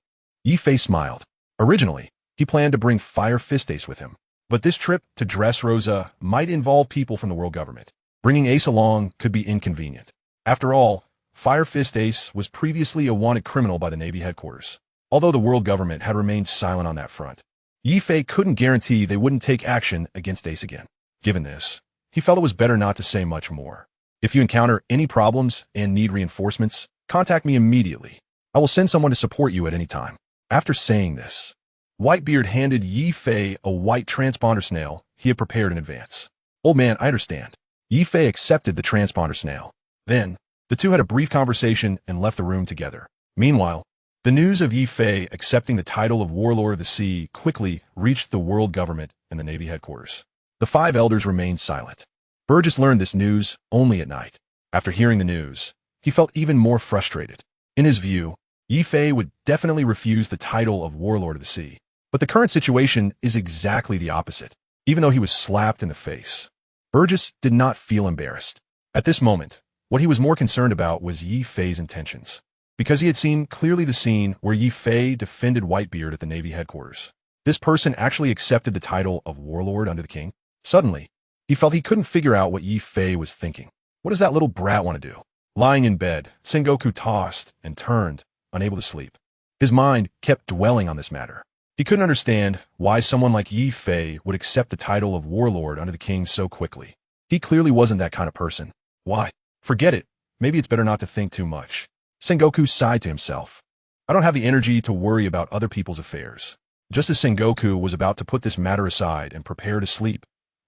Yefe smiled. Originally, he planned to bring Fire Fist Ace with him, but this trip to Dressrosa might involve people from the world government. Bringing Ace along could be inconvenient. After all, Fire Fist Ace was previously a wanted criminal by the Navy headquarters, although the world government had remained silent on that front. Yefe couldn't guarantee they wouldn't take action against Ace again. Given this, he felt it was better not to say much more. If you encounter any problems and need reinforcements, contact me immediately. I will send someone to support you at any time. After saying this, Whitebeard handed Yefe a white transponder snail he had prepared in advance. Old man, I understand. Yefe accepted the transponder snail. Then, the two had a brief conversation and left the room together. Meanwhile, the news of Yefe accepting the title of Warlord of the Sea quickly reached the world government and the Navy headquarters. The five elders remained silent. Burgess learned this news only at night. After hearing the news, he felt even more frustrated. In his view, Yi Fei would definitely refuse the title of Warlord of the Sea. But the current situation is exactly the opposite. Even though he was slapped in the face, Burgess did not feel embarrassed. At this moment, what he was more concerned about was Yi Fei's intentions. Because he had seen clearly the scene where Yi Fei defended Whitebeard at the Navy headquarters. This person actually accepted the title of Warlord under the king. Suddenly, he felt he couldn't figure out what Yi Fei was thinking. What does that little brat want to do? Lying in bed, Sengoku tossed and turned, unable to sleep. His mind kept dwelling on this matter. He couldn't understand why someone like Yi Fei would accept the title of Warlord under the king so quickly. He clearly wasn't that kind of person. Why? Forget it. Maybe it's better not to think too much. Sengoku sighed to himself. I don't have the energy to worry about other people's affairs. Just as Sengoku was about to put this matter aside and prepare to sleep,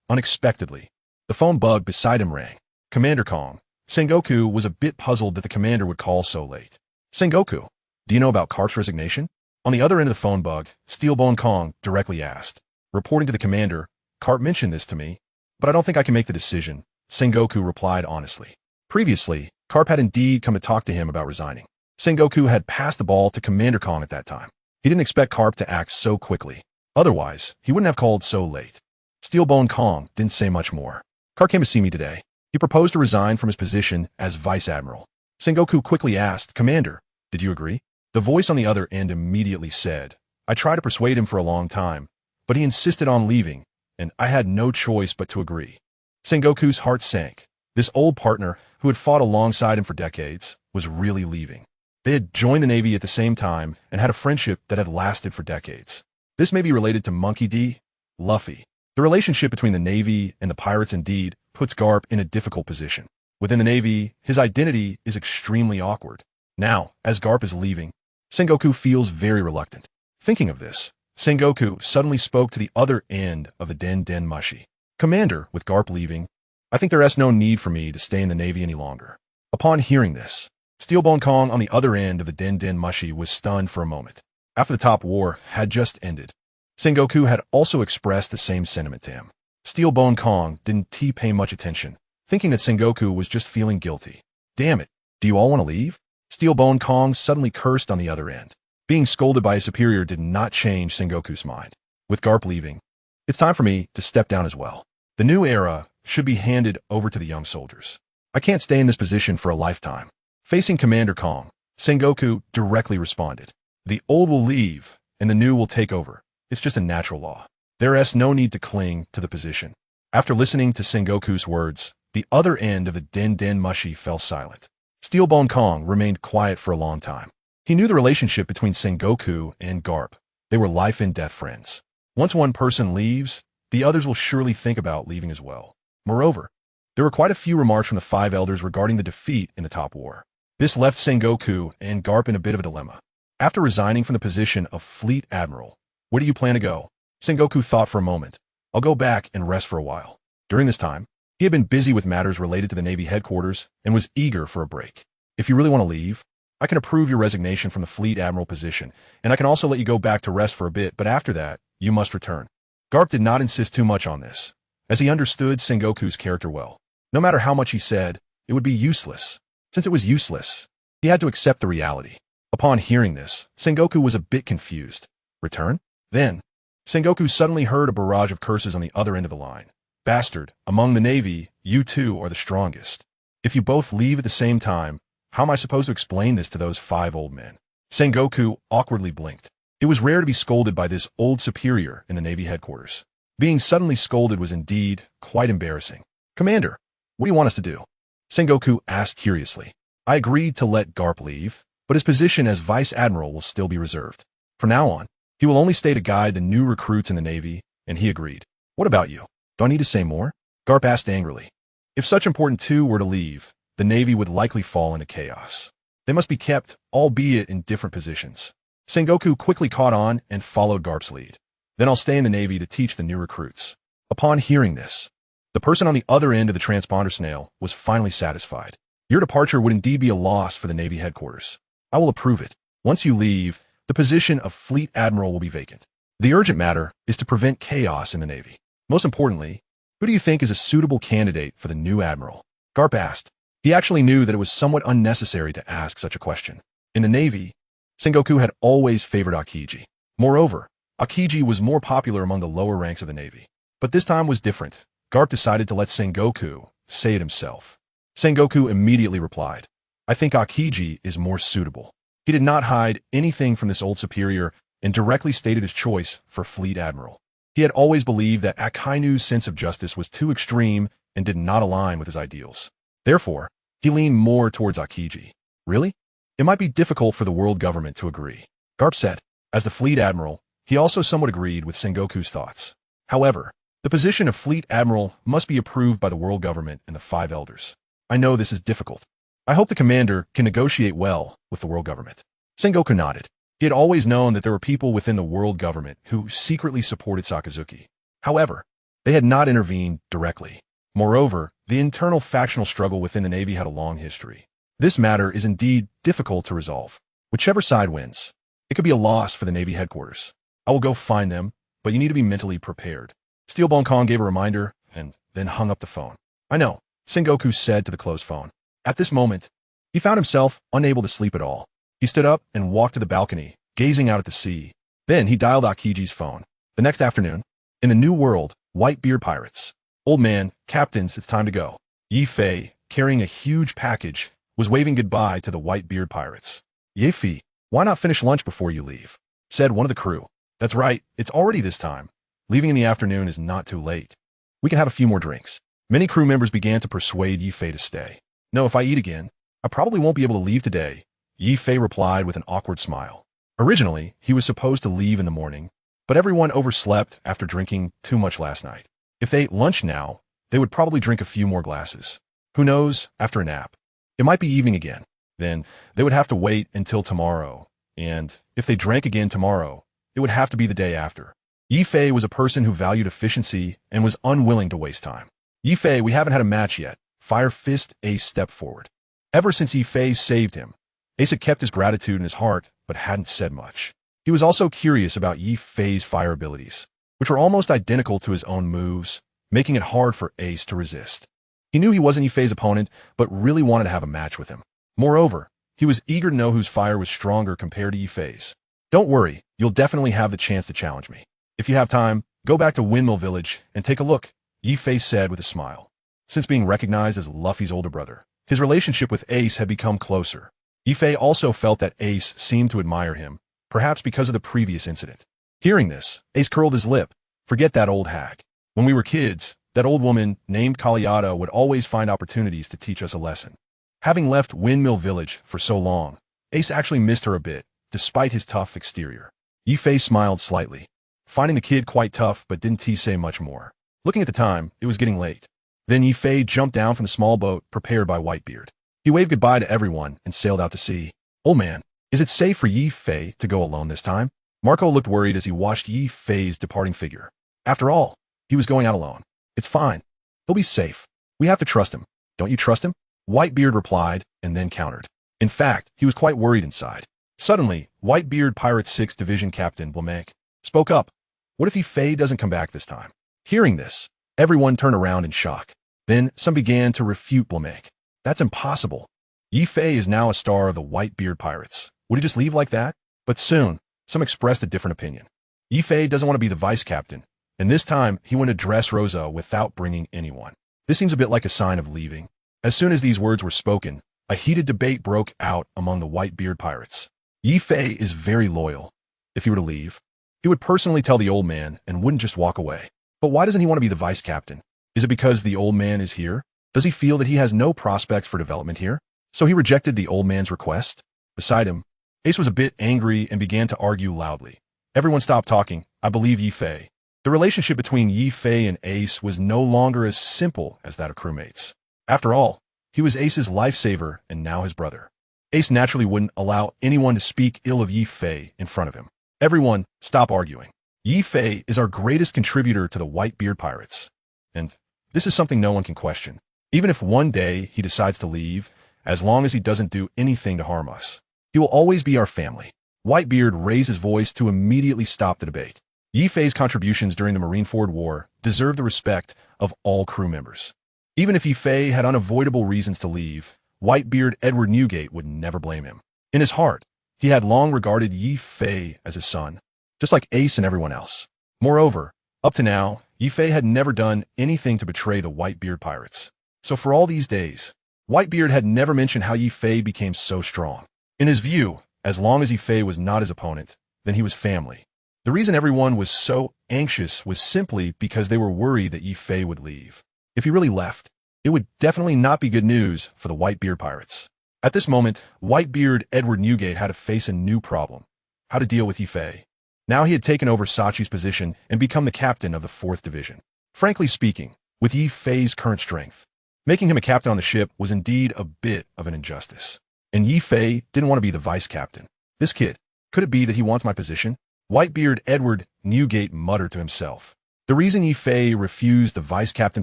unexpectedly, the phone bug beside him rang. Commander Kong. Sengoku was a bit puzzled that the commander would call so late. Sengoku, do you know about Karp's resignation? On the other end of the phone bug, Steelbone Kong directly asked. Reporting to the commander, Karp mentioned this to me, but I don't think I can make the decision, Sengoku replied honestly. Previously, Karp had indeed come to talk to him about resigning. Sengoku had passed the ball to Commander Kong at that time. He didn't expect Karp to act so quickly. Otherwise, he wouldn't have called so late. Steelbone Kong didn't say much more. Karp came to see me today. He proposed to resign from his position as Vice Admiral. Sengoku quickly asked, Commander, did you agree? The voice on the other end immediately said, I tried to persuade him for a long time, but he insisted on leaving, and I had no choice but to agree. Sengoku's heart sank. This old partner, who had fought alongside him for decades, was really leaving. They had joined the Navy at the same time and had a friendship that had lasted for decades. This may be related to Monkey D. Luffy. The relationship between the Navy and the pirates indeed puts Garp in a difficult position. Within the Navy, his identity is extremely awkward. Now, as Garp is leaving, Sengoku feels very reluctant. Thinking of this, Sengoku suddenly spoke to the other end of the Den Den Mushi. Commander, with Garp leaving, I think there is no need for me to stay in the Navy any longer. Upon hearing this, Steelbone Kong on the other end of the Den Den Mushi was stunned for a moment. After the top war had just ended, Sengoku had also expressed the same sentiment to him. Steelbone Kong didn't pay much attention, thinking that Sengoku was just feeling guilty. Damn it, do you all want to leave? Steelbone Kong suddenly cursed on the other end. Being scolded by his superior did not change Sengoku's mind. With Garp leaving, it's time for me to step down as well. The new era should be handed over to the young soldiers. I can't stay in this position for a lifetime. Facing Commander Kong, Sengoku directly responded. The old will leave, and the new will take over. It's just a natural law. There is no need to cling to the position. After listening to Sengoku's words, the other end of the Den Den Mushi fell silent. Steelbone Kong remained quiet for a long time. He knew the relationship between Sengoku and Garp. They were life and death friends. Once one person leaves, the others will surely think about leaving as well. Moreover, there were quite a few remarks from the five elders regarding the defeat in the top war. This left Sengoku and Garp in a bit of a dilemma. After resigning from the position of Fleet Admiral, where do you plan to go? Sengoku thought for a moment. I'll go back and rest for a while. During this time, he had been busy with matters related to the Navy headquarters and was eager for a break. If you really want to leave, I can approve your resignation from the Fleet Admiral position, and I can also let you go back to rest for a bit, but after that, you must return. Garp did not insist too much on this, as he understood Sengoku's character well. No matter how much he said, it would be useless. Since it was useless, he had to accept the reality. Upon hearing this, Sengoku was a bit confused. Return? Then, Sengoku suddenly heard a barrage of curses on the other end of the line. Bastard, among the Navy, you two are the strongest. If you both leave at the same time, how am I supposed to explain this to those five old men? Sengoku awkwardly blinked. It was rare to be scolded by this old superior in the Navy headquarters. Being suddenly scolded was indeed quite embarrassing. Commander, what do you want us to do? Sengoku asked curiously. I agreed to let Garp leave, but his position as Vice Admiral will still be reserved. From now on, he will only stay to guide the new recruits in the Navy, and he agreed. What about you? Do I need to say more? Garp asked angrily. If such important two were to leave, the Navy would likely fall into chaos. They must be kept, albeit in different positions. Sengoku quickly caught on and followed Garp's lead. Then I'll stay in the Navy to teach the new recruits. Upon hearing this, the person on the other end of the transponder snail was finally satisfied. Your departure would indeed be a loss for the Navy headquarters. I will approve it. Once you leave, the position of Fleet Admiral will be vacant. The urgent matter is to prevent chaos in the Navy. Most importantly, Who do you think is a suitable candidate for the new admiral? Garp asked. He actually knew that it was somewhat unnecessary to ask such a question. In the Navy, Sengoku had always favored Akiji. Moreover, Akiji was more popular among the lower ranks of the Navy. But this time was different. Garp decided to let Sengoku say it himself. Sengoku immediately replied, I think Akiji is more suitable. He did not hide anything from this old superior and directly stated his choice for Fleet Admiral. He had always believed that Akainu's sense of justice was too extreme and did not align with his ideals. Therefore, he leaned more towards Akiji. Really? It might be difficult for the world government to agree. Garp said. As the Fleet Admiral, he also somewhat agreed with Sengoku's thoughts. However, the position of Fleet Admiral must be approved by the world government and the Five Elders. I know this is difficult. I hope the commander can negotiate well with the world government. Sengoku nodded. He had always known that there were people within the world government who secretly supported Sakazuki. However, they had not intervened directly. Moreover, the internal factional struggle within the Navy had a long history. This matter is indeed difficult to resolve. Whichever side wins, it could be a loss for the Navy headquarters. I will go find them, but you need to be mentally prepared. Steelbone Kong gave a reminder and then hung up the phone. I know, Sengoku said to the closed phone. At this moment, he found himself unable to sleep at all. He stood up and walked to the balcony, gazing out at the sea. Then he dialed Akiji's phone. The next afternoon, in the New World, whitebeard pirates. Old man, captains, it's time to go. Yi Fei, carrying a huge package, was waving goodbye to the whitebeard pirates. Ye Fei, why not finish lunch before you leave? Said one of the crew. That's right, it's already this time. Leaving in the afternoon is not too late. We can have a few more drinks. Many crew members began to persuade Yi Fei to stay. No, if I eat again, I probably won't be able to leave today, Yi Fei replied with an awkward smile. Originally, he was supposed to leave in the morning, but everyone overslept after drinking too much last night. If they ate lunch now, they would probably drink a few more glasses. Who knows, after a nap. It might be evening again. Then, they would have to wait until tomorrow, and if they drank again tomorrow, it would have to be the day after. Yi Fei was a person who valued efficiency and was unwilling to waste time. Yi Fei, we haven't had a match yet. Fire Fist Ace stepped forward. Ever since Yi Fei saved him, Ace had kept his gratitude in his heart, but hadn't said much. He was also curious about Yi Fei's fire abilities, which were almost identical to his own moves, making it hard for Ace to resist. He knew he wasn't Yi Fei's opponent, but really wanted to have a match with him. Moreover, he was eager to know whose fire was stronger compared to Yi Fei's. Don't worry, you'll definitely have the chance to challenge me. If you have time, go back to Windmill Village and take a look, Yi Fei said with a smile. Since being recognized as Luffy's older brother, his relationship with Ace had become closer. Yi Fei also felt that Ace seemed to admire him, perhaps because of the previous incident. Hearing this, Ace curled his lip. Forget that old hag. When we were kids, that old woman named Kaliada would always find opportunities to teach us a lesson. Having left Windmill Village for so long, Ace actually missed her a bit, despite his tough exterior. Yi Fei smiled slightly, finding the kid quite tough but didn't say much more. Looking at the time, it was getting late. Then Yi Fei jumped down from the small boat prepared by Whitebeard. He waved goodbye to everyone and sailed out to sea. Old man, is it safe for Yi Fei to go alone this time? Marco looked worried as he watched Yi Fei's departing figure. After all, he was going out alone. It's fine. He'll be safe. We have to trust him. Don't you trust him? Whitebeard replied and then countered. In fact, he was quite worried inside. Suddenly, Whitebeard Pirates 6th Division Captain Blamek spoke up. What if Yi Fei doesn't come back this time? Hearing this, everyone turned around in shock. Then some began to refute Blamek. That's impossible. Yi Fei is now a star of the Whitebeard Pirates. Would he just leave like that? But soon, some expressed a different opinion. Yi Fei doesn't want to be the vice captain, and this time he went to dress Rosa without bringing anyone. This seems a bit like a sign of leaving. As soon as these words were spoken, a heated debate broke out among the Whitebeard Pirates. Yi Fei is very loyal. If he were to leave, he would personally tell the old man and wouldn't just walk away. But why doesn't he want to be the vice captain? Is it because the old man is here? Does he feel that he has no prospects for development here? So he rejected the old man's request? Beside him, Ace was a bit angry and began to argue loudly. Everyone stopped talking. I believe Yi Fei. The relationship between Yi Fei and Ace was no longer as simple as that of crewmates. After all, he was Ace's lifesaver and now his brother. Ace naturally wouldn't allow anyone to speak ill of Yi Fei in front of him. Everyone, stop arguing. Yi Fei is our greatest contributor to the Whitebeard Pirates. And this is something no one can question. Even if one day he decides to leave, as long as he doesn't do anything to harm us, he will always be our family. Whitebeard raised his voice to immediately stop the debate. Yi Fei's contributions during the Marineford War deserve the respect of all crew members. Even if Yi Fei had unavoidable reasons to leave, Whitebeard Edward Newgate would never blame him. In his heart, he had long regarded Yi Fei as his son, just like Ace and everyone else. Moreover, up to now, Yi Fei had never done anything to betray the Whitebeard pirates. So for all these days, Whitebeard had never mentioned how Yi Fei became so strong. In his view, as long as Yi Fei was not his opponent, then he was family. The reason everyone was so anxious was simply because they were worried that Yi Fei would leave. If he really left, it would definitely not be good news for the Whitebeard pirates. At this moment, Whitebeard Edward Newgate had to face a new problem: how to deal with Yi Fei. Now he had taken over Sachi's position and become the captain of the 4th Division. Frankly speaking, with Yi Fei's current strength, making him a captain on the ship was indeed a bit of an injustice. And Yi Fei didn't want to be the vice captain. This kid, could it be that he wants my position? Whitebeard Edward Newgate muttered to himself. The reason Yi Fei refused the vice captain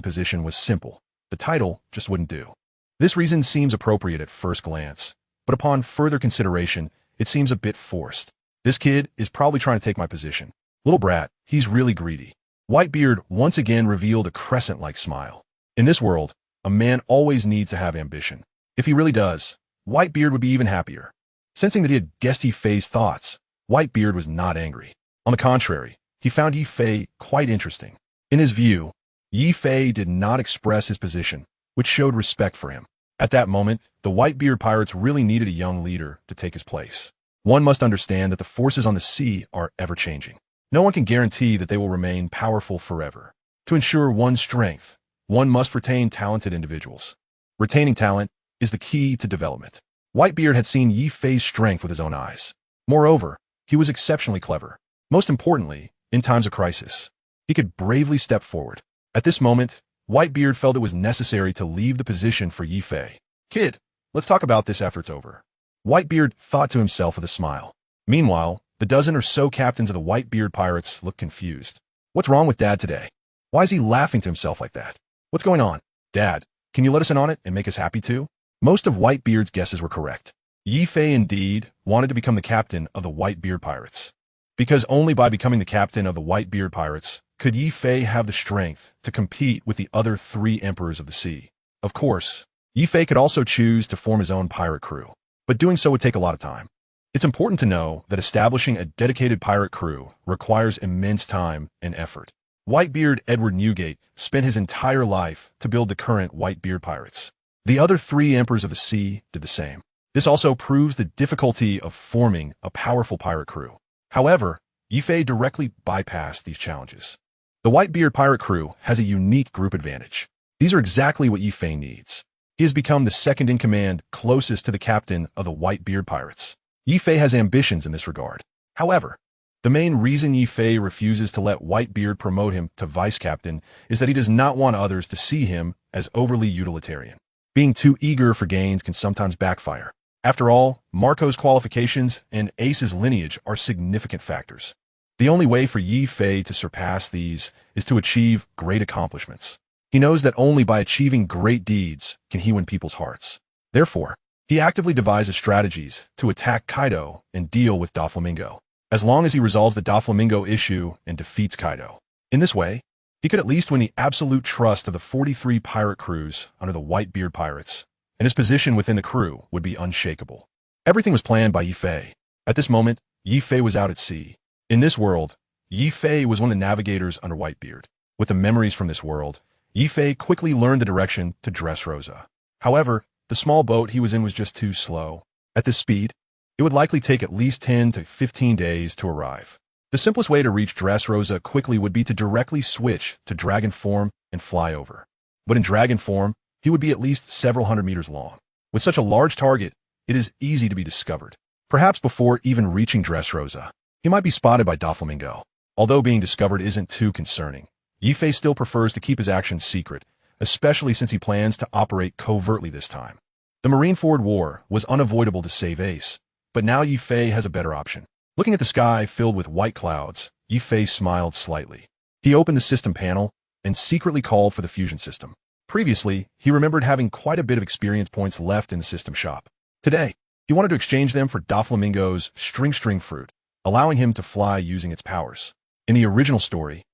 position was simple: the title just wouldn't do. This reason seems appropriate at first glance, but upon further consideration, it seems a bit forced. This kid is probably trying to take my position. Little brat, he's really greedy. Whitebeard once again revealed a crescent-like smile. In this world, a man always needs to have ambition. If he really does, Whitebeard would be even happier. Sensing that he had guessed Yi Fei's thoughts, Whitebeard was not angry. On the contrary, he found Yi Fei quite interesting. In his view, Yi Fei did not express his position, which showed respect for him. At that moment, the Whitebeard pirates really needed a young leader to take his place. One must understand that the forces on the sea are ever-changing. No one can guarantee that they will remain powerful forever. To ensure one's strength, one must retain talented individuals. Retaining talent is the key to development. Whitebeard had seen Yi Fei's strength with his own eyes. Moreover, he was exceptionally clever. Most importantly, in times of crisis, he could bravely step forward. At this moment, Whitebeard felt it was necessary to leave the position for Yi Fei. Kid, let's talk about this after it's over. Whitebeard thought to himself with a smile. Meanwhile, the dozen or so captains of the Whitebeard pirates looked confused. What's wrong with Dad today? Why is he laughing to himself like that? What's going on? Dad, can you let us in on it and make us happy too? Most of Whitebeard's guesses were correct. Yi Fei indeed wanted to become the captain of the Whitebeard pirates. Because only by becoming the captain of the Whitebeard pirates could Yi Fei have the strength to compete with the other 3 emperors of the sea. Of course, Yi Fei could also choose to form his own pirate crew, but doing so would take a lot of time. It's important to know that establishing a dedicated pirate crew requires immense time and effort. Whitebeard Edward Newgate spent his entire life to build the current Whitebeard pirates. The other 3 emperors of the sea did the same. This also proves the difficulty of forming a powerful pirate crew. However, Yi Fei directly bypassed these challenges. The Whitebeard pirate crew has a unique group advantage. These are exactly what Yi Fei needs. He has become the second-in-command closest to the captain of the Whitebeard pirates. Yi Fei has ambitions in this regard. However, the main reason Yi Fei refuses to let Whitebeard promote him to vice-captain is that he does not want others to see him as overly utilitarian. Being too eager for gains can sometimes backfire. After all, Marco's qualifications and Ace's lineage are significant factors. The only way for Yi Fei to surpass these is to achieve great accomplishments. He knows that only by achieving great deeds can he win people's hearts. Therefore, he actively devises strategies to attack Kaido and deal with Doflamingo, as long as he resolves the Doflamingo issue and defeats Kaido. In this way, he could at least win the absolute trust of the 43 pirate crews under the Whitebeard pirates, and his position within the crew would be unshakable. Everything was planned by Yi Fei. At this moment, Yi Fei was out at sea. In this world, Yi Fei was one of the navigators under Whitebeard. With the memories from this world, Yi Fei quickly learned the direction to Dressrosa. However, the small boat he was in was just too slow. At this speed, it would likely take at least 10 to 15 days to arrive. The simplest way to reach Dressrosa quickly would be to directly switch to dragon form and fly over. But in dragon form, he would be at least several hundred meters long. With such a large target, it is easy to be discovered. Perhaps before even reaching Dressrosa, he might be spotted by Doflamingo. Although being discovered isn't too concerning, Yi Fei still prefers to keep his actions secret, especially since he plans to operate covertly this time. The Marineford War was unavoidable to save Ace, but now Yi Fei has a better option. Looking at the sky filled with white clouds, Yi Fei smiled slightly. He opened the system panel and secretly called for the fusion system. Previously, he remembered having quite a bit of experience points left in the system shop. Today, he wanted to exchange them for Doflamingo's string fruit, allowing him to fly using its powers. In the original story,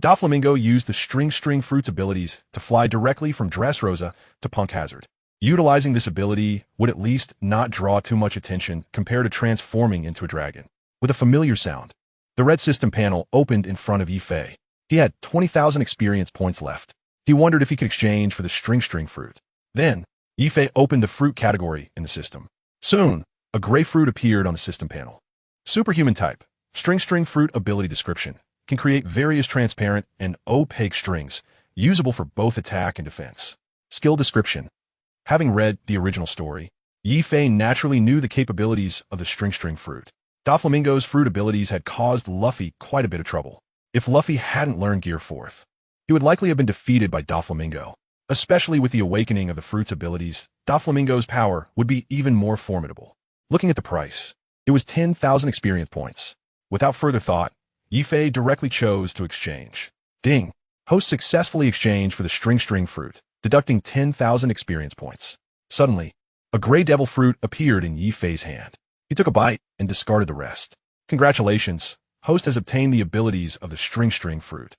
Doflamingo used the string fruit's abilities to fly directly from Dressrosa to Punk Hazard. Utilizing this ability would at least not draw too much attention compared to transforming into a dragon. With a familiar sound, the red system panel opened in front of Yifei. He had 20,000 experience points left. He wondered if he could exchange for the string fruit. Then, Yifei opened the fruit category in the system. Soon, a gray fruit appeared on the system panel. Superhuman type, string fruit ability description, can create various transparent and opaque strings, usable for both attack and defense. Skill description. Having read the original story, Yifei naturally knew the capabilities of the string fruit. Doflamingo's fruit abilities had caused Luffy quite a bit of trouble. If Luffy hadn't learned Gear 4th, he would likely have been defeated by Doflamingo. Especially with the awakening of the fruit's abilities, Doflamingo's power would be even more formidable. Looking at the price, it was 10,000 experience points. Without further thought, Yifei directly chose to exchange. Ding! Host successfully exchanged for the string fruit, deducting 10,000 experience points. Suddenly, a gray devil fruit appeared in Yifei's hand. He took a bite and discarded the rest. Congratulations, Host has obtained the abilities of the string fruit.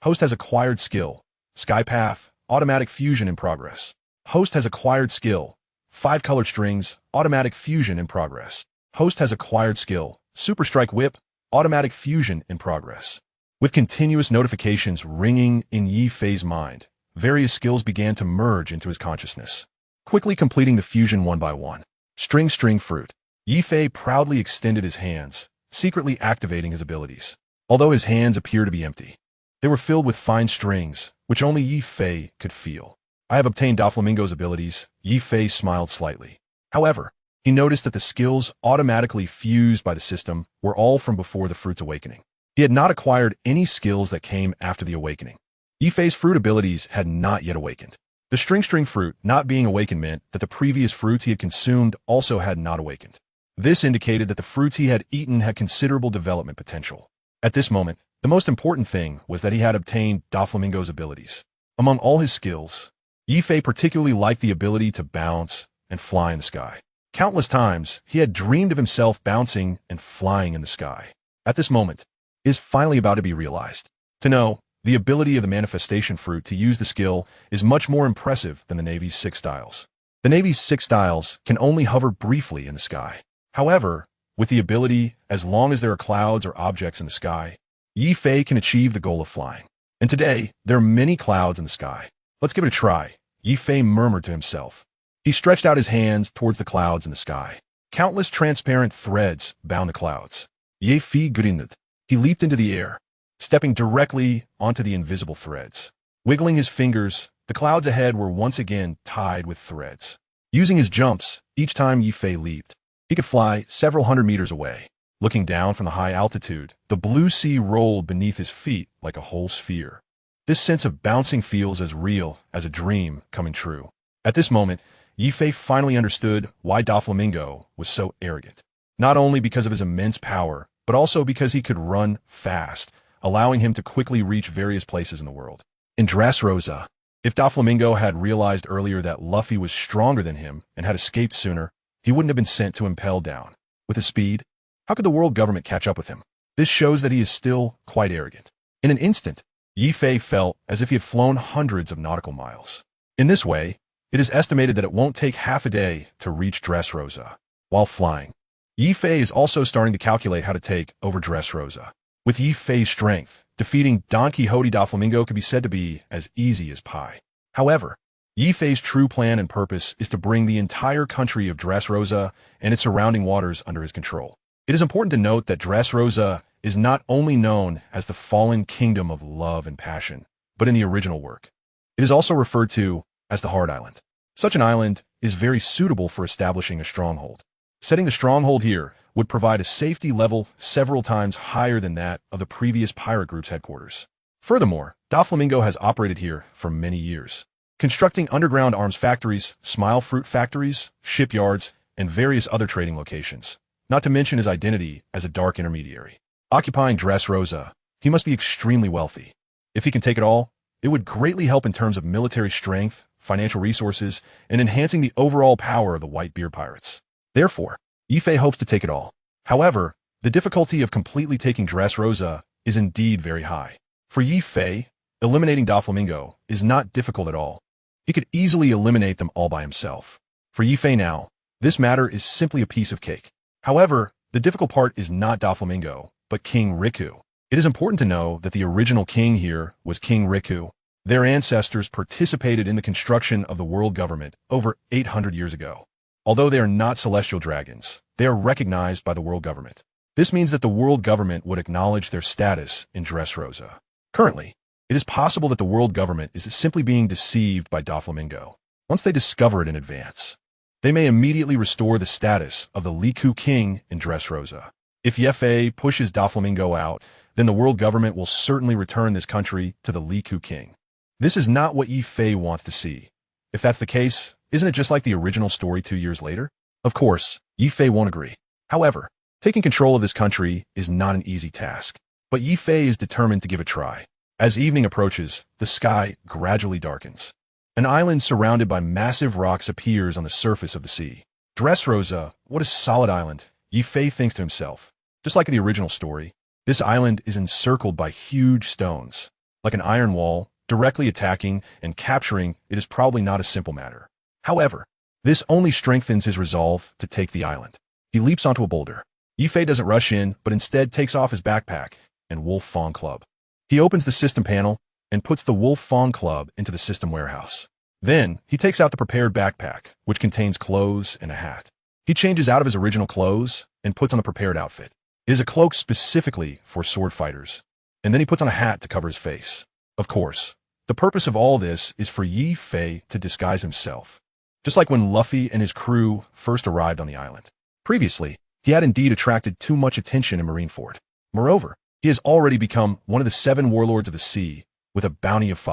Host has acquired skill, Sky Path, automatic fusion in progress. Host has acquired skill, 5 colored strings, automatic fusion in progress. Host has acquired skill, Super Strike Whip, automatic fusion in progress. With continuous notifications ringing in Yifei's mind, various skills began to merge into his consciousness, quickly completing the fusion one by one. String fruit. Yifei proudly extended his hands, secretly activating his abilities. Although his hands appear to be empty, they were filled with fine strings, which only Yifei could feel. I have obtained Doflamingo's abilities. Yifei smiled slightly. However, he noticed that the skills automatically fused by the system were all from before the fruit's awakening. He had not acquired any skills that came after the awakening. Yifei's fruit abilities had not yet awakened. The string fruit not being awakened meant that the previous fruits he had consumed also had not awakened. This indicated that the fruits he had eaten had considerable development potential. At this moment, the most important thing was that he had obtained Doflamingo's abilities. Among all his skills, Yifei particularly liked the ability to bounce and fly in the sky. Countless times, he had dreamed of himself bouncing and flying in the sky. At this moment, it is finally about to be realized. To know the ability of the manifestation fruit to use the skill is much more impressive than the Navy's 6 styles. The Navy's 6 styles can only hover briefly in the sky. However, with the ability, as long as there are clouds or objects in the sky, Yifei can achieve the goal of flying. And today, there are many clouds in the sky. Let's give it a try, Yifei murmured to himself. He stretched out his hands towards the clouds in the sky. Countless transparent threads bound the clouds. Yifei grinned. He leaped into the air, stepping directly onto the invisible threads. Wiggling his fingers, the clouds ahead were once again tied with threads. Using his jumps, each time Yifei leaped, he could fly several hundred meters away. Looking down from the high altitude, the blue sea rolled beneath his feet like a whole sphere. This sense of bouncing feels as real as a dream coming true. At this moment, Yifei finally understood why Doflamingo was so arrogant. Not only because of his immense power, but also because he could run fast, allowing him to quickly reach various places in the world. In Dressrosa, if Doflamingo had realized earlier that Luffy was stronger than him and had escaped sooner, he wouldn't have been sent to Impel Down. With his speed, how could the world government catch up with him? This shows that he is still quite arrogant. In an instant, Yifei felt as if he had flown hundreds of nautical miles. In this way, it is estimated that it won't take half a day to reach Dressrosa. While flying, Yifei is also starting to calculate how to take over Dressrosa. With Yifei's strength, defeating Don Quixote Doflamingo could be said to be as easy as pie. However, Yifei's true plan and purpose is to bring the entire country of Dressrosa and its surrounding waters under his control. It is important to note that Dressrosa is not only known as the fallen kingdom of love and passion, but in the original work, it is also referred to as the Hard Island. Such an island is very suitable for establishing a stronghold. Setting the stronghold here would provide a safety level several times higher than that of the previous pirate group's headquarters. Furthermore, Doflamingo has operated here for many years, constructing underground arms factories, smile fruit factories, shipyards, and various other trading locations, not to mention his identity as a dark intermediary. Occupying Dressrosa, he must be extremely wealthy. If he can take it all, it would greatly help in terms of military strength, financial resources, and enhancing the overall power of the Whitebeard pirates. Therefore, Yifei hopes to take it all. However, the difficulty of completely taking Dressrosa is indeed very high. For Yi Fei, eliminating Doflamingo is not difficult at all. He could easily eliminate them all by himself. For Yi Fei now, this matter is simply a piece of cake. However, the difficult part is not Doflamingo, but King Riku. It is important to know that the original king here was King Riku. Their ancestors participated in the construction of the world government over 800 years ago. Although they are not celestial dragons, they are recognized by the world government. This means that the world government would acknowledge their status in Dressrosa. Currently, it is possible that the world government is simply being deceived by Doflamingo. Once they discover it in advance, they may immediately restore the status of the Liku king in Dressrosa. If Yi Fei pushes Doflamingo out, then the world government will certainly return this country to the Liku king. This is not what Yi Fei wants to see. If that's the case, isn't it just like the original story 2 years later? Of course, Yi Fei won't agree. However, taking control of this country is not an easy task. But Yi Fei is determined to give it a try. As evening approaches, the sky gradually darkens. An island surrounded by massive rocks appears on the surface of the sea. Dressrosa, what a solid island, Yi Fei thinks to himself. Just like in the original story, this island is encircled by huge stones. Like an iron wall, directly attacking and capturing it is probably not a simple matter. However, this only strengthens his resolve to take the island. He leaps onto a boulder. Yi Fei doesn't rush in, but instead takes off his backpack and Wolf Fong Club. He opens the system panel and puts the Wolf Fong Club into the system warehouse. Then, he takes out the prepared backpack, which contains clothes and a hat. He changes out of his original clothes and puts on the prepared outfit. It is a cloak specifically for sword fighters. And then he puts on a hat to cover his face. Of course, the purpose of all this is for Yi Fei to disguise himself. Just like when Luffy and his crew first arrived on the island. Previously, he had indeed attracted too much attention in Marineford. Moreover, he has already become one of the 7 warlords of the sea with a bounty of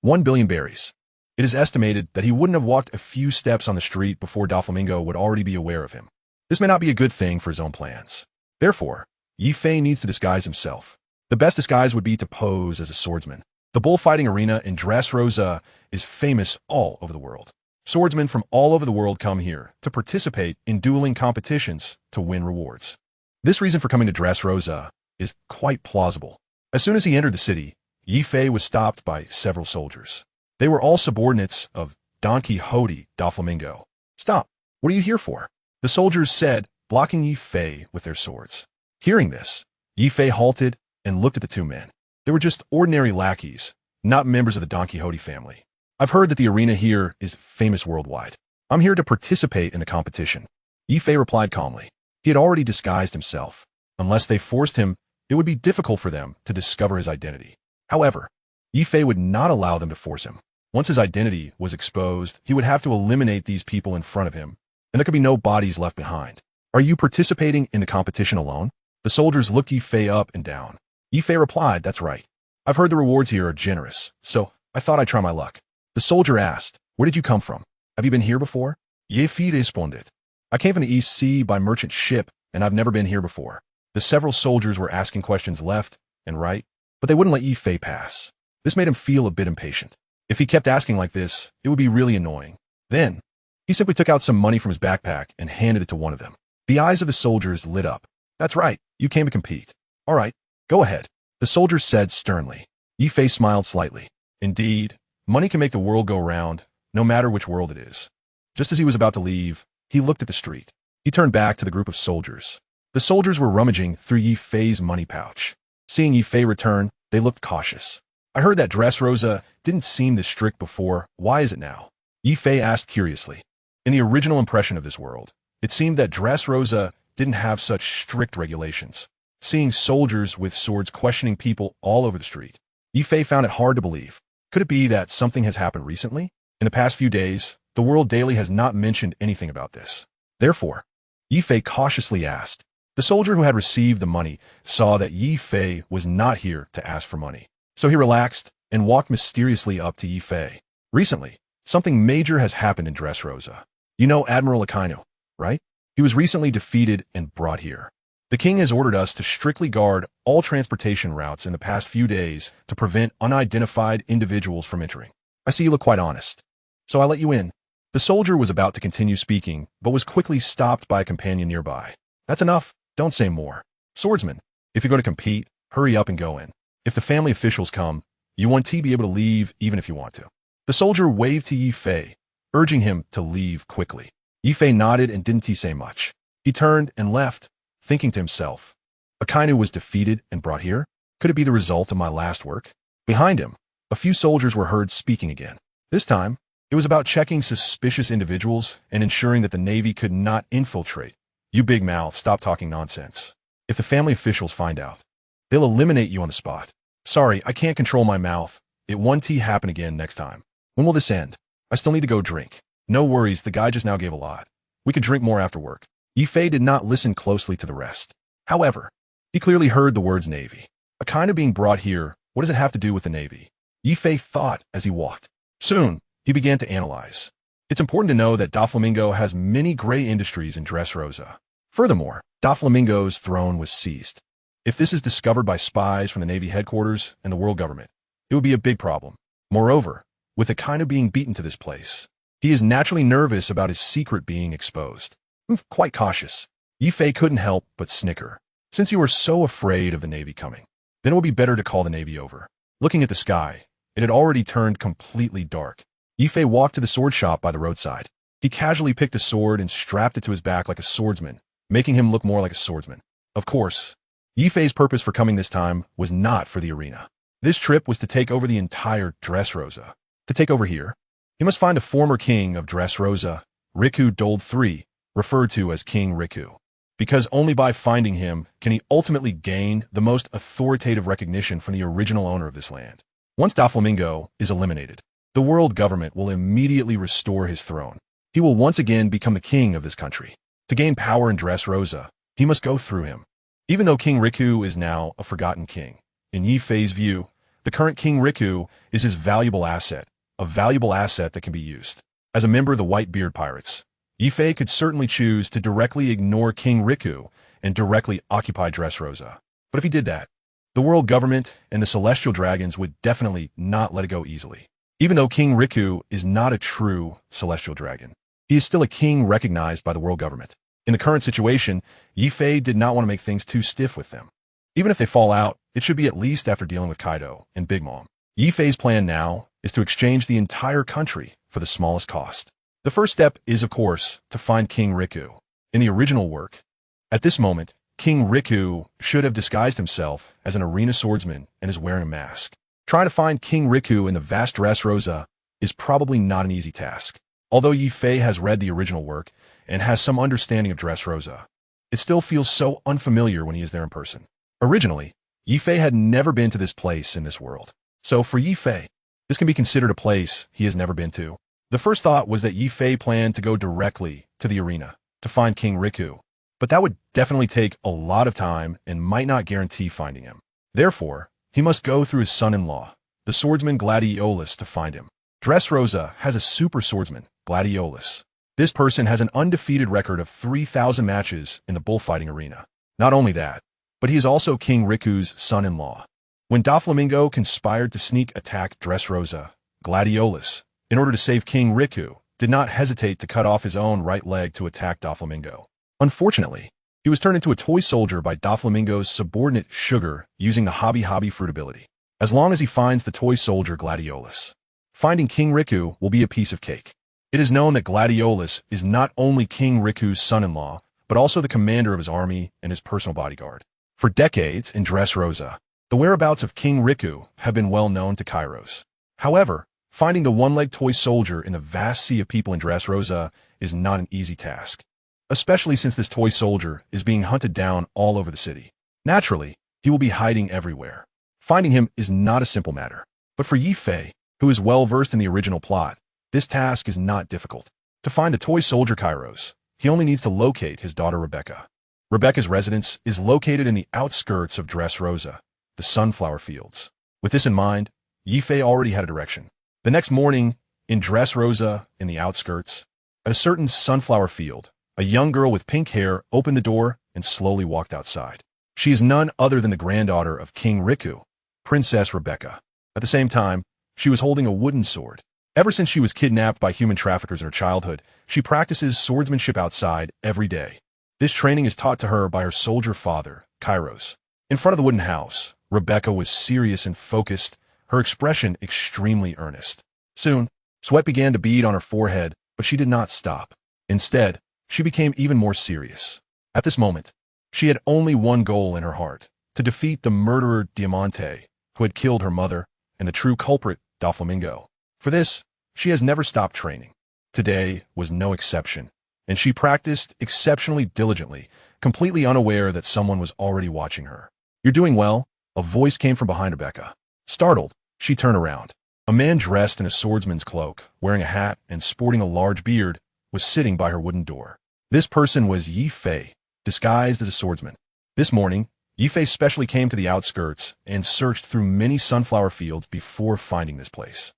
1 billion berries. It is estimated that he wouldn't have walked a few steps on the street before Doflamingo would already be aware of him. This may not be a good thing for his own plans. Therefore, Yi Fei needs to disguise himself. The best disguise would be to pose as a swordsman. The bullfighting arena in Dressrosa is famous all over the world. Swordsmen from all over the world come here to participate in dueling competitions to win rewards. This reason for coming to Dressrosa is quite plausible. As soon as he entered the city, Yi Fei was stopped by several soldiers. They were all subordinates of Don Quixote Doflamingo. "Stop! What are you here for?" the soldiers said, blocking Yi Fei with their swords. Hearing this, Yi Fei halted and looked at the 2 men. They were just ordinary lackeys, not members of the Don Quixote family. "I've heard that the arena here is famous worldwide. I'm here to participate in the competition." Yi Fei replied calmly. He had already disguised himself. Unless they forced him, it would be difficult for them to discover his identity. However, Yi Fei would not allow them to force him. Once his identity was exposed, he would have to eliminate these people in front of him, and there could be no bodies left behind. "Are you participating in the competition alone?" The soldiers looked Yi Fei up and down. Yi Fei replied, "That's right. I've heard the rewards here are generous, so I thought I'd try my luck." The soldier asked, "Where did you come from? Have you been here before?" Yi Fei responded, "I came from the East Sea by merchant ship, and I've never been here before." The several soldiers were asking questions left and right, but they wouldn't let Yi Fei pass. This made him feel a bit impatient. If he kept asking like this, it would be really annoying. Then, he simply took out some money from his backpack and handed it to one of them. The eyes of the soldiers lit up. "That's right, you came to compete. All right, go ahead," the soldier said sternly. Yi Fei smiled slightly. Indeed, money can make the world go round, no matter which world it is. Just as he was about to leave, he looked at the street. He turned back to the group of soldiers. The soldiers were rummaging through Yi Fei's money pouch. Seeing Yi Fei return, they looked cautious. "I heard that Dressrosa didn't seem this strict before. Why is it now?" Yi Fei asked curiously. In the original impression of this world, it seemed that Dressrosa didn't have such strict regulations. Seeing soldiers with swords questioning people all over the street, Yi Fei found it hard to believe. Could it be that something has happened recently? In the past few days, the World Daily has not mentioned anything about this. Therefore, Yi Fei cautiously asked. The soldier who had received the money saw that Yi Fei was not here to ask for money. So he relaxed and walked mysteriously up to Yi Fei. "Recently, something major has happened in Dressrosa. You know Admiral Akainu, right? He was recently defeated and brought here. The king has ordered us to strictly guard all transportation routes in the past few days to prevent unidentified individuals from entering. I see you look quite honest, so I let you in." The soldier was about to continue speaking, but was quickly stopped by a companion nearby. "That's enough. Don't say more. Swordsman, if you're going to compete, Hurry up and go in. If the family officials come, you want to be able to leave even if you want to. The soldier waved to Yi Fei, urging him to leave quickly. Yi Fei nodded and didn't say much. He turned and left, thinking to himself, Akainu was defeated and brought here? Could it be the result of my last work? Behind him, a few soldiers were heard speaking again. This time, it was about checking suspicious individuals and ensuring that the Navy could not infiltrate. You big mouth, stop talking nonsense. If the family officials find out, they'll eliminate you on the spot. Sorry, I can't control my mouth. It won't happen again next time. When will this end? I still need to go drink. No worries, the guy just now gave a lot. We could drink more after work. Yi Fei did not listen closely to the rest. However, he clearly heard the words Navy. Akainu being brought here, what does it have to do with the Navy? Yi Fei thought as he walked. Soon, he began to analyze. It's important to know that Doflamingo has many gray industries in Dressrosa. Furthermore, Doflamingo's throne was seized. If this is discovered by spies from the Navy headquarters and the world government, it would be a big problem. Moreover, with Akainu being beaten to this place, he is naturally nervous about his secret being exposed. I'm quite cautious. Yi Fei couldn't help but snicker. Since you were so afraid of the Navy coming, then it would be better to call the Navy over. Looking at the sky, it had already turned completely dark. Yi Fei walked to the sword shop by the roadside. He casually picked a sword and strapped it to his back like a swordsman, making him look more like a swordsman. Of course, Yi Fei's purpose for coming this time was not for the arena. This trip was to take over the entire Dressrosa. To take over here, he must find the former king of Dressrosa, Riku Dold III, referred to as King Riku. Because only by finding him can he ultimately gain the most authoritative recognition from the original owner of this land. Once Doflamingo is eliminated, the world government will immediately restore his throne. He will once again become the king of this country. To gain power in Dressrosa, he must go through him. Even though King Riku is now a forgotten king, in Yi Fei's view, the current King Riku is his valuable asset, a valuable asset that can be used. As a member of the Whitebeard Pirates, Yi Fei could certainly choose to directly ignore King Riku and directly occupy Dressrosa. But if he did that, the world government and the celestial dragons would definitely not let it go easily. Even though King Riku is not a true celestial dragon, he is still a king recognized by the world government. In the current situation, Yi Fei did not want to make things too stiff with them. Even if they fall out, it should be at least after dealing with Kaido and Big Mom. Yi Fei's plan now is to exchange the entire country for the smallest cost. The first step is, of course, to find King Riku. In the original work, at this moment, King Riku should have disguised himself as an arena swordsman and is wearing a mask. Trying to find King Riku in the vast Dressrosa is probably not an easy task. Although Yi Fei has read the original work and has some understanding of Dressrosa, it still feels so unfamiliar when he is there in person. Originally, Yi Fei had never been to this place in this world. So for Yi Fei, this can be considered a place he has never been to. The first thought was that Yi Fei planned to go directly to the arena to find King Riku, but that would definitely take a lot of time and might not guarantee finding him. Therefore, he must go through his son-in-law, the swordsman Gladiolus, to find him. Dressrosa has a super swordsman, Gladiolus. This person has an undefeated record of 3,000 matches in the bullfighting arena. Not only that, but he is also King Riku's son-in-law. When Doflamingo conspired to sneak attack Dressrosa, Gladiolus, in order to save King Riku, did not hesitate to cut off his own right leg to attack Doflamingo. Unfortunately, he was turned into a toy soldier by Doflamingo's subordinate Sugar using the Hobby fruit ability. As long as he finds the toy soldier Gladiolus, finding King Riku will be a piece of cake. It is known that Gladiolus is not only King Riku's son-in-law, but also the commander of his army and his personal bodyguard. For decades in Dressrosa, the whereabouts of King Riku have been well known to Kairos. However, finding the one-legged toy soldier in the vast sea of people in Dressrosa is not an easy task, especially since this toy soldier is being hunted down all over the city. Naturally, he will be hiding everywhere. Finding him is not a simple matter. But for Yi Fei, who is well versed in the original plot, this task is not difficult. To find the toy soldier Kairos, he only needs to locate his daughter Rebecca. Rebecca's residence is located in the outskirts of Dressrosa, the sunflower fields. With this in mind, Yi Fei already had a direction. The next morning, in Dressrosa, in the outskirts, at a certain sunflower field, a young girl with pink hair opened the door and slowly walked outside. She is none other than the granddaughter of King Riku, Princess Rebecca. At the same time, she was holding a wooden sword. Ever since she was kidnapped by human traffickers in her childhood, she practices swordsmanship outside every day. This training is taught to her by her soldier father, Kairos. In front of the wooden house, Rebecca was serious and focused, her expression extremely earnest. Soon, sweat began to bead on her forehead, but she did not stop. Instead, she became even more serious. At this moment, she had only one goal in her heart: to defeat the murderer Diamante, who had killed her mother, and the true culprit, Doflamingo. For this, she has never stopped training. Today was no exception, and she practiced exceptionally diligently, completely unaware that someone was already watching her. "You're doing well," a voice came from behind Rebecca. Startled, she turned around. A man dressed in a swordsman's cloak, wearing a hat and sporting a large beard, was sitting by her wooden door. This person was Yi Fei, disguised as a swordsman. This morning, Yi Fei specially came to the outskirts and searched through many sunflower fields before finding this place.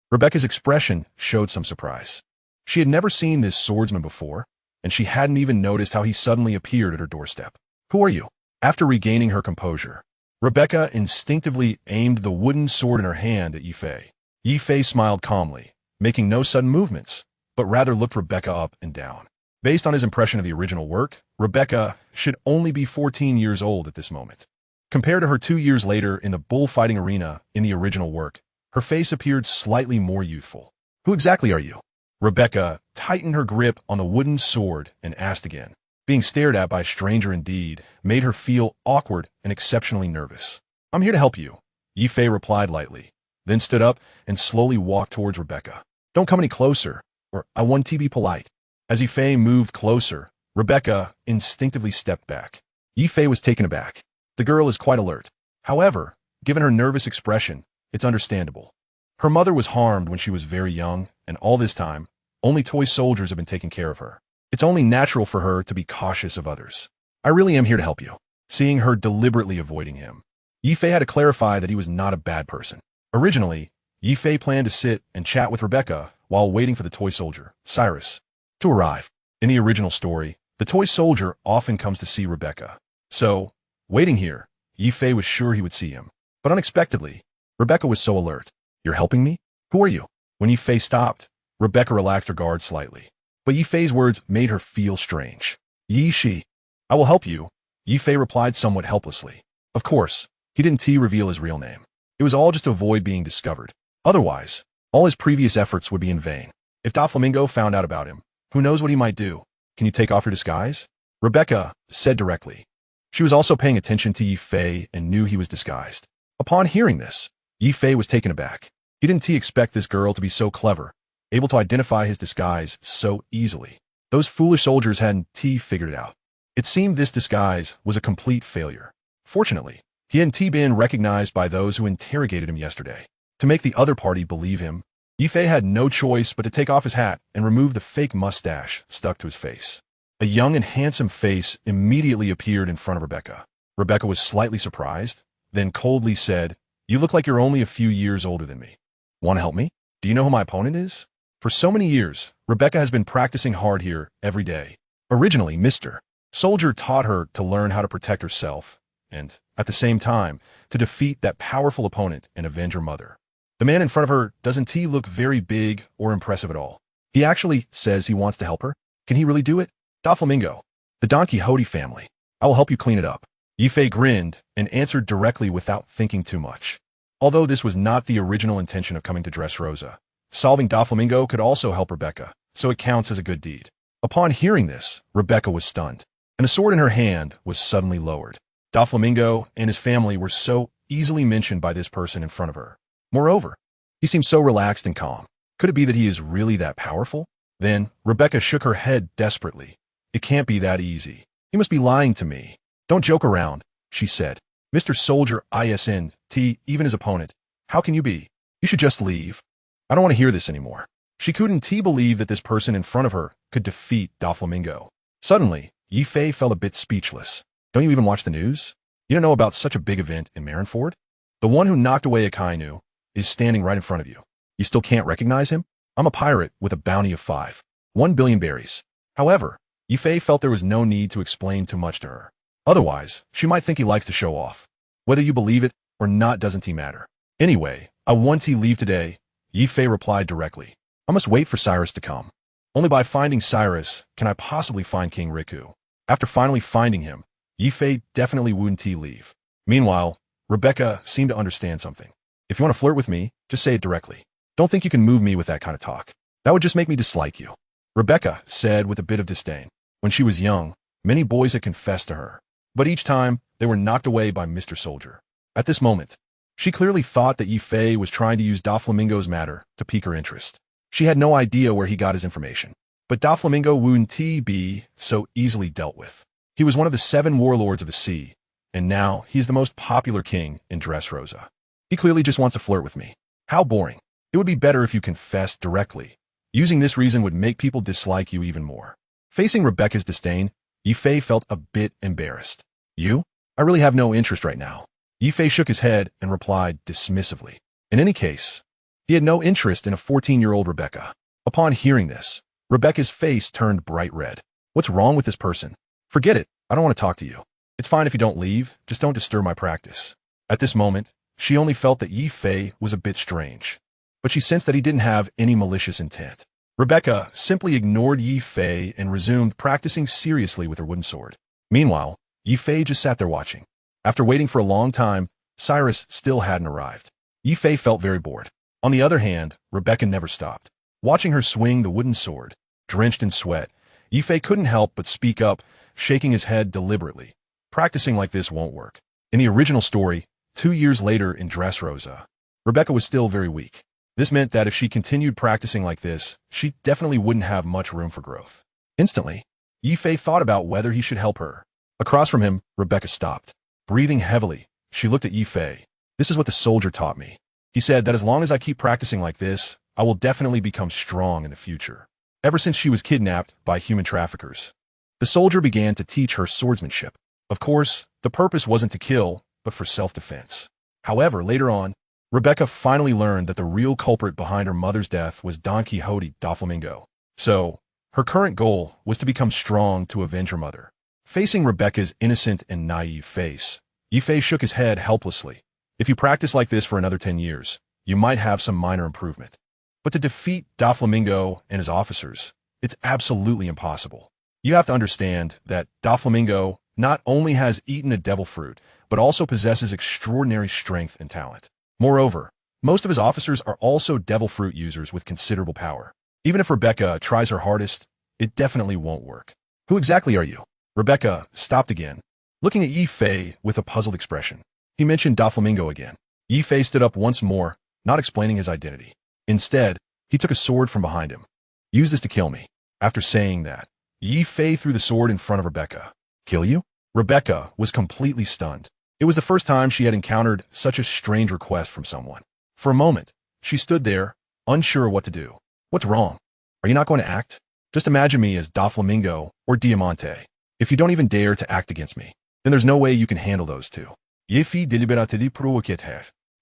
Rebecca's expression showed some surprise. She had never seen this swordsman before, and she hadn't even noticed how he suddenly appeared at her doorstep. "Who are you?" After regaining her composure, Rebecca instinctively aimed the wooden sword in her hand at Yi Fei. Yi Fei smiled calmly, making no sudden movements, but rather looked Rebecca up and down. Based on his impression of the original work, Rebecca should only be 14 years old at this moment. Compared to her 2 years later in the bullfighting arena in the original work, her face appeared slightly more youthful. "Who exactly are you?" Rebecca tightened her grip on the wooden sword and asked again. Being stared at by a stranger indeed made her feel awkward and exceptionally nervous. "I'm here to help you," Yi Fei replied lightly, then stood up and slowly walked towards Rebecca. "Don't come any closer, or I want to be polite." As Yi Fei moved closer, Rebecca instinctively stepped back. Yi Fei was taken aback. The girl is quite alert. However, given her nervous expression, it's understandable. Her mother was harmed when she was very young, and all this time, only toy soldiers have been taking care of her. It's only natural for her to be cautious of others. "I really am here to help you." Seeing her deliberately avoiding him, Yi Fei had to clarify that he was not a bad person. Originally, Yi Fei planned to sit and chat with Rebecca while waiting for the toy soldier, Cyrus, to arrive. In the original story, the toy soldier often comes to see Rebecca. So, waiting here, Yi Fei was sure he would see him. But unexpectedly, Rebecca was so alert. "You're helping me? Who are you?" When Yi Fei stopped, Rebecca relaxed her guard slightly. But Yi Fei's words made her feel strange. "Yi Shi, I will help you," Yi Fei replied somewhat helplessly. Of course, he didn't reveal his real name. It was all just to avoid being discovered. Otherwise, all his previous efforts would be in vain. If Doflamingo found out about him, who knows what he might do? "Can you take off your disguise?" Rebecca said directly. She was also paying attention to Yi Fei and knew he was disguised. Upon hearing this, Yi Fei was taken aback. He didn't expect this girl to be so clever, able to identify his disguise so easily. Those foolish soldiers hadn't figured it out. It seemed this disguise was a complete failure. Fortunately, he hadn't been recognized by those who interrogated him yesterday. To make the other party believe him, Yi Fei had no choice but to take off his hat and remove the fake mustache stuck to his face. A young and handsome face immediately appeared in front of Rebecca. Rebecca was slightly surprised, then coldly said, "You look like you're only a few years older than me. Want to help me? Do you know who my opponent is?" For so many years, Rebecca has been practicing hard here every day. Originally, Mr. Soldier taught her to learn how to protect herself and, at the same time, to defeat that powerful opponent and avenge her mother. The man in front of her doesn't look very big or impressive at all. He actually says he wants to help her. Can he really do it? "Doflamingo, the Don Quixote family. I will help you clean it up." Yi Fei grinned and answered directly without thinking too much. Although this was not the original intention of coming to Dressrosa, solving Doflamingo could also help Rebecca, so it counts as a good deed. Upon hearing this, Rebecca was stunned, and the sword in her hand was suddenly lowered. Doflamingo and his family were so easily mentioned by this person in front of her. Moreover, he seemed so relaxed and calm. Could it be that he is really that powerful? Then, Rebecca shook her head desperately. It can't be that easy. He must be lying to me. "Don't joke around," she said. "Mr. Soldier isn't, even his opponent. How can you be? You should just leave. I don't want to hear this anymore." She couldn't believe that this person in front of her could defeat Doflamingo. Suddenly, Yi Fei felt a bit speechless. "Don't you even watch the news? You don't know about such a big event in Marineford? The one who knocked away a Kainu is standing right in front of you. You still can't recognize him? I'm a pirate with a bounty of 1 billion berries." However, Yi Fei felt there was no need to explain too much to her. Otherwise, she might think he likes to show off. Whether you believe it or not doesn't matter. "Anyway, I want to leave today," Yi Fei replied directly. "I must wait for Cyrus to come. Only by finding Cyrus can I possibly find King Riku." After finally finding him, Yi Fei definitely wouldn't leave. Meanwhile, Rebecca seemed to understand something. If you want to flirt with me, just say it directly. Don't think you can move me with that kind of talk. That would just make me dislike you. Rebecca said with a bit of disdain. When she was young, many boys had confessed to her, but each time they were knocked away by Mr. Soldier. At this moment, she clearly thought that Yi Fei was trying to use Doflamingo's matter to pique her interest. She had no idea where he got his information, but Doflamingo wouldn't be so easily dealt with. He was one of the 7 warlords of the sea, and now he's the most popular king in Dressrosa. He clearly just wants to flirt with me. How boring. It would be better if you confessed directly. Using this reason would make people dislike you even more. Facing Rebecca's disdain, Yi Fei felt a bit embarrassed. You? I really have no interest right now. Yi Fei shook his head and replied dismissively. In any case, he had no interest in a 14-year-old Rebecca. Upon hearing this, Rebecca's face turned bright red. What's wrong with this person? Forget it. I don't want to talk to you. It's fine if you don't leave, just don't disturb my practice. At this moment, she only felt that Yi Fei was a bit strange, but she sensed that he didn't have any malicious intent. Rebecca simply ignored Yi Fei and resumed practicing seriously with her wooden sword. Meanwhile, Yi Fei just sat there watching. After waiting for a long time, Cyrus still hadn't arrived. Yi Fei felt very bored. On the other hand, Rebecca never stopped. Watching her swing the wooden sword, drenched in sweat, Yi Fei couldn't help but speak up, shaking his head deliberately. Practicing like this won't work. In the original story, 2 years later in Dressrosa, Rebecca was still very weak. This meant that if she continued practicing like this, she definitely wouldn't have much room for growth. Instantly, Yi Fei thought about whether he should help her. Across from him, Rebecca stopped. Breathing heavily, she looked at Yi Fei. This is what the soldier taught me. He said that as long as I keep practicing like this, I will definitely become strong in the future. Ever since she was kidnapped by human traffickers, the soldier began to teach her swordsmanship. Of course, the purpose wasn't to kill, but for self-defense. However, later on, Rebecca finally learned that the real culprit behind her mother's death was Don Quixote Doflamingo. So, her current goal was to become strong to avenge her mother. Facing Rebecca's innocent and naive face, Yi Fei shook his head helplessly. If you practice like this for another 10 years, you might have some minor improvement. But to defeat Doflamingo and his officers, it's absolutely impossible. You have to understand that Doflamingo not only has eaten a devil fruit, but also possesses extraordinary strength and talent. Moreover, most of his officers are also devil fruit users with considerable power. Even if Rebecca tries her hardest, it definitely won't work. Who exactly are you? Rebecca stopped again, looking at Yi Fei with a puzzled expression. He mentioned Doflamingo again. Yi Fei stood up once more, not explaining his identity. Instead, he took a sword from behind him. Use this to kill me. After saying that, Yi Fei threw the sword in front of Rebecca. Kill you? Rebecca was completely stunned. It was the first time she had encountered such a strange request from someone. For a moment, she stood there, unsure what to do. What's wrong? Are you not going to act? Just imagine me as Doflamingo or Diamante. If you don't even dare to act against me, then there's no way you can handle those two. What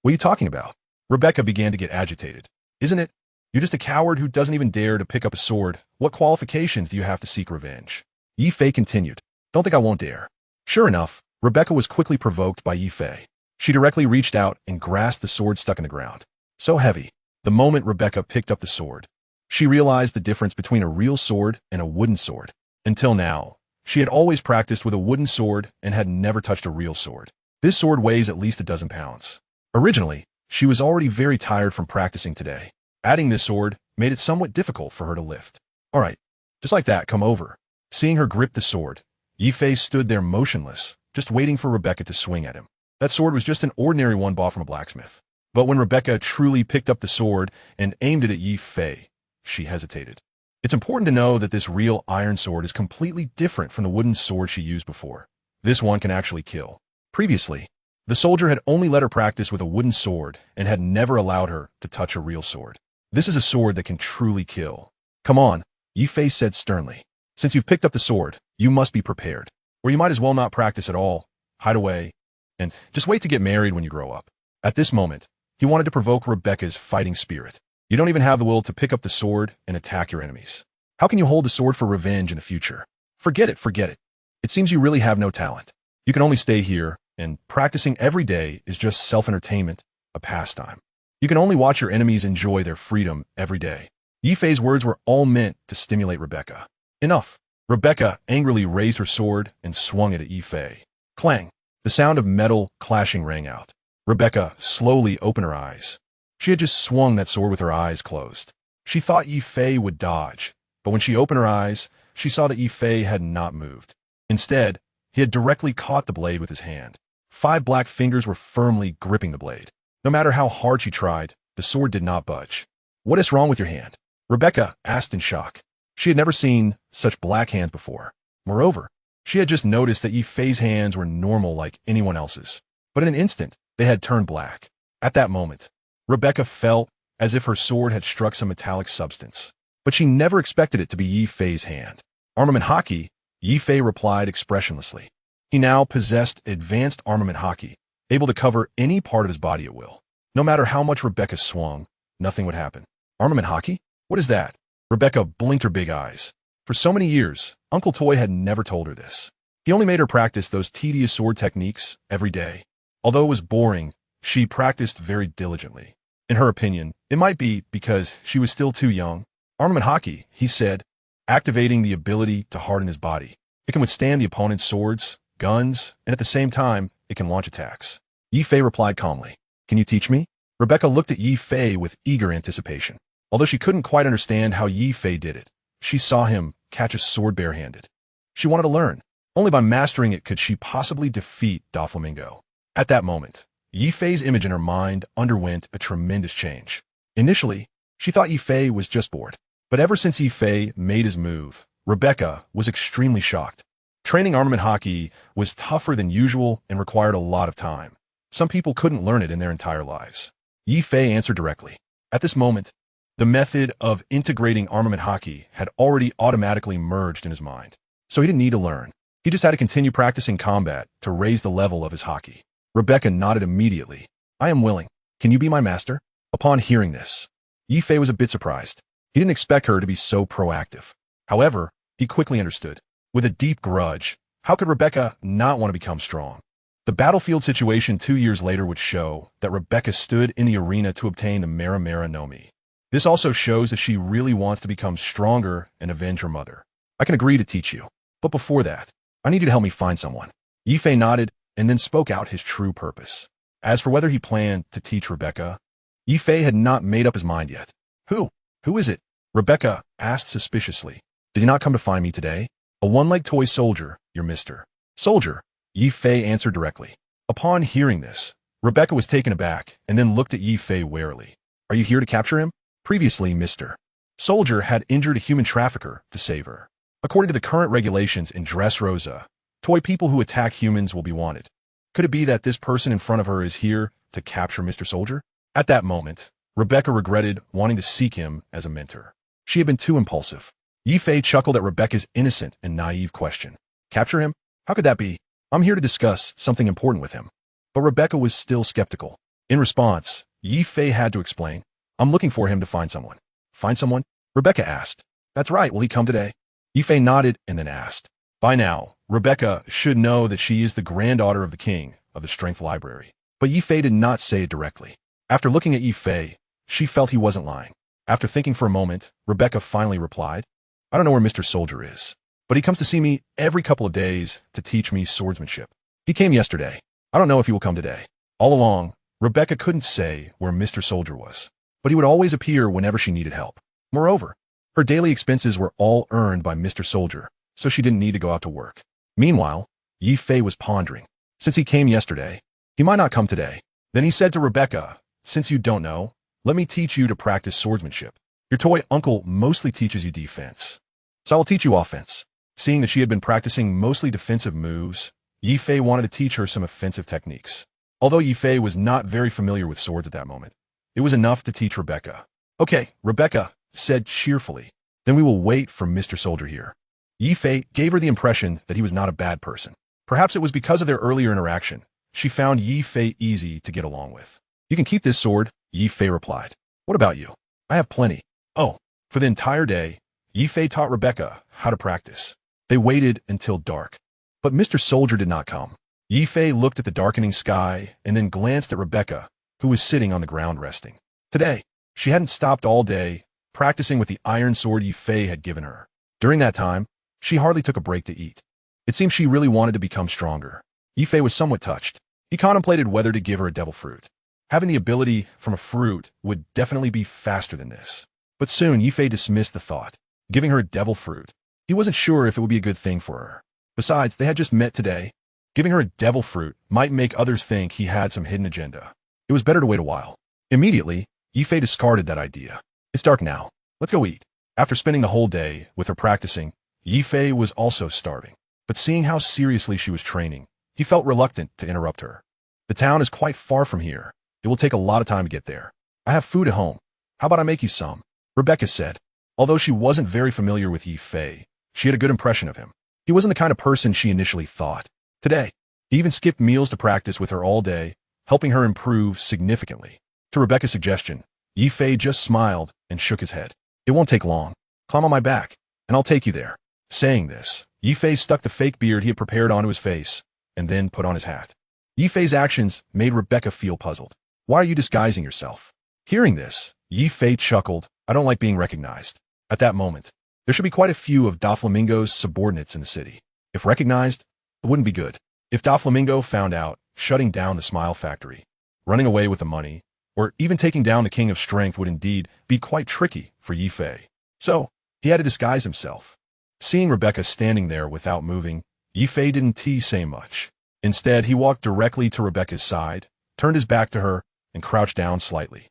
are you talking about? Rebecca began to get agitated. Isn't it? You're just a coward who doesn't even dare to pick up a sword. What qualifications do you have to seek revenge? Yi Fei continued. Don't think I won't dare. Sure enough, Rebecca was quickly provoked by Yi Fei. She directly reached out and grasped the sword stuck in the ground. So heavy. The moment Rebecca picked up the sword, she realized the difference between a real sword and a wooden sword. Until now, she had always practiced with a wooden sword and had never touched a real sword. This sword weighs at least a dozen pounds. Originally, she was already very tired from practicing today. Adding this sword made it somewhat difficult for her to lift. All right, just like that, come over. Seeing her grip the sword, Yi Fei stood there motionless, just waiting for Rebecca to swing at him. That sword was just an ordinary one bought from a blacksmith. But when Rebecca truly picked up the sword and aimed it at Yi Fei, she hesitated. It's important to know that this real iron sword is completely different from the wooden sword she used before. This one can actually kill. Previously, the soldier had only let her practice with a wooden sword and had never allowed her to touch a real sword. This is a sword that can truly kill. Come on, Yi Fei said sternly. Since you've picked up the sword, you must be prepared. Or you might as well not practice at all, hide away, and just wait to get married when you grow up. At this moment, he wanted to provoke Rebecca's fighting spirit. You don't even have the will to pick up the sword and attack your enemies. How can you hold the sword for revenge in the future? Forget it, forget it. It seems you really have no talent. You can only stay here, and practicing every day is just self-entertainment, a pastime. You can only watch your enemies enjoy their freedom every day. Yi Fei's words were all meant to stimulate Rebecca. Enough. Rebecca angrily raised her sword and swung it at Yi Fei. Clang! The sound of metal clashing rang out. Rebecca slowly opened her eyes. She had just swung that sword with her eyes closed. She thought Yi Fei would dodge, but when she opened her eyes, she saw that Yi Fei had not moved. Instead, he had directly caught the blade with his hand. 5 black fingers were firmly gripping the blade. No matter how hard she tried, the sword did not budge. "What is wrong with your hand?" Rebecca asked in shock. She had never seen such black hands before. Moreover, she had just noticed that Yi Fei's hands were normal like anyone else's. But in an instant, they had turned black. At that moment, Rebecca felt as if her sword had struck some metallic substance. But she never expected it to be Yi Fei's hand. "Armament hockey," Yi Fei replied expressionlessly. He now possessed advanced armament hockey, able to cover any part of his body at will. No matter how much Rebecca swung, nothing would happen. "Armament hockey? What is that?" Rebecca blinked her big eyes. For so many years, Uncle Toy had never told her this. He only made her practice those tedious sword techniques every day. Although it was boring, she practiced very diligently. In her opinion, it might be because she was still too young. "Armament hockey," he said, activating the ability to harden his body. It can withstand the opponent's swords, guns, and at the same time, it can launch attacks. Yi Fei replied calmly. "Can you teach me?" Rebecca looked at Yi Fei with eager anticipation. Although she couldn't quite understand how Yi Fei did it, she saw him catch a sword barehanded. She wanted to learn. Only by mastering it could she possibly defeat Doflamingo. At that moment, Yi Fei's image in her mind underwent a tremendous change. Initially, she thought Yi Fei was just bored. But ever since Yi Fei made his move, Rebecca was extremely shocked. Training armament hockey was tougher than usual and required a lot of time. Some people couldn't learn it in their entire lives. Yi Fei answered directly. At this moment, the method of integrating armament hockey had already automatically merged in his mind. So he didn't need to learn. He just had to continue practicing combat to raise the level of his hockey. Rebecca nodded immediately. "I am willing. Can you be my master?" Upon hearing this, Yi Fei was a bit surprised. He didn't expect her to be so proactive. However, he quickly understood. With a deep grudge, how could Rebecca not want to become strong? The battlefield situation 2 years later would show that Rebecca stood in the arena to obtain the Marineford no Mi. This also shows that she really wants to become stronger and avenge her mother. "I can agree to teach you, but before that, I need you to help me find someone." Yi Fei nodded and then spoke out his true purpose. As for whether he planned to teach Rebecca, Yi Fei had not made up his mind yet. Who is it?" Rebecca asked suspiciously. "Did you not come to find me today?" "A one-legged toy soldier, your Mr. Soldier," Yi Fei answered directly. Upon hearing this, Rebecca was taken aback and then looked at Yi Fei warily. "Are you here to capture him?" Previously, Mr. Soldier had injured a human trafficker to save her. According to the current regulations in Dressrosa, toy people who attack humans will be wanted. Could it be that this person in front of her is here to capture Mr. Soldier? At that moment, Rebecca regretted wanting to seek him as a mentor. She had been too impulsive. Yi Fei chuckled at Rebecca's innocent and naive question. "Capture him? How could that be? I'm here to discuss something important with him." But Rebecca was still skeptical. In response, Yi Fei had to explain. "I'm looking for him to find someone." "Find someone?" Rebecca asked. "That's right. Will he come today?" Yi Fei nodded and then asked. By now, Rebecca should know that she is the granddaughter of the king of the Strength Library. But Yi Fei did not say it directly. After looking at Yi Fei, she felt he wasn't lying. After thinking for a moment, Rebecca finally replied, "I don't know where Mr. Soldier is, but he comes to see me every couple of days to teach me swordsmanship. He came yesterday. I don't know if he will come today." All along, Rebecca couldn't say where Mr. Soldier was, but he would always appear whenever she needed help. Moreover, her daily expenses were all earned by Mr. Soldier, so she didn't need to go out to work. Meanwhile, Yi Fei was pondering. Since he came yesterday, he might not come today. Then he said to Rebecca, "Since you don't know, let me teach you to practice swordsmanship. Your toy uncle mostly teaches you defense, so I will teach you offense." Seeing that she had been practicing mostly defensive moves, Yi Fei wanted to teach her some offensive techniques. Although Yi Fei was not very familiar with swords at that moment, it was enough to teach Rebecca. "Okay," Rebecca said cheerfully. "Then we will wait for Mr. Soldier here." Yi Fei gave her the impression that he was not a bad person. Perhaps it was because of their earlier interaction. She found Yi Fei easy to get along with. "You can keep this sword," Yi Fei replied. "What about you?" "I have plenty." Oh, for the entire day, Yi Fei taught Rebecca how to practice. They waited until dark. But Mr. Soldier did not come. Yi Fei looked at the darkening sky and then glanced at Rebecca, who was sitting on the ground resting. Today, she hadn't stopped all day, practicing with the iron sword Yi Fei had given her. During that time, she hardly took a break to eat. It seemed she really wanted to become stronger. Yi Fei was somewhat touched. He contemplated whether to give her a devil fruit. Having the ability from a fruit would definitely be faster than this. But soon Yifei dismissed the thought. Giving her a devil fruit. He wasn't sure if it would be a good thing for her. Besides, they had just met today. Giving her a devil fruit might make others think he had some hidden agenda. It was better to wait a while. Immediately, Yifei discarded that idea. It's dark now. Let's go eat. After spending the whole day with her practicing, Yifei was also starving. But seeing how seriously she was training, he felt reluctant to interrupt her. The town is quite far from here. It will take a lot of time to get there. I have food at home. How about I make you some? Rebecca said. Although she wasn't very familiar with Yifei, she had a good impression of him. He wasn't the kind of person she initially thought. Today, he even skipped meals to practice with her all day, helping her improve significantly. To Rebecca's suggestion, Yifei just smiled and shook his head. It won't take long. Climb on my back, and I'll take you there. Saying this, Yifei stuck the fake beard he had prepared onto his face, and then put on his hat. Yifei's actions made Rebecca feel puzzled. Why are you disguising yourself? Hearing this, Yifei chuckled. I don't like being recognized. At that moment, there should be quite a few of Doflamingo's subordinates in the city. If recognized, it wouldn't be good. If Doflamingo found out, shutting down the Smile Factory, running away with the money, or even taking down the King of Strength would indeed be quite tricky for Yifei. So, he had to disguise himself. Seeing Rebecca standing there without moving, Yifei didn't say much. Instead, he walked directly to Rebecca's side, turned his back to her, and crouched down slightly.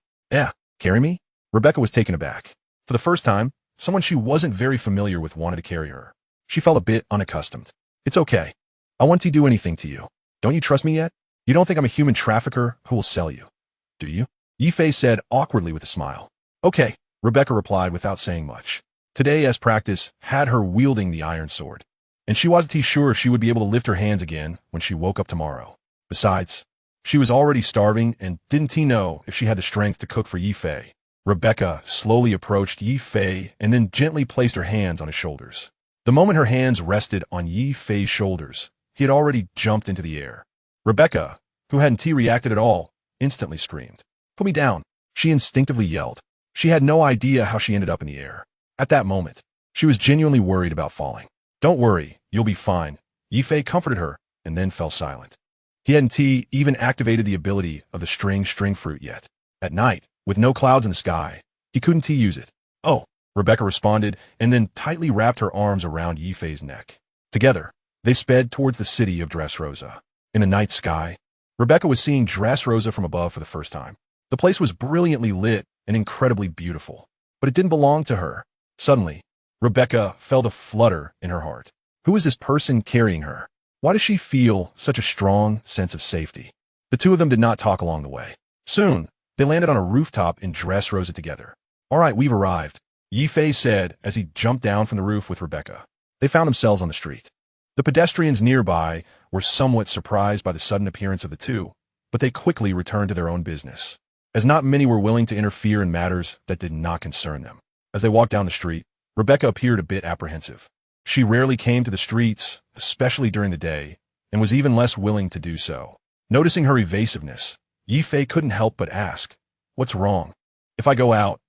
Carry me? Rebecca was taken aback. For the first time, someone she wasn't very familiar with wanted to carry her. She felt a bit unaccustomed. It's okay. I won't do anything to you. Don't you trust me yet? You don't think I'm a human trafficker who will sell you, do you? Yifei said awkwardly with a smile. Okay, Rebecca replied without saying much. Today, as practice, had her wielding the iron sword, and she wasn't sure she would be able to lift her hands again when she woke up tomorrow. Besides, she was already starving and didn't know if she had the strength to cook for Yifei. Rebecca slowly approached Yifei and then gently placed her hands on his shoulders. The moment her hands rested on Yifei's shoulders, he had already jumped into the air. Rebecca, who hadn't reacted at all, instantly screamed. Put me down, she instinctively yelled. She had no idea how she ended up in the air. At that moment, she was genuinely worried about falling. Don't worry, you'll be fine. Yifei comforted her and then fell silent. He hadn't even activated the ability of the string fruit yet. At night, with no clouds in the sky, he couldn't use it. Oh, Rebecca responded and then tightly wrapped her arms around Yifei's neck. Together, they sped towards the city of Dressrosa. In the night sky, Rebecca was seeing Dressrosa from above for the first time. The place was brilliantly lit and incredibly beautiful, but it didn't belong to her. Suddenly, Rebecca felt a flutter in her heart. Who is this person carrying her? Why does she feel such a strong sense of safety? The two of them did not talk along the way. Soon, they landed on a rooftop in Dressrosa together. All right, we've arrived, Yifei said as he jumped down from the roof with Rebecca. They found themselves on the street. The pedestrians nearby were somewhat surprised by the sudden appearance of the two, but they quickly returned to their own business, as not many were willing to interfere in matters that did not concern them. As they walked down the street, Rebecca appeared a bit apprehensive. She rarely came to the streets, especially during the day, and was even less willing to do so. Noticing her evasiveness, Yifei couldn't help but ask, "What's wrong?" "If I go out,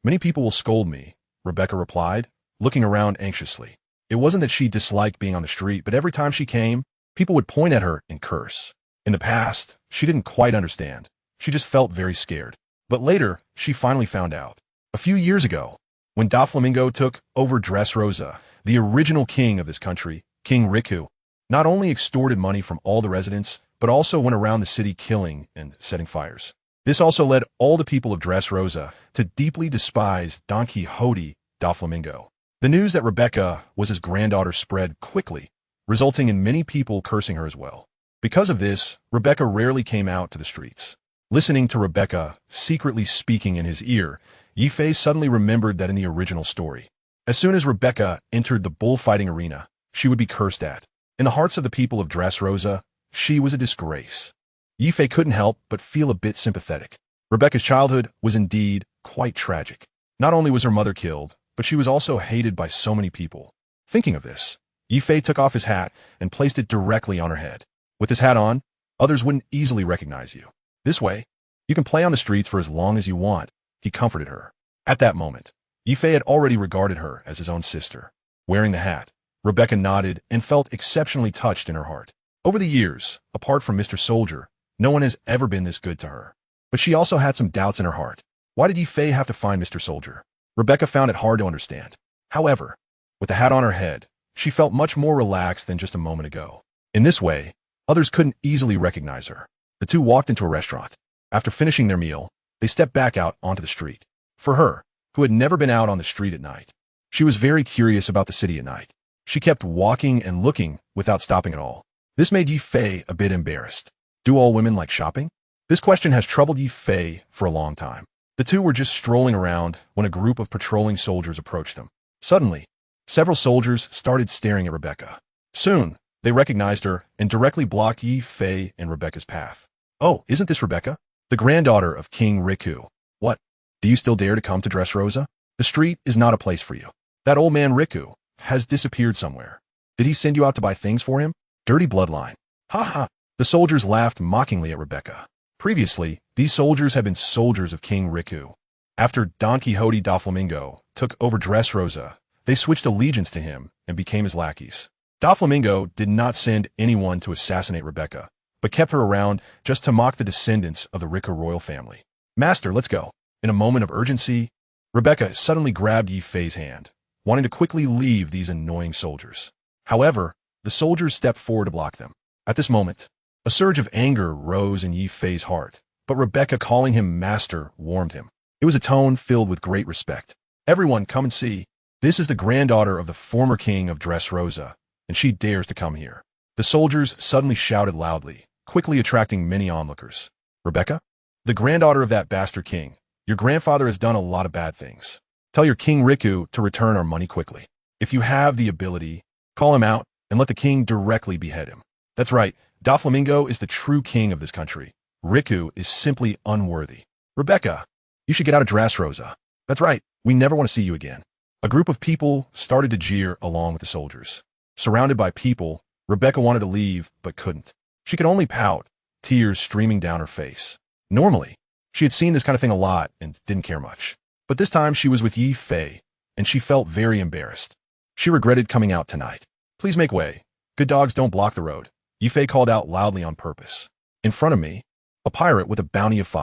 many people will scold me," Rebecca replied, looking around anxiously. It wasn't that she disliked being on the street, but every time she came, people would point at her and curse. In the past, she didn't quite understand. She just felt very scared. But later, she finally found out. A few years ago, when Doflamingo took over Dressrosa, the original king of this country, King Riku, not only extorted money from all the residents, but also went around the city killing and setting fires. This also led all the people of Dressrosa to deeply despise Don Quixote Doflamingo. The news that Rebecca was his granddaughter spread quickly, resulting in many people cursing her as well. Because of this, Rebecca rarely came out to the streets. Listening to Rebecca secretly speaking in his ear, Yifei suddenly remembered that in the original story, as soon as Rebecca entered the bullfighting arena, she would be cursed at. In the hearts of the people of Dressrosa, she was a disgrace. Yifei couldn't help but feel a bit sympathetic. Rebecca's childhood was indeed quite tragic. Not only was her mother killed, but she was also hated by so many people. Thinking of this, Yifei took off his hat and placed it directly on her head. With his hat on, others wouldn't easily recognize you. This way, you can play on the streets for as long as you want, he comforted her. At that moment, Yifei had already regarded her as his own sister. Wearing the hat, Rebecca nodded and felt exceptionally touched in her heart. Over the years, apart from Mr. Soldier, No one has ever been this good to her. But she also had some doubts in her heart. Why did Yi Fei have to find Mr. Soldier? Rebecca found it hard to understand. However, with the hat on her head, she felt much more relaxed than just a moment ago. In this way, others couldn't easily recognize her. The two walked into a restaurant. After finishing their meal, they stepped back out onto the street. For her, who had never been out on the street at night, she was very curious about the city at night. She kept walking and looking without stopping at all. This made Yi Fei a bit embarrassed. Do all women like shopping? This question has troubled Yi Fei for a long time. The two were just strolling around when a group of patrolling soldiers approached them. Suddenly, several soldiers started staring at Rebecca. Soon, they recognized her and directly blocked Yi Fei and Rebecca's path. Oh, isn't this Rebecca? The granddaughter of King Riku. What? Do you still dare to come to Dressrosa? The street is not a place for you. That old man Riku has disappeared somewhere. Did he send you out to buy things for him? Dirty bloodline. Ha ha. The soldiers laughed mockingly at Rebecca. Previously, these soldiers had been soldiers of King Riku. After Don Quixote Doflamingo took over Dressrosa, they switched allegiance to him and became his lackeys. Doflamingo did not send anyone to assassinate Rebecca, but kept her around just to mock the descendants of the Riku royal family. Master, let's go. In a moment of urgency, Rebecca suddenly grabbed Yi Fei's hand, wanting to quickly leave these annoying soldiers. However, the soldiers stepped forward to block them. At this moment, a surge of anger rose in Yi Fei's heart, but Rebecca calling him master warmed him. It was a tone filled with great respect. Everyone, come and see. This is the granddaughter of the former king of Dressrosa, and she dares to come here. The soldiers suddenly shouted loudly, quickly attracting many onlookers. Rebecca? The granddaughter of that bastard king. Your grandfather has done a lot of bad things. Tell your King Riku to return our money quickly. If you have the ability, call him out and let the king directly behead him. That's right, Doflamingo is the true king of this country. Riku is simply unworthy. Rebecca, you should get out of Dressrosa. That's right, we never want to see you again. A group of people started to jeer along with the soldiers. Surrounded by people, Rebecca wanted to leave but couldn't. She could only pout, tears streaming down her face. Normally, she had seen this kind of thing a lot and didn't care much. But this time she was with Yi Fei, and she felt very embarrassed. She regretted coming out tonight. Please make way. Good dogs don't block the road. Yi Fei called out loudly on purpose. In front of me, a pirate with a bounty of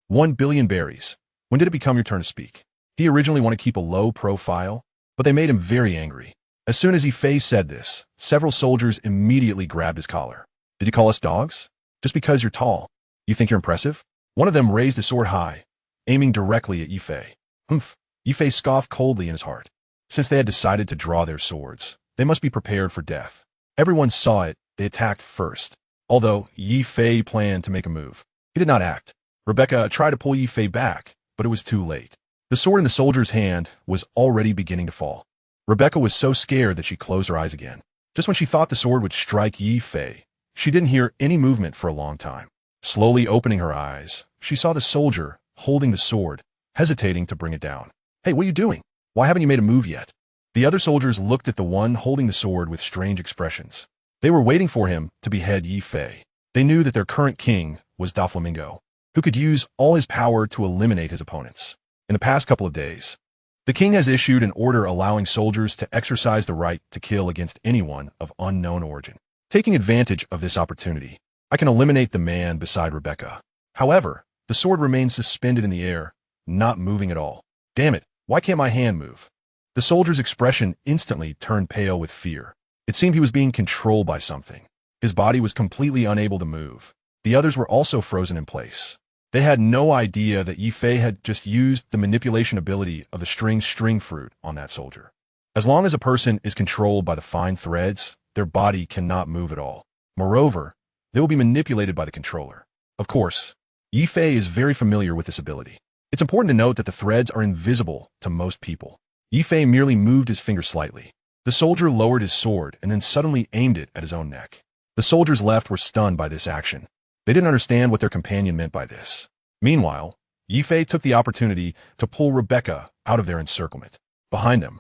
1 billion berries. When did it become your turn to speak? He originally wanted to keep a low profile, but they made him very angry. As soon as Yi Fei said this, several soldiers immediately grabbed his collar. Did you call us dogs? Just because you're tall. You think you're impressive? One of them raised his sword high, aiming directly at Yi Fei. Humph! Yi Fei scoffed coldly in his heart. Since they had decided to draw their swords, they must be prepared for death. Everyone saw it, they attacked first. Although Yi Fei planned to make a move, he did not act. Rebecca tried to pull Yi Fei back, but it was too late. The sword in the soldier's hand was already beginning to fall. Rebecca was so scared that she closed her eyes again. Just when she thought the sword would strike Yi Fei, she didn't hear any movement for a long time. Slowly opening her eyes, she saw the soldier holding the sword, hesitating to bring it down. Hey, what are you doing? Why haven't you made a move yet? The other soldiers looked at the one holding the sword with strange expressions. They were waiting for him to behead Yi Fei. They knew that their current king was Doflamingo, who could use all his power to eliminate his opponents. In the past couple of days, the king has issued an order allowing soldiers to exercise the right to kill against anyone of unknown origin. Taking advantage of this opportunity, I can eliminate the man beside Rebecca. However, the sword remains suspended in the air, not moving at all. Damn it, why can't my hand move? The soldier's expression instantly turned pale with fear. It seemed he was being controlled by something. His body was completely unable to move. The others were also frozen in place. They had no idea that Yi Fei had just used the manipulation ability of the string fruit on that soldier. As long as a person is controlled by the fine threads, their body cannot move at all. Moreover, they will be manipulated by the controller. Of course, Yi Fei is very familiar with this ability. It's important to note that the threads are invisible to most people. Yi Fei merely moved his finger slightly. The soldier lowered his sword and then suddenly aimed it at his own neck. The soldiers left were stunned by this action. They didn't understand what their companion meant by this. Meanwhile, Yi Fei took the opportunity to pull Rebecca out of their encirclement. Behind them,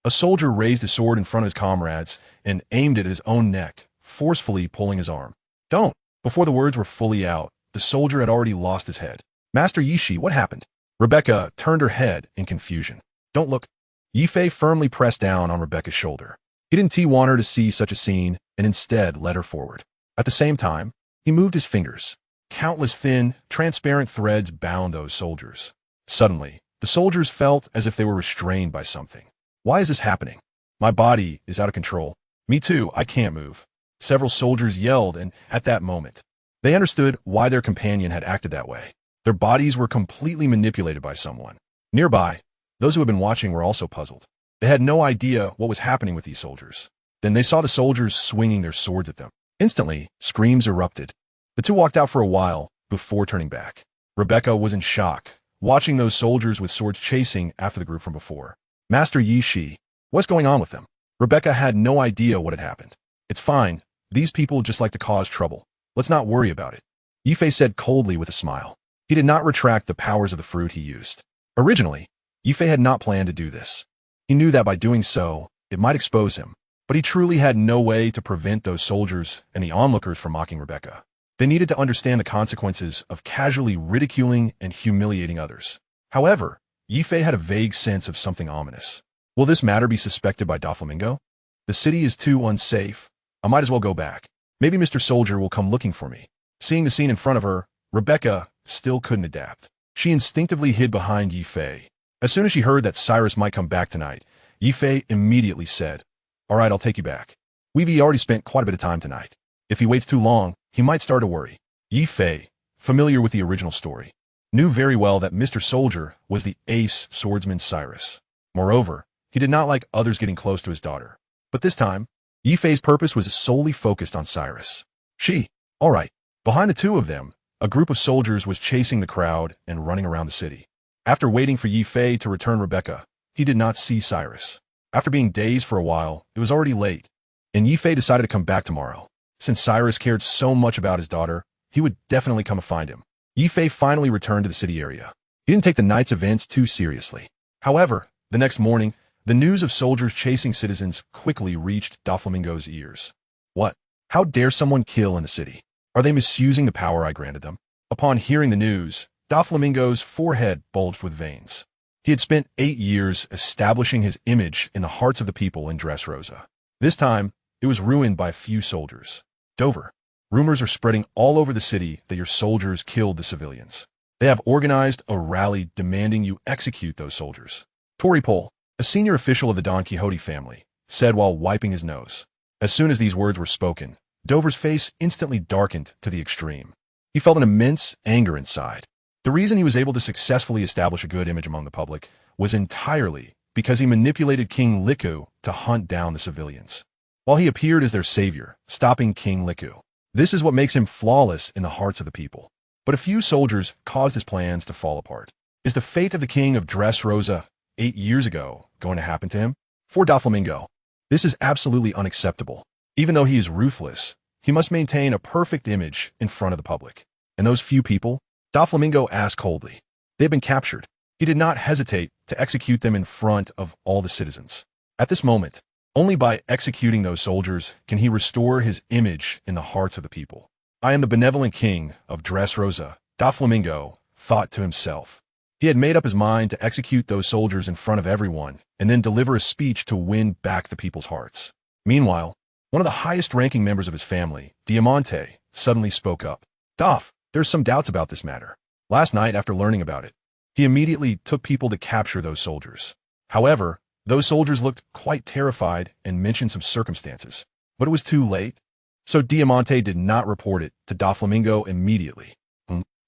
a soldier raised his sword in front of his comrades and aimed it at his own neck, forcefully pulling his arm. Don't! Before the words were fully out, the soldier had already lost his head. Master Yishi, what happened? Rebecca turned her head in confusion. Don't look. Yi Fei firmly pressed down on Rebecca's shoulder. He didn't want her to see such a scene and instead led her forward. At the same time, he moved his fingers. Countless thin, transparent threads bound those soldiers. Suddenly, the soldiers felt as if they were restrained by something. Why is this happening? My body is out of control. Me too, I can't move. Several soldiers yelled, and at that moment, they understood why their companion had acted that way. Their bodies were completely manipulated by someone. Nearby, those who had been watching were also puzzled. They had no idea what was happening with these soldiers. Then they saw the soldiers swinging their swords at them. Instantly, screams erupted. The two walked out for a while before turning back. Rebecca was in shock, watching those soldiers with swords chasing after the group from before. Master Yi Shi, what's going on with them? Rebecca had no idea what had happened. It's fine. These people just like to cause trouble. Let's not worry about it. Yifei said coldly with a smile. He did not retract the powers of the fruit he used. Originally, Yifei had not planned to do this. He knew that by doing so, it might expose him, but he truly had no way to prevent those soldiers and the onlookers from mocking Rebecca. They needed to understand the consequences of casually ridiculing and humiliating others. However, Yifei had a vague sense of something ominous. Will this matter be suspected by Doflamingo? The city is too unsafe. I might as well go back. Maybe Mr. Soldier will come looking for me. Seeing the scene in front of her, Rebecca still couldn't adapt. She instinctively hid behind Yifei. As soon as she heard that Cyrus might come back tonight, Yifei immediately said, "All right, I'll take you back. We've already spent quite a bit of time tonight. If he waits too long, he might start to worry." Yifei, familiar with the original story, knew very well that Mr. Soldier was the ace swordsman Cyrus. Moreover, he did not like others getting close to his daughter. But this time, Yifei's purpose was solely focused on Cyrus. All right. Behind the two of them, a group of soldiers was chasing the crowd and running around the city. After waiting for Yifei to return Rebecca, he did not see Cyrus. After being dazed for a while, it was already late, and Yifei decided to come back tomorrow. Since Cyrus cared so much about his daughter, he would definitely come to find him. Yifei finally returned to the city area. He didn't take the night's events too seriously. However, the next morning, the news of soldiers chasing citizens quickly reached Doflamingo's ears. What? How dare someone kill in the city? Are they misusing the power I granted them? Upon hearing the news, Doflamingo's forehead bulged with veins. He had spent 8 years establishing his image in the hearts of the people in Dressrosa. This time, it was ruined by a few soldiers. Dover, rumors are spreading all over the city that your soldiers killed the civilians. They have organized a rally demanding you execute those soldiers. Toripol, a senior official of the Don Quixote family, said while wiping his nose. As soon as these words were spoken, Dover's face instantly darkened to the extreme. He felt an immense anger inside. The reason he was able to successfully establish a good image among the public was entirely because he manipulated King Liku to hunt down the civilians, while he appeared as their savior, stopping King Liku. This is what makes him flawless in the hearts of the people. But a few soldiers caused his plans to fall apart. Is the fate of the king of Dressrosa 8 years ago going to happen to him? For Doflamingo, this is absolutely unacceptable. Even though he is ruthless, he must maintain a perfect image in front of the public. And those few people? Doflamingo asked coldly. They had been captured. He did not hesitate to execute them in front of all the citizens. At this moment, only by executing those soldiers can he restore his image in the hearts of the people. I am the benevolent king of Dressrosa, Doflamingo thought to himself. He had made up his mind to execute those soldiers in front of everyone and then deliver a speech to win back the people's hearts. Meanwhile, one of the highest-ranking members of his family, Diamante, suddenly spoke up. Doff, there's some doubts about this matter. Last night, after learning about it, he immediately took people to capture those soldiers. However, those soldiers looked quite terrified and mentioned some circumstances. But it was too late. So Diamante did not report it to Doflamingo immediately.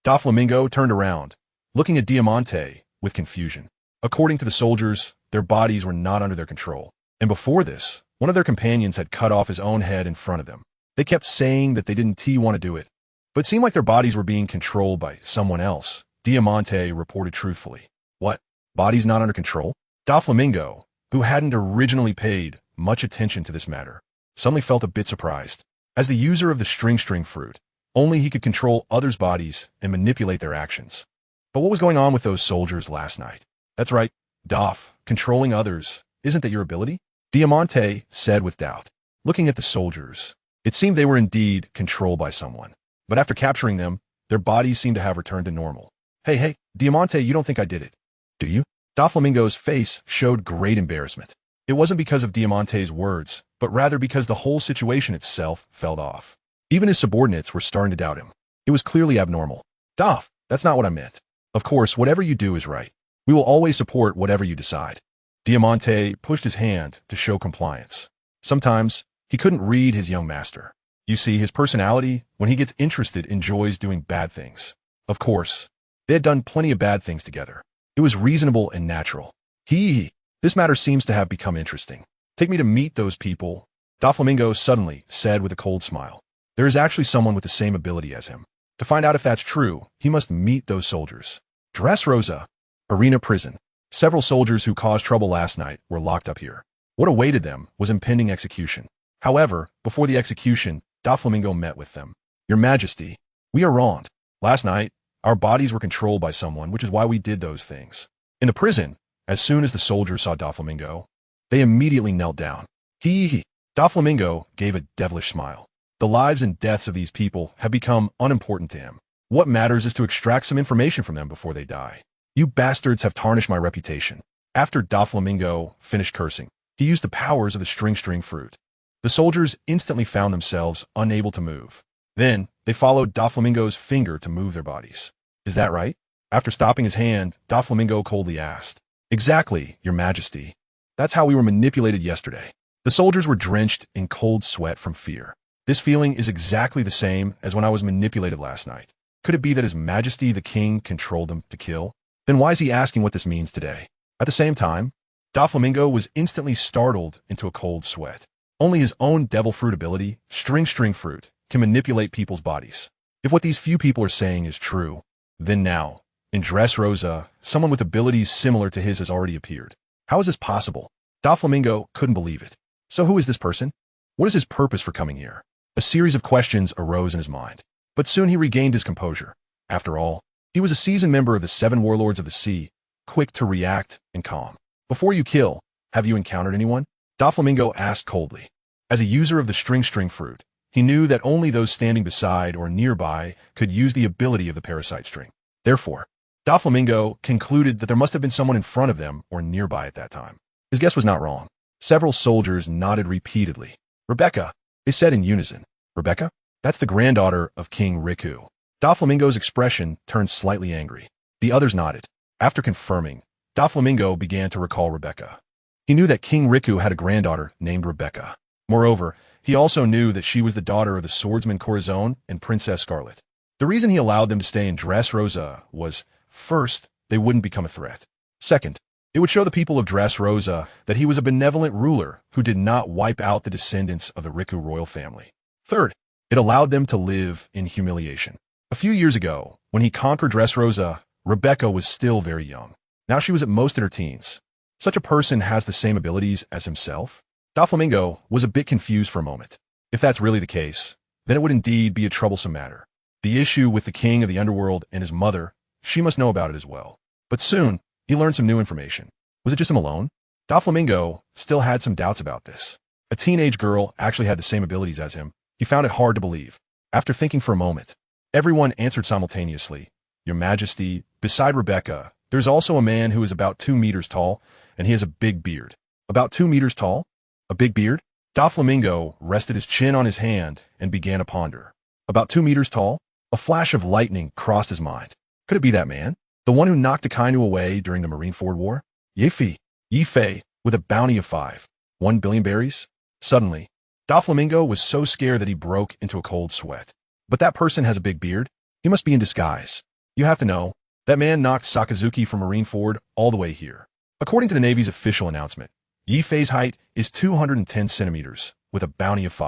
Doflamingo turned around, looking at Diamante with confusion. According to the soldiers, their bodies were not under their control. And before this, one of their companions had cut off his own head in front of them. They kept saying that they didn't want to do it, but it seemed like their bodies were being controlled by someone else. Diamante reported truthfully. What? Bodies not under control? Doflamingo, who hadn't originally paid much attention to this matter, suddenly felt a bit surprised. As the user of the string fruit, only he could control others' bodies and manipulate their actions. But what was going on with those soldiers last night? That's right, Doff, controlling others, isn't that your ability? Diamante said with doubt. Looking at the soldiers, it seemed they were indeed controlled by someone. But after capturing them, their bodies seemed to have returned to normal. Hey, Diamante, you don't think I did it, do you? Doflamingo's face showed great embarrassment. It wasn't because of Diamante's words, but rather because the whole situation itself fell off. Even his subordinates were starting to doubt him. It was clearly abnormal. Doff, that's not what I meant. Of course, whatever you do is right. We will always support whatever you decide. Diamante pushed his hand to show compliance. Sometimes, he couldn't read his young master. You see, his personality, when he gets interested, enjoys doing bad things. Of course, they had done plenty of bad things together. It was reasonable and natural. This matter seems to have become interesting. Take me to meet those people, Doflamingo suddenly said with a cold smile. There is actually someone with the same ability as him. To find out if that's true, he must meet those soldiers. Dressrosa, Arena Prison. Several soldiers who caused trouble last night were locked up here. What awaited them was impending execution. However, before the execution, Doflamingo met with them. Your Majesty, we are wronged. Last night, our bodies were controlled by someone, which is why we did those things. In the prison, as soon as the soldiers saw Doflamingo, they immediately knelt down. Doflamingo gave a devilish smile. The lives and deaths of these people have become unimportant to him. What matters is to extract some information from them before they die. You bastards have tarnished my reputation. After Doflamingo finished cursing, he used the powers of the string fruit. The soldiers instantly found themselves unable to move. Then, they followed Doflamingo's finger to move their bodies. Is that right? After stopping his hand, Doflamingo coldly asked. Exactly, Your Majesty. That's how we were manipulated yesterday. The soldiers were drenched in cold sweat from fear. This feeling is exactly the same as when I was manipulated last night. Could it be that His Majesty the King controlled them to kill? Then why is he asking what this means today? At the same time, Doflamingo was instantly startled into a cold sweat. Only his own devil fruit ability, string fruit, can manipulate people's bodies. If what these few people are saying is true, then now, in Dressrosa, someone with abilities similar to his has already appeared. How is this possible? Doflamingo couldn't believe it. So who is this person? What is his purpose for coming here? A series of questions arose in his mind. But soon he regained his composure. After all, he was a seasoned member of the 7 Warlords of the Sea, quick to react and calm. Before you kill, have you encountered anyone? Doflamingo asked coldly. As a user of the string fruit, he knew that only those standing beside or nearby could use the ability of the parasite string. Therefore, Doflamingo concluded that there must have been someone in front of them or nearby at that time. His guess was not wrong. Several soldiers nodded repeatedly. Rebecca, they said in unison. Rebecca? That's the granddaughter of King Riku. Doflamingo's expression turned slightly angry. The others nodded. After confirming, Doflamingo began to recall Rebecca. He knew that King Riku had a granddaughter named Rebecca. Moreover, he also knew that she was the daughter of the swordsman Corazon and Princess Scarlet. The reason he allowed them to stay in Dressrosa was, first, they wouldn't become a threat. Second, it would show the people of Dressrosa that he was a benevolent ruler who did not wipe out the descendants of the Riku royal family. Third, it allowed them to live in humiliation. A few years ago, when he conquered Dressrosa, Rebecca was still very young. Now she was at most in her teens. Such a person has the same abilities as himself? Doflamingo was a bit confused for a moment. If that's really the case, then it would indeed be a troublesome matter. The issue with the king of the underworld and his mother, she must know about it as well. But soon, he learned some new information. Was it just him alone? Doflamingo still had some doubts about this. A teenage girl actually had the same abilities as him. He found it hard to believe. After thinking for a moment, everyone answered simultaneously. Your Majesty, beside Rebecca, there's also a man who is about 2 meters tall, and he has a big beard. About 2 meters tall? A big beard? Doflamingo rested his chin on his hand and began to ponder. About 2 meters tall? A flash of lightning crossed his mind. Could it be that man? The one who knocked Akainu away during the Marineford War? Yifei, with a bounty of 1 billion berries? Suddenly, Doflamingo was so scared that he broke into a cold sweat. But that person has a big beard? He must be in disguise. You have to know, that man knocked Sakazuki from Marineford all the way here. According to the Navy's official announcement, Yifei's height is 210 centimeters, with a bounty of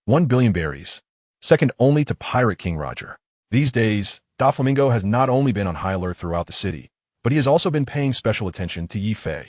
1 billion berries, second only to Pirate King Roger. These days, Doflamingo has not only been on high alert throughout the city, but he has also been paying special attention to Yifei.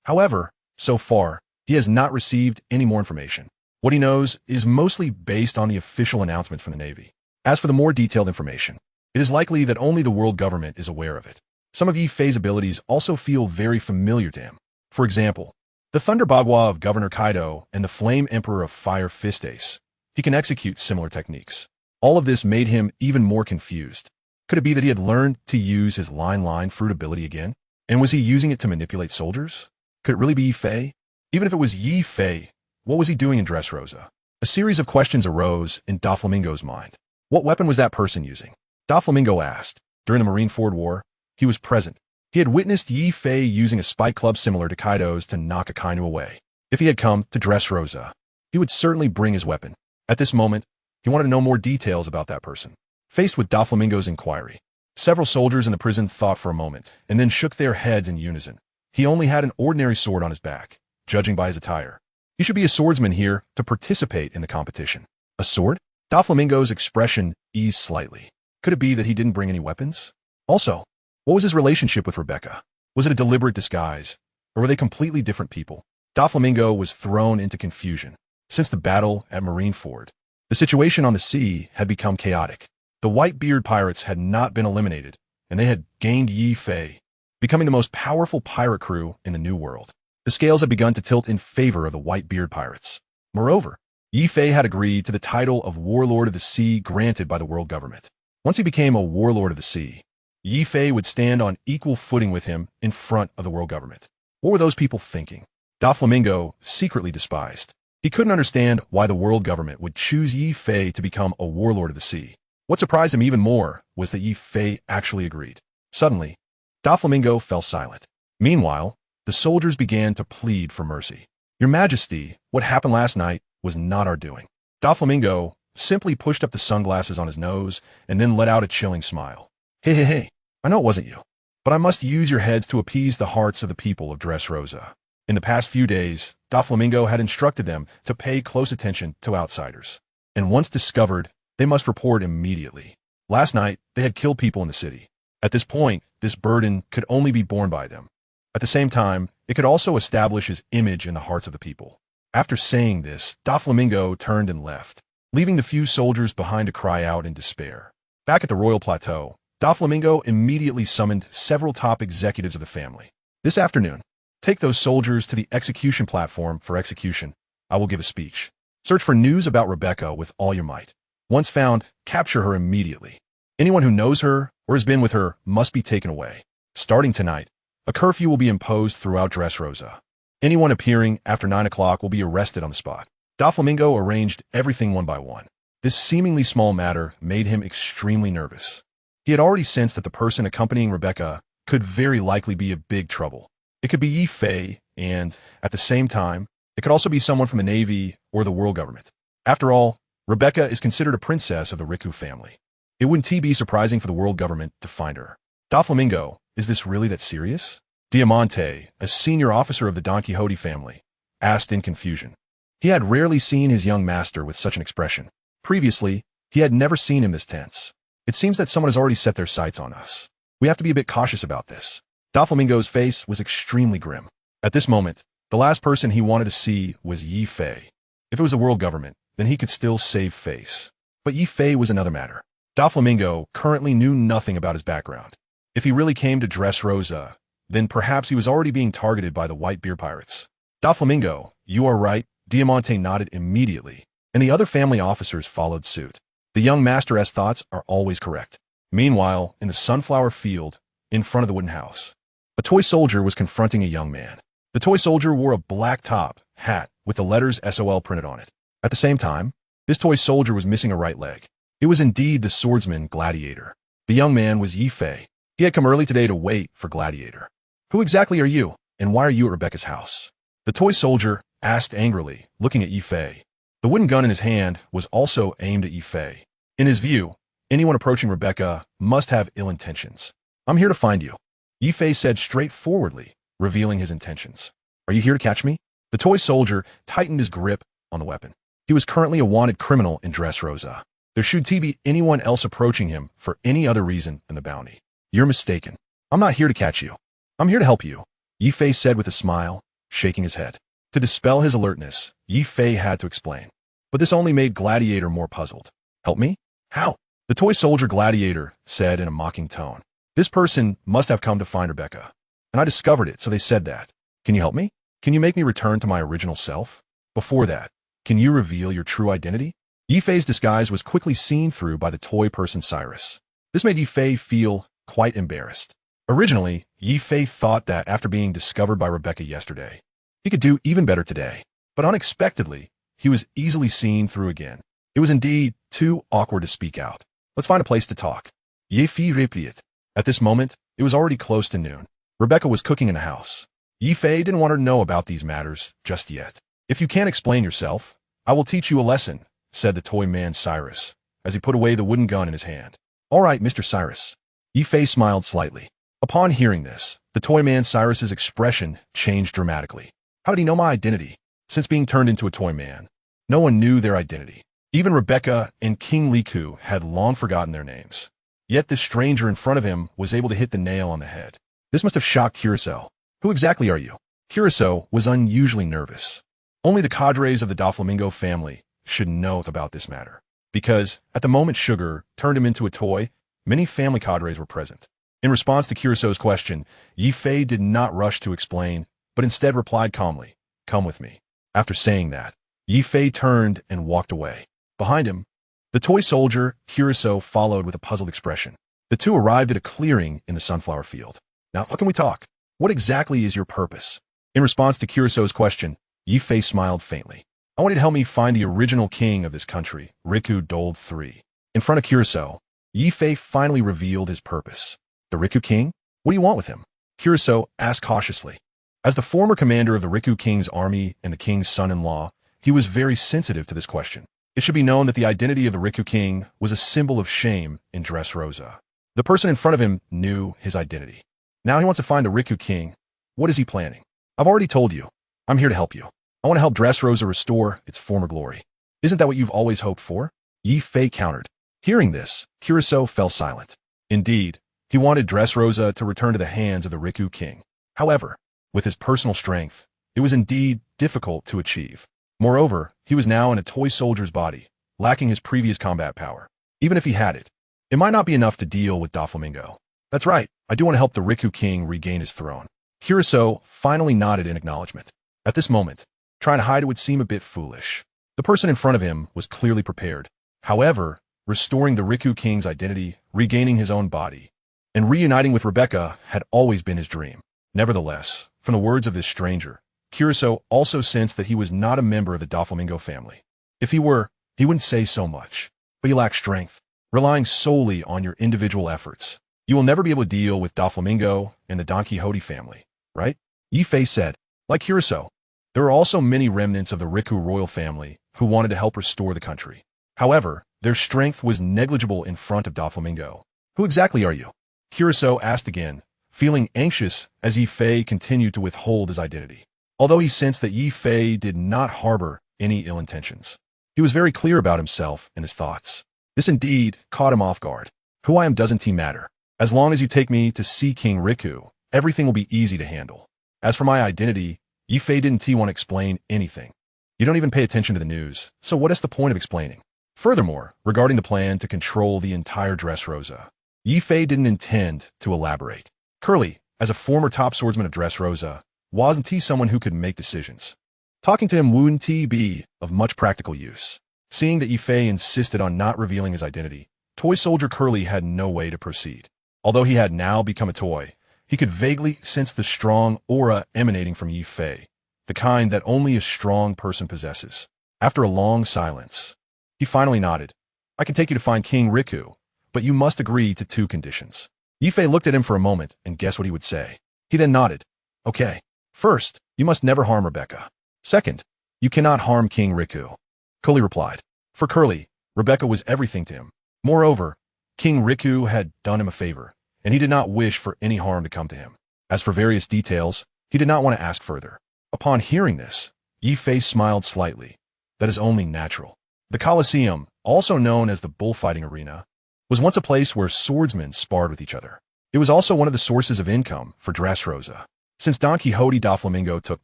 However, so far, he has not received any more information. What he knows is mostly based on the official announcement from the Navy. As for the more detailed information, it is likely that only the world government is aware of it. Some of Yifei's abilities also feel very familiar to him. For example, the Thunder Bagua of Governor Kaido and the Flame Emperor of Fire Fist Ace. He can execute similar techniques. All of this made him even more confused. Could it be that he had learned to use his line fruit ability again? And was he using it to manipulate soldiers? Could it really be Yifei? Even if it was Yifei, what was he doing in Dressrosa? A series of questions arose in Doflamingo's mind. What weapon was that person using? Doflamingo asked. During the Marineford War, he was present. He had witnessed Yi Fei using a spike club similar to Kaido's to knock Akainu away. If he had come to Dressrosa, he would certainly bring his weapon. At this moment, he wanted to know more details about that person. Faced with Doflamingo's inquiry, several soldiers in the prison thought for a moment and then shook their heads in unison. He only had an ordinary sword on his back, judging by his attire. He should be a swordsman here to participate in the competition. A sword? Doflamingo's expression eased slightly. Could it be that he didn't bring any weapons? Also, what was his relationship with Rebecca? Was it a deliberate disguise, or were they completely different people? Doflamingo was thrown into confusion. Since the battle at Marineford, the situation on the sea had become chaotic. The whitebeard pirates had not been eliminated, and they had gained Yi Fei, becoming the most powerful pirate crew in the New World. The scales had begun to tilt in favor of the whitebeard pirates. Moreover, Yi Fei had agreed to the title of Warlord of the Sea granted by the world government. Once he became a Warlord of the Sea, Yi Fei would stand on equal footing with him in front of the world government. What were those people thinking? Doflamingo secretly despised. He couldn't understand why the world government would choose Yi Fei to become a Warlord of the Sea. What surprised him even more was that Yi Fei actually agreed. Suddenly, Doflamingo fell silent. Meanwhile, the soldiers began to plead for mercy. Your Majesty, what happened last night was not our doing. Doflamingo simply pushed up the sunglasses on his nose and then let out a chilling smile. Hey, I know it wasn't you, but I must use your heads to appease the hearts of the people of Dressrosa. In the past few days, Doflamingo had instructed them to pay close attention to outsiders. And once discovered, they must report immediately. Last night, they had killed people in the city. At this point, this burden could only be borne by them. At the same time, it could also establish his image in the hearts of the people. After saying this, Doflamingo turned and left, leaving the few soldiers behind to cry out in despair. Back at the royal plateau, Doflamingo immediately summoned several top executives of the family. This afternoon, take those soldiers to the execution platform for execution. I will give a speech. Search for news about Rebecca with all your might. Once found, capture her immediately. Anyone who knows her or has been with her must be taken away. Starting tonight, a curfew will be imposed throughout Dressrosa. Anyone appearing after 9 o'clock will be arrested on the spot. Doflamingo arranged everything one by one. This seemingly small matter made him extremely nervous. He had already sensed that the person accompanying Rebecca could very likely be in big trouble. It could be Yi Fei, and, at the same time, it could also be someone from the Navy or the world government. After all, Rebecca is considered a princess of the Riku family. It wouldn't be surprising for the world government to find her. Doflamingo, is this really that serious? Diamante, a senior officer of the Don Quixote family, asked in confusion. He had rarely seen his young master with such an expression. Previously, he had never seen him this tense. It seems that someone has already set their sights on us. We have to be a bit cautious about this. Doflamingo's face was extremely grim. At this moment, the last person he wanted to see was Yi Fei. If it was the world government, then he could still save face. But Yi Fei was another matter. Doflamingo currently knew nothing about his background. If he really came to Dressrosa, then perhaps he was already being targeted by the whitebeard pirates. Doflamingo, you are right, Diamante nodded immediately, and the other family officers followed suit. The young master's thoughts are always correct. Meanwhile, in the sunflower field, in front of the wooden house, a toy soldier was confronting a young man. The toy soldier wore a black top hat with the letters SOL printed on it. At the same time, this toy soldier was missing a right leg. It was indeed the swordsman Gladiator. The young man was Yi Fei. He had come early today to wait for Gladiator. Who exactly are you, and why are you at Rebecca's house? The toy soldier asked angrily, looking at Yi Fei. The wooden gun in his hand was also aimed at Yi Fei. In his view, anyone approaching Rebecca must have ill intentions. I'm here to find you, Yi Fei said straightforwardly, revealing his intentions. Are you here to catch me? The toy soldier tightened his grip on the weapon. He was currently a wanted criminal in Dressrosa. There should be anyone else approaching him for any other reason than the bounty. You're mistaken. I'm not here to catch you. I'm here to help you, Yi Fei said with a smile, shaking his head. To dispel his alertness, Yi Fei had to explain. But this only made Gladiator more puzzled. Help me? How? The toy soldier Gladiator said in a mocking tone. This person must have come to find Rebecca. And I discovered it, so they said that. Can you help me? Can you make me return to my original self? Before that, can you reveal your true identity? Yi Fei's disguise was quickly seen through by the toy person Cyrus. This made Yi Fei feel quite embarrassed. Originally, Yi Fei thought that after being discovered by Rebecca yesterday, he could do even better today. But unexpectedly, he was easily seen through again. It was indeed too awkward to speak out. Let's find a place to talk. Yifei repeated. At this moment, it was already close to noon. Rebecca was cooking in the house. Yifei didn't want her to know about these matters just yet. If you can't explain yourself, I will teach you a lesson, said the toy man Cyrus, as he put away the wooden gun in his hand. All right, Mr. Cyrus. Yifei smiled slightly. Upon hearing this, the toy man Cyrus's expression changed dramatically. How did he know my identity? Since being turned into a toy man, no one knew their identity. Even Rebecca and King Riku had long forgotten their names. Yet this stranger in front of him was able to hit the nail on the head. This must have shocked Curacao. Who exactly are you? Curacao was unusually nervous. Only the cadres of the Doflamingo family should know about this matter. Because, at the moment Sugar turned him into a toy, many family cadres were present. In response to Curacao's question, Yifei did not rush to explain, but instead replied calmly, "Come with me." After saying that, Yifei turned and walked away. Behind him, the toy soldier, Curacao, followed with a puzzled expression. The two arrived at a clearing in the sunflower field. Now, how can we talk? What exactly is your purpose? In response to Curacao's question, Yifei smiled faintly. I want you to help me find the original king of this country, Riku doled 3. In front of Curacao, Yifei finally revealed his purpose. The Riku king? What do you want with him? Curacao asked cautiously. As the former commander of the Riku king's army and the king's son-in-law, he was very sensitive to this question. It should be known that the identity of the Riku king was a symbol of shame in Dressrosa. The person in front of him knew his identity. Now he wants to find the Riku king. What is he planning? I've already told you. I'm here to help you. I want to help Dressrosa restore its former glory. Isn't that what you've always hoped for? Yifei countered. Hearing this, Curacao fell silent. Indeed, he wanted Dressrosa to return to the hands of the Riku king. However, with his personal strength, it was indeed difficult to achieve. Moreover, he was now in a toy soldier's body, lacking his previous combat power. Even if he had it, it might not be enough to deal with Doflamingo. That's right, I do want to help the Riku king regain his throne. Curacao finally nodded in acknowledgement. At this moment, trying to hide it would seem a bit foolish. The person in front of him was clearly prepared. However, restoring the Riku king's identity, regaining his own body, and reuniting with Rebecca had always been his dream. Nevertheless, from the words of this stranger, Curacao also sensed that he was not a member of the Doflamingo family. If he were, he wouldn't say so much. But you lack strength, relying solely on your individual efforts. You will never be able to deal with Doflamingo and the Don Quixote family, right? Yifei said. Like Curacao, there are also many remnants of the Riku royal family who wanted to help restore the country. However, their strength was negligible in front of Doflamingo. Who exactly are you? Curacao asked again, feeling anxious as Yifei continued to withhold his identity. Although he sensed that Yifei did not harbor any ill intentions, he was very clear about himself and his thoughts. This indeed caught him off guard. Who I am doesn't matter. As long as you take me to see King Riku, everything will be easy to handle. As for my identity, Yifei didn't want to explain anything. You don't even pay attention to the news, so what is the point of explaining? Furthermore, regarding the plan to control the entire Dressrosa, Yifei didn't intend to elaborate. Curly, as a former top swordsman of Dressrosa, wasn't he someone who could make decisions? Talking to him wouldn't be of much practical use. Seeing that Yifei insisted on not revealing his identity, toy soldier Curly had no way to proceed. Although he had now become a toy, he could vaguely sense the strong aura emanating from Yifei, the kind that only a strong person possesses. After a long silence, he finally nodded. I can take you to find King Riku, but you must agree to 2 conditions. Yifei looked at him for a moment and guessed what he would say. He then nodded. Okay. First, you must never harm Rebecca. Second, you cannot harm King Riku. Curly replied. For Curly, Rebecca was everything to him. Moreover, King Riku had done him a favor, and he did not wish for any harm to come to him. As for various details, he did not want to ask further. Upon hearing this, Yifei smiled slightly. That is only natural. The Colosseum, also known as the bullfighting arena, was once a place where swordsmen sparred with each other. It was also one of the sources of income for Dressrosa. Since Don Quixote Doflamingo took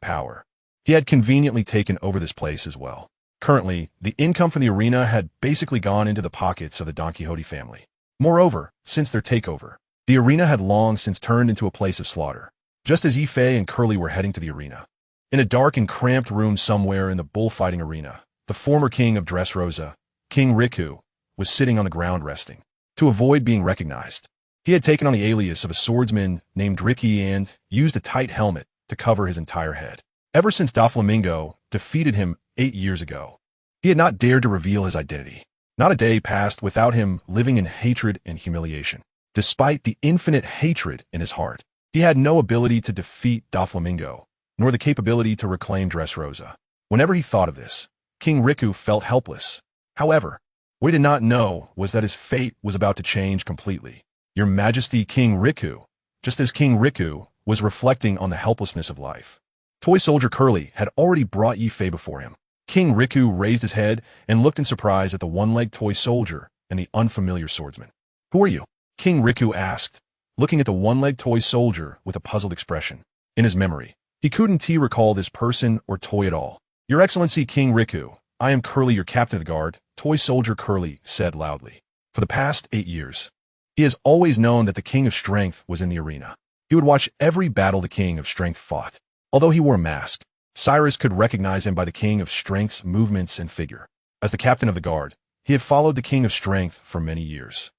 power, he had conveniently taken over this place as well. Currently, the income from the arena had basically gone into the pockets of the Don Quixote family. Moreover, since their takeover, the arena had long since turned into a place of slaughter. Just as Yifei and Curly were heading to the arena, in a dark and cramped room somewhere in the bullfighting arena, the former king of Dressrosa, King Riku, was sitting on the ground resting. To avoid being recognized, he had taken on the alias of a swordsman named Ricky and used a tight helmet to cover his entire head. Ever since Doflamingo defeated him 8 years ago, he had not dared to reveal his identity. Not a day passed without him living in hatred and humiliation. Despite the infinite hatred in his heart, he had no ability to defeat Doflamingo, nor the capability to reclaim Dressrosa. Whenever he thought of this, King Riku felt helpless. However, what he did not know was that his fate was about to change completely. Your Majesty, King Riku, just as King Riku was reflecting on the helplessness of life. Toy soldier Curly had already brought Yifei before him. King Riku raised his head and looked in surprise at the one-legged toy soldier and the unfamiliar swordsman. "Who are you?" King Riku asked, looking at the one-legged toy soldier with a puzzled expression. In his memory, he couldn't recall this person or toy at all. "Your Excellency, King Riku, I am Curly, your captain of the guard," toy soldier Curly said loudly. For the past 8 years, he has always known that the King of Strength was in the arena. He would watch every battle the King of Strength fought. Although he wore a mask, Cyrus could recognize him by the King of Strength's movements and figure. As the captain of the guard, he had followed the King of Strength for many years.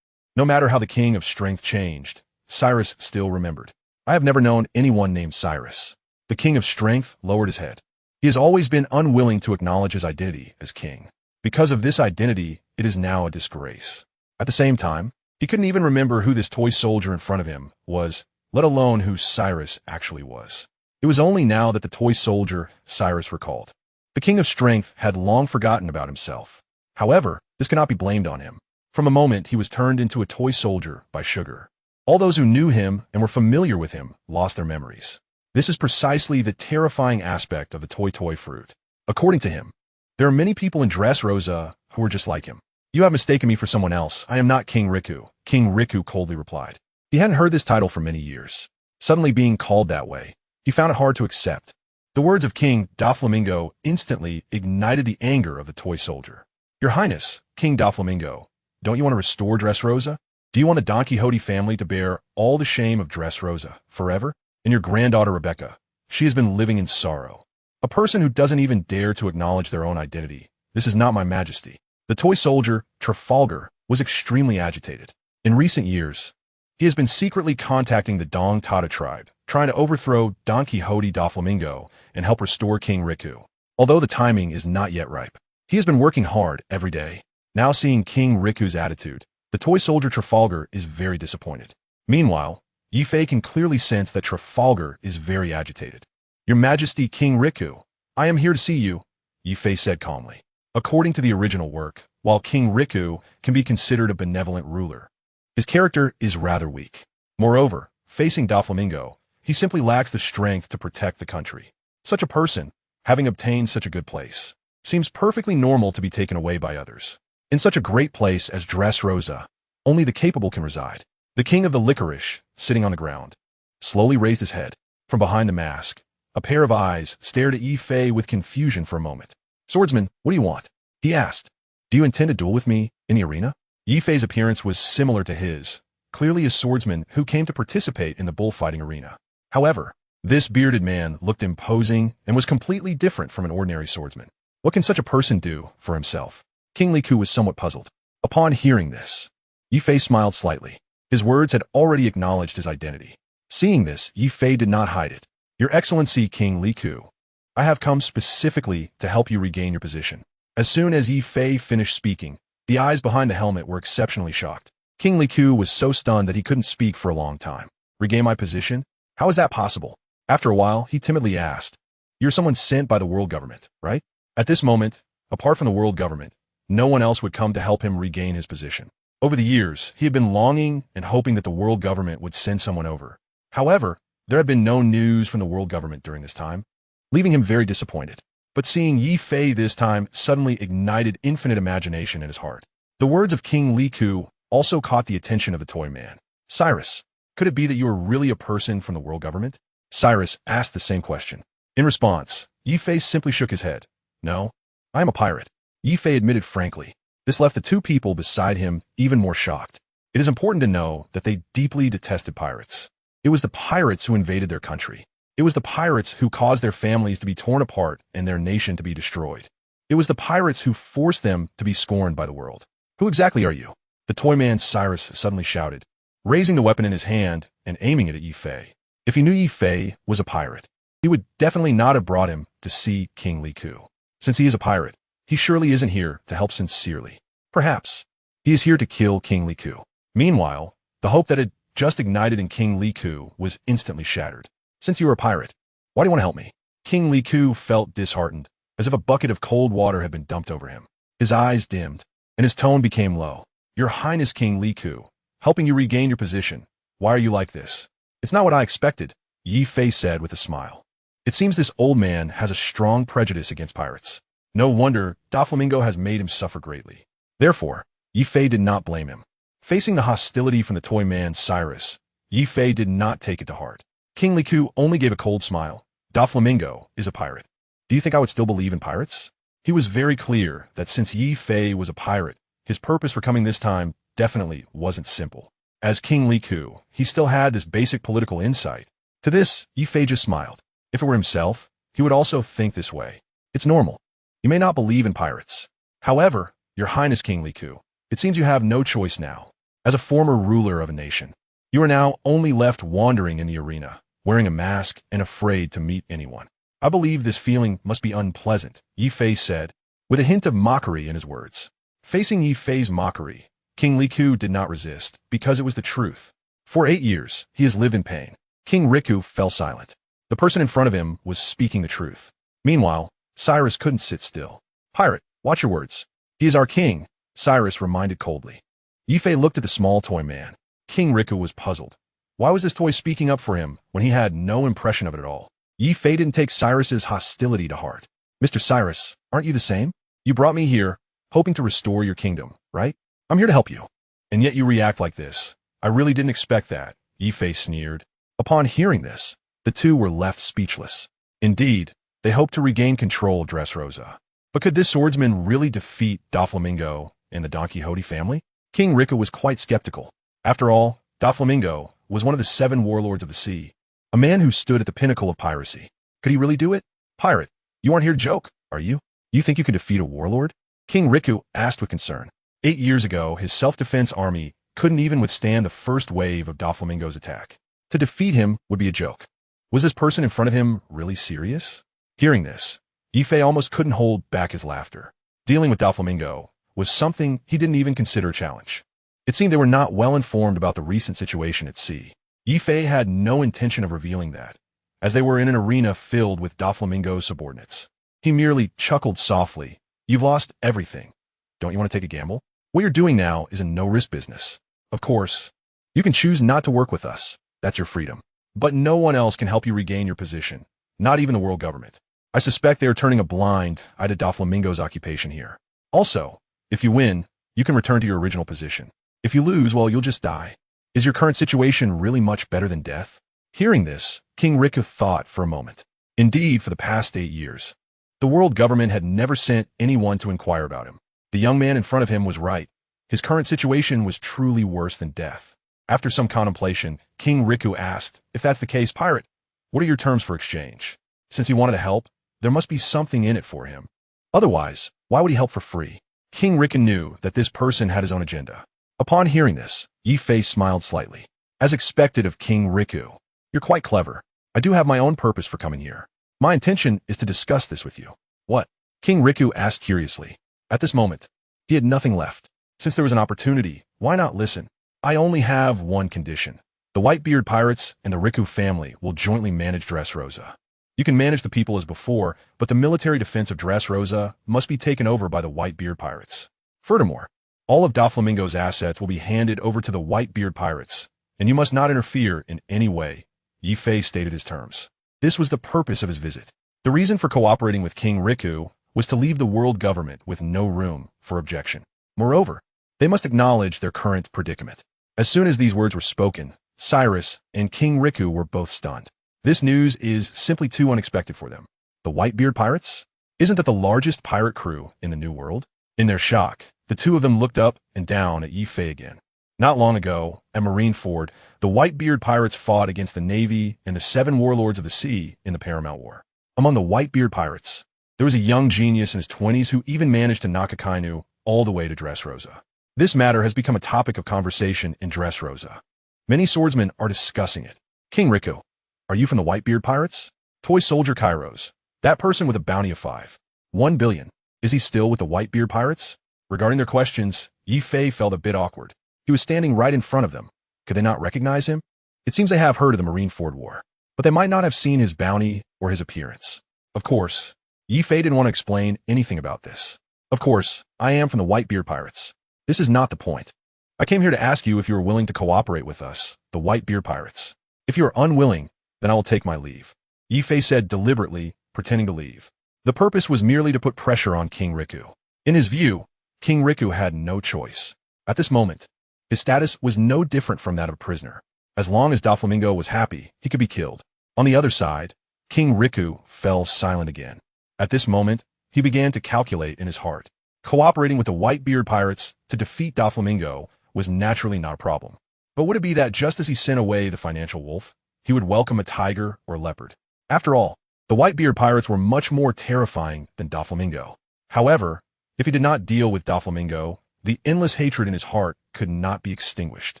No matter how the King of Strength changed, Cyrus still remembered. "I have never known anyone named Cyrus." The King of Strength lowered his head. He has always been unwilling to acknowledge his identity as king. Because of this identity, it is now a disgrace. At the same time, he couldn't even remember who this toy soldier in front of him was, let alone who Cyrus actually was. It was only now that the toy soldier Cyrus recalled. The King of Strength had long forgotten about himself. However, this cannot be blamed on him. From a moment he was turned into a toy soldier by sugar. All those who knew him and were familiar with him lost their memories. This is precisely the terrifying aspect of the toy fruit. According to him, there are many people in Dressrosa who are just like him. "You have mistaken me for someone else. I am not King Riku," King Riku coldly replied. He hadn't heard this title for many years. Suddenly being called that way, he found it hard to accept. The words of King Doflamingo instantly ignited the anger of the toy soldier. "Your Highness, King Doflamingo, don't you want to restore Dressrosa? Do you want the Don Quixote family to bear all the shame of Dressrosa forever? And your granddaughter Rebecca, she has been living in sorrow. A person who doesn't even dare to acknowledge their own identity. This is not my majesty." The toy soldier, Trafalgar, was extremely agitated. In recent years, he has been secretly contacting the Dong Tata tribe, trying to overthrow Don Quixote Doflamingo and help restore King Riku. Although the timing is not yet ripe, he has been working hard every day. Now seeing King Riku's attitude, the toy soldier Trafalgar is very disappointed. Meanwhile, Yifei can clearly sense that Trafalgar is very agitated. "Your Majesty, King Riku, I am here to see you," Yifei said calmly. According to the original work, while King Riku can be considered a benevolent ruler, his character is rather weak. Moreover, facing Doflamingo, he simply lacks the strength to protect the country. Such a person, having obtained such a good place, seems perfectly normal to be taken away by others. In such a great place as Dressrosa, only the capable can reside. The king of the licorice, sitting on the ground, slowly raised his head. From behind the mask, a pair of eyes stared at Yifei with confusion for a moment. "Swordsman, what do you want?" he asked. "Do you intend to duel with me in the arena?" Yifei's appearance was similar to his, clearly a swordsman who came to participate in the bullfighting arena. However, this bearded man looked imposing and was completely different from an ordinary swordsman. What can such a person do for himself? King Liku was somewhat puzzled. Upon hearing this, Yifei smiled slightly. His words had already acknowledged his identity. Seeing this, Yifei did not hide it. "Your Excellency, King Liku, I have come specifically to help you regain your position." As soon as Yifei finished speaking, the eyes behind the helmet were exceptionally shocked. King Liku was so stunned that he couldn't speak for a long time. "Regain my position? How is that possible?" After a while, he timidly asked, "You're someone sent by the world government, right?" At this moment, apart from the world government, no one else would come to help him regain his position. Over the years, he had been longing and hoping that the world government would send someone over. However, there had been no news from the world government during this time, leaving him very disappointed. But seeing Yifei this time suddenly ignited infinite imagination in his heart. The words of King Liku also caught the attention of the toy man. "Cyrus, could it be that you are really a person from the world government?" Cyrus asked the same question. In response, Yifei simply shook his head. "No, I am a pirate," Yifei admitted frankly. This left the two people beside him even more shocked. It is important to know that they deeply detested pirates. It was the pirates who invaded their country. It was the pirates who caused their families to be torn apart and their nation to be destroyed. It was the pirates who forced them to be scorned by the world. "Who exactly are you?" The toy man Cyrus suddenly shouted, raising the weapon in his hand and aiming it at Yifei. If he knew Yifei was a pirate, he would definitely not have brought him to see King Liku. Since he is a pirate, he surely isn't here to help sincerely. Perhaps he is here to kill King Liku. Meanwhile, The hope that had just ignited in King Liku was instantly shattered. Since you are a pirate, why do you want to help me? King Liku felt disheartened, as if a bucket of cold water had been dumped over him. His eyes dimmed, and his tone became low. Your Highness King Liku, helping you regain your position. Why are you like this? It's not what I expected, Yi Fei said with a smile. It seems this old man has a strong prejudice against pirates. No wonder Doflamingo has made him suffer greatly. Therefore, Yi Fei did not blame him. Facing the hostility from the toy man Cyrus, Yi Fei did not take it to heart. King Liku only gave a cold smile. Doflamingo is a pirate. Do you think I would still believe in pirates? He was very clear that since Yi Fei was a pirate, his purpose for coming this time definitely wasn't simple. As King Liku, he still had this basic political insight. To this, Yi Fei just smiled. If it were himself, he would also think this way. It's normal. You may not believe in pirates. However, Your Highness King Liku, it seems you have no choice now. As a former ruler of a nation, you are now only left wandering in the arena, wearing a mask and afraid to meet anyone. I believe this feeling must be unpleasant, Yi Fei said, with a hint of mockery in his words. Facing Yi Fei's mockery, King Liku did not resist, because it was the truth. For 8 years, he has lived in pain. King Riku fell silent. The person in front of him was speaking the truth. Meanwhile, Cyrus couldn't sit still. Pirate, watch your words. He is our king, Cyrus reminded coldly. Yi Fei looked at the small toy man. King Riku was puzzled. Why was this toy speaking up for him when he had no impression of it at all? Yi Fei didn't take Cyrus's hostility to heart. Mr. Cyrus, aren't you the same? You brought me here, hoping to restore your kingdom, right? I'm here to help you. And yet you react like this. I really didn't expect that, Yi Fei sneered. Upon hearing this, the two were left speechless. Indeed, they hoped to regain control of Dressrosa. But could this swordsman really defeat Doflamingo and the Don Quixote family? King Riku was quite skeptical. After all, Doflamingo was one of the 7 warlords of the sea, a man who stood at the pinnacle of piracy. Could he really do it? Pirate, you aren't here to joke, are you? You think you can defeat a warlord? King Riku asked with concern. 8 years ago, his self-defense army couldn't even withstand the first wave of Doflamingo's attack. To defeat him would be a joke. Was this person in front of him really serious? Hearing this, Yi Fei almost couldn't hold back his laughter. Dealing with Doflamingo was something he didn't even consider a challenge. It seemed they were not well informed about the recent situation at sea. Yi Fei had no intention of revealing that, as they were in an arena filled with Doflamingo's subordinates. He merely chuckled softly. You've lost everything. Don't you want to take a gamble? What you're doing now is a no-risk business. Of course, you can choose not to work with us. That's your freedom. But no one else can help you regain your position, not even the world government. I suspect they are turning a blind eye to Doflamingo's occupation here. Also, if you win, you can return to your original position. If you lose, well, you'll just die. Is your current situation really much better than death? Hearing this, King Riku thought for a moment. Indeed, for the past 8 years, the world government had never sent anyone to inquire about him. The young man in front of him was right. His current situation was truly worse than death. After some contemplation, King Riku asked, if that's the case, pirate, what are your terms for exchange? Since he wanted to help, there must be something in it for him. Otherwise, why would he help for free? King Riku knew that this person had his own agenda. Upon hearing this, Yi Fei smiled slightly. As expected of King Riku, you're quite clever. I do have my own purpose for coming here. My intention is to discuss this with you. What? King Riku asked curiously. At this moment, he had nothing left. Since there was an opportunity, why not listen? I only have one condition. The Whitebeard pirates and the Riku family will jointly manage Dressrosa. You can manage the people as before, but the military defense of Dressrosa must be taken over by the Whitebeard pirates. Furthermore, all of Doflamingo's assets will be handed over to the Whitebeard pirates, and you must not interfere in any way. Yi Fei stated his terms. This was the purpose of his visit. The reason for cooperating with King Riku was to leave the world government with no room for objection. Moreover, they must acknowledge their current predicament. As soon as these words were spoken, Cyrus and King Riku were both stunned. This news is simply too unexpected for them. The Whitebeard pirates? Isn't that the largest pirate crew in the New World? In their shock, the two of them looked up and down at Yi Fei again. Not long ago, at Marineford, the Whitebeard pirates fought against the Navy and the 7 warlords of the sea in the Paramount War. Among the Whitebeard pirates, there was a young genius in his 20s who even managed to knock a Kainu all the way to Dressrosa. This matter has become a topic of conversation in Dressrosa. Many swordsmen are discussing it. King Riku, are you from the Whitebeard pirates? Toy soldier Kairos, that person with a bounty of 1 billion. Is he still with the Whitebeard pirates? Regarding their questions, Yi Fei felt a bit awkward. He was standing right in front of them. Could they not recognize him? It seems they have heard of the Marineford War, but they might not have seen his bounty or his appearance. Of course, Yi Fei didn't want to explain anything about this. Of course, I am from the Whitebeard Pirates. This is not the point. I came here to ask you if you are willing to cooperate with us, the Whitebeard Pirates. If you are unwilling, then I will take my leave. Yi Fei said deliberately, pretending to leave. The purpose was merely to put pressure on King Riku. In his view, King Riku had no choice. At this moment, his status was no different from that of a prisoner. As long as Doflamingo was happy, he could be killed. On the other side, King Riku fell silent again. At this moment, he began to calculate in his heart. Cooperating with the Whitebeard Pirates to defeat Doflamingo was naturally not a problem. But would it be that just as he sent away the financial wolf, he would welcome a tiger or leopard? After all, the Whitebeard Pirates were much more terrifying than Doflamingo. However, if he did not deal with Doflamingo, the endless hatred in his heart could not be extinguished.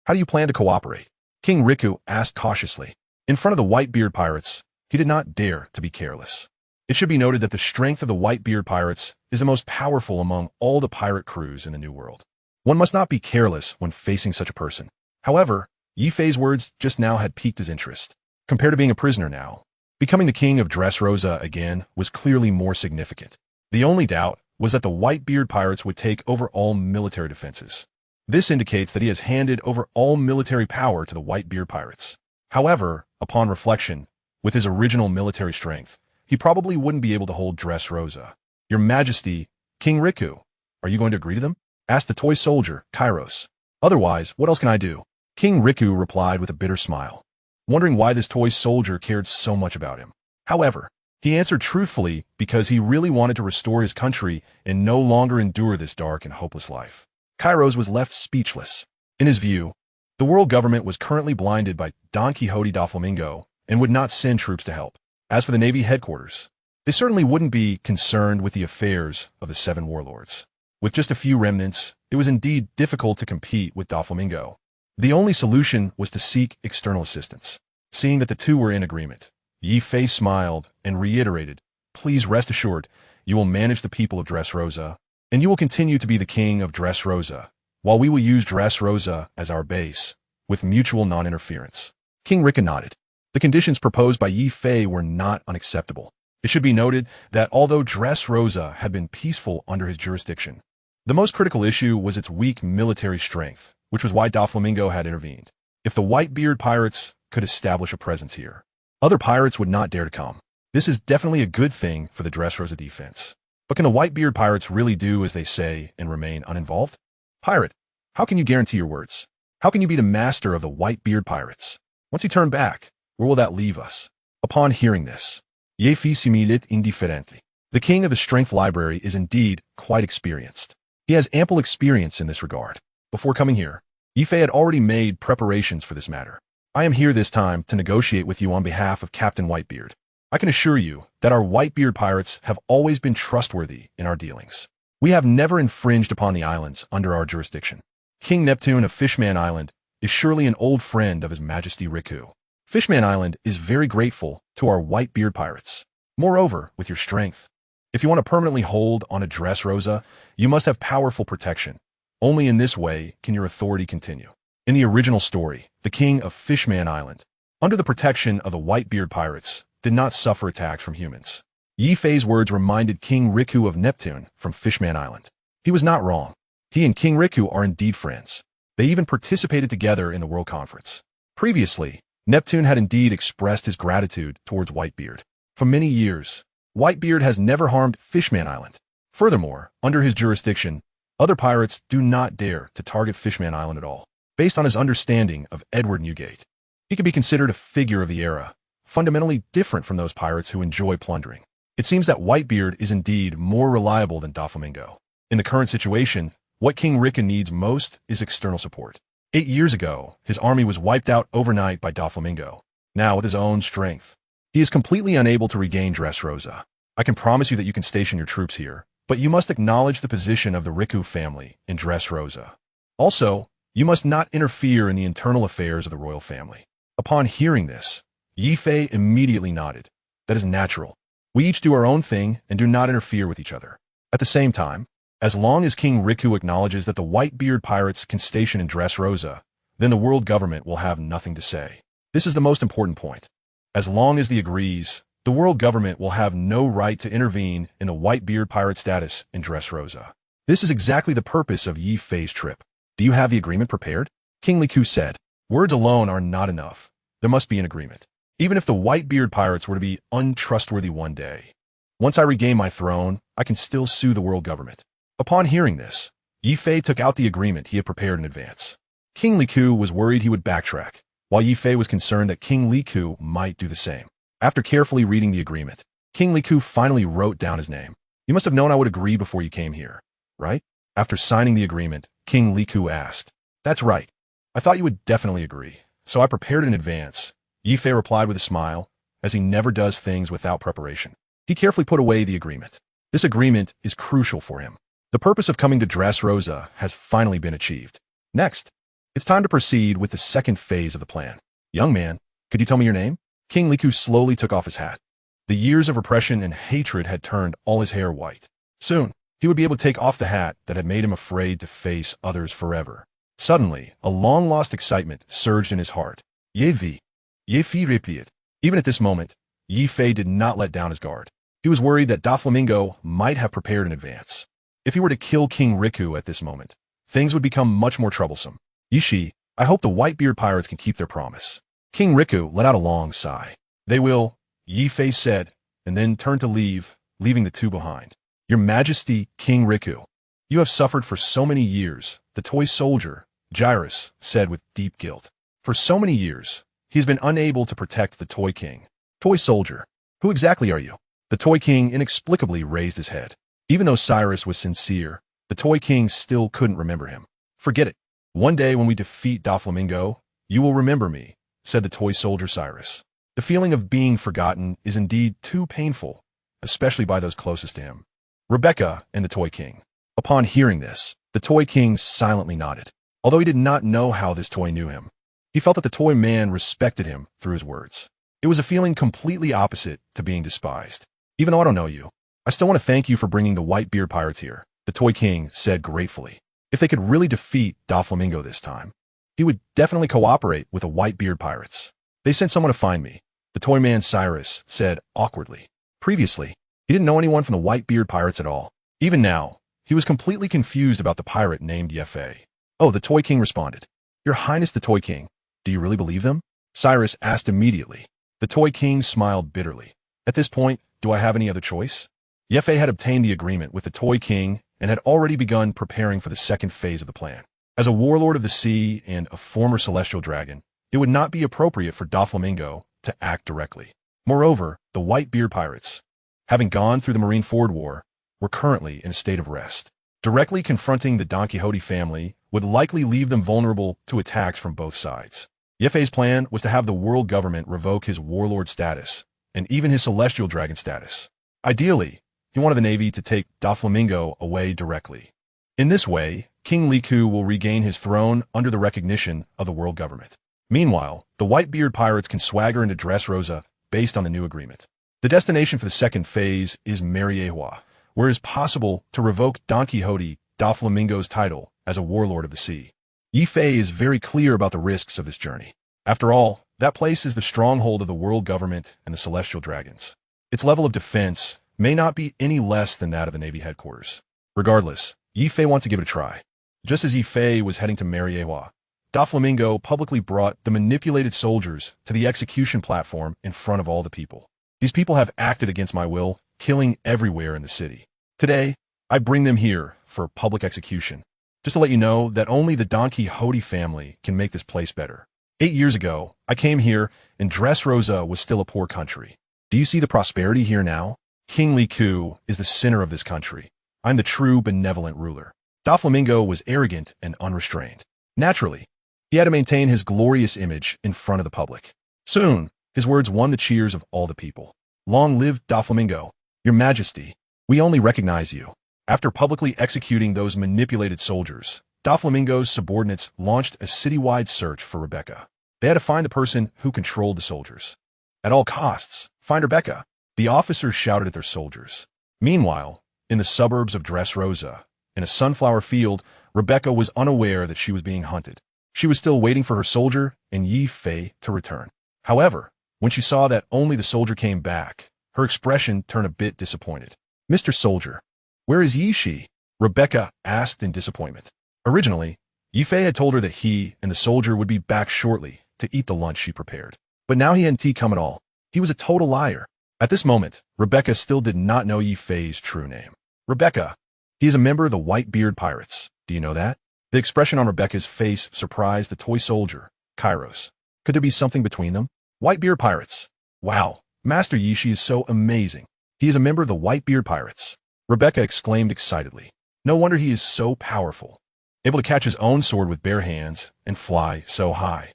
How do you plan to cooperate? King Riku asked cautiously. In front of the Whitebeard Pirates, he did not dare to be careless. It should be noted that the strength of the Whitebeard Pirates is the most powerful among all the pirate crews in the New World. One must not be careless when facing such a person. However, Yi Fei's words just now had piqued his interest. Compared to being a prisoner now, becoming the king of Dressrosa again was clearly more significant. The only doubt was that the Whitebeard Pirates would take over all military defenses. This indicates that he has handed over all military power to the Whitebeard Pirates. However, upon reflection, with his original military strength, he probably wouldn't be able to hold Dressrosa. Your Majesty, King Riku, are you going to agree to them? Asked the toy soldier, Kairos. Otherwise, what else can I do? King Riku replied with a bitter smile, wondering why this toy soldier cared so much about him. However, he answered truthfully because he really wanted to restore his country and no longer endure this dark and hopeless life. Kairos was left speechless. In his view, the world government was currently blinded by Don Quixote Doflamingo and would not send troops to help. As for the Navy headquarters, they certainly wouldn't be concerned with the affairs of the seven warlords. With just a few remnants, it was indeed difficult to compete with Doflamingo. The only solution was to seek external assistance. Seeing that the two were in agreement, Yi Fei smiled and reiterated, "Please rest assured, you will manage the people of Dressrosa, and you will continue to be the king of Dressrosa, while we will use Dressrosa as our base, with mutual non-interference." King Riku nodded. The conditions proposed by Yi Fei were not unacceptable. It should be noted that although Dressrosa had been peaceful under his jurisdiction, the most critical issue was its weak military strength, which was why Doflamingo had intervened. If the Whitebeard Pirates could establish a presence here, other pirates would not dare to come. This is definitely a good thing for the Dressrosa defense. But can the Whitebeard Pirates really do as they say and remain uninvolved? Pirate, how can you guarantee your words? How can you be the master of the Whitebeard Pirates? Once you turn back, where will that leave us? Upon hearing this, Ye fi similit indifferenti. The king of the Strength Library is indeed quite experienced. He has ample experience in this regard. Before coming here, Yi Fei had already made preparations for this matter. I am here this time to negotiate with you on behalf of Captain Whitebeard. I can assure you that our Whitebeard Pirates have always been trustworthy in our dealings. We have never infringed upon the islands under our jurisdiction. King Neptune of Fishman Island is surely an old friend of His Majesty Riku. Fishman Island is very grateful to our Whitebeard Pirates. Moreover, with your strength, if you want to permanently hold on a Dressrosa, you must have powerful protection. Only in this way can your authority continue. In the original story, the king of Fishman Island, under the protection of the Whitebeard Pirates, did not suffer attacks from humans. Yi Fei's words reminded King Riku of Neptune from Fishman Island. He was not wrong. He and King Riku are indeed friends. They even participated together in the World Conference. Previously, Neptune had indeed expressed his gratitude towards Whitebeard. For many years, Whitebeard has never harmed Fishman Island. Furthermore, under his jurisdiction, other pirates do not dare to target Fishman Island at all. Based on his understanding of Edward Newgate, he could be considered a figure of the era, fundamentally different from those pirates who enjoy plundering. It seems that Whitebeard is indeed more reliable than Doflamingo. In the current situation, what King Riku needs most is external support. 8 years ago, his army was wiped out overnight by Doflamingo. Now, with his own strength, he is completely unable to regain Dressrosa. I can promise you that you can station your troops here, but you must acknowledge the position of the Riku family in Dressrosa. Also, you must not interfere in the internal affairs of the royal family. Upon hearing this, Yi Fei immediately nodded. That is natural. We each do our own thing and do not interfere with each other. At the same time, as long as King Riku acknowledges that the Whitebeard Pirates can station in Dressrosa, then the world government will have nothing to say. This is the most important point. As long as he agrees, the world government will have no right to intervene in the whitebeard pirate status in Dressrosa. This is exactly the purpose of Yi Fei's trip. Do you have the agreement prepared? King Liku said. Words alone are not enough. There must be an agreement. Even if the whitebeard pirates were to be untrustworthy one day. Once I regain my throne, I can still sue the world government. Upon hearing this, Yi Fei took out the agreement he had prepared in advance. King Liku was worried he would backtrack, while Yi Fei was concerned that King Liku might do the same. After carefully reading the agreement, King Liku finally wrote down his name. You must have known I would agree before you came here, right? After signing the agreement, King Liku asked. That's right. I thought you would definitely agree, so I prepared it in advance. Yi Fei replied with a smile, as he never does things without preparation. He carefully put away the agreement. This agreement is crucial for him. The purpose of coming to Dressrosa has finally been achieved. Next, it's time to proceed with the second phase of the plan. Young man, could you tell me your name? King Liku slowly took off his hat. The years of repression and hatred had turned all his hair white. Soon, he would be able to take off the hat that had made him afraid to face others forever. Suddenly, a long-lost excitement surged in his heart. Ye Fei repeated. Even at this moment, Yi Fei did not let down his guard. He was worried that Doflamingo might have prepared in advance. If he were to kill King Riku at this moment, things would become much more troublesome. Yishi, I hope the whitebeard pirates can keep their promise. King Riku let out a long sigh. They will, Yi Fei said, and then turned to leave, leaving the two behind. Your Majesty, King Riku, you have suffered for so many years, the toy soldier, Jairus, said with deep guilt. For so many years, he has been unable to protect the Toy King. Toy soldier, who exactly are you? The Toy King inexplicably raised his head. Even though Cyrus was sincere, the Toy King still couldn't remember him. Forget it. One day when we defeat Doflamingo, you will remember me, said the toy soldier Cyrus. The feeling of being forgotten is indeed too painful, especially by those closest to him. Rebecca and the Toy King. Upon hearing this, the Toy King silently nodded. Although he did not know how this toy knew him, he felt that the toy man respected him through his words. It was a feeling completely opposite to being despised. Even though I don't know you, I still want to thank you for bringing the whitebeard pirates here, the Toy King said gratefully. If they could really defeat Doflamingo this time, he would definitely cooperate with the whitebeard pirates. They sent someone to find me, the toy man Cyrus said awkwardly. Previously, he didn't know anyone from the whitebeard pirates at all. Even now, he was completely confused about the pirate named Ye Fei. Oh, the Toy King responded. Your Highness the Toy King, do you really believe them? Cyrus asked immediately. The Toy King smiled bitterly. At this point, do I have any other choice? Ye Fei had obtained the agreement with the Toy King and had already begun preparing for the second phase of the plan. As a warlord of the sea and a former celestial dragon, it would not be appropriate for Doflamingo to act directly. Moreover, the whitebeard pirates, having gone through the Marineford War, were currently in a state of rest. Directly confronting the Don Quixote family would likely leave them vulnerable to attacks from both sides. Ye Fei's plan was to have the world government revoke his warlord status and even his celestial dragon status. Ideally, he wanted the Navy to take Doflamingo away directly. In this way, King Liku will regain his throne under the recognition of the world government. Meanwhile, the whitebeard pirates can swagger into Dressrosa based on the new agreement. The destination for the second phase is Marineford, where it is possible to revoke Don Quixote Doflamingo's title as a warlord of the sea. Yi Fei is very clear about the risks of this journey. After all, that place is the stronghold of the world government and the celestial dragons. Its level of defense may not be any less than that of the Navy headquarters. Regardless, Yi Fei wants to give it a try. Just as Yi Fei was heading to Marineford, Doflamingo publicly brought the manipulated soldiers to the execution platform in front of all the people. These people have acted against my will, killing everywhere in the city. Today, I bring them here for public execution, just to let you know that only the Don Quixote family can make this place better. 8 years ago, I came here and Dressrosa was still a poor country. Do you see the prosperity here now? King Liku is the center of this country. I'm the true benevolent ruler. Doflamingo was arrogant and unrestrained. Naturally, he had to maintain his glorious image in front of the public. Soon, his words won the cheers of all the people. Long live Doflamingo, Your Majesty, we only recognize you. After publicly executing those manipulated soldiers, Doflamingo's subordinates launched a citywide search for Rebecca. They had to find the person who controlled the soldiers. At all costs, find Rebecca, the officers shouted at their soldiers. Meanwhile, in the suburbs of Dressrosa, in a sunflower field, Rebecca was unaware that she was being hunted. She was still waiting for her soldier and Yi Fei to return. However, when she saw that only the soldier came back, her expression turned a bit disappointed. "Mr. Soldier, where is Yi Shi?" Rebecca asked in disappointment. Originally, Yi Fei had told her that he and the soldier would be back shortly to eat the lunch she prepared. But now he hadn't come at all. He was a total liar. At this moment, Rebecca still did not know Yi Fei's true name. "Rebecca, he is a member of the Whitebeard Pirates. Do you know that?" The expression on Rebecca's face surprised the toy soldier, Kairos. Could there be something between them? Whitebeard Pirates. Wow, Master Yi Shi is so amazing. He is a member of the Whitebeard Pirates. Rebecca exclaimed excitedly. No wonder he is so powerful, able to catch his own sword with bare hands and fly so high.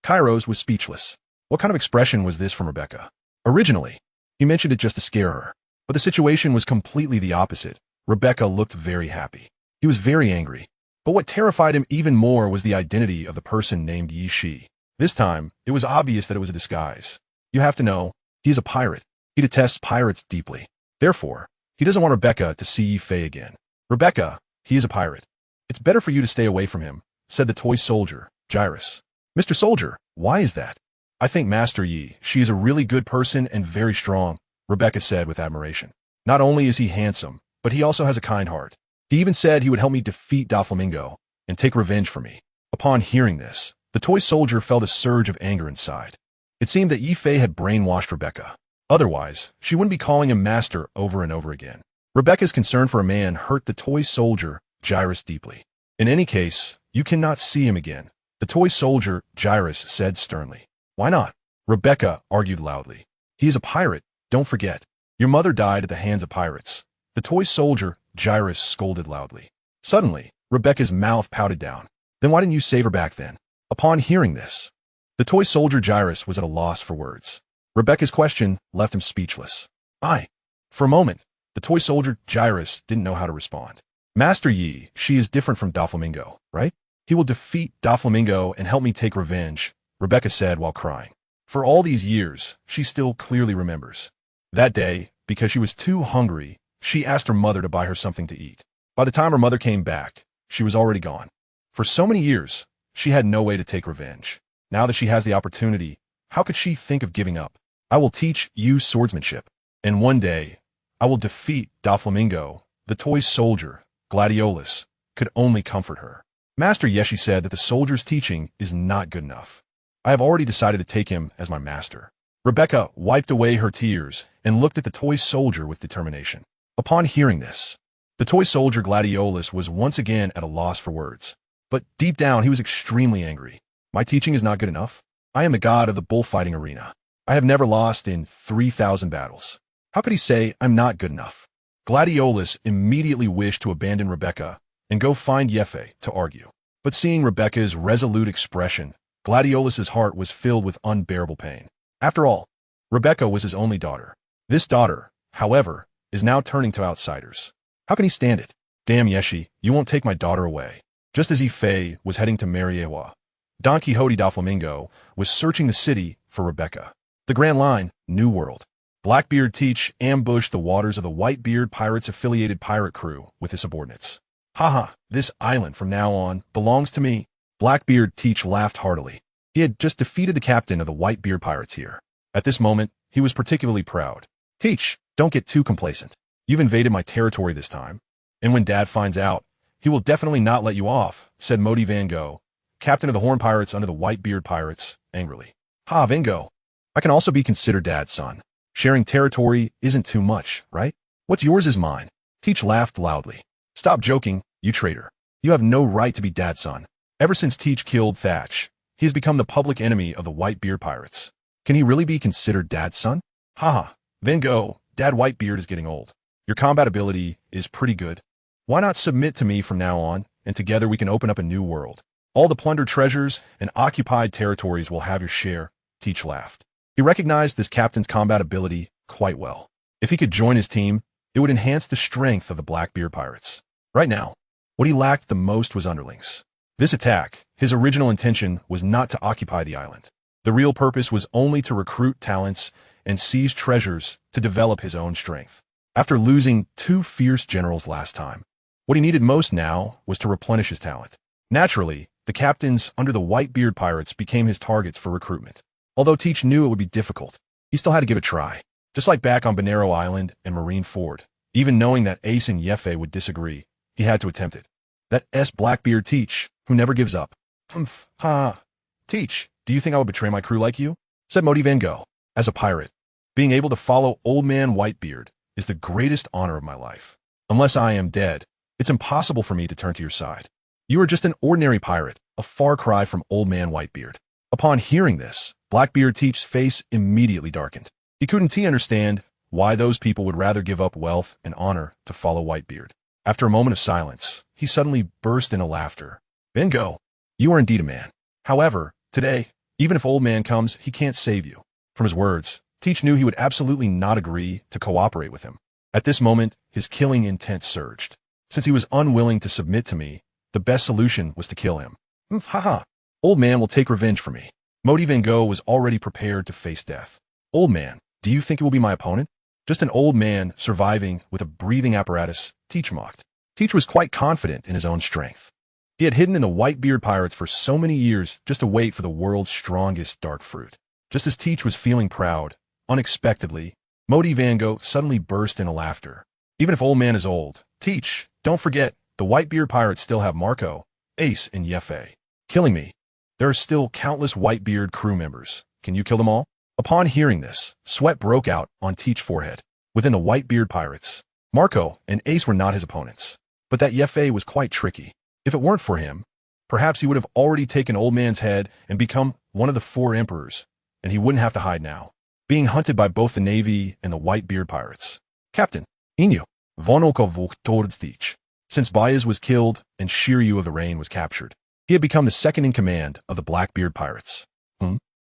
Kairos was speechless. What kind of expression was this from Rebecca? Originally, he mentioned it just to scare her, but the situation was completely the opposite. Rebecca looked very happy. He was very angry. But what terrified him even more was the identity of the person named Yi Shi. This time, it was obvious that it was a disguise. You have to know, he is a pirate. He detests pirates deeply. Therefore, he doesn't want Rebecca to see Yi Fei again. "Rebecca, he is a pirate. It's better for you to stay away from him," said the toy soldier, Gyrus. "Mr. Soldier, why is that?" "I think Master Yi, she is a really good person and very strong," Rebecca said with admiration. "Not only is he handsome, but he also has a kind heart. He even said he would help me defeat Doflamingo and take revenge for me." Upon hearing this, the toy soldier felt a surge of anger inside. It seemed that Yi Fei had brainwashed Rebecca. Otherwise, she wouldn't be calling him master over and over again. Rebecca's concern for a man hurt the toy soldier, Gyrus, deeply. "In any case, you cannot see him again," the toy soldier, Gyrus, said sternly. "Why not?" Rebecca argued loudly. "He is a pirate, don't forget. Your mother died at the hands of pirates." The toy soldier, Gyrus, scolded loudly. Suddenly, Rebecca's mouth pouted down. "Then why didn't you save her back then?" Upon hearing this, the toy soldier, Gyrus, was at a loss for words. Rebecca's question left him speechless. For a moment, the toy soldier, Gyrus, didn't know how to respond. "Master Yi, she is different from Doflamingo, right? He will defeat Doflamingo and help me take revenge," Rebecca said while crying. For all these years, she still clearly remembers. That day, because she was too hungry, she asked her mother to buy her something to eat. By the time her mother came back, she was already gone. For so many years, she had no way to take revenge. Now that she has the opportunity, how could she think of giving up? "I will teach you swordsmanship, and one day, I will defeat Doflamingo." The toy soldier, Gladiolus, could only comfort her. Master Yeshi said that the soldier's teaching is not good enough. "I have already decided to take him as my master." Rebecca wiped away her tears and looked at the toy soldier with determination. Upon hearing this, the toy soldier, Gladiolus, was once again at a loss for words. But deep down, he was extremely angry. "My teaching is not good enough? I am the god of the bullfighting arena. I have never lost in 3,000 battles. How could he say I'm not good enough?" Gladiolus immediately wished to abandon Rebecca and go find Yefe to argue. But seeing Rebecca's resolute expression, Gladiolus's heart was filled with unbearable pain. After all, Rebecca was his only daughter. This daughter, however, is now turning to outsiders. How can he stand it? "Damn, Yeshi, you won't take my daughter away." Just as Ife was heading to Mariewa, Don Quixote Doflamingo was searching the city for Rebecca. The Grand Line, New World. Blackbeard Teach ambushed the waters of the Whitebeard Pirates affiliated pirate crew with his subordinates. "Haha, this island from now on belongs to me." Blackbeard Teach laughed heartily. He had just defeated the captain of the Whitebeard Pirates here. At this moment, he was particularly proud. "Teach, don't get too complacent. You've invaded my territory this time. And when Dad finds out, he will definitely not let you off," said Modi Van Gogh, captain of the Horn Pirates under the Whitebeard Pirates, angrily. "Ha, Van Gogh, I can also be considered Dad's son. Sharing territory isn't too much, right? What's yours is mine." Teach laughed loudly. "Stop joking, you traitor. You have no right to be Dad's son." Ever since Teach killed Thatch, he has become the public enemy of the Whitebeard Pirates. Can he really be considered Dad's son? Haha, Van Gogh, Dad Whitebeard is getting old. Your combat ability is pretty good. Why not submit to me from now on, and together we can open up a new world. All the plundered treasures and occupied territories will have your share, Teach laughed. He recognized this captain's combat ability quite well. If he could join his team, it would enhance the strength of the Blackbeard Pirates. Right now, what he lacked the most was underlings. This attack, his original intention was not to occupy the island. The real purpose was only to recruit talents and seize treasures to develop his own strength. After losing 2 fierce generals last time, what he needed most now was to replenish his talent. Naturally, The captains under the whitebeard pirates became his targets for recruitment. Although Teach knew it would be difficult, he still had to give it a try. Just like back on Bonero Island and Marineford, even knowing that Ace and Yefe would disagree, he had to attempt it. That Blackbeard Teach, who never gives up. Humph, ha. Teach, do you think I would betray my crew like you? Said Modi Van Gogh. As a pirate, being able to follow Old Man Whitebeard is the greatest honor of my life. Unless I am dead, it's impossible for me to turn to your side. You are just an ordinary pirate, a far cry from Old Man Whitebeard. Upon hearing this, Blackbeard Teach's face immediately darkened. He couldn't understand why those people would rather give up wealth and honor to follow Whitebeard. After a moment of silence, he suddenly burst into laughter. Van Gogh, you are indeed a man. However, today, even if Old Man comes, he can't save you. From his words, Teach knew he would absolutely not agree to cooperate with him. At this moment, his killing intent surged. Since he was unwilling to submit to me, the best solution was to kill him. Haha. Old Man will take revenge for me. Modi Van Gogh was already prepared to face death. Old Man, do you think it will be my opponent? Just an old man surviving with a breathing apparatus, Teach mocked. Teach was quite confident in his own strength. He had hidden in the Whitebeard pirates for so many years just to wait for the world's strongest dark fruit. Just as Teach was feeling proud, unexpectedly, Modi Van Gogh suddenly burst into laughter. Even if Old Man is old, Teach, don't forget, the Whitebeard pirates still have Marco, Ace, and Yefe. Killing me. There are still countless Whitebeard crew members. Can you kill them all? Upon hearing this, sweat broke out on Teach's forehead. Within the Whitebeard pirates, Marco and Ace were not his opponents. But that Yefe was quite tricky. If it weren't for him, perhaps he would have already taken Old Man's head and become one of the 4 emperors, and he wouldn't have to hide now, being hunted by both the Navy and the Whitebeard pirates. Captain, Inu, Vonokovuk towards Teach. Since Baez was killed and Shiryu of the Rain was captured, he had become the second in command of the Blackbeard pirates.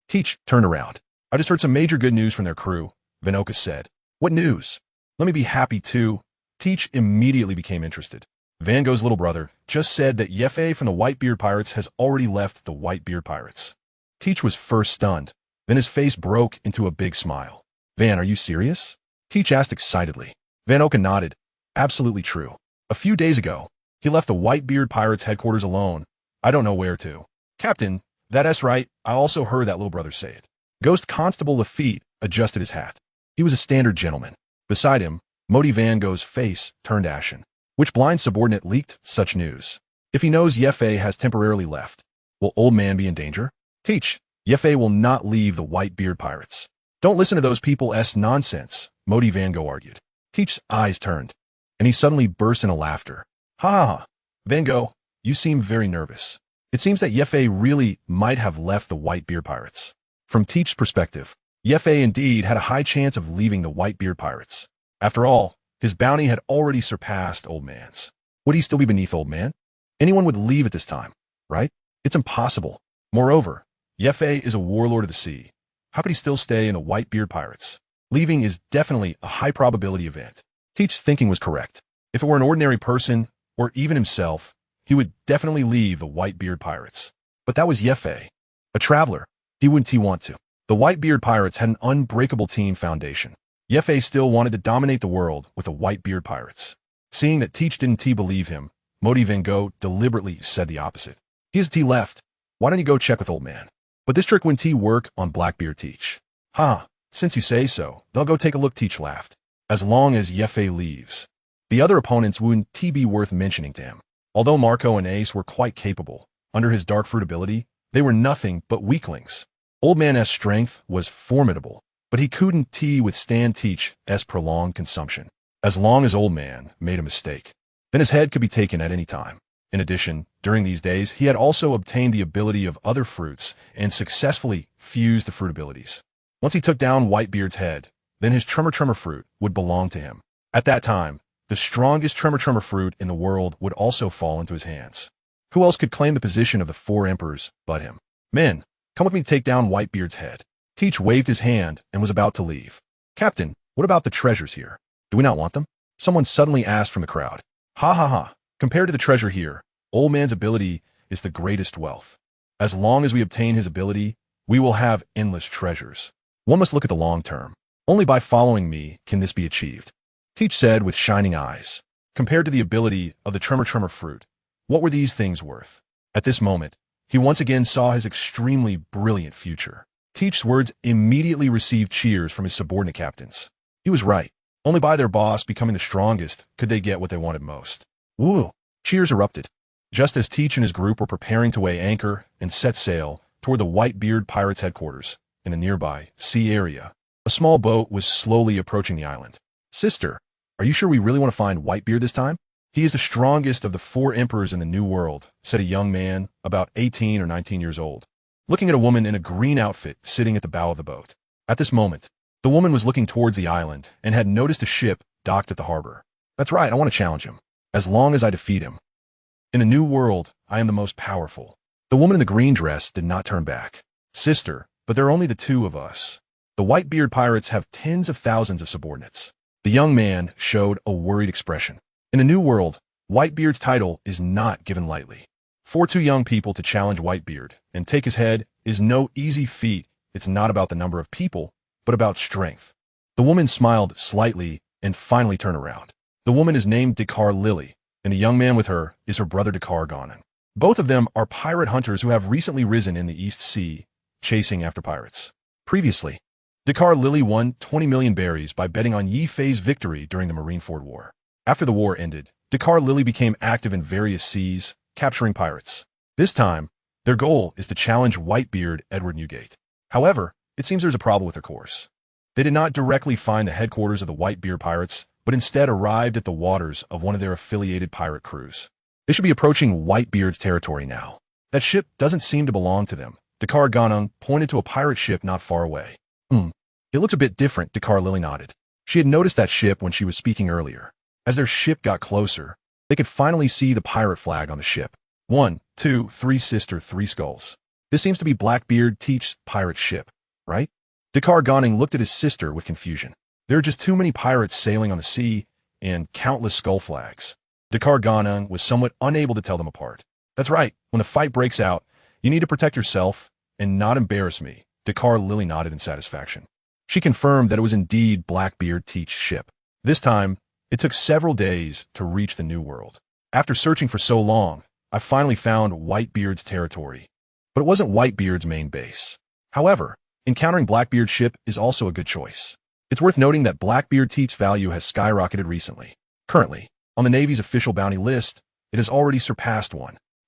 Teach turned around. I just heard some major good news from their crew, Vinoka said. What news? Let me be happy too. Teach immediately became interested. Van Gogh's little brother just said that Yefe from the Whitebeard pirates has already left the Whitebeard pirates. Teach was first stunned, then his face broke into a big smile. Van, are you serious? Teach asked excitedly. Vanoka nodded. Absolutely true. A few days ago, he left the Whitebeard pirates headquarters alone. I don't know where to. Captain, that's right. I also heard that little brother say it. Ghost Constable Lafitte adjusted his hat. He was a standard gentleman. Beside him, Modi Van Gogh's face turned ashen. Which blind subordinate leaked such news? If he knows Yefe has temporarily left, will Old Man be in danger? Teach, Yefe will not leave the Whitebeard pirates. Don't listen to those people's nonsense, Modi Van Gogh argued. Teach's eyes turned, and he suddenly burst into laughter. Ha ha ha. Van Gogh, you seem very nervous. It seems that Yefe really might have left the Whitebeard pirates. From Teach's perspective, Yefe indeed had a high chance of leaving the Whitebeard pirates. After all, his bounty had already surpassed Old Man's. Would he still be beneath Old Man? Anyone would leave at this time, right? It's impossible. Moreover, Yefe is a warlord of the sea. How could he still stay in the Whitebeard pirates? Leaving is definitely a high probability event. Teach's thinking was correct. If it were an ordinary person, or even himself, he would definitely leave the Whitebeard pirates. But that was Yefe. A traveler. He wouldn't want to. The Whitebeard pirates had an unbreakable team foundation. Yefe still wanted to dominate the world with the Whitebeard pirates. Seeing that Teach didn't believe him, Modi Van Gogh deliberately said the opposite. He has left. Why don't you go check with Old Man? But this trick wouldn't work on Blackbeard Teach. Since you say so, they'll go take a look, Teach laughed. As long as Yefe leaves. The other opponents wouldn't be worth mentioning to him. Although Marco and Ace were quite capable, under his dark fruit ability, they were nothing but weaklings. Old Man's strength was formidable, but he couldn't withstand Teach's prolonged consumption. As long as Old Man made a mistake, then his head could be taken at any time. In addition, during these days, he had also obtained the ability of other fruits and successfully fused the fruit abilities. Once he took down Whitebeard's head, then his Tremor fruit would belong to him. At that time, the strongest Tremor fruit in the world would also fall into his hands. Who else could claim the position of the 4 emperors but him? Men, come with me to take down Whitebeard's head. Teach waved his hand and was about to leave. Captain, what about the treasures here? Do we not want them? Someone suddenly asked from the crowd. Ha ha ha. Compared to the treasure here, Old Man's ability is the greatest wealth. As long as we obtain his ability, we will have endless treasures. One must look at the long term. Only by following me can this be achieved. Teach said with shining eyes. Compared to the ability of the Tremor fruit, what were these things worth? At this moment, he once again saw his extremely brilliant future. Teach's words immediately received cheers from his subordinate captains. He was right. Only by their boss becoming the strongest could they get what they wanted most. Woo! Cheers erupted. Just as Teach and his group were preparing to weigh anchor and set sail toward the Whitebeard pirates' headquarters in a nearby sea area, a small boat was slowly approaching the island. Sister, are you sure we really want to find Whitebeard this time? He is the strongest of the 4 emperors in the New World, said a young man about 18 or 19 years old, looking at a woman in a green outfit sitting at the bow of the boat. At this moment, the woman was looking towards the island and had noticed a ship docked at the harbor. That's right, I want to challenge him, as long as I defeat him. In a new world, I am the most powerful. The woman in the green dress did not turn back. Sister, but there are only the 2 of us. The Whitebeard pirates have tens of thousands of subordinates. The young man showed a worried expression. In a new world, Whitebeard's title is not given lightly. For 2 young people to challenge Whitebeard and take his head is no easy feat. It's not about the number of people, but about strength. The woman smiled slightly and finally turned around. The woman is named Dakar Lily, and the young man with her is her brother Dakar Ganon. Both of them are pirate hunters who have recently risen in the East Sea, chasing after pirates. Previously, Dakar Lily won 20 million berries by betting on Yi Fei's victory during the Marineford War. After the war ended, Dakar Lily became active in various seas, capturing pirates. This time, their goal is to challenge Whitebeard Edward Newgate. However, it seems there's a problem with their course. They did not directly find the headquarters of the Whitebeard pirates, but instead arrived at the waters of one of their affiliated pirate crews. They should be approaching Whitebeard's territory now. That ship doesn't seem to belong to them. Dakar Ganon pointed to a pirate ship not far away. It looks a bit different, Dakar Lily nodded. She had noticed that ship when she was speaking earlier. As their ship got closer, they could finally see the pirate flag on the ship. 1, 2, 3 sister, 3 skulls. This seems to be Blackbeard Teach's pirate ship, right? Dakar Ganon looked at his sister with confusion. There are just too many pirates sailing on the sea and countless skull flags. Dakar Ganon was somewhat unable to tell them apart. That's right, when the fight breaks out, you need to protect yourself and not embarrass me. Dakar Lily nodded in satisfaction. She confirmed that it was indeed Blackbeard Teach's ship. This time, it took several days to reach the New World. After searching for so long, I finally found Whitebeard's territory. But it wasn't Whitebeard's main base. However, encountering Blackbeard's ship is also a good choice. It's worth noting that Blackbeard Teach's value has skyrocketed recently. Currently, on the Navy's official bounty list, it has already surpassed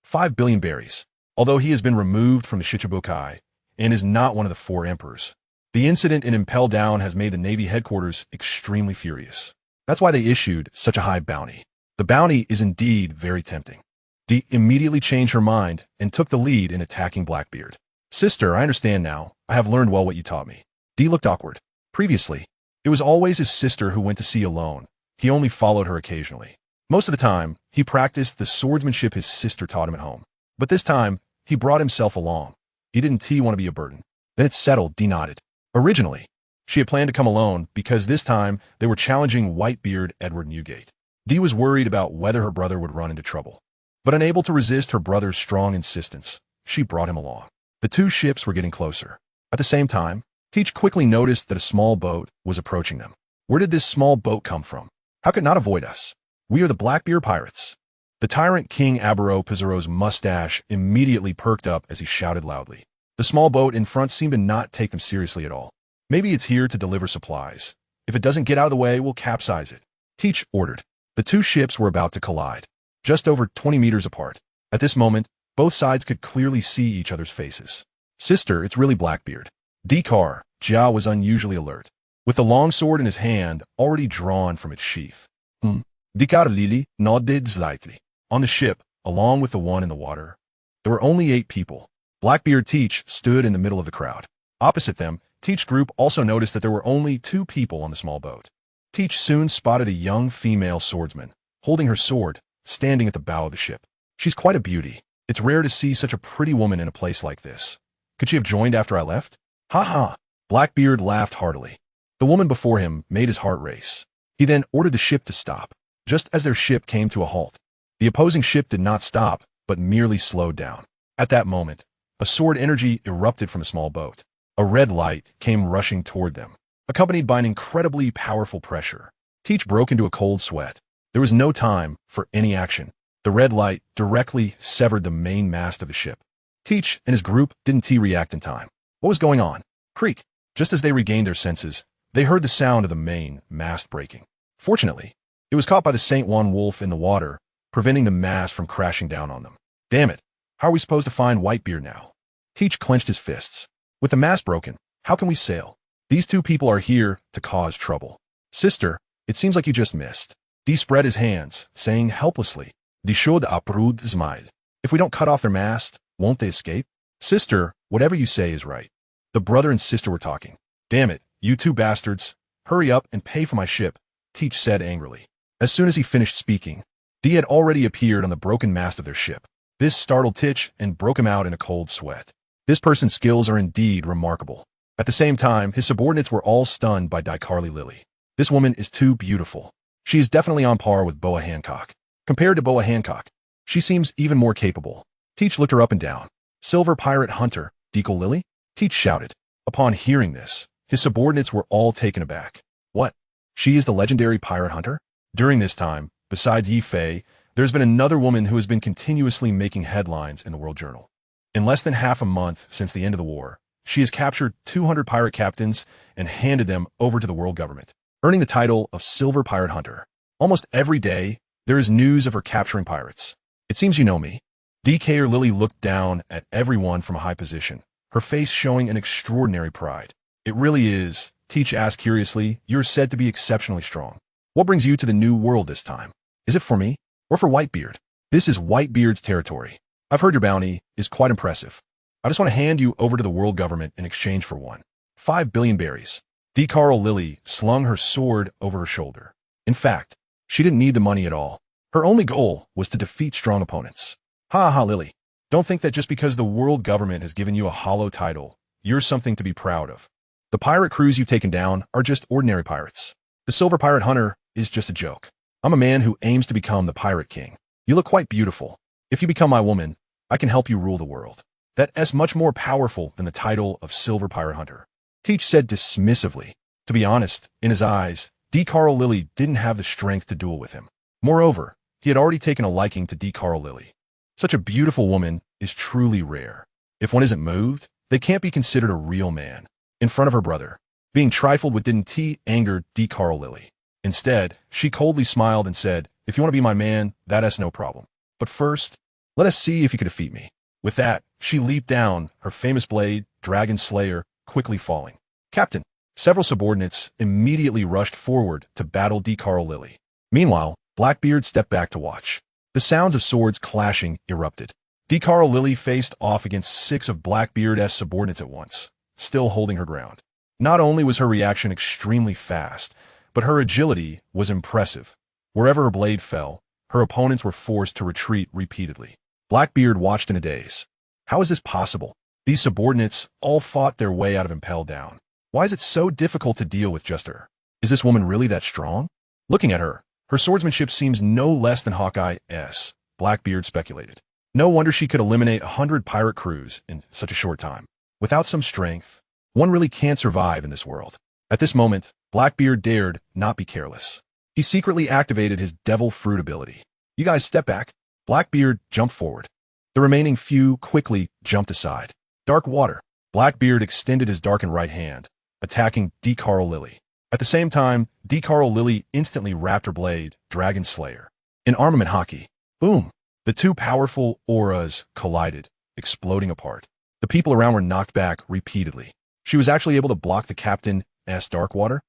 5 billion berries, although he has been removed from the Shichibukai and is not one of the 4 emperors. The incident in Impel Down has made the Navy headquarters extremely furious. That's why they issued such a high bounty. The bounty is indeed very tempting. Dee immediately changed her mind and took the lead in attacking Blackbeard. Sister, I understand now. I have learned well what you taught me. Dee looked awkward. Previously, it was always his sister who went to sea alone. He only followed her occasionally. Most of the time, he practiced the swordsmanship his sister taught him at home. But this time, he brought himself along. He didn't want to be a burden. Then it's settled, Dee nodded. Originally, she had planned to come alone because this time they were challenging Whitebeard Edward Newgate. Dee was worried about whether her brother would run into trouble. But unable to resist her brother's strong insistence, she brought him along. The 2 ships were getting closer. At the same time, Teach quickly noticed that a small boat was approaching them. Where did this small boat come from? How could it not avoid us? We are the Blackbeard pirates. The tyrant King Abaro Pizarro's mustache immediately perked up as he shouted loudly. The small boat in front seemed to not take them seriously at all. Maybe it's here to deliver supplies. If it doesn't get out of the way, we'll capsize it. Teach ordered. The 2 ships were about to collide, just over 20 meters apart. At this moment, both sides could clearly see each other's faces. Sister, it's really Blackbeard. Dakar, Jia was unusually alert, with the long sword in his hand already drawn from its sheath. Dakar Lily nodded slightly. On the ship, along with the one in the water, there were only 8 people. Blackbeard Teach stood in the middle of the crowd. Opposite them, Teach's group also noticed that there were only 2 people on the small boat. Teach soon spotted a young female swordsman, holding her sword, standing at the bow of the ship. She's quite a beauty. It's rare to see such a pretty woman in a place like this. Could she have joined after I left? Ha ha! Blackbeard laughed heartily. The woman before him made his heart race. He then ordered the ship to stop. Just as their ship came to a halt, the opposing ship did not stop, but merely slowed down. At that moment, a sword energy erupted from a small boat. A red light came rushing toward them, accompanied by an incredibly powerful pressure. Teach broke into a cold sweat. There was no time for any action. The red light directly severed the main mast of the ship. Teach and his group didn't react in time. What was going on? Creak. Just as they regained their senses, they heard the sound of the main mast breaking. Fortunately, it was caught by the St. Juan wolf in the water, preventing the mast from crashing down on them. Damn it. How are we supposed to find Whitebeard now? Teach clenched his fists. With the mast broken, how can we sail? These two people are here to cause trouble. Sister, it seems like you just missed. Dee spread his hands, saying helplessly, "Die should uproot smile. If we don't cut off their mast, won't they escape?" Sister, whatever you say is right. The brother and sister were talking. Damn it, you two bastards. Hurry up and pay for my ship, Teach said angrily. As soon as he finished speaking, Dee had already appeared on the broken mast of their ship. This startled Teach and broke him out in a cold sweat. This person's skills are indeed remarkable. At the same time, his subordinates were all stunned by Carly Lily. This woman is too beautiful. She is definitely on par with Boa Hancock. Compared to Boa Hancock, she seems even more capable. Teach looked her up and down. Silver pirate hunter, Decal Lily? Teach shouted. Upon hearing this, his subordinates were all taken aback. What? She is the legendary pirate hunter? During this time, besides Yi Fei, there's been another woman who has been continuously making headlines in the World Journal. In less than half a month since the end of the war, she has captured 200 pirate captains and handed them over to the world government, earning the title of Silver Pirate Hunter. Almost every day, there is news of her capturing pirates. It seems you know me. DK Lily looked down at everyone from a high position, her face showing an extraordinary pride. It really is, Teach asked curiously. You're said to be exceptionally strong. What brings you to the New World this time? Is it for me? Or for Whitebeard? This is Whitebeard's territory. I've heard your bounty is quite impressive. I just want to hand you over to the world government in exchange for 5 billion berries. Carl Lily slung her sword over her shoulder. In fact, she didn't need the money at all. Her only goal was to defeat strong opponents. Ha ha, Lily. Don't think that just because the world government has given you a hollow title, you're something to be proud of. The pirate crews you've taken down are just ordinary pirates. The Silver Pirate Hunter is just a joke. I'm a man who aims to become the Pirate King. You look quite beautiful. If you become my woman, I can help you rule the world. That's much more powerful than the title of Silver Pirate Hunter. Teach said dismissively. To be honest, in his eyes, Carl Lily didn't have the strength to duel with him. Moreover, he had already taken a liking to Carl Lily. Such a beautiful woman is truly rare. If one isn't moved, they can't be considered a real man. In front of her brother, being trifled with didn't anger Carl Lily. Instead, she coldly smiled and said, if you want to be my man, that's no problem. But first, let us see if you can defeat me. With that, she leaped down, her famous blade, Dragon Slayer, quickly falling. Captain, several subordinates immediately rushed forward to battle Carl Lily. Meanwhile, Blackbeard stepped back to watch. The sounds of swords clashing erupted. Carl Lily faced off against 6 of Blackbeard's subordinates at once, still holding her ground. Not only was her reaction extremely fast, but her agility was impressive. Wherever her blade fell, her opponents were forced to retreat repeatedly. Blackbeard watched in a daze. How is this possible? These subordinates all fought their way out of impelled down. Why is it so difficult to deal with just her? Is this woman really that strong? Looking at her, her swordsmanship seems no less than Hawkeye's, Blackbeard speculated. No wonder she could eliminate 100 pirate crews in such a short time. Without some strength, one really can't survive in this world. At this moment, Blackbeard dared not be careless. He secretly activated his devil fruit ability. You guys step back. Blackbeard jumped forward. The remaining few quickly jumped aside. Dark water. Blackbeard extended his darkened right hand, attacking Carl Lily. At the same time, Carl Lily instantly wrapped her blade, Dragon Slayer. In armament hockey, boom! The two powerful auras collided, exploding apart. The people around were knocked back repeatedly. She was actually able to block the captain's dark water.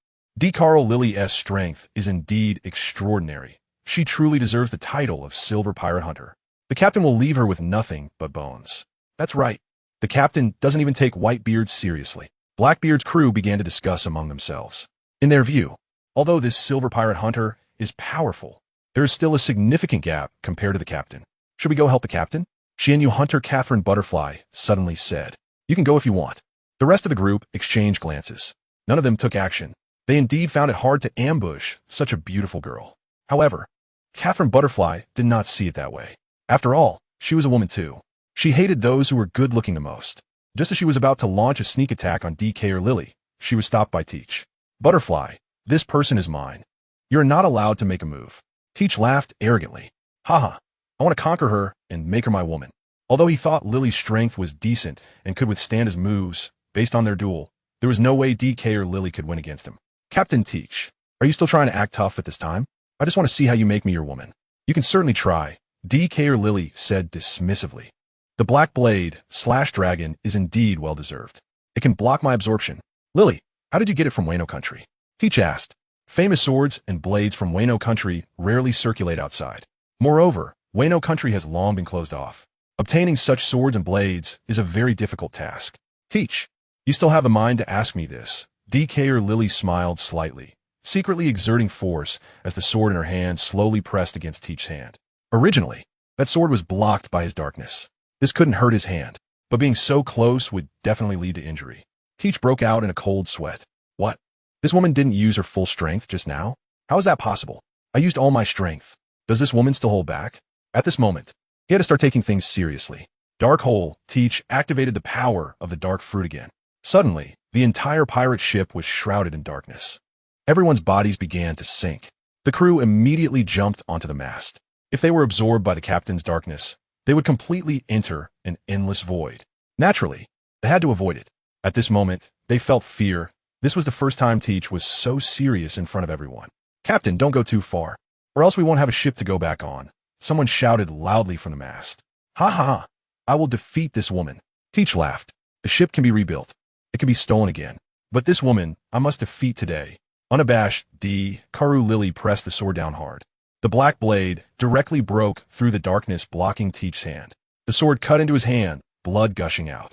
Carl Lily's strength is indeed extraordinary. She truly deserves the title of Silver Pirate Hunter. The captain will leave her with nothing but bones. That's right. The captain doesn't even take Whitebeard seriously. Blackbeard's crew began to discuss among themselves. In their view, although this Silver Pirate Hunter is powerful, there is still a significant gap compared to the captain. Should we go help the captain? Xianyu Hunter Catherine Butterfly suddenly said. You can go if you want. The rest of the group exchanged glances. None of them took action. They indeed found it hard to ambush such a beautiful girl. However, Catherine Butterfly did not see it that way. After all, she was a woman too. She hated those who were good-looking the most. Just as she was about to launch a sneak attack on DK or Lily, she was stopped by Teach. Butterfly, this person is mine. You're not allowed to make a move. Teach laughed arrogantly. Haha, I want to conquer her and make her my woman. Although he thought Lily's strength was decent and could withstand his moves, based on their duel, there was no way DK or Lily could win against him. Captain Teach, are you still trying to act tough at this time? I just want to see how you make me your woman. You can certainly try, DK or Lily said dismissively. The black blade, / dragon, is indeed well-deserved. It can block my absorption. Lily, how did you get it from Wano country? Teach asked. Famous swords and blades from Wano country rarely circulate outside. Moreover, Wano country has long been closed off. Obtaining such swords and blades is a very difficult task. Teach, you still have the mind to ask me this. DK or Lily smiled slightly, secretly exerting force as the sword in her hand slowly pressed against Teach's hand. Originally, that sword was blocked by his darkness. This couldn't hurt his hand, but being so close would definitely lead to injury. Teach broke out in a cold sweat. What? This woman didn't use her full strength just now? How is that possible? I used all my strength. Does this woman still hold back? At this moment, he had to start taking things seriously. Dark Hole, Teach activated the power of the dark fruit again. Suddenly, the entire pirate ship was shrouded in darkness. Everyone's bodies began to sink. The crew immediately jumped onto the mast. If they were absorbed by the captain's darkness, they would completely enter an endless void. Naturally, they had to avoid it. At this moment, they felt fear. This was the first time Teach was so serious in front of everyone. Captain, don't go too far, or else we won't have a ship to go back on. Someone shouted loudly from the mast. Ha ha ha, I will defeat this woman. Teach laughed. A ship can be rebuilt. It can be stolen again. But this woman, I must defeat today. Unabashed, Karu Lily pressed the sword down hard. The black blade directly broke through the darkness, blocking Teach's hand. The sword cut into his hand, blood gushing out.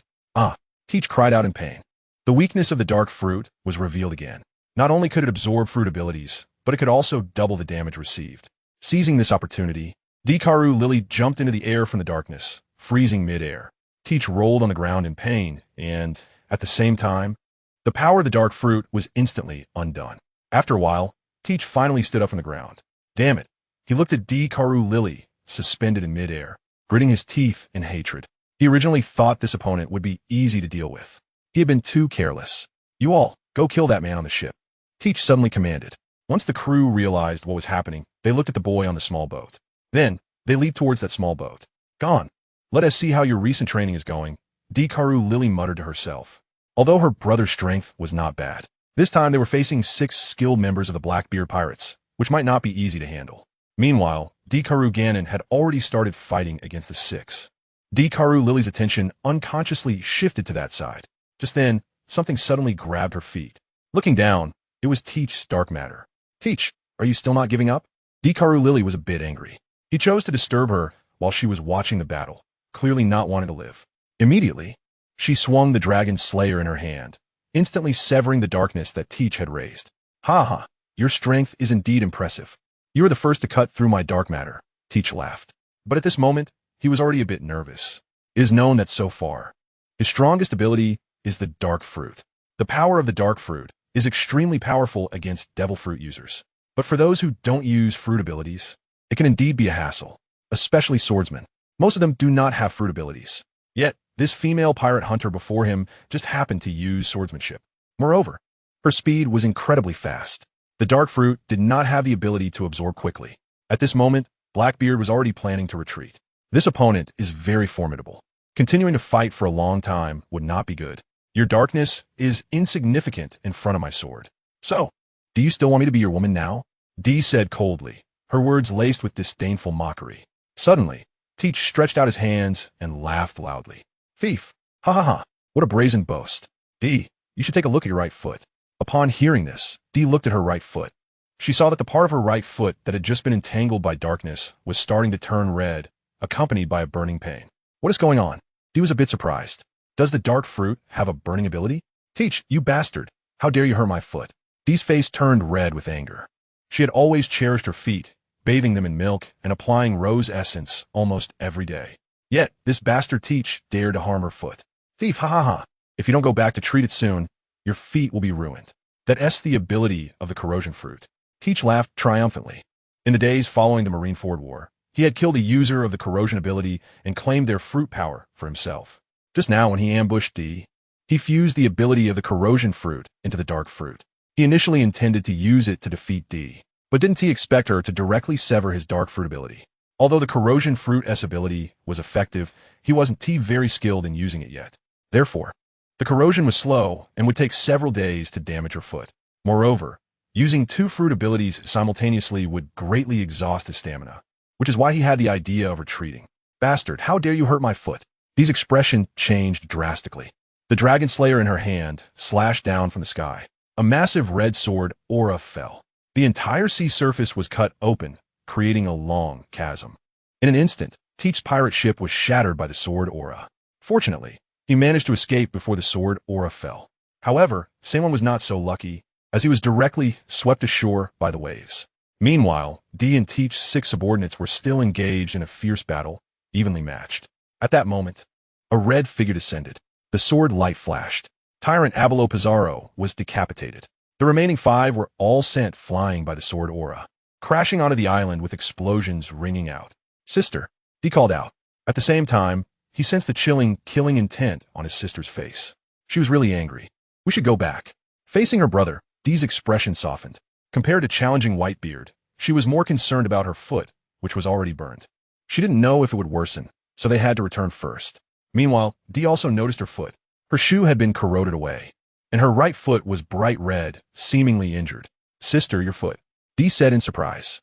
Teach cried out in pain. The weakness of the dark fruit was revealed again. Not only could it absorb fruit abilities, but it could also double the damage received. Seizing this opportunity, Karu Lily jumped into the air from the darkness, freezing mid-air. Teach rolled on the ground in pain, and, at the same time, the power of the dark fruit was instantly undone. After a while, Teach finally stood up from the ground. Damn it. He looked at Karu Lily, suspended in mid-air, gritting his teeth in hatred. He originally thought this opponent would be easy to deal with. He had been too careless. You all, go kill that man on the ship. Teach suddenly commanded. Once the crew realized what was happening, they looked at the boy on the small boat. Then, they leaped towards that small boat. Gone. Let us see how your recent training is going, Karu Lily muttered to herself. Although her brother's strength was not bad, this time they were facing 6 skilled members of the Blackbeard pirates, which might not be easy to handle. Meanwhile, Karu Ganon had already started fighting against the 6. Karu Lily's attention unconsciously shifted to that side. Just then, something suddenly grabbed her feet. Looking down, it was Teach's dark matter. Teach, are you still not giving up? Karu Lily was a bit angry. He chose to disturb her while she was watching the battle, clearly not wanting to live. Immediately, she swung the dragon slayer in her hand, instantly severing the darkness that Teach had raised. Ha ha, your strength is indeed impressive. You were the first to cut through my dark matter, Teach laughed. But at this moment, he was already a bit nervous. It is known that so far, his strongest ability is the dark fruit. The power of the dark fruit is extremely powerful against devil fruit users. But for those who don't use fruit abilities, it can indeed be a hassle, especially swordsmen. Most of them do not have fruit abilities. Yet, this female pirate hunter before him just happened to use swordsmanship. Moreover, her speed was incredibly fast. The dark fruit did not have the ability to absorb quickly. At this moment, Blackbeard was already planning to retreat. This opponent is very formidable. Continuing to fight for a long time would not be good. Your darkness is insignificant in front of my sword. So, do you still want me to be your woman now? Dee said coldly, her words laced with disdainful mockery. Suddenly, Teach stretched out his hands and laughed loudly. Thief! Ha ha ha! What a brazen boast! Dee, you should take a look at your right foot. Upon hearing this, Dee looked at her right foot. She saw that the part of her right foot that had just been entangled by darkness was starting to turn red, accompanied by a burning pain. What is going on? Dee was a bit surprised. Does the dark fruit have a burning ability? Teach, you bastard! How dare you hurt my foot? Dee's face turned red with anger. She had always cherished her feet, bathing them in milk and applying rose essence almost every day. Yet, this bastard Teach dared to harm her foot. Thief, ha ha ha! If you don't go back to treat it soon, your feet will be ruined. That's the ability of the corrosion fruit. Teach laughed triumphantly. In the days following the Marineford War, he had killed a user of the corrosion ability and claimed their fruit power for himself. Just now, when he ambushed Dee, he fused the ability of the corrosion fruit into the dark fruit. He initially intended to use it to defeat Dee, but didn't he expect her to directly sever his dark fruit ability? Although the corrosion fruit S ability was effective, he wasn't very skilled in using it yet. Therefore, the corrosion was slow and would take several days to damage her foot. Moreover, using two fruit abilities simultaneously would greatly exhaust his stamina, which is why he had the idea of retreating. Bastard, how dare you hurt my foot? Dee's expression changed drastically. The dragon slayer in her hand slashed down from the sky. A massive red sword aura fell. The entire sea surface was cut open, creating a long chasm. In an instant, Teach's pirate ship was shattered by the sword aura. Fortunately, he managed to escape before the sword aura fell. However, Salem was not so lucky, as he was directly swept ashore by the waves. Meanwhile, Dee and Teach's 6 subordinates were still engaged in a fierce battle, evenly matched. At that moment, a red figure descended. The sword light flashed. Tyrant Abelo Pizarro was decapitated. The remaining 5 were all sent flying by the sword aura, crashing onto the island with explosions ringing out. Sister, Dee called out. At the same time, he sensed the chilling, killing intent on his sister's face. She was really angry. We should go back. Facing her brother, Dee's expression softened. Compared to challenging Whitebeard, she was more concerned about her foot, which was already burned. She didn't know if it would worsen, so they had to return first. Meanwhile, Dee also noticed her foot. Her shoe had been corroded away, and her right foot was bright red, seemingly injured. Sister, your foot, Dee said in surprise.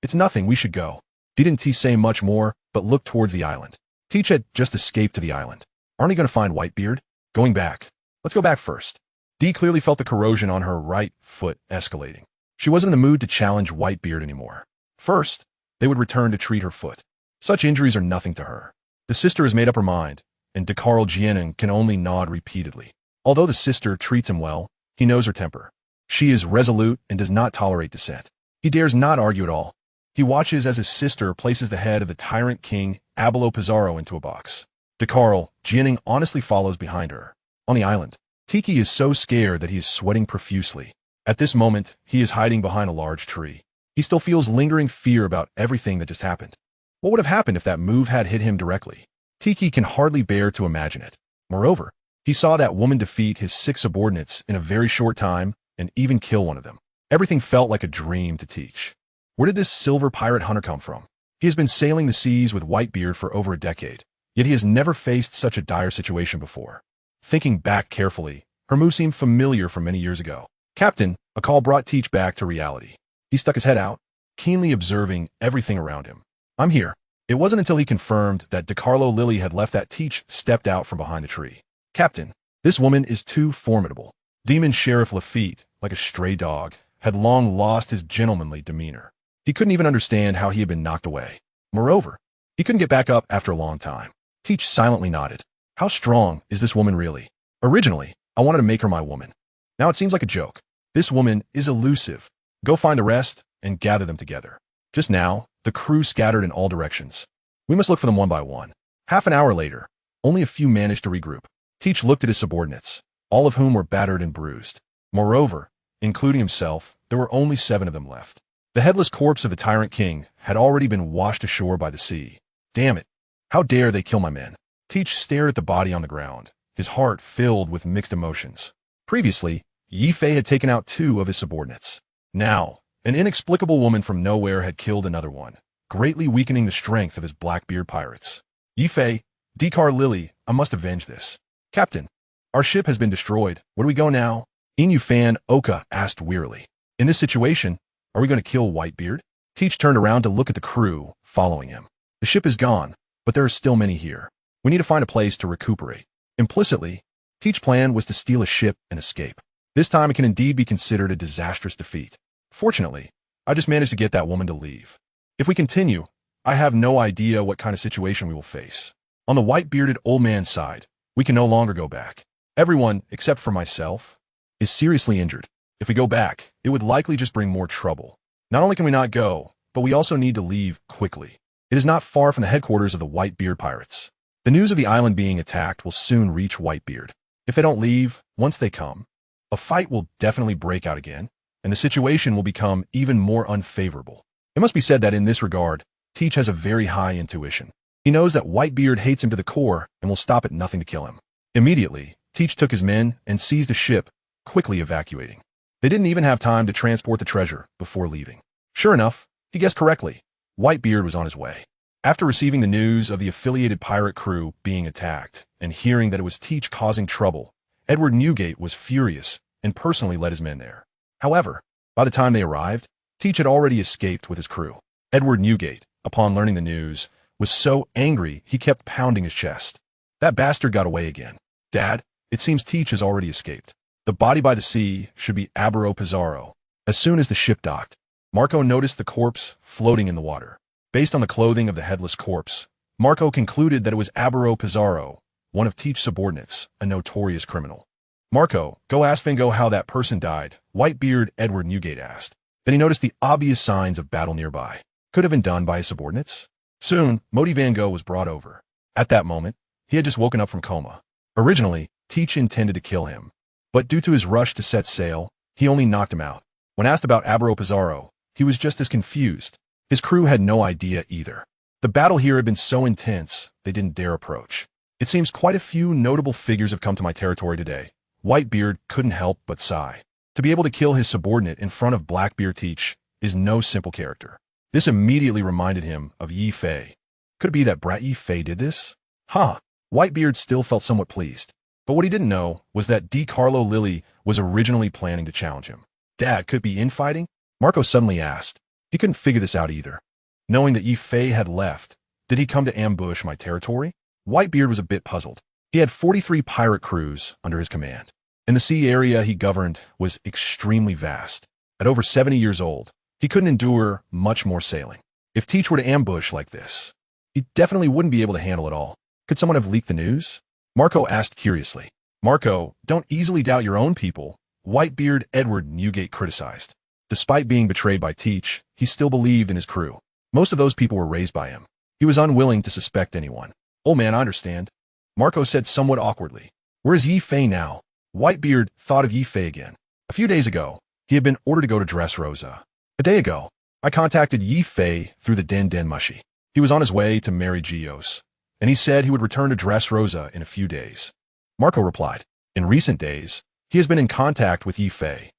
It's nothing, we should go. Dee didn't say much more, but looked towards the island. Teach had just escaped to the island. Aren't you going to find Whitebeard? Going back. Let's go back first. Dee clearly felt the corrosion on her right foot escalating. She wasn't in the mood to challenge Whitebeard anymore. First, they would return to treat her foot. Such injuries are nothing to her. The sister has made up her mind, and DeCarlo Jienen can only nod repeatedly. Although the sister treats him well, he knows her temper. She is resolute and does not tolerate dissent. He dares not argue at all. He watches as his sister places the head of the tyrant king Abelo Pizarro into a box. DeCarlo Jienen honestly follows behind her. On the island, Tiki is so scared that he is sweating profusely. At this moment, he is hiding behind a large tree. He still feels lingering fear about everything that just happened. What would have happened if that move had hit him directly? Tiki can hardly bear to imagine it. Moreover, he saw that woman defeat his 6 subordinates in a very short time and even kill one of them. Everything felt like a dream to Teach. Where did this silver pirate hunter come from? He has been sailing the seas with Whitebeard for over a decade, yet he has never faced such a dire situation before. Thinking back carefully, her move seemed familiar from many years ago. Captain, a call brought Teach back to reality. He stuck his head out, keenly observing everything around him. I'm here. It wasn't until he confirmed that DeCarlo Lilly had left that Teach stepped out from behind the tree. Captain, this woman is too formidable. Demon Sheriff Lafitte, like a stray dog, had long lost his gentlemanly demeanor. He couldn't even understand how he had been knocked away. Moreover, he couldn't get back up after a long time. Teach silently nodded. How strong is this woman really? Originally, I wanted to make her my woman. Now it seems like a joke. This woman is elusive. Go find the rest and gather them together. Just now, the crew scattered in all directions. We must look for them one by one. Half an hour later, only a few managed to regroup. Teach looked at his subordinates, all of whom were battered and bruised. Moreover, including himself, there were only 7 of them left. The headless corpse of the tyrant king had already been washed ashore by the sea. Damn it! How dare they kill my men? Teach stared at the body on the ground, his heart filled with mixed emotions. Previously, Yi Fei had taken out 2 of his subordinates. Now, an inexplicable woman from nowhere had killed another one, greatly weakening the strength of his Blackbeard pirates. Yi Fei, DeCarlo Lilly, I must avenge this. Captain, our ship has been destroyed. Where do we go now? Inu Fan Oka asked wearily. In this situation, are we going to kill Whitebeard? Teach turned around to look at the crew, following him. The ship is gone, but there are still many here. We need to find a place to recuperate. Implicitly, Teach's plan was to steal a ship and escape. This time it can indeed be considered a disastrous defeat. Fortunately, I just managed to get that woman to leave. If we continue, I have no idea what kind of situation we will face. On the white-bearded old man's side, we can no longer go back. Everyone, except for myself, is seriously injured. If we go back, it would likely just bring more trouble. Not only can we not go, but we also need to leave quickly. It is not far from the headquarters of the Whitebeard pirates. The news of the island being attacked will soon reach Whitebeard. If they don't leave, once they come, a fight will definitely break out again, and the situation will become even more unfavorable. It must be said that in this regard, Teach has a very high intuition. He knows that Whitebeard hates him to the core and will stop at nothing to kill him. Immediately, Teach took his men and seized a ship, quickly evacuating. They didn't even have time to transport the treasure before leaving. Sure enough, he guessed correctly. Whitebeard was on his way. After receiving the news of the affiliated pirate crew being attacked and hearing that it was Teach causing trouble, Edward Newgate was furious and personally led his men there. However, by the time they arrived, Teach had already escaped with his crew. Edward Newgate, upon learning the news, was so angry he kept pounding his chest. That bastard got away again. Dad, it seems Teach has already escaped. The body by the sea should be Abbaro Pizarro. As soon as the ship docked, Marco noticed the corpse floating in the water. Based on the clothing of the headless corpse, Marco concluded that it was Abbaro Pizarro, one of Teach's subordinates, a notorious criminal. Marco, go ask Van Gogh how that person died, Whitebeard Edward Newgate asked. Then he noticed the obvious signs of battle nearby. Could have been done by his subordinates? Soon, Moti Van Gogh was brought over. At that moment, he had just woken up from coma. Originally, Teach intended to kill him, but due to his rush to set sail, he only knocked him out. When asked about Abbaro Pizarro, he was just as confused. His crew had no idea either. The battle here had been so intense, they didn't dare approach. It seems quite a few notable figures have come to my territory today. Whitebeard couldn't help but sigh. To be able to kill his subordinate in front of Blackbeard Teach is no simple character. This immediately reminded him of Yi Fei. Could it be that brat Yi Fei did this? Whitebeard still felt somewhat pleased. But what he didn't know was that DiCarlo Lilly was originally planning to challenge him. Dad, could it be infighting? Marco suddenly asked. He couldn't figure this out either. Knowing that Yi Fei had left, did he come to ambush my territory? Whitebeard was a bit puzzled. He had 43 pirate crews under his command, and the sea area he governed was extremely vast. At over 70 years old, he couldn't endure much more sailing. If Teach were to ambush like this, he definitely wouldn't be able to handle it all. Could someone have leaked the news? Marco asked curiously. Marco, don't easily doubt your own people, Whitebeard Edward Newgate criticized. Despite being betrayed by Teach, he still believed in his crew. Most of those people were raised by him. He was unwilling to suspect anyone. Old man, I understand, Marco said somewhat awkwardly. Where is Yi Fei now? Whitebeard thought of Yi Fei again. A few days ago, he had been ordered to go to Dressrosa. A day ago, I contacted Yi Fei through the Den Mushi. He was on his way to marry Gios, and he said he would return to Dressrosa in a few days. Marco replied, in recent days, he has been in contact with Yi Fei.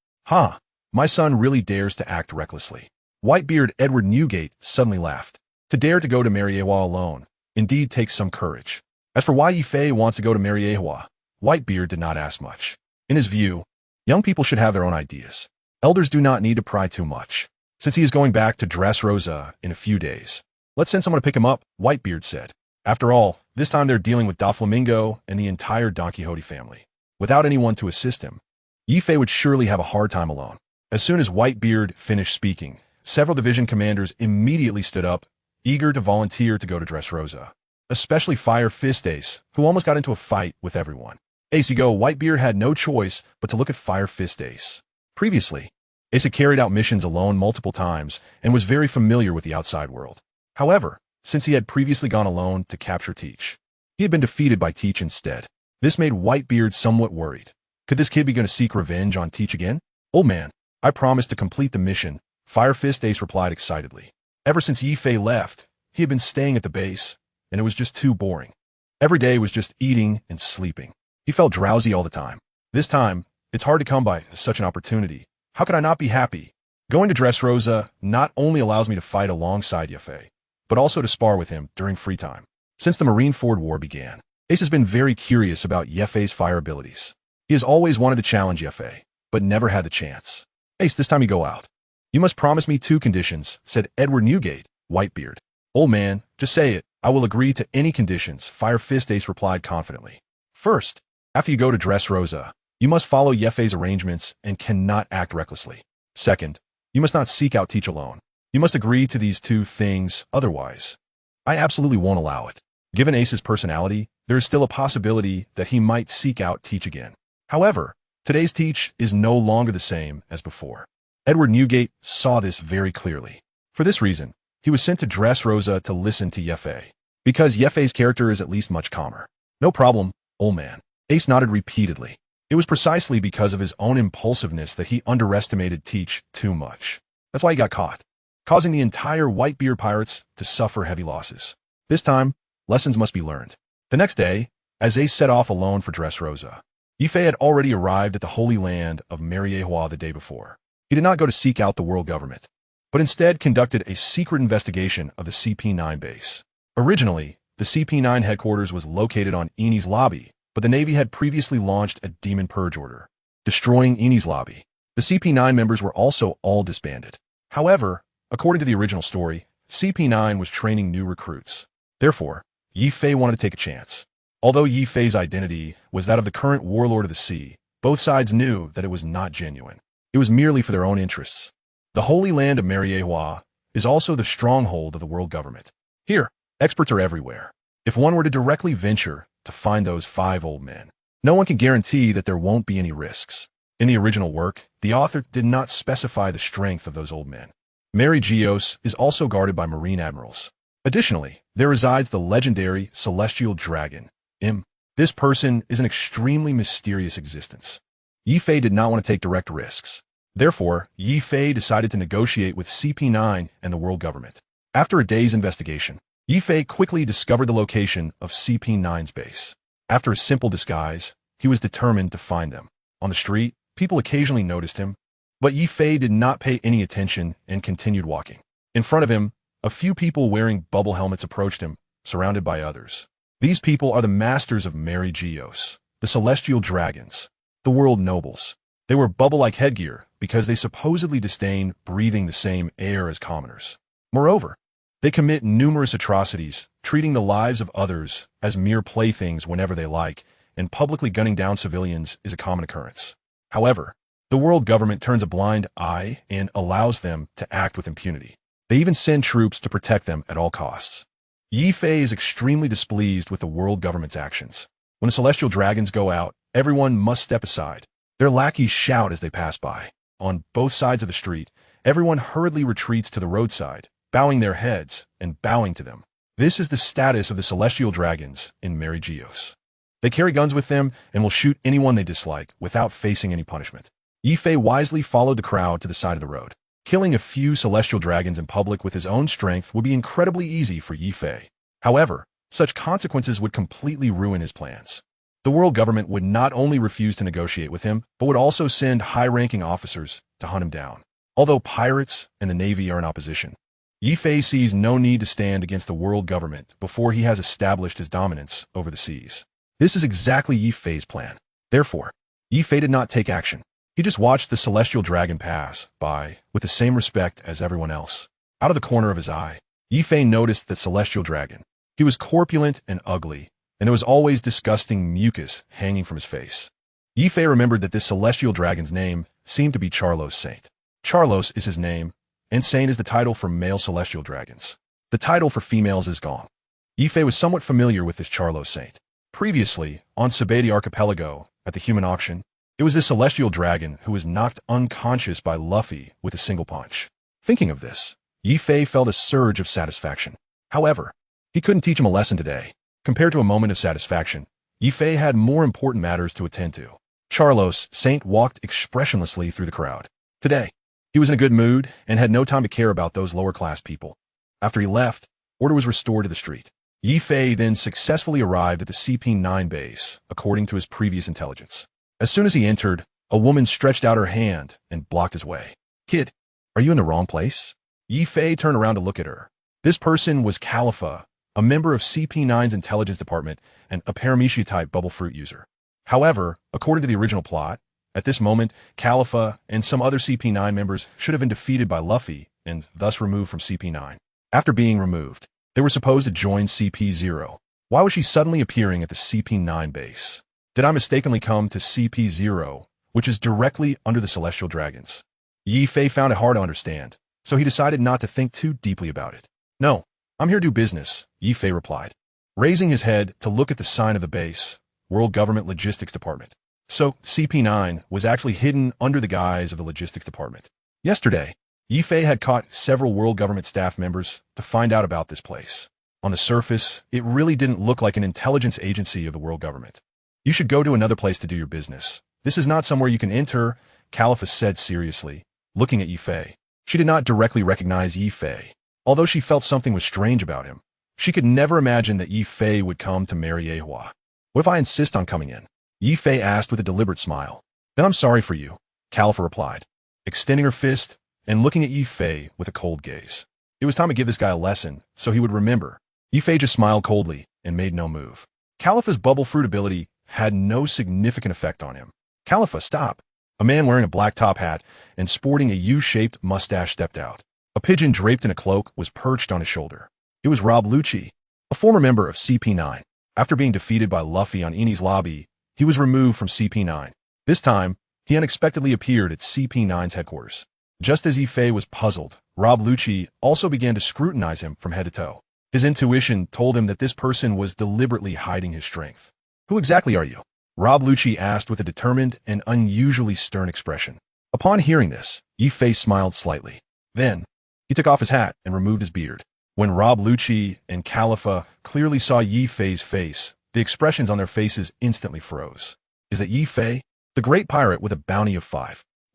My son really dares to act recklessly. Whitebeard Edward Newgate suddenly laughed. To dare to go to Mariewa alone indeed takes some courage. As for why Yi Fei wants to go to Mariewa, Whitebeard did not ask much. In his view, young people should have their own ideas. Elders do not need to pry too much. Since he is going back to Dressrosa in a few days, let's send someone to pick him up, Whitebeard said. After all, this time they're dealing with Doflamingo and the entire Don Quixote family. Without anyone to assist him, Yi Fei would surely have a hard time alone. As soon as Whitebeard finished speaking, several division commanders immediately stood up, eager to volunteer to go to Dressrosa. Especially Fire Fist Ace, who almost got into a fight with everyone. Ace Whitebeard had no choice but to look at Fire Fist Ace. Previously, Ace had carried out missions alone multiple times and was very familiar with the outside world. However, since he had previously gone alone to capture Teach, he had been defeated by Teach instead. This made Whitebeard somewhat worried. Could this kid be going to seek revenge on Teach again? Old man, I promised to complete the mission, Fire Fist Ace replied excitedly. Ever since Yi Fei left, he had been staying at the base, and it was just too boring. Every day was just eating and sleeping. He felt drowsy all the time. This time, it's hard to come by such an opportunity. How could I not be happy? Going to Dressrosa not only allows me to fight alongside Yi Fei, but also to spar with him during free time. Since the Marineford War began, Ace has been very curious about Yi Fei's fire abilities. He has always wanted to challenge Yi Fei, but never had the chance. Ace, this time you go out. You must promise me 2 conditions, said Edward Newgate, Whitebeard. Old man, just say it. I will agree to any conditions, Fire Fist Ace replied confidently. First, after you go to Dressrosa, you must follow Yi Fei's arrangements and cannot act recklessly. Second, you must not seek out Teach alone. You must agree to these 2 things, otherwise, I absolutely won't allow it. Given Ace's personality, there is still a possibility that he might seek out Teach again. However, today's Teach is no longer the same as before. Edward Newgate saw this very clearly. For this reason, he was sent to Dressrosa to listen to Yi Fei, because Yi Fei's character is at least much calmer. No problem, old man. Ace nodded repeatedly. It was precisely because of his own impulsiveness that he underestimated Teach too much. That's why he got caught, causing the entire Whitebeard pirates to suffer heavy losses. This time, lessons must be learned. The next day, as Ace set off alone for Dressrosa, Yi Fei had already arrived at the Holy Land of Mariewa the day before. He did not go to seek out the world government. but instead conducted a secret investigation of the CP-9 base. Originally, the CP-9 headquarters was located on Eni's lobby, but the Navy had previously launched a demon purge order, destroying Eni's lobby. The CP-9 members were also all disbanded. However, according to the original story, CP-9 was training new recruits. Therefore, Yi Fei wanted to take a chance. Although Yi Fei's identity was that of the current warlord of the sea, both sides knew that it was not genuine. It was merely for their own interests. The Holy Land of Marineford is also the stronghold of the world government. Here, experts are everywhere. If one were to directly venture to find those 5 old men, no one can guarantee that there won't be any risks. In the original work, the author did not specify the strength of those old men. Marineford is also guarded by marine admirals. Additionally, there resides the legendary celestial dragon, M. This person is an extremely mysterious existence. Yi Fei did not want to take direct risks. Therefore, Yi Fei decided to negotiate with CP-9 and the world government. After a day's investigation, Yi Fei quickly discovered the location of CP-9's base. After a simple disguise, he was determined to find them. On the street, people occasionally noticed him, but Yi Fei did not pay any attention and continued walking. In front of him, a few people wearing bubble helmets approached him, surrounded by others. These people are the masters of Marineford, the celestial dragons, the world nobles. They wear bubble-like headgear because they supposedly disdain breathing the same air as commoners. Moreover, they commit numerous atrocities, treating the lives of others as mere playthings whenever they like, and publicly gunning down civilians is a common occurrence. However, the world government turns a blind eye and allows them to act with impunity. They even send troops to protect them at all costs. Yi Fei is extremely displeased with the world government's actions. When the celestial dragons go out, everyone must step aside. Their lackeys shout as they pass by. On both sides of the street, everyone hurriedly retreats to the roadside, bowing their heads and bowing to them. This is the status of the celestial dragons in Marineford. They carry guns with them and will shoot anyone they dislike without facing any punishment. Yi Fei wisely followed the crowd to the side of the road. Killing a few celestial dragons in public with his own strength would be incredibly easy for Yi Fei. However, such consequences would completely ruin his plans. The world government would not only refuse to negotiate with him, but would also send high-ranking officers to hunt him down. Although pirates and the Navy are in opposition, Yi Fei sees no need to stand against the world government before he has established his dominance over the seas. This is exactly Yi Fei's plan. Therefore, Yi Fei did not take action. He just watched the celestial dragon pass by with the same respect as everyone else. Out of the corner of his eye, Yi Fei noticed the celestial dragon. He was corpulent and ugly, and there was always disgusting mucus hanging from his face. Yi Fei remembered that this celestial dragon's name seemed to be Charlos Saint. Charlos is his name, and Saint is the title for male celestial dragons. The title for females is Gong. Yi Fei was somewhat familiar with this Charlos Saint. Previously, on Sabeti Archipelago, at the human auction, it was this celestial dragon who was knocked unconscious by Luffy with a single punch. Thinking of this, Yi Fei felt a surge of satisfaction. However, he couldn't teach him a lesson today. Compared to a moment of satisfaction, Yi Fei had more important matters to attend to. Charlos Saint walked expressionlessly through the crowd. Today, he was in a good mood and had no time to care about those lower-class people. After he left, order was restored to the street. Yi Fei then successfully arrived at the CP-9 base, according to his previous intelligence. As soon as he entered, a woman stretched out her hand and blocked his way. "Kid, are you in the wrong place?" Yi Fei turned around to look at her. This person was Khalifa, a member of CP-9's intelligence department and a paramecia-type bubble fruit user. However, according to the original plot, at this moment, Khalifa and some other CP-9 members should have been defeated by Luffy and thus removed from CP-9. After being removed, they were supposed to join CP-0. Why was she suddenly appearing at the CP-9 base? Did I mistakenly come to CP-0, which is directly under the celestial dragons? Yi Fei found it hard to understand, so he decided not to think too deeply about it. "No, I'm here to do business," Yi Fei replied, raising his head to look at the sign of the base, World Government Logistics Department. So, CP-9 was actually hidden under the guise of the Logistics Department. Yesterday, Yi Fei had caught several World Government staff members to find out about this place. On the surface, it really didn't look like an intelligence agency of the World Government. "You should go to another place to do your business. This is not somewhere you can enter," Khalifa said seriously, looking at Yi Fei. She did not directly recognize Yi Fei. Although she felt something was strange about him, she could never imagine that Yi Fei would come to Marineford. "What if I insist on coming in?" Yi Fei asked with a deliberate smile. "Then I'm sorry for you," Khalifa replied. Extending her fist, and looking at Yi Fei with a cold gaze. It was time to give this guy a lesson, so he would remember. Yi Fei just smiled coldly and made no move. Califa's bubble fruit ability had no significant effect on him. Califa, stop! A man wearing a black top hat and sporting a U-shaped mustache stepped out. A pigeon draped in a cloak was perched on his shoulder. It was Rob Lucci, a former member of CP9. After being defeated by Luffy on Eni's lobby, he was removed from CP9. This time, he unexpectedly appeared at CP9's headquarters. Just as Yi Fei was puzzled, Rob Lucci also began to scrutinize him from head to toe. His intuition told him that this person was deliberately hiding his strength. Who exactly are you? Rob Lucci asked with a determined and unusually stern expression. Upon hearing this, Yi Fei smiled slightly. Then, he took off his hat and removed his beard. When Rob Lucci and Califa clearly saw Yi Fei's face, the expressions on their faces instantly froze. Is that Yi Fei? The great pirate with a bounty of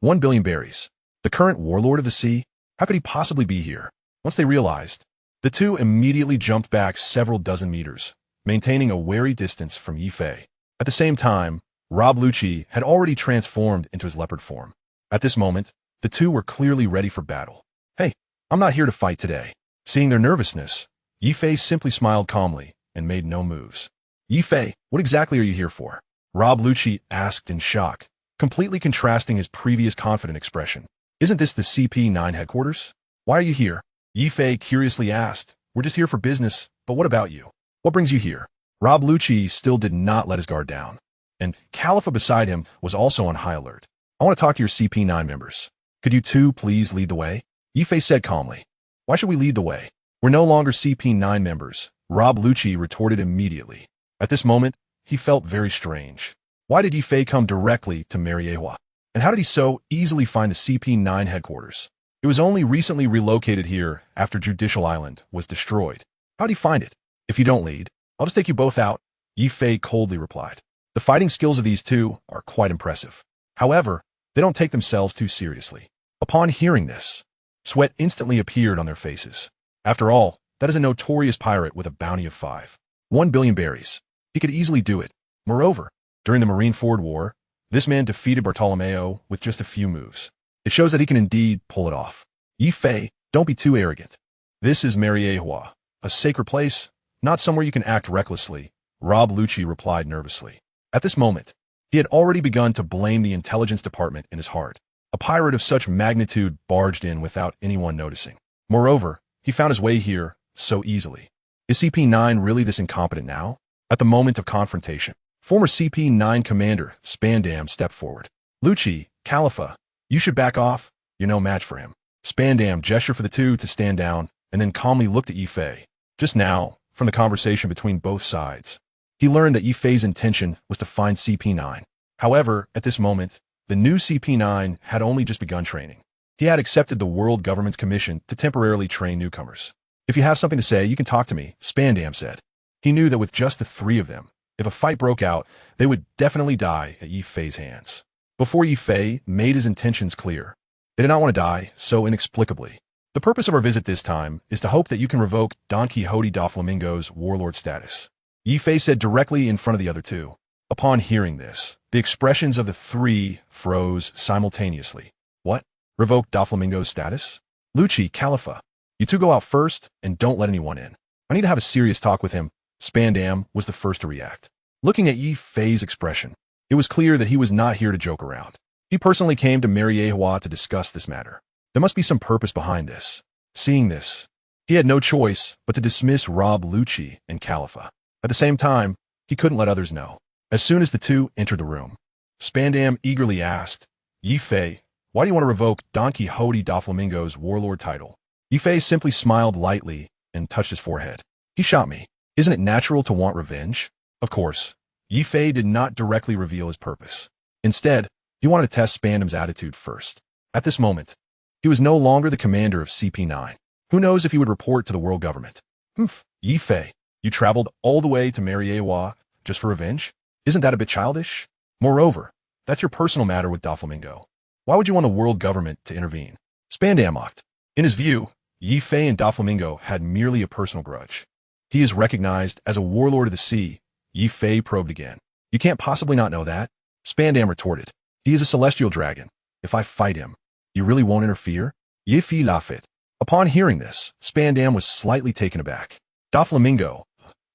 1 billion berries. The current warlord of the sea? How could he possibly be here? Once they realized, the two immediately jumped back several dozen meters, maintaining a wary distance from Yi Fei. At the same time, Rob Lucci had already transformed into his leopard form. At this moment, the two were clearly ready for battle. Hey, I'm not here to fight today. Seeing their nervousness, Yi Fei simply smiled calmly and made no moves. Yi Fei, what exactly are you here for? Rob Lucci asked in shock, completely contrasting his previous confident expression. Isn't this the CP9 headquarters? Why are you here? Yi Fei curiously asked. We're just here for business, but what about you? What brings you here? Rob Lucci still did not let his guard down, and Califa beside him was also on high alert. I want to talk to your CP9 members. Could you two please lead the way? Yi Fei said calmly. Why should we lead the way? We're no longer CP9 members, Rob Lucci retorted immediately. At this moment, he felt very strange. Why did Yi Fei come directly to Marineford? And how did he so easily find the CP9 headquarters? It was only recently relocated here after Judicial Island was destroyed. How'd he find it? If you don't lead, I'll just take you both out, Yi Fei coldly replied. The fighting skills of these two are quite impressive. However, they don't take themselves too seriously. Upon hearing this, sweat instantly appeared on their faces. After all, that is a notorious pirate with a bounty of 1 billion berries. He could easily do it. Moreover, during the Marineford War, this man defeated Bartolomeo with just a few moves. It shows that he can indeed pull it off. Yi Fei, don't be too arrogant. This is Marineford, a sacred place, not somewhere you can act recklessly, Rob Lucci replied nervously. At this moment, he had already begun to blame the intelligence department in his heart. A pirate of such magnitude barged in without anyone noticing. Moreover, he found his way here so easily. Is CP9 really this incompetent now? At the moment of confrontation, former CP9 commander Spandam stepped forward. Lucci, Califa, you should back off. You're no match for him. Spandam gestured for the two to stand down and then calmly looked at Yi Fei. Just now, from the conversation between both sides, he learned that Yi Fei's intention was to find CP9. However, at this moment, the new CP9 had only just begun training. He had accepted the world government's commission to temporarily train newcomers. If you have something to say, you can talk to me, Spandam said. He knew that with just the three of them, if a fight broke out, they would definitely die at Yi Fei's hands. Before Yi Fei made his intentions clear, they did not want to die so inexplicably. The purpose of our visit this time is to hope that you can revoke Don Quixote Doflamingo's warlord status, Yi Fei said directly in front of the other two. Upon hearing this, the expressions of the three froze simultaneously. What? Revoke Doflamingo's status? Lucci, Califa, you two go out first and don't let anyone in. I need to have a serious talk with him. Spandam was the first to react. Looking at Yi Fei's expression, it was clear that he was not here to joke around. He personally came to Marineford to discuss this matter. There must be some purpose behind this. Seeing this, he had no choice but to dismiss Rob Lucci and Califa. At the same time, he couldn't let others know. As soon as the two entered the room, Spandam eagerly asked, Yi Fei, why do you want to revoke Don Quixote Doflamingo's warlord title? Yi Fei simply smiled lightly and touched his forehead. He shot me. Isn't it natural to want revenge? Of course, Yi Fei did not directly reveal his purpose. Instead, he wanted to test Spandam's attitude first. At this moment, he was no longer the commander of CP9. Who knows if he would report to the world government? Humph, Yi Fei, you traveled all the way to Marineford just for revenge? Isn't that a bit childish? Moreover, that's your personal matter with Doflamingo. Why would you want the world government to intervene? Spandam mocked. In his view, Yi Fei and Doflamingo had merely a personal grudge. He is recognized as a warlord of the sea. Yi Fei probed again. You can't possibly not know that. Spandam retorted. He is a celestial dragon. If I fight him, you really won't interfere? Yi Fei laughed. Upon hearing this, Spandam was slightly taken aback. Doflamingo,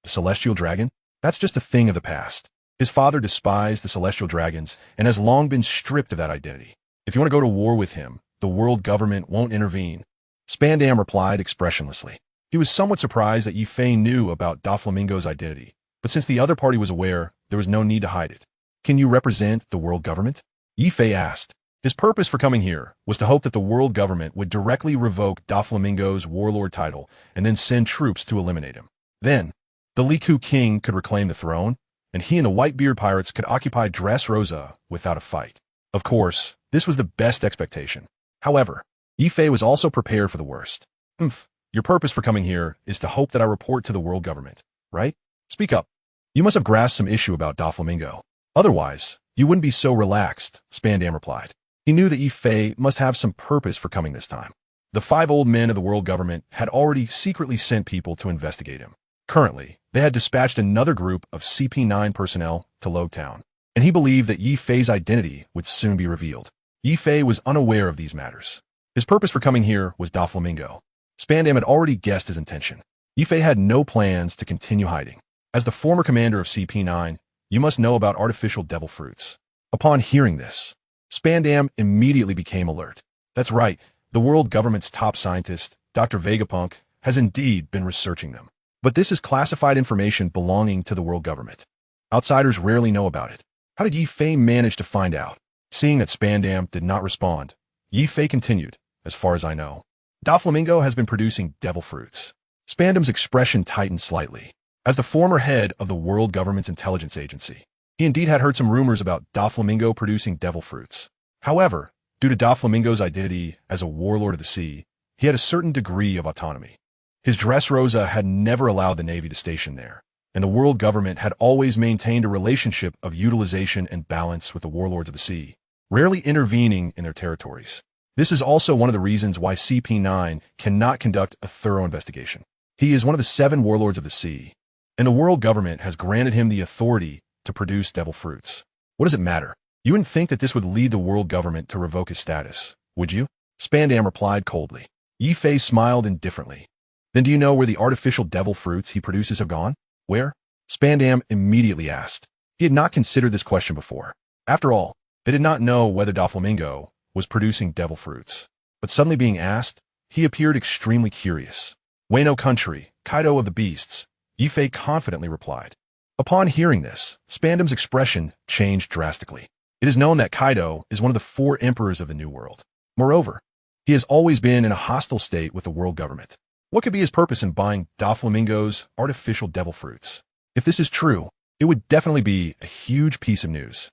the celestial dragon? That's just a thing of the past. His father despised the celestial dragons and has long been stripped of that identity. If you want to go to war with him, the world government won't intervene. Spandam replied expressionlessly. He was somewhat surprised that Yi Fei knew about Doflamingo's identity, but since the other party was aware, there was no need to hide it. Can you represent the world government? Yi Fei asked. His purpose for coming here was to hope that the world government would directly revoke Doflamingo's warlord title and then send troops to eliminate him. Then, the Liku king could reclaim the throne, and he and the whitebeard pirates could occupy Dressrosa without a fight. Of course, this was the best expectation. However, Yi Fei was also prepared for the worst. Your purpose for coming here is to hope that I report to the world government, right? Speak up. You must have grasped some issue about Doflamingo. Otherwise, you wouldn't be so relaxed, Spandam replied. He knew that Yi Fei must have some purpose for coming this time. The 5 old men of the world government had already secretly sent people to investigate him. Currently, they had dispatched another group of CP9 personnel to Logtown, and he believed that Yi Fei's identity would soon be revealed. Yi Fei was unaware of these matters. His purpose for coming here was Doflamingo. Spandam had already guessed his intention. Yi Fei had no plans to continue hiding. As the former commander of CP9, you must know about artificial devil fruits. Upon hearing this, Spandam immediately became alert. That's right, the world government's top scientist, Dr. Vegapunk, has indeed been researching them. But this is classified information belonging to the world government. Outsiders rarely know about it. How did Yi Fei manage to find out? Seeing that Spandam did not respond, Yi Fei continued, as far as I know, Doflamingo has been producing devil fruits. Spandam's expression tightened slightly. As the former head of the world government's intelligence agency, he indeed had heard some rumors about Doflamingo producing devil fruits. However, due to Doflamingo's identity as a warlord of the sea, he had a certain degree of autonomy. His Dressrosa had never allowed the Navy to station there, and the world government had always maintained a relationship of utilization and balance with the warlords of the sea, rarely intervening in their territories. This is also one of the reasons why CP9 cannot conduct a thorough investigation. He is one of the 7 warlords of the sea, and the world government has granted him the authority to produce devil fruits. What does it matter? You wouldn't think that this would lead the world government to revoke his status, would you? Spandam replied coldly. Yi Fei smiled indifferently. Then do you know where the artificial devil fruits he produces have gone? Where? Spandam immediately asked. He had not considered this question before. After all, they did not know whether Doflamingo was producing devil fruits. But suddenly being asked, he appeared extremely curious. Wano country, Kaido of the beasts, Yi Fei confidently replied. Upon hearing this, Spandam's expression changed drastically. It is known that Kaido is one of the 4 emperors of the New World. Moreover, he has always been in a hostile state with the world government. What could be his purpose in buying Doflamingo's artificial devil fruits? If this is true, it would definitely be a huge piece of news.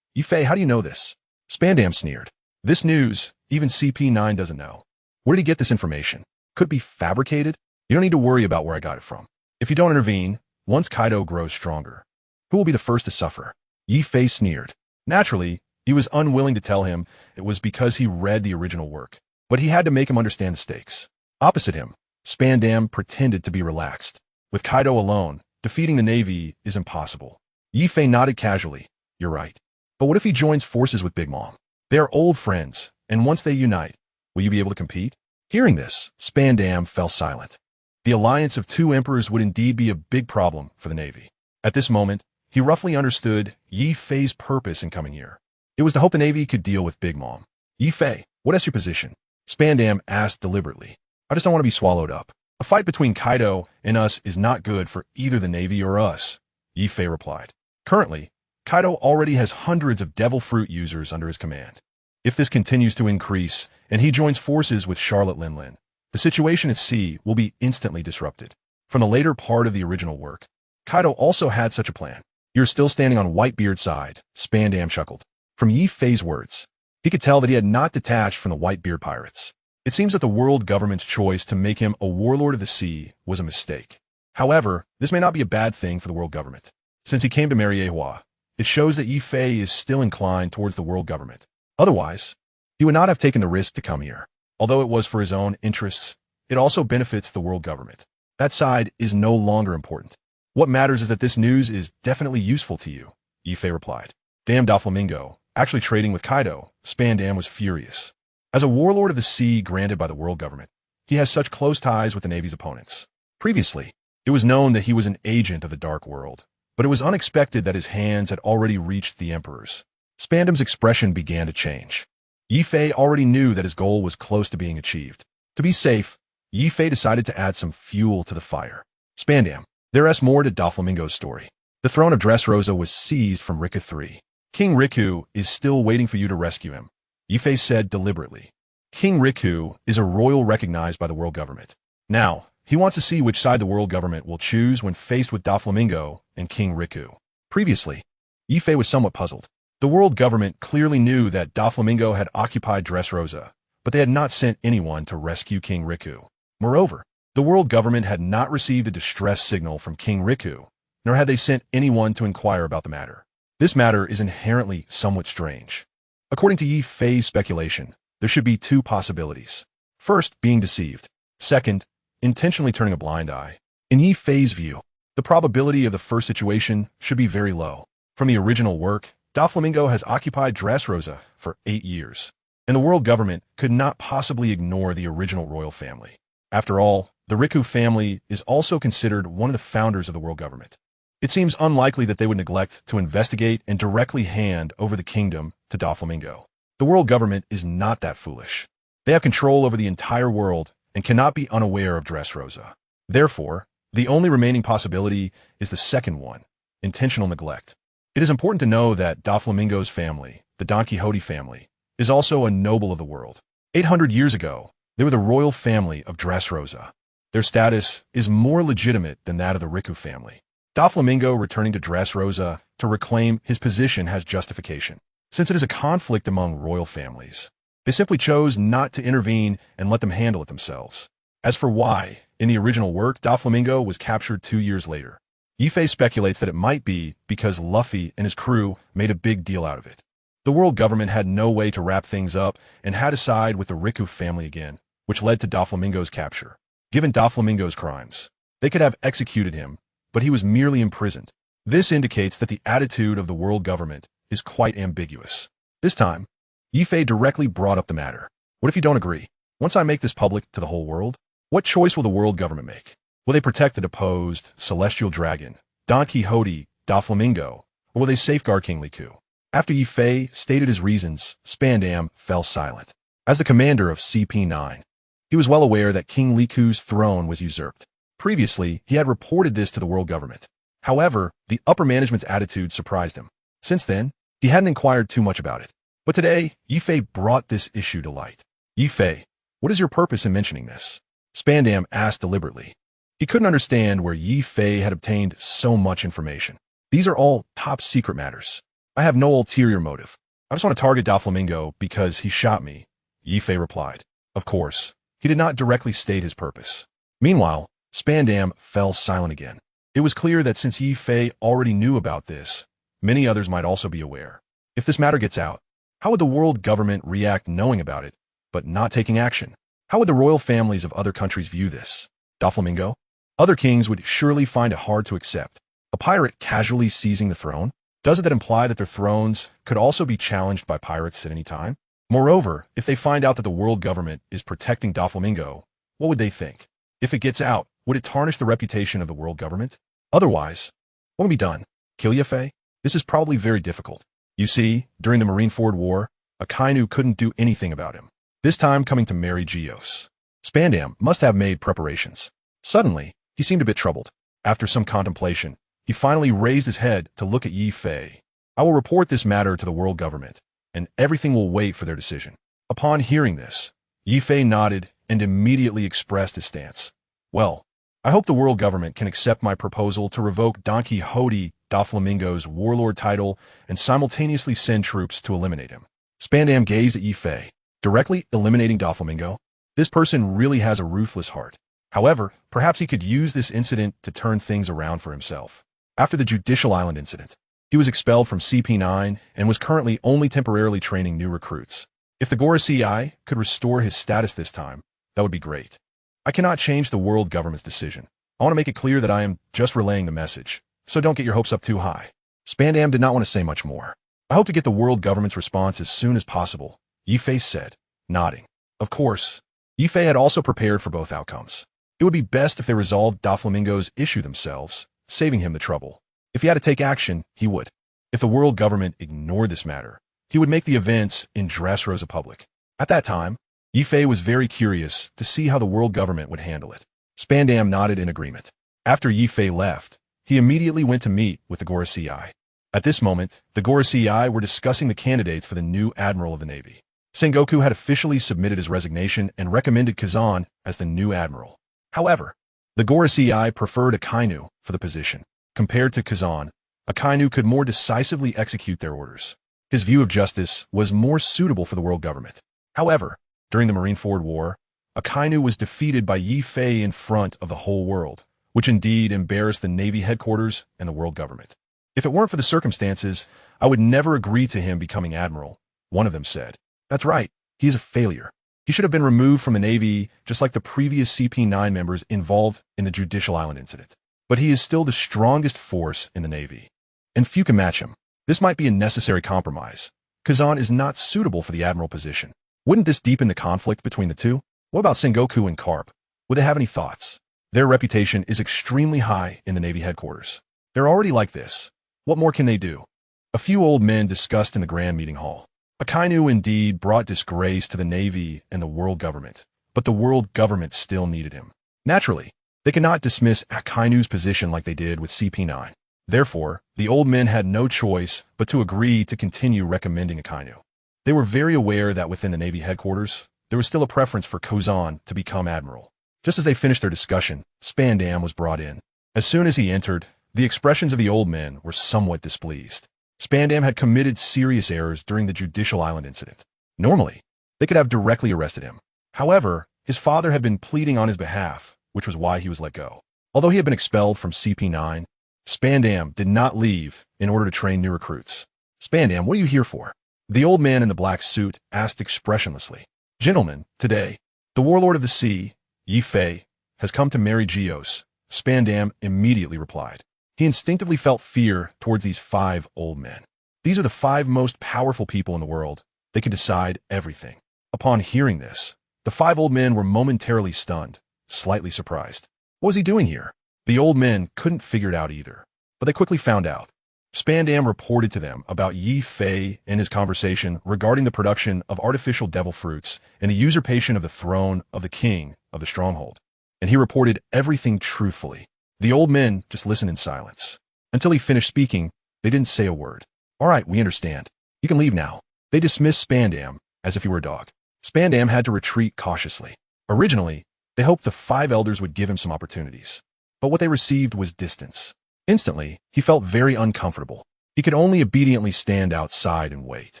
Yi Fei, how do you know this? Spandam sneered. This news, even CP9 doesn't know. Where did he get this information? Could it be fabricated? You don't need to worry about where I got it from. If you don't intervene, once Kaido grows stronger, who will be the first to suffer? Yi Fei sneered. Naturally, he was unwilling to tell him it was because he read the original work, but he had to make him understand the stakes. Opposite him, Spandam pretended to be relaxed. With Kaido alone, defeating the Navy is impossible. Yi Fei nodded casually. You're right. But what if he joins forces with Big Mom? They are old friends, and once they unite, will you be able to compete? Hearing this, Spandam fell silent. The alliance of 2 emperors would indeed be a big problem for the Navy. At this moment, he roughly understood Yi Fei's purpose in coming here. It was to hope the Navy could deal with Big Mom. Yi Fei, what is your position? Spandam asked deliberately. I just don't want to be swallowed up. A fight between Kaido and us is not good for either the Navy or us, Yi Fei replied. Currently, Kaido already has hundreds of devil fruit users under his command. If this continues to increase, and he joins forces with Charlotte Linlin, the situation at sea will be instantly disrupted. From the later part of the original work, Kaido also had such a plan. You're still standing on Whitebeard's side, Spandam chuckled. From Yi Fei's words, he could tell that he had not detached from the Whitebeard pirates. It seems that the world government's choice to make him a warlord of the sea was a mistake. However, this may not be a bad thing for the world government. Since he came to Mariehua, it shows that Yi Fei is still inclined towards the world government. Otherwise, he would not have taken the risk to come here. Although it was for his own interests, it also benefits the world government. That side is no longer important. What matters is that this news is definitely useful to you, Yi Fei replied. Damn Doflamingo, actually trading with Kaido, Spandam was furious. As a warlord of the sea granted by the world government, he has such close ties with the Navy's opponents. Previously, it was known that he was an agent of the Dark World, but it was unexpected that his hands had already reached the Emperor's. Spandam's expression began to change. Yi Fei already knew that his goal was close to being achieved. To be safe, Yi Fei decided to add some fuel to the fire. Spandam, there is more to Doflamingo's story. The throne of Dressrosa was seized from Riku III. King Riku is still waiting for you to rescue him, Yi Fei said deliberately. King Riku is a royal recognized by the world government. Now, he wants to see which side the world government will choose when faced with Doflamingo and King Riku. Previously, Yi Fei was somewhat puzzled. The world government clearly knew that Doflamingo had occupied Dressrosa, but they had not sent anyone to rescue King Riku. Moreover, the world government had not received a distress signal from King Riku, nor had they sent anyone to inquire about the matter. This matter is inherently somewhat strange. According to Yi Fei's speculation, there should be two possibilities. First, being deceived. Second, intentionally turning a blind eye. In Yi Fei's view, the probability of the first situation should be very low. From the original work, Doflamingo has occupied Dressrosa for 8 years, and the world government could not possibly ignore the original royal family. After all, the Riku family is also considered one of the founders of the world government. It seems unlikely that they would neglect to investigate and directly hand over the kingdom to Doflamingo. The world government is not that foolish. They have control over the entire world and cannot be unaware of Dressrosa. Therefore, the only remaining possibility is the second one, intentional neglect. It is important to know that Doflamingo's family, the Don Quixote family, is also a noble of the world. 800 years ago, they were the royal family of Dressrosa. Their status is more legitimate than that of the Riku family. Doflamingo returning to Dressrosa to reclaim his position has justification. Since it is a conflict among royal families, they simply chose not to intervene and let them handle it themselves. As for why, in the original work, Doflamingo was captured 2 years later, Yi Fei speculates that it might be because Luffy and his crew made a big deal out of it. The world government had no way to wrap things up and had to side with the Riku family again, which led to Doflamingo's capture. Given Doflamingo's crimes, they could have executed him, but he was merely imprisoned. This indicates that the attitude of the world government is quite ambiguous. This time, Yi Fei directly brought up the matter. What if you don't agree? Once I make this public to the whole world, what choice will the world government make? Will they protect the deposed celestial dragon, Don Quixote, Doflamingo, or will they safeguard King Riku? After Yi Fei stated his reasons, Spandam fell silent. As the commander of CP9, he was well aware that King Riku's throne was usurped. Previously, he had reported this to the world government. However, the upper management's attitude surprised him. Since then, he hadn't inquired too much about it. But today, Yi Fei brought this issue to light. Yi Fei, what is your purpose in mentioning this? Spandam asked deliberately. He couldn't understand where Yi Fei had obtained so much information. These are all top-secret matters. I have no ulterior motive. I just want to target Doflamingo because he shot me, Yi Fei replied. Of course, he did not directly state his purpose. Meanwhile, Spandam fell silent again. It was clear that since Yi Fei already knew about this, many others might also be aware. If this matter gets out, how would the world government react knowing about it, but not taking action? How would the royal families of other countries view this? Doflamingo? Other kings would surely find it hard to accept. A pirate casually seizing the throne? Doesn't that imply that their thrones could also be challenged by pirates at any time? Moreover, if they find out that the world government is protecting Doflamingo, what would they think? If it gets out, would it tarnish the reputation of the world government? Otherwise, what will be done? Kill Yi Fei? This is probably very difficult. You see, during the Marineford War, Akainu couldn't do anything about him. This time coming to marry Geos. Spandam must have made preparations. Suddenly, he seemed a bit troubled. After some contemplation, he finally raised his head to look at Yi Fei. I will report this matter to the world government, and everything will wait for their decision. Upon hearing this, Yi Fei nodded and immediately expressed his stance. Well, I hope the world government can accept my proposal to revoke Don Quixote Doflamingo's warlord title and simultaneously send troops to eliminate him. Spandam gazed at Yi Fei. Directly eliminating Doflamingo? This person really has a ruthless heart. However, perhaps he could use this incident to turn things around for himself. After the Judicial Island incident, he was expelled from CP9 and was currently only temporarily training new recruits. If the Gorosei could restore his status this time, that would be great. I cannot change the world government's decision. I want to make it clear that I am just relaying the message, so don't get your hopes up too high. Spandam did not want to say much more. I hope to get the world government's response as soon as possible, Yi Fei said. nodding. Of course, Yifei had also prepared for both outcomes. It would be best if they resolved Doflamingo's issue themselves, saving him the trouble. If he had to take action, he would. If the world government ignored this matter, he would make the events in Dressrosa public. At that time, Yifei was very curious to see how the world government would handle it. Spandam nodded in agreement. After Yifei left, he immediately went to meet with the Gorosei. At this moment, the Gorosei were discussing the candidates for the new admiral of the Navy. Sengoku had officially submitted his resignation and recommended Kazan as the new admiral. However, the Gorosei preferred Akainu for the position. Compared to Kazan, Akainu could more decisively execute their orders. His view of justice was more suitable for the world government. However, during the Marineford War, Akainu was defeated by Yifei in front of the whole world, which indeed embarrassed the Navy headquarters and the world government. If it weren't for the circumstances, I would never agree to him becoming admiral, one of them said. That's right, he is a failure. He should have been removed from the Navy just like the previous CP9 members involved in the Judicial Island incident. But he is still the strongest force in the Navy, and few can match him. This might be a necessary compromise. Kazan is not suitable for the admiral position. Wouldn't this deepen the conflict between the two? What about Sengoku and Karp? Would they have any thoughts? Their reputation is extremely high in the Navy headquarters. They're already like this. What more can they do? A few old men discussed in the grand meeting hall. Akainu indeed brought disgrace to the Navy and the world government, but the world government still needed him. Naturally, they cannot dismiss Akainu's position like they did with CP9. Therefore, the old men had no choice but to agree to continue recommending Akainu. They were very aware that within the Navy headquarters, there was still a preference for Kazan to become admiral. Just as they finished their discussion, Spandam was brought in. As soon as he entered, the expressions of the old men were somewhat displeased. Spandam had committed serious errors during the Judicial Island incident. Normally, they could have directly arrested him. However, his father had been pleading on his behalf, which was why he was let go. Although he had been expelled from CP9, Spandam did not leave in order to train new recruits. Spandam, what are you here for? The old man in the black suit asked expressionlessly. Gentlemen, today, the warlord of the sea, Yifei, has come to marry Geos. Spandam immediately replied. He instinctively felt fear towards these 5 old men. These are the 5 most powerful people in the world. They can decide everything. Upon hearing this, the 5 old men were momentarily stunned, slightly surprised. What was he doing here? The old men couldn't figure it out either, but they quickly found out. Spandam reported to them about Yifei and his conversation regarding the production of artificial devil fruits and the usurpation of the throne of the king of the stronghold. And he reported everything truthfully. The old men just listened in silence. Until he finished speaking, they didn't say a word. All right, we understand. You can leave now. They dismissed Spandam as if he were a dog. Spandam had to retreat cautiously. Originally, they hoped the 5 elders would give him some opportunities. But what they received was distance. Instantly, he felt very uncomfortable. He could only obediently stand outside and wait.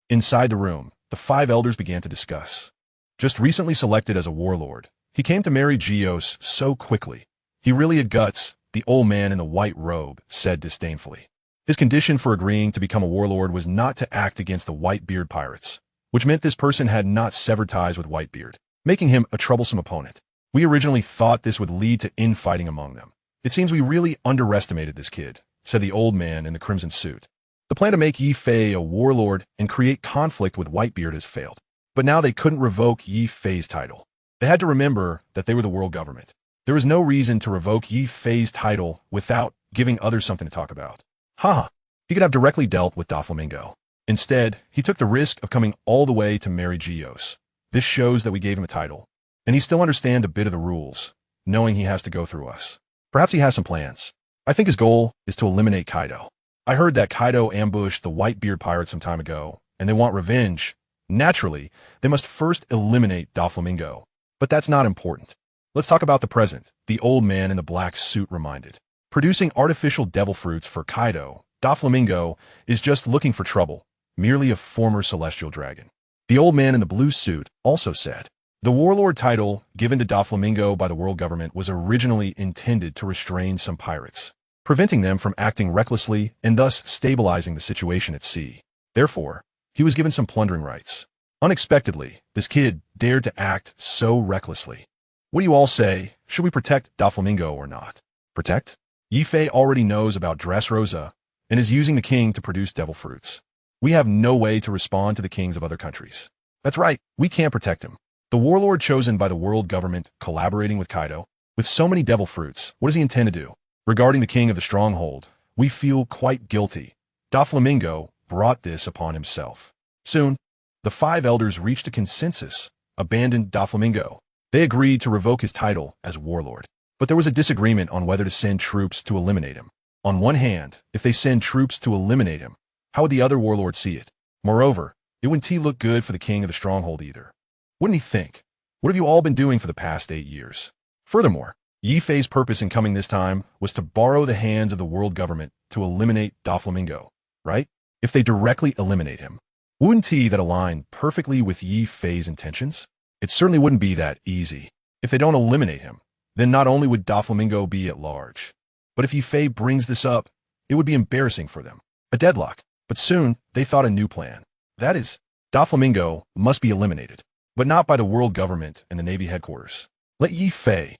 Inside the room, the 5 elders began to discuss. Just recently selected as a warlord, he came to marry Geos so quickly. He really had guts, the old man in the white robe said disdainfully. His condition for agreeing to become a warlord was not to act against the whitebeard pirates, which meant this person had not severed ties with Whitebeard, making him a troublesome opponent. We originally thought this would lead to infighting among them. It seems we really underestimated this kid, said the old man in the crimson suit. The plan to make Yifei a warlord and create conflict with Whitebeard has failed. But now they couldn't revoke Yifei's title. They had to remember that they were the world government. There was no reason to revoke Yifei's title without giving others something to talk about. He could have directly dealt with Doflamingo. Instead, he took the risk of coming all the way to marry Geos. This shows that we gave him a title. And he still understands a bit of the rules, knowing he has to go through us. Perhaps he has some plans. I think his goal is to eliminate Kaido. I heard that Kaido ambushed the Whitebeard pirates some time ago, and they want revenge. Naturally, they must first eliminate Doflamingo. But that's not important. Let's talk about the present, the old man in the black suit reminded. Producing artificial devil fruits for Kaido, Doflamingo is just looking for trouble, merely a former celestial dragon. The old man in the blue suit also said, the warlord title given to Doflamingo by the world government was originally intended to restrain some pirates, preventing them from acting recklessly and thus stabilizing the situation at sea. Therefore, he was given some plundering rights. Unexpectedly, this kid dared to act so recklessly. What do you all say? Should we protect Doflamingo or not? Protect? Yifei already knows about Dressrosa and is using the king to produce devil fruits. We have no way to respond to the kings of other countries. That's right, we can't protect him. The warlord chosen by the world government collaborating with Kaido, with so many devil fruits, what does he intend to do? Regarding the king of the stronghold, we feel quite guilty. Doflamingo brought this upon himself. Soon, the five elders reached a consensus, abandoned Doflamingo. They agreed to revoke his title as warlord. But there was a disagreement on whether to send troops to eliminate him. On one hand, if they send troops to eliminate him, how would the other warlords see it? Moreover, it wouldn't look good for the king of the stronghold either. Wouldn't he think, what have you all been doing for the past 8 years? Furthermore, Yi Fei's purpose in coming this time was to borrow the hands of the world government to eliminate Doflamingo, right? If they directly eliminate him, wouldn't that align perfectly with Yi Fei's intentions? It certainly wouldn't be that easy. If they don't eliminate him, then not only would Doflamingo be at large, but if Yi Fei brings this up, it would be embarrassing for them. A deadlock. But soon, they thought a new plan. That is, Doflamingo must be eliminated, but not by the world government and the Navy headquarters. Let Yi Fei